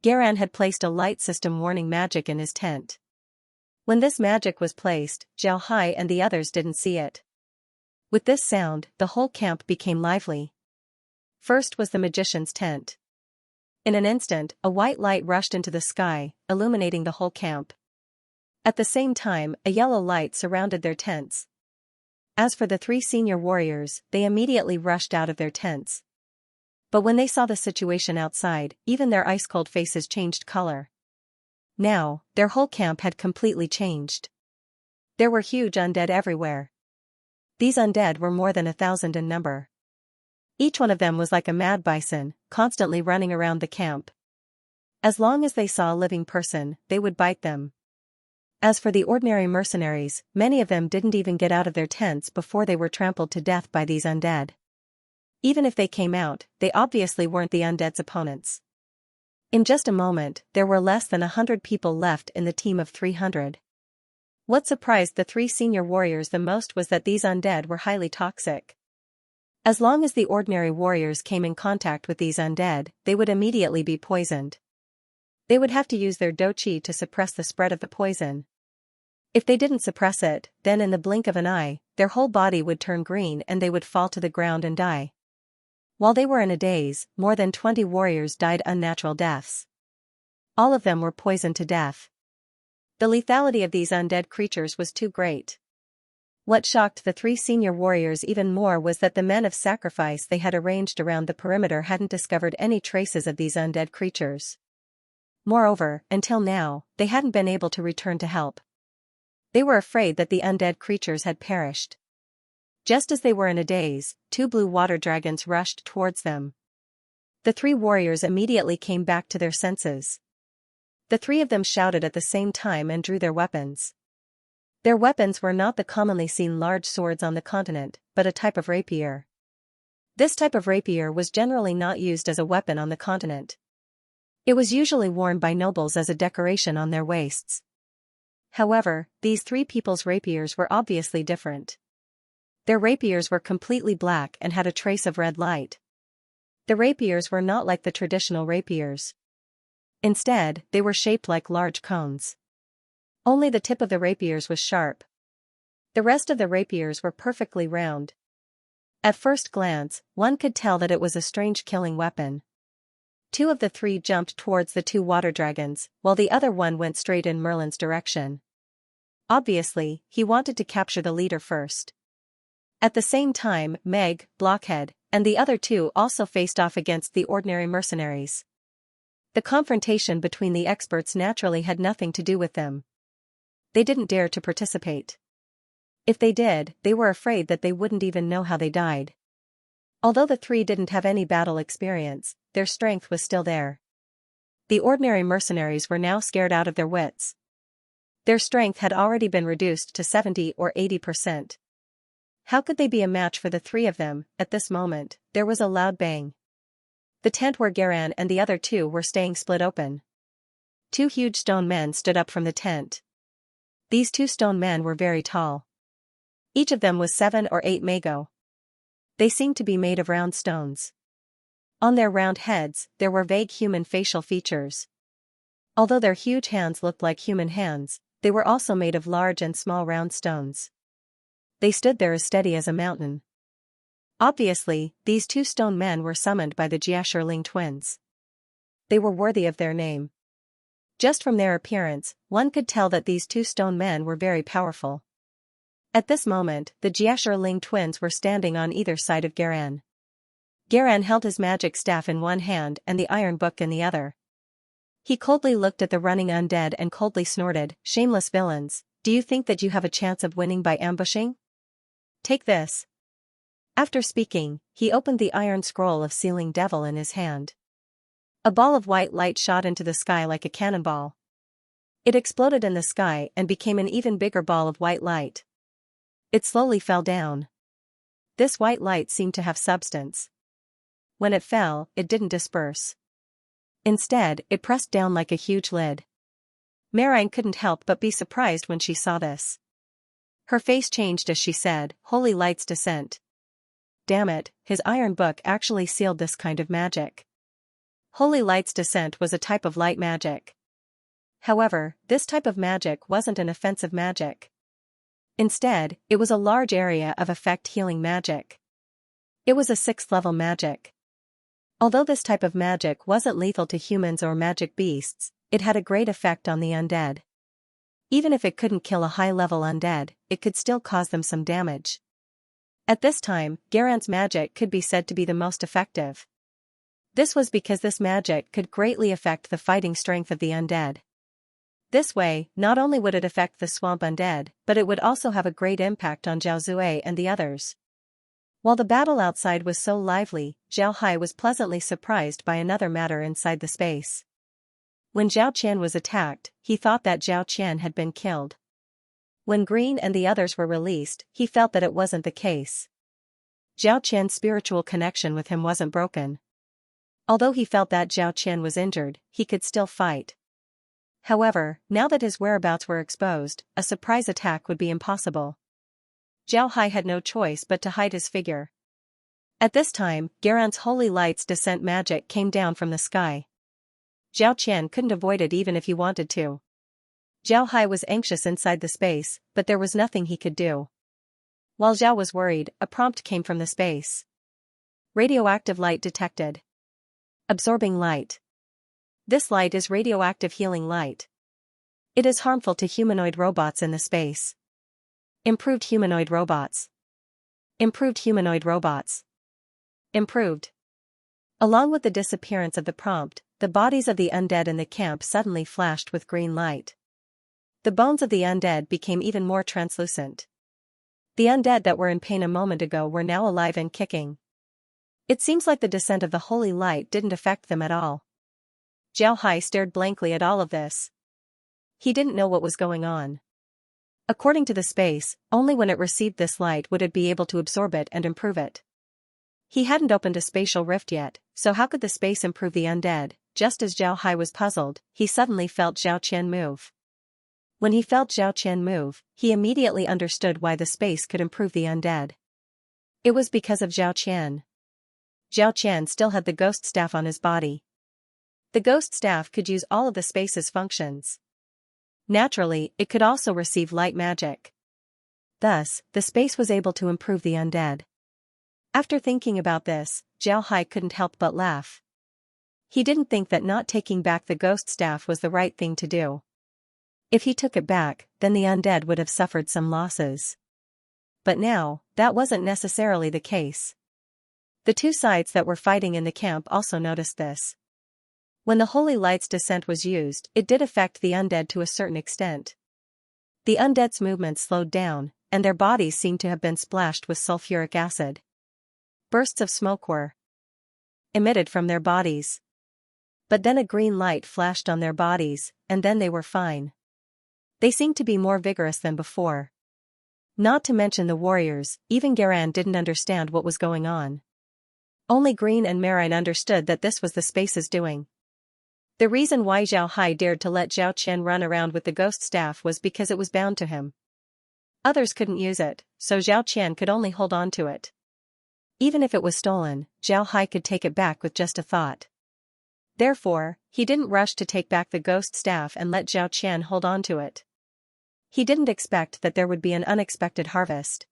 Garan had placed a light system warning magic in his tent. When this magic was placed, Zhao Hai and the others didn't see it. With this sound, the whole camp became lively. First was the magician's tent. In an instant, a white light rushed into the sky, illuminating the whole camp. At the same time, a yellow light surrounded their tents. As for the 3 senior warriors, they immediately rushed out of their tents. But when they saw the situation outside, even their ice-cold faces changed color. Now, their whole camp had completely changed. There were huge undead everywhere. These undead were more than 1,000 in number. Each one of them was like a mad bison, constantly running around the camp. As long as they saw a living person, they would bite them. As for the ordinary mercenaries, many of them didn't even get out of their tents before they were trampled to death by these undead. Even if they came out, they obviously weren't the undead's opponents. In just a moment, there were less than 100 people left in the team of 300. What surprised the 3 senior warriors the most was that these undead were highly toxic. As long as the ordinary warriors came in contact with these undead, they would immediately be poisoned. They would have to use their doqi to suppress the spread of the poison. If they didn't suppress it, then in the blink of an eye, their whole body would turn green and they would fall to the ground and die. While they were in a daze, more than 20 warriors died unnatural deaths. All of them were poisoned to death. The lethality of these undead creatures was too great. What shocked the 3 senior warriors even more was that the men of sacrifice they had arranged around the perimeter hadn't discovered any traces of these undead creatures. Moreover, until now, they hadn't been able to return to help. They were afraid that the undead creatures had perished. Just as they were in a daze, 2 blue water dragons rushed towards them. The 3 warriors immediately came back to their senses. The 3 of them shouted at the same time and drew their weapons. Their weapons were not the commonly seen large swords on the continent, but a type of rapier. This type of rapier was generally not used as a weapon on the continent. It was usually worn by nobles as a decoration on their waists. However, these 3 people's rapiers were obviously different. Their rapiers were completely black and had a trace of red light. The rapiers were not like the traditional rapiers. Instead, they were shaped like large cones. Only the tip of the rapiers was sharp. The rest of the rapiers were perfectly round. At first glance, one could tell that it was a strange killing weapon. 2 of the 3 jumped towards the 2 water dragons, while the other one went straight in Merlin's direction. Obviously, he wanted to capture the leader first. At the same time, Meg, Blockhead, and the other 2 also faced off against the ordinary mercenaries. The confrontation between the experts naturally had nothing to do with them. They didn't dare to participate. If they did, they were afraid that they wouldn't even know how they died. Although the 3 didn't have any battle experience, their strength was still there. The ordinary mercenaries were now scared out of their wits. Their strength had already been reduced to 70 or 80%. How could they be a match for the 3 of them? At this moment, there was a loud bang. The tent where Garan and the other 2 were staying split open. 2 huge stone men stood up from the tent. These 2 stone men were very tall. Each of them was 7 or 8 mago. They seemed to be made of round stones. On their round heads, there were vague human facial features. Although their huge hands looked like human hands, they were also made of large and small round stones. They stood there as steady as a mountain. Obviously, these 2 stone men were summoned by the Jiashirling twins. They were worthy of their name. Just from their appearance, one could tell that these 2 stone men were very powerful. At this moment, the Jieshirling twins were standing on either side of Garan. Garan held his magic staff in one hand and the iron book in the other. He coldly looked at the running undead and coldly snorted, "Shameless villains, do you think that you have a chance of winning by ambushing? Take this." After speaking, he opened the iron scroll of Sealing Devil in his hand. A ball of white light shot into the sky like a cannonball. It exploded in the sky and became an even bigger ball of white light. It slowly fell down. This white light seemed to have substance. When it fell, it didn't disperse. Instead, it pressed down like a huge lid. Marine couldn't help but be surprised when she saw this. Her face changed as she said, "Holy Light's descent. Damn it, his iron book actually sealed this kind of magic." Holy Light's descent was a type of light magic. However, this type of magic wasn't an offensive magic. Instead, it was a large area of effect healing magic. It was a 6th level magic. Although this type of magic wasn't lethal to humans or magic beasts, it had a great effect on the undead. Even if it couldn't kill a high-level undead, it could still cause them some damage. At this time, Garan's magic could be said to be the most effective. This was because this magic could greatly affect the fighting strength of the undead. This way, not only would it affect the swamp undead, but it would also have a great impact on Zhao Zue and the others. While the battle outside was so lively, Zhao Hai was pleasantly surprised by another matter inside the space. When Zhao Qian was attacked, he thought that Zhao Qian had been killed. When Green and the others were released, he felt that it wasn't the case. Zhao Qian's spiritual connection with him wasn't broken. Although he felt that Zhao Qian was injured, he could still fight. However, now that his whereabouts were exposed, a surprise attack would be impossible. Zhao Hai had no choice but to hide his figure. At this time, Garan's Holy Light's descent magic came down from the sky. Zhao Qian couldn't avoid it even if he wanted to. Zhao Hai was anxious inside the space, but there was nothing he could do. While Zhao was worried, a prompt came from the space. Radioactive light detected. Absorbing light. This light is radioactive healing light. It is harmful to humanoid robots in the space. Improved humanoid robots. Improved humanoid robots. Improved. Along with the disappearance of the prompt, the bodies of the undead in the camp suddenly flashed with green light. The bones of the undead became even more translucent. The undead that were in pain a moment ago were now alive and kicking. It seems like the descent of the holy light didn't affect them at all. Zhao Hai stared blankly at all of this. He didn't know what was going on. According to the space, only when it received this light would it be able to absorb it and improve it. He hadn't opened a spatial rift yet, so how could the space improve the undead? Just as Zhao Hai was puzzled, he suddenly felt Zhao Qian move. When he felt Zhao Qian move, he immediately understood why the space could improve the undead. It was because of Zhao Qian. Zhao Qian still had the ghost staff on his body. The ghost staff could use all of the space's functions. Naturally, it could also receive light magic. Thus, the space was able to improve the undead. After thinking about this, Zhao Hai couldn't help but laugh. He didn't think that not taking back the ghost staff was the right thing to do. If he took it back, then the undead would have suffered some losses. But now, that wasn't necessarily the case. The two sides that were fighting in the camp also noticed this. When the Holy Light's descent was used, it did affect the undead to a certain extent. The undead's movements slowed down, and their bodies seemed to have been splashed with sulfuric acid. Bursts of smoke were emitted from their bodies. But then a green light flashed on their bodies, and then they were fine. They seemed to be more vigorous than before. Not to mention the warriors, even Garan didn't understand what was going on. Only Green and Marine understood that this was the space's doing. The reason why Zhao Hai dared to let Zhao Qian run around with the ghost staff was because it was bound to him. Others couldn't use it, so Zhao Qian could only hold on to it. Even if it was stolen, Zhao Hai could take it back with just a thought. Therefore, he didn't rush to take back the ghost staff and let Zhao Qian hold on to it. He didn't expect that there would be an unexpected harvest.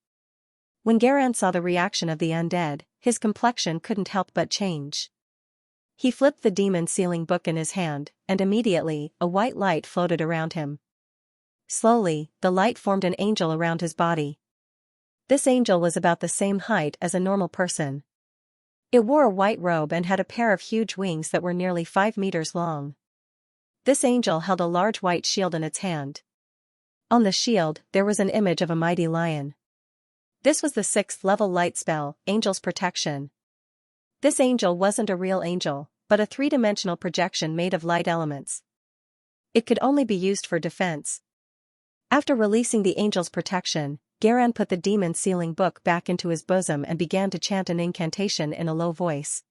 When Garan saw the reaction of the undead, his complexion couldn't help but change. He flipped the demon sealing book in his hand, and immediately, a white light floated around him. Slowly, the light formed an angel around his body. This angel was about the same height as a normal person. It wore a white robe and had a pair of huge wings that were nearly 5 meters long. This angel held a large white shield in its hand. On the shield, there was an image of a mighty lion. This was the 6th level light spell, Angel's Protection. This angel wasn't a real angel, but a 3-dimensional projection made of light elements. It could only be used for defense. After releasing the Angel's Protection, Garan put the demon sealing book back into his bosom and began to chant an incantation in a low voice.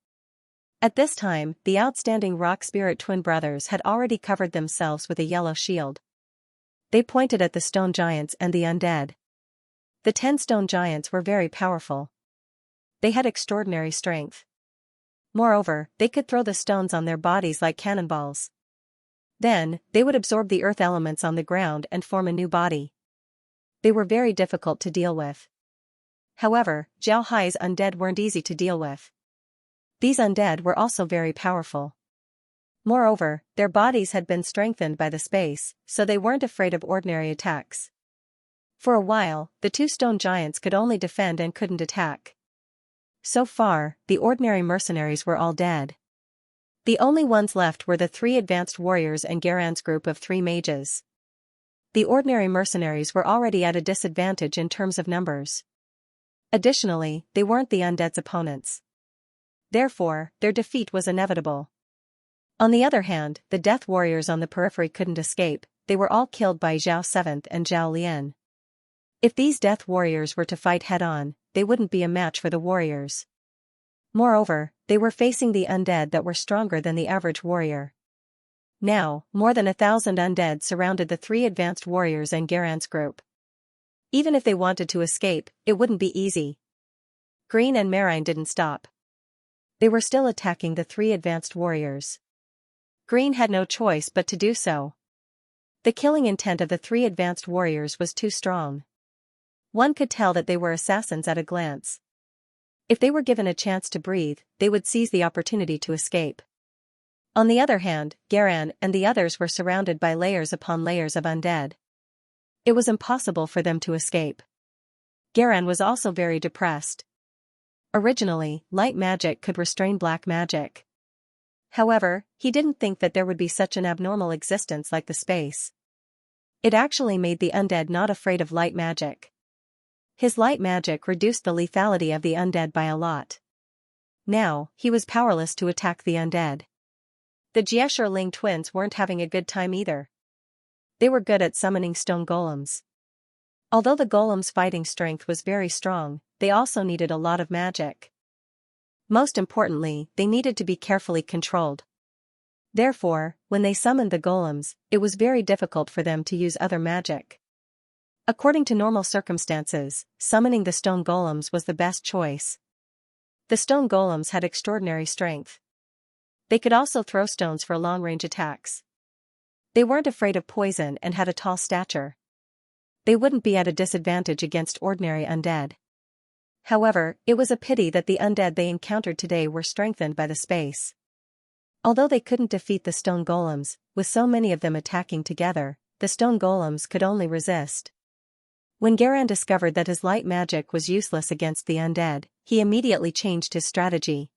At this time, the outstanding rock spirit twin brothers had already covered themselves with a yellow shield. They pointed at the stone giants and the undead. The 10 stone giants were very powerful. They had extraordinary strength. Moreover, they could throw the stones on their bodies like cannonballs. Then, they would absorb the earth elements on the ground and form a new body. They were very difficult to deal with. However, Zhao Hai's undead weren't easy to deal with. These undead were also very powerful. Moreover, their bodies had been strengthened by the space, so they weren't afraid of ordinary attacks. For a while, the 2 stone giants could only defend and couldn't attack. So far, the ordinary mercenaries were all dead. The only ones left were the 3 advanced warriors and Garan's group of 3 mages. The ordinary mercenaries were already at a disadvantage in terms of numbers. Additionally, they weren't the undead's opponents. Therefore, their defeat was inevitable. On the other hand, the death warriors on the periphery couldn't escape. They were all killed by Zhao 7th and Zhao Lian. If these death warriors were to fight head-on, they wouldn't be a match for the warriors. Moreover, they were facing the undead that were stronger than the average warrior. Now, more than 1,000 undead surrounded the 3 advanced warriors and Garan's group. Even if they wanted to escape, it wouldn't be easy. Green and Marine didn't stop. They were still attacking the 3 advanced warriors. Green had no choice but to do so. The killing intent of the 3 advanced warriors was too strong. One could tell that they were assassins at a glance. If they were given a chance to breathe, they would seize the opportunity to escape. On the other hand, Garan and the others were surrounded by layers upon layers of undead. It was impossible for them to escape. Garan was also very depressed. Originally, light magic could restrain black magic. However, he didn't think that there would be such an abnormal existence like the space. It actually made the undead not afraid of light magic. His light magic reduced the lethality of the undead by a lot. Now, he was powerless to attack the undead. The Jieshur Ling twins weren't having a good time either. They were good at summoning stone golems. Although the golem's fighting strength was very strong, they also needed a lot of magic. Most importantly, they needed to be carefully controlled. Therefore, when they summoned the golems, it was very difficult for them to use other magic. According to normal circumstances, summoning the stone golems was the best choice. The stone golems had extraordinary strength. They could also throw stones for long-range attacks. They weren't afraid of poison and had a tall stature. They wouldn't be at a disadvantage against ordinary undead. However, it was a pity that the undead they encountered today were strengthened by the space. Although they couldn't defeat the stone golems, with so many of them attacking together, the stone golems could only resist. When Garan discovered that his light magic was useless against the undead, he immediately changed his strategy.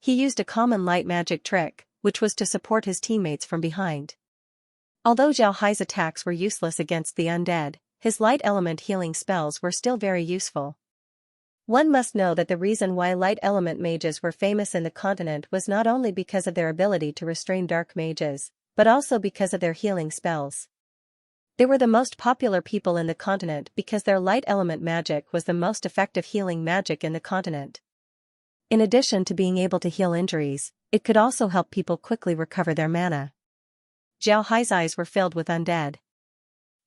He used a common light magic trick, which was to support his teammates from behind. Although Zhao Hai's attacks were useless against the undead, his light element healing spells were still very useful. One must know that the reason why light element mages were famous in the continent was not only because of their ability to restrain dark mages, but also because of their healing spells. They were the most popular people in the continent because their light element magic was the most effective healing magic in the continent. In addition to being able to heal injuries, it could also help people quickly recover their mana. Zhao Hai's eyes were filled with undead.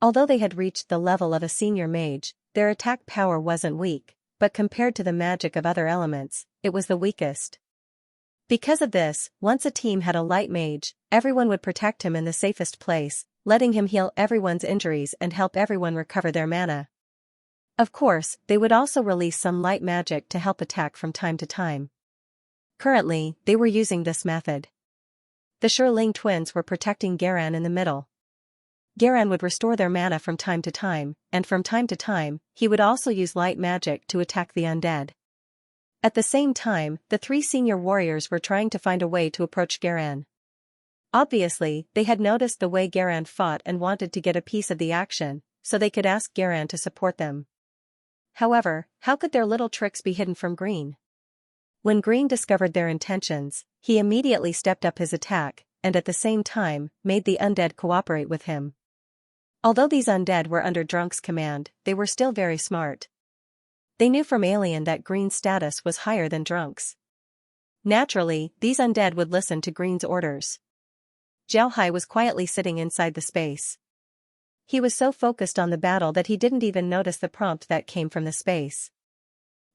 Although they had reached the level of a senior mage, their attack power wasn't weak, but compared to the magic of other elements, it was the weakest. Because of this, once a team had a light mage, everyone would protect him in the safest place, letting him heal everyone's injuries and help everyone recover their mana. Of course, they would also release some light magic to help attack from time to time. Currently, they were using this method. The Shurling twins were protecting Garan in the middle. Garan would restore their mana from time to time, and from time to time, he would also use light magic to attack the undead. At the same time, the three senior warriors were trying to find a way to approach Garan. Obviously, they had noticed the way Garan fought and wanted to get a piece of the action, so they could ask Garan to support them. However, how could their little tricks be hidden from Green? When Green discovered their intentions, he immediately stepped up his attack, and at the same time, made the undead cooperate with him. Although these undead were under Drunk's command, they were still very smart. They knew from Alien that Green's status was higher than Drunk's. Naturally, these undead would listen to Green's orders. Zhao Hai was quietly sitting inside the space. He was so focused on the battle that he didn't even notice the prompt that came from the space.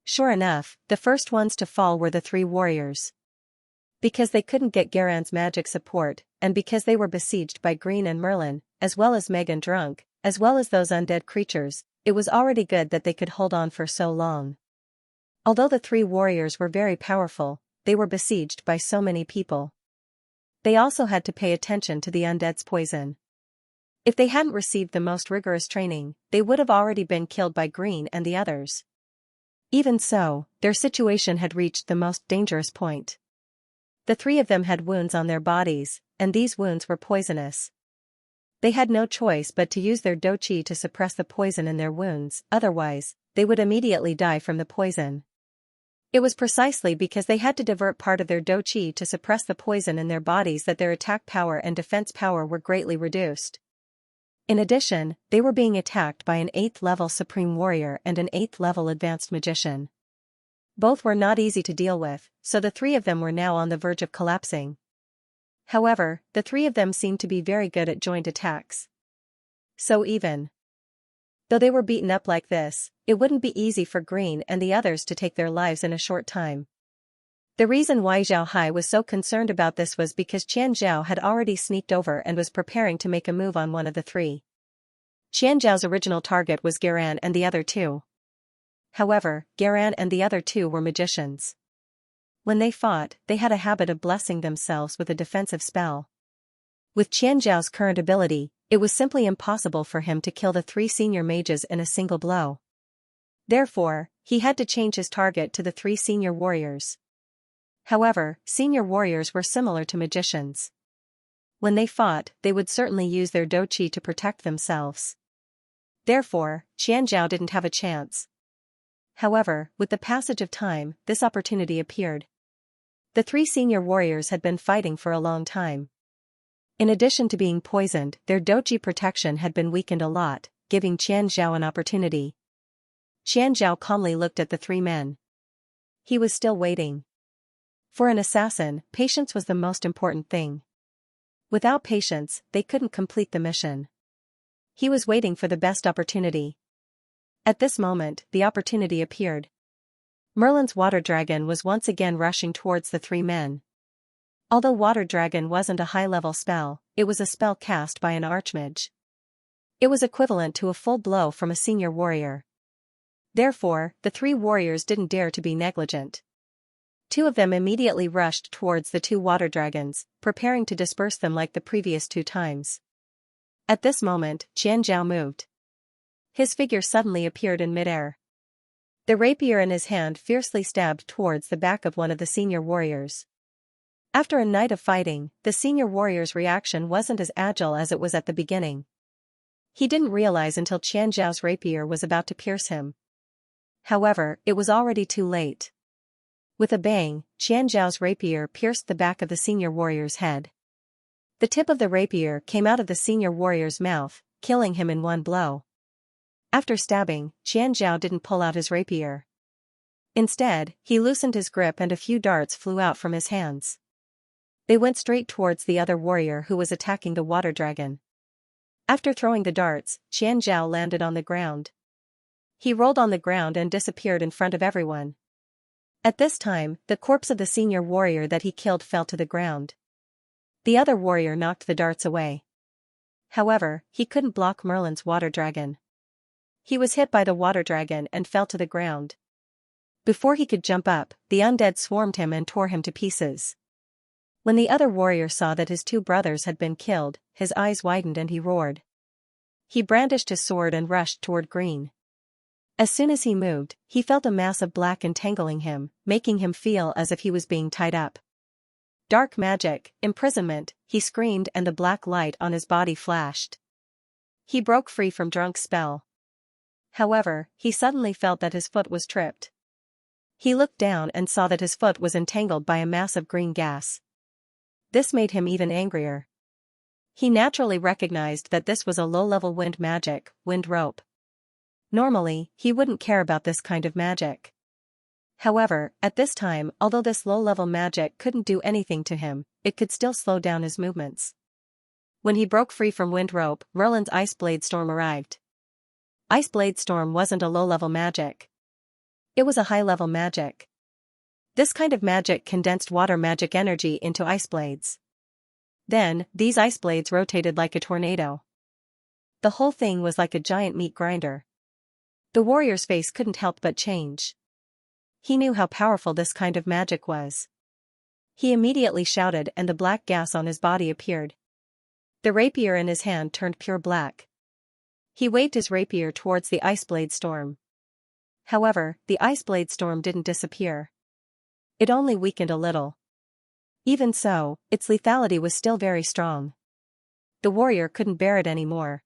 Sure enough, the first ones to fall were the three warriors. Because they couldn't get Garan's magic support, and because they were besieged by Green and Merlin, as well as Meg and Drunk, as well as those undead creatures, it was already good that they could hold on for so long. Although the three warriors were very powerful, they were besieged by so many people. They also had to pay attention to the undead's poison. If they hadn't received the most rigorous training, they would have already been killed by Green and the others. Even so, their situation had reached the most dangerous point. The three of them had wounds on their bodies, and these wounds were poisonous. They had no choice but to use their doqi to suppress the poison in their wounds, otherwise, they would immediately die from the poison. It was precisely because they had to divert part of their doqi to suppress the poison in their bodies that their attack power and defense power were greatly reduced. In addition, they were being attacked by an 8th-level Supreme Warrior and an 8th-level Advanced Magician. Both were not easy to deal with, so the three of them were now on the verge of collapsing. However, the three of them seemed to be very good at joint attacks. So even though they were beaten up like this, it wouldn't be easy for Green and the others to take their lives in a short time. The reason why Zhao Hai was so concerned about this was because Qian Zhao had already sneaked over and was preparing to make a move on one of the three. Qian Zhao's original target was Garan and the other two. However, Garan and the other two were magicians. When they fought, they had a habit of blessing themselves with a defensive spell. With Qian Zhao's current ability, it was simply impossible for him to kill the three senior mages in a single blow. Therefore, he had to change his target to the three senior warriors. However, senior warriors were similar to magicians. When they fought, they would certainly use their doqi to protect themselves. Therefore, Qian Zhao didn't have a chance. However, with the passage of time, this opportunity appeared. The three senior warriors had been fighting for a long time. In addition to being poisoned, their doqi protection had been weakened a lot, giving Qian Zhao an opportunity. Qian Zhao calmly looked at the three men. He was still waiting. For an assassin, patience was the most important thing. Without patience, they couldn't complete the mission. He was waiting for the best opportunity. At this moment, the opportunity appeared. Merlin's water dragon was once again rushing towards the three men. Although water dragon wasn't a high-level spell, it was a spell cast by an archmage. It was equivalent to a full blow from a senior warrior. Therefore, the three warriors didn't dare to be negligent. Two of them immediately rushed towards the two water dragons, preparing to disperse them like the previous two times. At this moment, Qian Zhao moved. His figure suddenly appeared in midair. The rapier in his hand fiercely stabbed towards the back of one of the senior warriors. After a night of fighting, the senior warrior's reaction wasn't as agile as it was at the beginning. He didn't realize until Qian Zhao's rapier was about to pierce him. However, it was already too late. With a bang, Qian Zhao's rapier pierced the back of the senior warrior's head. The tip of the rapier came out of the senior warrior's mouth, killing him in one blow. After stabbing, Qian Zhao didn't pull out his rapier. Instead, he loosened his grip and a few darts flew out from his hands. They went straight towards the other warrior who was attacking the water dragon. After throwing the darts, Qian Zhao landed on the ground. He rolled on the ground and disappeared in front of everyone. At this time, the corpse of the senior warrior that he killed fell to the ground. The other warrior knocked the darts away. However, he couldn't block Merlin's water dragon. He was hit by the water dragon and fell to the ground. Before he could jump up, the undead swarmed him and tore him to pieces. When the other warrior saw that his two brothers had been killed, his eyes widened and he roared. He brandished his sword and rushed toward Green. As soon as he moved, he felt a mass of black entangling him, making him feel as if he was being tied up. Dark magic, imprisonment, he screamed, and the black light on his body flashed. He broke free from Drunk's spell. However, he suddenly felt that his foot was tripped. He looked down and saw that his foot was entangled by a mass of green gas. This made him even angrier. He naturally recognized that this was a low-level wind magic, wind rope. Normally, he wouldn't care about this kind of magic. However, at this time, although this low-level magic couldn't do anything to him, it could still slow down his movements. When he broke free from wind rope, Roland's Ice Blade Storm arrived. Ice Blade Storm wasn't a low-level magic. It was a high-level magic. This kind of magic condensed water magic energy into ice blades. Then, these ice blades rotated like a tornado. The whole thing was like a giant meat grinder. The warrior's face couldn't help but change. He knew how powerful this kind of magic was. He immediately shouted, and the black gas on his body appeared. The rapier in his hand turned pure black. He waved his rapier towards the Ice Blade Storm. However, the Ice Blade Storm didn't disappear. It only weakened a little. Even so, its lethality was still very strong. The warrior couldn't bear it anymore.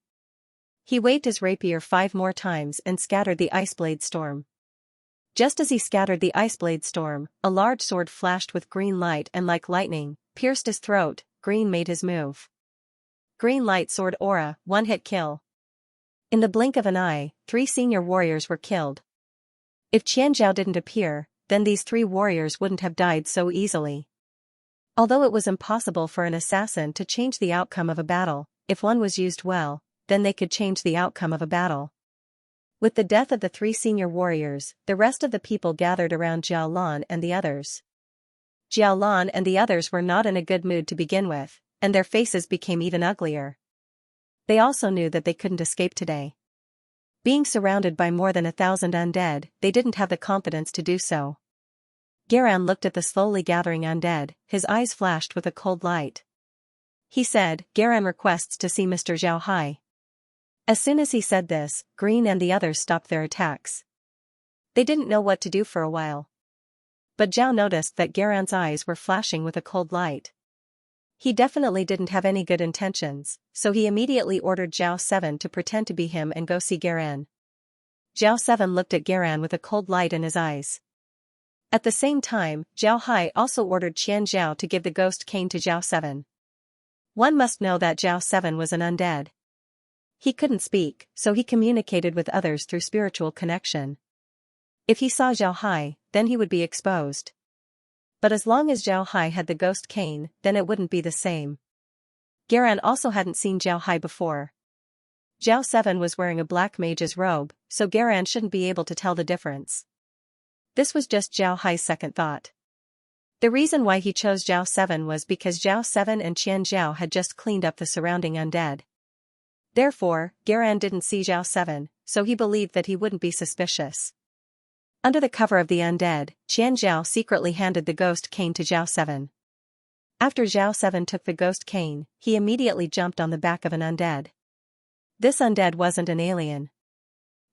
He waved his rapier 5 more times and scattered the Ice Blade Storm. Just as he scattered the Ice Blade Storm, a large sword flashed with green light and like lightning, pierced his throat. Green made his move. Green light sword aura, one-hit kill. In the blink of an eye, 3 senior warriors were killed. If Xianxia didn't appear, then these 3 warriors wouldn't have died so easily. Although it was impossible for an assassin to change the outcome of a battle, if one was used well, then they could change the outcome of a battle. With the death of the 3 senior warriors, the rest of the people gathered around Jiao Lan and the others. Jiao Lan and the others were not in a good mood to begin with, and their faces became even uglier. They also knew that they couldn't escape today. Being surrounded by more than 1,000 undead, they didn't have the confidence to do so. Garan looked at the slowly gathering undead, his eyes flashed with a cold light. He said, "Garan requests to see Mr. Zhao Hai." As soon as he said this, Green and the others stopped their attacks. They didn't know what to do for a while. But Zhao noticed that Garan's eyes were flashing with a cold light. He definitely didn't have any good intentions, so he immediately ordered Zhao 7 to pretend to be him and go see Garan. Zhao 7 looked at Garan with a cold light in his eyes. At the same time, Zhao Hai also ordered Qian Zhao to give the ghost cane to Zhao 7. One must know that Zhao 7 was an undead. He couldn't speak, so he communicated with others through spiritual connection. If he saw Zhao Hai, then he would be exposed. But as long as Zhao Hai had the ghost cane, then it wouldn't be the same. Garan also hadn't seen Zhao Hai before. Zhao 7 was wearing a black mage's robe, so Garan shouldn't be able to tell the difference. This was just Zhao Hai's second thought. The reason why he chose Zhao 7 was because Zhao 7 and Qian Zhao had just cleaned up the surrounding undead. Therefore, Garan didn't see Zhao 7, so he believed that he wouldn't be suspicious. Under the cover of the undead, Qian Zhao secretly handed the ghost cane to Zhao 7. After Zhao 7 took the ghost cane, he immediately jumped on the back of an undead. This undead wasn't an alien.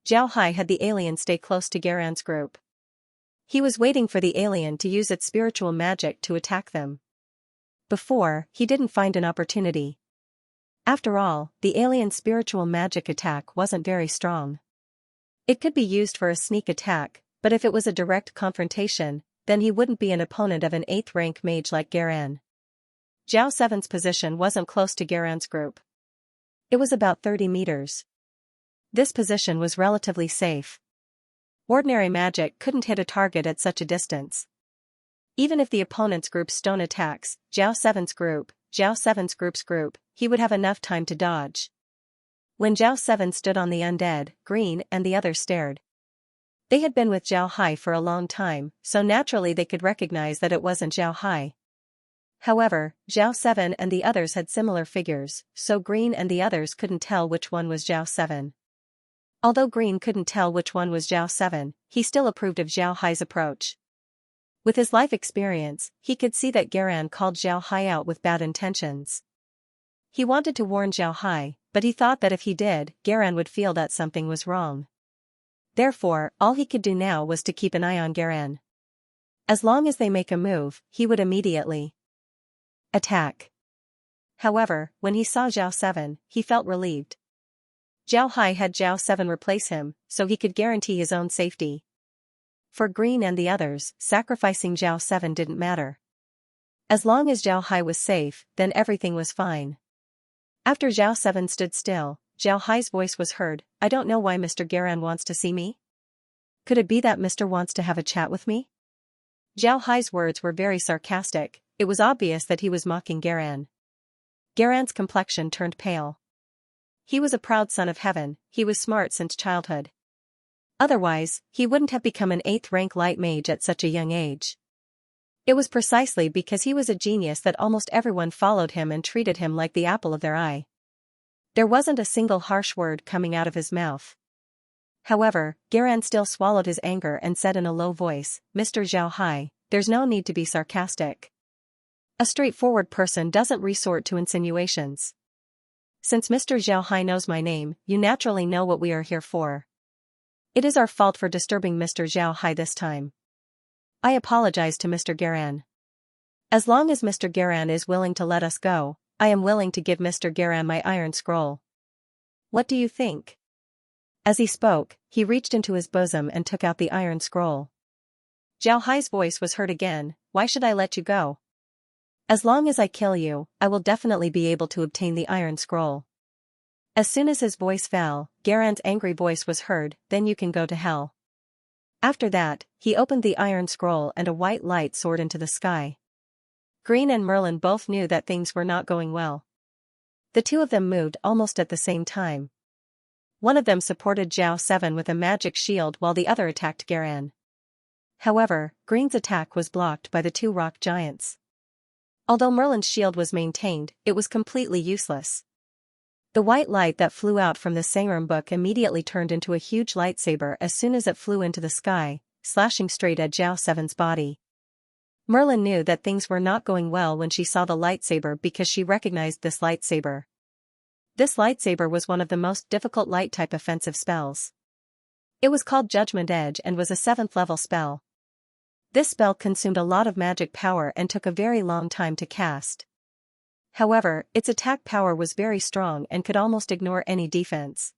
Zhao Hai had the alien stay close to Garan's group. He was waiting for the alien to use its spiritual magic to attack them. Before, he didn't find an opportunity. After all, the alien's spiritual magic attack wasn't very strong. It could be used for a sneak attack, but if it was a direct confrontation, then he wouldn't be an opponent of an 8th rank mage like Garan. Zhao 7's position wasn't close to Garan's group. It was about 30 meters. This position was relatively safe. Ordinary magic couldn't hit a target at such a distance. Even if the opponent's group's stone attacks, Zhao 7's group's group, he would have enough time to dodge. When Zhao 7 stood on the undead, Green and the others stared. They had been with Zhao Hai for a long time, so naturally they could recognize that it wasn't Zhao Hai. However, Zhao 7 and the others had similar figures, so Green and the others couldn't tell which one was Zhao 7. Although Green couldn't tell which one was Zhao 7, he still approved of Zhao Hai's approach. With his life experience, he could see that Garan called Zhao Hai out with bad intentions. He wanted to warn Zhao Hai, but he thought that if he did, Garan would feel that something was wrong. Therefore, all he could do now was to keep an eye on Garan. As long as they make a move, he would immediately attack. However, when he saw Zhao 7, he felt relieved. Zhao Hai had Zhao 7 replace him, so he could guarantee his own safety. For Green and the others, sacrificing Zhao 7 didn't matter. As long as Zhao Hai was safe, then everything was fine. After Zhao 7 stood still, Zhao Hai's voice was heard, "I don't know why Mr. Garan wants to see me. Could it be that Mr. wants to have a chat with me?" Zhao Hai's words were very sarcastic. It was obvious that he was mocking Garan. Garan's complexion turned pale. He was a proud son of heaven, he was smart since childhood. Otherwise, he wouldn't have become an 8th rank light mage at such a young age. It was precisely because he was a genius that almost everyone followed him and treated him like the apple of their eye. There wasn't a single harsh word coming out of his mouth. However, Garan still swallowed his anger and said in a low voice, "Mr. Zhao Hai, there's no need to be sarcastic. A straightforward person doesn't resort to insinuations. Since Mr. Zhao Hai knows my name, you naturally know what we are here for. It is our fault for disturbing Mr. Zhao Hai this time. I apologize to Mr. Garan. As long as Mr. Garan is willing to let us go, I am willing to give Mr. Garan my iron scroll. What do you think?" As he spoke, he reached into his bosom and took out the iron scroll. Zhao Hai's voice was heard again, "Why should I let you go? As long as I kill you, I will definitely be able to obtain the iron scroll." As soon as his voice fell, Garan's angry voice was heard, "Then you can go to hell." After that, he opened the iron scroll and a white light soared into the sky. Green and Merlin both knew that things were not going well. The two of them moved almost at the same time. One of them supported Zhao 7 with a magic shield while the other attacked Garan. However, Green's attack was blocked by the two rock giants. Although Merlin's shield was maintained, it was completely useless. The white light that flew out from the Sangrum book immediately turned into a huge lightsaber as soon as it flew into the sky, slashing straight at Zhao 7's body. Merlin knew that things were not going well when she saw the lightsaber because she recognized this lightsaber. This lightsaber was one of the most difficult light-type offensive spells. It was called Judgment Edge and was a 7th level spell. This spell consumed a lot of magic power and took a very long time to cast. However, its attack power was very strong and could almost ignore any defense.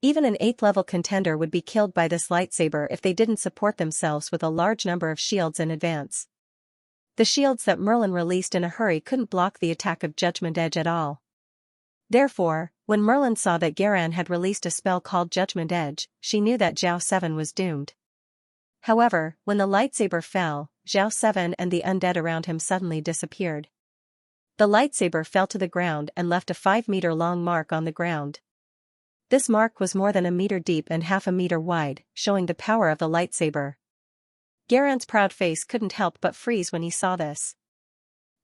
Even an 8th level contender would be killed by this lightsaber if they didn't support themselves with a large number of shields in advance. The shields that Merlin released in a hurry couldn't block the attack of Judgment Edge at all. Therefore, when Merlin saw that Garan had released a spell called Judgment Edge, she knew that Zhao 7 was doomed. However, when the lightsaber fell, Zhao 7 and the undead around him suddenly disappeared. The lightsaber fell to the ground and left a 5-meter-long mark on the ground. This mark was more than a meter deep and half a meter wide, showing the power of the lightsaber. Garan's proud face couldn't help but freeze when he saw this.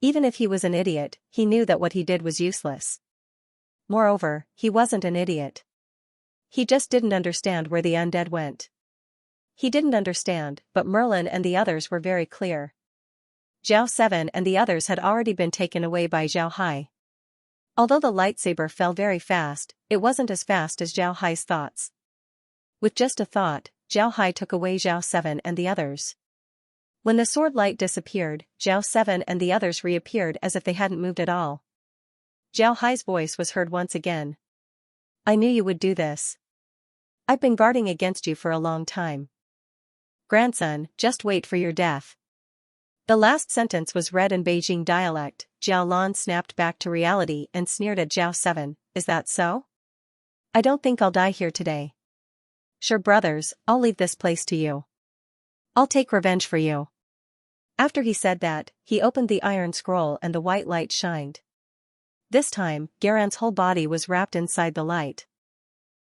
Even if he was an idiot, he knew that what he did was useless. Moreover, he wasn't an idiot. He just didn't understand where the undead went. He didn't understand, but Merlin and the others were very clear. Zhao 7 and the others had already been taken away by Zhao Hai. Although the lightsaber fell very fast, it wasn't as fast as Zhao Hai's thoughts. With just a thought, Zhao Hai took away Zhao 7 and the others. When the sword light disappeared, Zhao 7 and the others reappeared as if they hadn't moved at all. Zhao Hai's voice was heard once again. "I knew you would do this. I've been guarding against you for a long time. Grandson, just wait for your death." The last sentence was read in Beijing dialect. Zhao Lan snapped back to reality and sneered at Zhao 7, "Is that so? I don't think I'll die here today. Sure brothers, I'll leave this place to you. I'll take revenge for you." After he said that, he opened the iron scroll and the white light shined. This time, Garan's whole body was wrapped inside the light.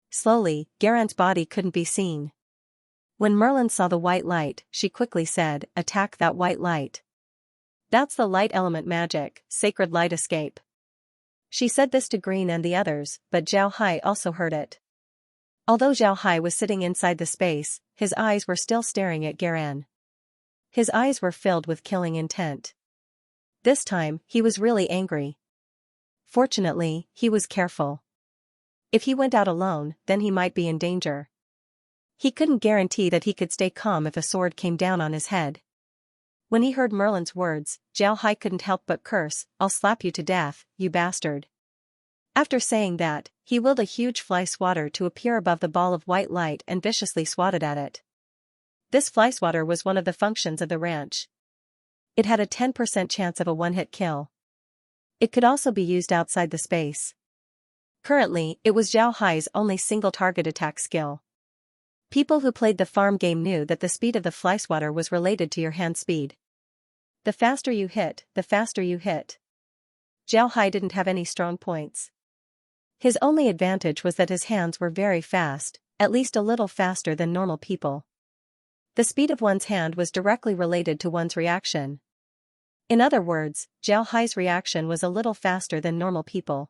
Slowly, Garan's body couldn't be seen. When Merlin saw the white light, she quickly said, "Attack that white light. That's the light element magic, sacred light escape." She said this to Green and the others, but Zhao Hai also heard it. Although Zhao Hai was sitting inside the space, his eyes were still staring at Garan. His eyes were filled with killing intent. This time, he was really angry. Fortunately, he was careful. If he went out alone, then he might be in danger. He couldn't guarantee that he could stay calm if a sword came down on his head. When he heard Merlin's words, Zhao Hai couldn't help but curse, "I'll slap you to death, you bastard." After saying that, he willed a huge fly swatter to appear above the ball of white light and viciously swatted at it. This fly swatter was one of the functions of the ranch. It had a 10% chance of a one-hit kill. It could also be used outside the space. Currently, it was Zhao Hai's only single-target attack skill. People who played the farm game knew that the speed of the fly swatter was related to your hand speed. The faster you hit, the faster you hit. Zhao Hai didn't have any strong points. His only advantage was that his hands were very fast, at least a little faster than normal people. The speed of one's hand was directly related to one's reaction. In other words, Zhao Hai's reaction was a little faster than normal people.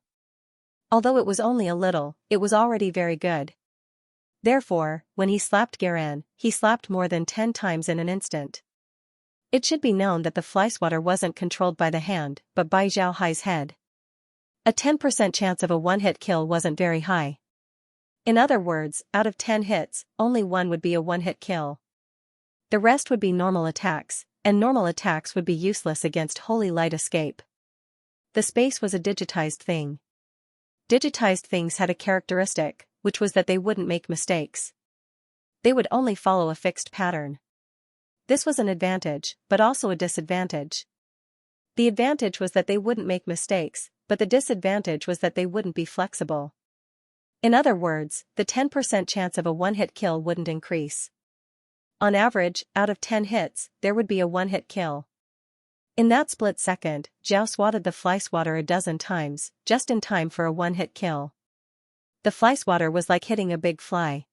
Although it was only a little, it was already very good. Therefore, when he slapped Garan, he slapped more than 10 times in an instant. It should be known that the fly swatter wasn't controlled by the hand, but by Zhao Hai's head. A 10% chance of a one-hit kill wasn't very high. In other words, out of 10 hits, only one would be a one-hit kill. The rest would be normal attacks, and normal attacks would be useless against Holy Light Escape. The space was a digitized thing. Digitized things had a characteristic, which was that they wouldn't make mistakes. They would only follow a fixed pattern. This was an advantage, but also a disadvantage. The advantage was that they wouldn't make mistakes, but the disadvantage was that they wouldn't be flexible. In other words, the 10% chance of a one-hit kill wouldn't increase. On average, out of 10 hits, there would be a one-hit kill. In that split second, Zhao swatted the fly swatter a dozen times, just in time for a one-hit kill. The fly swatter was like hitting a big fly.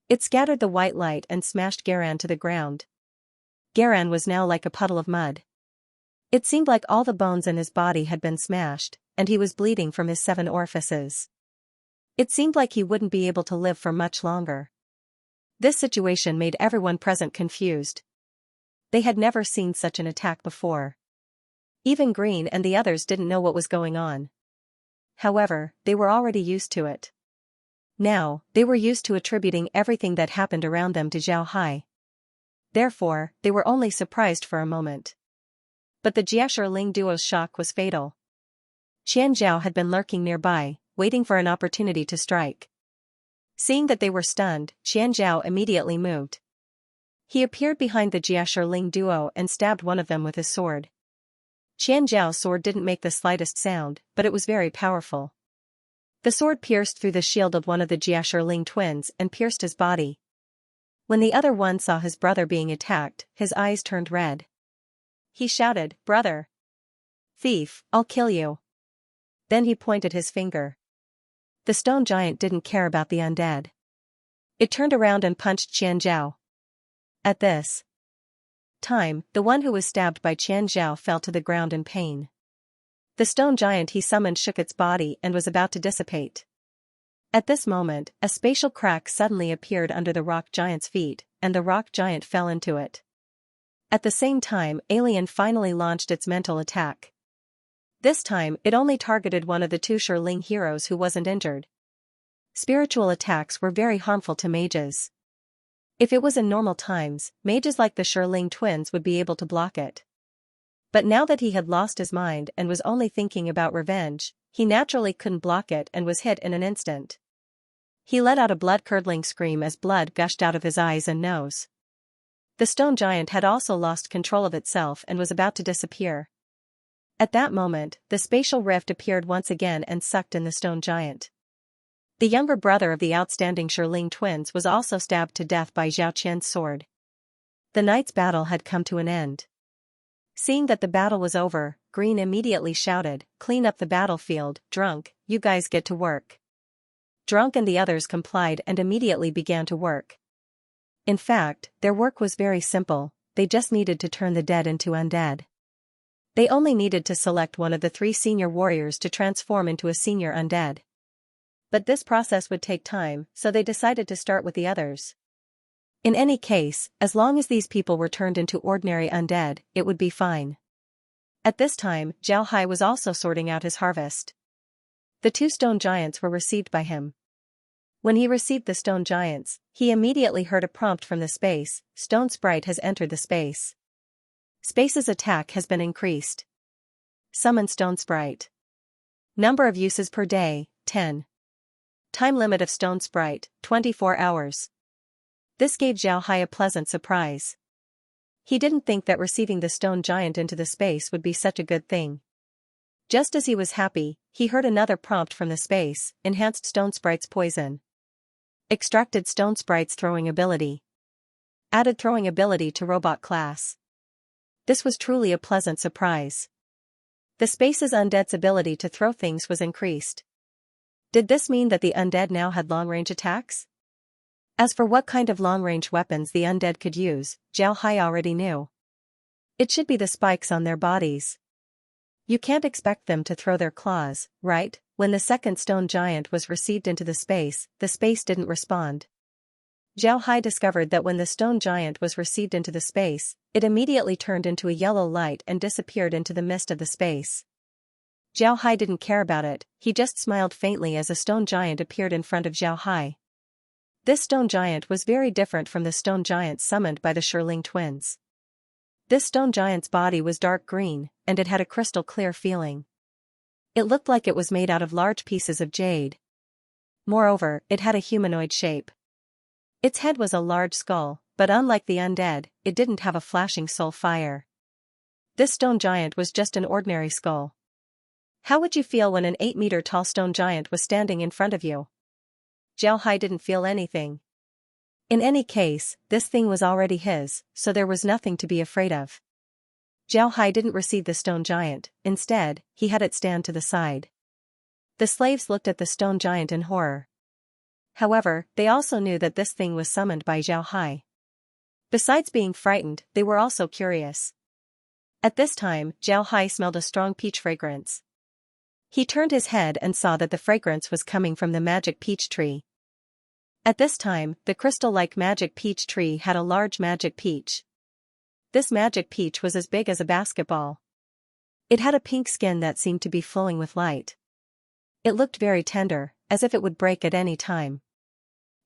It scattered the white light and smashed Garan to the ground. Garan was now like a puddle of mud. It seemed like all the bones in his body had been smashed, and he was bleeding from his 7 orifices. It seemed like he wouldn't be able to live for much longer. This situation made everyone present confused. They had never seen such an attack before. Even Green and the others didn't know what was going on. However, they were already used to it. Now, they were used to attributing everything that happened around them to Zhao Hai. Therefore, they were only surprised for a moment. But the Jiashi Ling duo's shock was fatal. Qian Zhao had been lurking nearby, waiting for an opportunity to strike. Seeing that they were stunned, Qian Zhao immediately moved. He appeared behind the Jiashi Ling duo and stabbed one of them with his sword. Qian Zhao's sword didn't make the slightest sound, but it was very powerful. The sword pierced through the shield of one of the Jiashi Ling twins and pierced his body. When the other one saw his brother being attacked, his eyes turned red. He shouted, "Brother! Thief, I'll kill you." Then he pointed his finger. The stone giant didn't care about the undead. It turned around and punched Qian Zhao. At this time, the one who was stabbed by Qian Zhao fell to the ground in pain. The stone giant he summoned shook its body and was about to dissipate. At this moment, a spatial crack suddenly appeared under the rock giant's feet, and the rock giant fell into it. At the same time, Alien finally launched its mental attack. This time, it only targeted one of the 2 Shirling heroes who wasn't injured. Spiritual attacks were very harmful to mages. If it was in normal times, mages like the Shirling twins would be able to block it. But now that he had lost his mind and was only thinking about revenge, he naturally couldn't block it and was hit in an instant. He let out a blood-curdling scream as blood gushed out of his eyes and nose. The stone giant had also lost control of itself and was about to disappear. At that moment, the spatial rift appeared once again and sucked in the stone giant. The younger brother of the outstanding Shirling twins was also stabbed to death by Zhao Qian's sword. The night's battle had come to an end. Seeing that the battle was over, Green immediately shouted, "Clean up the battlefield, Drunk, you guys get to work." Drunk and the others complied and immediately began to work. In fact, their work was very simple, they just needed to turn the dead into undead. They only needed to select one of the 3 senior warriors to transform into a senior undead. But this process would take time, so they decided to start with the others. In any case, as long as these people were turned into ordinary undead, it would be fine. At this time, Zhao Hai was also sorting out his harvest. The two stone giants were received by him. When he received the stone giants, he immediately heard a prompt from the space: Stone Sprite has entered the space. Space's attack has been increased. Summon Stone Sprite. Number of uses per day, 10. Time limit of Stone Sprite, 24 hours. This gave Xiaohai a pleasant surprise. He didn't think that receiving the stone giant into the space would be such a good thing. Just as he was happy, he heard another prompt from the space: enhanced Stone Sprite's poison. Extracted Stone Sprite's throwing ability. Added throwing ability to robot class. This was truly a pleasant surprise. The space's undead's ability to throw things was increased. Did this mean that the undead now had long-range attacks? As for what kind of long-range weapons the undead could use, Xiaohai already knew. It should be the spikes on their bodies. You can't expect them to throw their claws, right? When the second stone giant was received into the space didn't respond. Xiaohai discovered that when the stone giant was received into the space, it immediately turned into a yellow light and disappeared into the mist of the space. Xiaohai didn't care about it, he just smiled faintly as a stone giant appeared in front of Xiaohai. This stone giant was very different from the stone giant summoned by the Shirling twins. This stone giant's body was dark green, and it had a crystal clear feeling. It looked like it was made out of large pieces of jade. Moreover, it had a humanoid shape. Its head was a large skull, but unlike the undead, it didn't have a flashing soul fire. This stone giant was just an ordinary skull. How would you feel when an 8-meter-tall stone giant was standing in front of you? Xiaohai didn't feel anything. In any case, this thing was already his, so there was nothing to be afraid of. Xiaohai didn't receive the stone giant, instead, he had it stand to the side. The slaves looked at the stone giant in horror. However, they also knew that this thing was summoned by Xiaohai. Besides being frightened, they were also curious. At this time, Xiaohai smelled a strong peach fragrance. He turned his head and saw that the fragrance was coming from the magic peach tree. At this time, the crystal-like magic peach tree had a large magic peach. This magic peach was as big as a basketball. It had a pink skin that seemed to be flowing with light. It looked very tender, as if it would break at any time.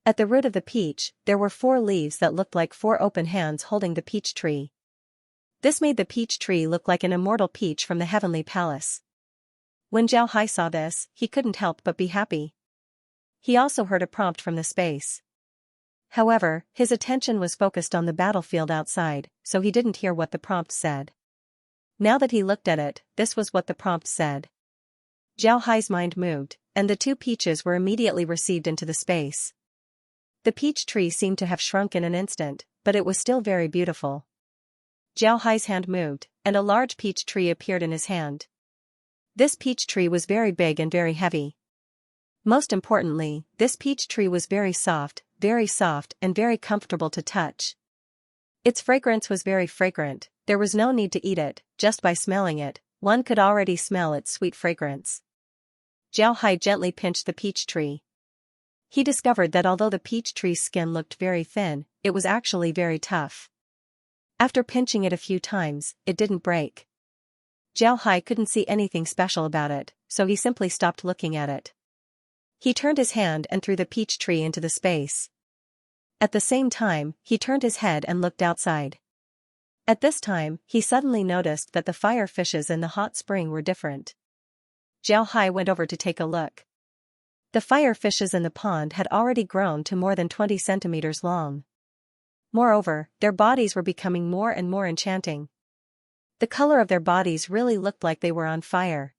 At the root of the peach, there were 4 leaves that looked like 4 open hands holding the peach tree. This made the peach tree look like an immortal peach from the heavenly palace. When Xiaohai saw this, he couldn't help but be happy. He also heard a prompt from the space. However, his attention was focused on the battlefield outside, so he didn't hear what the prompt said. Now that he looked at it, this was what the prompt said. Xiaohai's mind moved, and the 2 peaches were immediately received into the space. The peach tree seemed to have shrunk in an instant, but it was still very beautiful. Xiaohai's hand moved, and a large peach tree appeared in his hand. This peach tree was very big and very heavy. Most importantly, this peach tree was very soft and very comfortable to touch. Its fragrance was very fragrant, there was no need to eat it, just by smelling it, one could already smell its sweet fragrance. Xiaohai gently pinched the peach tree. He discovered that although the peach tree's skin looked very thin, it was actually very tough. After pinching it a few times, it didn't break. Xiaohai couldn't see anything special about it, so he simply stopped looking at it. He turned his hand and threw the peach tree into the space. At the same time, he turned his head and looked outside. At this time, he suddenly noticed that the fire fishes in the hot spring were different. Xiaohai went over to take a look. The fire fishes in the pond had already grown to more than 20 centimeters long. Moreover, their bodies were becoming more and more enchanting. The color of their bodies really looked like they were on fire.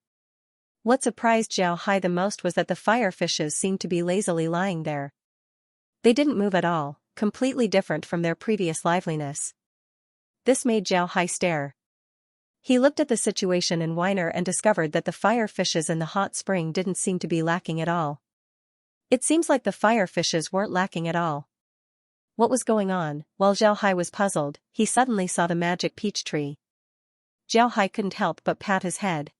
What surprised Xiaohai the most was that the fire fishes seemed to be lazily lying there. They didn't move at all, completely different from their previous liveliness. This made Xiaohai stare. He looked at the situation in Weiner and discovered that the fire fishes in the hot spring didn't seem to be lacking at all. It seems like the fire fishes weren't lacking at all. What was going on? While Xiaohai was puzzled, he suddenly saw the magic peach tree. Xiaohai couldn't help but pat his head.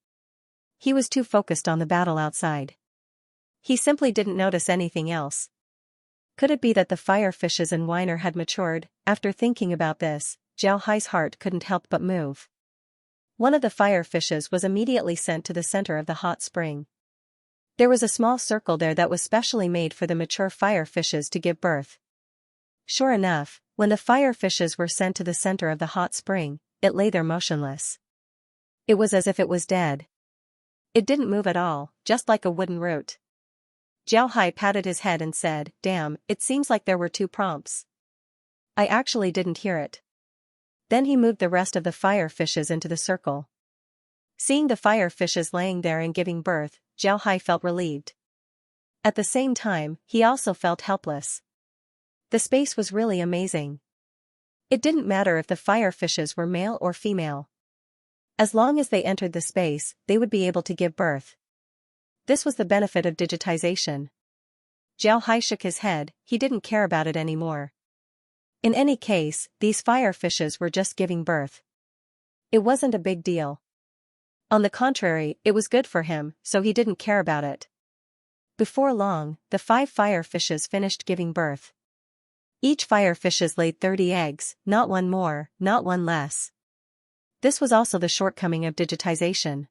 He was too focused on the battle outside. He simply didn't notice anything else. Could it be that the fire fishes in Weiner had matured? After thinking about this, Xiaohai's heart couldn't help but move. One of the fire fishes was immediately sent to the center of the hot spring. There was a small circle there that was specially made for the mature fire fishes to give birth. Sure enough, when the fire fishes were sent to the center of the hot spring, it lay there motionless. It was as if it was dead. It didn't move at all, just like a wooden root. Jiao Hai patted his head and said, "Damn, it seems like there were two prompts. I actually didn't hear it." Then he moved the rest of the fire fishes into the circle. Seeing the fire fishes laying there and giving birth, Jiao Hai felt relieved. At the same time, he also felt helpless. The space was really amazing. It didn't matter if the fire fishes were male or female. As long as they entered the space, they would be able to give birth. This was the benefit of digitization. Jiao Hai shook his head, he didn't care about it anymore. In any case, these fire fishes were just giving birth. It wasn't a big deal. On the contrary, it was good for him, so he didn't care about it. Before long, the 5 fire fishes finished giving birth. Each fire fishes laid 30 eggs, not one more, not one less. This was also the shortcoming of digitization.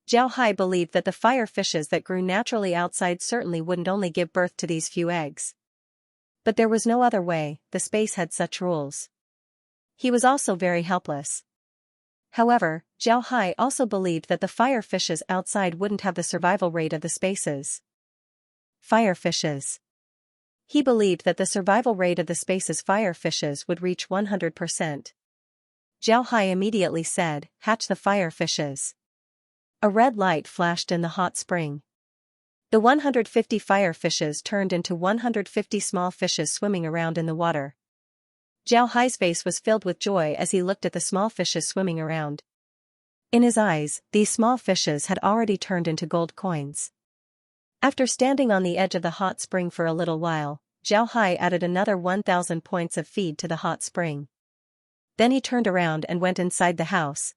Jiao Hai believed that the fire fishes that grew naturally outside certainly wouldn't only give birth to these few eggs. But there was no other way, the space had such rules. He was also very helpless. However, Jiao Hai also believed that the fire fishes outside wouldn't have the survival rate of the spaces. Fire fishes. He believed that the survival rate of the space's fire fishes would reach 100%. Jiao Hai immediately said, "Hatch the fire fishes." A red light flashed in the hot spring. The 150 fire fishes turned into 150 small fishes swimming around in the water. Jiao Hai's face was filled with joy as he looked at the small fishes swimming around. In his eyes, these small fishes had already turned into gold coins. After standing on the edge of the hot spring for a little while, Jiao Hai added another 1,000 points of feed to the hot spring. Then he turned around and went inside the house.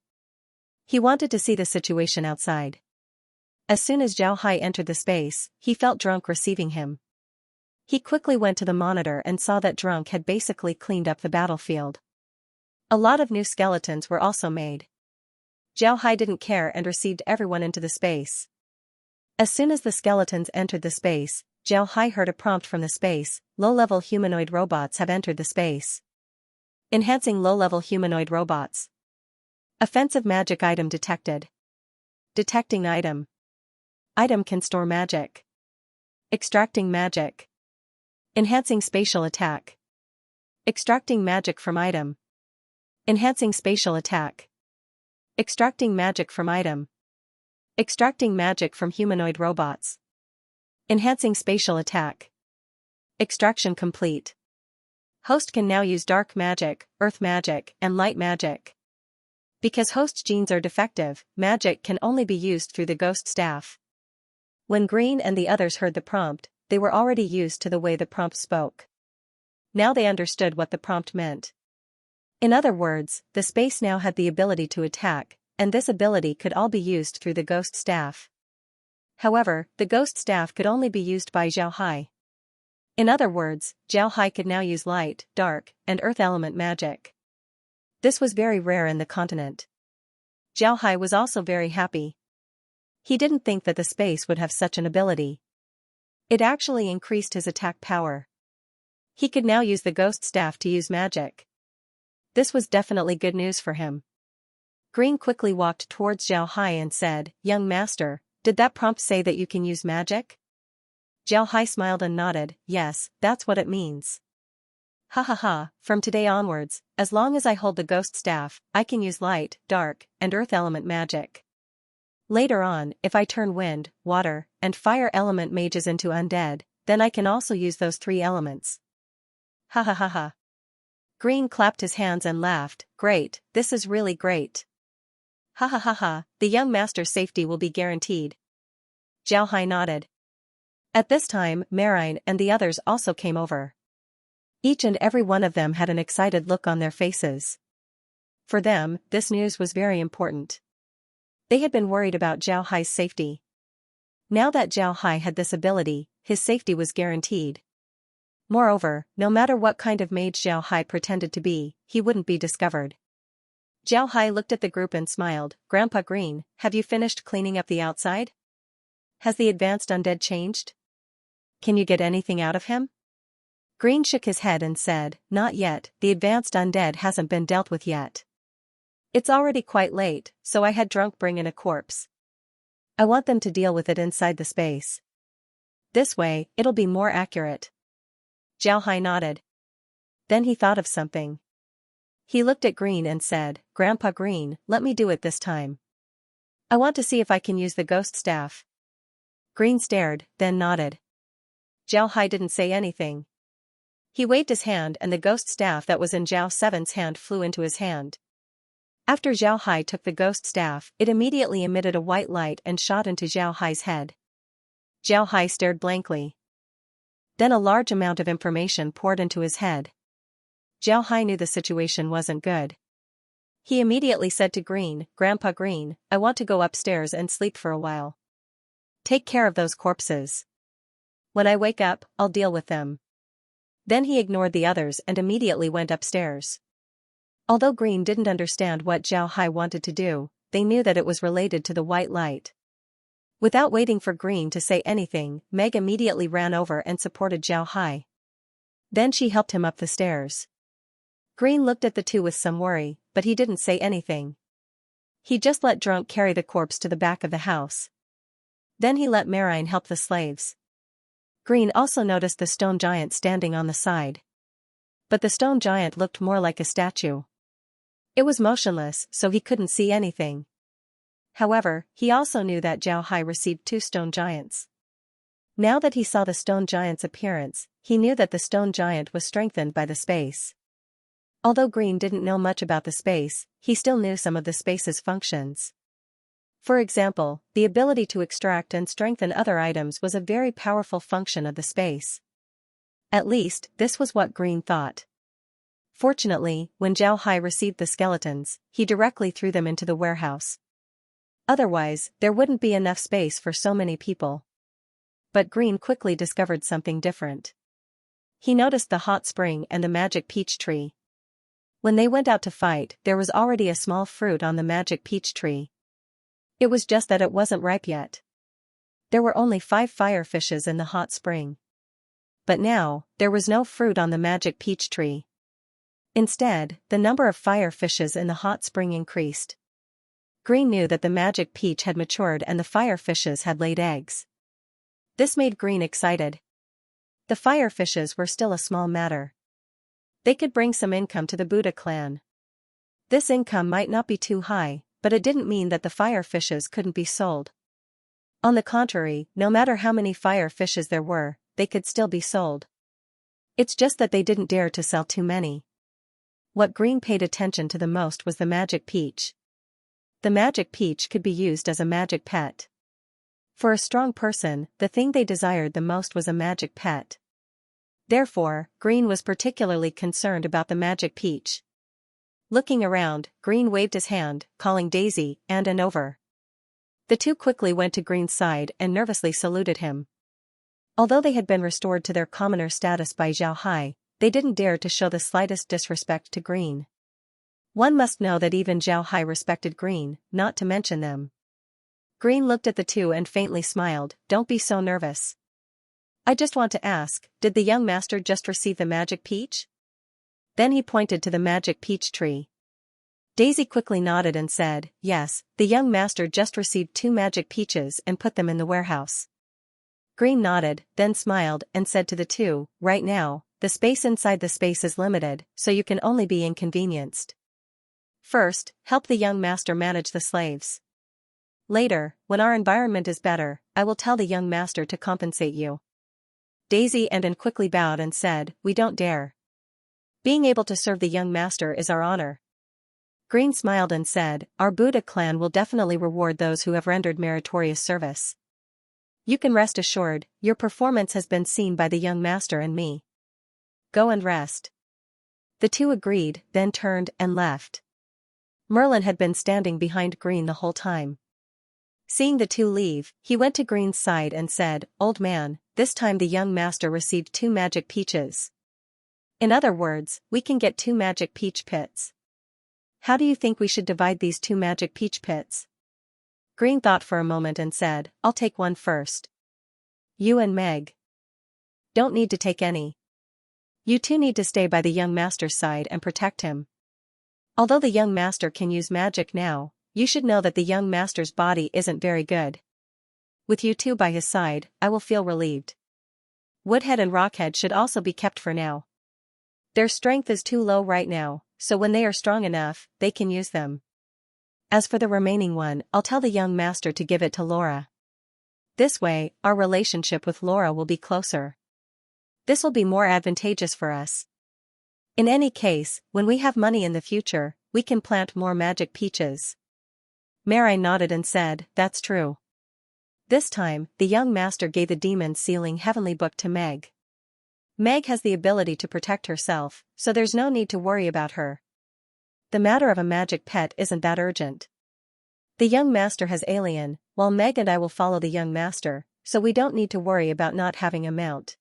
He wanted to see the situation outside. As soon as Jiao Hai entered the space, he felt Drunk receiving him. He quickly went to the monitor and saw that Drunk had basically cleaned up the battlefield. A lot of new skeletons were also made. Jiao Hai didn't care and received everyone into the space. As soon as the skeletons entered the space, Jiao Hai heard a prompt from the space: "Low-level humanoid robots have entered the space. Enhancing low-level humanoid robots. Offensive magic item detected. Detecting item. Item can store magic. Extracting magic. Enhancing spatial attack. Extracting magic from item. Enhancing spatial attack. Extracting magic from item. Extracting magic from humanoid robots. Enhancing spatial attack. Extraction complete. Host can now use dark magic, earth magic, and light magic. Because host genes are defective, magic can only be used through the ghost staff." When Green and the others heard the prompt, they were already used to the way the prompt spoke. Now they understood what the prompt meant. In other words, the space now had the ability to attack, and this ability could all be used through the ghost staff. However, the ghost staff could only be used by Jiao Hai. In other words, Jiao Hai could now use light, dark, and earth element magic. This was very rare in the continent. Jiao Hai was also very happy. He didn't think that the space would have such an ability. It actually increased his attack power. He could now use the ghost staff to use magic. This was definitely good news for him. Green quickly walked towards Jiao Hai and said, "Young master, did that prompt say that you can use magic?" Jiao Hai smiled and nodded, "Yes, that's what it means. Ha ha ha, from today onwards, as long as I hold the ghost staff, I can use light, dark, and earth element magic. Later on, if I turn wind, water, and fire element mages into undead, then I can also use those 3 elements. Ha ha ha ha." Green clapped his hands and laughed, "Great, this is really great. Ha ha ha ha, the young master's safety will be guaranteed." Jiao Hai nodded. At this time, Marine and the others also came over. Each and every one of them had an excited look on their faces. For them, this news was very important. They had been worried about Jiao Hai's safety. Now that Jiao Hai had this ability, his safety was guaranteed. Moreover, no matter what kind of mage Jiao Hai pretended to be, he wouldn't be discovered. Jiao Hai looked at the group and smiled, "Grandpa Green, have you finished cleaning up the outside?" Has the advanced undead changed? Can you get anything out of him? Green shook his head and said, not yet, the advanced undead hasn't been dealt with yet. It's already quite late, so I had Drunk bring in a corpse. I want them to deal with it inside the space. This way, it'll be more accurate. Xiaohai nodded. Then he thought of something. He looked at Green and said, Grandpa Green, let me do it this time. I want to see if I can use the ghost staff. Green stared, then nodded. Xiaohai didn't say anything. He waved his hand and the ghost staff that was in Zhao Seven's hand flew into his hand. After Xiaohai took the ghost staff, it immediately emitted a white light and shot into Xiaohai's head. Xiaohai stared blankly. Then a large amount of information poured into his head. Xiaohai knew the situation wasn't good. He immediately said to Green, Grandpa Green, I want to go upstairs and sleep for a while. Take care of those corpses. When I wake up, I'll deal with them. Then he ignored the others and immediately went upstairs. Although Green didn't understand what Xiaohai wanted to do, they knew that it was related to the white light. Without waiting for Green to say anything, Meg immediately ran over and supported Xiaohai. Then she helped him up the stairs. Green looked at the two with some worry, but he didn't say anything. He just let Drunk carry the corpse to the back of the house. Then he let Marine help the slaves. Green also noticed the stone giant standing on the side. But the stone giant looked more like a statue. It was motionless, so he couldn't see anything. However, he also knew that Xiaohai received 2 stone giants. Now that he saw the stone giant's appearance, he knew that the stone giant was strengthened by the space. Although Green didn't know much about the space, he still knew some of the space's functions. For example, the ability to extract and strengthen other items was a very powerful function of the space. At least, this was what Green thought. Fortunately, when Xiaohai received the skeletons, he directly threw them into the warehouse. Otherwise, there wouldn't be enough space for so many people. But Green quickly discovered something different. He noticed the hot spring and the magic peach tree. When they went out to fight, there was already a small fruit on the magic peach tree. It was just that it wasn't ripe yet. There were only 5 fire fishes in the hot spring. But now, there was no fruit on the magic peach tree. Instead, the number of fire fishes in the hot spring increased. Green knew that the magic peach had matured and the fire fishes had laid eggs. This made Green excited. The fire fishes were still a small matter. They could bring some income to the Buddha clan. This income might not be too high, but it didn't mean that the fire fishes couldn't be sold. On the contrary, no matter how many fire fishes there were, they could still be sold. It's just that they didn't dare to sell too many. What Green paid attention to the most was the magic peach. The magic peach could be used as a magic pet. For a strong person, the thing they desired the most was a magic pet. Therefore, Green was particularly concerned about the magic peach. Looking around, Green waved his hand, calling Daisy and Anne over. The two quickly went to Green's side and nervously saluted him. Although they had been restored to their commoner status by Xiaohai, they didn't dare to show the slightest disrespect to Green. One must know that even Xiaohai respected Green, not to mention them. Green looked at the two and faintly smiled, "Don't be so nervous. I just want to ask, did the young master just receive the magic peach?" Then he pointed to the magic peach tree. Daisy quickly nodded and said, "Yes, the young master just received 2 magic peaches and put them in the warehouse." Green nodded, then smiled and said to the two, "Right now, the space inside the space is limited, so you can only be inconvenienced. First, help the young master manage the slaves. Later, when our environment is better, I will tell the young master to compensate you." Daisy and Anne quickly bowed and said, "We don't dare. Being able to serve the young master is our honor." Green smiled and said, "Our Buddha clan will definitely reward those who have rendered meritorious service. You can rest assured, your performance has been seen by the young master and me. Go and rest." The two agreed, then turned and left. Merlin had been standing behind Green the whole time. Seeing the two leave, he went to Green's side and said, "Old man, this time the young master received 2 magic peaches. In other words, we can get 2 magic peach pits. How do you think we should divide these 2 magic peach pits?" Green thought for a moment and said, I'll take one first. You and Meg don't need to take any. You two need to stay by the young master's side and protect him. Although the young master can use magic now, you should know that the young master's body isn't very good. With you two by his side, I will feel relieved. Woodhead and Rockhead should also be kept for now. Their strength is too low right now, so when they are strong enough, they can use them. As for the remaining one, I'll tell the young master to give it to Laura. This way, our relationship with Laura will be closer. This will be more advantageous for us. In any case, when we have money in the future, we can plant more magic peaches. Marine nodded and said, That's true. This time, the young master gave the demon sealing heavenly book to Meg. Meg has the ability to protect herself, so there's no need to worry about her. The matter of a magic pet isn't that urgent. The young master has alien, while Meg and I will follow the young master, so we don't need to worry about not having a mount.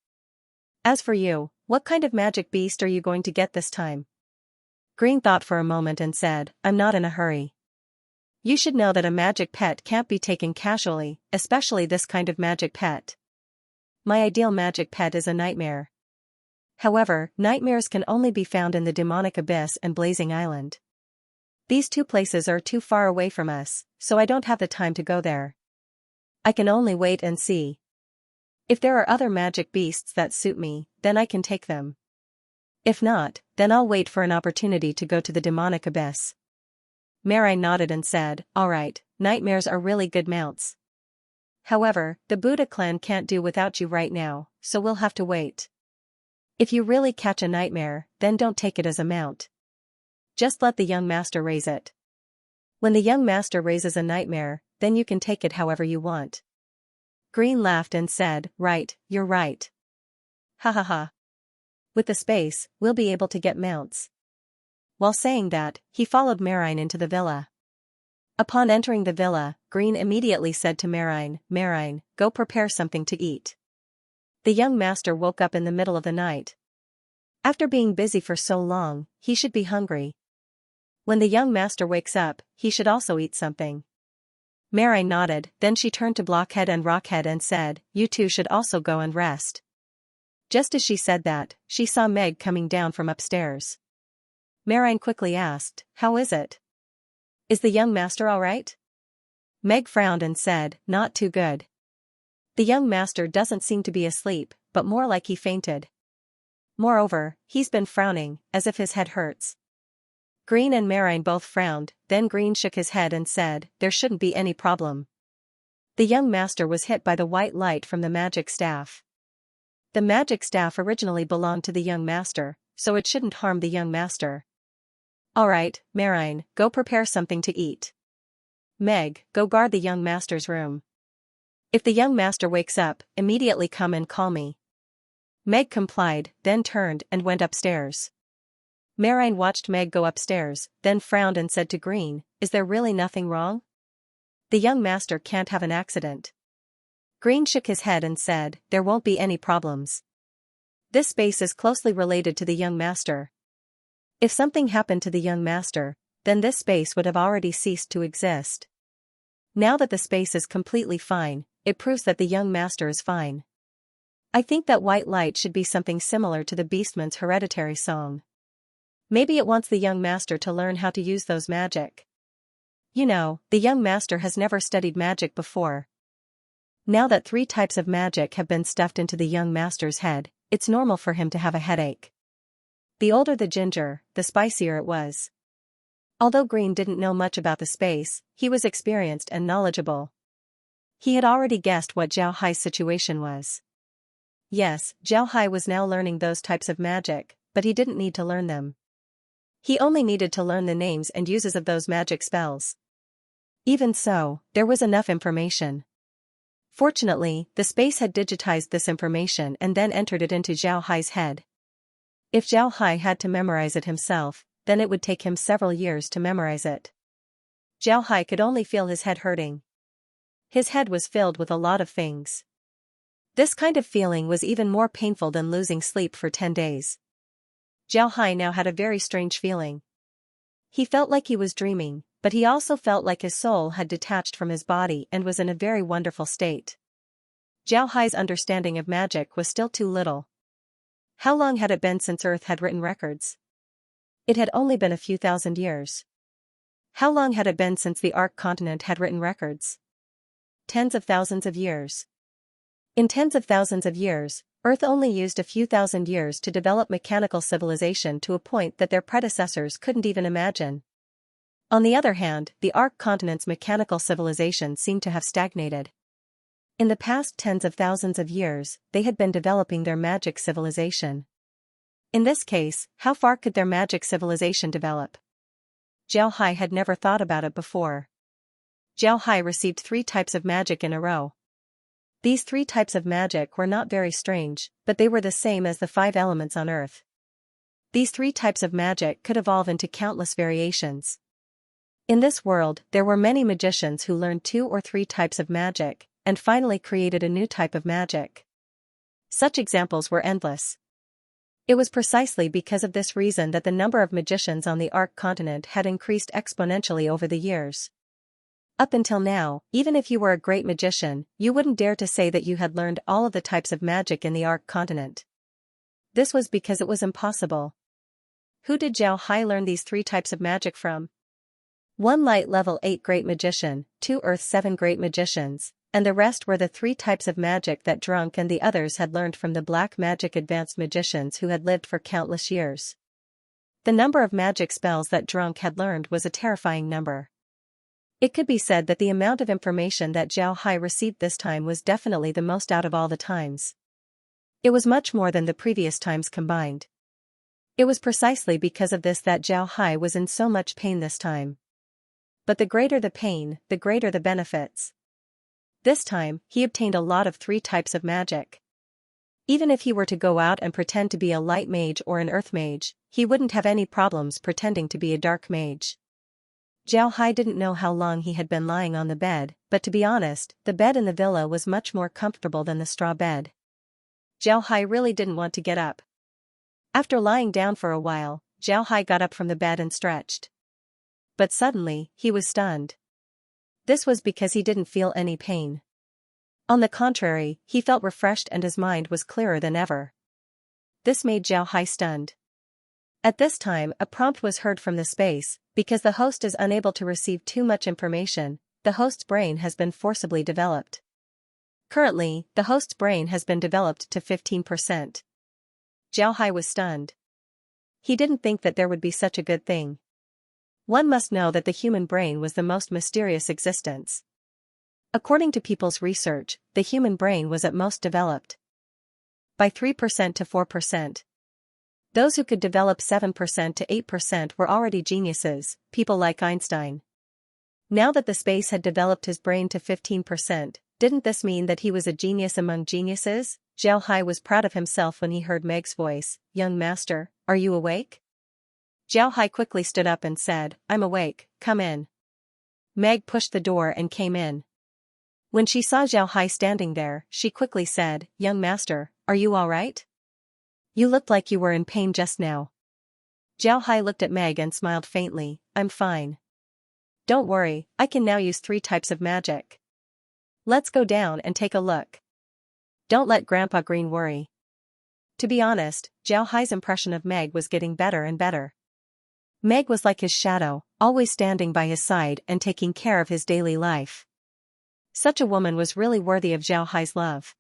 As for you, what kind of magic beast are you going to get this time? Green thought for a moment and said, I'm not in a hurry. You should know that a magic pet can't be taken casually, especially this kind of magic pet. My ideal magic pet is a nightmare. However, nightmares can only be found in the demonic abyss and Blazing Island. These two places are too far away from us, so I don't have the time to go there. I can only wait and see. If there are other magic beasts that suit me, then I can take them. If not, then I'll wait for an opportunity to go to the demonic abyss. Marine nodded and said, All right, nightmares are really good mounts. However, the Buddha clan can't do without you right now, so we'll have to wait. If you really catch a nightmare, then don't take it as a mount. Just let the young master raise it. When the young master raises a nightmare, then you can take it however you want. Green laughed and said, Right, you're right. Ha ha ha. With the space, we'll be able to get mounts. While saying that, he followed Marine into the villa. Upon entering the villa, Green immediately said to Marine, Marine, go prepare something to eat. The young master woke up in the middle of the night. After being busy for so long, he should be hungry. When the young master wakes up, he should also eat something. Marine nodded, then she turned to Blockhead and Rockhead and said, You two should also go and rest. Just as she said that, she saw Meg coming down from upstairs. Marine quickly asked, How is it? Is the young master all right? Meg frowned and said, Not too good. The young master doesn't seem to be asleep, but more like he fainted. Moreover, he's been frowning, as if his head hurts. Green and Marine both frowned, then Green shook his head and said, There shouldn't be any problem. The young master was hit by the white light from the magic staff. The magic staff originally belonged to the young master, so it shouldn't harm the young master. All right, Marine, go prepare something to eat. Meg, go guard the young master's room. If the young master wakes up, immediately come and call me. Meg complied, then turned and went upstairs. Marine watched Meg go upstairs, then frowned and said to Green, Is there really nothing wrong? The young master can't have an accident. Green shook his head and said, There won't be any problems. This space is closely related to the young master. If something happened to the young master, then this space would have already ceased to exist. Now that the space is completely fine, it proves that the young master is fine. I think that white light should be something similar to the Beastman's hereditary song. Maybe it wants the young master to learn how to use those magic. You know, the young master has never studied magic before. Now that 3 types of magic have been stuffed into the young master's head, it's normal for him to have a headache. The older the ginger, the spicier it was. Although Green didn't know much about the space, he was experienced and knowledgeable. He had already guessed what Zhao Hai's situation was. Yes, Zhao Hai was now learning those types of magic, but he didn't need to learn them. He only needed to learn the names and uses of those magic spells. Even so, there was enough information. Fortunately, the space had digitized this information and then entered it into Zhao Hai's head. If Zhao Hai had to memorize it himself, then it would take him several years to memorize it. Zhao Hai could only feel his head hurting. His head was filled with a lot of things. This kind of feeling was even more painful than losing sleep for 10 days. Zhao Hai now had a very strange feeling. He felt like he was dreaming, but he also felt like his soul had detached from his body and was in a very wonderful state. Zhao Hai's understanding of magic was still too little. How long had it been since Earth had written records? It had only been a few thousand years. How long had it been since the Ark continent had written records? Tens of thousands of years. In tens of thousands of years, Earth only used a few thousand years to develop mechanical civilization to a point that their predecessors couldn't even imagine. On the other hand, the Ark continent's mechanical civilization seemed to have stagnated. In the past tens of thousands of years, they had been developing their magic civilization. In this case, how far could their magic civilization develop? Zhao Hai had never thought about it before. Zhao Hai received 3 types of magic in a row. These 3 types of magic were not very strange, but they were the same as the 5 elements on Earth. These 3 types of magic could evolve into countless variations. In this world, there were many magicians who learned 2 or 3 types of magic, and finally created a new type of magic. Such examples were endless. It was precisely because of this reason that the number of magicians on the Ark continent had increased exponentially over the years. Up until now, even if you were a great magician, you wouldn't dare to say that you had learned all of the types of magic in the Ark continent. This was because it was impossible. Who did Zhao Hai learn these 3 types of magic from? 1 Light Level 8 Great Magician, 2 Earth 7 Great Magicians, and the rest were the 3 types of magic that Drunk and the others had learned from the Black Magic Advanced Magicians who had lived for countless years. The number of magic spells that Drunk had learned was a terrifying number. It could be said that the amount of information that Zhao Hai received this time was definitely the most out of all the times. It was much more than the previous times combined. It was precisely because of this that Zhao Hai was in so much pain this time. But the greater the pain, the greater the benefits. This time, he obtained a lot of 3 types of magic. Even if he were to go out and pretend to be a light mage or an earth mage, he wouldn't have any problems pretending to be a dark mage. Zhao Hai didn't know how long he had been lying on the bed, but to be honest, the bed in the villa was much more comfortable than the straw bed. Zhao Hai really didn't want to get up. After lying down for a while, Zhao Hai got up from the bed and stretched. But suddenly, he was stunned. This was because he didn't feel any pain. On the contrary, he felt refreshed and his mind was clearer than ever. This made Zhao Hai stunned. At this time, a prompt was heard from the space, because the host is unable to receive too much information, the host's brain has been forcibly developed. Currently, the host's brain has been developed to 15%. Zhao Hai was stunned. He didn't think that there would be such a good thing. One must know that the human brain was the most mysterious existence. According to people's research, the human brain was at most developed by 3% to 4%. Those who could develop 7% to 8% were already geniuses, people like Einstein. Now that the space had developed his brain to 15%, didn't this mean that he was a genius among geniuses? Zhao Hai was proud of himself when he heard Meg's voice. "Young master, are you awake?" Zhao Hai quickly stood up and said, "I'm awake, come in." Meg pushed the door and came in. When she saw Zhao Hai standing there, she quickly said, "Young master, are you all right? You looked like you were in pain just now." Zhao Hai looked at Meg and smiled faintly, "I'm fine. Don't worry, I can now use 3 types of magic. Let's go down and take a look. Don't let Grandpa Green worry." To be honest, Zhao Hai's impression of Meg was getting better and better. Meg was like his shadow, always standing by his side and taking care of his daily life. Such a woman was really worthy of Zhao Hai's love.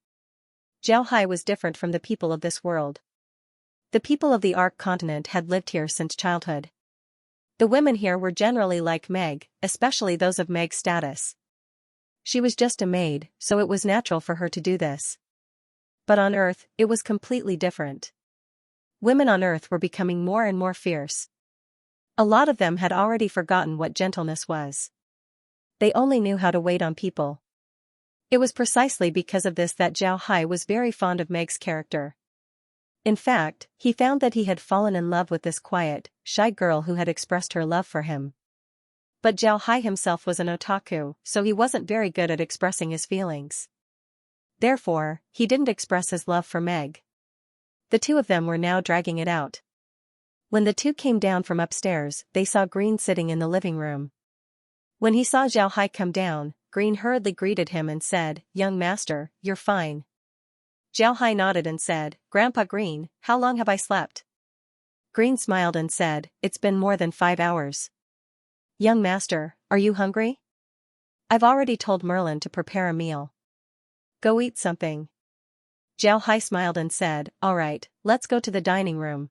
Zhao Hai was different from the people of this world. The people of the Ark continent had lived here since childhood. The women here were generally like Meg, especially those of Meg's status. She was just a maid, so it was natural for her to do this. But on Earth, it was completely different. Women on Earth were becoming more and more fierce. A lot of them had already forgotten what gentleness was. They only knew how to wait on people. It was precisely because of this that Zhao Hai was very fond of Meg's character. In fact, he found that he had fallen in love with this quiet, shy girl who had expressed her love for him. But Zhao Hai himself was an otaku, so he wasn't very good at expressing his feelings. Therefore, he didn't express his love for Meg. The 2 of them were now dragging it out. When the 2 came down from upstairs, they saw Green sitting in the living room. When he saw Xiao Hai come down, Green hurriedly greeted him and said, "Young master, you're fine." Xiao Hai nodded and said, "Grandpa Green, how long have I slept?" Green smiled and said, "It's been more than 5 hours." "Young master, are you hungry? I've already told Merlin to prepare a meal. Go eat something." Xiao Hai smiled and said, "All right, let's go to the dining room.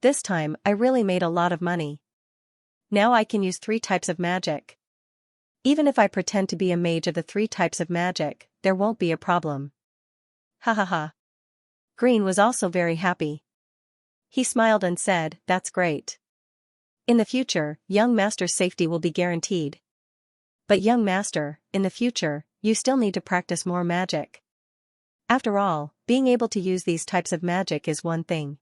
This time I really made a lot of money. Now I can use 3 types of magic. Even if I pretend to be a mage of the 3 types of magic, there won't be a problem." Ha ha ha. Green was also very happy. He smiled and said, "That's great. In the future, young master's safety will be guaranteed. But young master, in the future, you still need to practice more magic. After all, being able to use these types of magic is one thing.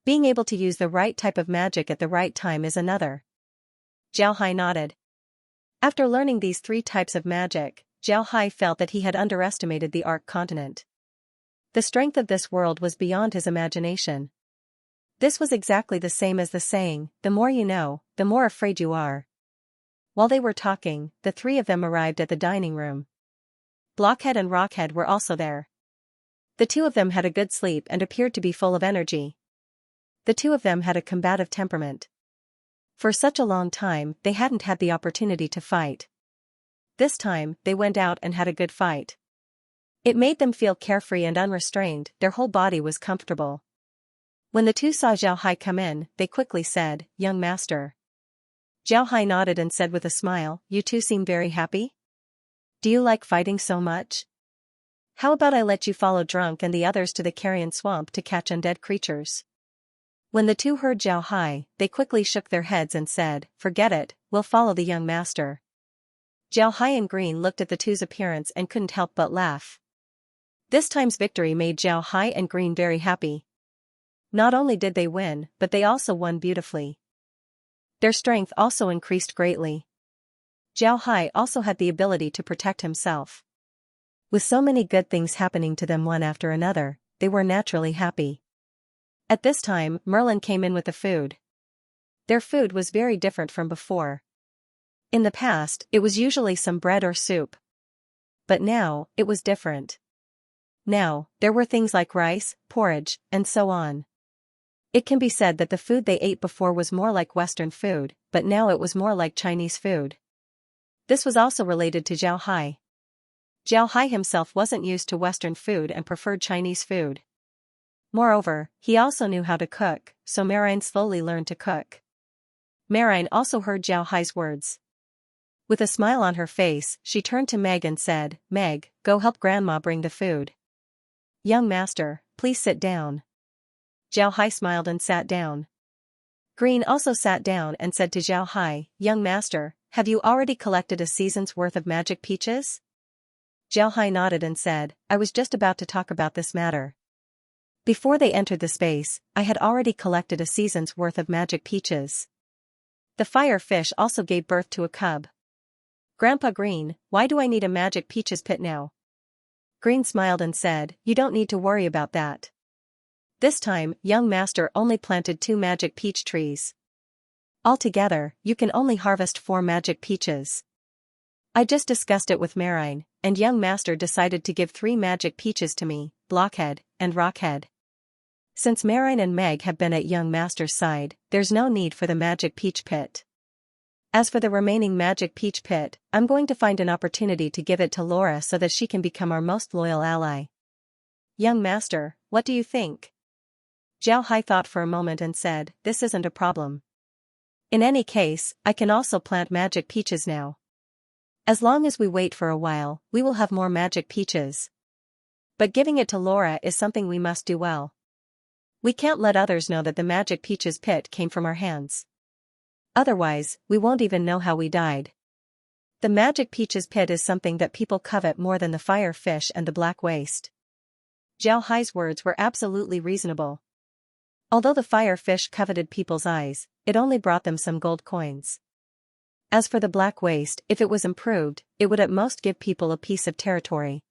Being able to use the right type of magic at the right time is another." Xiao Hai nodded. After learning these 3 types of magic, Xiao Hai felt that he had underestimated the Ark continent. The strength of this world was beyond his imagination. This was exactly the same as the saying, "The more you know, the more afraid you are." While they were talking, the 3 of them arrived at the dining room. Blockhead and Rockhead were also there. The 2 of them had a good sleep and appeared to be full of energy. The 2 of them had a combative temperament. For such a long time, they hadn't had the opportunity to fight. This time, they went out and had a good fight. It made them feel carefree and unrestrained, their whole body was comfortable. When the 2 saw Xiao Hai come in, they quickly said, "Young master." Xiao Hai nodded and said with a smile, "You 2 seem very happy? Do you like fighting so much? How about I let you follow Drunk and the others to the carrion swamp to catch undead creatures?" When the 2 heard Xiao Hai, they quickly shook their heads and said, "Forget it, we'll follow the young master." Xiao Hai and Green looked at the 2's appearance and couldn't help but laugh. This time's victory made Xiao Hai and Green very happy. Not only did they win, but they also won beautifully. Their strength also increased greatly. Xiao Hai also had the ability to protect himself. With so many good things happening to them one after another, they were naturally happy. At this time, Merlin came in with the food. Their food was very different from before. In the past, it was usually some bread or soup. But now, it was different. Now, there were things like rice, porridge, and so on. It can be said that the food they ate before was more like Western food, but now it was more like Chinese food. This was also related to Xiao Hai. Xiao Hai himself wasn't used to Western food and preferred Chinese food. Moreover, he also knew how to cook, so Marine slowly learned to cook. Marine also heard Xiao Hai's words. With a smile on her face, she turned to Meg and said, "Meg, go help Grandma bring the food." "Young master, please sit down." Xiao Hai smiled and sat down. Green also sat down and said to Xiao Hai, "Young master, have you already collected a season's worth of magic peaches?" Xiao Hai nodded and said, "I was just about to talk about this matter. Before they entered the space, I had already collected a season's worth of magic peaches." The fire fish also gave birth to a cub. "Grandpa Green, why do I need a magic peaches pit now?" Green smiled and said, "You don't need to worry about that. This time, young master only planted 2 magic peach trees. Altogether, you can only harvest 4 magic peaches. I just discussed it with Marine, and young master decided to give 3 magic peaches to me, Blockhead, and Rockhead. Since Marine and Meg have been at young master's side, there's no need for the magic peach pit. As for the remaining magic peach pit, I'm going to find an opportunity to give it to Laura so that she can become our most loyal ally. Young master, what do you think?" Xiao Hai thought for a moment and said, "This isn't a problem. In any case, I can also plant magic peaches now. As long as we wait for a while, we will have more magic peaches. But giving it to Laura is something we must do well. We can't let others know that the magic peaches pit came from our hands. Otherwise, we won't even know how we died. The magic peaches pit is something that people covet more than the fire fish and the black waste." Xiao Hai's words were absolutely reasonable. Although the fire fish coveted people's eyes, it only brought them some gold coins. As for the black waste, if it was improved, it would at most give people a piece of territory.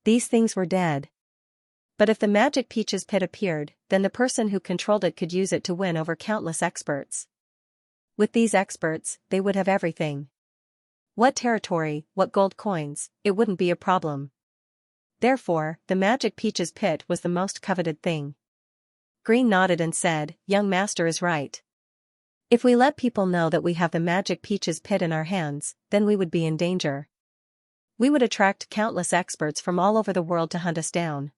These things were dead. But if the magic peaches pit appeared, then the person who controlled it could use it to win over countless experts. With these experts, they would have everything. What territory, what gold coins, it wouldn't be a problem. Therefore, the magic peaches pit was the most coveted thing. Green nodded and said, young master is right. If we let people know that we have the magic peaches pit in our hands, then we would be in danger. We would attract countless experts from all over the world to hunt us down.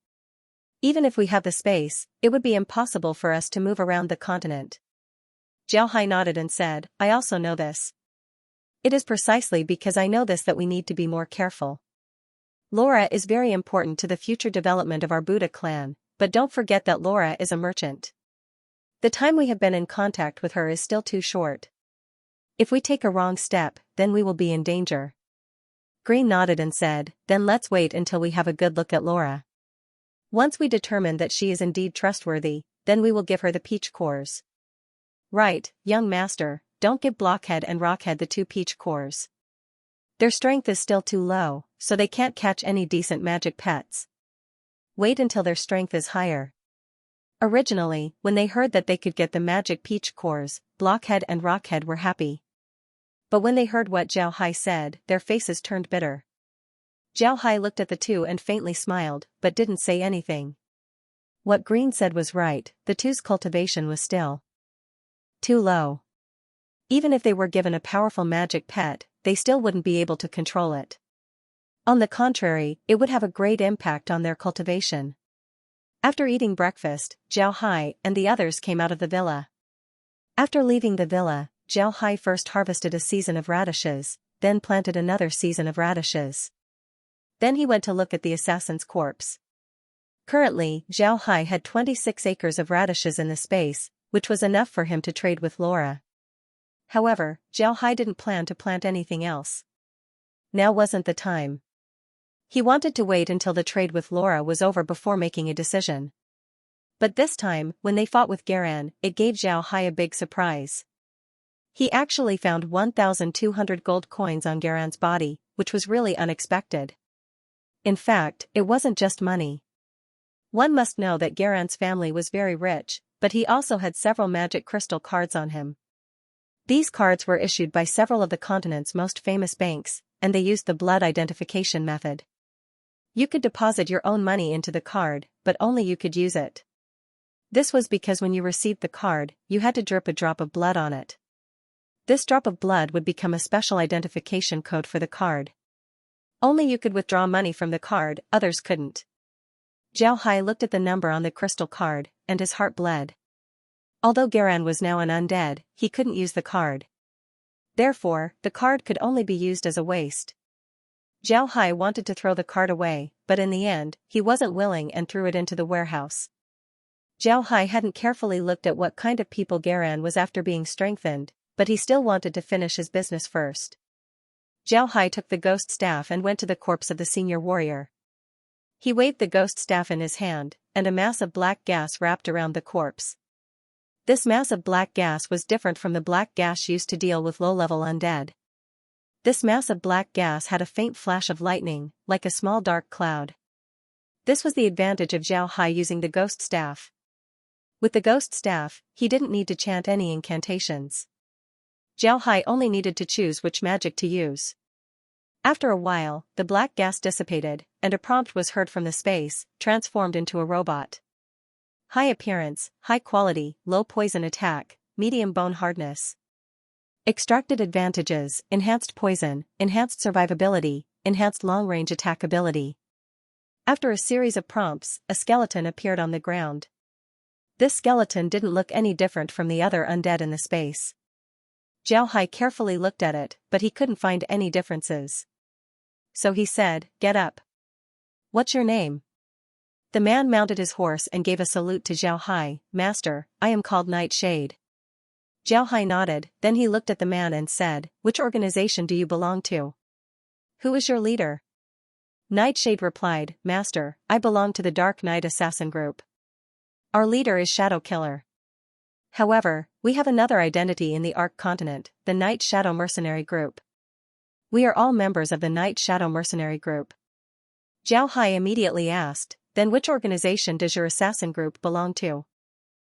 Even if we have the space, it would be impossible for us to move around the continent. Zhao Hai nodded and said, I also know this. It is precisely because I know this that we need to be more careful. Laura is very important to the future development of our Buddha clan, but don't forget that Laura is a merchant. The time we have been in contact with her is still too short. If we take a wrong step, then we will be in danger. Green nodded and said, then let's wait until we have a good look at Laura. Once we determine that she is indeed trustworthy, then we will give her the peach cores. Right, young master, don't give Blockhead and Rockhead the 2 peach cores. Their strength is still too low, so they can't catch any decent magic pets. Wait until their strength is higher. Originally, when they heard that they could get the magic peach cores, Blockhead and Rockhead were happy. But when they heard what Zhao Hai said, their faces turned bitter. Zhao Hai looked at the two and faintly smiled, but didn't say anything. What Green said was right, the two's cultivation was still too low. Even if they were given a powerful magic pet, they still wouldn't be able to control it. On the contrary, it would have a great impact on their cultivation. After eating breakfast, Zhao Hai and the others came out of the villa. After leaving the villa, Zhao Hai first harvested a season of radishes, then planted another season of radishes. Then he went to look at the assassin's corpse. Currently, Zhao Hai had 26 acres of radishes in the space, which was enough for him to trade with Laura. However, Zhao Hai didn't plan to plant anything else. Now wasn't the time. He wanted to wait until the trade with Laura was over before making a decision. But this time, when they fought with Garan, it gave Zhao Hai a big surprise. He actually found 1,200 gold coins on Garan's body, which was really unexpected. In fact, it wasn't just money. One must know that Garan's family was very rich, but he also had several magic crystal cards on him. These cards were issued by several of the continent's most famous banks, and they used the blood identification method. You could deposit your own money into the card, but only you could use it. This was because when you received the card, you had to drip a drop of blood on it. This drop of blood would become a special identification code for the card. Only you could withdraw money from the card, others couldn't. Zhao Hai looked at the number on the crystal card, and his heart bled. Although Garan was now an undead, he couldn't use the card. Therefore, the card could only be used as a waste. Zhao Hai wanted to throw the card away, but in the end, he wasn't willing and threw it into the warehouse. Zhao Hai hadn't carefully looked at what kind of people Garan was after being strengthened, but he still wanted to finish his business first. Zhao Hai took the ghost staff and went to the corpse of the senior warrior. He waved the ghost staff in his hand, and a mass of black gas wrapped around the corpse. This mass of black gas was different from the black gas used to deal with low-level undead. This mass of black gas had a faint flash of lightning, like a small dark cloud. This was the advantage of Zhao Hai using the ghost staff. With the ghost staff, he didn't need to chant any incantations. Zhao Hai only needed to choose which magic to use. After a while, the black gas dissipated, and a prompt was heard from the space, transformed into a robot. High appearance, high quality, low poison attack, medium bone hardness. Extracted advantages, enhanced poison, enhanced survivability, enhanced long-range attack ability. After a series of prompts, a skeleton appeared on the ground. This skeleton didn't look any different from the other undead in the space. Zhao Hai carefully looked at it, but he couldn't find any differences. So he said, "Get up. What's your name?" The man mounted his horse and gave a salute to Zhao Hai. "Master, I am called Nightshade." Zhao Hai nodded, then he looked at the man and said, "Which organization do you belong to? Who is your leader?" Nightshade replied, "Master, I belong to the Dark Knight Assassin Group. Our leader is Shadow Killer. However, we have another identity in the Ark continent, the Night Shadow Mercenary Group. We are all members of the Night Shadow Mercenary Group." Zhao Hai immediately asked, "Then which organization does your assassin group belong to?"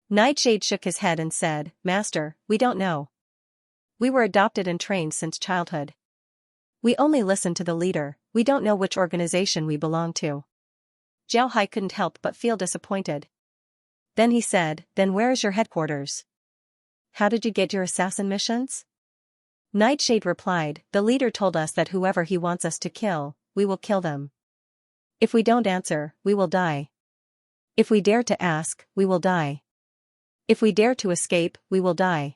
Nightshade shook his head and said, "Master, we don't know. We were adopted and trained since childhood. We only listen to the leader, we don't know which organization we belong to. Zhao Hai couldn't help but feel disappointed. Then he said, then where is your headquarters? How did you get your assassin missions? Nightshade replied, the leader told us that whoever he wants us to kill, we will kill them. If we don't answer, we will die. If we dare to ask, we will die. If we dare to escape, we will die.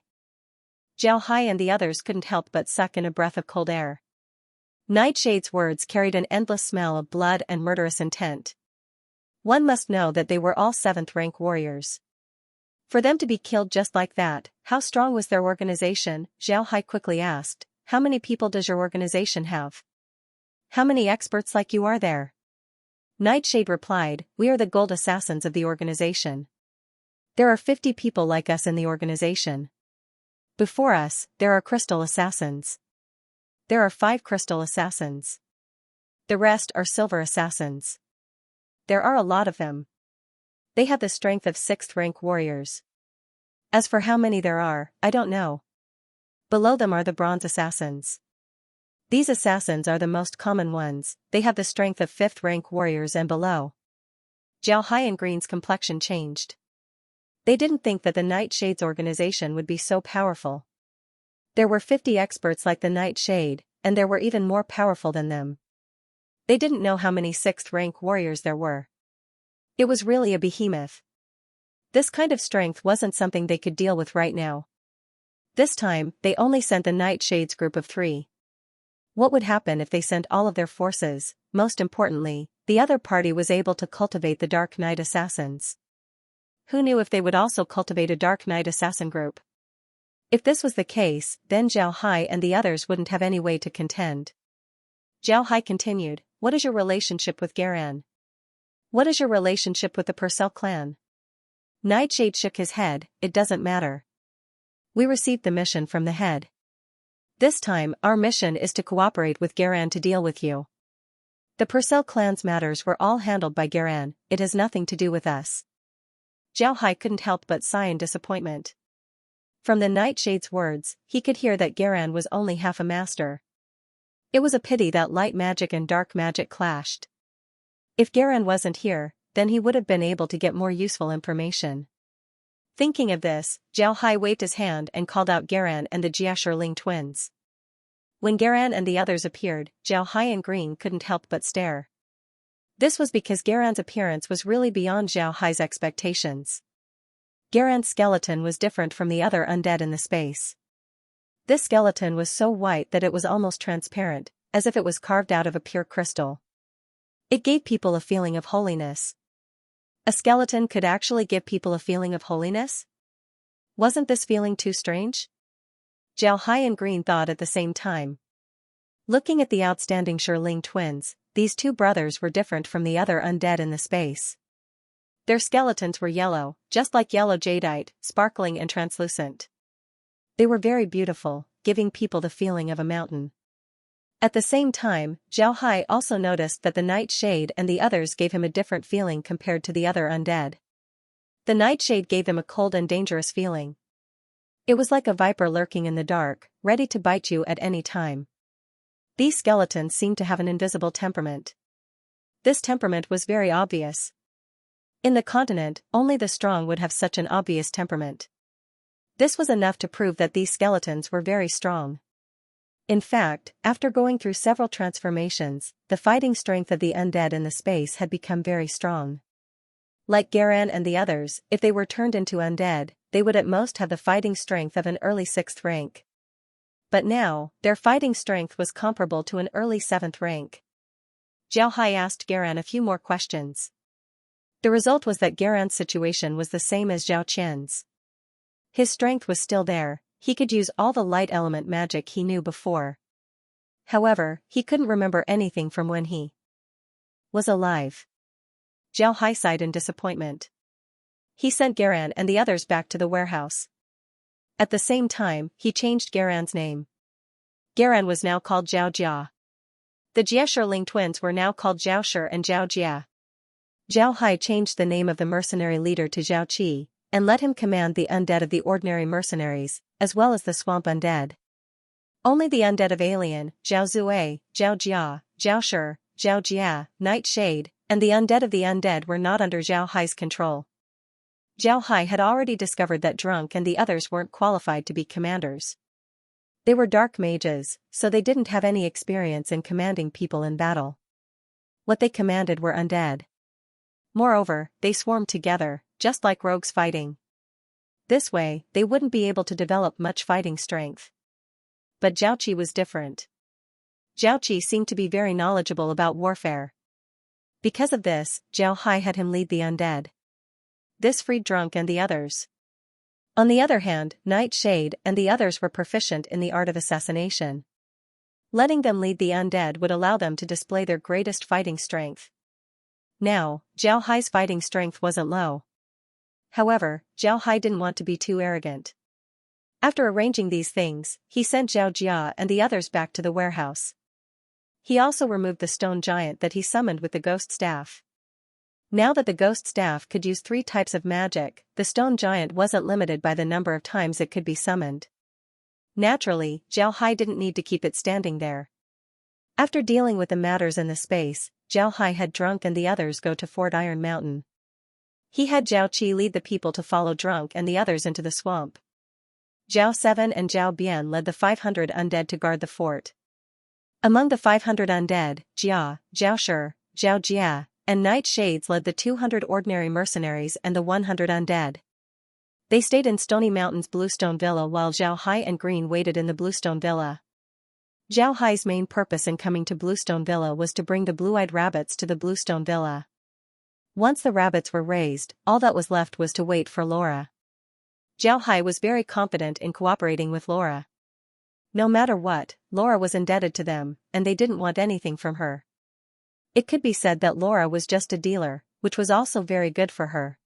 Zhao Hai and the others couldn't help but suck in a breath of cold air. Nightshade's words carried an endless smell of blood and murderous intent. One must know that they were all 7th-rank warriors. For them to be killed just like that, how strong was their organization? Zhao Hai quickly asked, how many people does your organization have? How many experts like you are there? Nightshade replied, we are the gold assassins of the organization. There are 50 people like us in the organization. Before us, there are crystal assassins. There are 5 crystal assassins. The rest are silver assassins. There are a lot of them. They have the strength of 6th-rank warriors. As for how many there are, I don't know. Below them are the bronze assassins. These assassins are the most common ones, they have the strength of 5th-rank warriors and below. Zhao Hai and Green's complexion changed. They didn't think that the Nightshade's organization would be so powerful. There were 50 experts like the Nightshade, and there were even more powerful than them. They didn't know how many 6th-rank warriors there were. It was really a behemoth. This kind of strength wasn't something they could deal with right now. This time, they only sent the Nightshade's group of 3. What would happen if they sent all of their forces? Most importantly, the other party was able to cultivate the Dark Knight assassins. Who knew if they would also cultivate a Dark Knight assassin group? If this was the case, then Zhao Hai and the others wouldn't have any way to contend. Zhao Hai continued, what is your relationship with Garan? What is your relationship with the Purcell clan? Nightshade shook his head, it doesn't matter. We received the mission from the head. This time, our mission is to cooperate with Garan to deal with you. The Purcell clan's matters were all handled by Garan, it has nothing to do with us. Zhao Hai couldn't help but sigh in disappointment. From the Nightshade's words, he could hear that Garan was only half a master. It was a pity that light magic and dark magic clashed. If Garan wasn't here, then he would have been able to get more useful information. Thinking of this, Zhao Hai waved his hand and called out Garan and the Jiashirling twins. When Garan and the others appeared, Zhao Hai and Green couldn't help but stare. This was because Garan's appearance was really beyond Zhao Hai's expectations. Garan's skeleton was different from the other undead in the space. This skeleton was so white that it was almost transparent, as if it was carved out of a pure crystal. It gave people a feeling of holiness. A skeleton could actually give people a feeling of holiness? Wasn't this feeling too strange? Zhao Hai and Green thought at the same time. Looking at the outstanding Shirling twins, these 2 brothers were different from the other undead in the space. Their skeletons were yellow, just like yellow jadeite, sparkling and translucent. They were very beautiful, giving people the feeling of a mountain. At the same time, Zhao Hai also noticed that the Nightshade and the others gave him a different feeling compared to the other undead. The Nightshade gave them a cold and dangerous feeling. It was like a viper lurking in the dark, ready to bite you at any time. These skeletons seemed to have an invisible temperament. This temperament was very obvious. In the continent, only the strong would have such an obvious temperament. This was enough to prove that these skeletons were very strong. In fact, after going through several transformations, the fighting strength of the undead in the space had become very strong. Like Garan and the others, if they were turned into undead, they would at most have the fighting strength of an early 6th rank. But now, their fighting strength was comparable to an early 7th rank. Zhao Hai asked Garan a few more questions. The result was that Garan's situation was the same as Zhao Qian's. His strength was still there, he could use all the light element magic he knew before. However, he couldn't remember anything from when he was alive. Zhao Hai sighed in disappointment. He sent Garan and the others back to the warehouse. At the same time, he changed Garan's name. Garan was now called Zhao Jia. The Jiashirling twins were now called Zhao Shi and Zhao Jia. Zhao Hai changed the name of the mercenary leader to Zhao Qi, and let him command the undead of the ordinary mercenaries, as well as the swamp undead. Only the undead of Alien, Zhao Zue, Zhao Jia, Zhao Shi, Zhao Jia, Nightshade, and the undead of the undead were not under Zhao Hai's control. Zhao Hai had already discovered that Drunk and the others weren't qualified to be commanders. They were dark mages, so they didn't have any experience in commanding people in battle. What they commanded were undead. Moreover, they swarmed together, just like rogues fighting. This way, they wouldn't be able to develop much fighting strength. But Zhaoqi was different. Zhaoqi seemed to be very knowledgeable about warfare. Because of this, Zhao Hai had him lead the undead. This freed Drunk and the others. On the other hand, Nightshade and the others were proficient in the art of assassination. Letting them lead the undead would allow them to display their greatest fighting strength. Now, Zhao Hai's fighting strength wasn't low. However, Zhao Hai didn't want to be too arrogant. After arranging these things, he sent Zhao Jia and the others back to the warehouse. He also removed the stone giant that he summoned with the ghost staff. Now that the ghost staff could use 3 types of magic, the stone giant wasn't limited by the number of times it could be summoned. Naturally, Zhao Hai didn't need to keep it standing there. After dealing with the matters in the space, Zhao Hai had Drunk and the others go to Fort Iron Mountain. He had Zhao Qi lead the people to follow Drunk and the others into the swamp. Zhao Seven and Zhao Bian led the 500 undead to guard the fort. Among the 500 undead, Jia, Zhao Shi, Zhao Jia, and Nightshades led the 200 ordinary mercenaries and the 100 undead. They stayed in Stony Mountain's Bluestone Villa while Zhao Hai and Green waited in the Bluestone Villa. Zhao Hai's main purpose in coming to Bluestone Villa was to bring the blue-eyed rabbits to the Bluestone Villa. Once the rabbits were raised, all that was left was to wait for Laura. Zhao Hai was very confident in cooperating with Laura. No matter what, Laura was indebted to them, and they didn't want anything from her. It could be said that Laura was just a dealer, which was also very good for her.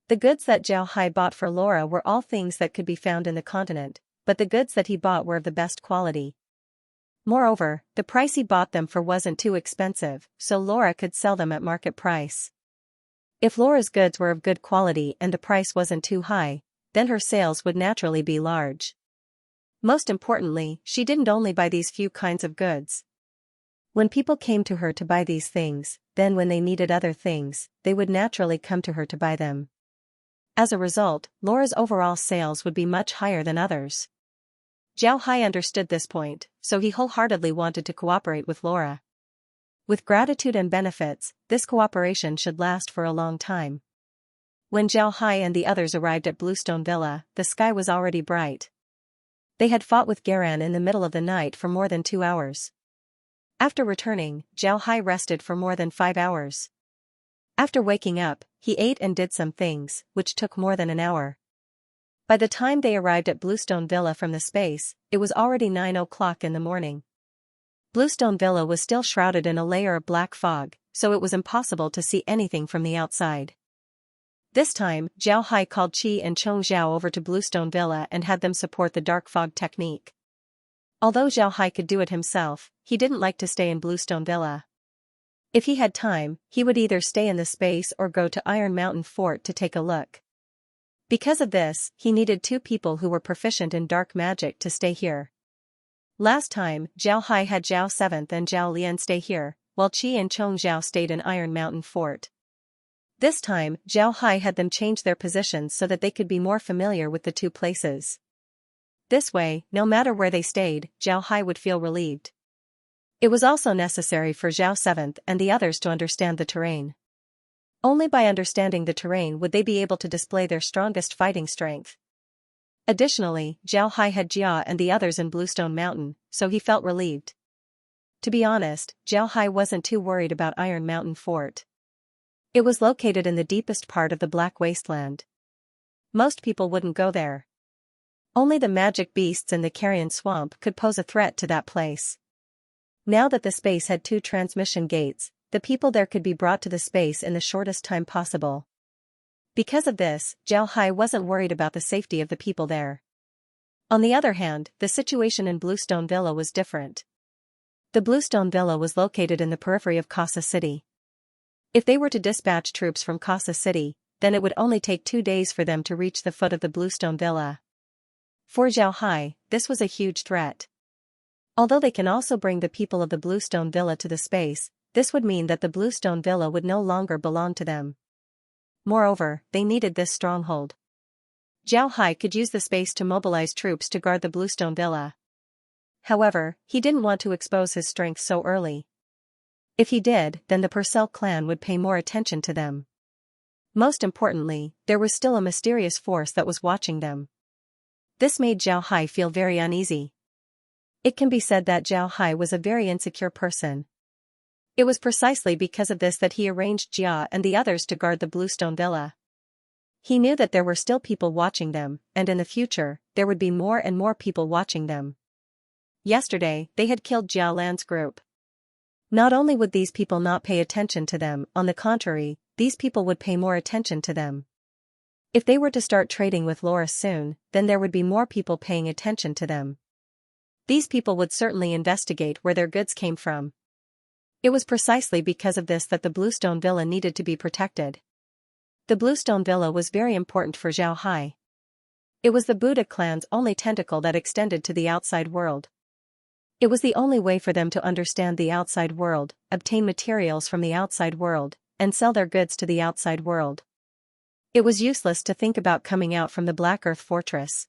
The goods that Zhao Hai bought for Laura were all things that could be found in the continent, but the goods that he bought were of the best quality. Moreover, the price he bought them for wasn't too expensive, so Laura could sell them at market price. If Laura's goods were of good quality and the price wasn't too high, then her sales would naturally be large. Most importantly, she didn't only buy these few kinds of goods. When people came to her to buy these things, then when they needed other things, they would naturally come to her to buy them. As a result, Laura's overall sales would be much higher than others. Zhao Hai understood this point, so he wholeheartedly wanted to cooperate with Laura. With gratitude and benefits, this cooperation should last for a long time. When Zhao Hai and the others arrived at Bluestone Villa, the sky was already bright. They had fought with Garan in the middle of the night for more than 2 hours. After returning, Zhao Hai rested for more than 5 hours. After waking up, he ate and did some things, which took more than an hour. By the time they arrived at Bluestone Villa from the space, it was already 9 o'clock in the morning. Bluestone Villa was still shrouded in a layer of black fog, so it was impossible to see anything from the outside. This time, Zhao Hai called Qi and Chong Zhao over to Bluestone Villa and had them support the dark fog technique. Although Zhao Hai could do it himself, he didn't like to stay in Bluestone Villa. If he had time, he would either stay in the space or go to Iron Mountain Fort to take a look. Because of this, he needed 2 people who were proficient in dark magic to stay here. Last time, Zhao Hai had Zhao Seventh and Zhao Lian stay here, while Qi and Chong Zhao stayed in Iron Mountain Fort. This time, Zhao Hai had them change their positions so that they could be more familiar with the 2 places. This way, no matter where they stayed, Zhao Hai would feel relieved. It was also necessary for Zhao Seventh and the others to understand the terrain. Only by understanding the terrain would they be able to display their strongest fighting strength. Additionally, Zhao Hai had Jia and the others in Bluestone Mountain, so he felt relieved. To be honest, Zhao Hai wasn't too worried about Iron Mountain Fort. It was located in the deepest part of the Black Wasteland. Most people wouldn't go there. Only the magic beasts in the Carrion Swamp could pose a threat to that place. Now that the space had 2 transmission gates, the people there could be brought to the space in the shortest time possible. Because of this, Zhao Hai wasn't worried about the safety of the people there. On the other hand, the situation in Bluestone Villa was different. The Bluestone Villa was located in the periphery of Casa City. If they were to dispatch troops from Casa City, then it would only take 2 days for them to reach the foot of the Bluestone Villa. For Zhao Hai, this was a huge threat. Although they can also bring the people of the Bluestone Villa to the space, this would mean that the Bluestone Villa would no longer belong to them. Moreover, they needed this stronghold. Zhao Hai could use the space to mobilize troops to guard the Bluestone Villa. However, he didn't want to expose his strength so early. If he did, then the Purcell clan would pay more attention to them. Most importantly, there was still a mysterious force that was watching them. This made Zhao Hai feel very uneasy. It can be said that Zhao Hai was a very insecure person. It was precisely because of this that he arranged Jia and the others to guard the Bluestone Villa. He knew that there were still people watching them, and in the future, there would be more and more people watching them. Yesterday, they had killed Jia Lan's group. Not only would these people not pay attention to them, on the contrary, these people would pay more attention to them. If they were to start trading with Loris soon, then there would be more people paying attention to them. These people would certainly investigate where their goods came from. It was precisely because of this that the Bluestone Villa needed to be protected. The Bluestone Villa was very important for Zhao Hai. It was the Buddha clan's only tentacle that extended to the outside world. It was the only way for them to understand the outside world, obtain materials from the outside world, and sell their goods to the outside world. It was useless to think about coming out from the Black Earth Fortress.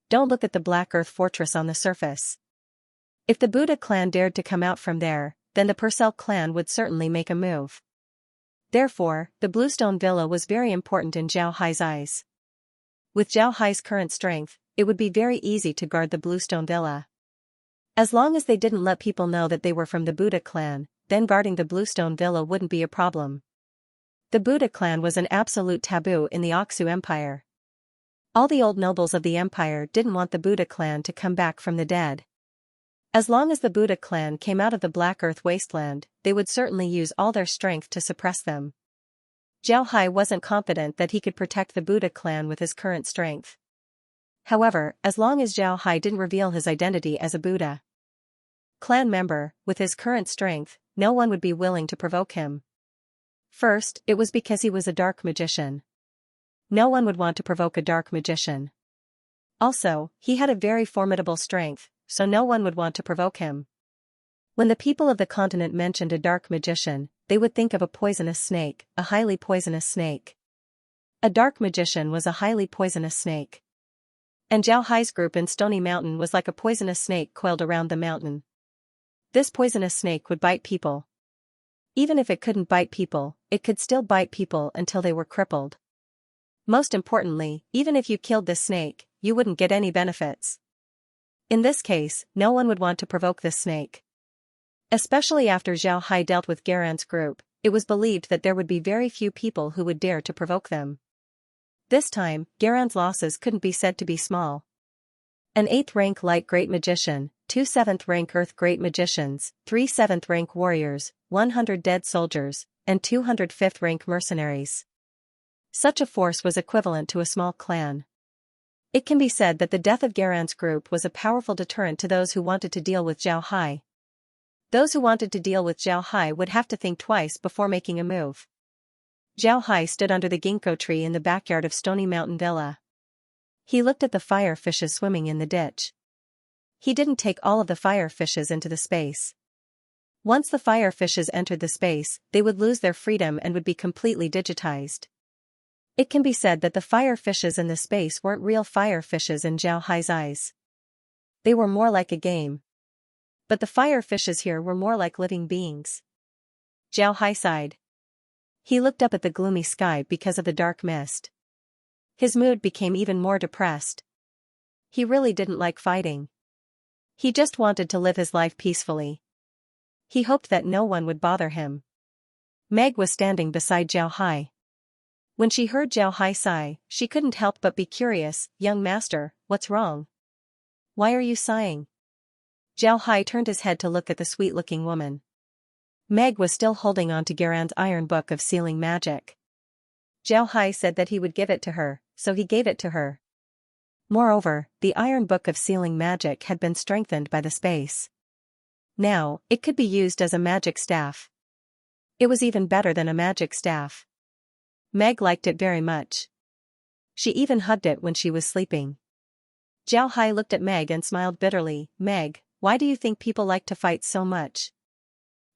Don't look at the Black Earth Fortress on the surface. If the Buddha clan dared to come out from there, then the Purcell clan would certainly make a move. Therefore, the Bluestone Villa was very important in Zhao Hai's eyes. With Zhao Hai's current strength, it would be very easy to guard the Bluestone Villa. As long as they didn't let people know that they were from the Buddha clan, then guarding the Bluestone Villa wouldn't be a problem. The Buddha clan was an absolute taboo in the Oxu Empire. All the old nobles of the empire didn't want the Buddha clan to come back from the dead. As long as the Buddha clan came out of the Black Earth wasteland, they would certainly use all their strength to suppress them. Zhao Hai wasn't confident that he could protect the Buddha clan with his current strength. However, as long as Zhao Hai didn't reveal his identity as a Buddha clan member, with his current strength, no one would be willing to provoke him. First, it was because he was a dark magician. No one would want to provoke a dark magician. Also, he had a very formidable strength, so no one would want to provoke him. When the people of the continent mentioned a dark magician, they would think of a poisonous snake, a highly poisonous snake. A dark magician was a highly poisonous snake. And Zhao Hai's group in Stony Mountain was like a poisonous snake coiled around the mountain. This poisonous snake would bite people. Even if it couldn't bite people, it could still bite people until they were crippled. Most importantly, even if you killed this snake, you wouldn't get any benefits. In this case, no one would want to provoke this snake. Especially after Zhao Hai dealt with Garan's group, it was believed that there would be very few people who would dare to provoke them. This time, Garan's losses couldn't be said to be small. An 8th rank light great magician, 2 7th rank earth great magicians, 3 7th rank warriors, 100 dead soldiers, and 200 5th rank mercenaries. Such a force was equivalent to a small clan. It can be said that the death of Garan's group was a powerful deterrent to those who wanted to deal with Zhao Hai. Those who wanted to deal with Zhao Hai would have to think twice before making a move. Zhao Hai stood under the ginkgo tree in the backyard of Stony Mountain Villa. He looked at the fire fishes swimming in the ditch. He didn't take all of the fire fishes into the space. Once the fire fishes entered the space, they would lose their freedom and would be completely digitized. It can be said that the fire fishes in the space weren't real fire fishes in Zhao Hai's eyes. They were more like a game. But the fire fishes here were more like living beings. Zhao Hai sighed. He looked up at the gloomy sky because of the dark mist. His mood became even more depressed. He really didn't like fighting. He just wanted to live his life peacefully. He hoped that no one would bother him. Meg was standing beside Zhao Hai. When she heard Zhao Hai sigh, she couldn't help but be curious. "Young master, what's wrong? Why are you sighing?" Zhao Hai turned his head to look at the sweet-looking woman. Meg was still holding on to Garan's iron book of sealing magic. Zhao Hai said that he would give it to her, so he gave it to her. Moreover, the iron book of sealing magic had been strengthened by the space. Now, it could be used as a magic staff. It was even better than a magic staff. Meg liked it very much. She even hugged it when she was sleeping. Zhao Hai looked at Meg and smiled bitterly. "Meg, why do you think people like to fight so much?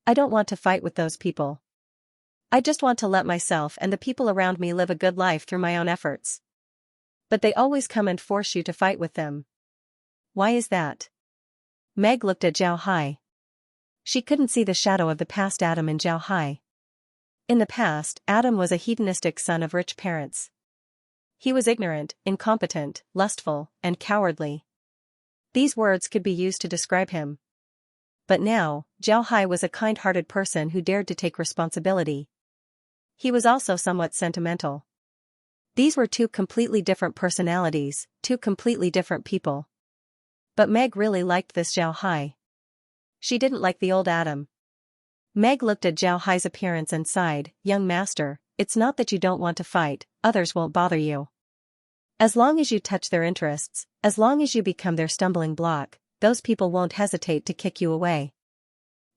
I don't want to fight with those people. I just want to let myself and the people around me live a good life through my own efforts. But they always come and force you to fight with them. Why is that? Meg looked at Zhao Hai. She couldn't see the shadow of the past Adam in Zhao Hai. In the past, Adam was a hedonistic son of rich parents. He was ignorant, incompetent, lustful, and cowardly. These words could be used to describe him. But now, Zhao Hai was a kind-hearted person who dared to take responsibility. He was also somewhat sentimental. These were two completely different personalities, two completely different people. But Meg really liked this Zhao Hai. She didn't like the old Adam. Meg looked at Zhao Hai's appearance and sighed, "Young master, it's not that you don't want to fight, others won't bother you. As long as you touch their interests, as long as you become their stumbling block, those people won't hesitate to kick you away.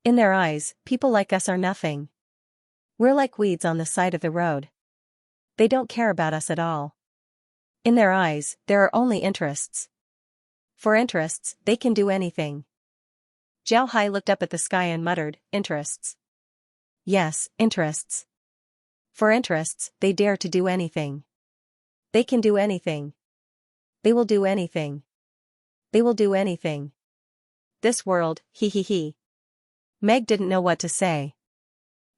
In their eyes, people like us are nothing. We're like weeds on the side of the road. They don't care about us at all. In their eyes, there are only interests. For interests, they can do anything." Zhao Hai looked up at the sky and muttered, "Interests. Yes, interests. For interests, they dare to do anything. They can do anything. They will do anything. They will do anything. This world, he. Meg didn't know what to say.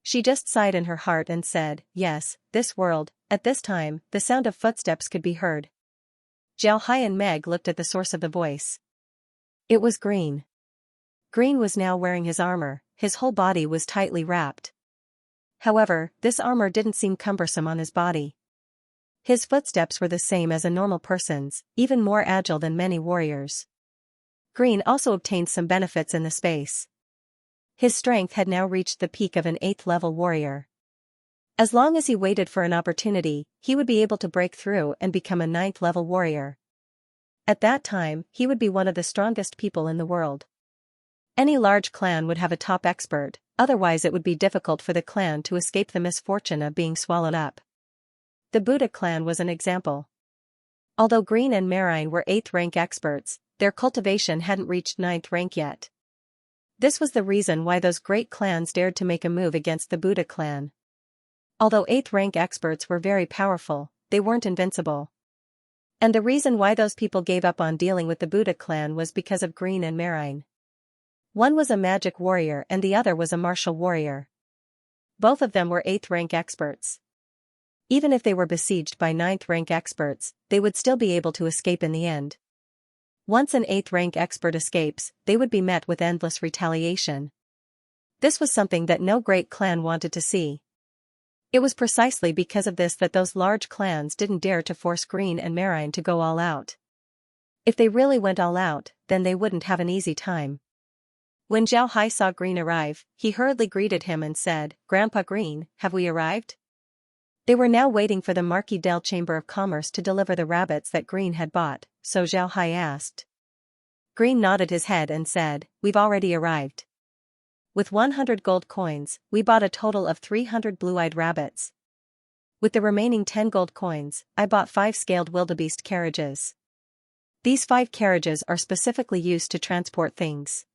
She just sighed in her heart and said, "Yes, this world." At this time, the sound of footsteps could be heard. Zhao Hai and Meg looked at the source of the voice. It was Green. Green was now wearing his armor, his whole body was tightly wrapped. However, this armor didn't seem cumbersome on his body. His footsteps were the same as a normal person's, even more agile than many warriors. Green also obtained some benefits in the space. His strength had now reached the peak of an 8th-level warrior. As long as he waited for an opportunity, he would be able to break through and become a 9th-level warrior. At that time, he would be one of the strongest people in the world. Any large clan would have a top expert, otherwise it would be difficult for the clan to escape the misfortune of being swallowed up. The Buddha clan was an example. Although Green and Marine were 8th rank experts, their cultivation hadn't reached 9th rank yet. This was the reason why those great clans dared to make a move against the Buddha clan. Although 8th rank experts were very powerful, they weren't invincible. And the reason why those people gave up on dealing with the Buddha clan was because of Green and Marine. One was a magic warrior and the other was a martial warrior. Both of them were 8th rank experts. Even if they were besieged by 9th rank experts, they would still be able to escape in the end. Once an 8th rank expert escapes, they would be met with endless retaliation. This was something that no great clan wanted to see. It was precisely because of this that those large clans didn't dare to force Green and Marine to go all out. If they really went all out, then they wouldn't have an easy time. When Zhao Hai saw Green arrive, he hurriedly greeted him and said, "Grandpa Green, have we arrived?" They were now waiting for the Marquis del Chamber of Commerce to deliver the rabbits that Green had bought, so Zhao Hai asked. Green nodded his head and said, "We've already arrived. With 100 gold coins, we bought a total of 300 blue-eyed rabbits. With the remaining 10 gold coins, I bought 5 scaled wildebeest carriages. These 5 carriages are specifically used to transport things."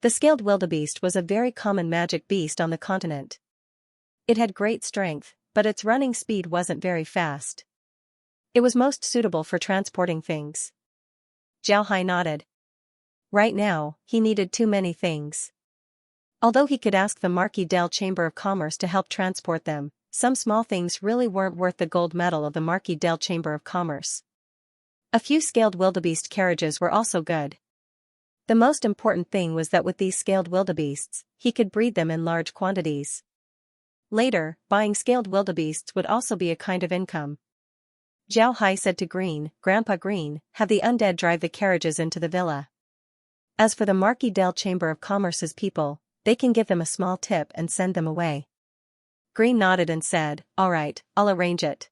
The scaled wildebeest was a very common magic beast on the continent. It had great strength, but its running speed wasn't very fast. It was most suitable for transporting things. Zhao Hai nodded. Right now, he needed too many things. Although he could ask the Marquis del Chamber of Commerce to help transport them, some small things really weren't worth the gold medal of the Marquis del Chamber of Commerce. A few scaled wildebeest carriages were also good. The most important thing was that with these scaled wildebeests, he could breed them in large quantities. Later, buying scaled wildebeests would also be a kind of income. Zhao Hai said to Green, "Grandpa Green, have the undead drive the carriages into the villa. As for the Marquis del Chamber of Commerce's people, they can give them a small tip and send them away." Green nodded and said, "All right, I'll arrange it."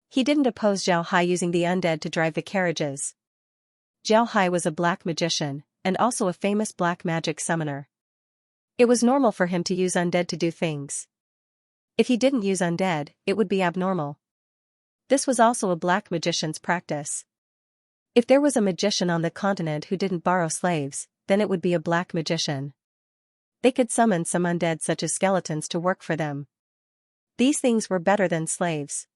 He didn't oppose Zhao Hai using the undead to drive the carriages. Zhao Hai was a black magician, and also a famous black magic summoner. It was normal for him to use undead to do things. If he didn't use undead, it would be abnormal. This was also a black magician's practice. If there was a magician on the continent who didn't borrow slaves, then it would be a black magician. They could summon some undead such as skeletons to work for them. These things were better than slaves.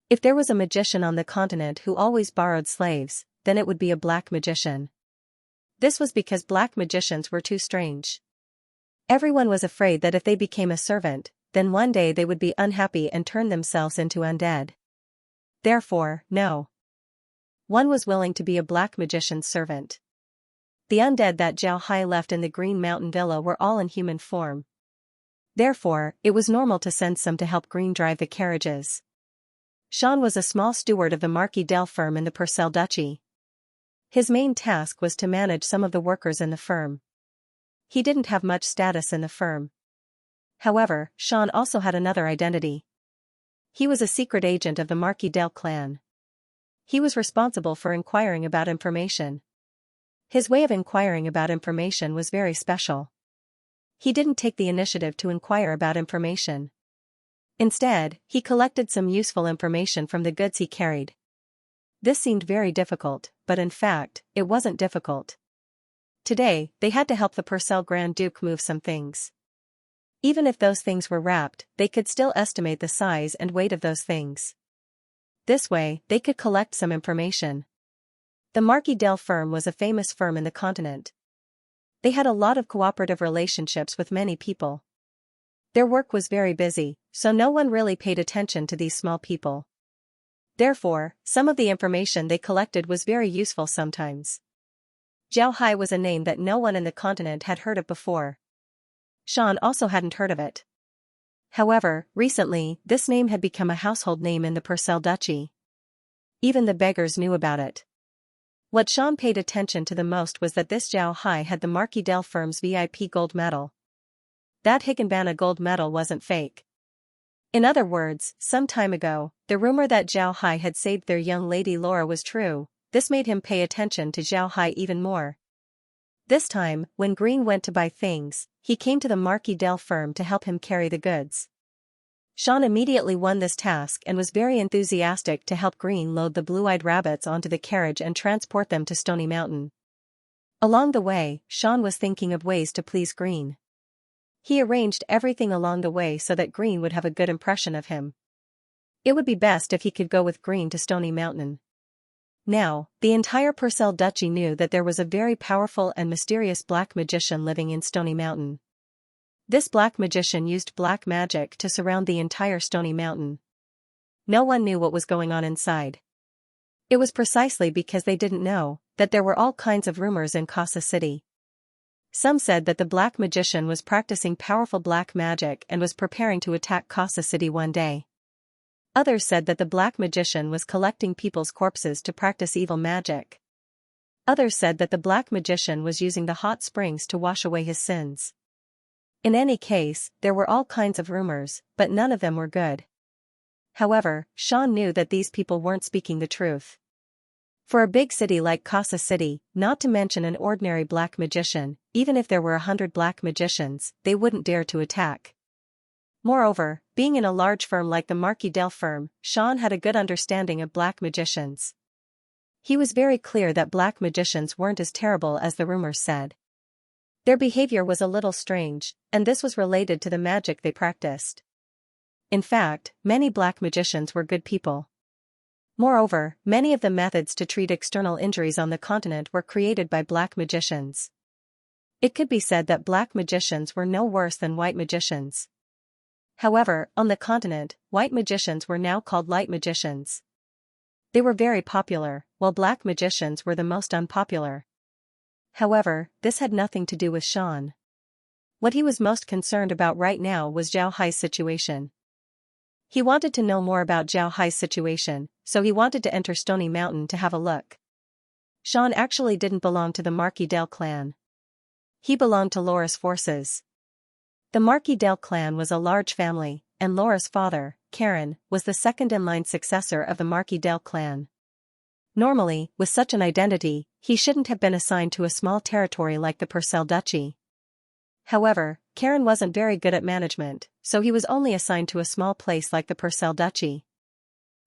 If there was a magician on the continent who always borrowed slaves, then it would be a black magician. This was because black magicians were too strange. Everyone was afraid that if they became a servant, then one day they would be unhappy and turn themselves into undead. Therefore, no one was willing to be a black magician's servant. The undead that Zhao Hai left in the Green Mountain Villa were all in human form. Therefore, it was normal to send some to help Green drive the carriages. Sean was a small steward of the Marquis del firm in the Purcell Duchy. His main task was to manage some of the workers in the firm. He didn't have much status in the firm. However, Sean also had another identity. He was a secret agent of the Marquis del clan. He was responsible for inquiring about information. His way of inquiring about information was very special. He didn't take the initiative to inquire about information. Instead, he collected some useful information from the goods he carried. This seemed very difficult, but in fact, it wasn't difficult. Today, they had to help the Purcell Grand Duke move some things. Even if those things were wrapped, they could still estimate the size and weight of those things. This way, they could collect some information. The Marquis del firm was a famous firm in the continent. They had a lot of cooperative relationships with many people. Their work was very busy, so no one really paid attention to these small people. Therefore, some of the information they collected was very useful sometimes. Zhao Hai was a name that no one in the continent had heard of before. Sean also hadn't heard of it. However, recently, this name had become a household name in the Purcell Duchy. Even the beggars knew about it. What Sean paid attention to the most was that this Zhao Hai had the Marquis del firm's VIP gold medal. That Higanbana gold medal wasn't fake. In other words, some time ago, the rumor that Zhao Hai had saved their young lady Laura was true. This made him pay attention to Zhao Hai even more. This time, when Green went to buy things, he came to the Marquis del firm to help him carry the goods. Sean immediately won this task and was very enthusiastic to help Green load the blue-eyed rabbits onto the carriage and transport them to Stony Mountain. Along the way, Sean was thinking of ways to please Green. He arranged everything along the way so that Green would have a good impression of him. It would be best if he could go with Green to Stony Mountain. Now, the entire Purcell Duchy knew that there was a very powerful and mysterious black magician living in Stony Mountain. This black magician used black magic to surround the entire Stony Mountain. No one knew what was going on inside. It was precisely because they didn't know that there were all kinds of rumors in Casa City. Some said that the black magician was practicing powerful black magic and was preparing to attack Casa City one day. Others said that the black magician was collecting people's corpses to practice evil magic. Others said that the black magician was using the hot springs to wash away his sins. In any case, there were all kinds of rumors, but none of them were good. However, Sean knew that these people weren't speaking the truth. For a big city like Casa City, not to mention an ordinary black magician, even if there were 100 black magicians, they wouldn't dare to attack. Moreover, being in a large firm like the Marquis del firm, Sean had a good understanding of black magicians. He was very clear that black magicians weren't as terrible as the rumors said. Their behavior was a little strange, and this was related to the magic they practiced. In fact, many black magicians were good people. Moreover, many of the methods to treat external injuries on the continent were created by black magicians. It could be said that black magicians were no worse than white magicians. However, on the continent, white magicians were now called light magicians. They were very popular, while black magicians were the most unpopular. However, this had nothing to do with Sean. What he was most concerned about right now was Zhao Hai's situation. He wanted to know more about Zhao Hai's situation, so he wanted to enter Stony Mountain to have a look. Sean actually didn't belong to the Marquis del clan. He belonged to Laura's forces. The Marquis del clan was a large family, and Laura's father, Karen, was the second-in-line successor of the Marquis del clan. Normally, with such an identity, he shouldn't have been assigned to a small territory like the Purcell Duchy. However, Karen wasn't very good at management, so he was only assigned to a small place like the Purcell Duchy.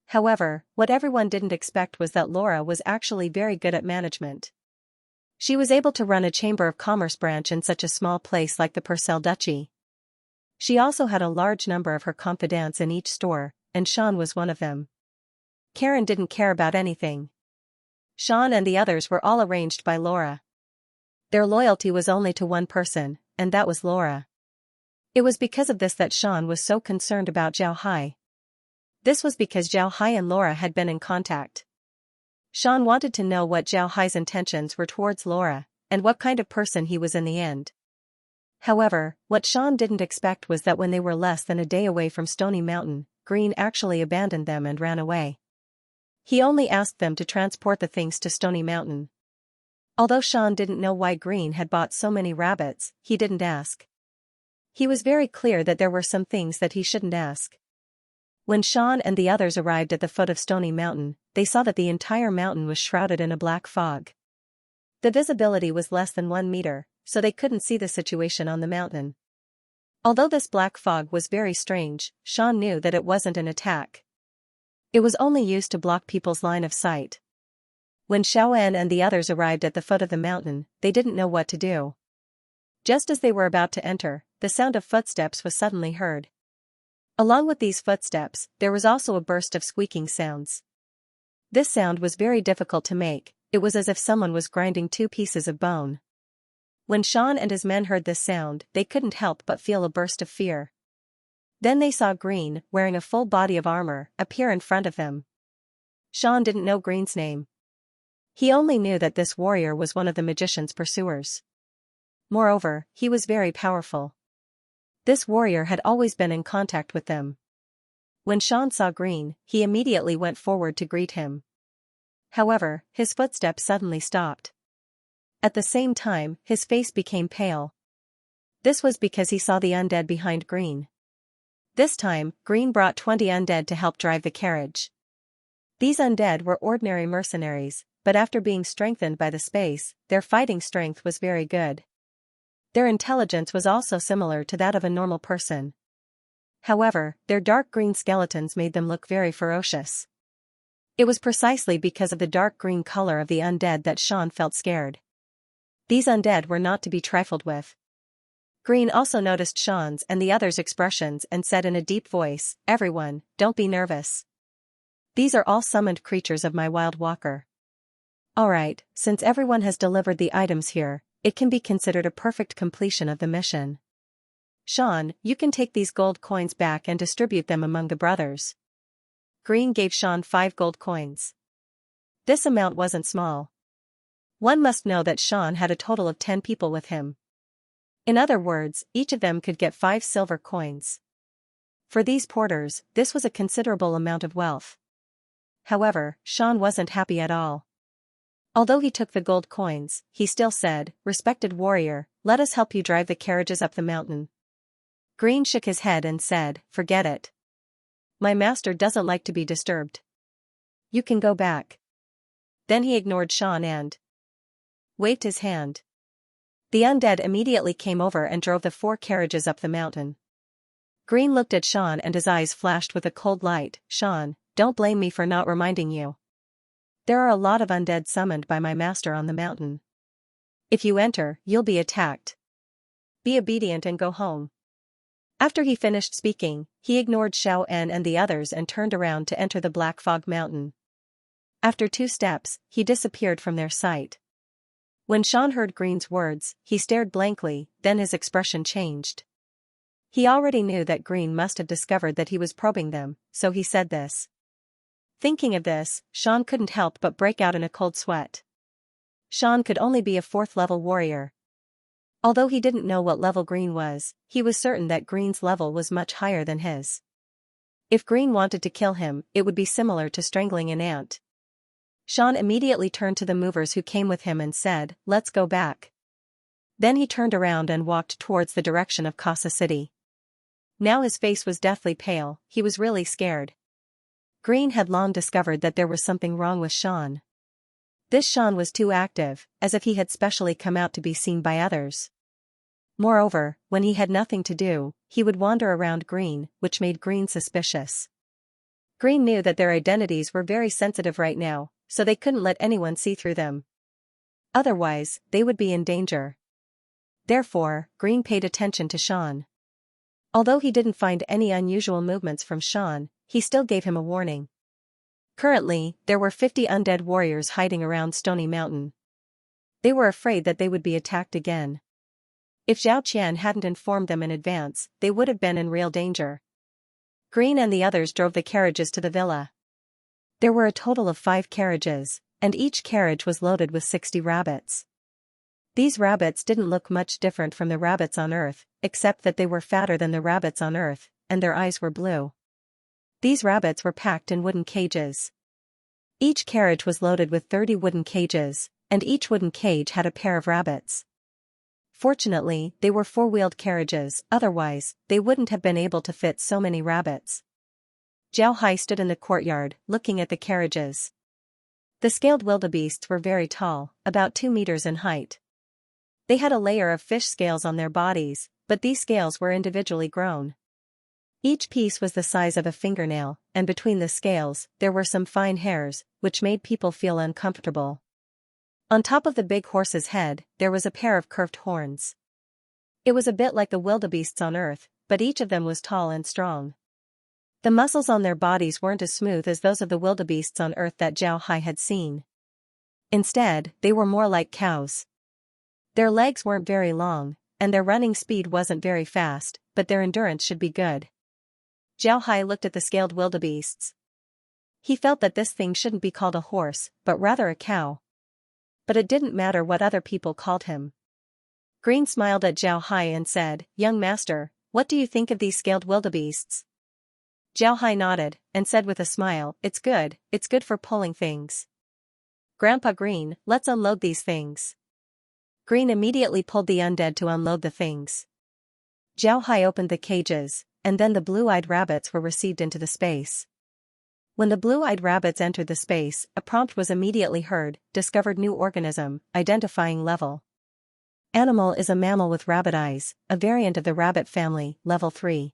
However, what everyone didn't expect was that Laura was actually very good at management. She was able to run a chamber of commerce branch in such a small place like the Purcell Duchy. She also had a large number of her confidants in each store, and Sean was one of them. Karen didn't care about anything. Sean and the others were all arranged by Laura. Their loyalty was only to one person, and that was Laura. It was because of this that Sean was so concerned about Zhao Hai. This was because Zhao Hai and Laura had been in contact. Sean wanted to know what Zhao Hai's intentions were towards Laura, and what kind of person he was in the end. However, what Sean didn't expect was that when they were less than a day away from Stony Mountain, Green actually abandoned them and ran away. He only asked them to transport the things to Stony Mountain. Although Sean didn't know why Green had bought so many rabbits, he didn't ask. He was very clear that there were some things that he shouldn't ask. When Sean and the others arrived at the foot of Stony Mountain, they saw that the entire mountain was shrouded in a black fog. The visibility was less than 1 meter, so they couldn't see the situation on the mountain. Although this black fog was very strange, Sean knew that it wasn't an attack. It was only used to block people's line of sight. When Xiaoan and the others arrived at the foot of the mountain, they didn't know what to do. Just as they were about to enter, the sound of footsteps was suddenly heard. Along with these footsteps, there was also a burst of squeaking sounds. This sound was very difficult to make, it was as if someone was grinding 2 pieces of bone. When Sean and his men heard this sound, they couldn't help but feel a burst of fear. Then they saw Green, wearing a full body of armor, appear in front of them. Sean didn't know Green's name. He only knew that this warrior was one of the magician's pursuers. Moreover, he was very powerful. This warrior had always been in contact with them. When Sean saw Green, he immediately went forward to greet him. However, his footsteps suddenly stopped. At the same time, his face became pale. This was because he saw the undead behind Green. This time, Green brought 20 undead to help drive the carriage. These undead were ordinary mercenaries, but after being strengthened by the space, their fighting strength was very good. Their intelligence was also similar to that of a normal person. However, their dark green skeletons made them look very ferocious. It was precisely because of the dark green color of the undead that Sean felt scared. These undead were not to be trifled with. Green also noticed Sean's and the others' expressions and said in a deep voice, "Everyone, don't be nervous. These are all summoned creatures of my wild walker. Alright, since everyone has delivered the items here, it can be considered a perfect completion of the mission. Sean, you can take these gold coins back and distribute them among the brothers." Green gave Sean 5 gold coins. This amount wasn't small. One must know that Sean had a total of 10 people with him. In other words, each of them could get 5 silver coins. For these porters, this was a considerable amount of wealth. However, Sean wasn't happy at all. Although he took the gold coins, he still said, "Respected warrior, let us help you drive the carriages up the mountain." Green shook his head and said, "Forget it. My master doesn't like to be disturbed. You can go back." Then he ignored Sean and waved his hand. The undead immediately came over and drove the 4 carriages up the mountain. Green looked at Sean and his eyes flashed with a cold light. "Sean, don't blame me for not reminding you. There are a lot of undead summoned by my master on the mountain. If you enter, you'll be attacked. Be obedient and go home." After he finished speaking, he ignored Xiaoan and the others and turned around to enter the Black Fog Mountain. After 2 steps, he disappeared from their sight. When Sean heard Green's words, he stared blankly, then his expression changed. He already knew that Green must have discovered that he was probing them, so he said this. Thinking of this, Sean couldn't help but break out in a cold sweat. Sean could only be a 4th-level warrior. Although he didn't know what level Green was, he was certain that Green's level was much higher than his. If Green wanted to kill him, it would be similar to strangling an ant. Sean immediately turned to the movers who came with him and said, "Let's go back." Then he turned around and walked towards the direction of Casa City. Now his face was deathly pale, he was really scared. Green had long discovered that there was something wrong with Sean. This Sean was too active, as if he had specially come out to be seen by others. Moreover, when he had nothing to do, he would wander around Green, which made Green suspicious. Green knew that their identities were very sensitive right now, so they couldn't let anyone see through them. Otherwise, they would be in danger. Therefore, Green paid attention to Xian. Although he didn't find any unusual movements from Xian, he still gave him a warning. Currently, there were 50 undead warriors hiding around Stony Mountain. They were afraid that they would be attacked again. If Zhao Qian hadn't informed them in advance, they would have been in real danger. Green and the others drove the carriages to the villa. There were a total of 5 carriages, and each carriage was loaded with 60 rabbits. These rabbits didn't look much different from the rabbits on Earth, except that they were fatter than the rabbits on Earth, and their eyes were blue. These rabbits were packed in wooden cages. Each carriage was loaded with 30 wooden cages, and each wooden cage had a pair of rabbits. Fortunately, they were 4-wheeled carriages, otherwise, they wouldn't have been able to fit so many rabbits. Zhao Hai stood in the courtyard, looking at the carriages. The scaled wildebeests were very tall, about 2 meters in height. They had a layer of fish scales on their bodies, but these scales were individually grown. Each piece was the size of a fingernail, and between the scales, there were some fine hairs, which made people feel uncomfortable. On top of the big horse's head, there was a pair of curved horns. It was a bit like the wildebeests on Earth, but each of them was tall and strong. The muscles on their bodies weren't as smooth as those of the wildebeests on Earth that Zhao Hai had seen. Instead, they were more like cows. Their legs weren't very long, and their running speed wasn't very fast, but their endurance should be good. Zhao Hai looked at the scaled wildebeests. He felt that this thing shouldn't be called a horse, but rather a cow. But it didn't matter what other people called him. Green smiled at Zhao Hai and said, "Young master, what do you think of these scaled wildebeests?" Zhao Hai nodded, and said with a smile, it's good for pulling things. Grandpa Green, let's unload these things." Green immediately pulled the undead to unload the things. Zhao Hai opened the cages, and then the blue-eyed rabbits were received into the space. When the blue-eyed rabbits entered the space, a prompt was immediately heard, discovered new organism, identifying level. Animal is a mammal with rabbit eyes, a variant of the rabbit family, level 3.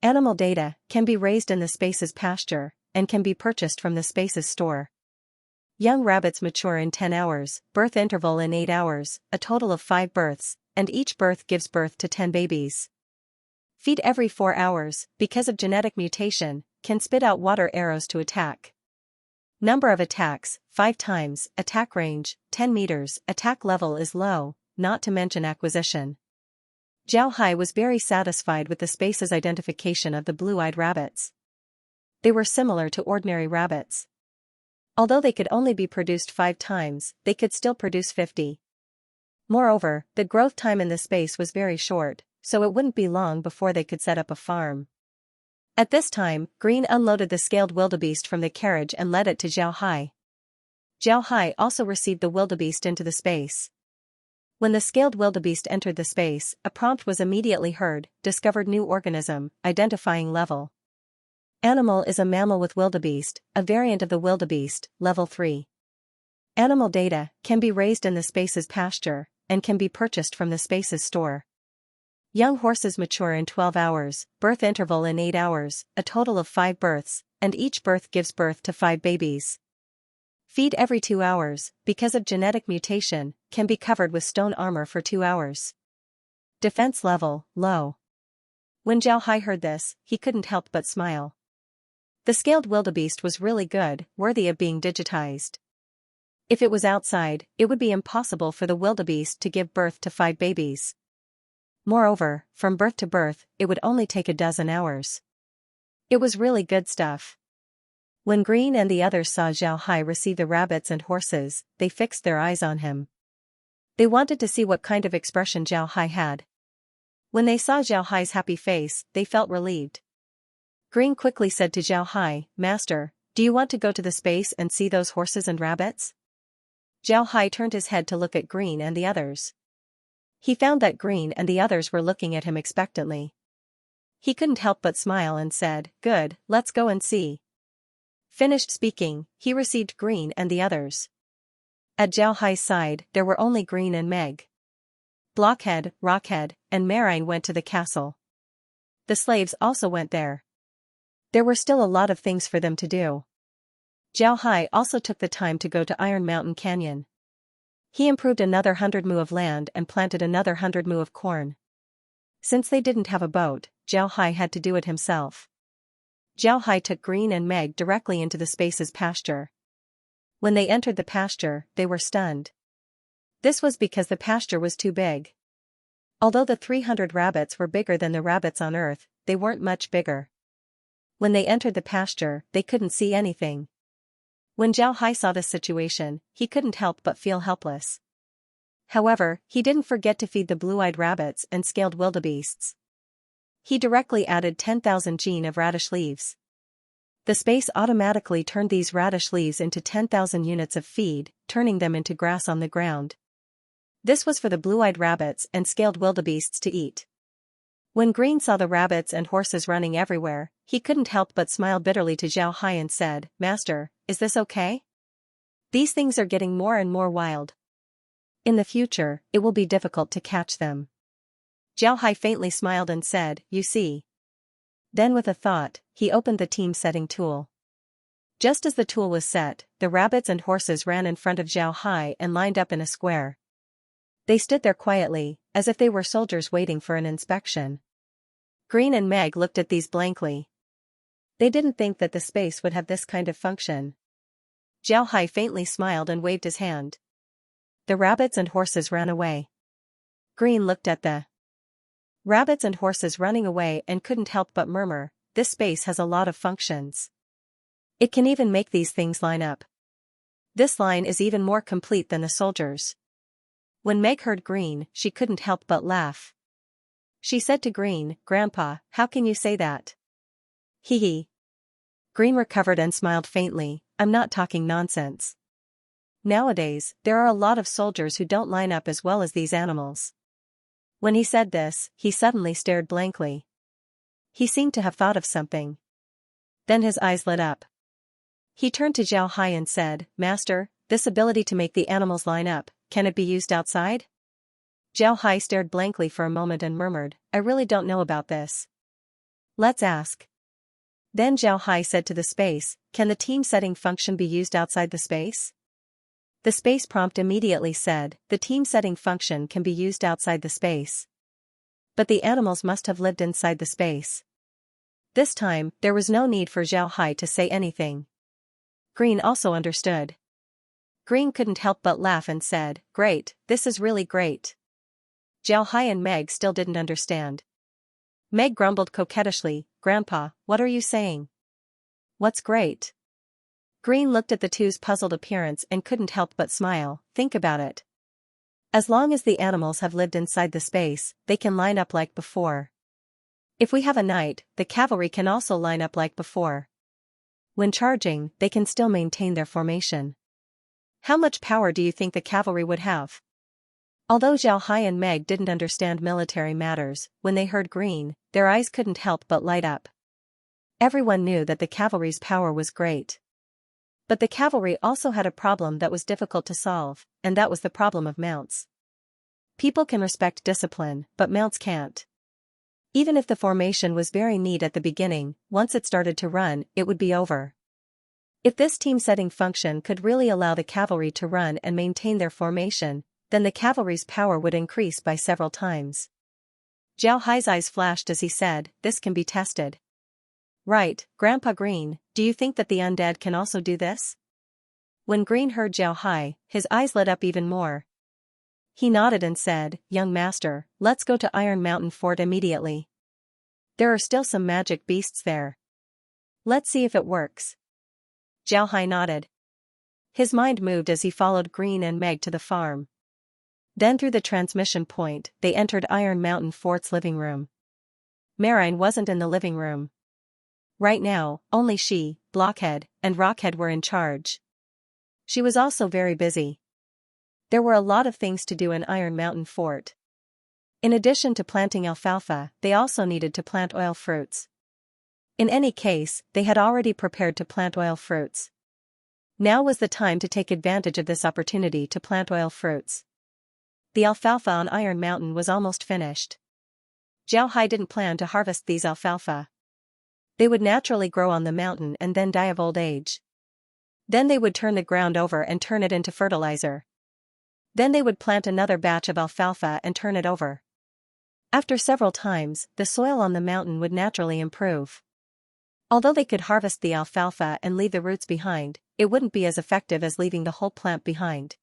Animal data can be raised in the space's pasture, and can be purchased from the space's store. Young rabbits mature in 10 hours, birth interval in 8 hours, a total of 5 births, and each birth gives birth to 10 babies. Feed every 4 hours, because of genetic mutation, can spit out water arrows to attack. Number of attacks, 5 times, attack range, 10 meters, attack level is low, not to mention acquisition. Zhao Hai was very satisfied with the space's identification of the blue-eyed rabbits. They were similar to ordinary rabbits. Although they could only be produced 5 times, they could still produce 50. Moreover, the growth time in the space was very short, so it wouldn't be long before they could set up a farm. At this time, Green unloaded the scaled wildebeest from the carriage and led it to Zhao Hai. Zhao Hai also received the wildebeest into the space. When the scaled wildebeest entered the space, a prompt was immediately heard, discovered new organism, identifying level. Animal is a mammal with wildebeest, a variant of the wildebeest, level 3. Animal data can be raised in the space's pasture, and can be purchased from the space's store. Young horses mature in 12 hours, birth interval in 8 hours, a total of 5 births, and each birth gives birth to 5 babies. Feed every 2 hours, because of genetic mutation, can be covered with stone armor for 2 hours. Defense level, low. When Zhao Hai heard this, he couldn't help but smile. The scaled wildebeest was really good, worthy of being digitized. If it was outside, it would be impossible for the wildebeest to give birth to 5 babies. Moreover, from birth to birth, it would only take a dozen hours. It was really good stuff. When Green and the others saw Zhao Hai receive the rabbits and horses, they fixed their eyes on him. They wanted to see what kind of expression Zhao Hai had. When they saw Zhao Hai's happy face, they felt relieved. Green quickly said to Zhao Hai, "Master, do you want to go to the space and see those horses and rabbits?" Zhao Hai turned his head to look at Green and the others. He found that Green and the others were looking at him expectantly. He couldn't help but smile and said, "Good, let's go and see." Finished speaking, he received Green and the others. At Zhao Hai's side, there were only Green and Meg. Blockhead, Rockhead, and Marine went to the castle. The slaves also went there. There were still a lot of things for them to do. Zhao Hai also took the time to go to Iron Mountain Canyon. He improved another 100 mu of land and planted another 100 mu of corn. Since they didn't have a boat, Zhao Hai had to do it himself. Zhao Hai took Green and Meg directly into the space's pasture. When they entered the pasture, they were stunned. This was because the pasture was too big. Although the 300 rabbits were bigger than the rabbits on Earth, they weren't much bigger. When they entered the pasture, they couldn't see anything. When Zhao Hai saw this situation, he couldn't help but feel helpless. However, he didn't forget to feed the blue-eyed rabbits and scaled wildebeests. He directly added 10,000 gene of radish leaves. The space automatically turned these radish leaves into 10,000 units of feed, turning them into grass on the ground. This was for the blue-eyed rabbits and scaled wildebeests to eat. When Green saw the rabbits and horses running everywhere, he couldn't help but smile bitterly to Zhao Hai and said, "Master, is this okay? These things are getting more and more wild. In the future, it will be difficult to catch them." Zhao Hai faintly smiled and said, "You see." Then with a thought, he opened the team setting tool. Just as the tool was set, the rabbits and horses ran in front of Zhao Hai and lined up in a square. They stood there quietly, as if they were soldiers waiting for an inspection. Green and Meg looked at these blankly. They didn't think that the space would have this kind of function. Zhao Hai faintly smiled and waved his hand. The rabbits and horses ran away. Green looked at the rabbits and horses running away and couldn't help but murmur, "This space has a lot of functions. It can even make these things line up. This line is even more complete than the soldiers." When Meg heard Green, she couldn't help but laugh. She said to Green, "Grandpa, how can you say that?" "Hee hee." Green recovered and smiled faintly, "I'm not talking nonsense. Nowadays, there are a lot of soldiers who don't line up as well as these animals." When he said this, he suddenly stared blankly. He seemed to have thought of something. Then his eyes lit up. He turned to Zhao Hai and said, "Master, this ability to make the animals line up, can it be used outside?" Zhao Hai stared blankly for a moment and murmured, "I really don't know about this. Let's ask." Then Zhao Hai said to the space, "Can the team setting function be used outside the space?" The space prompt immediately said, "The team setting function can be used outside the space. But the animals must have lived inside the space." This time, there was no need for Zhao Hai to say anything. Green also understood. Green couldn't help but laugh and said, "Great, this is really great." Zhao Hai and Meg still didn't understand. Meg grumbled coquettishly, "Grandpa, what are you saying? What's great?" Green looked at the two's puzzled appearance and couldn't help but smile. "Think about it. As long as the animals have lived inside the space, they can line up like before. If we have a knight, the cavalry can also line up like before. When charging, they can still maintain their formation. How much power do you think the cavalry would have?" Although Zhao Hai and Meg didn't understand military matters, when they heard Green, their eyes couldn't help but light up. Everyone knew that the cavalry's power was great. But the cavalry also had a problem that was difficult to solve, and that was the problem of mounts. People can respect discipline, but mounts can't. Even if the formation was very neat at the beginning, once it started to run, it would be over. If this team setting function could really allow the cavalry to run and maintain their formation, then the cavalry's power would increase by several times. Zhao Hai's eyes flashed as he said, "This can be tested." "Right, Grandpa Green, do you think that the undead can also do this?" When Green heard Zhao Hai, his eyes lit up even more. He nodded and said, "Young master, let's go to Iron Mountain Fort immediately. There are still some magic beasts there. Let's see if it works." Zhao Hai nodded. His mind moved as he followed Green and Meg to the farm. Then through the transmission point, they entered Iron Mountain Fort's living room. Marine wasn't in the living room. Right now, only she, Blockhead, and Rockhead were in charge. She was also very busy. There were a lot of things to do in Iron Mountain Fort. In addition to planting alfalfa, they also needed to plant oil fruits. In any case, they had already prepared to plant oil fruits. Now was the time to take advantage of this opportunity to plant oil fruits. The alfalfa on Iron Mountain was almost finished. Zhao Hai didn't plan to harvest these alfalfa. They would naturally grow on the mountain and then die of old age. Then they would turn the ground over and turn it into fertilizer. Then they would plant another batch of alfalfa and turn it over. After several times, the soil on the mountain would naturally improve. Although they could harvest the alfalfa and leave the roots behind, it wouldn't be as effective as leaving the whole plant behind.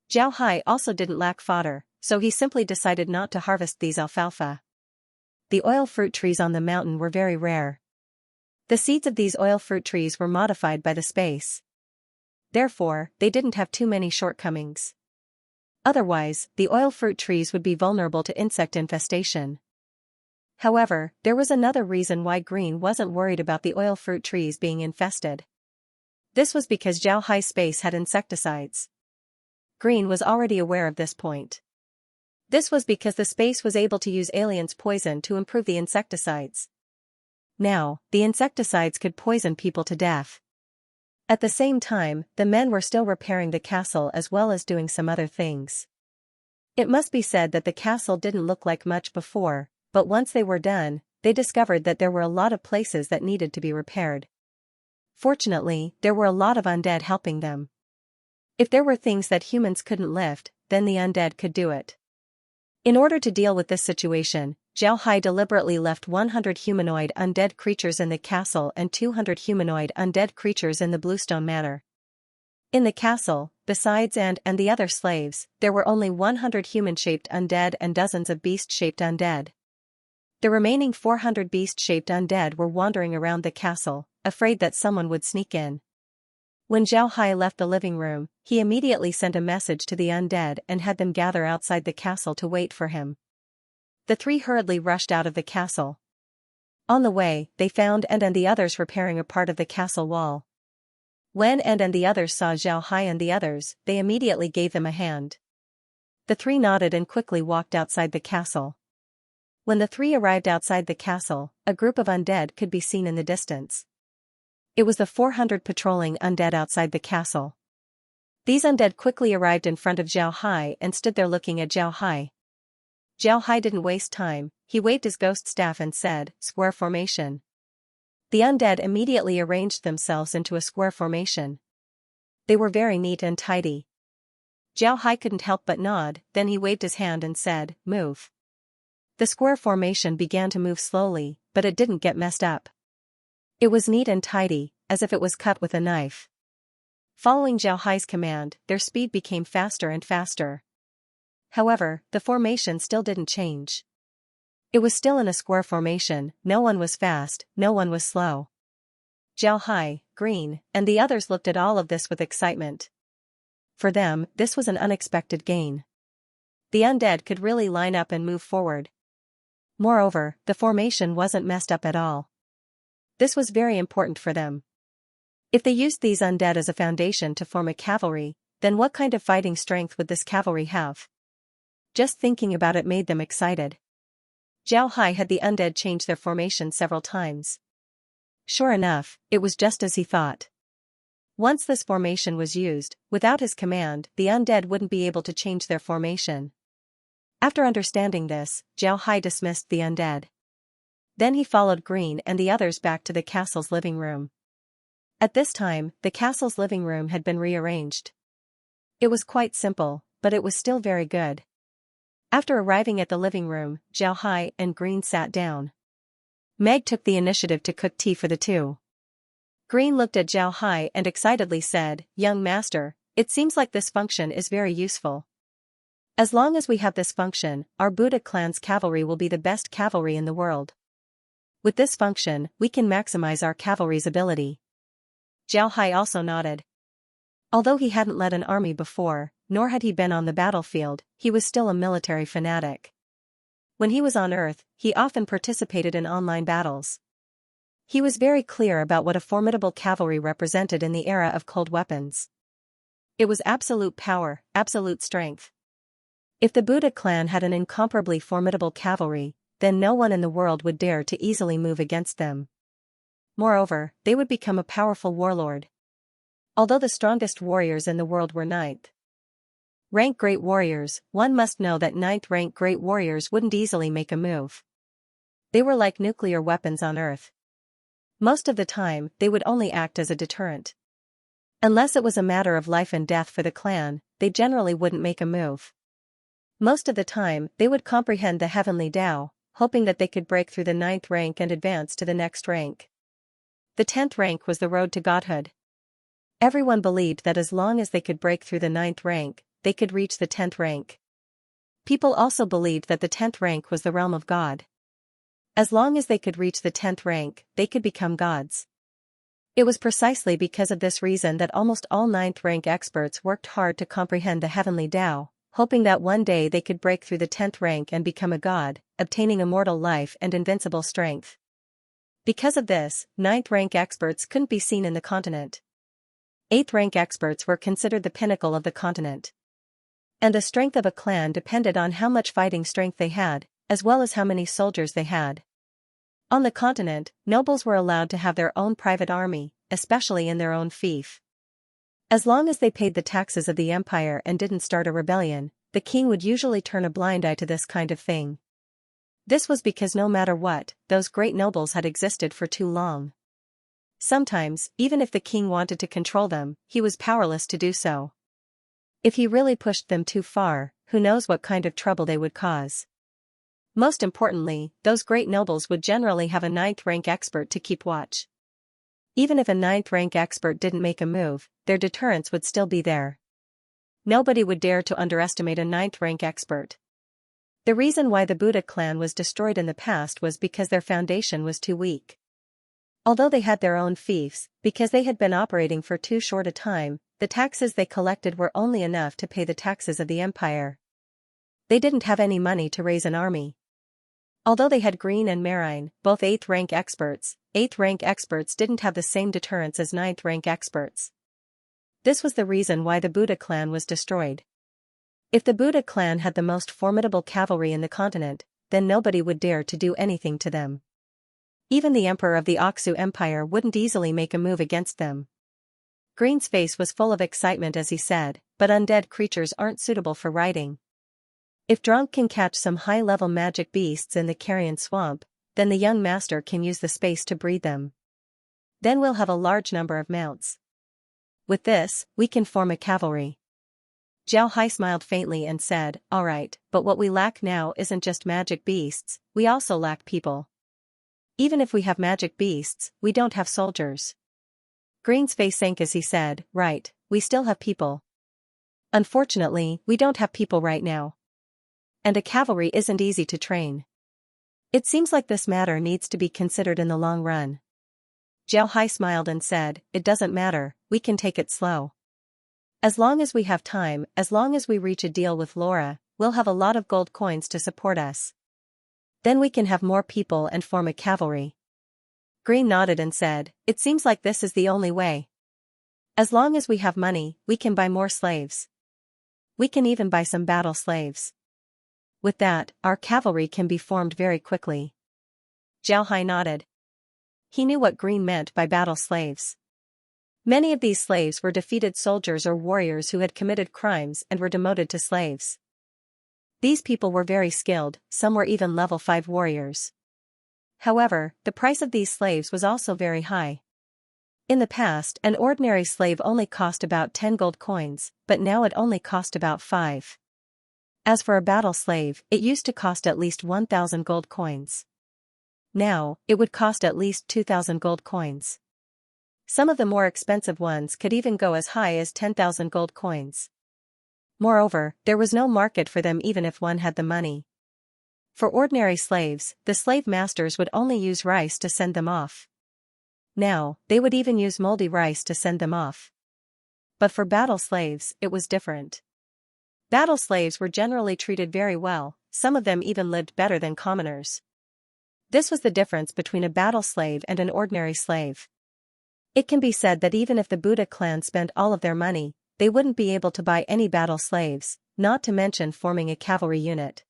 Zhao Hai also didn't lack fodder, so he simply decided not to harvest these alfalfa. The oil fruit trees on the mountain were very rare. The seeds of these oil fruit trees were modified by the space. Therefore, they didn't have too many shortcomings. Otherwise, the oil fruit trees would be vulnerable to insect infestation. However, there was another reason why Green wasn't worried about the oil fruit trees being infested. This was because Zhao Hai's space had insecticides. Green was already aware of this point. This was because the space was able to use aliens' poison to improve the insecticides. Now, the insecticides could poison people to death. At the same time, the men were still repairing the castle as well as doing some other things. It must be said that the castle didn't look like much before, but once they were done, they discovered that there were a lot of places that needed to be repaired. Fortunately, there were a lot of undead helping them. If there were things that humans couldn't lift, then the undead could do it. In order to deal with this situation, Zhao Hai deliberately left 100 humanoid undead creatures in the castle and 200 humanoid undead creatures in the Bluestone Manor. In the castle, besides and the other slaves, there were only 100 human-shaped undead and dozens of beast-shaped undead. The remaining 400 beast-shaped undead were wandering around the castle, afraid that someone would sneak in. When Zhao Hai left the living room, he immediately sent a message to the undead and had them gather outside the castle to wait for him. The three hurriedly rushed out of the castle. On the way, they found and the others repairing a part of the castle wall. When and the others saw Zhao Hai and the others, they immediately gave them a hand. The three nodded and quickly walked outside the castle. When the three arrived outside the castle, a group of undead could be seen in the distance. It was the 400 patrolling undead outside the castle. These undead quickly arrived in front of Zhao Hai and stood there looking at Zhao Hai. Zhao Hai didn't waste time, he waved his ghost staff and said, "Square formation." The undead immediately arranged themselves into a square formation. They were very neat and tidy. Zhao Hai couldn't help but nod, then he waved his hand and said, "Move." The square formation began to move slowly, but it didn't get messed up. It was neat and tidy, as if it was cut with a knife. Following Zhao Hai's command, their speed became faster and faster. However, the formation still didn't change. It was still in a square formation, no one was fast, no one was slow. Zhao Hai, Green, and the others looked at all of this with excitement. For them, this was an unexpected gain. The undead could really line up and move forward. Moreover, the formation wasn't messed up at all. This was very important for them. If they used these undead as a foundation to form a cavalry, then what kind of fighting strength would this cavalry have? Just thinking about it made them excited. Zhao Hai had the undead change their formation several times. Sure enough, it was just as he thought. Once this formation was used, without his command, the undead wouldn't be able to change their formation. After understanding this, Zhao Hai dismissed the undead. Then he followed Green and the others back to the castle's living room. At this time, the castle's living room had been rearranged. It was quite simple, but it was still very good. After arriving at the living room, Zhao Hai and Green sat down. Meg took the initiative to cook tea for the two. Green looked at Zhao Hai and excitedly said, "Young master, it seems like this function is very useful. As long as we have this function, our Buddha clan's cavalry will be the best cavalry in the world. With this function, we can maximize our cavalry's ability." Zhao Hai also nodded. Although he hadn't led an army before, nor had he been on the battlefield, he was still a military fanatic. When he was on Earth, he often participated in online battles. He was very clear about what a formidable cavalry represented in the era of cold weapons. It was absolute power, absolute strength. If the Buddha clan had an incomparably formidable cavalry, then no one in the world would dare to easily move against them. Moreover, they would become a powerful warlord. Although the strongest warriors in the world were 9th rank great warriors, one must know that 9th rank great warriors wouldn't easily make a move. They were like nuclear weapons on Earth. Most of the time, they would only act as a deterrent. Unless it was a matter of life and death for the clan, they generally wouldn't make a move. Most of the time, they would comprehend the heavenly Tao, hoping that they could break through the 9th rank and advance to the next rank. The 10th rank was the road to godhood. Everyone believed that as long as they could break through the 9th rank, they could reach the 10th rank. People also believed that the 10th rank was the realm of God. As long as they could reach the 10th rank, they could become gods. It was precisely because of this reason that almost all 9th rank experts worked hard to comprehend the heavenly Tao, hoping that one day they could break through the 10th rank and become a god, obtaining immortal life and invincible strength. Because of this, 9th rank experts couldn't be seen in the continent. 8th rank experts were considered the pinnacle of the continent. And the strength of a clan depended on how much fighting strength they had, as well as how many soldiers they had. On the continent, nobles were allowed to have their own private army, especially in their own fief. As long as they paid the taxes of the empire and didn't start a rebellion, the king would usually turn a blind eye to this kind of thing. This was because no matter what, those great nobles had existed for too long. Sometimes, even if the king wanted to control them, he was powerless to do so. If he really pushed them too far, who knows what kind of trouble they would cause. Most importantly, those great nobles would generally have a 9th rank expert to keep watch. Even if a 9th rank expert didn't make a move, their deterrence would still be there. Nobody would dare to underestimate a 9th rank expert. The reason why the Buddha clan was destroyed in the past was because their foundation was too weak. Although they had their own fiefs, because they had been operating for too short a time, the taxes they collected were only enough to pay the taxes of the empire. They didn't have any money to raise an army. Although they had Green and Marine, both 8th rank experts, 8th rank experts didn't have the same deterrence as 9th rank experts. This was the reason why the Buddha clan was destroyed. If the Buddha clan had the most formidable cavalry in the continent, then nobody would dare to do anything to them. Even the emperor of the Aksu Empire wouldn't easily make a move against them. Green's face was full of excitement as he said, but undead creatures aren't suitable for riding. If Drunk can catch some high-level magic beasts in the Carrion Swamp, then the young master can use the space to breed them. Then we'll have a large number of mounts. With this, we can form a cavalry. Zhao Hai smiled faintly and said, "All right, but what we lack now isn't just magic beasts, we also lack people. Even if we have magic beasts, we don't have soldiers." Green's face sank as he said, "Right, we still have people. Unfortunately, we don't have people right now. And a cavalry isn't easy to train. It seems like this matter needs to be considered in the long run." Zhao Hai smiled and said, "It doesn't matter, we can take it slow. As long as we have time, as long as we reach a deal with Laura, we'll have a lot of gold coins to support us. Then we can have more people and form a cavalry." Green nodded and said, "It seems like this is the only way. As long as we have money, we can buy more slaves. We can even buy some battle slaves. With that, our cavalry can be formed very quickly." Zhao Hai nodded. He knew what Green meant by battle slaves. Many of these slaves were defeated soldiers or warriors who had committed crimes and were demoted to slaves. These people were very skilled, some were even level 5 warriors. However, the price of these slaves was also very high. In the past, an ordinary slave only cost about 10 gold coins, but now it only cost about 5. As for a battle slave, it used to cost at least 1,000 gold coins. Now, it would cost at least 2,000 gold coins. Some of the more expensive ones could even go as high as 10,000 gold coins. Moreover, there was no market for them even if one had the money. For ordinary slaves, the slave masters would only use rice to send them off. Now, they would even use moldy rice to send them off. But for battle slaves, it was different. Battle slaves were generally treated very well, some of them even lived better than commoners. This was the difference between a battle slave and an ordinary slave. It can be said that even if the Buddha clan spent all of their money, they wouldn't be able to buy any battle slaves, not to mention forming a cavalry unit.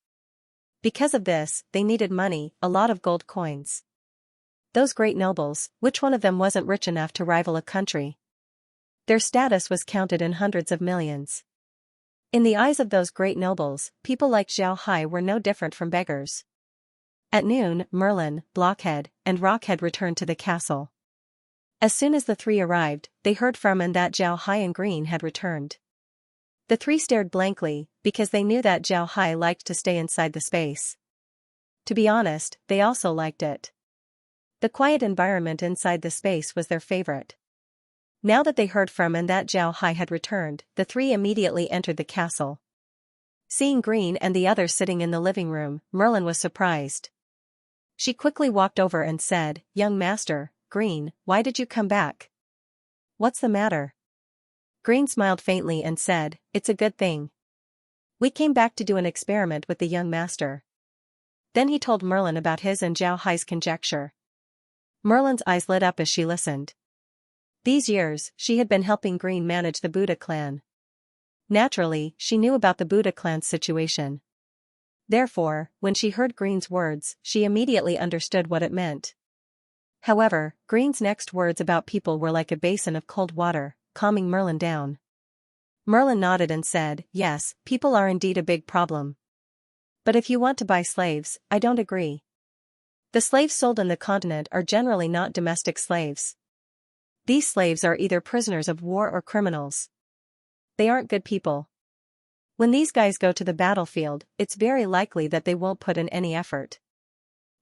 Because of this, they needed money, a lot of gold coins. Those great nobles, which one of them wasn't rich enough to rival a country? Their status was counted in hundreds of millions. In the eyes of those great nobles, people like Zhao Hai were no different from beggars. At noon, Merlin, Blockhead, and Rockhead returned to the castle. As soon as the three arrived, they heard from and that Zhao Hai and Green had returned. The three stared blankly, because they knew that Zhao Hai liked to stay inside the space. To be honest, they also liked it. The quiet environment inside the space was their favorite. Now that they heard from and that Zhao Hai had returned, the three immediately entered the castle. Seeing Green and the others sitting in the living room, Merlin was surprised. She quickly walked over and said, "Young master, Green, why did you come back? What's the matter?" Green smiled faintly and said, "It's a good thing. We came back to do an experiment with the young master." Then he told Merlin about his and Zhao Hai's conjecture. Merlin's eyes lit up as she listened. These years, she had been helping Green manage the Buddha clan. Naturally, she knew about the Buddha clan's situation. Therefore, when she heard Green's words, she immediately understood what it meant. However, Green's next words about people were like a basin of cold water, calming Merlin down. Merlin nodded and said, "Yes, people are indeed a big problem. But if you want to buy slaves, I don't agree. The slaves sold in the continent are generally not domestic slaves. These slaves are either prisoners of war or criminals. They aren't good people. When these guys go to the battlefield, it's very likely that they won't put in any effort.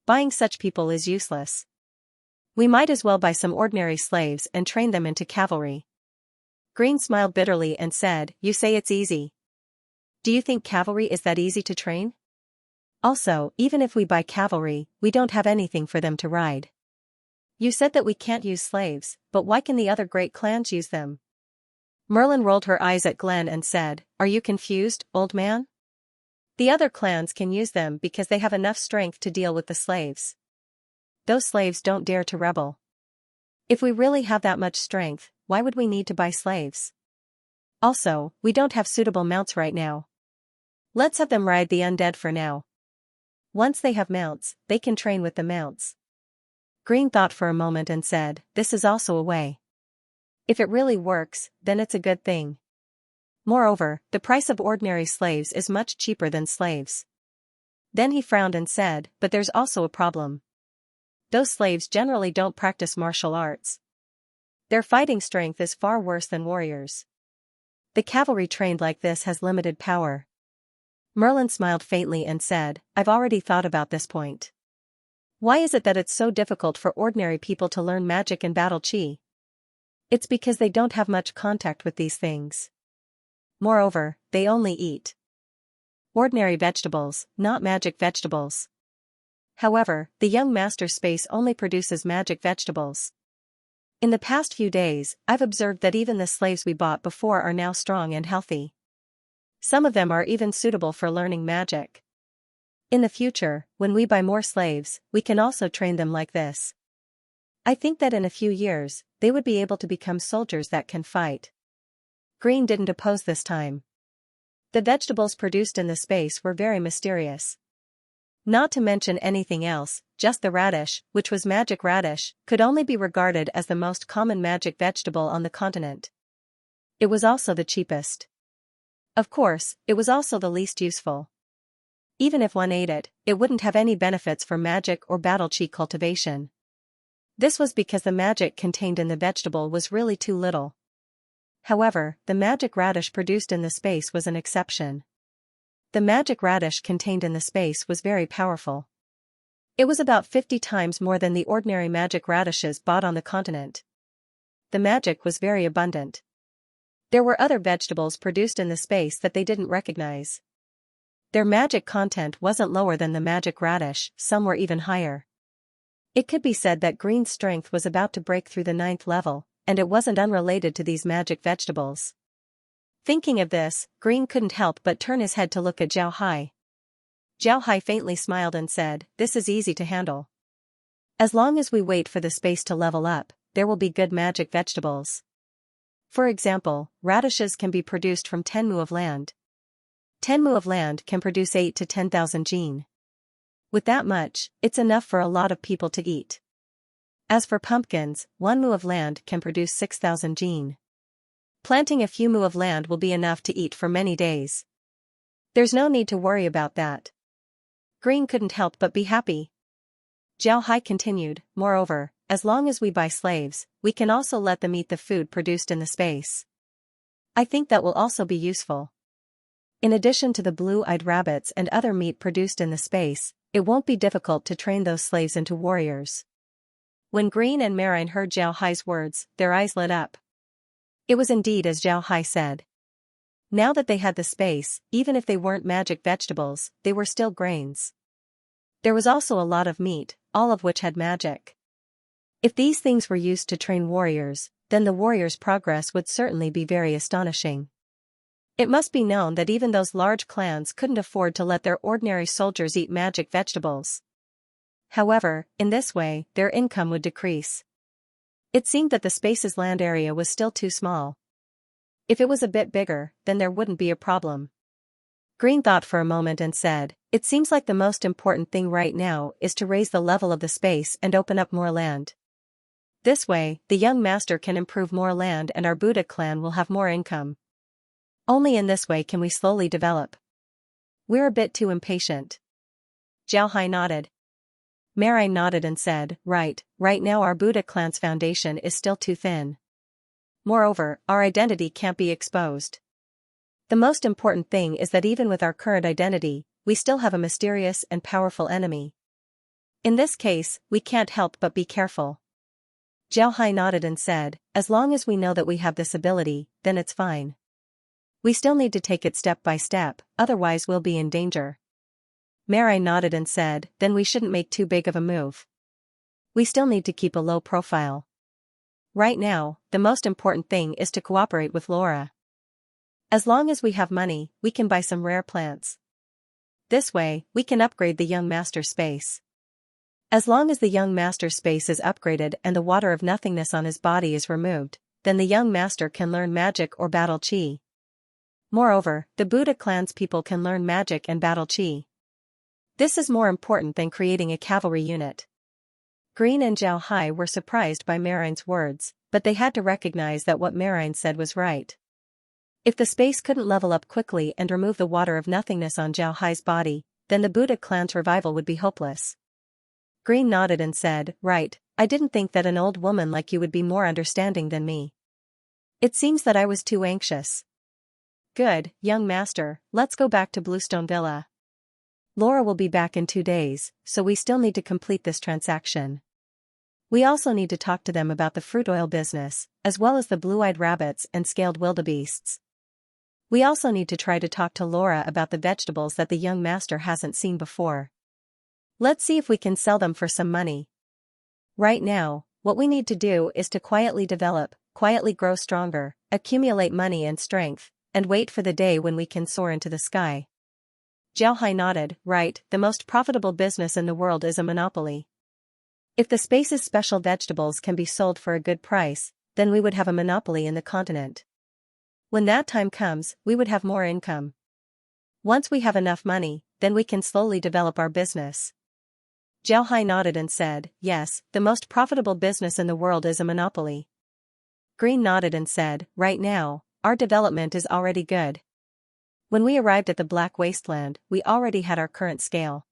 Buying such people is useless. We might as well buy some ordinary slaves and train them into cavalry." Green smiled bitterly and said, "You say it's easy. Do you think cavalry is that easy to train? Also, even if we buy cavalry, we don't have anything for them to ride. You said that we can't use slaves, but why can the other great clans use them?" Merlin rolled her eyes at Glenn and said, "Are you confused, old man? The other clans can use them because they have enough strength to deal with the slaves. Those slaves don't dare to rebel. If we really have that much strength, why would we need to buy slaves? Also, we don't have suitable mounts right now. Let's have them ride the undead for now. Once they have mounts, they can train with the mounts." Green thought for a moment and said, "This is also a way. If it really works, then it's a good thing. Moreover, the price of ordinary slaves is much cheaper than slaves." Then he frowned and said, "But there's also a problem. Those slaves generally don't practice martial arts. Their fighting strength is far worse than warriors. The cavalry trained like this has limited power." Merlin smiled faintly and said, "I've already thought about this point. Why is it that it's so difficult for ordinary people to learn magic and battle chi? It's because they don't have much contact with these things. Moreover, they only eat ordinary vegetables, not magic vegetables. However, the young master space only produces magic vegetables. In the past few days, I've observed that even the slaves we bought before are now strong and healthy. Some of them are even suitable for learning magic. In the future, when we buy more slaves, we can also train them like this. I think that in a few years, they would be able to become soldiers that can fight." Green didn't oppose this time. The vegetables produced in the space were very mysterious. Not to mention anything else, just the radish, which was magic radish, could only be regarded as the most common magic vegetable on the continent. It was also the cheapest. Of course, it was also the least useful. Even if one ate it, it wouldn't have any benefits for magic or battle chi cultivation. This was because the magic contained in the vegetable was really too little. However, the magic radish produced in the space was an exception. The magic radish contained in the space was very powerful. It was about 50 times more than the ordinary magic radishes bought on the continent. The magic was very abundant. There were other vegetables produced in the space that they didn't recognize. Their magic content wasn't lower than the magic radish, some were even higher. It could be said that Green's strength was about to break through the 9th level, and it wasn't unrelated to these magic vegetables. Thinking of this, Green couldn't help but turn his head to look at Zhao Hai. Zhao Hai faintly smiled and said, "This is easy to handle. As long as we wait for the space to level up, there will be good magic vegetables. For example, radishes can be produced from 10 mu of land. 10 mu of land can produce 8 to 10,000 gene. With that much, it's enough for a lot of people to eat. As for pumpkins, 1 mu of land can produce 6,000 gene. Planting a few mu of land will be enough to eat for many days. There's no need to worry about that." Green couldn't help but be happy. Zhao Hai continued, "Moreover, as long as we buy slaves, we can also let them eat the food produced in the space. I think that will also be useful. In addition to the blue-eyed rabbits and other meat produced in the space, it won't be difficult to train those slaves into warriors. When Green and Marine heard Zhao Hai's words, their eyes lit up. It was indeed as Zhao Hai said. Now that they had the space, even if they weren't magic vegetables, they were still grains. There was also a lot of meat, all of which had magic. If these things were used to train warriors, then the warriors' progress would certainly be very astonishing. It must be known that even those large clans couldn't afford to let their ordinary soldiers eat magic vegetables. However, in this way, their income would decrease. It seemed that the space's land area was still too small. If it was a bit bigger, then there wouldn't be a problem. Green thought for a moment and said, "It seems like the most important thing right now is to raise the level of the space and open up more land. This way, the young master can improve more land and our Buddha clan will have more income. Only in this way can we slowly develop. We're a bit too impatient." Zhao Hai nodded. Marine nodded and said, right now our Buddha clan's foundation is still too thin. Moreover, our identity can't be exposed. The most important thing is that even with our current identity, we still have a mysterious and powerful enemy. In this case, we can't help but be careful. Zhao Hai nodded and said, as long as we know that we have this ability, then it's fine. We still need to take it step by step, otherwise we'll be in danger. Marine nodded and said, then we shouldn't make too big of a move. We still need to keep a low profile. Right now, the most important thing is to cooperate with Laura. As long as we have money, we can buy some rare plants. This way, we can upgrade the young master's space. As long as the young master's space is upgraded and the water of nothingness on his body is removed, then the young master can learn magic or battle chi. Moreover, the Buddha clan's people can learn magic and battle chi. This is more important than creating a cavalry unit. Green and Zhao Hai were surprised by Marine's words, but they had to recognize that what Marine said was right. If the space couldn't level up quickly and remove the water of nothingness on Zhao Hai's body, then the Buddha clan's revival would be hopeless. Green nodded and said, right, I didn't think that an old woman like you would be more understanding than me. It seems that I was too anxious. Good, young master, let's go back to Bluestone Villa. Laura will be back in 2 days, so we still need to complete this transaction. We also need to talk to them about the fruit oil business, as well as the blue-eyed rabbits and scaled wildebeests. We also need to try to talk to Laura about the vegetables that the young master hasn't seen before. Let's see if we can sell them for some money. Right now, what we need to do is to quietly develop, quietly grow stronger, accumulate money and strength, and wait for the day when we can soar into the sky. Zhao Hai nodded, right, the most profitable business in the world is a monopoly. If the space's special vegetables can be sold for a good price, then we would have a monopoly in the continent. When that time comes, we would have more income. Once we have enough money, then we can slowly develop our business. Zhao Hai nodded and said, yes, the most profitable business in the world is a monopoly. Green nodded and said, right now, our development is already good. When we arrived at the Black Wasteland, we already had our current scale.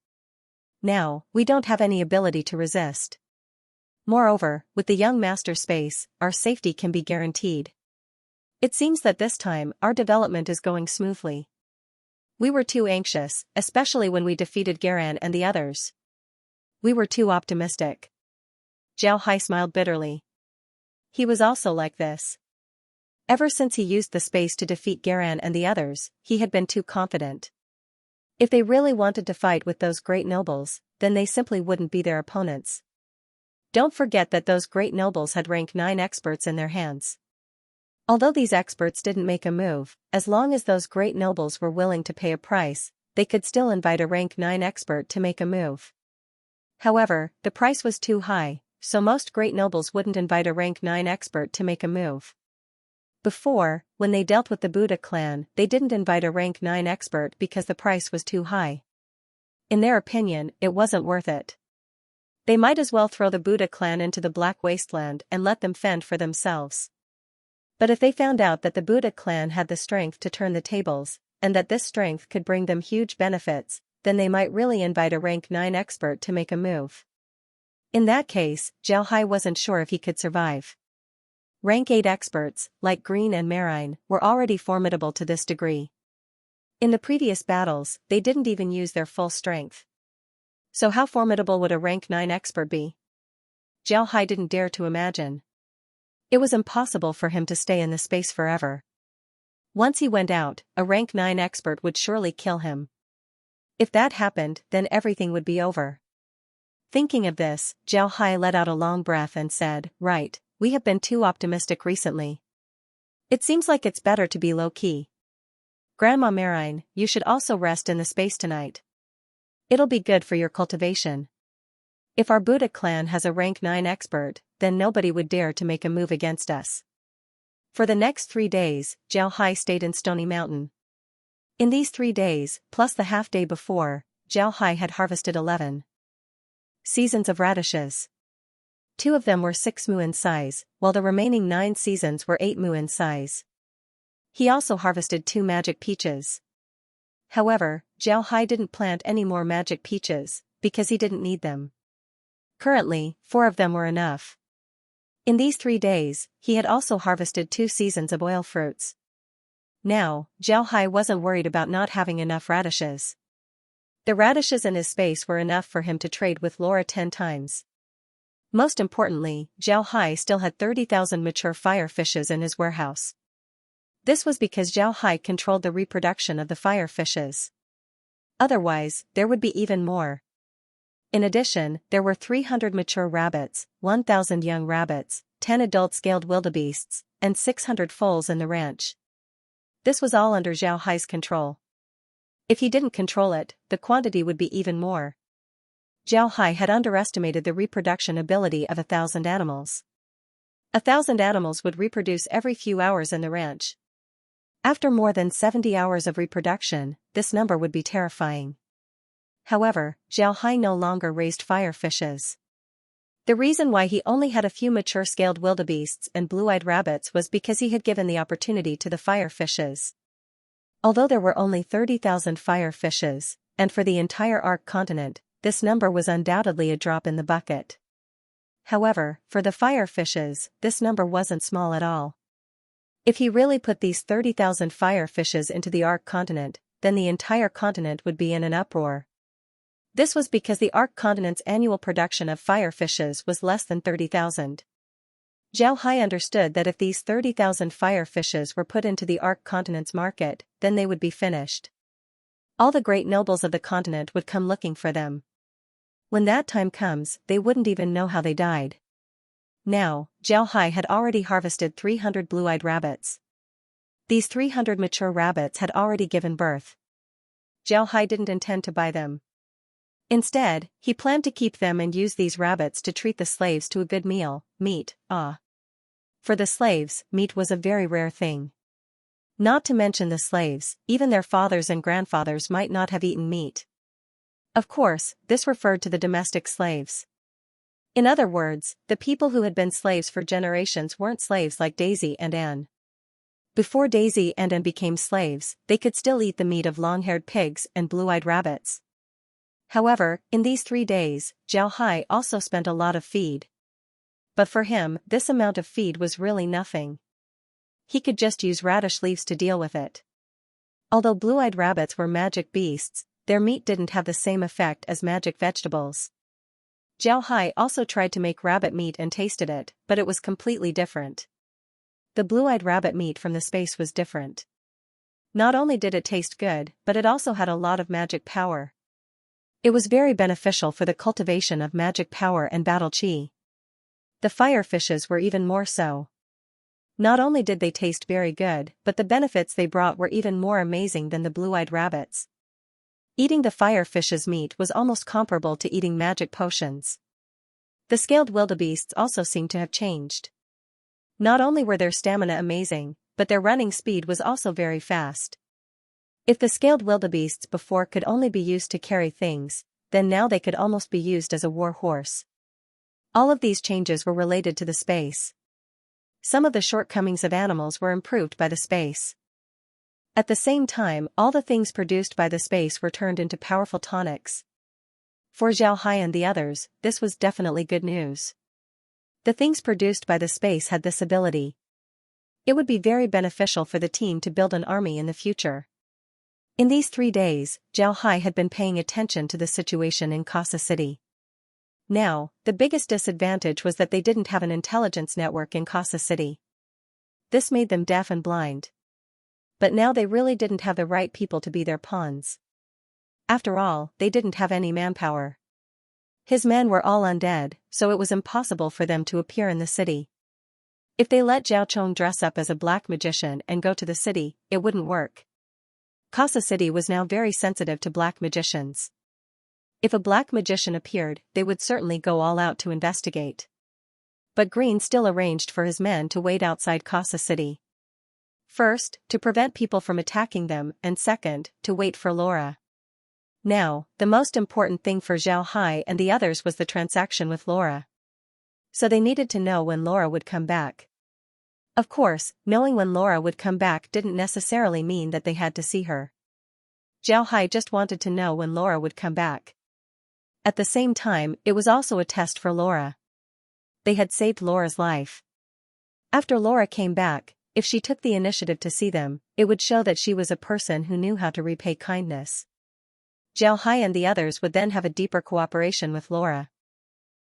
Now, we don't have any ability to resist. Moreover, with the young master space, our safety can be guaranteed. It seems that this time, our development is going smoothly. We were too anxious, especially when we defeated Garan and the others. We were too optimistic. Zhao Hai smiled bitterly. He was also like this. Ever since he used the space to defeat Garan and the others, he had been too confident. If they really wanted to fight with those great nobles, then they simply wouldn't be their opponents. Don't forget that those great nobles had rank 9 experts in their hands. Although these experts didn't make a move, as long as those great nobles were willing to pay a price, they could still invite a rank 9 expert to make a move. However, the price was too high, so most great nobles wouldn't invite a rank 9 expert to make a move. Before, when they dealt with the Buddha clan, they didn't invite a rank 9 expert because the price was too high. In their opinion, it wasn't worth it. They might as well throw the Buddha clan into the Black Wasteland and let them fend for themselves. But if they found out that the Buddha clan had the strength to turn the tables, and that this strength could bring them huge benefits, then they might really invite a rank 9 expert to make a move. In that case, Zhao Hai wasn't sure if he could survive. Rank 8 experts, like Green and Marine, were already formidable to this degree. In the previous battles, they didn't even use their full strength. So how formidable would a rank 9 expert be? Zhao Hai didn't dare to imagine. It was impossible for him to stay in the space forever. Once he went out, a rank 9 expert would surely kill him. If that happened, then everything would be over. Thinking of this, Zhao Hai let out a long breath and said, "Right, we have been too optimistic recently. It seems like it's better to be low-key. Grandma Marine, you should also rest in the space tonight. It'll be good for your cultivation. If our Buddha clan has a rank 9 expert, then nobody would dare to make a move against us." For the next 3 days, Zhao Hai stayed in Stony Mountain. In these 3 days, plus the half-day before, Zhao Hai had harvested 11 seasons of radishes. 2 of them were 6 mu in size, while the remaining 9 seasons were 8 mu in size. He also harvested 2 magic peaches. However, Zhao Hai didn't plant any more magic peaches, because he didn't need them. Currently, 4 of them were enough. In these 3 days, he had also harvested 2 seasons of oil fruits. Now, Zhao Hai wasn't worried about not having enough radishes. The radishes in his space were enough for him to trade with Laura 10 times. Most importantly, Zhao Hai still had 30,000 mature fire fishes in his warehouse. This was because Zhao Hai controlled the reproduction of the fire fishes. Otherwise, there would be even more. In addition, there were 300 mature rabbits, 1,000 young rabbits, 10 adult scaled wildebeests, and 600 foals in the ranch. This was all under Zhao Hai's control. If he didn't control it, the quantity would be even more. Zhao Hai had underestimated the reproduction ability of 1,000 animals. 1,000 animals would reproduce every few hours in the ranch. After more than 70 hours of reproduction, this number would be terrifying. However, Zhao Hai no longer raised fire fishes. The reason why he only had a few mature scaled wildebeests and blue-eyed rabbits was because he had given the opportunity to the fire fishes. Although there were only 30,000 fire fishes, and for the entire Ark continent, this number was undoubtedly a drop in the bucket. However, for the fire fishes, this number wasn't small at all. If he really put these 30,000 fire fishes into the Ark continent, then the entire continent would be in an uproar. This was because the Ark continent's annual production of fire fishes was less than 30,000. Zhao Hai understood that if these 30,000 fire fishes were put into the Ark continent's market, then they would be finished. All the great nobles of the continent would come looking for them. When that time comes, they wouldn't even know how they died. Now, Zhao Hai had already harvested 300 blue-eyed rabbits. These 300 mature rabbits had already given birth. Zhao Hai didn't intend to buy them. Instead, he planned to keep them and use these rabbits to treat the slaves to a good meal, meat. For the slaves, meat was a very rare thing. Not to mention the slaves, even their fathers and grandfathers might not have eaten meat. Of course, this referred to the domestic slaves. In other words, the people who had been slaves for generations weren't slaves like Daisy and Anne. Before Daisy and Anne became slaves, they could still eat the meat of long-haired pigs and blue-eyed rabbits. However, in these 3 days, Zhao Hai also spent a lot of feed. But for him, this amount of feed was really nothing. He could just use radish leaves to deal with it. Although blue-eyed rabbits were magic beasts, their meat didn't have the same effect as magic vegetables. Zhao Hai also tried to make rabbit meat and tasted it, but it was completely different. The blue-eyed rabbit meat from the space was different. Not only did it taste good, but it also had a lot of magic power. It was very beneficial for the cultivation of magic power and battle chi. The fire fishes were even more so. Not only did they taste very good, but the benefits they brought were even more amazing than the blue-eyed rabbits. Eating the fire fish's meat was almost comparable to eating magic potions. The scaled wildebeests also seemed to have changed. Not only were their stamina amazing, but their running speed was also very fast. If the scaled wildebeests before could only be used to carry things, then now they could almost be used as a war horse. All of these changes were related to the space. Some of the shortcomings of animals were improved by the space. At the same time, all the things produced by the space were turned into powerful tonics. For Zhao Hai and the others, this was definitely good news. The things produced by the space had this ability. It would be very beneficial for the team to build an army in the future. In these 3 days, Zhao Hai had been paying attention to the situation in Casa City. Now, the biggest disadvantage was that they didn't have an intelligence network in Casa City. This made them deaf and blind. But now they really didn't have the right people to be their pawns. After all, they didn't have any manpower. His men were all undead, so it was impossible for them to appear in the city. If they let Zhao Chong dress up as a black magician and go to the city, it wouldn't work. Casa City was now very sensitive to black magicians. If a black magician appeared, they would certainly go all out to investigate. But Green still arranged for his men to wait outside Casa City. First, to prevent people from attacking them, and second, to wait for Laura. Now, the most important thing for Zhao Hai and the others was the transaction with Laura. So they needed to know when Laura would come back. Of course, knowing when Laura would come back didn't necessarily mean that they had to see her. Zhao Hai just wanted to know when Laura would come back. At the same time, it was also a test for Laura. They had saved Laura's life. After Laura came back, if she took the initiative to see them, it would show that she was a person who knew how to repay kindness. Zhao Hai and the others would then have a deeper cooperation with Laura.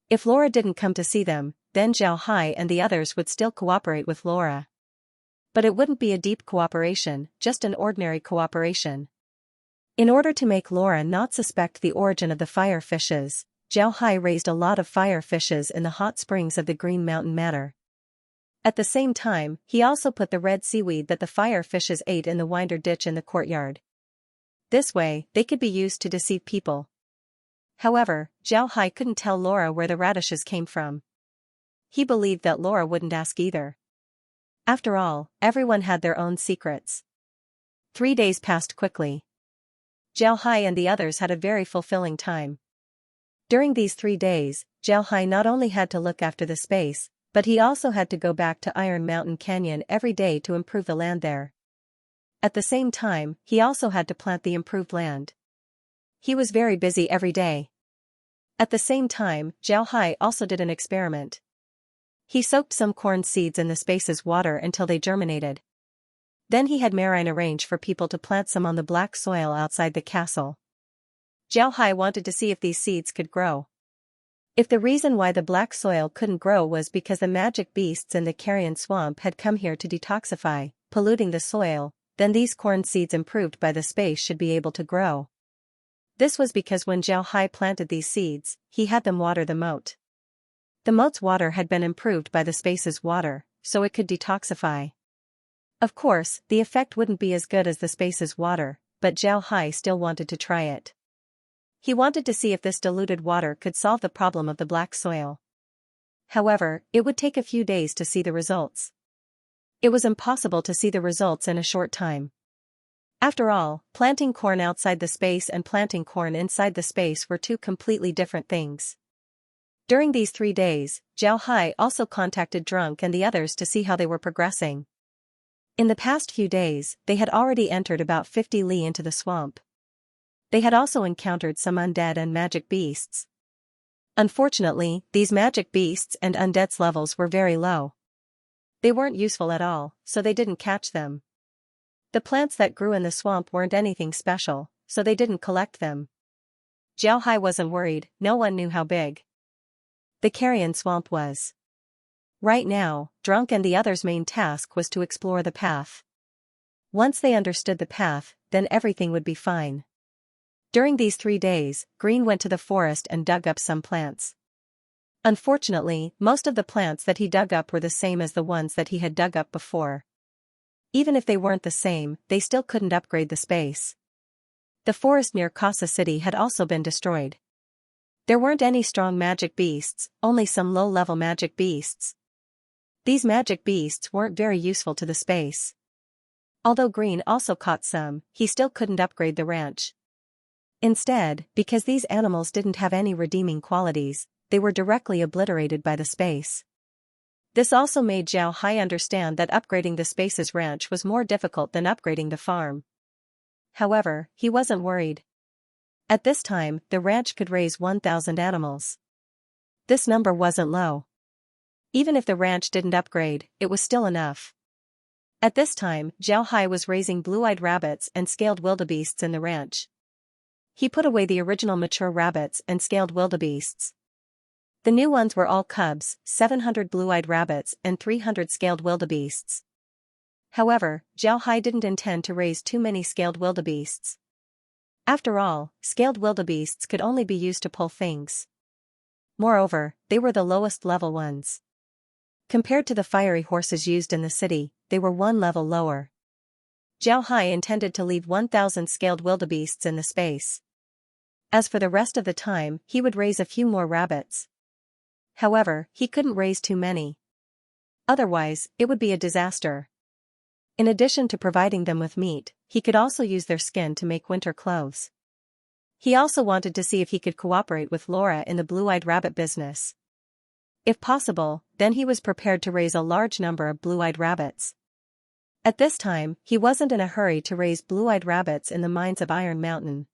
If Laura didn't come to see them, then Zhao Hai and the others would still cooperate with Laura. But it wouldn't be a deep cooperation, just an ordinary cooperation. In order to make Laura not suspect the origin of the fire fishes, Zhao Hai raised a lot of fire fishes in the hot springs of the Green Mountain Manor. At the same time, he also put the red seaweed that the fire fishes ate in the winder ditch in the courtyard. This way, they could be used to deceive people. However, Zhao Hai couldn't tell Laura where the radishes came from. He believed that Laura wouldn't ask either. After all, everyone had their own secrets. 3 days passed quickly. Zhao Hai and the others had a very fulfilling time. During these 3 days, Zhao Hai not only had to look after the space, but he also had to go back to Iron Mountain Canyon every day to improve the land there. At the same time, he also had to plant the improved land. He was very busy every day. At the same time, Zhao Hai also did an experiment. He soaked some corn seeds in the space's water until they germinated. Then he had Marine arrange for people to plant some on the black soil outside the castle. Zhao Hai wanted to see if these seeds could grow. If the reason why the black soil couldn't grow was because the magic beasts in the carrion swamp had come here to detoxify, polluting the soil, then these corn seeds improved by the space should be able to grow. This was because when Zhao Hai planted these seeds, he had them water the moat. The moat's water had been improved by the space's water, so it could detoxify. Of course, the effect wouldn't be as good as the space's water, but Zhao Hai still wanted to try it. He wanted to see if this diluted water could solve the problem of the black soil. However, it would take a few days to see the results. It was impossible to see the results in a short time. After all, planting corn outside the space and planting corn inside the space were two completely different things. During these 3 days, Zhao Hai also contacted Drunk and the others to see how they were progressing. In the past few days, they had already entered about 50 li into the swamp. They had also encountered some undead and magic beasts. Unfortunately, these magic beasts and undead's levels were very low. They weren't useful at all, so they didn't catch them. The plants that grew in the swamp weren't anything special, so they didn't collect them. Zhao Hai wasn't worried, no one knew how big the carrion swamp was. Right now, Drunk and the others' main task was to explore the path. Once they understood the path, then everything would be fine. During these 3 days, Green went to the forest and dug up some plants. Unfortunately, most of the plants that he dug up were the same as the ones that he had dug up before. Even if they weren't the same, they still couldn't upgrade the space. The forest near Casa City had also been destroyed. There weren't any strong magic beasts, only some low-level magic beasts. These magic beasts weren't very useful to the space. Although Green also caught some, he still couldn't upgrade the ranch. Instead, because these animals didn't have any redeeming qualities, they were directly obliterated by the space. This also made Zhao Hai understand that upgrading the space's ranch was more difficult than upgrading the farm. However, he wasn't worried. At this time, the ranch could raise 1,000 animals. This number wasn't low. Even if the ranch didn't upgrade, it was still enough. At this time, Xiaohai was raising blue-eyed rabbits and scaled wildebeests in the ranch. He put away the original mature rabbits and scaled wildebeests. The new ones were all cubs, 700 blue-eyed rabbits and 300 scaled wildebeests. However, Xiaohai didn't intend to raise too many scaled wildebeests. After all, scaled wildebeests could only be used to pull things. Moreover, they were the lowest level ones. Compared to the fiery horses used in the city, they were one level lower. Xiaohai intended to leave 1,000 scaled wildebeests in the space. As for the rest of the time, he would raise a few more rabbits. However, he couldn't raise too many. Otherwise, it would be a disaster. In addition to providing them with meat, he could also use their skin to make winter clothes. He also wanted to see if he could cooperate with Laura in the blue-eyed rabbit business. If possible, then he was prepared to raise a large number of blue-eyed rabbits. At this time, he wasn't in a hurry to raise blue-eyed rabbits in the mines of Iron Mountain.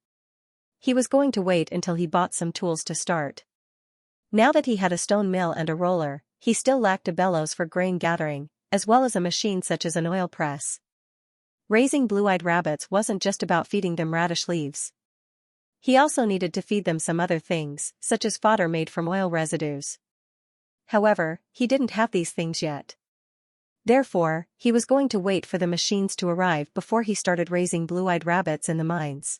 He was going to wait until he bought some tools to start. Now that he had a stone mill and a roller, he still lacked a bellows for grain gathering, as well as a machine such as an oil press. Raising blue-eyed rabbits wasn't just about feeding them radish leaves. He also needed to feed them some other things, such as fodder made from oil residues. However, he didn't have these things yet. Therefore, he was going to wait for the machines to arrive before he started raising blue-eyed rabbits in the mines.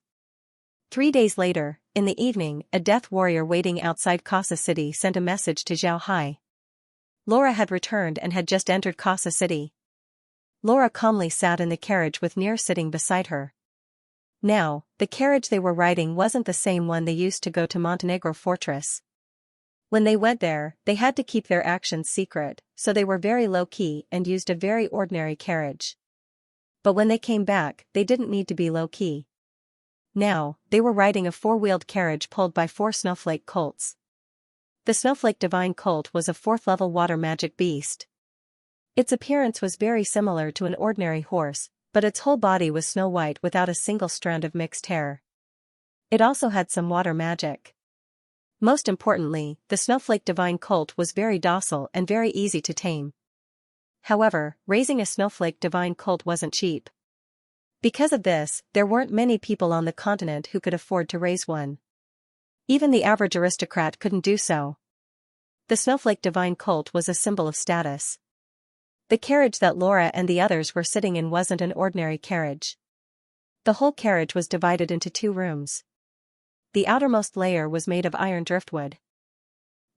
3 days later, in the evening, a death warrior waiting outside Casa City sent a message to Xiaohai. Laura had returned and had just entered Casa City. Laura calmly sat in the carriage with Nir sitting beside her. Now, the carriage they were riding wasn't the same one they used to go to Montenegro Fortress. When they went there, they had to keep their actions secret, so they were very low-key and used a very ordinary carriage. But when they came back, they didn't need to be low-key. Now, they were riding a 4-wheeled carriage pulled by 4 snowflake colts. The snowflake divine colt was a 4th-level water magic beast. Its appearance was very similar to an ordinary horse, but its whole body was snow-white without a single strand of mixed hair. It also had some water magic. Most importantly, the snowflake divine colt was very docile and very easy to tame. However, raising a snowflake divine colt wasn't cheap. Because of this, there weren't many people on the continent who could afford to raise one. Even the average aristocrat couldn't do so. The snowflake divine colt was a symbol of status. The carriage that Laura and the others were sitting in wasn't an ordinary carriage. The whole carriage was divided into 2 rooms. The outermost layer was made of iron driftwood.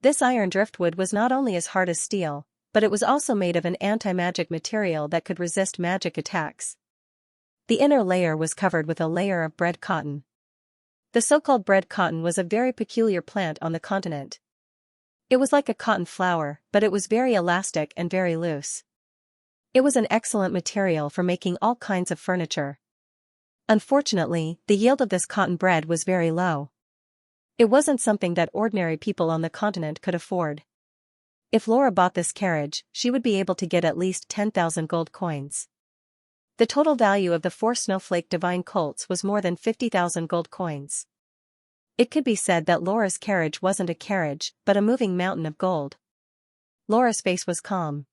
This iron driftwood was not only as hard as steel, but it was also made of an anti-magic material that could resist magic attacks. The inner layer was covered with a layer of bread cotton. The so-called bread cotton was a very peculiar plant on the continent. It was like a cotton flower, but it was very elastic and very loose. It was an excellent material for making all kinds of furniture. Unfortunately, the yield of this cotton bread was very low. It wasn't something that ordinary people on the continent could afford. If Laura bought this carriage, she would be able to get at least 10,000 gold coins. The total value of the 4 snowflake divine colts was more than 50,000 gold coins. It could be said that Laura's carriage wasn't a carriage, but a moving mountain of gold. Laura's face was calm.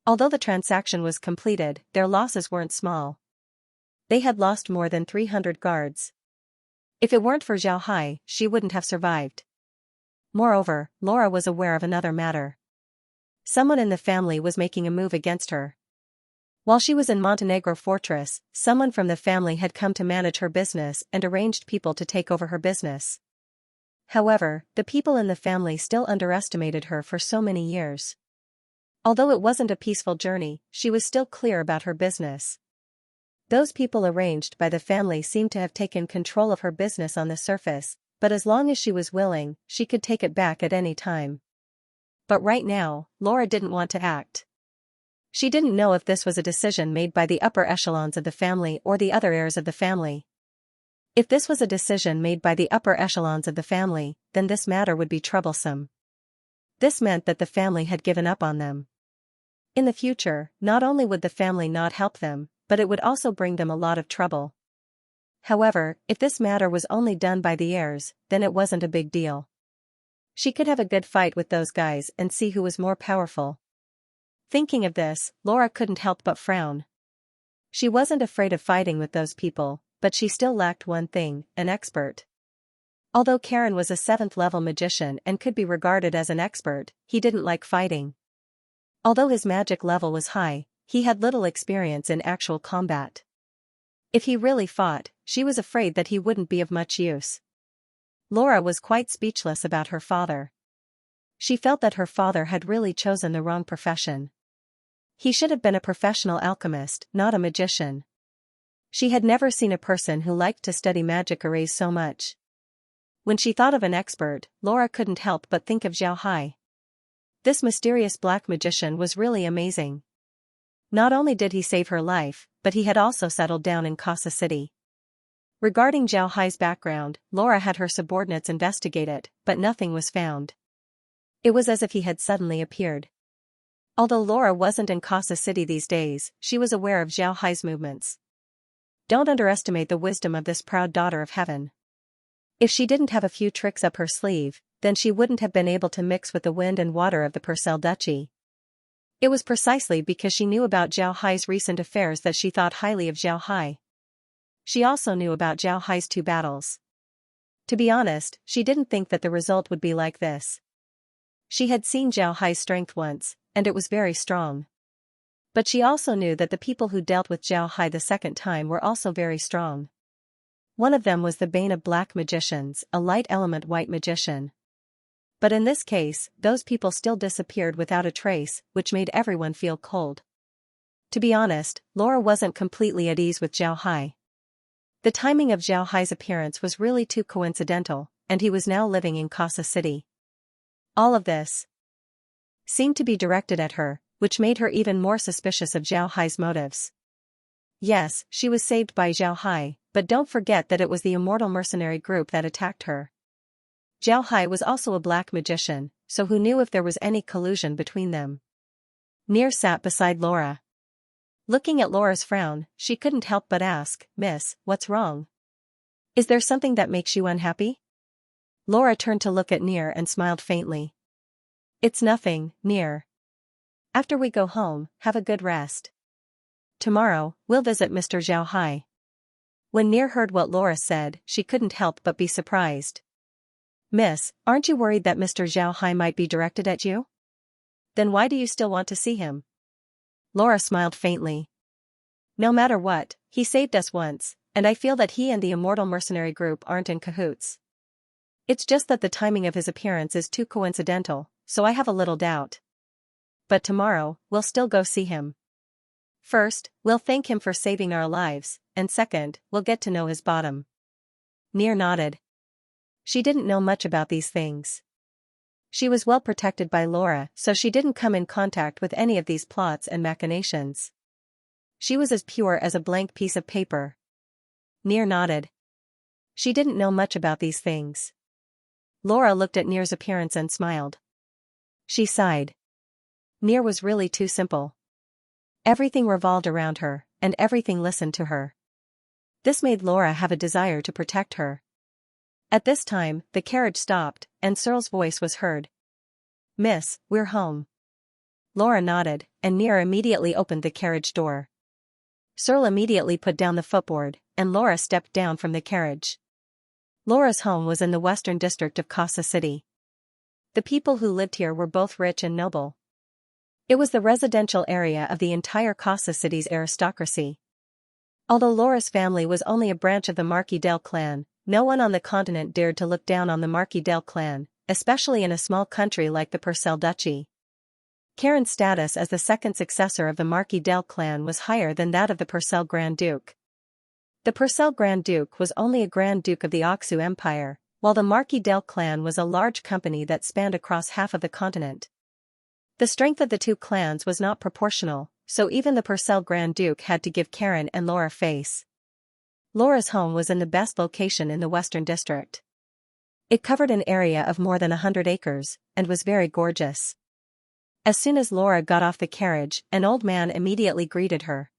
Although the transaction was completed, their losses weren't small. They had lost more than 300 guards. If it weren't for Xiaohai, she wouldn't have survived. Moreover, Laura was aware of another matter. Someone in the family was making a move against her. While she was in Montenegro Fortress, someone from the family had come to manage her business and arranged people to take over her business. However, the people in the family still underestimated her for so many years. Although it wasn't a peaceful journey, she was still clear about her business. Those people arranged by the family seemed to have taken control of her business on the surface, but as long as she was willing, she could take it back at any time. But right now, Laura didn't want to act. She didn't know if this was a decision made by the upper echelons of the family or the other heirs of the family. If this was a decision made by the upper echelons of the family, then this matter would be troublesome. This meant that the family had given up on them. In the future, not only would the family not help them, but it would also bring them a lot of trouble. However, if this matter was only done by the heirs, then it wasn't a big deal. She could have a good fight with those guys and see who was more powerful. Thinking of this, Laura couldn't help but frown. She wasn't afraid of fighting with those people, but she still lacked one thing, an expert. Although Karen was a 7th-level magician and could be regarded as an expert, he didn't like fighting. Although his magic level was high, he had little experience in actual combat. If he really fought, she was afraid that he wouldn't be of much use. Laura was quite speechless about her father. She felt that her father had really chosen the wrong profession. He should have been a professional alchemist, not a magician. She had never seen a person who liked to study magic arrays so much. When she thought of an expert, Laura couldn't help but think of Xiao Hai. This mysterious black magician was really amazing. Not only did he save her life, but he had also settled down in Casa City. Regarding Xiao Hai's background, Laura had her subordinates investigate it, but nothing was found. It was as if he had suddenly appeared. Although Laura wasn't in Casa City these days, she was aware of Xiao Hai's movements. Don't underestimate the wisdom of this proud daughter of heaven. If she didn't have a few tricks up her sleeve, then she wouldn't have been able to mix with the wind and water of the Purcell Duchy. It was precisely because she knew about Xiao Hai's recent affairs that she thought highly of Xiao Hai. She also knew about Xiao Hai's 2 battles. To be honest, she didn't think that the result would be like this. She had seen Xiao Hai's strength once, and it was very strong. But she also knew that the people who dealt with Xiao Hai the second time were also very strong. One of them was the bane of black magicians, a light element white magician. But in this case, those people still disappeared without a trace, which made everyone feel cold. To be honest, Laura wasn't completely at ease with Xiao Hai. The timing of Xiao Hai's appearance was really too coincidental, and he was now living in Casa City. All of this seemed to be directed at her, which made her even more suspicious of Xiao Hai's motives. Yes, she was saved by Xiao Hai, but don't forget that it was the immortal mercenary group that attacked her. Xiao Hai was also a black magician, so who knew if there was any collusion between them? Nir sat beside Laura. Looking at Laura's frown, she couldn't help but ask, "Miss, what's wrong? Is there something that makes you unhappy?" Laura turned to look at Nir and smiled faintly. "It's nothing, Nir. After we go home, have a good rest. Tomorrow, we'll visit Mr. Xiao Hai." When Nir heard what Laura said, she couldn't help but be surprised. "Miss, aren't you worried that Mr. Xiao Hai might be directed at you? Then why do you still want to see him?" Laura smiled faintly. "No matter what, he saved us once, and I feel that he and the immortal mercenary group aren't in cahoots. It's just that the timing of his appearance is too coincidental, so I have a little doubt. But tomorrow, we'll still go see him. First, we'll thank him for saving our lives, and second, we'll get to know his bottom." Nir nodded. She didn't know much about these things. She was well protected by Laura, so she didn't come in contact with any of these plots and machinations. She was as pure as a blank piece of paper. Nir nodded. She didn't know much about these things. Laura looked at Nir's appearance and smiled. She sighed. Nir was really too simple. Everything revolved around her, and everything listened to her. This made Laura have a desire to protect her. At this time, the carriage stopped, and Searle's voice was heard. "Miss, we're home." Laura nodded, and Nir immediately opened the carriage door. Searle immediately put down the footboard, and Laura stepped down from the carriage. Laura's home was in the western district of Casa City. The people who lived here were both rich and noble. It was the residential area of the entire Casa City's aristocracy. Although Laura's family was only a branch of the Marquis del clan, no one on the continent dared to look down on the Marquis del clan, especially in a small country like the Purcell Duchy. Karen's status as the second successor of the Marquis del clan was higher than that of the Purcell Grand Duke. The Purcell Grand Duke was only a Grand Duke of the Oxu Empire, while the Marquis del clan was a large company that spanned across half of the continent. The strength of the two clans was not proportional, so even the Purcell Grand Duke had to give Karen and Laura face. Laura's home was in the best location in the Western District. It covered an area of more than 100 acres, and was very gorgeous. As soon as Laura got off the carriage, an old man immediately greeted her.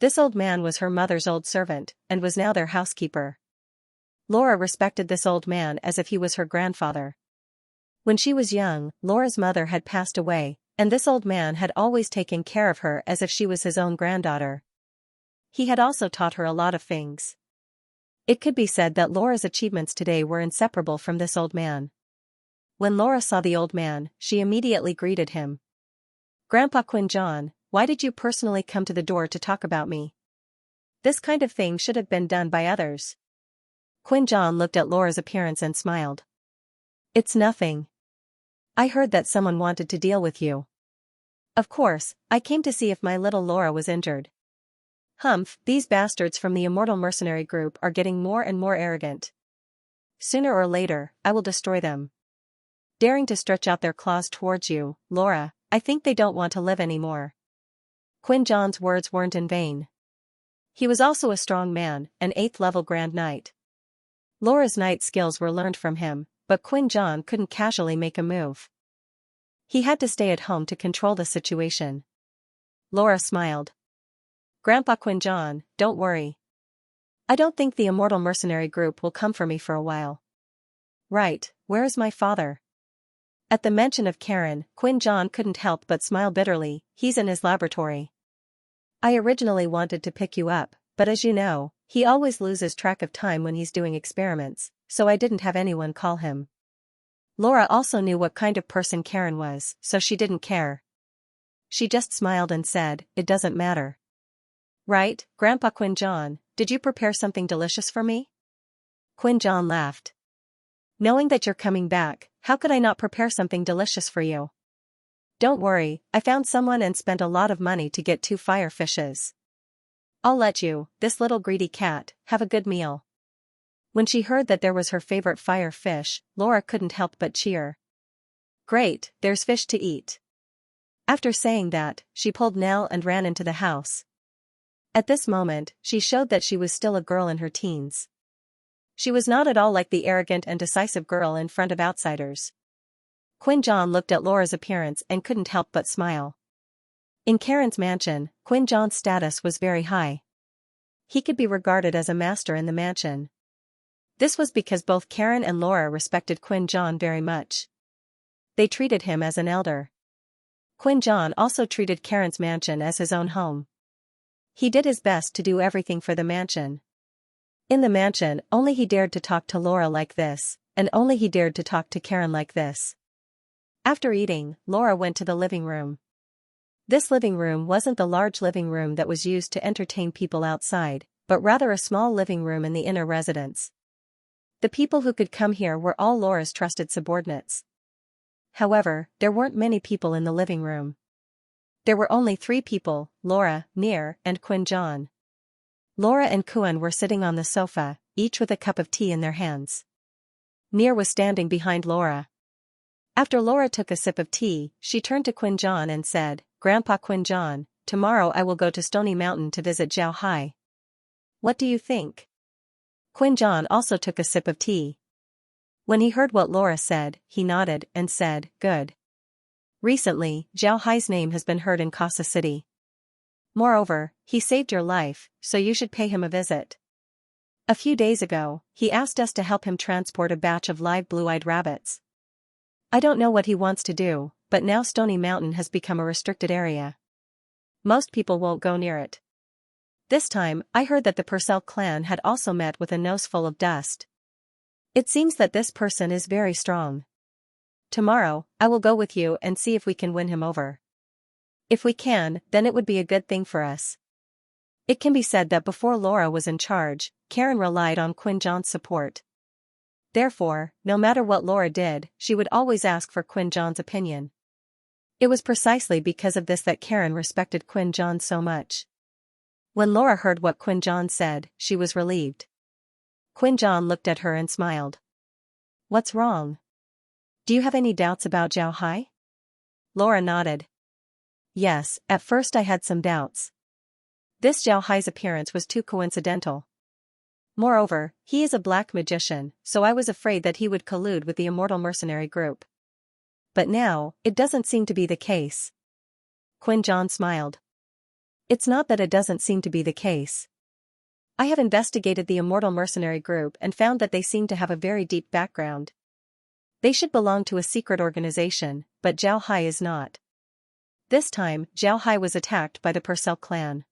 This old man was her mother's old servant, and was now their housekeeper. Laura respected this old man as if he was her grandfather. When she was young, Laura's mother had passed away, and this old man had always taken care of her as if she was his own granddaughter. he had also taught her a lot of things. It could be said that Laura's achievements today were inseparable from this old man. When Laura saw the old man, she immediately greeted him. "Grandpa Quinjon, why did you personally come to the door to talk about me? This kind of thing should have been done by others." Quinjon looked at Laura's appearance and smiled. "It's nothing. I heard that someone wanted to deal with you. Of course, I came to see if my little Laura was injured." "Humph, these bastards from the Immortal Mercenary Group are getting more and more arrogant. Sooner or later, I will destroy them. Daring to stretch out their claws towards you, Laura, I think they don't want to live anymore." Quinjon's words weren't in vain. He was also a strong man, an 8th-level Grand Knight. Laura's knight skills were learned from him, but Quinjon couldn't casually make a move. He had to stay at home to control the situation. Laura smiled. "Grandpa Quinjon, don't worry. I don't think the Immortal Mercenary Group will come for me for a while." "Right, where is my father?" At the mention of Karen, Quinjon couldn't help but smile bitterly. "He's in his laboratory. I originally wanted to pick you up, but as you know, he always loses track of time when he's doing experiments, so I didn't have anyone call him." Laura also knew what kind of person Karen was, so she didn't care. She just smiled and said, "It doesn't matter." "Right, Grandpa Quinjon, did you prepare something delicious for me?" Quinjon laughed. "Knowing that you're coming back, how could I not prepare something delicious for you? Don't worry, I found someone and spent a lot of money to get 2 fire fishes. I'll let you, this little greedy cat, have a good meal." When she heard that there was her favorite fire fish, Laura couldn't help but cheer. "Great, there's fish to eat." After saying that, she pulled Nell and ran into the house. At this moment, she showed that she was still a girl in her teens. She was not at all like the arrogant and decisive girl in front of outsiders. Quinjon looked at Laura's appearance and couldn't help but smile. In Karen's mansion, Quinjon's status was very high. He could be regarded as a master in the mansion. This was because both Karen and Laura respected Quinjon very much. They treated him as an elder. Quinjon also treated Karen's mansion as his own home. He did his best to do everything for the mansion. In the mansion, only he dared to talk to Laura like this, and only he dared to talk to Karen like this. After eating, Laura went to the living room. This living room wasn't the large living room that was used to entertain people outside, but rather a small living room in the inner residence. The people who could come here were all Laura's trusted subordinates. However, there weren't many people in the living room. There were only 3 people, Laura, Nir, and Quinjon. Laura and Kuan were sitting on the sofa, each with a cup of tea in their hands. Nir was standing behind Laura. After Laura took a sip of tea, she turned to Quinjon and said, "Grandpa Quinjon, tomorrow I will go to Stony Mountain to visit Zhao Hai. What do you think?" Quinjon also took a sip of tea. When he heard what Laura said, he nodded and said, "Good. Recently, Zhao Hai's name has been heard in Casa City. Moreover, he saved your life, so you should pay him a visit. A few days ago, he asked us to help him transport a batch of live blue-eyed rabbits. I don't know what he wants to do, but now Stony Mountain has become a restricted area. Most people won't go near it. This time, I heard that the Purcell clan had also met with a nose full of dust. It seems that this person is very strong. Tomorrow, I will go with you and see if we can win him over. If we can, then it would be a good thing for us." It can be said that before Laura was in charge, Karen relied on Quinjon's support. Therefore, no matter what Laura did, she would always ask for Quinjon's opinion. It was precisely because of this that Karen respected Quinjon so much. When Laura heard what Quinjon said, she was relieved. Quinjon looked at her and smiled. "What's wrong? Do you have any doubts about Zhao Hai?" Laura nodded. "Yes, at first I had some doubts. This Zhao Hai's appearance was too coincidental. Moreover, he is a black magician, so I was afraid that he would collude with the Immortal Mercenary Group. But now, it doesn't seem to be the case." Quinjon smiled. "It's not that it doesn't seem to be the case. I have investigated the Immortal Mercenary Group and found that they seem to have a very deep background. They should belong to a secret organization, but Zhao Hai is not. This time, Zhao Hai was attacked by the Purcell clan.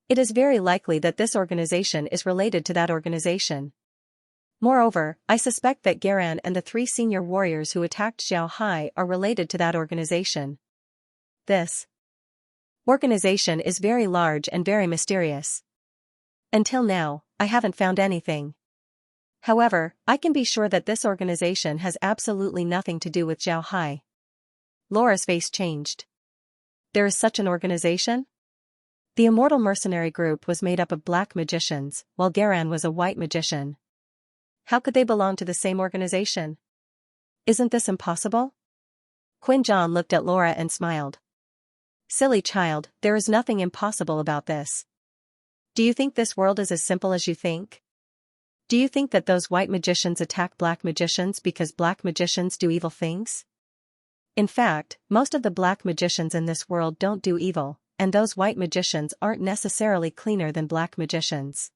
It is very likely that this organization is related to that organization. Moreover, I suspect that Garan and the 3 senior warriors who attacked Xiao Hai are related to that organization. This organization is very large and very mysterious. Until now, I haven't found anything. However, I can be sure that this organization has absolutely nothing to do with Xiao Hai. Laura's face changed. There is such an organization? The Immortal Mercenary Group was made up of black magicians, while Garan was a white magician. How could they belong to the same organization? Isn't this impossible? Quinjon looked at Laura and smiled. Silly child, there is nothing impossible about this. Do you think this world is as simple as you think? Do you think that those white magicians attack black magicians because black magicians do evil things? In fact, most of the black magicians in this world don't do evil, and those white magicians aren't necessarily cleaner than black magicians.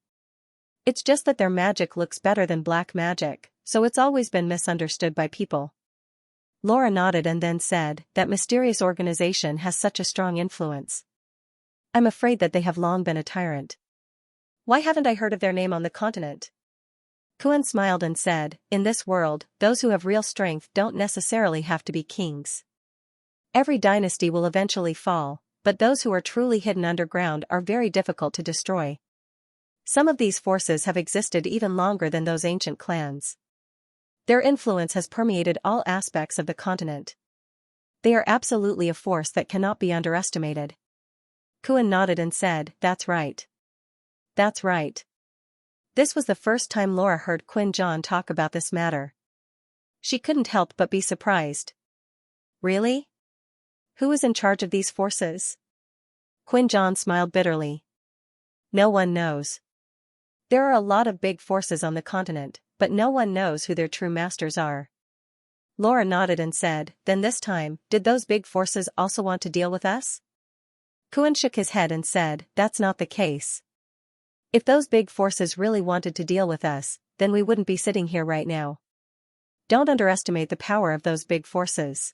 It's just that their magic looks better than black magic, so it's always been misunderstood by people. Laura nodded and then said, that mysterious organization has such a strong influence. I'm afraid that they have long been a tyrant. Why haven't I heard of their name on the continent? Kuan smiled and said, in this world, those who have real strength don't necessarily have to be kings. Every dynasty will eventually fall, but those who are truly hidden underground are very difficult to destroy. Some of these forces have existed even longer than those ancient clans. Their influence has permeated all aspects of the continent. They are absolutely a force that cannot be underestimated. Kuan nodded and said, that's right. That's right. This was the first time Laura heard Quinjon talk about this matter. She couldn't help but be surprised. Really? Who is in charge of these forces? Quinjon smiled bitterly. No one knows. There are a lot of big forces on the continent, but no one knows who their true masters are. Laura nodded and said, then this time, did those big forces also want to deal with us? Kuan shook his head and said, that's not the case. If those big forces really wanted to deal with us, then we wouldn't be sitting here right now. Don't underestimate the power of those big forces.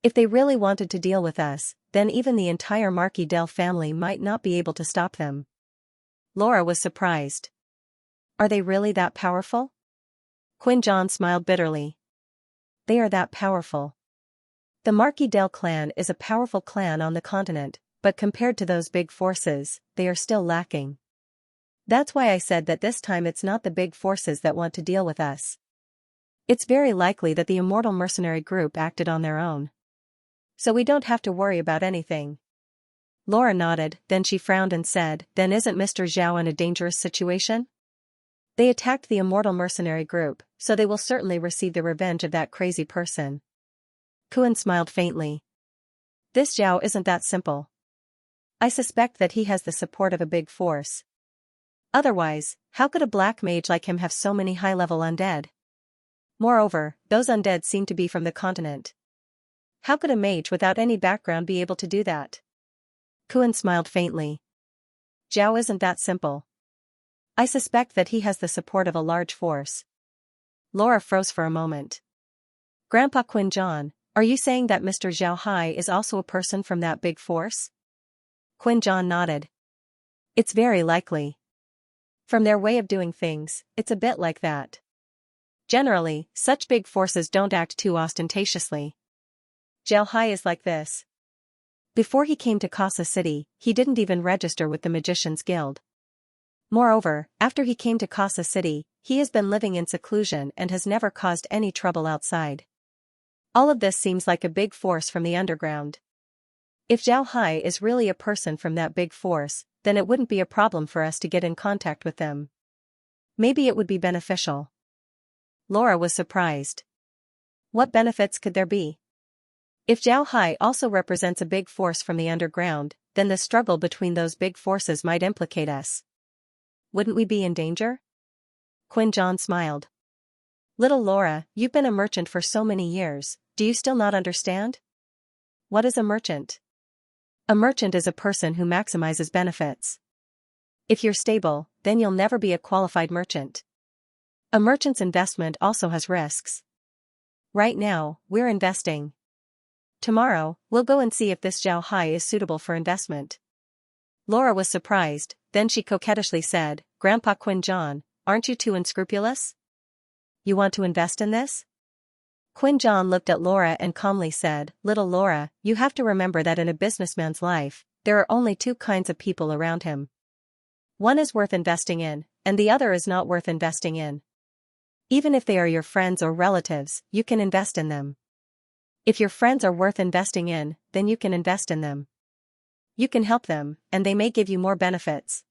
If they really wanted to deal with us, then even the entire Marquis Del family might not be able to stop them. Laura was surprised. Are they really that powerful? Quinjon smiled bitterly. They are that powerful. The Marquis Del clan is a powerful clan on the continent, but compared to those big forces, they are still lacking. That's why I said that this time it's not the big forces that want to deal with us. It's very likely that the Immortal Mercenary Group acted on their own. So we don't have to worry about anything. Laura nodded, then she frowned and said, then isn't Mr. Zhao in a dangerous situation? They attacked the Immortal Mercenary Group, so they will certainly receive the revenge of that crazy person. Kuan smiled faintly. This Zhao isn't that simple. I suspect that he has the support of a big force. Otherwise, how could a black mage like him have so many high-level undead? Moreover, those undead seem to be from the continent. How could a mage without any background be able to do that? Kuan smiled faintly. Zhao isn't that simple. I suspect that he has the support of a large force. Laura froze for a moment. Grandpa Quinjon, are you saying that Mr. Xiao Hai is also a person from that big force? Quinjon nodded. It's very likely. From their way of doing things, it's a bit like that. Generally, such big forces don't act too ostentatiously. Xiao Hai is like this. Before he came to Casa City, he didn't even register with the Magicians Guild. Moreover, after he came to Casa City, he has been living in seclusion and has never caused any trouble outside. All of this seems like a big force from the underground. If Xiao Hai is really a person from that big force, then it wouldn't be a problem for us to get in contact with them. Maybe it would be beneficial. Laura was surprised. What benefits could there be? If Xiao Hai also represents a big force from the underground, then the struggle between those big forces might implicate us. Wouldn't we be in danger? Quinjon smiled. Little Laura, you've been a merchant for so many years, do you still not understand? What is a merchant? A merchant is a person who maximizes benefits. If you're stable, then you'll never be a qualified merchant. A merchant's investment also has risks. Right now, we're investing. Tomorrow, we'll go and see if this Xiao Hai is suitable for investment. Laura was surprised, then she coquettishly said, "Grandpa Quinjon, aren't you too unscrupulous? You want to invest in this?" Quinjon looked at Laura and calmly said, "Little Laura, you have to remember that in a businessman's life, there are only two kinds of people around him. One is worth investing in, and the other is not worth investing in. Even if they are your friends or relatives, you can invest in them. If your friends are worth investing in, then you can invest in them. You can help them, and they may give you more benefits.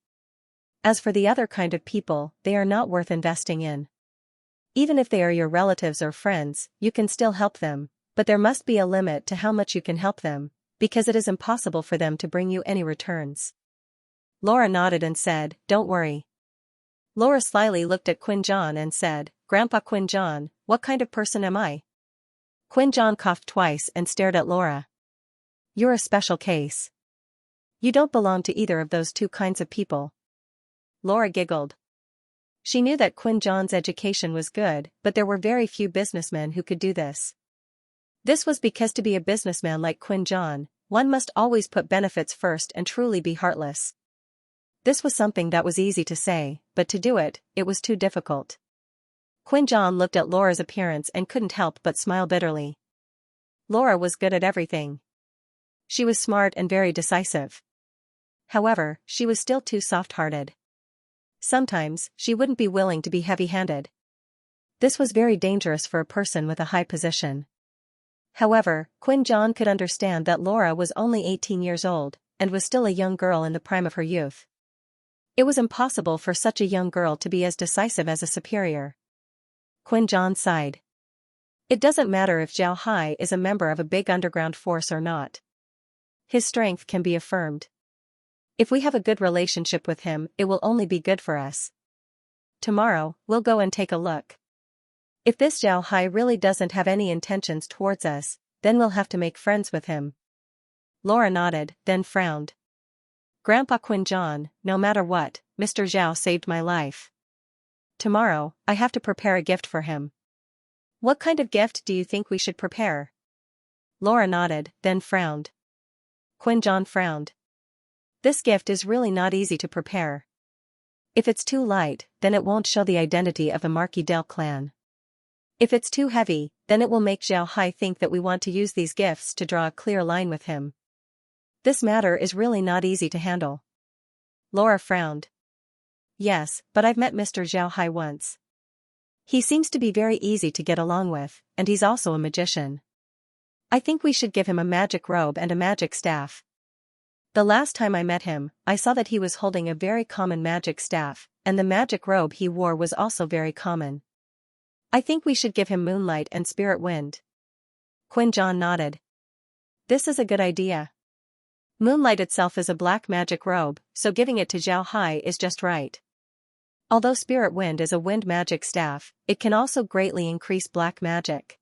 As for the other kind of people, they are not worth investing in. Even if they are your relatives or friends, you can still help them, but there must be a limit to how much you can help them, because it is impossible for them to bring you any returns." Laura nodded and said, "Don't worry." Laura slyly looked at Quinjon and said, "Grandpa Quinjon, what kind of person am I?" Quinjon coughed twice and stared at Laura. "You're a special case. You don't belong to either of those two kinds of people." Laura giggled. She knew that Quinjon's education was good, but there were very few businessmen who could do this. This was because to be a businessman like Quinjon, one must always put benefits first and truly be heartless. This was something that was easy to say, but to do it, it was too difficult. Quinjon looked at Laura's appearance and couldn't help but smile bitterly. Laura was good at everything. She was smart and very decisive. However, she was still too soft-hearted. Sometimes, she wouldn't be willing to be heavy-handed. This was very dangerous for a person with a high position. However, Quinjon could understand that Laura was only 18 years old, and was still a young girl in the prime of her youth. It was impossible for such a young girl to be as decisive as a superior. Quinjon sighed. It doesn't matter if Zhao Hai is a member of a big underground force or not. His strength can be affirmed. If we have a good relationship with him, it will only be good for us. Tomorrow, we'll go and take a look. If this Zhao Hai really doesn't have any intentions towards us, then we'll have to make friends with him." Laura nodded, then frowned. "Grandpa Quinjon, no matter what, Mr. Zhao saved my life. Tomorrow, I have to prepare a gift for him." "What kind of gift do you think we should prepare?" Laura nodded, then frowned. Quinjon frowned. "This gift is really not easy to prepare. If it's too light, then it won't show the identity of the Marquis Del clan. If it's too heavy, then it will make Zhao Hai think that we want to use these gifts to draw a clear line with him. This matter is really not easy to handle." Laura frowned. "Yes, but I've met Mr. Zhao Hai once. He seems to be very easy to get along with, and he's also a magician. I think we should give him a magic robe and a magic staff. The last time I met him, I saw that he was holding a very common magic staff, and the magic robe he wore was also very common. I think we should give him Moonlight and Spirit Wind." Quinjon nodded. "This is a good idea. Moonlight itself is a black magic robe, so giving it to Zhao Hai is just right. Although Spirit Wind is a wind magic staff, it can also greatly increase black magic.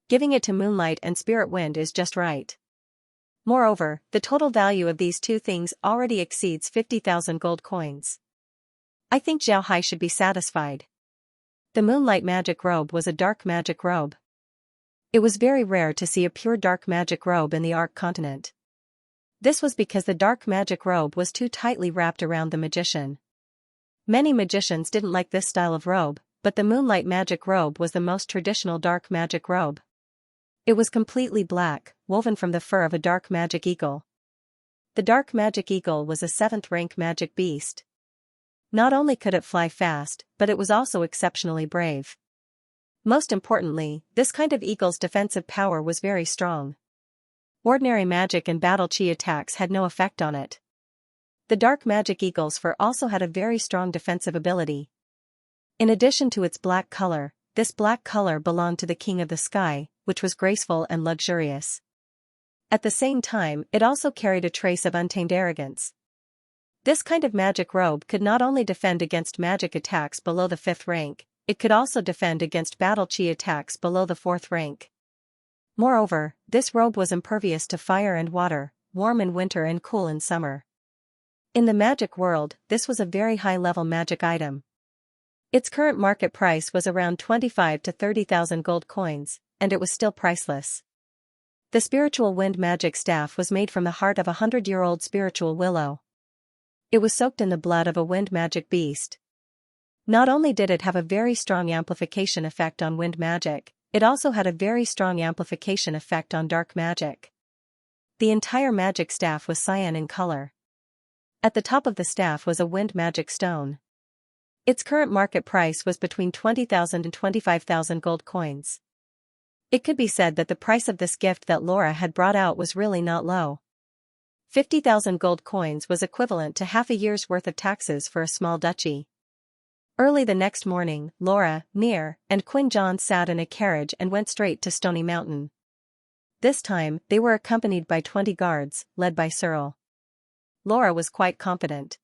Giving it to Moonlight and Spirit Wind is just right. Moreover, the total value of these two things already exceeds 50,000 gold coins. I think Zhao Hai should be satisfied." The Moonlight magic robe was a dark magic robe. It was very rare to see a pure dark magic robe in the Ark continent. This was because the dark magic robe was too tightly wrapped around the magician. Many magicians didn't like this style of robe, but the Moonlight magic robe was the most traditional dark magic robe. It was completely black, woven from the fur of a dark magic eagle. The dark magic eagle was a 7th rank magic beast. Not only could it fly fast, but it was also exceptionally brave. Most importantly, this kind of eagle's defensive power was very strong. Ordinary magic and battle chi attacks had no effect on it. The dark magic eagle's fur also had a very strong defensive ability. In addition to its black color, this black color belonged to the king of the sky, which was graceful and luxurious. At the same time, it also carried a trace of untamed arrogance. This kind of magic robe could not only defend against magic attacks below the 5th rank, it could also defend against battle chi attacks below the 4th rank. Moreover, this robe was impervious to fire and water, warm in winter and cool in summer. In the magic world, this was a very high-level magic item. Its current market price was around 25 to 30,000 gold coins, and it was still priceless. The spiritual wind magic staff was made from the heart of a 100-year-old spiritual willow. It was soaked in the blood of a wind magic beast. Not only did it have a very strong amplification effect on wind magic, it also had a very strong amplification effect on dark magic. The entire magic staff was cyan in color. At the top of the staff was a wind magic stone. Its current market price was between 20,000 and 25,000 gold coins. It could be said that the price of this gift that Laura had brought out was really not low. 50,000 gold coins was equivalent to half a year's worth of taxes for a small duchy. Early the next morning, Laura, Mir, and Quinn John sat in a carriage and went straight to Stony Mountain. This time, they were accompanied by 20 guards, led by Cyril. Laura was quite confident.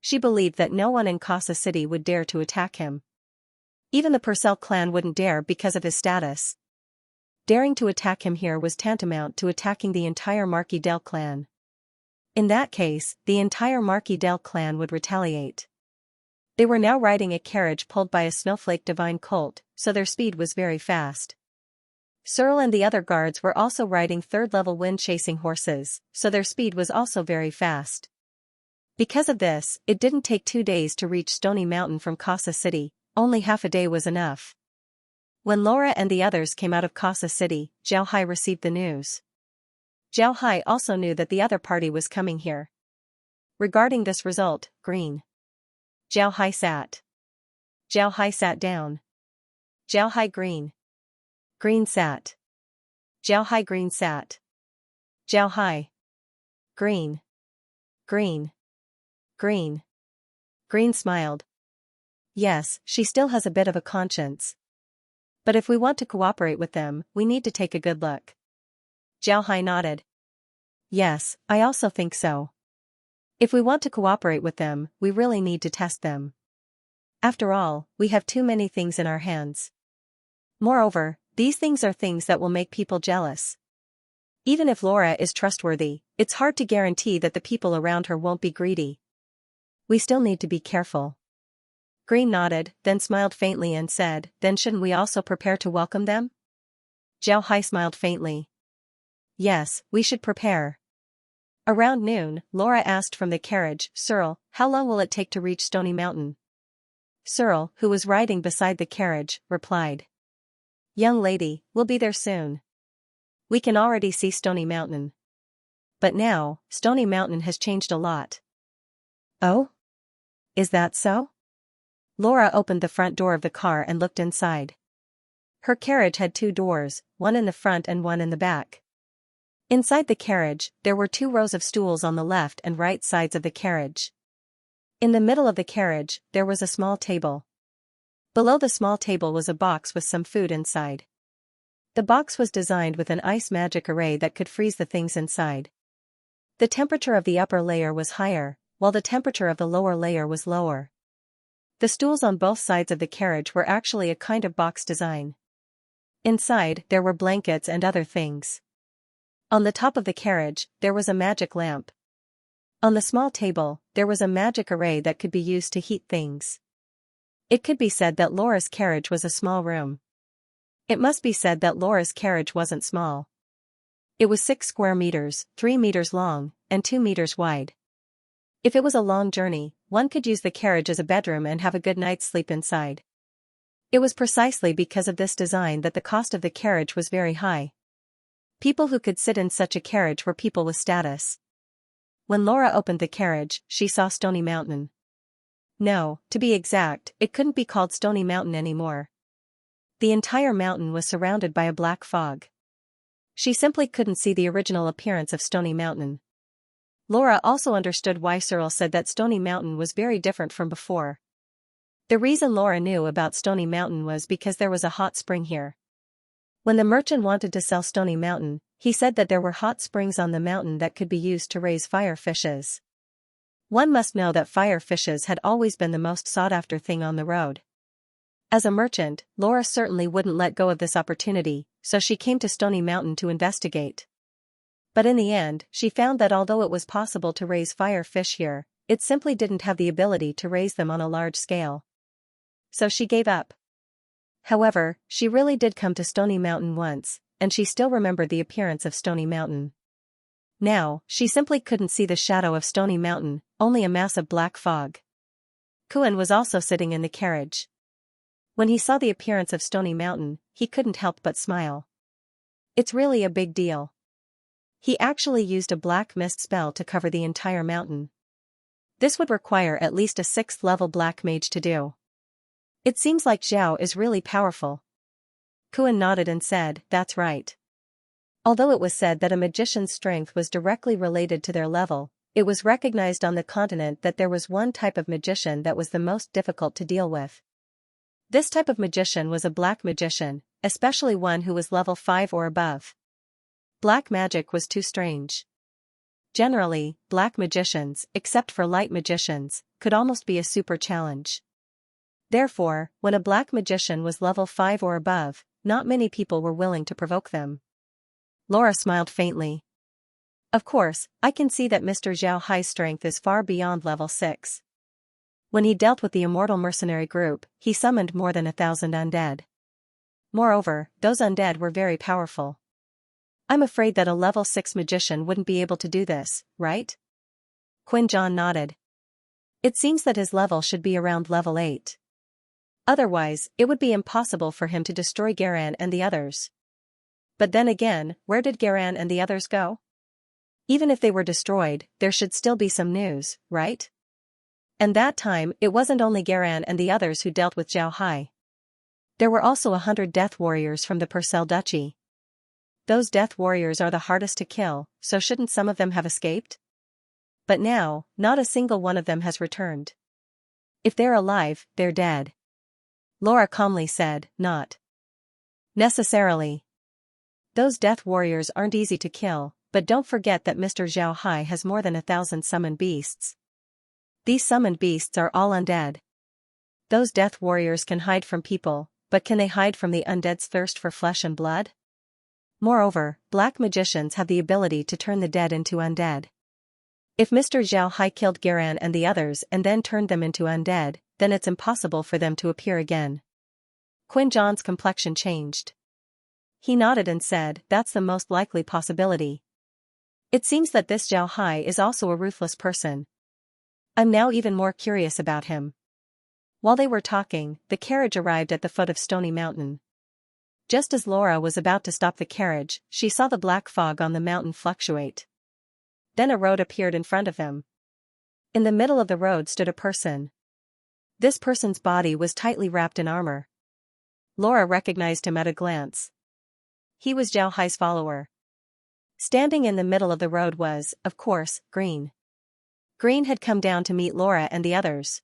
She believed that no one in Casa City would dare to attack him. Even the Purcell clan wouldn't dare because of his status. Daring to attack him here was tantamount to attacking the entire Marquis Del clan. In that case, the entire Marquis Del clan would retaliate. They were now riding a carriage pulled by a snowflake divine colt, so their speed was very fast. Cyril and the other guards were also riding third-level wind-chasing horses, so their speed was also very fast. Because of this, it didn't take 2 days to reach Stony Mountain from Casa City, only half a day was enough. When Laura and the others came out of Casa City, Zhao Hai received the news. Zhao Hai also knew that the other party was coming here. Regarding this result, green. Zhao Hai sat. Zhao Hai sat down. Zhao Hai green. Green sat. Zhao Hai green sat. Zhao Hai. Green. Green. Green. Green smiled. Yes, she still has a bit of a conscience. But if we want to cooperate with them, we need to take a good look. Zhao Hai nodded. Yes, I also think so. If we want to cooperate with them, we really need to test them. After all, we have too many things in our hands. Moreover, these things are things that will make people jealous. Even if Laura is trustworthy, it's hard to guarantee that the people around her won't be greedy. We still need to be careful. Green nodded, then smiled faintly and said, then shouldn't we also prepare to welcome them? Zhao Hai smiled faintly. Yes, we should prepare. Around noon, Laura asked from the carriage, Cyril, how long will it take to reach Stony Mountain? Cyril, who was riding beside the carriage, replied. Young lady, we'll be there soon. We can already see Stony Mountain. But now, Stony Mountain has changed a lot. Oh? Is that so? Laura opened the front door of the car and looked inside. Her carriage had 2 doors, one in the front and one in the back. Inside the carriage, there were 2 rows of stools on the left and right sides of the carriage. In the middle of the carriage, there was a small table. Below the small table was a box with some food inside. The box was designed with an ice magic array that could freeze the things inside. The temperature of the upper layer was higher, while the temperature of the lower layer was lower. The stools on both sides of the carriage were actually a kind of box design. Inside, there were blankets and other things. On the top of the carriage, there was a magic lamp. On the small table, there was a magic array that could be used to heat things. It could be said that Laura's carriage was a small room. It must be said that Laura's carriage wasn't small. It was 6 square meters, 3 meters long, and 2 meters wide. If it was a long journey, one could use the carriage as a bedroom and have a good night's sleep inside. It was precisely because of this design that the cost of the carriage was very high. People who could sit in such a carriage were people with status. When Laura opened the carriage, she saw Stony Mountain. No, to be exact, it couldn't be called Stony Mountain anymore. The entire mountain was surrounded by a black fog. She simply couldn't see the original appearance of Stony Mountain. Laura also understood why Cyril said that Stony Mountain was very different from before. The reason Laura knew about Stony Mountain was because there was a hot spring here. When the merchant wanted to sell Stony Mountain, he said that there were hot springs on the mountain that could be used to raise fire fishes. One must know that fire fishes had always been the most sought-after thing on the road. As a merchant, Laura certainly wouldn't let go of this opportunity, so she came to Stony Mountain to investigate. But in the end, she found that although it was possible to raise fire fish here, it simply didn't have the ability to raise them on a large scale. So she gave up. However, she really did come to Stony Mountain once, and she still remembered the appearance of Stony Mountain. Now, she simply couldn't see the shadow of Stony Mountain, only a mass of black fog. Kuan was also sitting in the carriage. When he saw the appearance of Stony Mountain, he couldn't help but smile. It's really a big deal. He actually used a black mist spell to cover the entire mountain. This would require at least a 6th level black mage to do. It seems like Zhao is really powerful. Kuan nodded and said, that's right. Although it was said that a magician's strength was directly related to their level, it was recognized on the continent that there was one type of magician that was the most difficult to deal with. This type of magician was a black magician, especially one who was level 5 or above. Black magic was too strange. Generally, black magicians, except for light magicians, could almost be a super challenge. Therefore, when a black magician was level 5 or above, not many people were willing to provoke them. Laura smiled faintly. Of course, I can see that Mr. Zhao Hai's strength is far beyond level 6. When he dealt with the immortal mercenary group, he summoned more than 1,000 undead. Moreover, those undead were very powerful. I'm afraid that a level 6 magician wouldn't be able to do this, right? Quinjon nodded. It seems that his level should be around level 8. Otherwise, it would be impossible for him to destroy Garan and the others. But then again, where did Garan and the others go? Even if they were destroyed, there should still be some news, right? And that time, it wasn't only Garan and the others who dealt with Zhao Hai. There were also 100 death warriors from the Purcell Duchy. Those death warriors are the hardest to kill, so shouldn't some of them have escaped? But now, not a single one of them has returned. If they're alive, they're dead. Laura calmly said, not necessarily. Those death warriors aren't easy to kill, but don't forget that Mr. Zhao Hai has more than 1,000 summoned beasts. These summoned beasts are all undead. Those death warriors can hide from people, but can they hide from the undead's thirst for flesh and blood? Moreover, black magicians have the ability to turn the dead into undead. If Mr. Zhao Hai killed Garan and the others and then turned them into undead, then it's impossible for them to appear again. Quinjon's complexion changed. He nodded and said, that's the most likely possibility. It seems that this Zhao Hai is also a ruthless person. I'm now even more curious about him. While they were talking, the carriage arrived at the foot of Stony Mountain. Just as Laura was about to stop the carriage, she saw the black fog on the mountain fluctuate. Then a road appeared in front of them. In the middle of the road stood a person. This person's body was tightly wrapped in armor. Laura recognized him at a glance. He was Zhao Hai's follower. Standing in the middle of the road was, of course, Green. Green had come down to meet Laura and the others.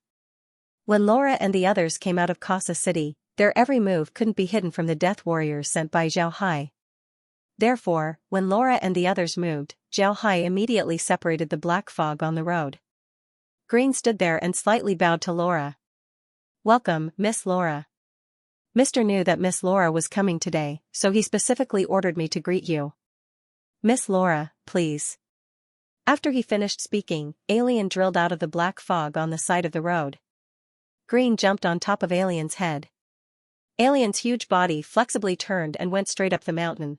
When Laura and the others came out of Casa City, their every move couldn't be hidden from the death warriors sent by Zhao Hai. Therefore, when Laura and the others moved, Zhao Hai immediately separated the black fog on the road. Green stood there and slightly bowed to Laura. Welcome, Miss Laura. Mr. knew that Miss Laura was coming today, so he specifically ordered me to greet you. Miss Laura, please. After he finished speaking, Alien drilled out of the black fog on the side of the road. Green jumped on top of Alien's head. Alien's huge body flexibly turned and went straight up the mountain.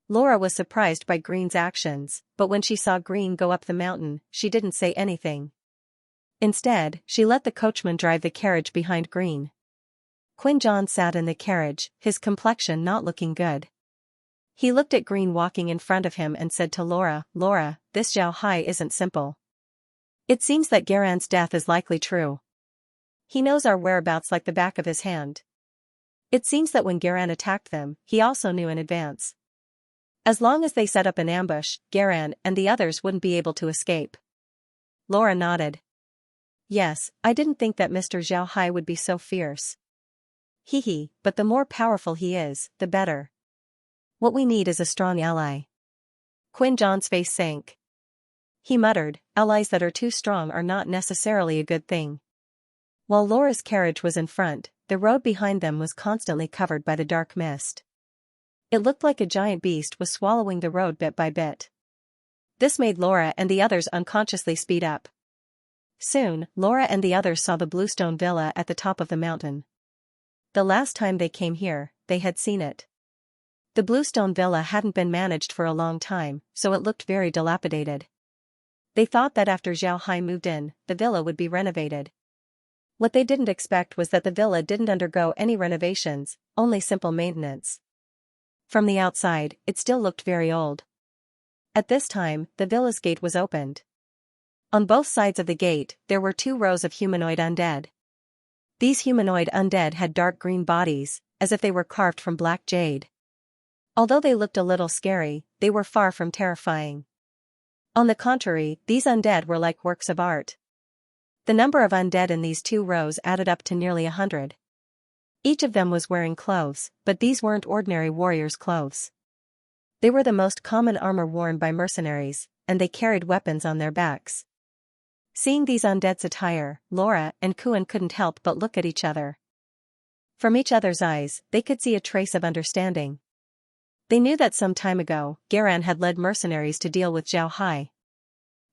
Laura was surprised by Green's actions, but when she saw Green go up the mountain, she didn't say anything. Instead, she let the coachman drive the carriage behind Green. Quinjon sat in the carriage, his complexion not looking good. He looked at Green walking in front of him and said to Laura, Laura, this Zhao Hai isn't simple. It seems that Garan's death is likely true. He knows our whereabouts like the back of his hand. It seems that when Garan attacked them, he also knew in advance. As long as they set up an ambush, Garan and the others wouldn't be able to escape. Laura nodded. Yes, I didn't think that Mr. Zhao Hai would be so fierce. But the more powerful he is, the better. What we need is a strong ally. Quinjon's face sank. He muttered, allies that are too strong are not necessarily a good thing. While Laura's carriage was in front, the road behind them was constantly covered by the dark mist. It looked like a giant beast was swallowing the road bit by bit. This made Laura and the others unconsciously speed up. Soon, Laura and the others saw the bluestone villa at the top of the mountain. The last time they came here, they had seen it. The bluestone villa hadn't been managed for a long time, so it looked very dilapidated. They thought that after Zhao Hai moved in, the villa would be renovated. What they didn't expect was that the villa didn't undergo any renovations, only simple maintenance. From the outside, it still looked very old. At this time, the villa's gate was opened. On both sides of the gate, there were 2 rows of humanoid undead. These humanoid undead had dark green bodies, as if they were carved from black jade. Although they looked a little scary, they were far from terrifying. On the contrary, these undead were like works of art. The number of undead in these 2 rows added up to nearly 100. Each of them was wearing clothes, but these weren't ordinary warriors' clothes. They were the most common armor worn by mercenaries, and they carried weapons on their backs. Seeing these undead's attire, Laura and Kuan couldn't help but look at each other. From each other's eyes, they could see a trace of understanding. They knew that some time ago, Garan had led mercenaries to deal with Zhao Hai.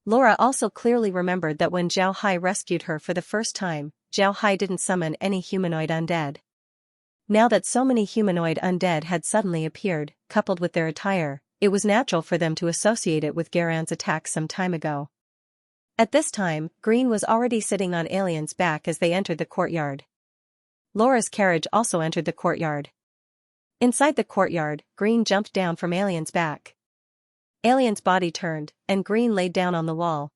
Laura also clearly remembered that when Zhao Hai rescued her for the first time, Zhao Hai didn't summon any humanoid undead. Now that so many humanoid undead had suddenly appeared, coupled with their attire, it was natural for them to associate it with Garan's attack some time ago. At this time, Green was already sitting on Alien's back as they entered the courtyard. Laura's carriage also entered the courtyard. Inside the courtyard, Green jumped down from Alien's back. Alien's body turned, and Green laid down on the wall.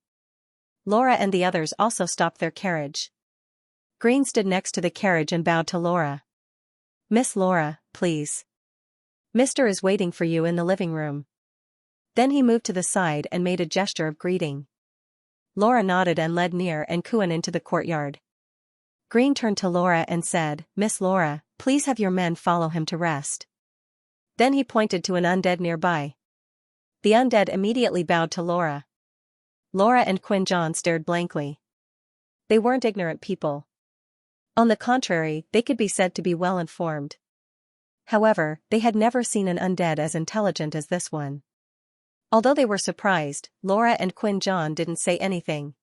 Laura and the others also stopped their carriage. Green stood next to the carriage and bowed to Laura. "Miss Laura, please. Mr. is waiting for you in the living room." Then he moved to the side and made a gesture of greeting. Laura nodded and led Near and Kuan into the courtyard. Green turned to Laura and said, "Miss Laura, please have your men follow him to rest." Then he pointed to an undead nearby. The undead immediately bowed to Laura. Laura and Quinjon stared blankly. They weren't ignorant people. On the contrary, they could be said to be well informed. However, they had never seen an undead as intelligent as this one. Although they were surprised, Laura and Quinjon didn't say anything.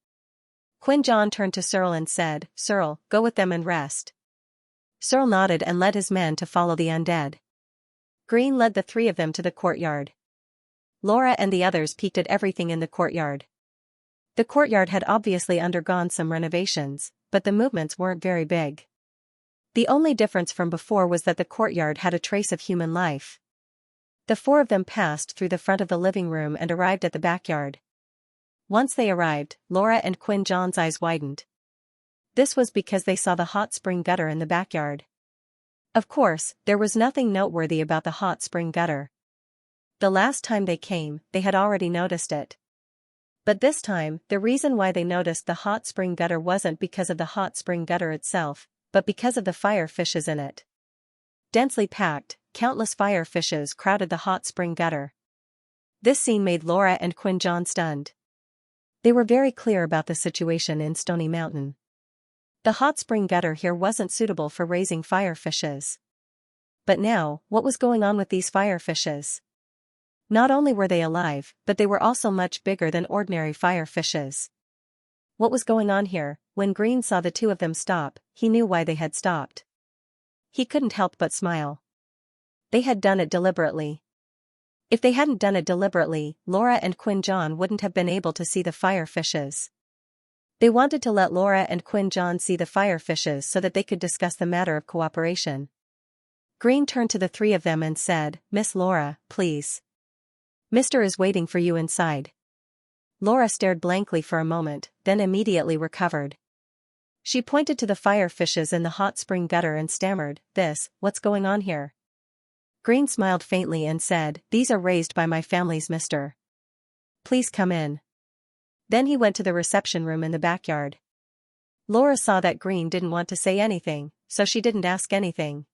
Quinjon turned to Searle and said, "Searle, go with them and rest." Searle nodded and led his men to follow the undead. Green led the 3 of them to the courtyard. Laura and the others peeked at everything in the courtyard. The courtyard had obviously undergone some renovations, but the movements weren't very big. The only difference from before was that the courtyard had a trace of human life. The 4 of them passed through the front of the living room and arrived at the backyard. Once they arrived, Laura and Quinjon's eyes widened. This was because they saw the hot spring gutter in the backyard. Of course, there was nothing noteworthy about the hot spring gutter. The last time they came, they had already noticed it. But this time, the reason why they noticed the hot spring gutter wasn't because of the hot spring gutter itself, but because of the fire fishes in it. Densely packed, countless fire fishes crowded the hot spring gutter. This scene made Laura and Quinjon stunned. They were very clear about the situation in Stony Mountain. The hot spring gutter here wasn't suitable for raising fire fishes. But now, what was going on with these fire fishes? Not only were they alive, but they were also much bigger than ordinary fire fishes. What was going on here? When Green saw the 2 of them stop, he knew why they had stopped. He couldn't help but smile. They had done it deliberately. If they hadn't done it deliberately, Laura and Quinjon wouldn't have been able to see the fire fishes. They wanted to let Laura and Quinjon see the fire fishes so that they could discuss the matter of cooperation. Green turned to the 3 of them and said, "Miss Laura, please. Mr. is waiting for you inside." Laura stared blankly for a moment, then immediately recovered. She pointed to the fire fishes in the hot spring gutter and stammered, "What's going on here?" Green smiled faintly and said, "These are raised by my family's Mr. Please come in." Then he went to the reception room in the backyard. Laura saw that Green didn't want to say anything, so she didn't ask anything.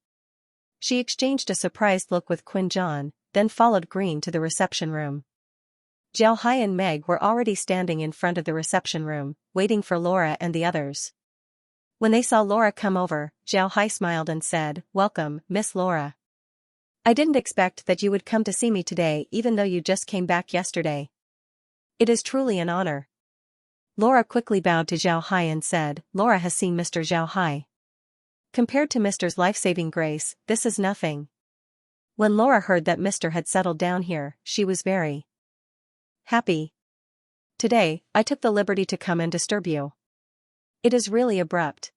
She exchanged a surprised look with Quinjon, then followed Green to the reception room. Zhao Hai and Meg were already standing in front of the reception room, waiting for Laura and the others. When they saw Laura come over, Zhao Hai smiled and said, "Welcome, Miss Laura. I didn't expect that you would come to see me today even though you just came back yesterday. It is truly an honor." Laura quickly bowed to Zhao Hai and said, "Laura has seen Mr. Zhao Hai. Compared to Mr.'s life-saving grace, this is nothing." When Laura heard that Mr. had settled down here, she was very happy. Today, I took the liberty to come and disturb you. It is really abrupt.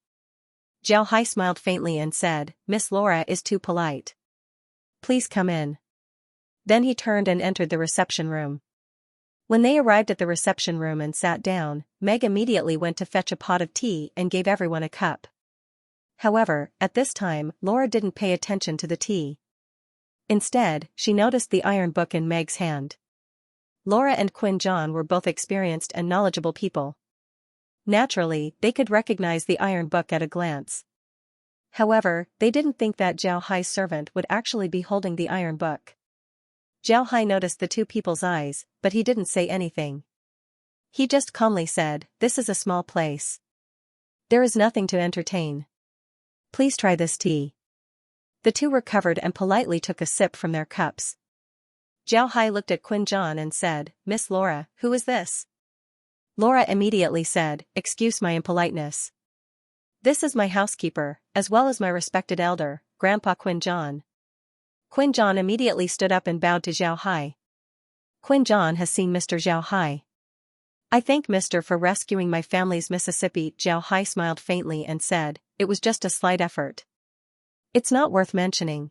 Xiaohai smiled faintly and said, Miss Laura is too polite. Please come in. Then he turned and entered the reception room. When they arrived at the reception room and sat down, Meg immediately went to fetch a pot of tea and gave everyone a cup. However, at this time, Laura didn't pay attention to the tea. Instead, she noticed the iron book in Meg's hand. Laura and Qin Zhan were both experienced and knowledgeable people. Naturally, they could recognize the iron book at a glance. However, they didn't think that Zhao Hai's servant would actually be holding the iron book. Zhao Hai noticed the two people's eyes, but he didn't say anything. He just calmly said, This is a small place. There is nothing to entertain. Please try this tea. The two recovered and politely took a sip from their cups. Zhao Hai looked at Qin Zhan and said, Miss Laura, who is this? Laura immediately said, Excuse my impoliteness. This is my housekeeper, as well as my respected elder, Grandpa Qin Zhan. Qin Zhan immediately stood up and bowed to Zhao Hai. Qin Zhan has seen Mr. Zhao Hai. I thank Mr. for rescuing my family's Mississippi. Zhao Hai smiled faintly and said, It was just a slight effort. It's not worth mentioning.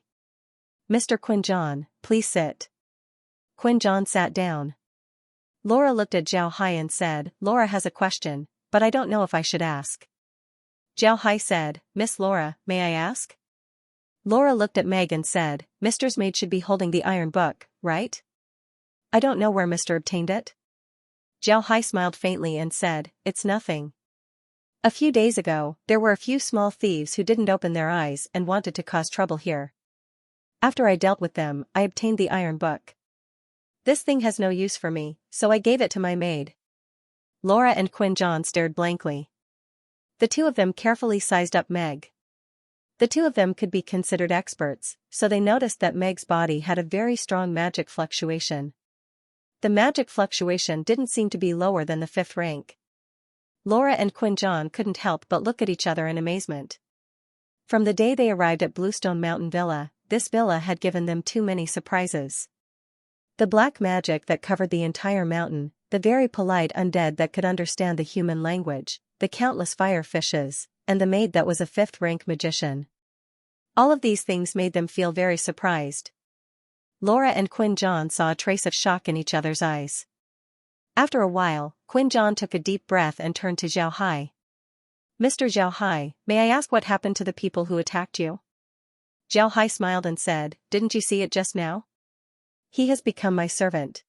Mr. Qin Zhan, please sit. Qin Zhan sat down. Laura looked at Zhao Hai and said, Laura has a question, but I don't know if I should ask. Zhao Hai said, Miss Laura, may I ask? Laura looked at Meg and said, Mr.'s maid should be holding the iron book, right? I don't know where Mr. obtained it. Zhao Hai smiled faintly and said, It's nothing. A few days ago, there were a few small thieves who didn't open their eyes and wanted to cause trouble here. After I dealt with them, I obtained the iron book. This thing has no use for me, so I gave it to my maid. Laura and Qin Zhan stared blankly. The two of them carefully sized up Meg. The two of them could be considered experts, so they noticed that Meg's body had a very strong magic fluctuation. The magic fluctuation didn't seem to be lower than the 5th rank. Laura and Qin Zhan couldn't help but look at each other in amazement. From the day they arrived at Bluestone Mountain Villa, this villa had given them too many surprises. The black magic that covered the entire mountain, the very polite undead that could understand the human language, the countless fire fishes, and the maid that was a 5th-rank magician. All of these things made them feel very surprised. Laura and Qin Zhan saw a trace of shock in each other's eyes. After a while, Qin Zhan took a deep breath and turned to Zhao Hai. Mr. Zhao Hai, may I ask what happened to the people who attacked you? Zhao Hai smiled and said, Didn't you see it just now? He has become my servant.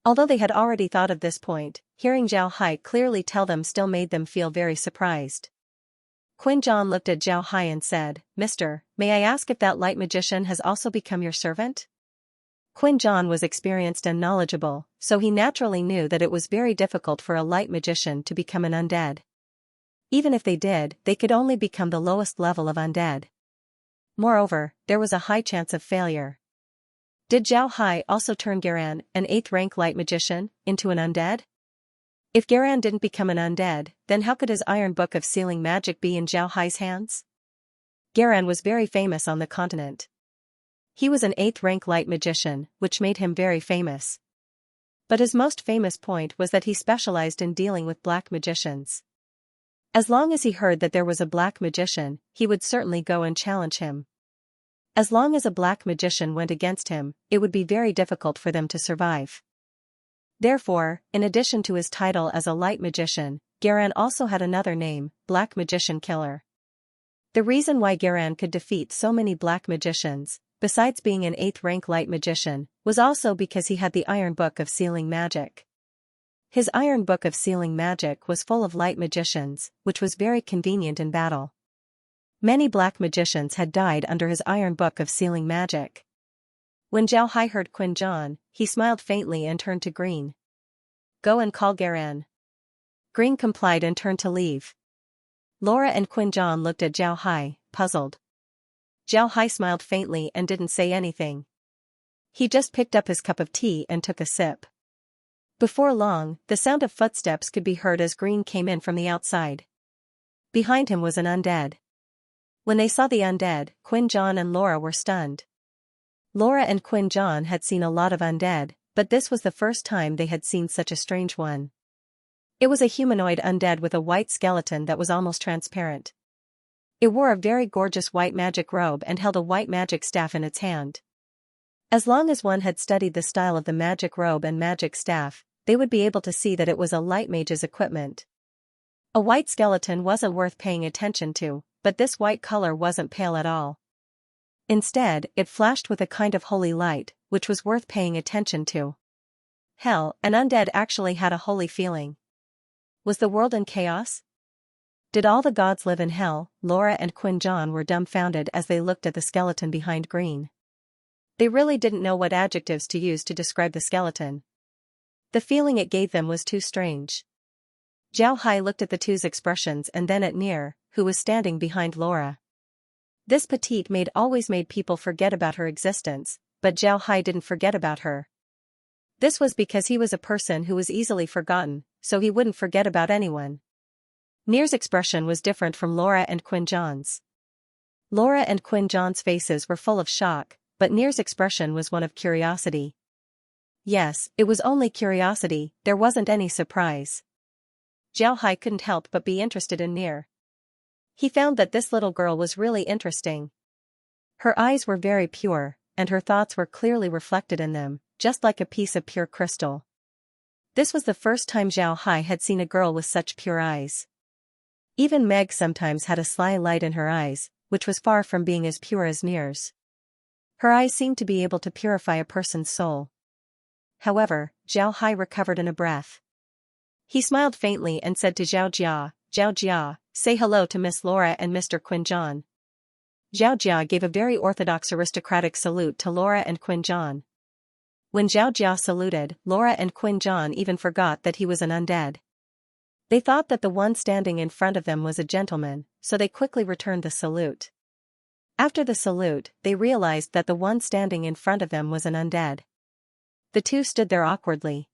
Although they had already thought of this point, hearing Zhao Hai clearly tell them still made them feel very surprised. Qin Zhan looked at Zhao Hai and said, Mister, may I ask if that light magician has also become your servant? Qin Zhan was experienced and knowledgeable, so he naturally knew that it was very difficult for a light magician to become an undead. Even if they did, they could only become the lowest level of undead. Moreover, there was a high chance of failure. Did Zhao Hai also turn Garan, an 8th-rank light magician, into an undead? If Garan didn't become an undead, then how could his iron book of sealing magic be in Zhao Hai's hands? Garan was very famous on the continent. He was an 8th-rank light magician, which made him very famous. But his most famous point was that he specialized in dealing with black magicians. As long as he heard that there was a black magician, he would certainly go and challenge him. As long as a black magician went against him, it would be very difficult for them to survive. Therefore, in addition to his title as a light magician, Garan also had another name, Black Magician Killer. The reason why Garan could defeat so many black magicians, besides being an 8th-rank light magician, was also because he had the Iron Book of Sealing Magic. His Iron Book of Sealing Magic was full of light magicians, which was very convenient in battle. Many black magicians had died under his Iron Book of Sealing Magic. When Zhao Hai heard Qin Zhan, he smiled faintly and turned to Green. Go and call Garan. Green complied and turned to leave. Laura and Qin Zhan looked at Zhao Hai, puzzled. Zhao Hai smiled faintly and didn't say anything. He just picked up his cup of tea and took a sip. Before long, the sound of footsteps could be heard as Green came in from the outside. Behind him was an undead. When they saw the undead, Qin Zhan and Laura were stunned. Laura and Quinn John had seen a lot of undead, but this was the first time they had seen such a strange one. It was a humanoid undead with a white skeleton that was almost transparent. It wore a very gorgeous white magic robe and held a white magic staff in its hand. As long as one had studied the style of the magic robe and magic staff, they would be able to see that it was a light mage's equipment. A white skeleton wasn't worth paying attention to, but this white color wasn't pale at all. Instead, it flashed with a kind of holy light, which was worth paying attention to. Hell, an undead actually had a holy feeling. Was the world in chaos? Did all the gods live in hell? Laura and Quinn John were dumbfounded as they looked at the skeleton behind Green. They really didn't know what adjectives to use to describe the skeleton. The feeling it gave them was too strange. Zhao Hai looked at the two's expressions and then at Nier, who was standing behind Laura. This petite maid always made people forget about her existence, but Zhao Hai didn't forget about her. This was because he was a person who was easily forgotten, so he wouldn't forget about anyone. Nier's expression was different from Laura and Quinn John's. Laura and Quinn John's faces were full of shock, but Nier's expression was one of curiosity. Yes, it was only curiosity, there wasn't any surprise. Zhao Hai couldn't help but be interested in Nier. He found that this little girl was really interesting. Her eyes were very pure, and her thoughts were clearly reflected in them, just like a piece of pure crystal. This was the first time Zhao Hai had seen a girl with such pure eyes. Even Meg sometimes had a sly light in her eyes, which was far from being as pure as Nier's. Her eyes seemed to be able to purify a person's soul. However, Zhao Hai recovered in a breath. He smiled faintly and said to Zhao Jia, say hello to Miss Laura and Mr. Quinn John. Zhao Jia gave a very orthodox aristocratic salute to Laura and Quinn John. When Zhao Jia saluted, Laura and Quinn John even forgot that he was an undead. They thought that the one standing in front of them was a gentleman, so they quickly returned the salute. After the salute, they realized that the one standing in front of them was an undead. The two stood there awkwardly.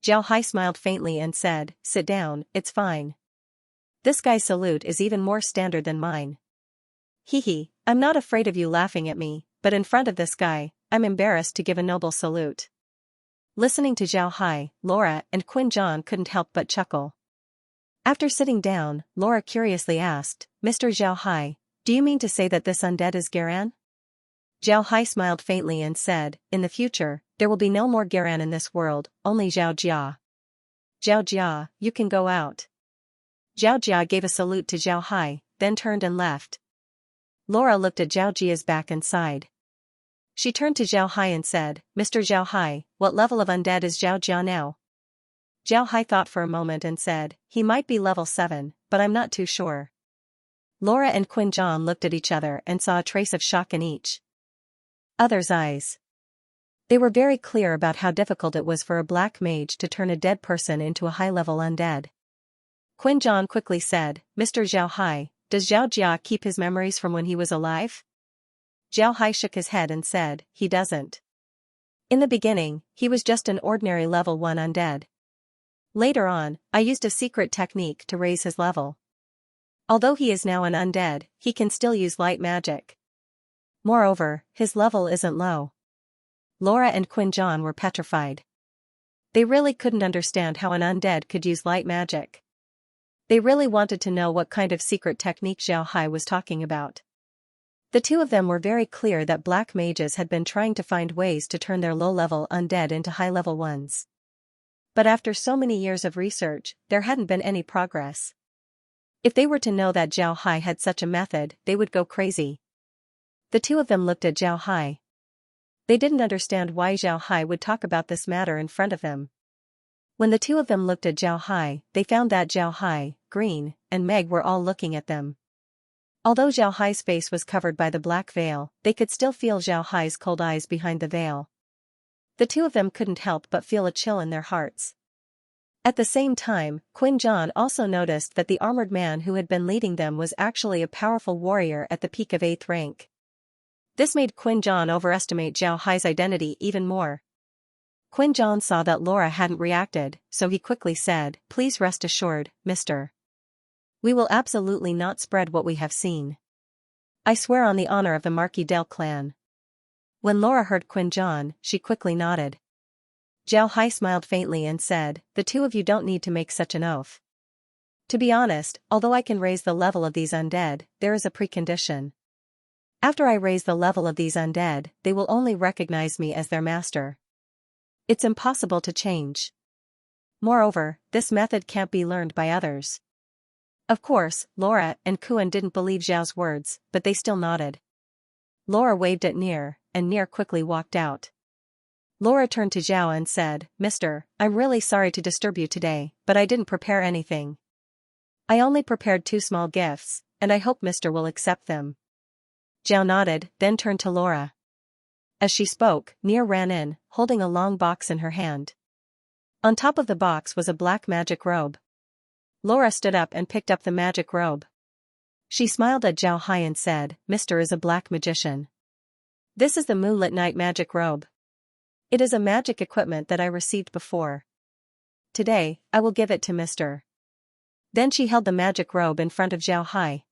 Zhao Hai smiled faintly and said, sit down, it's fine. This guy's salute is even more standard than mine. Hehe, I'm not afraid of you laughing at me, but in front of this guy, I'm embarrassed to give a noble salute. Listening to Zhao Hai, Laura and Quinn John couldn't help but chuckle. After sitting down, Laura curiously asked, Mr. Zhao Hai, do you mean to say that this undead is Garan? Zhao Hai smiled faintly and said, in the future, there will be no more Garan in this world, only Zhao Jia. Zhao Jia, you can go out. Zhao Jia gave a salute to Zhao Hai, then turned and left. Laura looked at Zhao Jia's back and sighed. She turned to Zhao Hai and said, Mr. Zhao Hai, what level of undead is Zhao Jia now? Zhao Hai thought for a moment and said, he might be level 7, but I'm not too sure. Laura and Quinn John looked at each other and saw a trace of shock in each other's eyes. They were very clear about how difficult it was for a black mage to turn a dead person into a high-level undead. Quinn John quickly said, Mr. Zhao Hai, does Zhao Jia keep his memories from when he was alive? Zhao Hai shook his head and said, he doesn't. In the beginning, he was just an ordinary level 1 undead. Later on, I used a secret technique to raise his level. Although he is now an undead, he can still use light magic. Moreover, his level isn't low. Laura and Quinn John were petrified. They really couldn't understand how an undead could use light magic. They really wanted to know what kind of secret technique Zhao Hai was talking about. The two of them were very clear that black mages had been trying to find ways to turn their low-level undead into high-level ones. But after so many years of research, there hadn't been any progress. If they were to know that Zhao Hai had such a method, they would go crazy. The two of them looked at Zhao Hai. They didn't understand why Zhao Hai would talk about this matter in front of them. When the two of them looked at Zhao Hai, they found that Zhao Hai, Green, and Meg were all looking at them. Although Zhao Hai's face was covered by the black veil, they could still feel Zhao Hai's cold eyes behind the veil. The two of them couldn't help but feel a chill in their hearts. At the same time, Quinn John also noticed that the armored man who had been leading them was actually a powerful warrior at the peak of 8th rank. This made Quinn John overestimate Zhao Hai's identity even more. Quinn John saw that Laura hadn't reacted, so he quickly said, please rest assured, mister. We will absolutely not spread what we have seen. I swear on the honor of the Marquis del clan. When Laura heard Quinjon, she quickly nodded. Zhao Hai smiled faintly and said, "The two of you don't need to make such an oath. To be honest, although I can raise the level of these undead, there is a precondition. After I raise the level of these undead, they will only recognize me as their master. It's impossible to change. Moreover, this method can't be learned by others." Of course, Laura and Kuan didn't believe Zhao's words, but they still nodded. Laura waved at Nier, and Nier quickly walked out. Laura turned to Zhao and said, "Mister, I'm really sorry to disturb you today, but I didn't prepare anything. I only prepared 2 small gifts, and I hope Mister will accept them." Zhao nodded, then turned to Laura. As she spoke, Nier ran in, holding a long box in her hand. On top of the box was a black magic robe. Laura stood up and picked up the magic robe. She smiled at Zhao Hai and said, "Mister is a black magician. This is the Moonlit Night magic robe. It is a magic equipment that I received before. Today, I will give it to Mister." Then she held the magic robe in front of Zhao Hai.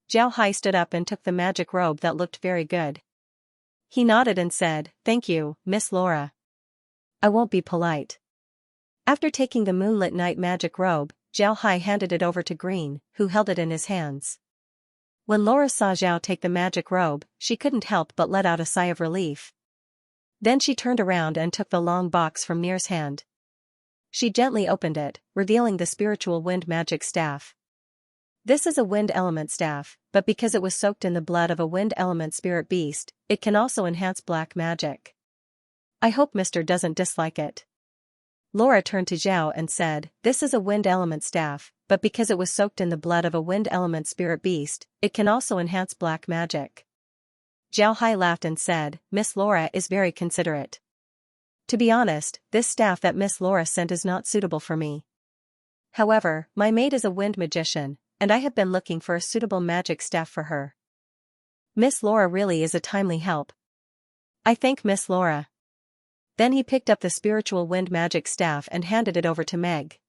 Zhao Hai stood up and took the magic robe that looked very good. He nodded and said, "Thank you, Miss Laura. I won't be polite." After taking the Moonlit Night magic robe, Zhao Hai handed it over to Green, who held it in his hands. When Laura saw Zhao take the magic robe, she couldn't help but let out a sigh of relief. Then she turned around and took the long box from Nier's hand. She gently opened it, revealing the spiritual wind magic staff. This is a wind element staff, but because it was soaked in the blood of a wind element spirit beast, it can also enhance black magic. I hope Mister doesn't dislike it. Laura turned to Zhao and said, "This is a wind element staff, but because it was soaked in the blood of a wind element spirit beast, it can also enhance black magic." Zhao Hai laughed and said, "Miss Laura is very considerate. To be honest, this staff that Miss Laura sent is not suitable for me. However, my maid is a wind magician, and I have been looking for a suitable magic staff for her. Miss Laura really is a timely help. I thank Miss Laura." Then he picked up the spiritual wind magic staff and handed it over to Meg.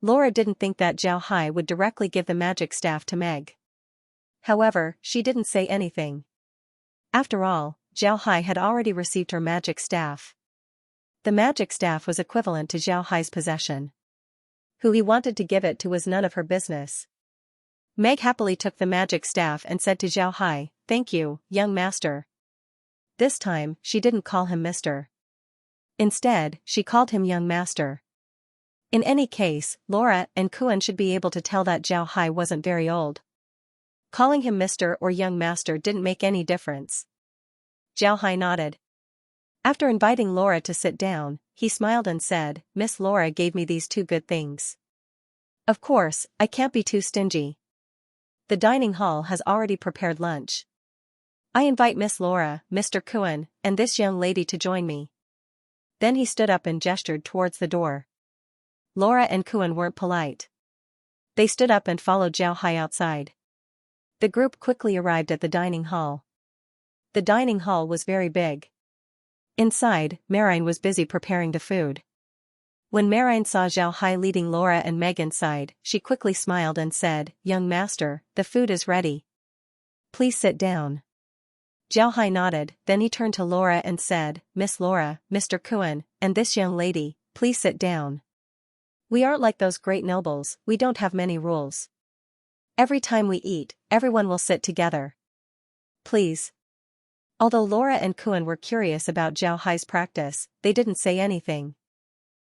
Laura didn't think that Zhao Hai would directly give the magic staff to Meg. However, she didn't say anything. After all, Zhao Hai had already received her magic staff. The magic staff was equivalent to Zhao Hai's possession. Who he wanted to give it to was none of her business. Meg happily took the magic staff and said to Zhao Hai, "Thank you, young master." This time, she didn't call him Mister. Instead, she called him young master. In any case, Laura and Kuan should be able to tell that Zhao Hai wasn't very old. Calling him Mister or young master didn't make any difference. Zhao Hai nodded. After inviting Laura to sit down, he smiled and said, "Miss Laura gave me these 2 good things. Of course, I can't be too stingy. The dining hall has already prepared lunch. I invite Miss Laura, Mr. Kuan, and this young lady to join me." Then he stood up and gestured towards the door. Laura and Kuan weren't polite. They stood up and followed Zhao Hai outside. The group quickly arrived at the dining hall. The dining hall was very big. Inside, Marine was busy preparing the food. When Marine saw Zhao Hai leading Laura and Meg inside, she quickly smiled and said, "Young master, the food is ready. Please sit down." Zhao Hai nodded, then he turned to Laura and said, "Miss Laura, Mr. Kuan, and this young lady, please sit down. We aren't like those great nobles, we don't have many rules. Every time we eat, everyone will sit together. Please." Although Laura and Kuan were curious about Zhao Hai's practice, they didn't say anything.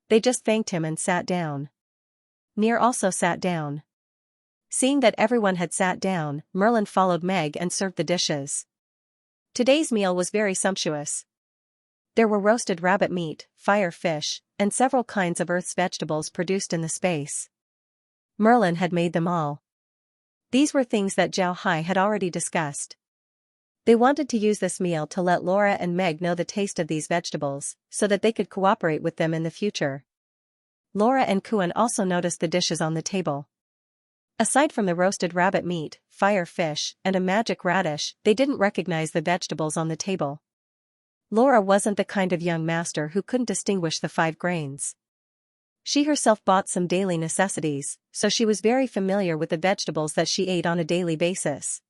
They just thanked him and sat down. Nier also sat down. Seeing that everyone had sat down, Merlin followed Meg and served the dishes. Today's meal was very sumptuous. There were roasted rabbit meat, fire fish, and several kinds of Earth's vegetables produced in the space. Merlin had made them all. These were things that Zhao Hai had already discussed. They wanted to use this meal to let Laura and Meg know the taste of these vegetables, so that they could cooperate with them in the future. Laura and Kuan also noticed the dishes on the table. Aside from the roasted rabbit meat, fire fish, and a magic radish, they didn't recognize the vegetables on the table. Laura wasn't the kind of young master who couldn't distinguish the 5 grains. She herself bought some daily necessities, so she was very familiar with the vegetables that she ate on a daily basis.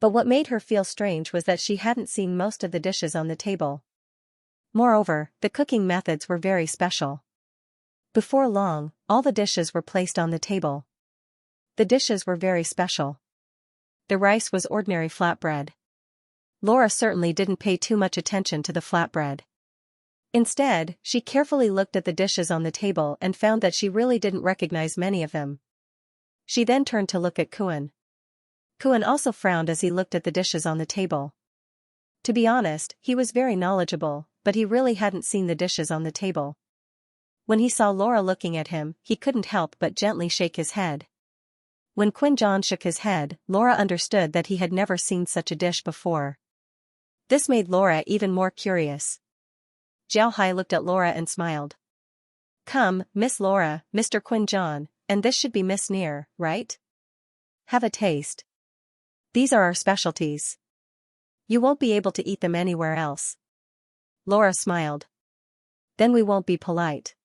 But what made her feel strange was that she hadn't seen most of the dishes on the table. Moreover, the cooking methods were very special. Before long, all the dishes were placed on the table. The dishes were very special. The rice was ordinary flatbread. Laura certainly didn't pay too much attention to the flatbread. Instead, she carefully looked at the dishes on the table and found that she really didn't recognize many of them. She then turned to look at Kuan. Kuan also frowned as he looked at the dishes on the table. To be honest, he was very knowledgeable, but he really hadn't seen the dishes on the table. When he saw Laura looking at him, he couldn't help but gently shake his head. When Quinjon shook his head, Laura understood that he had never seen such a dish before. This made Laura even more curious. Zhao Hai looked at Laura and smiled. "Come, Miss Laura, Mr. Quinjon, and this should be Miss Near, right? Have a taste. These are our specialties. You won't be able to eat them anywhere else." Laura smiled. "Then we won't be polite.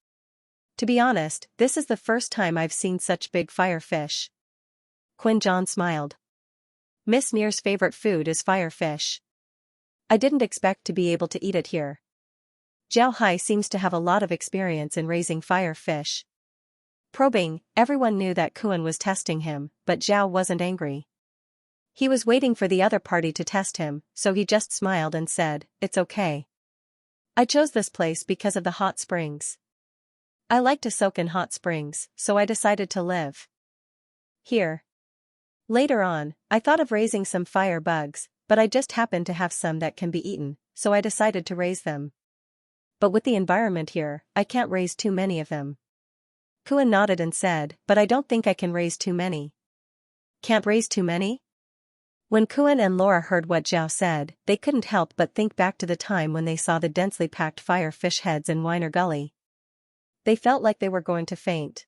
To be honest, this is the first time I've seen such big fire fish." Quinjon smiled. "Miss Near's favorite food is fire fish. I didn't expect to be able to eat it here." Zhao Hai seems to have a lot of experience in raising fire fish. Probing, everyone knew that Kuan was testing him, but Zhao wasn't angry. He was waiting for the other party to test him, so he just smiled and said, "It's okay. I chose this place because of the hot springs. I like to soak in hot springs, so I decided to live here. Later on, I thought of raising some fire bugs, but I just happened to have some that can be eaten, so I decided to raise them. But with the environment here, I can't raise too many of them." Kuan nodded and said, "But I don't think I can raise too many." "Can't raise too many?" When Kuan and Laura heard what Zhao said, they couldn't help but think back to the time when they saw the densely packed fire fish heads in Weiner Gully. They felt like they were going to faint.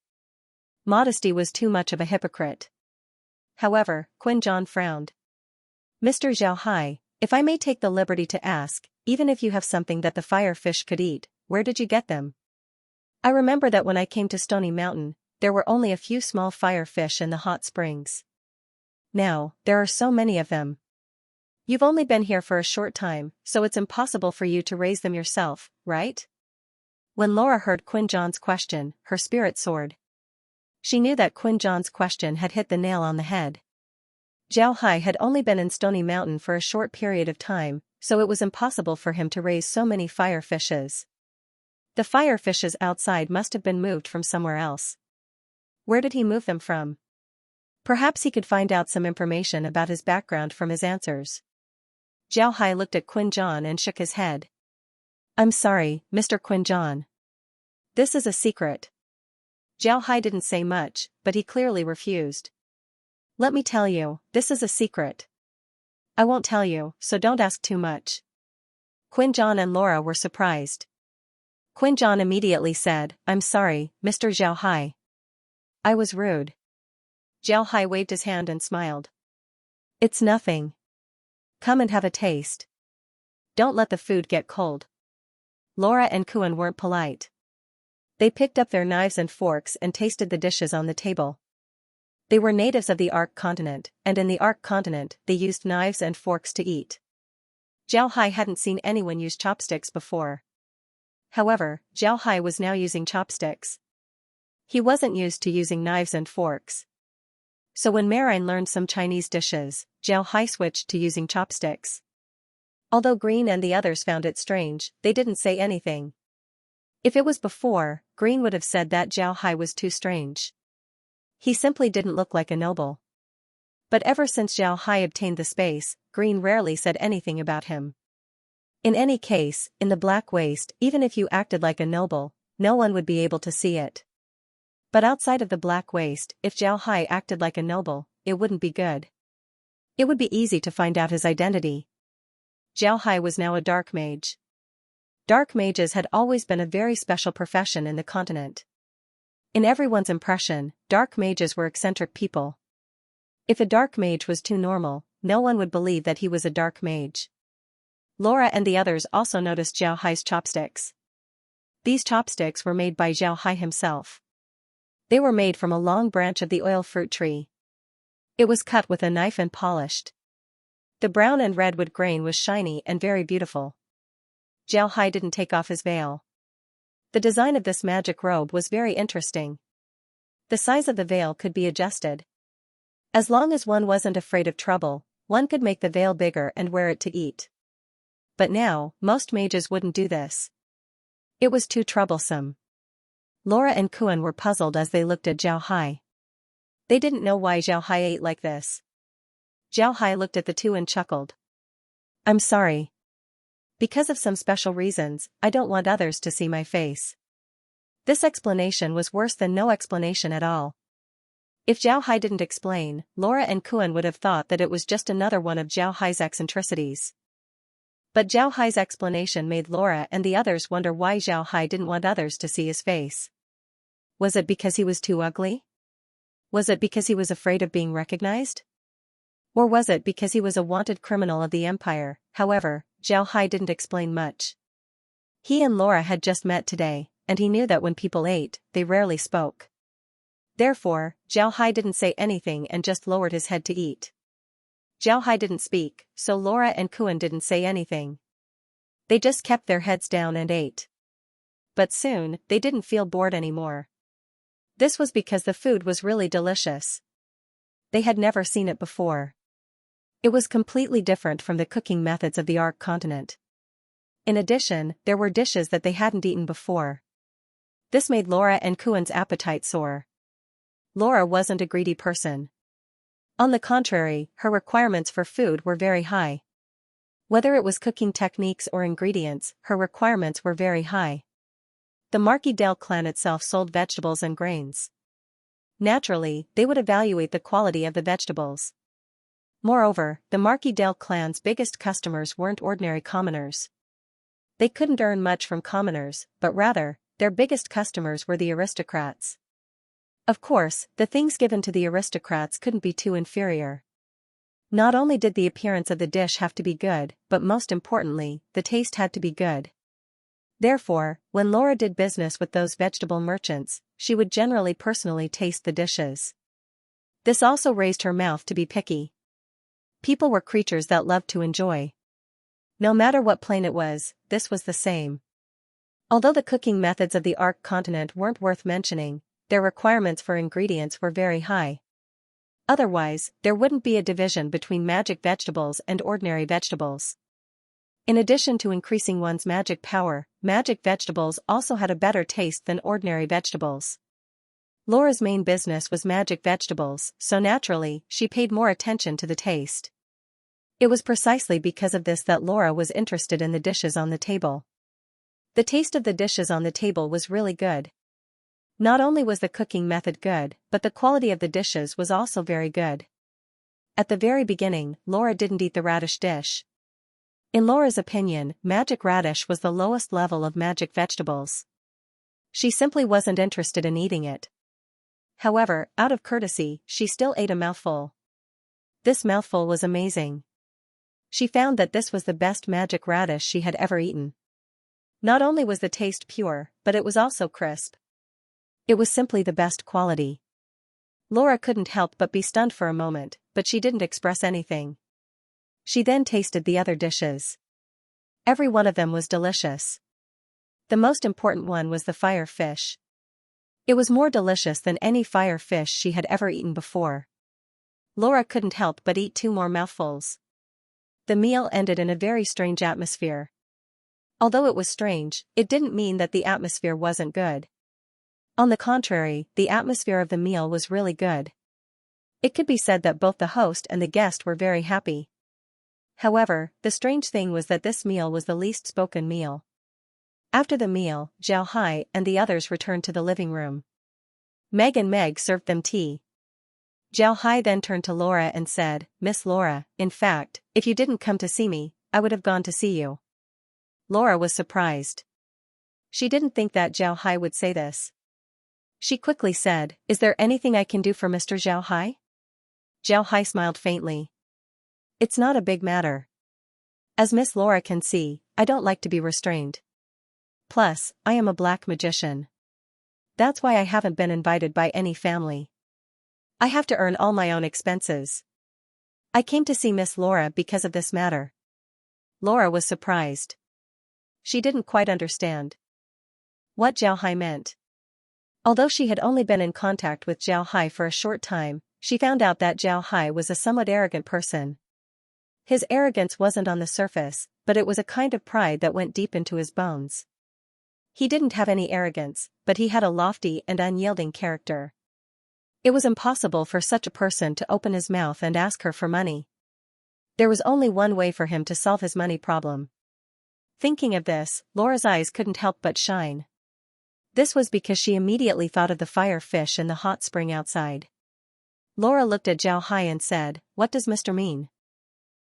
Modesty was too much of a hypocrite. However, Quinjon frowned. "Mr. Zhao Hai, if I may take the liberty to ask, even if you have something that the fire fish could eat, where did you get them? I remember that when I came to Stony Mountain, there were only a few small fire fish in the hot springs. Now, there are so many of them. You've only been here for a short time, so it's impossible for you to raise them yourself, right?" When Laura heard Quinjon's question, her spirit soared. She knew that Quinjon's question had hit the nail on the head. Zhao Hai had only been in Stony Mountain for a short period of time, so it was impossible for him to raise so many fire fishes. The fire fishes outside must have been moved from somewhere else. Where did he move them from? Perhaps he could find out some information about his background from his answers. Zhao Hai looked at Quinjon and shook his head. "I'm sorry, Mr. Quinjon. This is a secret." Zhao Hai didn't say much, but he clearly refused. "Let me tell you, this is a secret. I won't tell you, so don't ask too much." Quinjon and Laura were surprised. Quinjon immediately said, "I'm sorry, Mr. Zhao Hai. I was rude." Zhao Hai waved his hand and smiled. "It's nothing. Come and have a taste. Don't let the food get cold." Laura and Kuan weren't polite. They picked up their knives and forks and tasted the dishes on the table. They were natives of the Ark continent, and in the Ark continent they used knives and forks to eat. Zhao Hai hadn't seen anyone use chopsticks before. However, Zhao Hai was now using chopsticks. He wasn't used to using knives and forks. So when Marine learned some Chinese dishes, Zhao Hai switched to using chopsticks. Although Green and the others found it strange, they didn't say anything. If it was before, Green would have said that Zhao Hai was too strange. He simply didn't look like a noble. But ever since Zhao Hai obtained the space, Green rarely said anything about him. In any case, in the Black Waste, even if you acted like a noble, no one would be able to see it. But outside of the Black Waste, if Zhao Hai acted like a noble, it wouldn't be good. It would be easy to find out his identity. Zhao Hai was now a dark mage. Dark mages had always been a very special profession in the continent. In everyone's impression, dark mages were eccentric people. If a dark mage was too normal, no one would believe that he was a dark mage. Laura and the others also noticed Zhao Hai's chopsticks. These chopsticks were made by Zhao Hai himself. They were made from a long branch of the oil fruit tree. It was cut with a knife and polished. The brown and red wood grain was shiny and very beautiful. Zhao Hai didn't take off his veil. The design of this magic robe was very interesting. The size of the veil could be adjusted. As long as one wasn't afraid of trouble, one could make the veil bigger and wear it to eat. But now, most mages wouldn't do this. It was too troublesome. Laura and Kuan were puzzled as they looked at Zhao Hai. They didn't know why Zhao Hai ate like this. Zhao Hai looked at the two and chuckled. I'm sorry. Because of some special reasons, I don't want others to see my face. This explanation was worse than no explanation at all. If Zhao Hai didn't explain, Laura and Kuan would have thought that it was just another one of Zhao Hai's eccentricities. But Zhao Hai's explanation made Laura and the others wonder why Zhao Hai didn't want others to see his face. Was it because he was too ugly? Was it because he was afraid of being recognized? Or was it because he was a wanted criminal of the empire? However, Zhao Hai didn't explain much. He and Laura had just met today, and he knew that when people ate, they rarely spoke. Therefore, Zhao Hai didn't say anything and just lowered his head to eat. Zhao Hai didn't speak, so Laura and Kuan didn't say anything. They just kept their heads down and ate. But soon, they didn't feel bored anymore. This was because the food was really delicious. They had never seen it before. It was completely different from the cooking methods of the Ark continent. In addition, there were dishes that they hadn't eaten before. This made Laura and Kuan's appetite soar. Laura wasn't a greedy person. On the contrary, her requirements for food were very high. Whether it was cooking techniques or ingredients, her requirements were very high. The Marquis del clan itself sold vegetables and grains. Naturally, they would evaluate the quality of the vegetables. Moreover, the Marquis del clan's biggest customers weren't ordinary commoners. They couldn't earn much from commoners, but rather, their biggest customers were the aristocrats. Of course, the things given to the aristocrats couldn't be too inferior. Not only did the appearance of the dish have to be good, but most importantly, the taste had to be good. Therefore, when Laura did business with those vegetable merchants, she would generally personally taste the dishes. This also raised her mouth to be picky. People were creatures that loved to enjoy. No matter what plane it was, this was the same. Although the cooking methods of the Ark continent weren't worth mentioning, their requirements for ingredients were very high. Otherwise, there wouldn't be a division between magic vegetables and ordinary vegetables. In addition to increasing one's magic power, magic vegetables also had a better taste than ordinary vegetables. Laura's main business was magic vegetables, so naturally, she paid more attention to the taste. It was precisely because of this that Laura was interested in the dishes on the table. The taste of the dishes on the table was really good. Not only was the cooking method good, but the quality of the dishes was also very good. At the very beginning, Laura didn't eat the radish dish. In Laura's opinion, magic radish was the lowest level of magic vegetables. She simply wasn't interested in eating it. However, out of courtesy, she still ate a mouthful. This mouthful was amazing. She found that this was the best magic radish she had ever eaten. Not only was the taste pure, but it was also crisp. It was simply the best quality. Laura couldn't help but be stunned for a moment, but she didn't express anything. She then tasted the other dishes. Every one of them was delicious. The most important one was the fire fish. It was more delicious than any fire fish she had ever eaten before. Laura couldn't help but eat 2 more mouthfuls. The meal ended in a very strange atmosphere. Although it was strange, it didn't mean that the atmosphere wasn't good. On the contrary, the atmosphere of the meal was really good. It could be said that both the host and the guest were very happy. However, the strange thing was that this meal was the least spoken meal. After the meal, Zhao Hai and the others returned to the living room. Meg and Meg served them tea. Zhao Hai then turned to Laura and said, "Miss Laura, in fact, if you didn't come to see me, I would have gone to see you." Laura was surprised. She didn't think that Zhao Hai would say this. She quickly said, "Is there anything I can do for Mr. Zhao Hai?" Zhao Hai smiled faintly. "It's not a big matter. As Miss Laura can see, I don't like to be restrained. Plus, I am a black magician. That's why I haven't been invited by any family. I have to earn all my own expenses. I came to see Miss Laura because of this matter. Laura was surprised. She didn't quite understand what Zhao Hai meant. Although she had only been in contact with Zhao Hai for a short time, she found out that Zhao Hai was a somewhat arrogant person. His arrogance wasn't on the surface, but it was a kind of pride that went deep into his bones. He didn't have any arrogance, but he had a lofty and unyielding character. It was impossible for such a person to open his mouth and ask her for money. There was only one way for him to solve his money problem. Thinking of this, Laura's eyes couldn't help but shine. This was because she immediately thought of the fire fish in the hot spring outside. Laura looked at Zhao Hai and said, "What does Mr. mean?"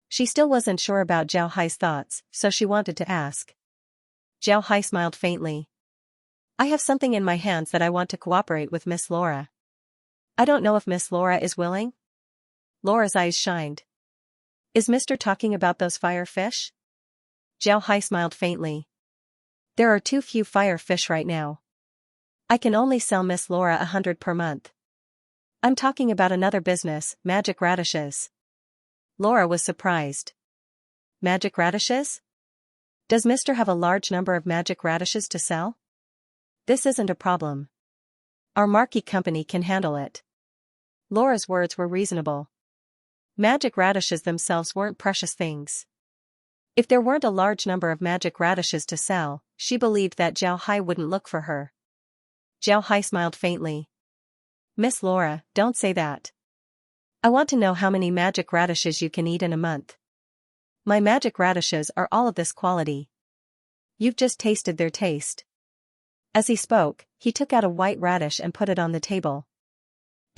She still wasn't sure about Zhao Hai's thoughts, so she wanted to ask. Zhao Hai smiled faintly. "I have something in my hands that I want to cooperate with Miss Laura. I don't know if Miss Laura is willing?" Laura's eyes shined. "Is Mr. talking about those fire fish?" Zhao Hai smiled faintly. "There are too few fire fish right now. I can only sell Miss Laura 100 per month. I'm talking about another business, magic radishes." Laura was surprised. Magic radishes? Does Mr. have a large number of magic radishes to sell? This isn't a problem. Our marquee company can handle it. Laura's words were reasonable. Magic radishes themselves weren't precious things. If there weren't a large number of magic radishes to sell, she believed that Zhao Hai wouldn't look for her. Zhao Hai smiled faintly. "Miss Laura, don't say that. I want to know how many magic radishes you can eat in a month. My magic radishes are all of this quality. You've just tasted their taste." As he spoke, he took out a white radish and put it on the table.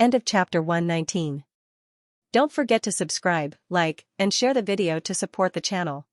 End of chapter 119. Don't forget to subscribe, like, and share the video to support the channel.